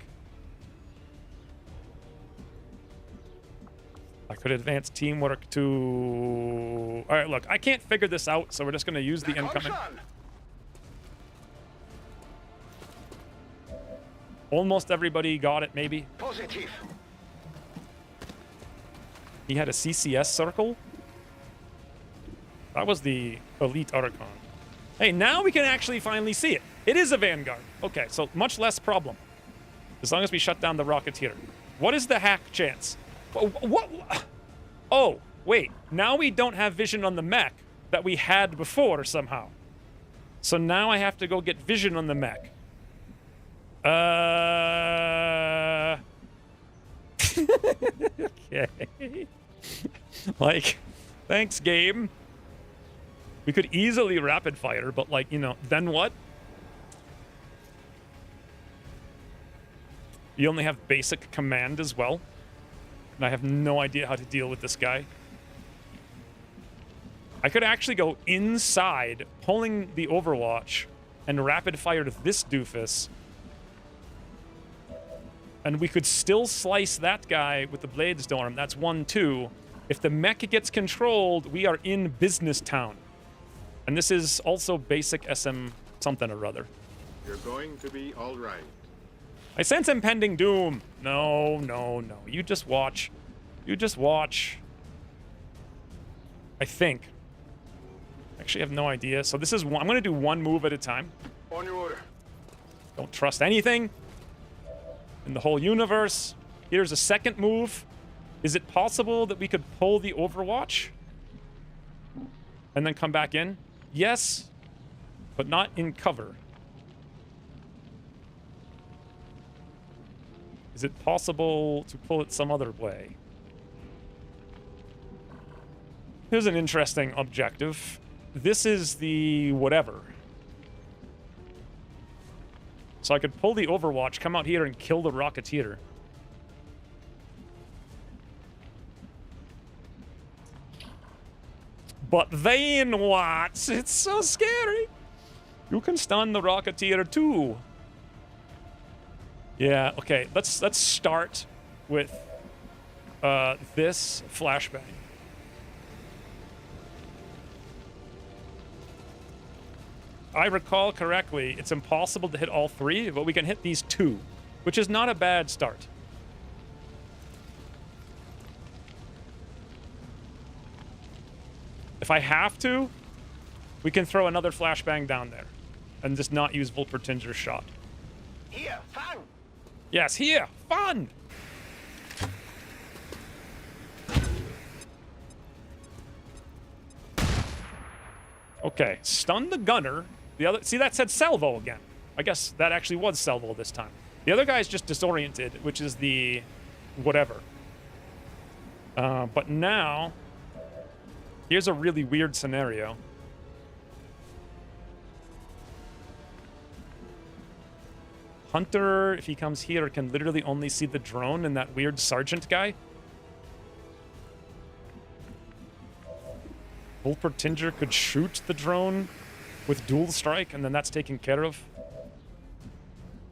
I could advance teamwork to... All right, look, I can't figure this out, so we're just going to use the incoming. Almost everybody got it, maybe. Positive. He had a CCS circle. That was the elite Archon. Hey, now we can actually finally see it. It is a Vanguard. Okay, so much less problem. As long as we shut down the Rocketeer. What is the hack chance? What? Oh, wait. Now we don't have vision on the mech that we had before somehow. So now I have to go get vision on the mech. Okay. Like, thanks, game. We could easily rapid fire, but like, you know, then what? You only have basic command as well. And I have no idea how to deal with this guy. I could actually go inside, pulling the Overwatch, and rapid fire this doofus. And we could still slice that guy with the Blade Storm. That's 1-2. If the mech gets controlled, we are in business town. And this is also basic SM something or other. You're going to be all right. I sense impending doom. No, no, no. You just watch. You just watch. I think. Actually, I have no idea. So this is one. I'm going to do one move at a time. On your order. Don't trust anything in the whole universe. Here's a second move. Is it possible that we could pull the Overwatch and then come back in? Yes, but not in cover. Is it possible to pull it some other way? Here's an interesting objective. This is the whatever. So I could pull the Overwatch, come out here and kill the Rocketeer. But then what? It's so scary. You can stun the Rocketeer too. Yeah, okay. Let's start with this flashbang. I recall correctly, it's impossible to hit all three, but we can hit these two, which is not a bad start. If I have to, we can throw another flashbang down there and just not use Volpertinger's shot. Here, fun. Yes, here, fun. Okay, stun the gunner. The other, see, that said salvo again. I guess that actually was salvo this time. The other guy's just disoriented, which is the whatever. But now, here's a really weird scenario. Hunter, if he comes here, can literally only see the drone and that weird sergeant guy. Volpertinger could shoot the drone with dual strike, and then that's taken care of.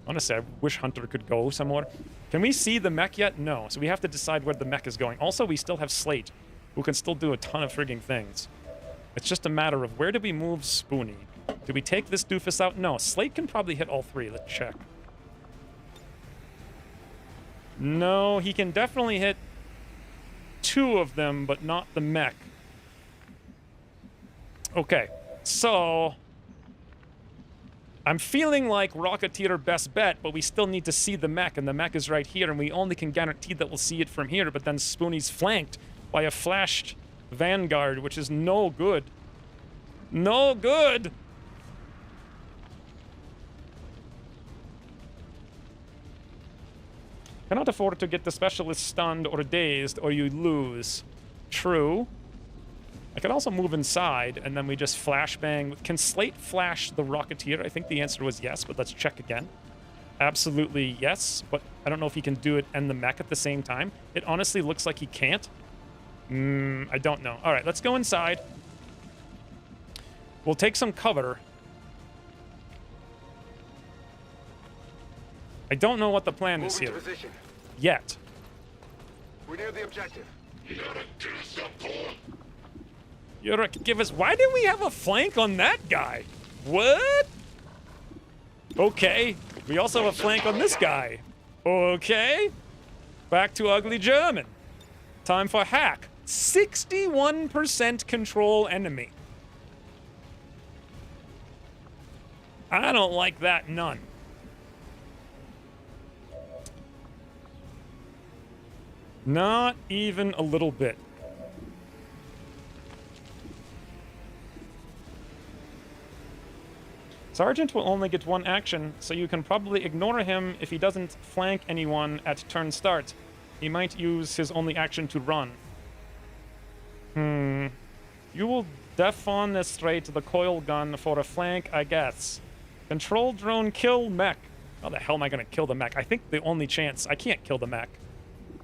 Honestly, I wish Hunter could go somewhere. Can we see the mech yet? No. So we have to decide where the mech is going. Also, we still have Slate, who can still do a ton of frigging things. It's just a matter of where do we move Spoonie? Do we take this doofus out? No. Slate can probably hit all three. Let's check. No, he can definitely hit two of them, but not the mech. Okay, so I'm feeling like Rocketeer best bet, but we still need to see the mech, and the mech is right here, and we only can guarantee that we'll see it from here, but then Spoonie's flanked by a flashed Vanguard, which is no good. No good! Cannot afford to get the specialist stunned or dazed, or you lose. True. I could also move inside, and then we just flashbang. Can Slate flash the Rocketeer? I think the answer was yes, but let's check again. Absolutely yes, but I don't know if he can do it and the mech at the same time. It honestly looks like he can't. I don't know. All right, let's go inside. We'll take some cover. I don't know what the plan is Moving here to position. yet. We're near the objective. Yurik, give us. Why didn't we have a flank on that guy? What? Okay. We also have a flank on this guy. Okay. Back to Ugly German. Time for hack. 61% control enemy. I don't like that none. Not even a little bit. Sergeant will only get one action, so you can probably ignore him if he doesn't flank anyone at turn start. He might use his only action to run. You will def on this straight to the coil gun for a flank, I guess. Control drone kill mech. How the hell am I gonna kill the mech? I think the only chance... I can't kill the mech.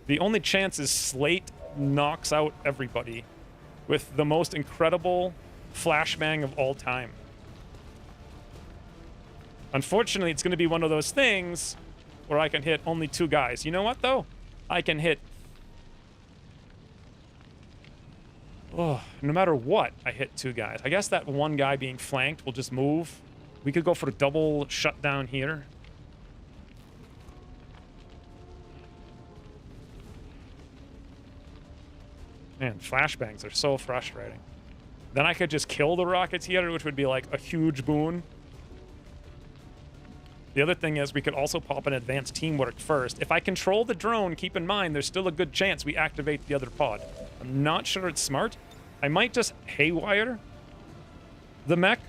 The only chance is Slate knocks out everybody with the most incredible flashbang of all time. Unfortunately, it's going to be one of those things where I can hit only 2 guys. You know what, though? I can hit... Oh, no matter what, I hit 2 guys. I guess that one guy being flanked will just move. We could go for a double shutdown here. Man, flashbangs are so frustrating. Then I could just kill the Rocketeer, which would be like a huge boon. The other thing is we could also pop an advanced teamwork first. If I control the drone, keep in mind there's still a good chance we activate the other pod. I'm not sure it's smart. I might just haywire the mech.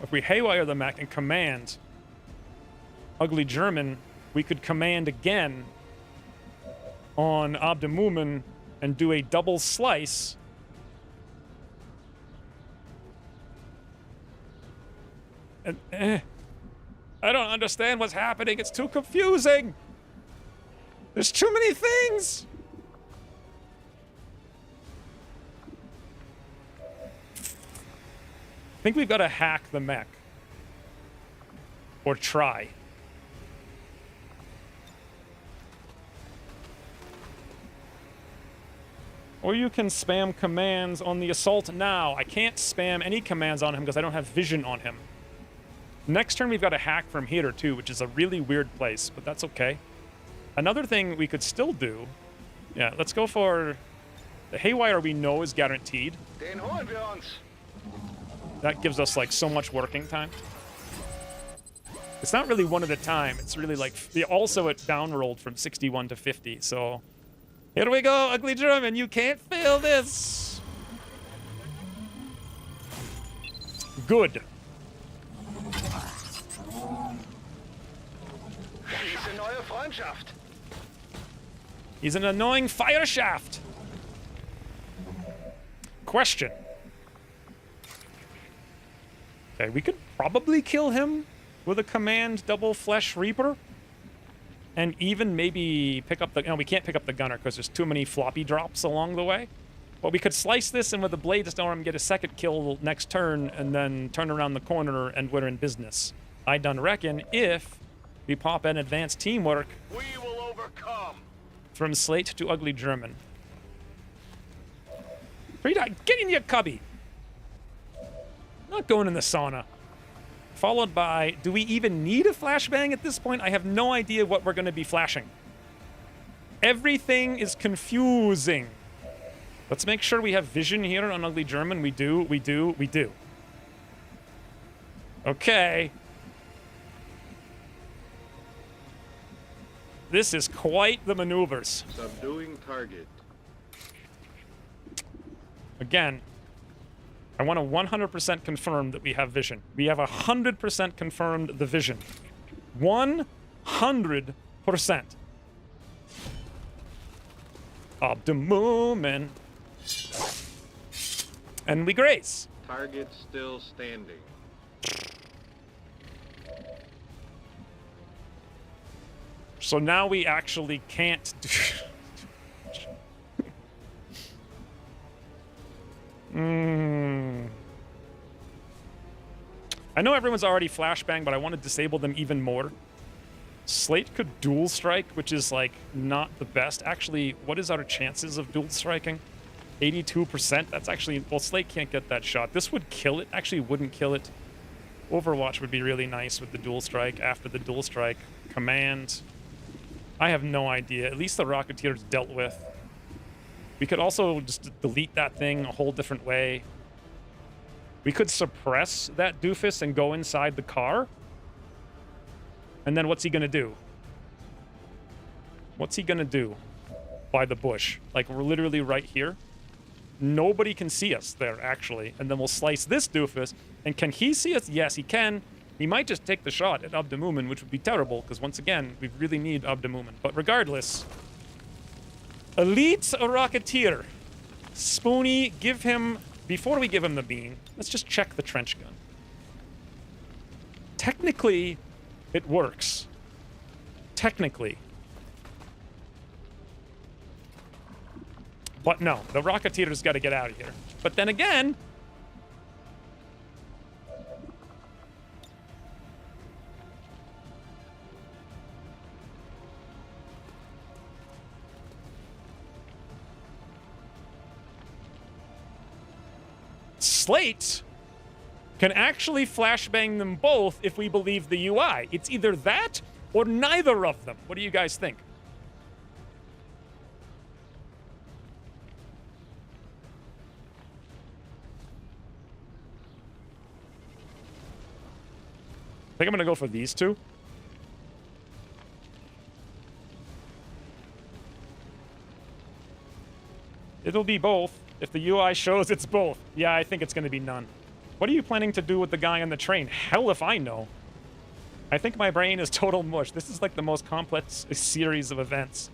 If we haywire the mech and command Ugly German, we could command again on Abdemumen and do a double slice. And I don't understand what's happening. It's too confusing. There's too many things. I think we've got to hack the mech. Or try. Or you can spam commands on the assault now. I can't spam any commands on him because I don't have vision on him. Next turn we've got a hack from here too, which is a really weird place, but that's okay. Another thing we could still do... Yeah, let's go for... The haywire we know is guaranteed. Den holen wir uns. That gives us like so much working time. It's not really one at a time. It's really like... Also it downrolled from 61 to 50, so... Here we go, Ugly German. You can't fail this. Good. Diese neue Freundschaft. He's an annoying fire shaft. Question. Okay, we could probably kill him with a command double flesh reaper. And even maybe pick up the... No, we can't pick up the gunner because there's too many floppy drops along the way. But we could slice this and with the blade storm get a second kill next turn and then turn around the corner and we're in business. I done reckon if we pop an advanced teamwork... We will overcome. From Slate to Ugly German. Frida, get in your cubby! Not going in the sauna. Followed by, do we even need a flashbang at this point? I have no idea what we're going to be flashing. Everything is confusing. Let's make sure we have vision here on Ugly German. We do, we do, we do. Okay. This is quite the maneuvers. Subduing target. Again, I want to 100% confirm that we have vision. We have 100% confirmed the vision. 100%. Abdemumen. And we grace. Target still standing. So now we actually can't do... I know everyone's already flashbang, but I want to disable them even more. Slate could dual strike, which is, like, not the best. Actually, what is our chances of dual striking? 82%? That's actually... Well, Slate can't get that shot. This would kill it. Actually, wouldn't kill it. Overwatch would be really nice with the dual strike. After the dual strike, command... I have no idea. At least the Rocketeer's dealt with. We could also just delete that thing a whole different way. We could suppress that doofus and go inside the car. And then what's he gonna do? What's he gonna do? By the bush. Like, we're literally right here. Nobody can see us there, actually. And then we'll slice this doofus. And can he see us? Yes, he can. He might just take the shot at Abdemumin, which would be terrible, because once again, we really need Abdemumin. But regardless, Elite Rocketeer. Spoonie, give him... Before we give him the beam, let's just check the trench gun. Technically, it works. Technically. But no, the Rocketeer's got to get out of here. But then again... Slate can actually flashbang them both if we believe the UI. It's either that or neither of them. What do you guys think? I think I'm gonna go for these two. It'll be both. If the UI shows it's both. Yeah, I think it's going to be none. What are you planning to do with the guy on the train? Hell if I know. I think my brain is total mush. This is like the most complex series of events.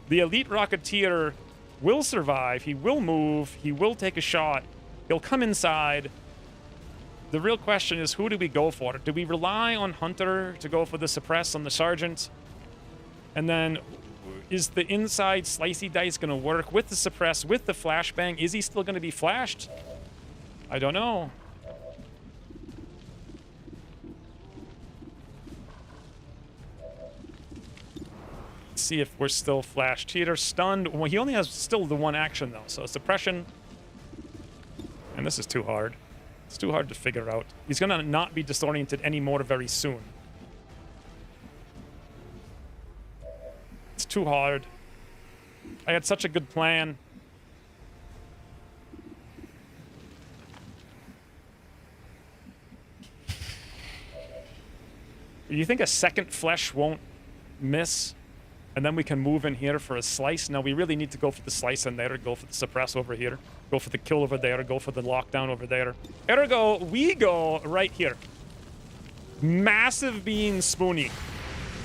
The Elite Rocketeer will survive. He will move. He will take a shot. He'll come inside. The real question is, who do we go for? Do we rely on Hunter to go for the suppress on the Sergeant? And then... Is the inside slicey dice going to work with the suppress, with the flashbang? Is he still going to be flashed? I don't know. Let's see if we're still flashed. Cheater, stunned. Well, he only has still the one action, though. So suppression. And this is too hard. It's too hard to figure out. He's going to not be disoriented anymore very soon. It's too hard. I had such a good plan. You think a second flesh won't miss? And then we can move in here for a slice? No, we really need to go for the slice in there, go for the suppress over here, go for the kill over there, go for the lockdown over there. Ergo, we go right here. Massive being Spoonie.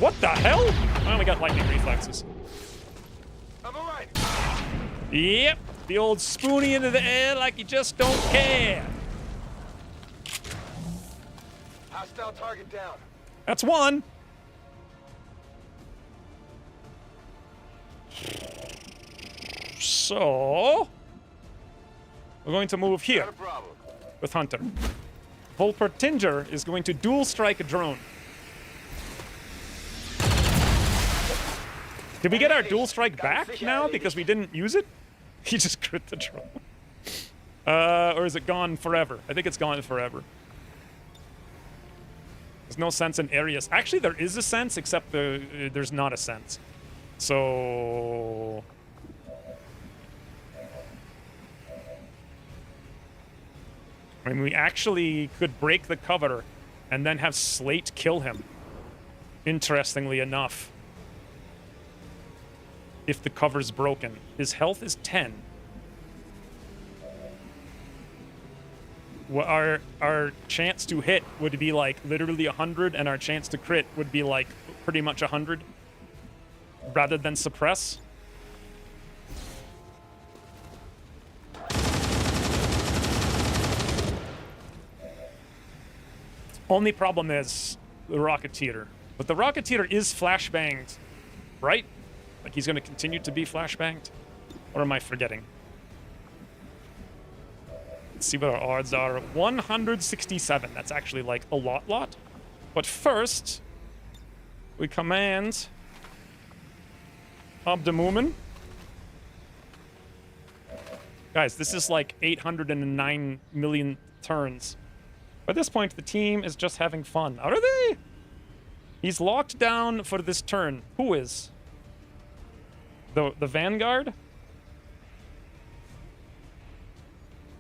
What the hell? Oh, we got lightning reflexes. I'm alright. Yep. The old Spoonie into the air like you just don't care. Hostile target down. That's one. So... we're going to move here Not a problem. with Hunter. Volpertinger is going to dual strike a drone. Did we get our dual strike back now because we didn't use it? He just crit the drone. Or is it gone forever? I think it's gone forever. There's no sense in areas. Actually, there is a sense, except there's not a sense. So... I mean, we actually could break the cover and then have Slate kill him. Interestingly enough. If the cover's broken. His health is 10. Well, our chance to hit would be like literally 100, and our chance to crit would be like pretty much 100. Rather than suppress. Only problem is the Rocketeer. But the Rocketeer is flashbanged, right? Like he's going to continue to be flashbanged? Or am I forgetting? Let's see what our odds are. 167. That's actually like a lot. But first, we command Abdemumen. Guys, this is like 809 million turns. By this point, the team is just having fun. Are they? He's locked down for this turn. Who is? The Vanguard?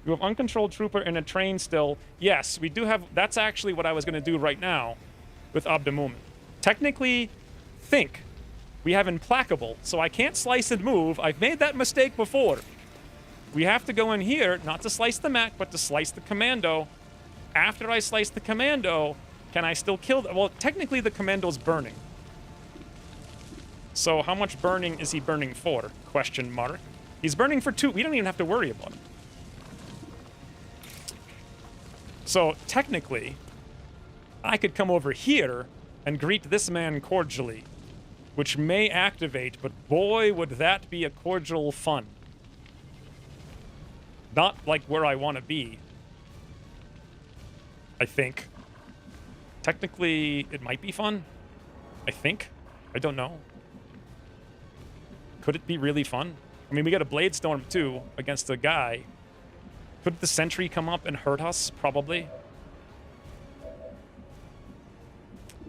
You have uncontrolled trooper in a train still. Yes, we do have... That's actually what I was going to do right now with Abdemumen. Technically, think. We have Implacable, so I can't slice and move. I've made that mistake before. We have to go in here, not to slice the mech, but to slice the commando. After I slice the commando, can I still kill... Well, technically the commando's burning. So how much burning is he burning for? Question mark. He's burning for 2. We don't even have to worry about it. So technically, I could come over here and greet this man cordially, which may activate, but boy, would that be a cordial fun. Not like where I want to be, I think. Technically, it might be fun. I think. I don't know. Could it be really fun? I mean, we got a Blade Storm, too, against a guy. Could the Sentry come up and hurt us? Probably.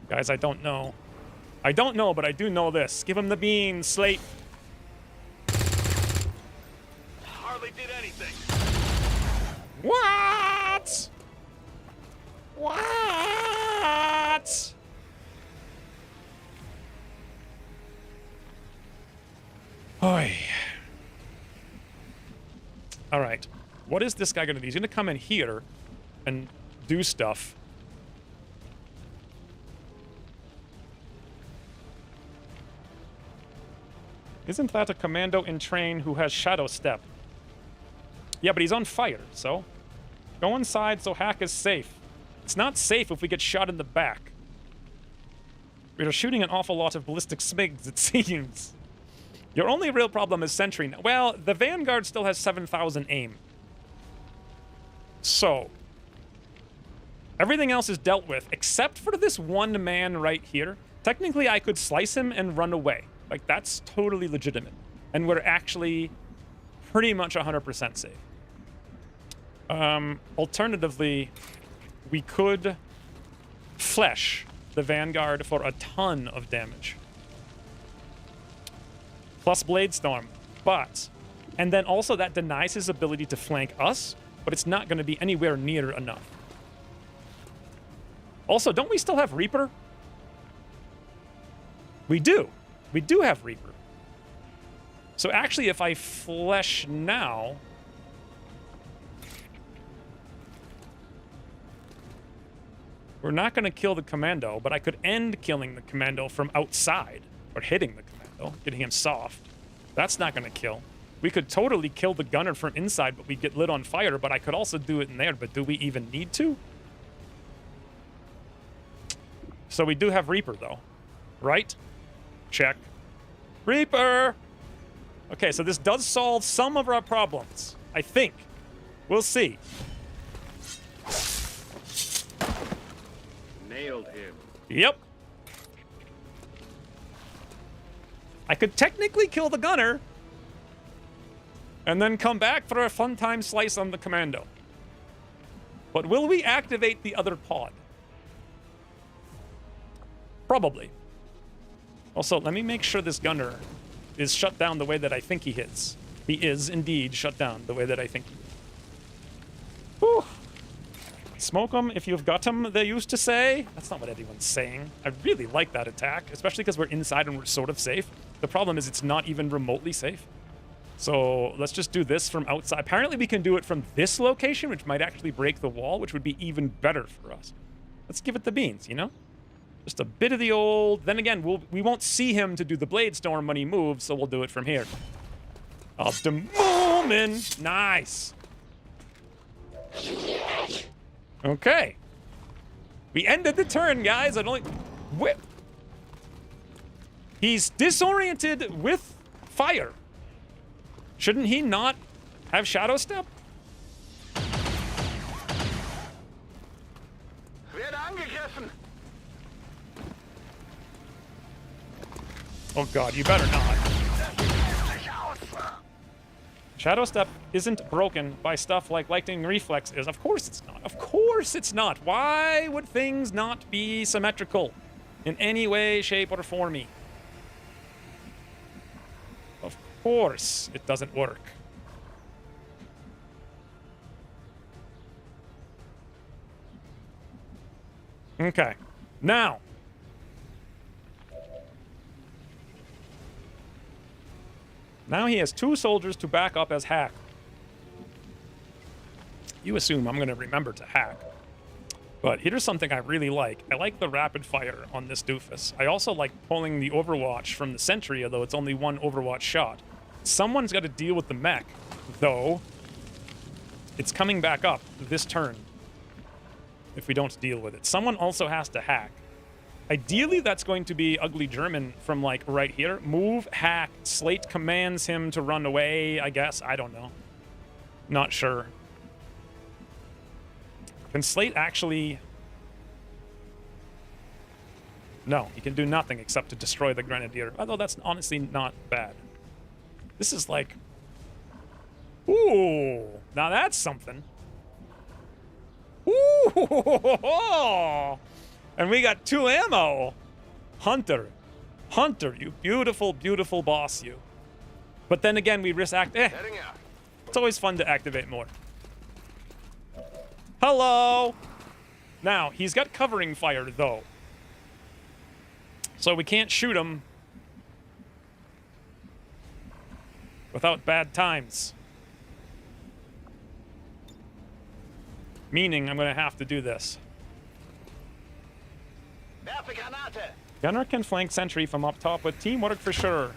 Guys, I don't know. I don't know, but I do know this. Give him the beans, Slate. Hardly did anything. What? What? Oy. All right. What is this guy going to do? He's going to come in here and do stuff. Isn't that a commando in train who has Shadow Step? Yeah, but he's on fire, so... Go inside so Hack is safe. It's not safe if we get shot in the back. We're shooting an awful lot of ballistic smigs, it seems. Your only real problem is Sentry. Well, the Vanguard still has 7,000 aim. So... everything else is dealt with, except for this one man right here. Technically, I could slice him and run away. Like, that's totally legitimate. And we're actually pretty much 100% safe. Alternatively, we could flesh the Vanguard for a ton of damage. Plus Blade Storm. But, and then also that denies his ability to flank us, but it's not going to be anywhere near enough. Also, don't we still have Reaper? We do. We do have Reaper. So actually, if I flesh now... we're not going to kill the commando, but I could end killing the commando from outside. Or hitting the commando, getting him soft. That's not going to kill. We could totally kill the gunner from inside, but we get lit on fire, but I could also do it in there, but do we even need to? So we do have Reaper, though. Right? Check. Reaper! Okay, so this does solve some of our problems. I think. We'll see. Nailed him. Yep. I could technically kill the gunner and then come back for a fun time slice on the commando. But will we activate the other pod? Probably. Also, let me make sure this gunner is shut down the way that I think he is. He is indeed shut down the way that I think he is. Whew. Smoke him if you've got him, they used to say. That's not what everyone's saying. I really like that attack, especially because we're inside and we're sort of safe. The problem is it's not even remotely safe. So let's just do this from outside. Apparently we can do it from this location, which might actually break the wall, which would be even better for us. Let's give it the beans, you know? Just a bit of the old... Then again, we won't see him to do the Blade Storm when he moves, so we'll do it from here. Abdemumen! Nice! Okay. We ended the turn, guys. I don't... He's disoriented with fire. Shouldn't he not have Shadow Step? Werde angegriffen. Oh god, you better not. Shadow Step isn't broken by stuff like Lightning Reflex is. Of course it's not. Of course it's not. Why would things not be symmetrical in any way, shape, or form? Of course it doesn't work. Okay. Now. Now he has 2 soldiers to back up as hack. You assume I'm going to remember to hack. But here's something I really like. I like the rapid fire on this doofus. I also like pulling the Overwatch from the Sentry, although it's only 1 Overwatch shot. Someone's got to deal with the mech, though. It's coming back up this turn if we don't deal with it. Someone also has to hack. Ideally, that's going to be Ugly German from, like, right here. Move, hack, Slate commands him to run away, I guess. I don't know. Not sure. Can Slate actually... No, he can do nothing except to destroy the Grenadier. Although that's honestly not bad. This is like... Ooh! Now that's something. Ooh! And we got 2 ammo. Hunter. Hunter, you beautiful, beautiful boss, you. But then again, we risk Heading out. It's always fun to activate more. Hello! Now, he's got covering fire, though. So we can't shoot him without bad times. Meaning, I'm going to have to do this. Gunner can flank Sentry from up top with teamwork for sure.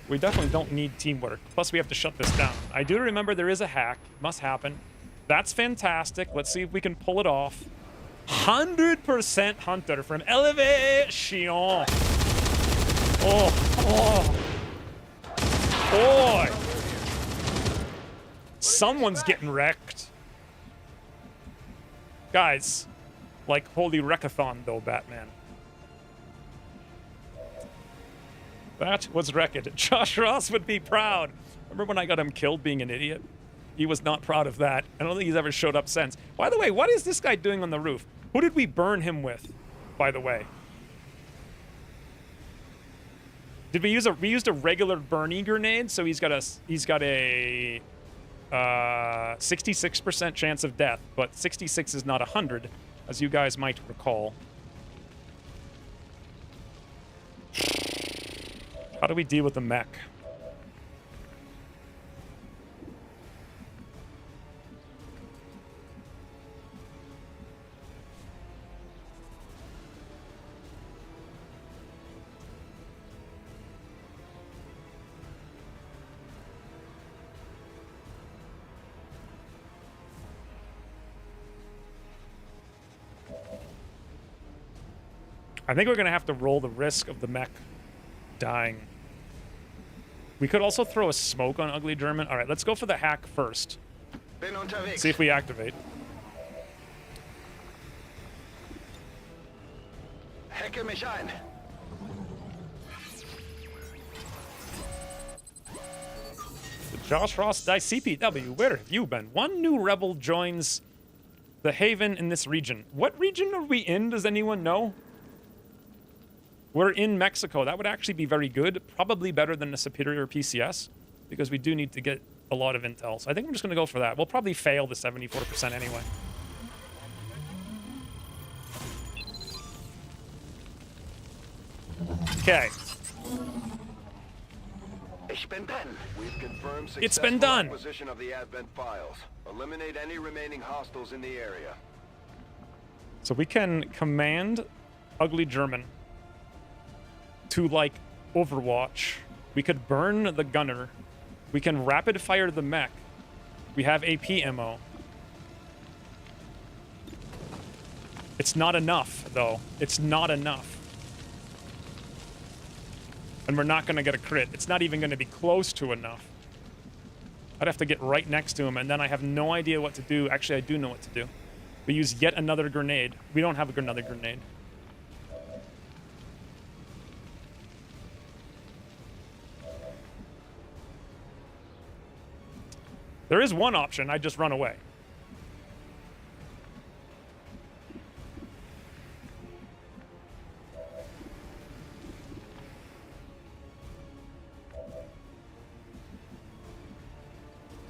We definitely don't need teamwork. Plus, we have to shut this down. I do remember there is a hack. Must happen. That's fantastic. Let's see if we can pull it off. 100% Hunter from Elevation. Oh. Boy. Someone's getting wrecked. Guys, like holy wreckathon though, Batman. That was wrecked. Josh Ross would be proud. Remember when I got him killed being an idiot? He was not proud of that. I don't think he's ever showed up since. By the way, what is this guy doing on the roof? Who did we burn him with, by the way? Did we used a regular Bernie grenade, so he's got a 66% chance of death, but 66 is not 100, as you guys might recall. How do we deal with the mech? I think we're going to have to roll the risk of the mech dying. We could also throw a smoke on Ugly German. All right, let's go for the hack first. See if we activate. Hacke mich ein. Josh Ross dice CPW, where have you been? One new rebel joins the Haven in this region. What region are we in? Does anyone know? We're in Mexico. That would actually be very good. Probably better than a superior PCS, because we do need to get a lot of intel. So I think I'm just going to go for that. We'll probably fail the 74% anyway. Okay. We've confirmed It's been done. acquisition of the Advent files. Eliminate any remaining hostiles in the area. So we can command Ugly German to, like, Overwatch. We could burn the gunner. We can rapid fire the mech. We have AP ammo. It's not enough, though. It's not enough. And we're not going to get a crit. It's not even going to be close to enough. I'd have to get right next to him, and then I have no idea what to do. Actually, I do know what to do. We use yet another grenade. We don't have another grenade. There is one option. I just run away.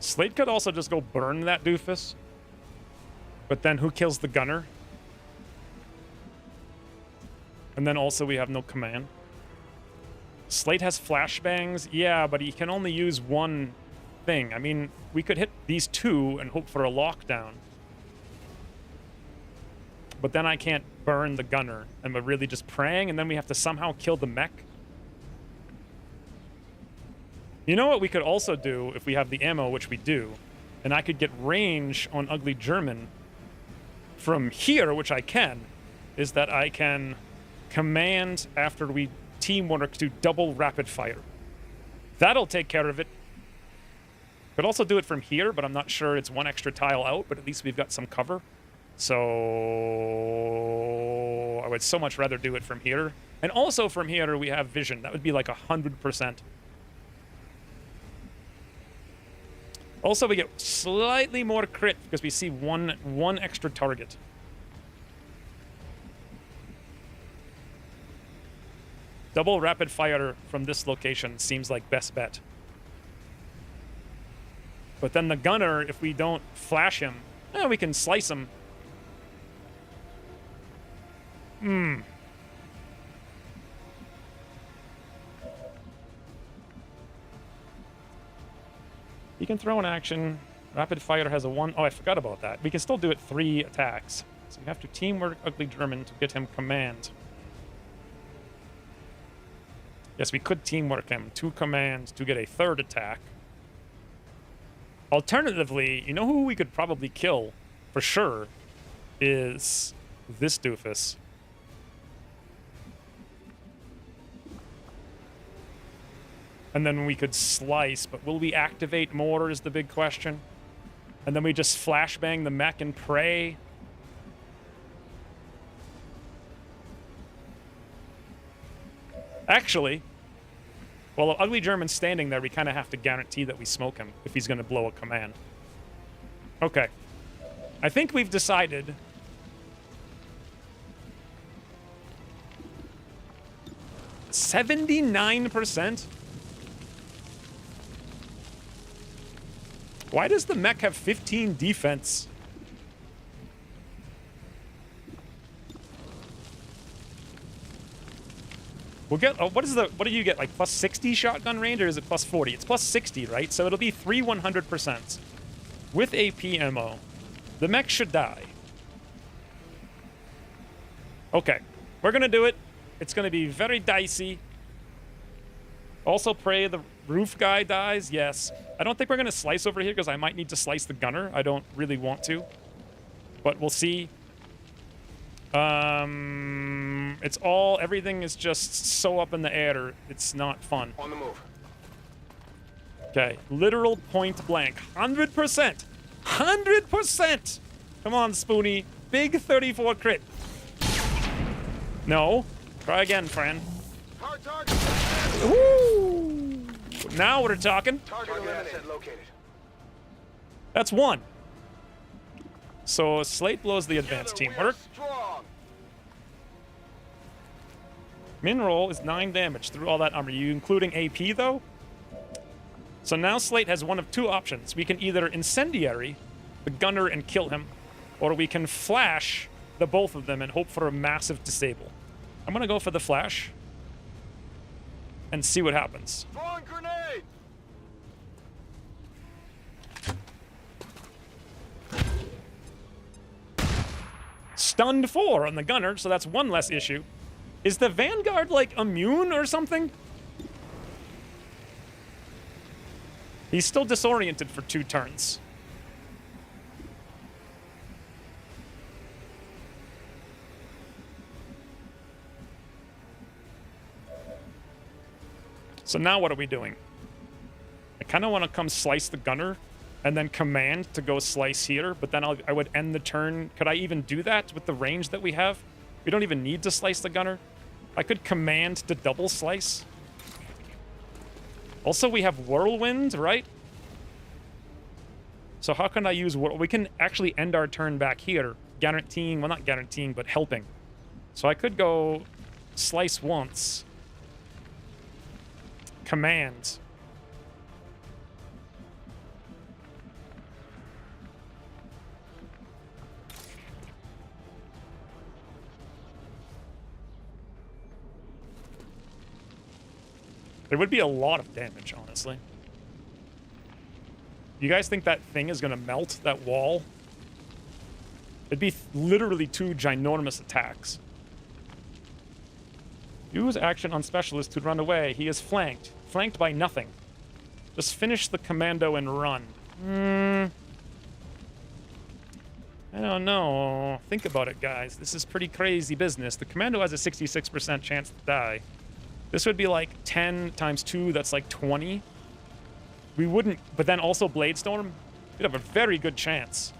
Slate could also just go burn that doofus. But then who kills the gunner? And then also we have no command. Slate has flashbangs. Yeah, but he can only use one thing. I mean, we could hit these two and hope for a lockdown. But then I can't burn the gunner. And we're really just praying, and then we have to somehow kill the mech. You know what we could also do if we have the ammo, which we do, and I could get range on Ugly German from here, which I can, is that I can command after we teamwork to double rapid fire. That'll take care of it. Could also do it from here, but I'm not sure it's one extra tile out, but at least we've got some cover. So I would so much rather do it from here. And also from here, we have vision. That would be like 100%. Also, we get slightly more crit because we see one extra target. Double rapid fire from this location seems like best bet. But then the gunner, if we don't flash him, we can slice him. You can throw an action. Rapid fire has a 1. Oh, I forgot about that. We can still do it 3 attacks. So we have to teamwork Ugly German to get him command. Yes, we could teamwork him 2 commands to get a 3rd attack. Alternatively, you know who we could probably kill for sure is this doofus. And then we could slice, but will we activate more is the big question. And then we just flashbang the mech and pray. Actually, while Ugly German's standing there, we kind of have to guarantee that we smoke him if he's going to blow a command. Okay. I think we've decided. 79%? Why does the mech have 15 defense? We'll get, what do you get, like plus 60 shotgun range, or is it plus 40? It's plus 60, right? So it'll be 3 100%. With AP ammo, the mech should die. Okay, we're gonna do it. It's gonna be very dicey. Also pray the roof guy dies, yes. I don't think we're gonna slice over here because I might need to slice the gunner. I don't really want to, but we'll see. Everything is just so up in the air, it's not fun. On the move. Okay, literal point blank. 100%! 100%! Come on, Spoonie. Big 34 crit. No. Try again, friend. Hard target. Woo! Now we're talking. Target eliminated. Located. That's 1. So Slate blows the advanced teamwork. Strong. Min roll is 9 damage through all that armor. You including AP, though? So now Slate has one of 2 options. We can either incendiary the gunner and kill him, or we can flash the both of them and hope for a massive disable. I'm going to go for the flash and see what happens. Throwing grenade. Stunned 4 on the gunner, so that's 1 less issue. Is the Vanguard, like, immune or something? He's still disoriented for 2 turns. So now what are we doing? I kind of want to come slice the gunner and then command to go slice here, but then I would end the turn. Could I even do that with the range that we have? We don't even need to slice the gunner. I could command to double slice. Also, we have whirlwind, right? So how can I use... We can actually end our turn back here, guaranteeing... Well, not guaranteeing, but helping. So I could go slice once. Command. There would be a lot of damage, honestly. You guys think that thing is going to melt that wall? It'd be literally 2 ginormous attacks. Use action on specialist to run away. He is flanked. Flanked by nothing. Just finish the commando and run. I don't know. Think about it, guys. This is pretty crazy business. The commando has a 66% chance to die. This would be like 10 times 2, that's like 20. We wouldn't, but then also Bladestorm, we'd have a very good chance.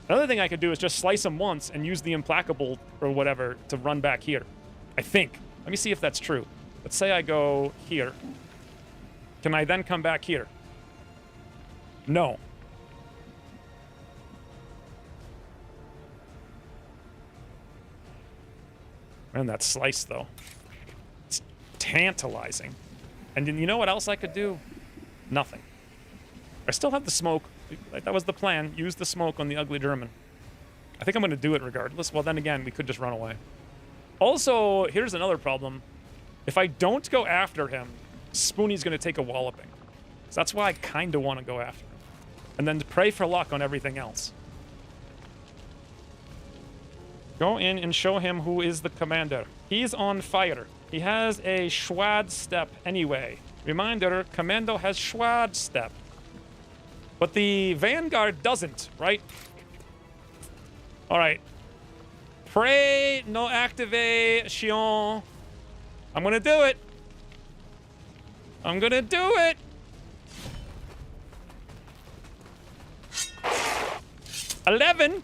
Another thing I could do is just slice him once and use the Implacable or whatever to run back here. I think. Let me see if that's true. Let's say I go here. Can I then come back here? No. Man, that slice, though. Tantalizing. And then you know what else I could do? Nothing. I still have the smoke. That was the plan. Use the smoke on the ugly German. I think I'm going to do it regardless. Well, then again, we could just run away. Also, here's another problem. If I don't go after him, Spoonie's going to take a walloping. So that's why I kind of want to go after him. And then pray for luck on everything else. Go in and show him who is the commander. He's on fire. He has a Schwad step anyway. Reminder, Commando has Schwad step. But the Vanguard doesn't, right? Alright. Pray no activation. I'm gonna do it. I'm gonna do it. $11.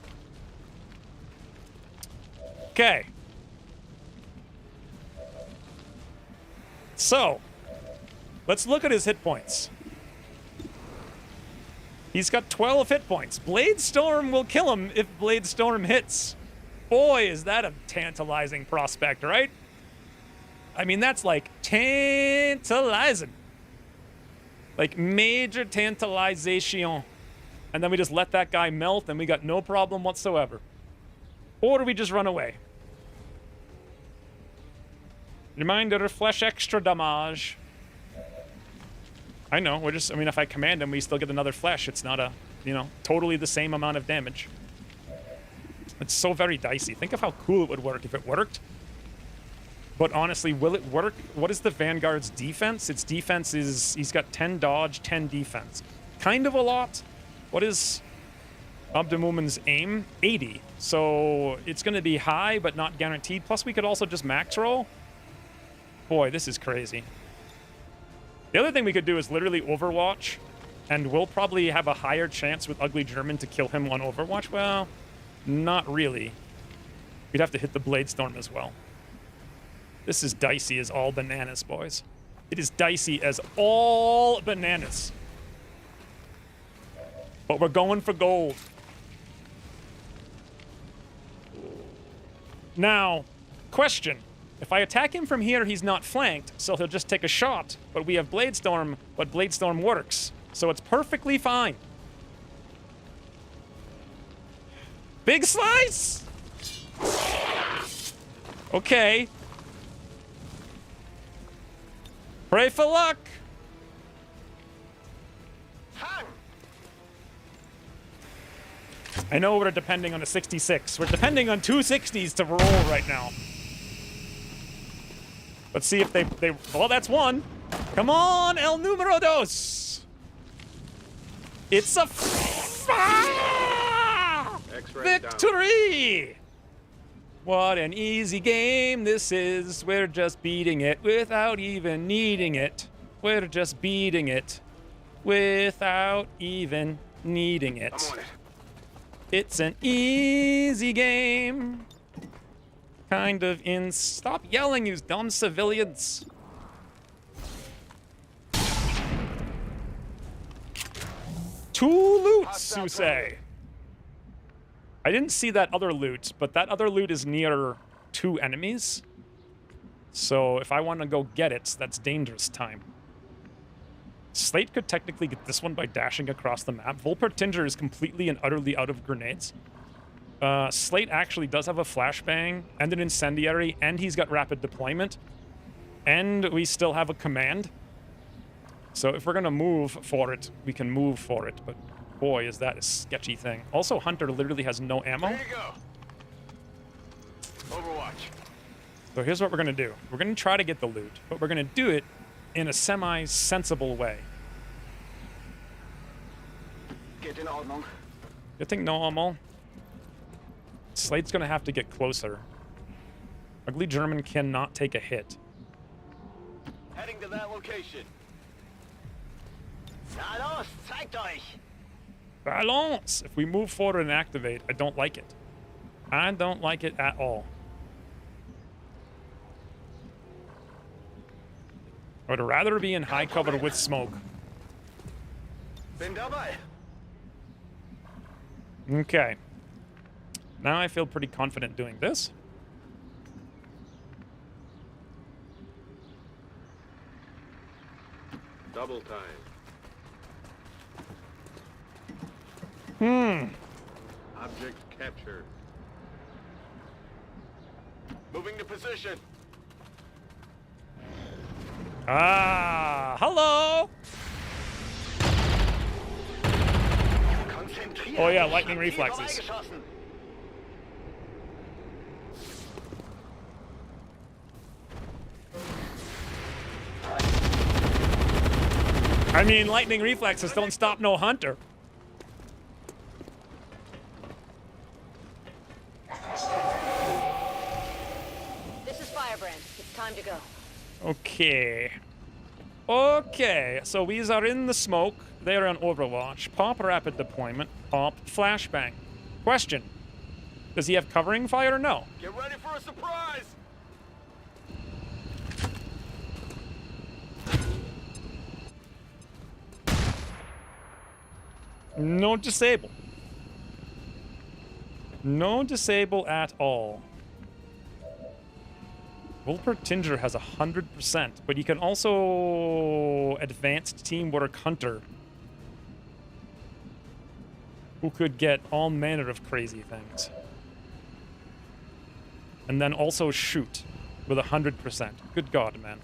Okay. So, let's look at his hit points. He's got 12 hit points. Bladestorm will kill him if Bladestorm hits. Boy, is that a tantalizing prospect, right? I mean, that's like tantalizing. Like major tantalization. And then we just let that guy melt and we got no problem whatsoever. Or do we just run away? Reminder, flesh extra damage. I know, we're just, I mean, if I command him, we still get another flesh. It's not a, you know, totally the same amount of damage. It's so very dicey. Think of how cool it would work if it worked. But honestly, will it work? What is the Vanguard's defense? Its defense is, he's got 10 dodge, 10 defense. Kind of a lot. What is Abdemumen's aim? 80. So it's going to be high, but not guaranteed. Plus, we could also just max roll. Boy, this is crazy. The other thing we could do is literally Overwatch, and we'll probably have a higher chance with Ugly German to kill him on Overwatch. Well, not really. We'd have to hit the Bladestorm as well. This is dicey as all bananas, boys. It is dicey as all bananas. But we're going for gold. Now, question. If I attack him from here, he's not flanked, so he'll just take a shot. But we have Bladestorm, but Bladestorm works. So it's perfectly fine. Big slice! Okay. Pray for luck! I know we're depending on a 66. We're depending on 2 60s to roll right now. Let's see if they well, that's one. Come on, el número dos. It's a victory! What an easy game this is. We're just beating it without even needing it. We're just beating it without even needing it. I'm on it. It's an easy game. Kind of in... Stop yelling, you dumb civilians. Two loots, you say? I didn't see that other loot, but that other loot is near 2 enemies. So if I want to go get it, that's dangerous time. Slate could technically get this one by dashing across the map. Volpertinger is completely and utterly out of grenades. Slate actually does have a flashbang and an incendiary, and he's got rapid deployment. And we still have a command. So if we're going to move for it, we can move for it. But boy, is that a sketchy thing. Also, Hunter literally has no ammo. There you go. Overwatch. So here's what we're going to do. We're going to try to get the loot, but we're going to do it in a semi-sensible way. Get in Ordnung. Getting normal. Slate's going to have to get closer. Ugly German cannot take a hit. Heading to that location. Na los, zeigt euch! Balance! If we move forward and activate, I don't like it. I don't like it at all. I would rather be in high cover with smoke. Bin dabei. Okay. Now I feel pretty confident doing this. Double time. Object captured. Moving to position. Ah, hello! Oh yeah, lightning reflexes. I mean, lightning reflexes don't stop no hunter. This is Firebrand. It's time to go. Okay. Okay, so we are in the smoke. They're on Overwatch. Pop rapid deployment. Pop flashbang. Question. Does he have covering fire or no? Get ready for a surprise. No disable. No disable at all. Volpertinger has 100%, but he can also advanced teamwork hunter, who could get all manner of crazy things. And then also shoot with 100%. Good God, man.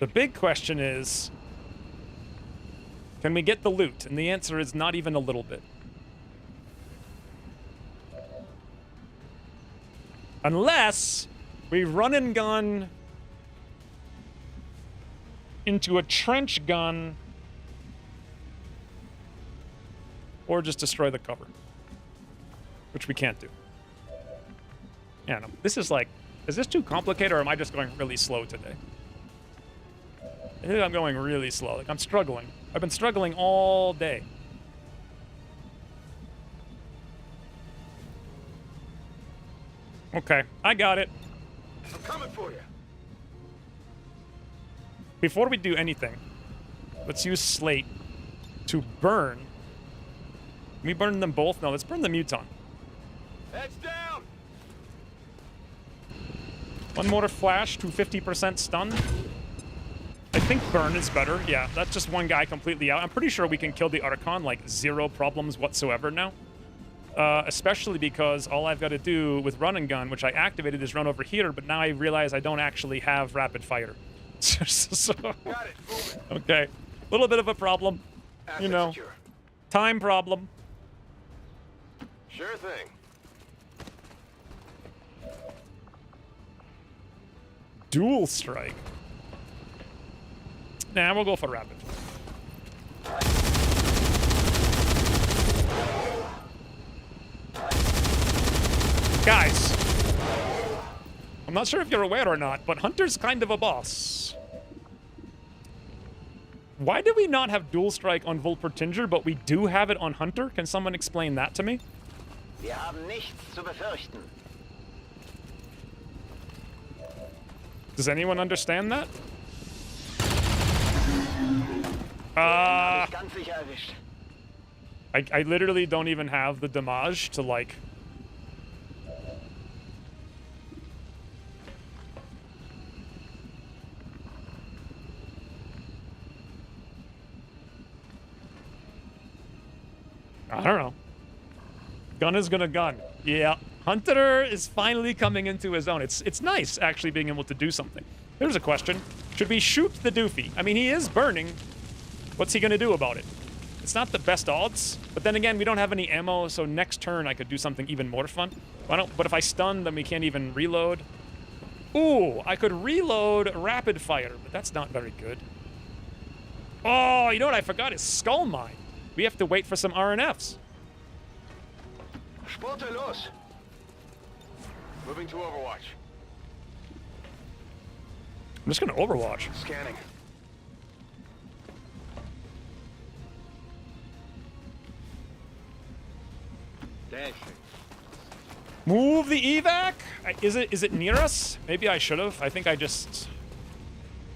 The big question is, can we get the loot? And the answer is not even a little bit. Unless we run and gun into a trench gun or just destroy the cover, which we can't do. Yeah, no, this is like, is this too complicated or am I just going really slow today? I think I'm going really slow. Like, I'm struggling. I've been struggling all day. Okay, I got it. I'm coming for you. Before we do anything, let's use Slate to burn. Can we burn them both? No, let's burn the Muton. Heads down. One more flash to 50% stun. I think burn is better. Yeah, that's just one guy completely out. I'm pretty sure we can kill the Archon, like, 0 problems whatsoever now. Especially because all I've got to do with run and gun, which I activated, is run over here, but now I realize I don't actually have rapid fire. So, Got it. Move it. okay, a little bit of a problem, you know, Secure. time problem. Sure thing. Dual strike. Nah, we'll go for rapid. Guys, I'm not sure if you're aware or not, but Hunter's kind of a boss. Why do we not have dual strike on Volpertinger, but we do have it on Hunter? Can someone explain that to me? Wir haben nichts zu befürchten. Does anyone understand that? Hab ich ganz sicher erwischt. I literally don't even have the damage to, like... I don't know. Gun is gonna gun. Yeah. Hunter is finally coming into his own. It's nice, actually, being able to do something. Here's a question. Should we shoot the doofy? I mean, he is burning. What's he gonna do about it? It's not the best odds, but then again, we don't have any ammo, so next turn I could do something even more fun. But if I stun, then we can't even reload. Ooh, I could reload rapid fire, but that's not very good. Oh, you know what I forgot is Skull Mine. We have to wait for some RNFs. Sporte los. Moving to Overwatch. I'm just gonna Overwatch. Scanning. Dashing. Move the evac? Is it near us? Maybe I should have. I think I just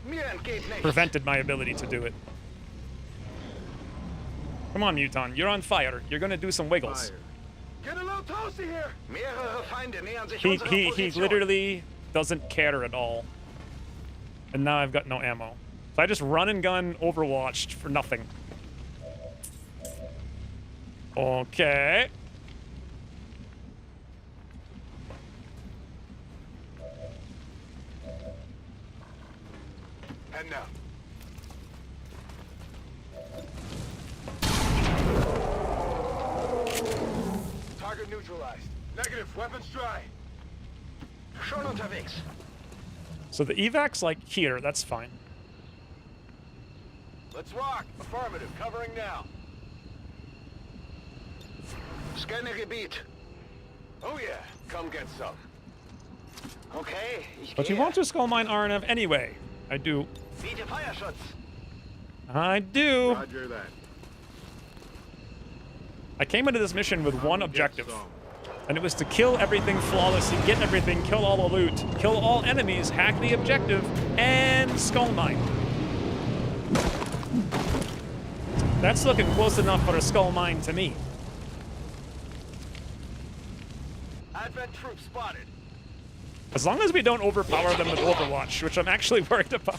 Mir entgeht nichts. prevented my ability to do it. Come on, Muton. You're on fire. You're gonna do some wiggles. Fire. Get a little toasty here. Mehrere Feinde nähern sich He unserer he Position. literally doesn't care at all. And now I've got no ammo. So I just run and gun Overwatched for nothing. Okay. And now. Target neutralized. Negative. Weapons dry. Schon unterwegs. So the evac's like here. That's fine. Let's rock. Affirmative. Covering now. Scanne Gebiet. Oh yeah. Come get some. Okay, ich But you gehe. want to skull mine RNF anyway. I do. Biete Feuerschutz. I do. Roger that. I came into this mission with one objective, Get some. and it was to kill everything flawlessly, get everything, kill all the loot, kill all enemies, hack the objective, and skull mine. That's looking close enough for a skull mine to me. Advent troops spotted. As long as we don't overpower them with Overwatch, which I'm actually worried about.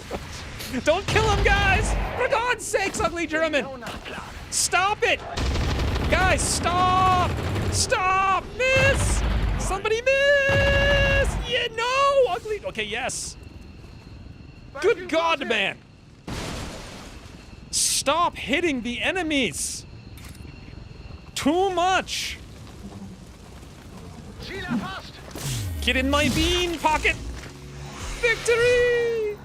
Don't kill him, guys! For God's sakes, ugly German! No Nachplan. Stop it! Guys, stop! Stop! Miss! Somebody miss! Yeah, no! Ugly. Okay, yes. Good God, man! Stop hitting the enemies! Too much! Ziel erfasst. Get in my bean pocket! Victory!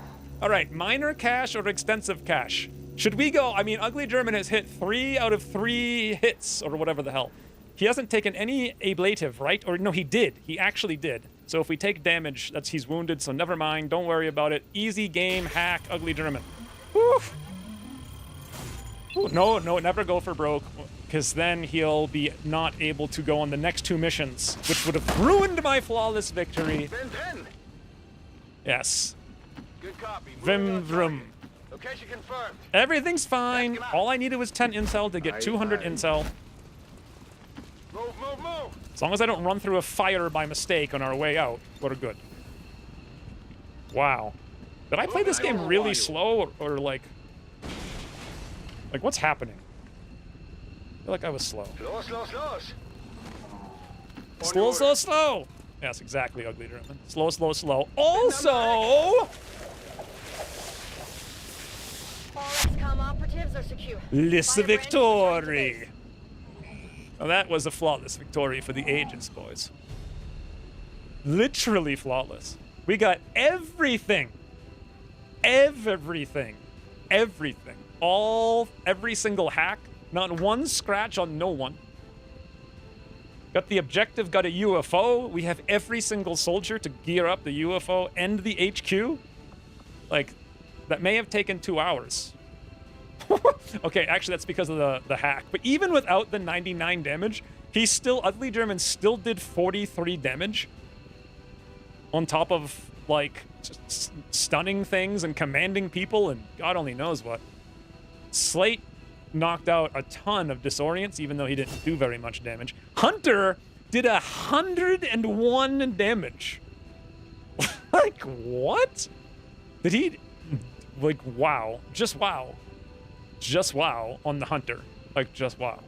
All right, minor cash or extensive cash? Should we go? I mean, Ugly German has hit 3 out of 3 hits, or whatever the hell. He hasn't taken any ablative, right? Or no, he did. He actually did. So if we take damage, he's wounded, so never mind. Don't worry about it. Easy game, hack, Ugly German. Woof! Ooh, no, never go for broke, because then he'll be not able to go on the next 2 missions, which would have ruined my flawless victory. Bin drin. Yes. Good copy. Vim Moving on vroom. target. Location confirmed. Everything's fine. All I needed was 10 intel to get 200 intel. Move, move, move. As long as I don't run through a fire by mistake on our way out, we're good. Wow. Did I play this game really slow or like what's happening? I feel like I was slow. Los, los, los. Slow, slow, slow. Yes, exactly, Ugly German. Slow, slow, slow. Also, All XCOM operatives are secure. Lissa Firebrand is returned to base. Victory. Now that was a flawless victory for the ages, boys. Literally flawless. We got everything. Everything. Everything. Every single hack. Not one scratch on no one. Got the objective, got a UFO. We have every single soldier to gear up the UFO and the HQ. Like, that may have taken 2 hours. Okay, actually, that's because of the hack. But even without the 99 damage, he still, Ugly German still did 43 damage. On top of, like, just stunning things and commanding people and God only knows what. Slate knocked out a ton of disorients, even though he didn't do very much damage. Hunter did 101 damage. Like, what? Did he... Like, wow. Just wow. Just wow on the Hunter. Like, just wow.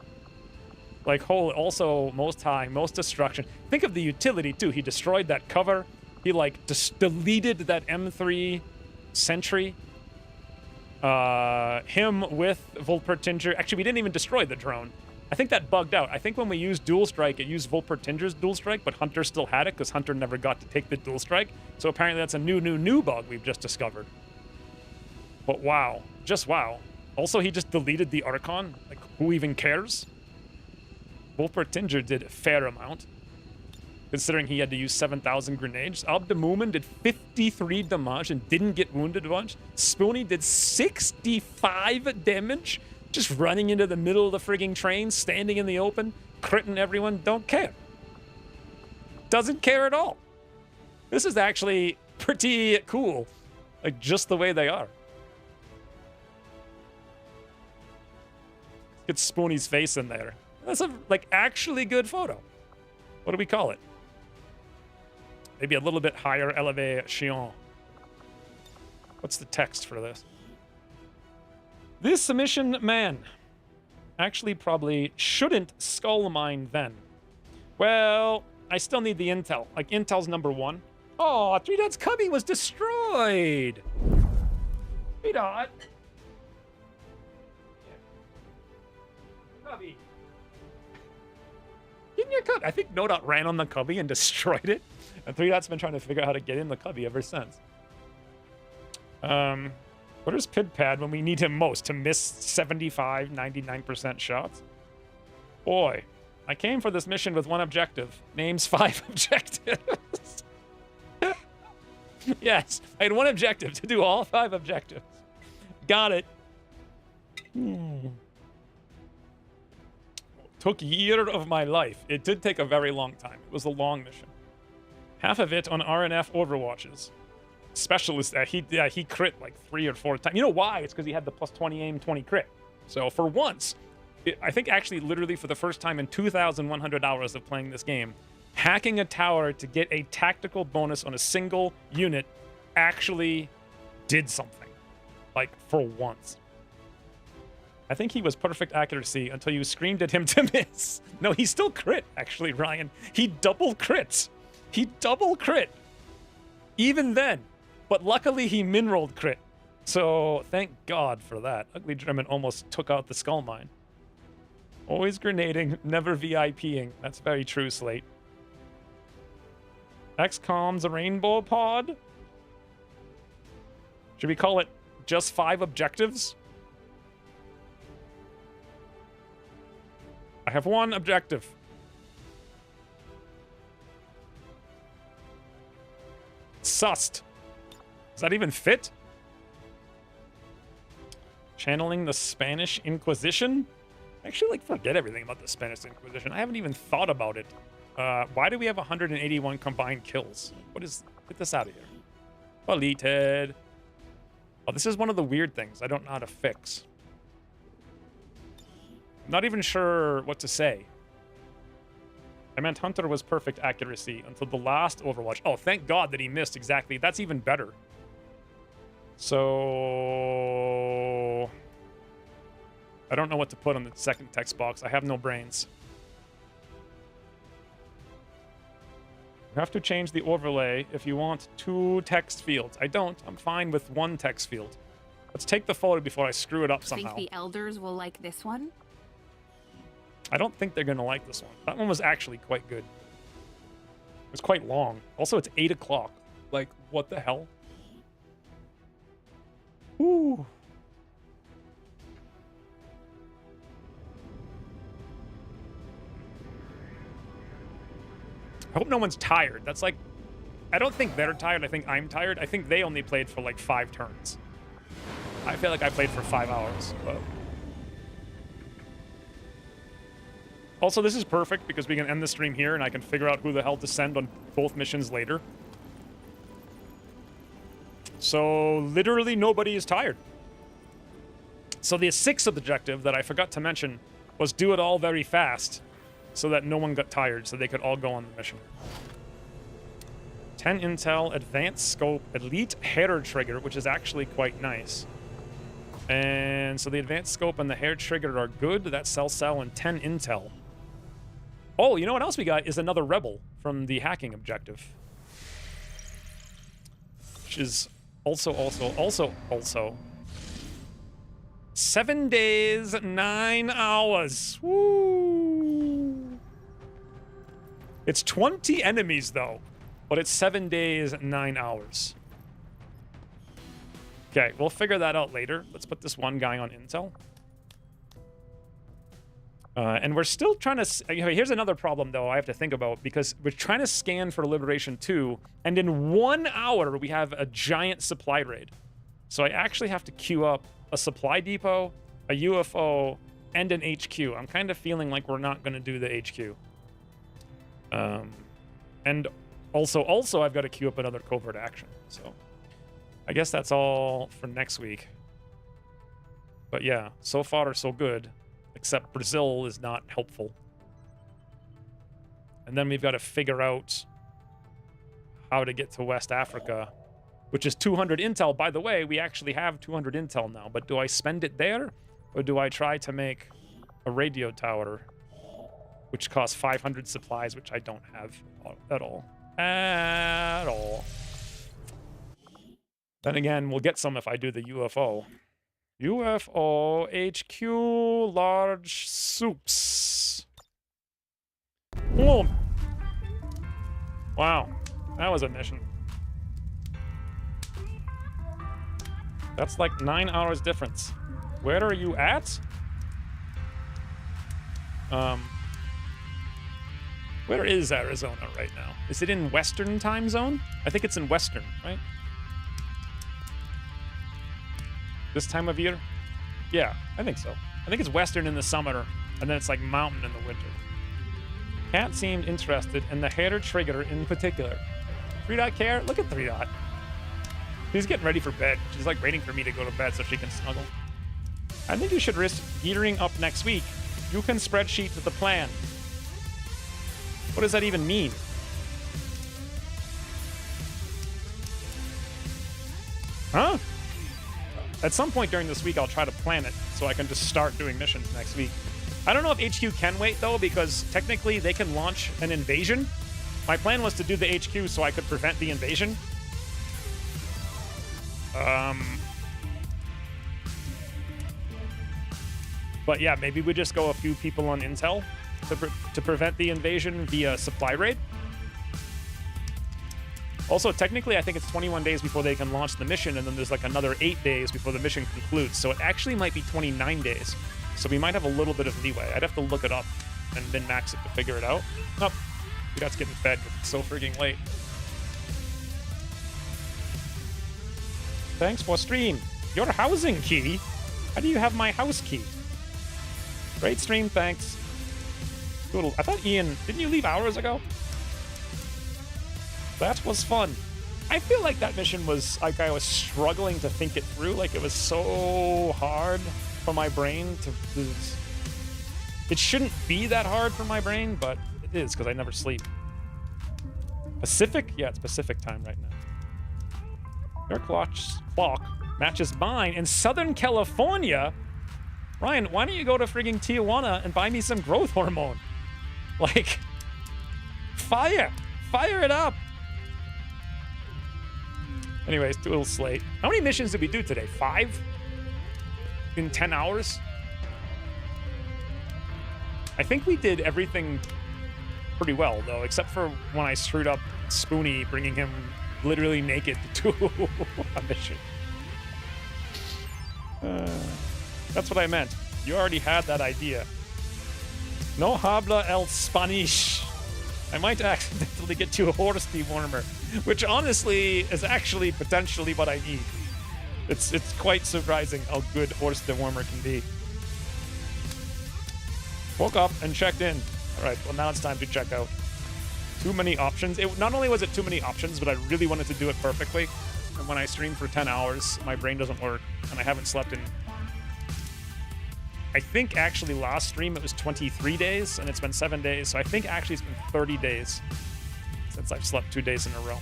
Like, holy... Also, most high, most destruction. Think of the utility, too. He destroyed that cover. He, like, just deleted that M3 sentry. Him with Volpertinger. Actually, we didn't even destroy the drone. I think that bugged out. I think when we used Dual Strike, it used Volpertinger's Dual Strike, but Hunter still had it because Hunter never got to take the Dual Strike. So apparently that's a new bug we've just discovered. But wow. Just wow. Also, he just deleted the Archon. Like, who even cares? Volpertinger did a fair amount, considering he had to use 7,000 grenades. Abdemumen did 53 damage and didn't get wounded a bunch. Spoony did 65 damage, just running into the middle of the frigging train, standing in the open, critting everyone. Don't care. Doesn't care at all. This is actually pretty cool. Like, just the way they are. Get Spoony's face in there. That's a, like, actually good photo. What do we call it? Maybe a little bit higher elevation. What's the text for this? This submission man actually probably shouldn't skull mine then. Well, I still need the intel. Like, intel's number 1. Oh, 3Dot's cubby was destroyed. 3Dot. Cubby. Get in your cubby. I think No Dot ran on the cubby and destroyed it. And 3Dot's been trying to figure out how to get in the cubby ever since. Where's Pidpad when we need him most? To miss 75, 99% shots? Boy, I came for this mission with one objective. Names 5 objectives. Yes, I had one objective, to do all 5 objectives. Got it. Took year of my life. It did take a very long time. It was a long mission. Half of it on RNF Overwatches. Specialist, he crit like 3 or 4 times. You know why? It's because he had the plus 20 aim, 20 crit. So for once, I think actually literally for the first time in 2,100 hours of playing this game, hacking a tower to get a tactical bonus on a single unit actually did something. Like, for once. I think he was perfect accuracy until you screamed at him to miss. No, he still crit, actually, Ryan. He double crits. He double crit. Even then. But luckily, he min-rolled crit. So, thank God for that. Ugly German almost took out the skull mine. Always grenading, never VIPing. That's very true, Slate. XCOM's a rainbow pod? Should we call it just 5 objectives? I have 1 objective. Sussed. Does that even fit? Channeling the Spanish Inquisition? I actually, like, forget everything about the Spanish Inquisition. I haven't even thought about it. Why do we have 181 combined kills? What is... Get this out of here. Deleted. Oh, this is one of the weird things I don't know how to fix. I'm not even sure what to say. I meant Hunter was perfect accuracy until the last Overwatch. Oh, thank God that he missed exactly. That's even better. So... I don't know what to put on the second text box. I have no brains. You have to change the overlay if you want 2 text fields. I don't. I'm fine with 1 text field. Let's take the photo before I screw it up somehow. Think the elders will like this one? I don't think they're going to like this one. That one was actually quite good. It was quite long. Also, it's 8 o'clock. Like, what the hell? Ooh. I hope no one's tired. That's like, I don't think they're tired. I think I'm tired. I think they only played for like 5 turns. I feel like I played for 5 hours, but... Also, this is perfect because we can end the stream here and I can figure out who the hell to send on both missions later. So, literally nobody is tired. So the 6th objective that I forgot to mention was do it all very fast so that no one got tired, so they could all go on the mission. 10 intel, advanced scope, elite hair trigger, which is actually quite nice. And so the advanced scope and the hair trigger are good. That's cell, and 10 intel. Oh, you know what else we got is another rebel from the hacking objective. Which is also 7 days, 9 hours. Woo! It's 20 enemies, though. But it's 7 days, 9 hours. Okay, we'll figure that out later. Let's put this one guy on intel. And we're still trying to... Here's another problem, though, I have to think about, because we're trying to scan for Liberation 2, and in 1 hour, we have a giant supply raid. So I actually have to queue up a supply depot, a UFO, and an HQ. I'm kind of feeling like we're not going to do the HQ. And also, I've got to queue up another covert action. So I guess that's all for next week. But yeah, so far so good. Except Brazil is not helpful. And then we've got to figure out how to get to West Africa, which is 200 intel. By the way, we actually have 200 intel now, but do I spend it there? Or do I try to make a radio tower, which costs 500 supplies, which I don't have at all. At all. Then again, we'll get some if I do the UFO. UFO HQ large soups. Boom. Wow, that was a mission. That's like 9 hours difference. Where are you at? Where is Arizona right now? Is it in Western time zone? I think it's in Western, right? This time of year? Yeah, I think so. I think it's Western in the summer, and then it's like Mountain in the winter. Cat seemed interested in the hair trigger in particular. 3 care? Look at 3. She's getting ready for bed. She's like waiting for me to go to bed so she can snuggle. I think you should risk gearing up next week. You can spreadsheet the plan. What does that even mean? Huh? At some point during this week, I'll try to plan it so I can just start doing missions next week. I don't know if HQ can wait, though, because technically they can launch an invasion. My plan was to do the HQ so I could prevent the invasion. But yeah, maybe we just go a few people on intel to prevent the invasion via supply raid. Also, technically, I think it's 21 days before they can launch the mission, and then there's like another 8 days before the mission concludes. So it actually might be 29 days. So we might have a little bit of leeway. I'd have to look it up and min-max it to figure it out. Nope. We got to getting fed because it's so freaking late. Thanks for stream. Your housing key? How do you have my house key? Great stream, thanks. Cool. I thought Ian... Didn't you leave hours ago? That was fun. I feel like that mission was... Like, I was struggling to think it through. Like, it was so hard for my brain to... It shouldn't be that hard for my brain, but it is, because I never sleep. Pacific? Yeah, it's Pacific time right now. Your clock matches mine in Southern California. Ryan, why don't you go to frigging Tijuana and buy me some growth hormone? Like, fire it up. Anyways, too little slate. How many missions did we do today? 5? In 10 hours? I think we did everything pretty well, though, except for when I screwed up Spoonie, bringing him literally naked to a mission. That's what I meant. You already had that idea. No habla el Spanish. I might accidentally get you a horse dewormer, which honestly is actually potentially what I need. It's quite surprising how good horse dewormer can be. Woke up and checked in. All right, well now it's time to check out. Too many options. Not only was it too many options, but I really wanted to do it perfectly. And when I stream for 10 hours, my brain doesn't work, and I haven't slept in... I think actually last stream it was 23 days, and it's been 7 days, so I think actually it's been 30 days since I've slept 2 days in a row.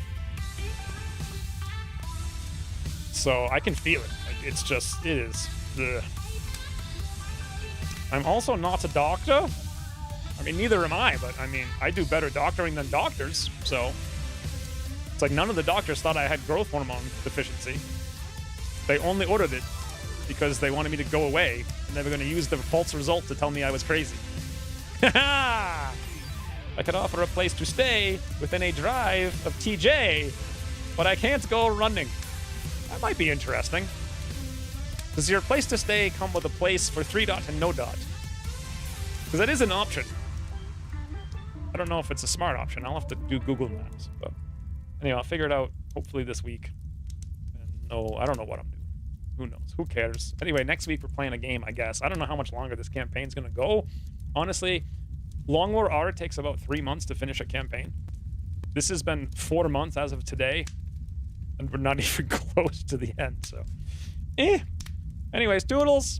So I can feel it. Like, it's just, it is. Ugh. I'm also not a doctor. I mean, neither am I, but I mean, I do better doctoring than doctors, so... It's like none of the doctors thought I had growth hormone deficiency. They only ordered it because they wanted me to go away, and they were going to use the false result to tell me I was crazy. I could offer a place to stay within a drive of TJ, but I can't go running. That might be interesting. Does your place to stay come with a place for 3 dot and no dot? Because that is an option. I don't know if it's a smart option. I'll have to do Google Maps. But anyway, I'll figure it out hopefully this week. And no, I don't know what I'm doing. Who knows? Who cares? Anyway, next week we're playing a game, I guess. I don't know how much longer this campaign's going to go. Honestly, Long War R takes about 3 months to finish a campaign. This has been 4 months as of today. And we're not even close to the end, so... Anyways, doodles.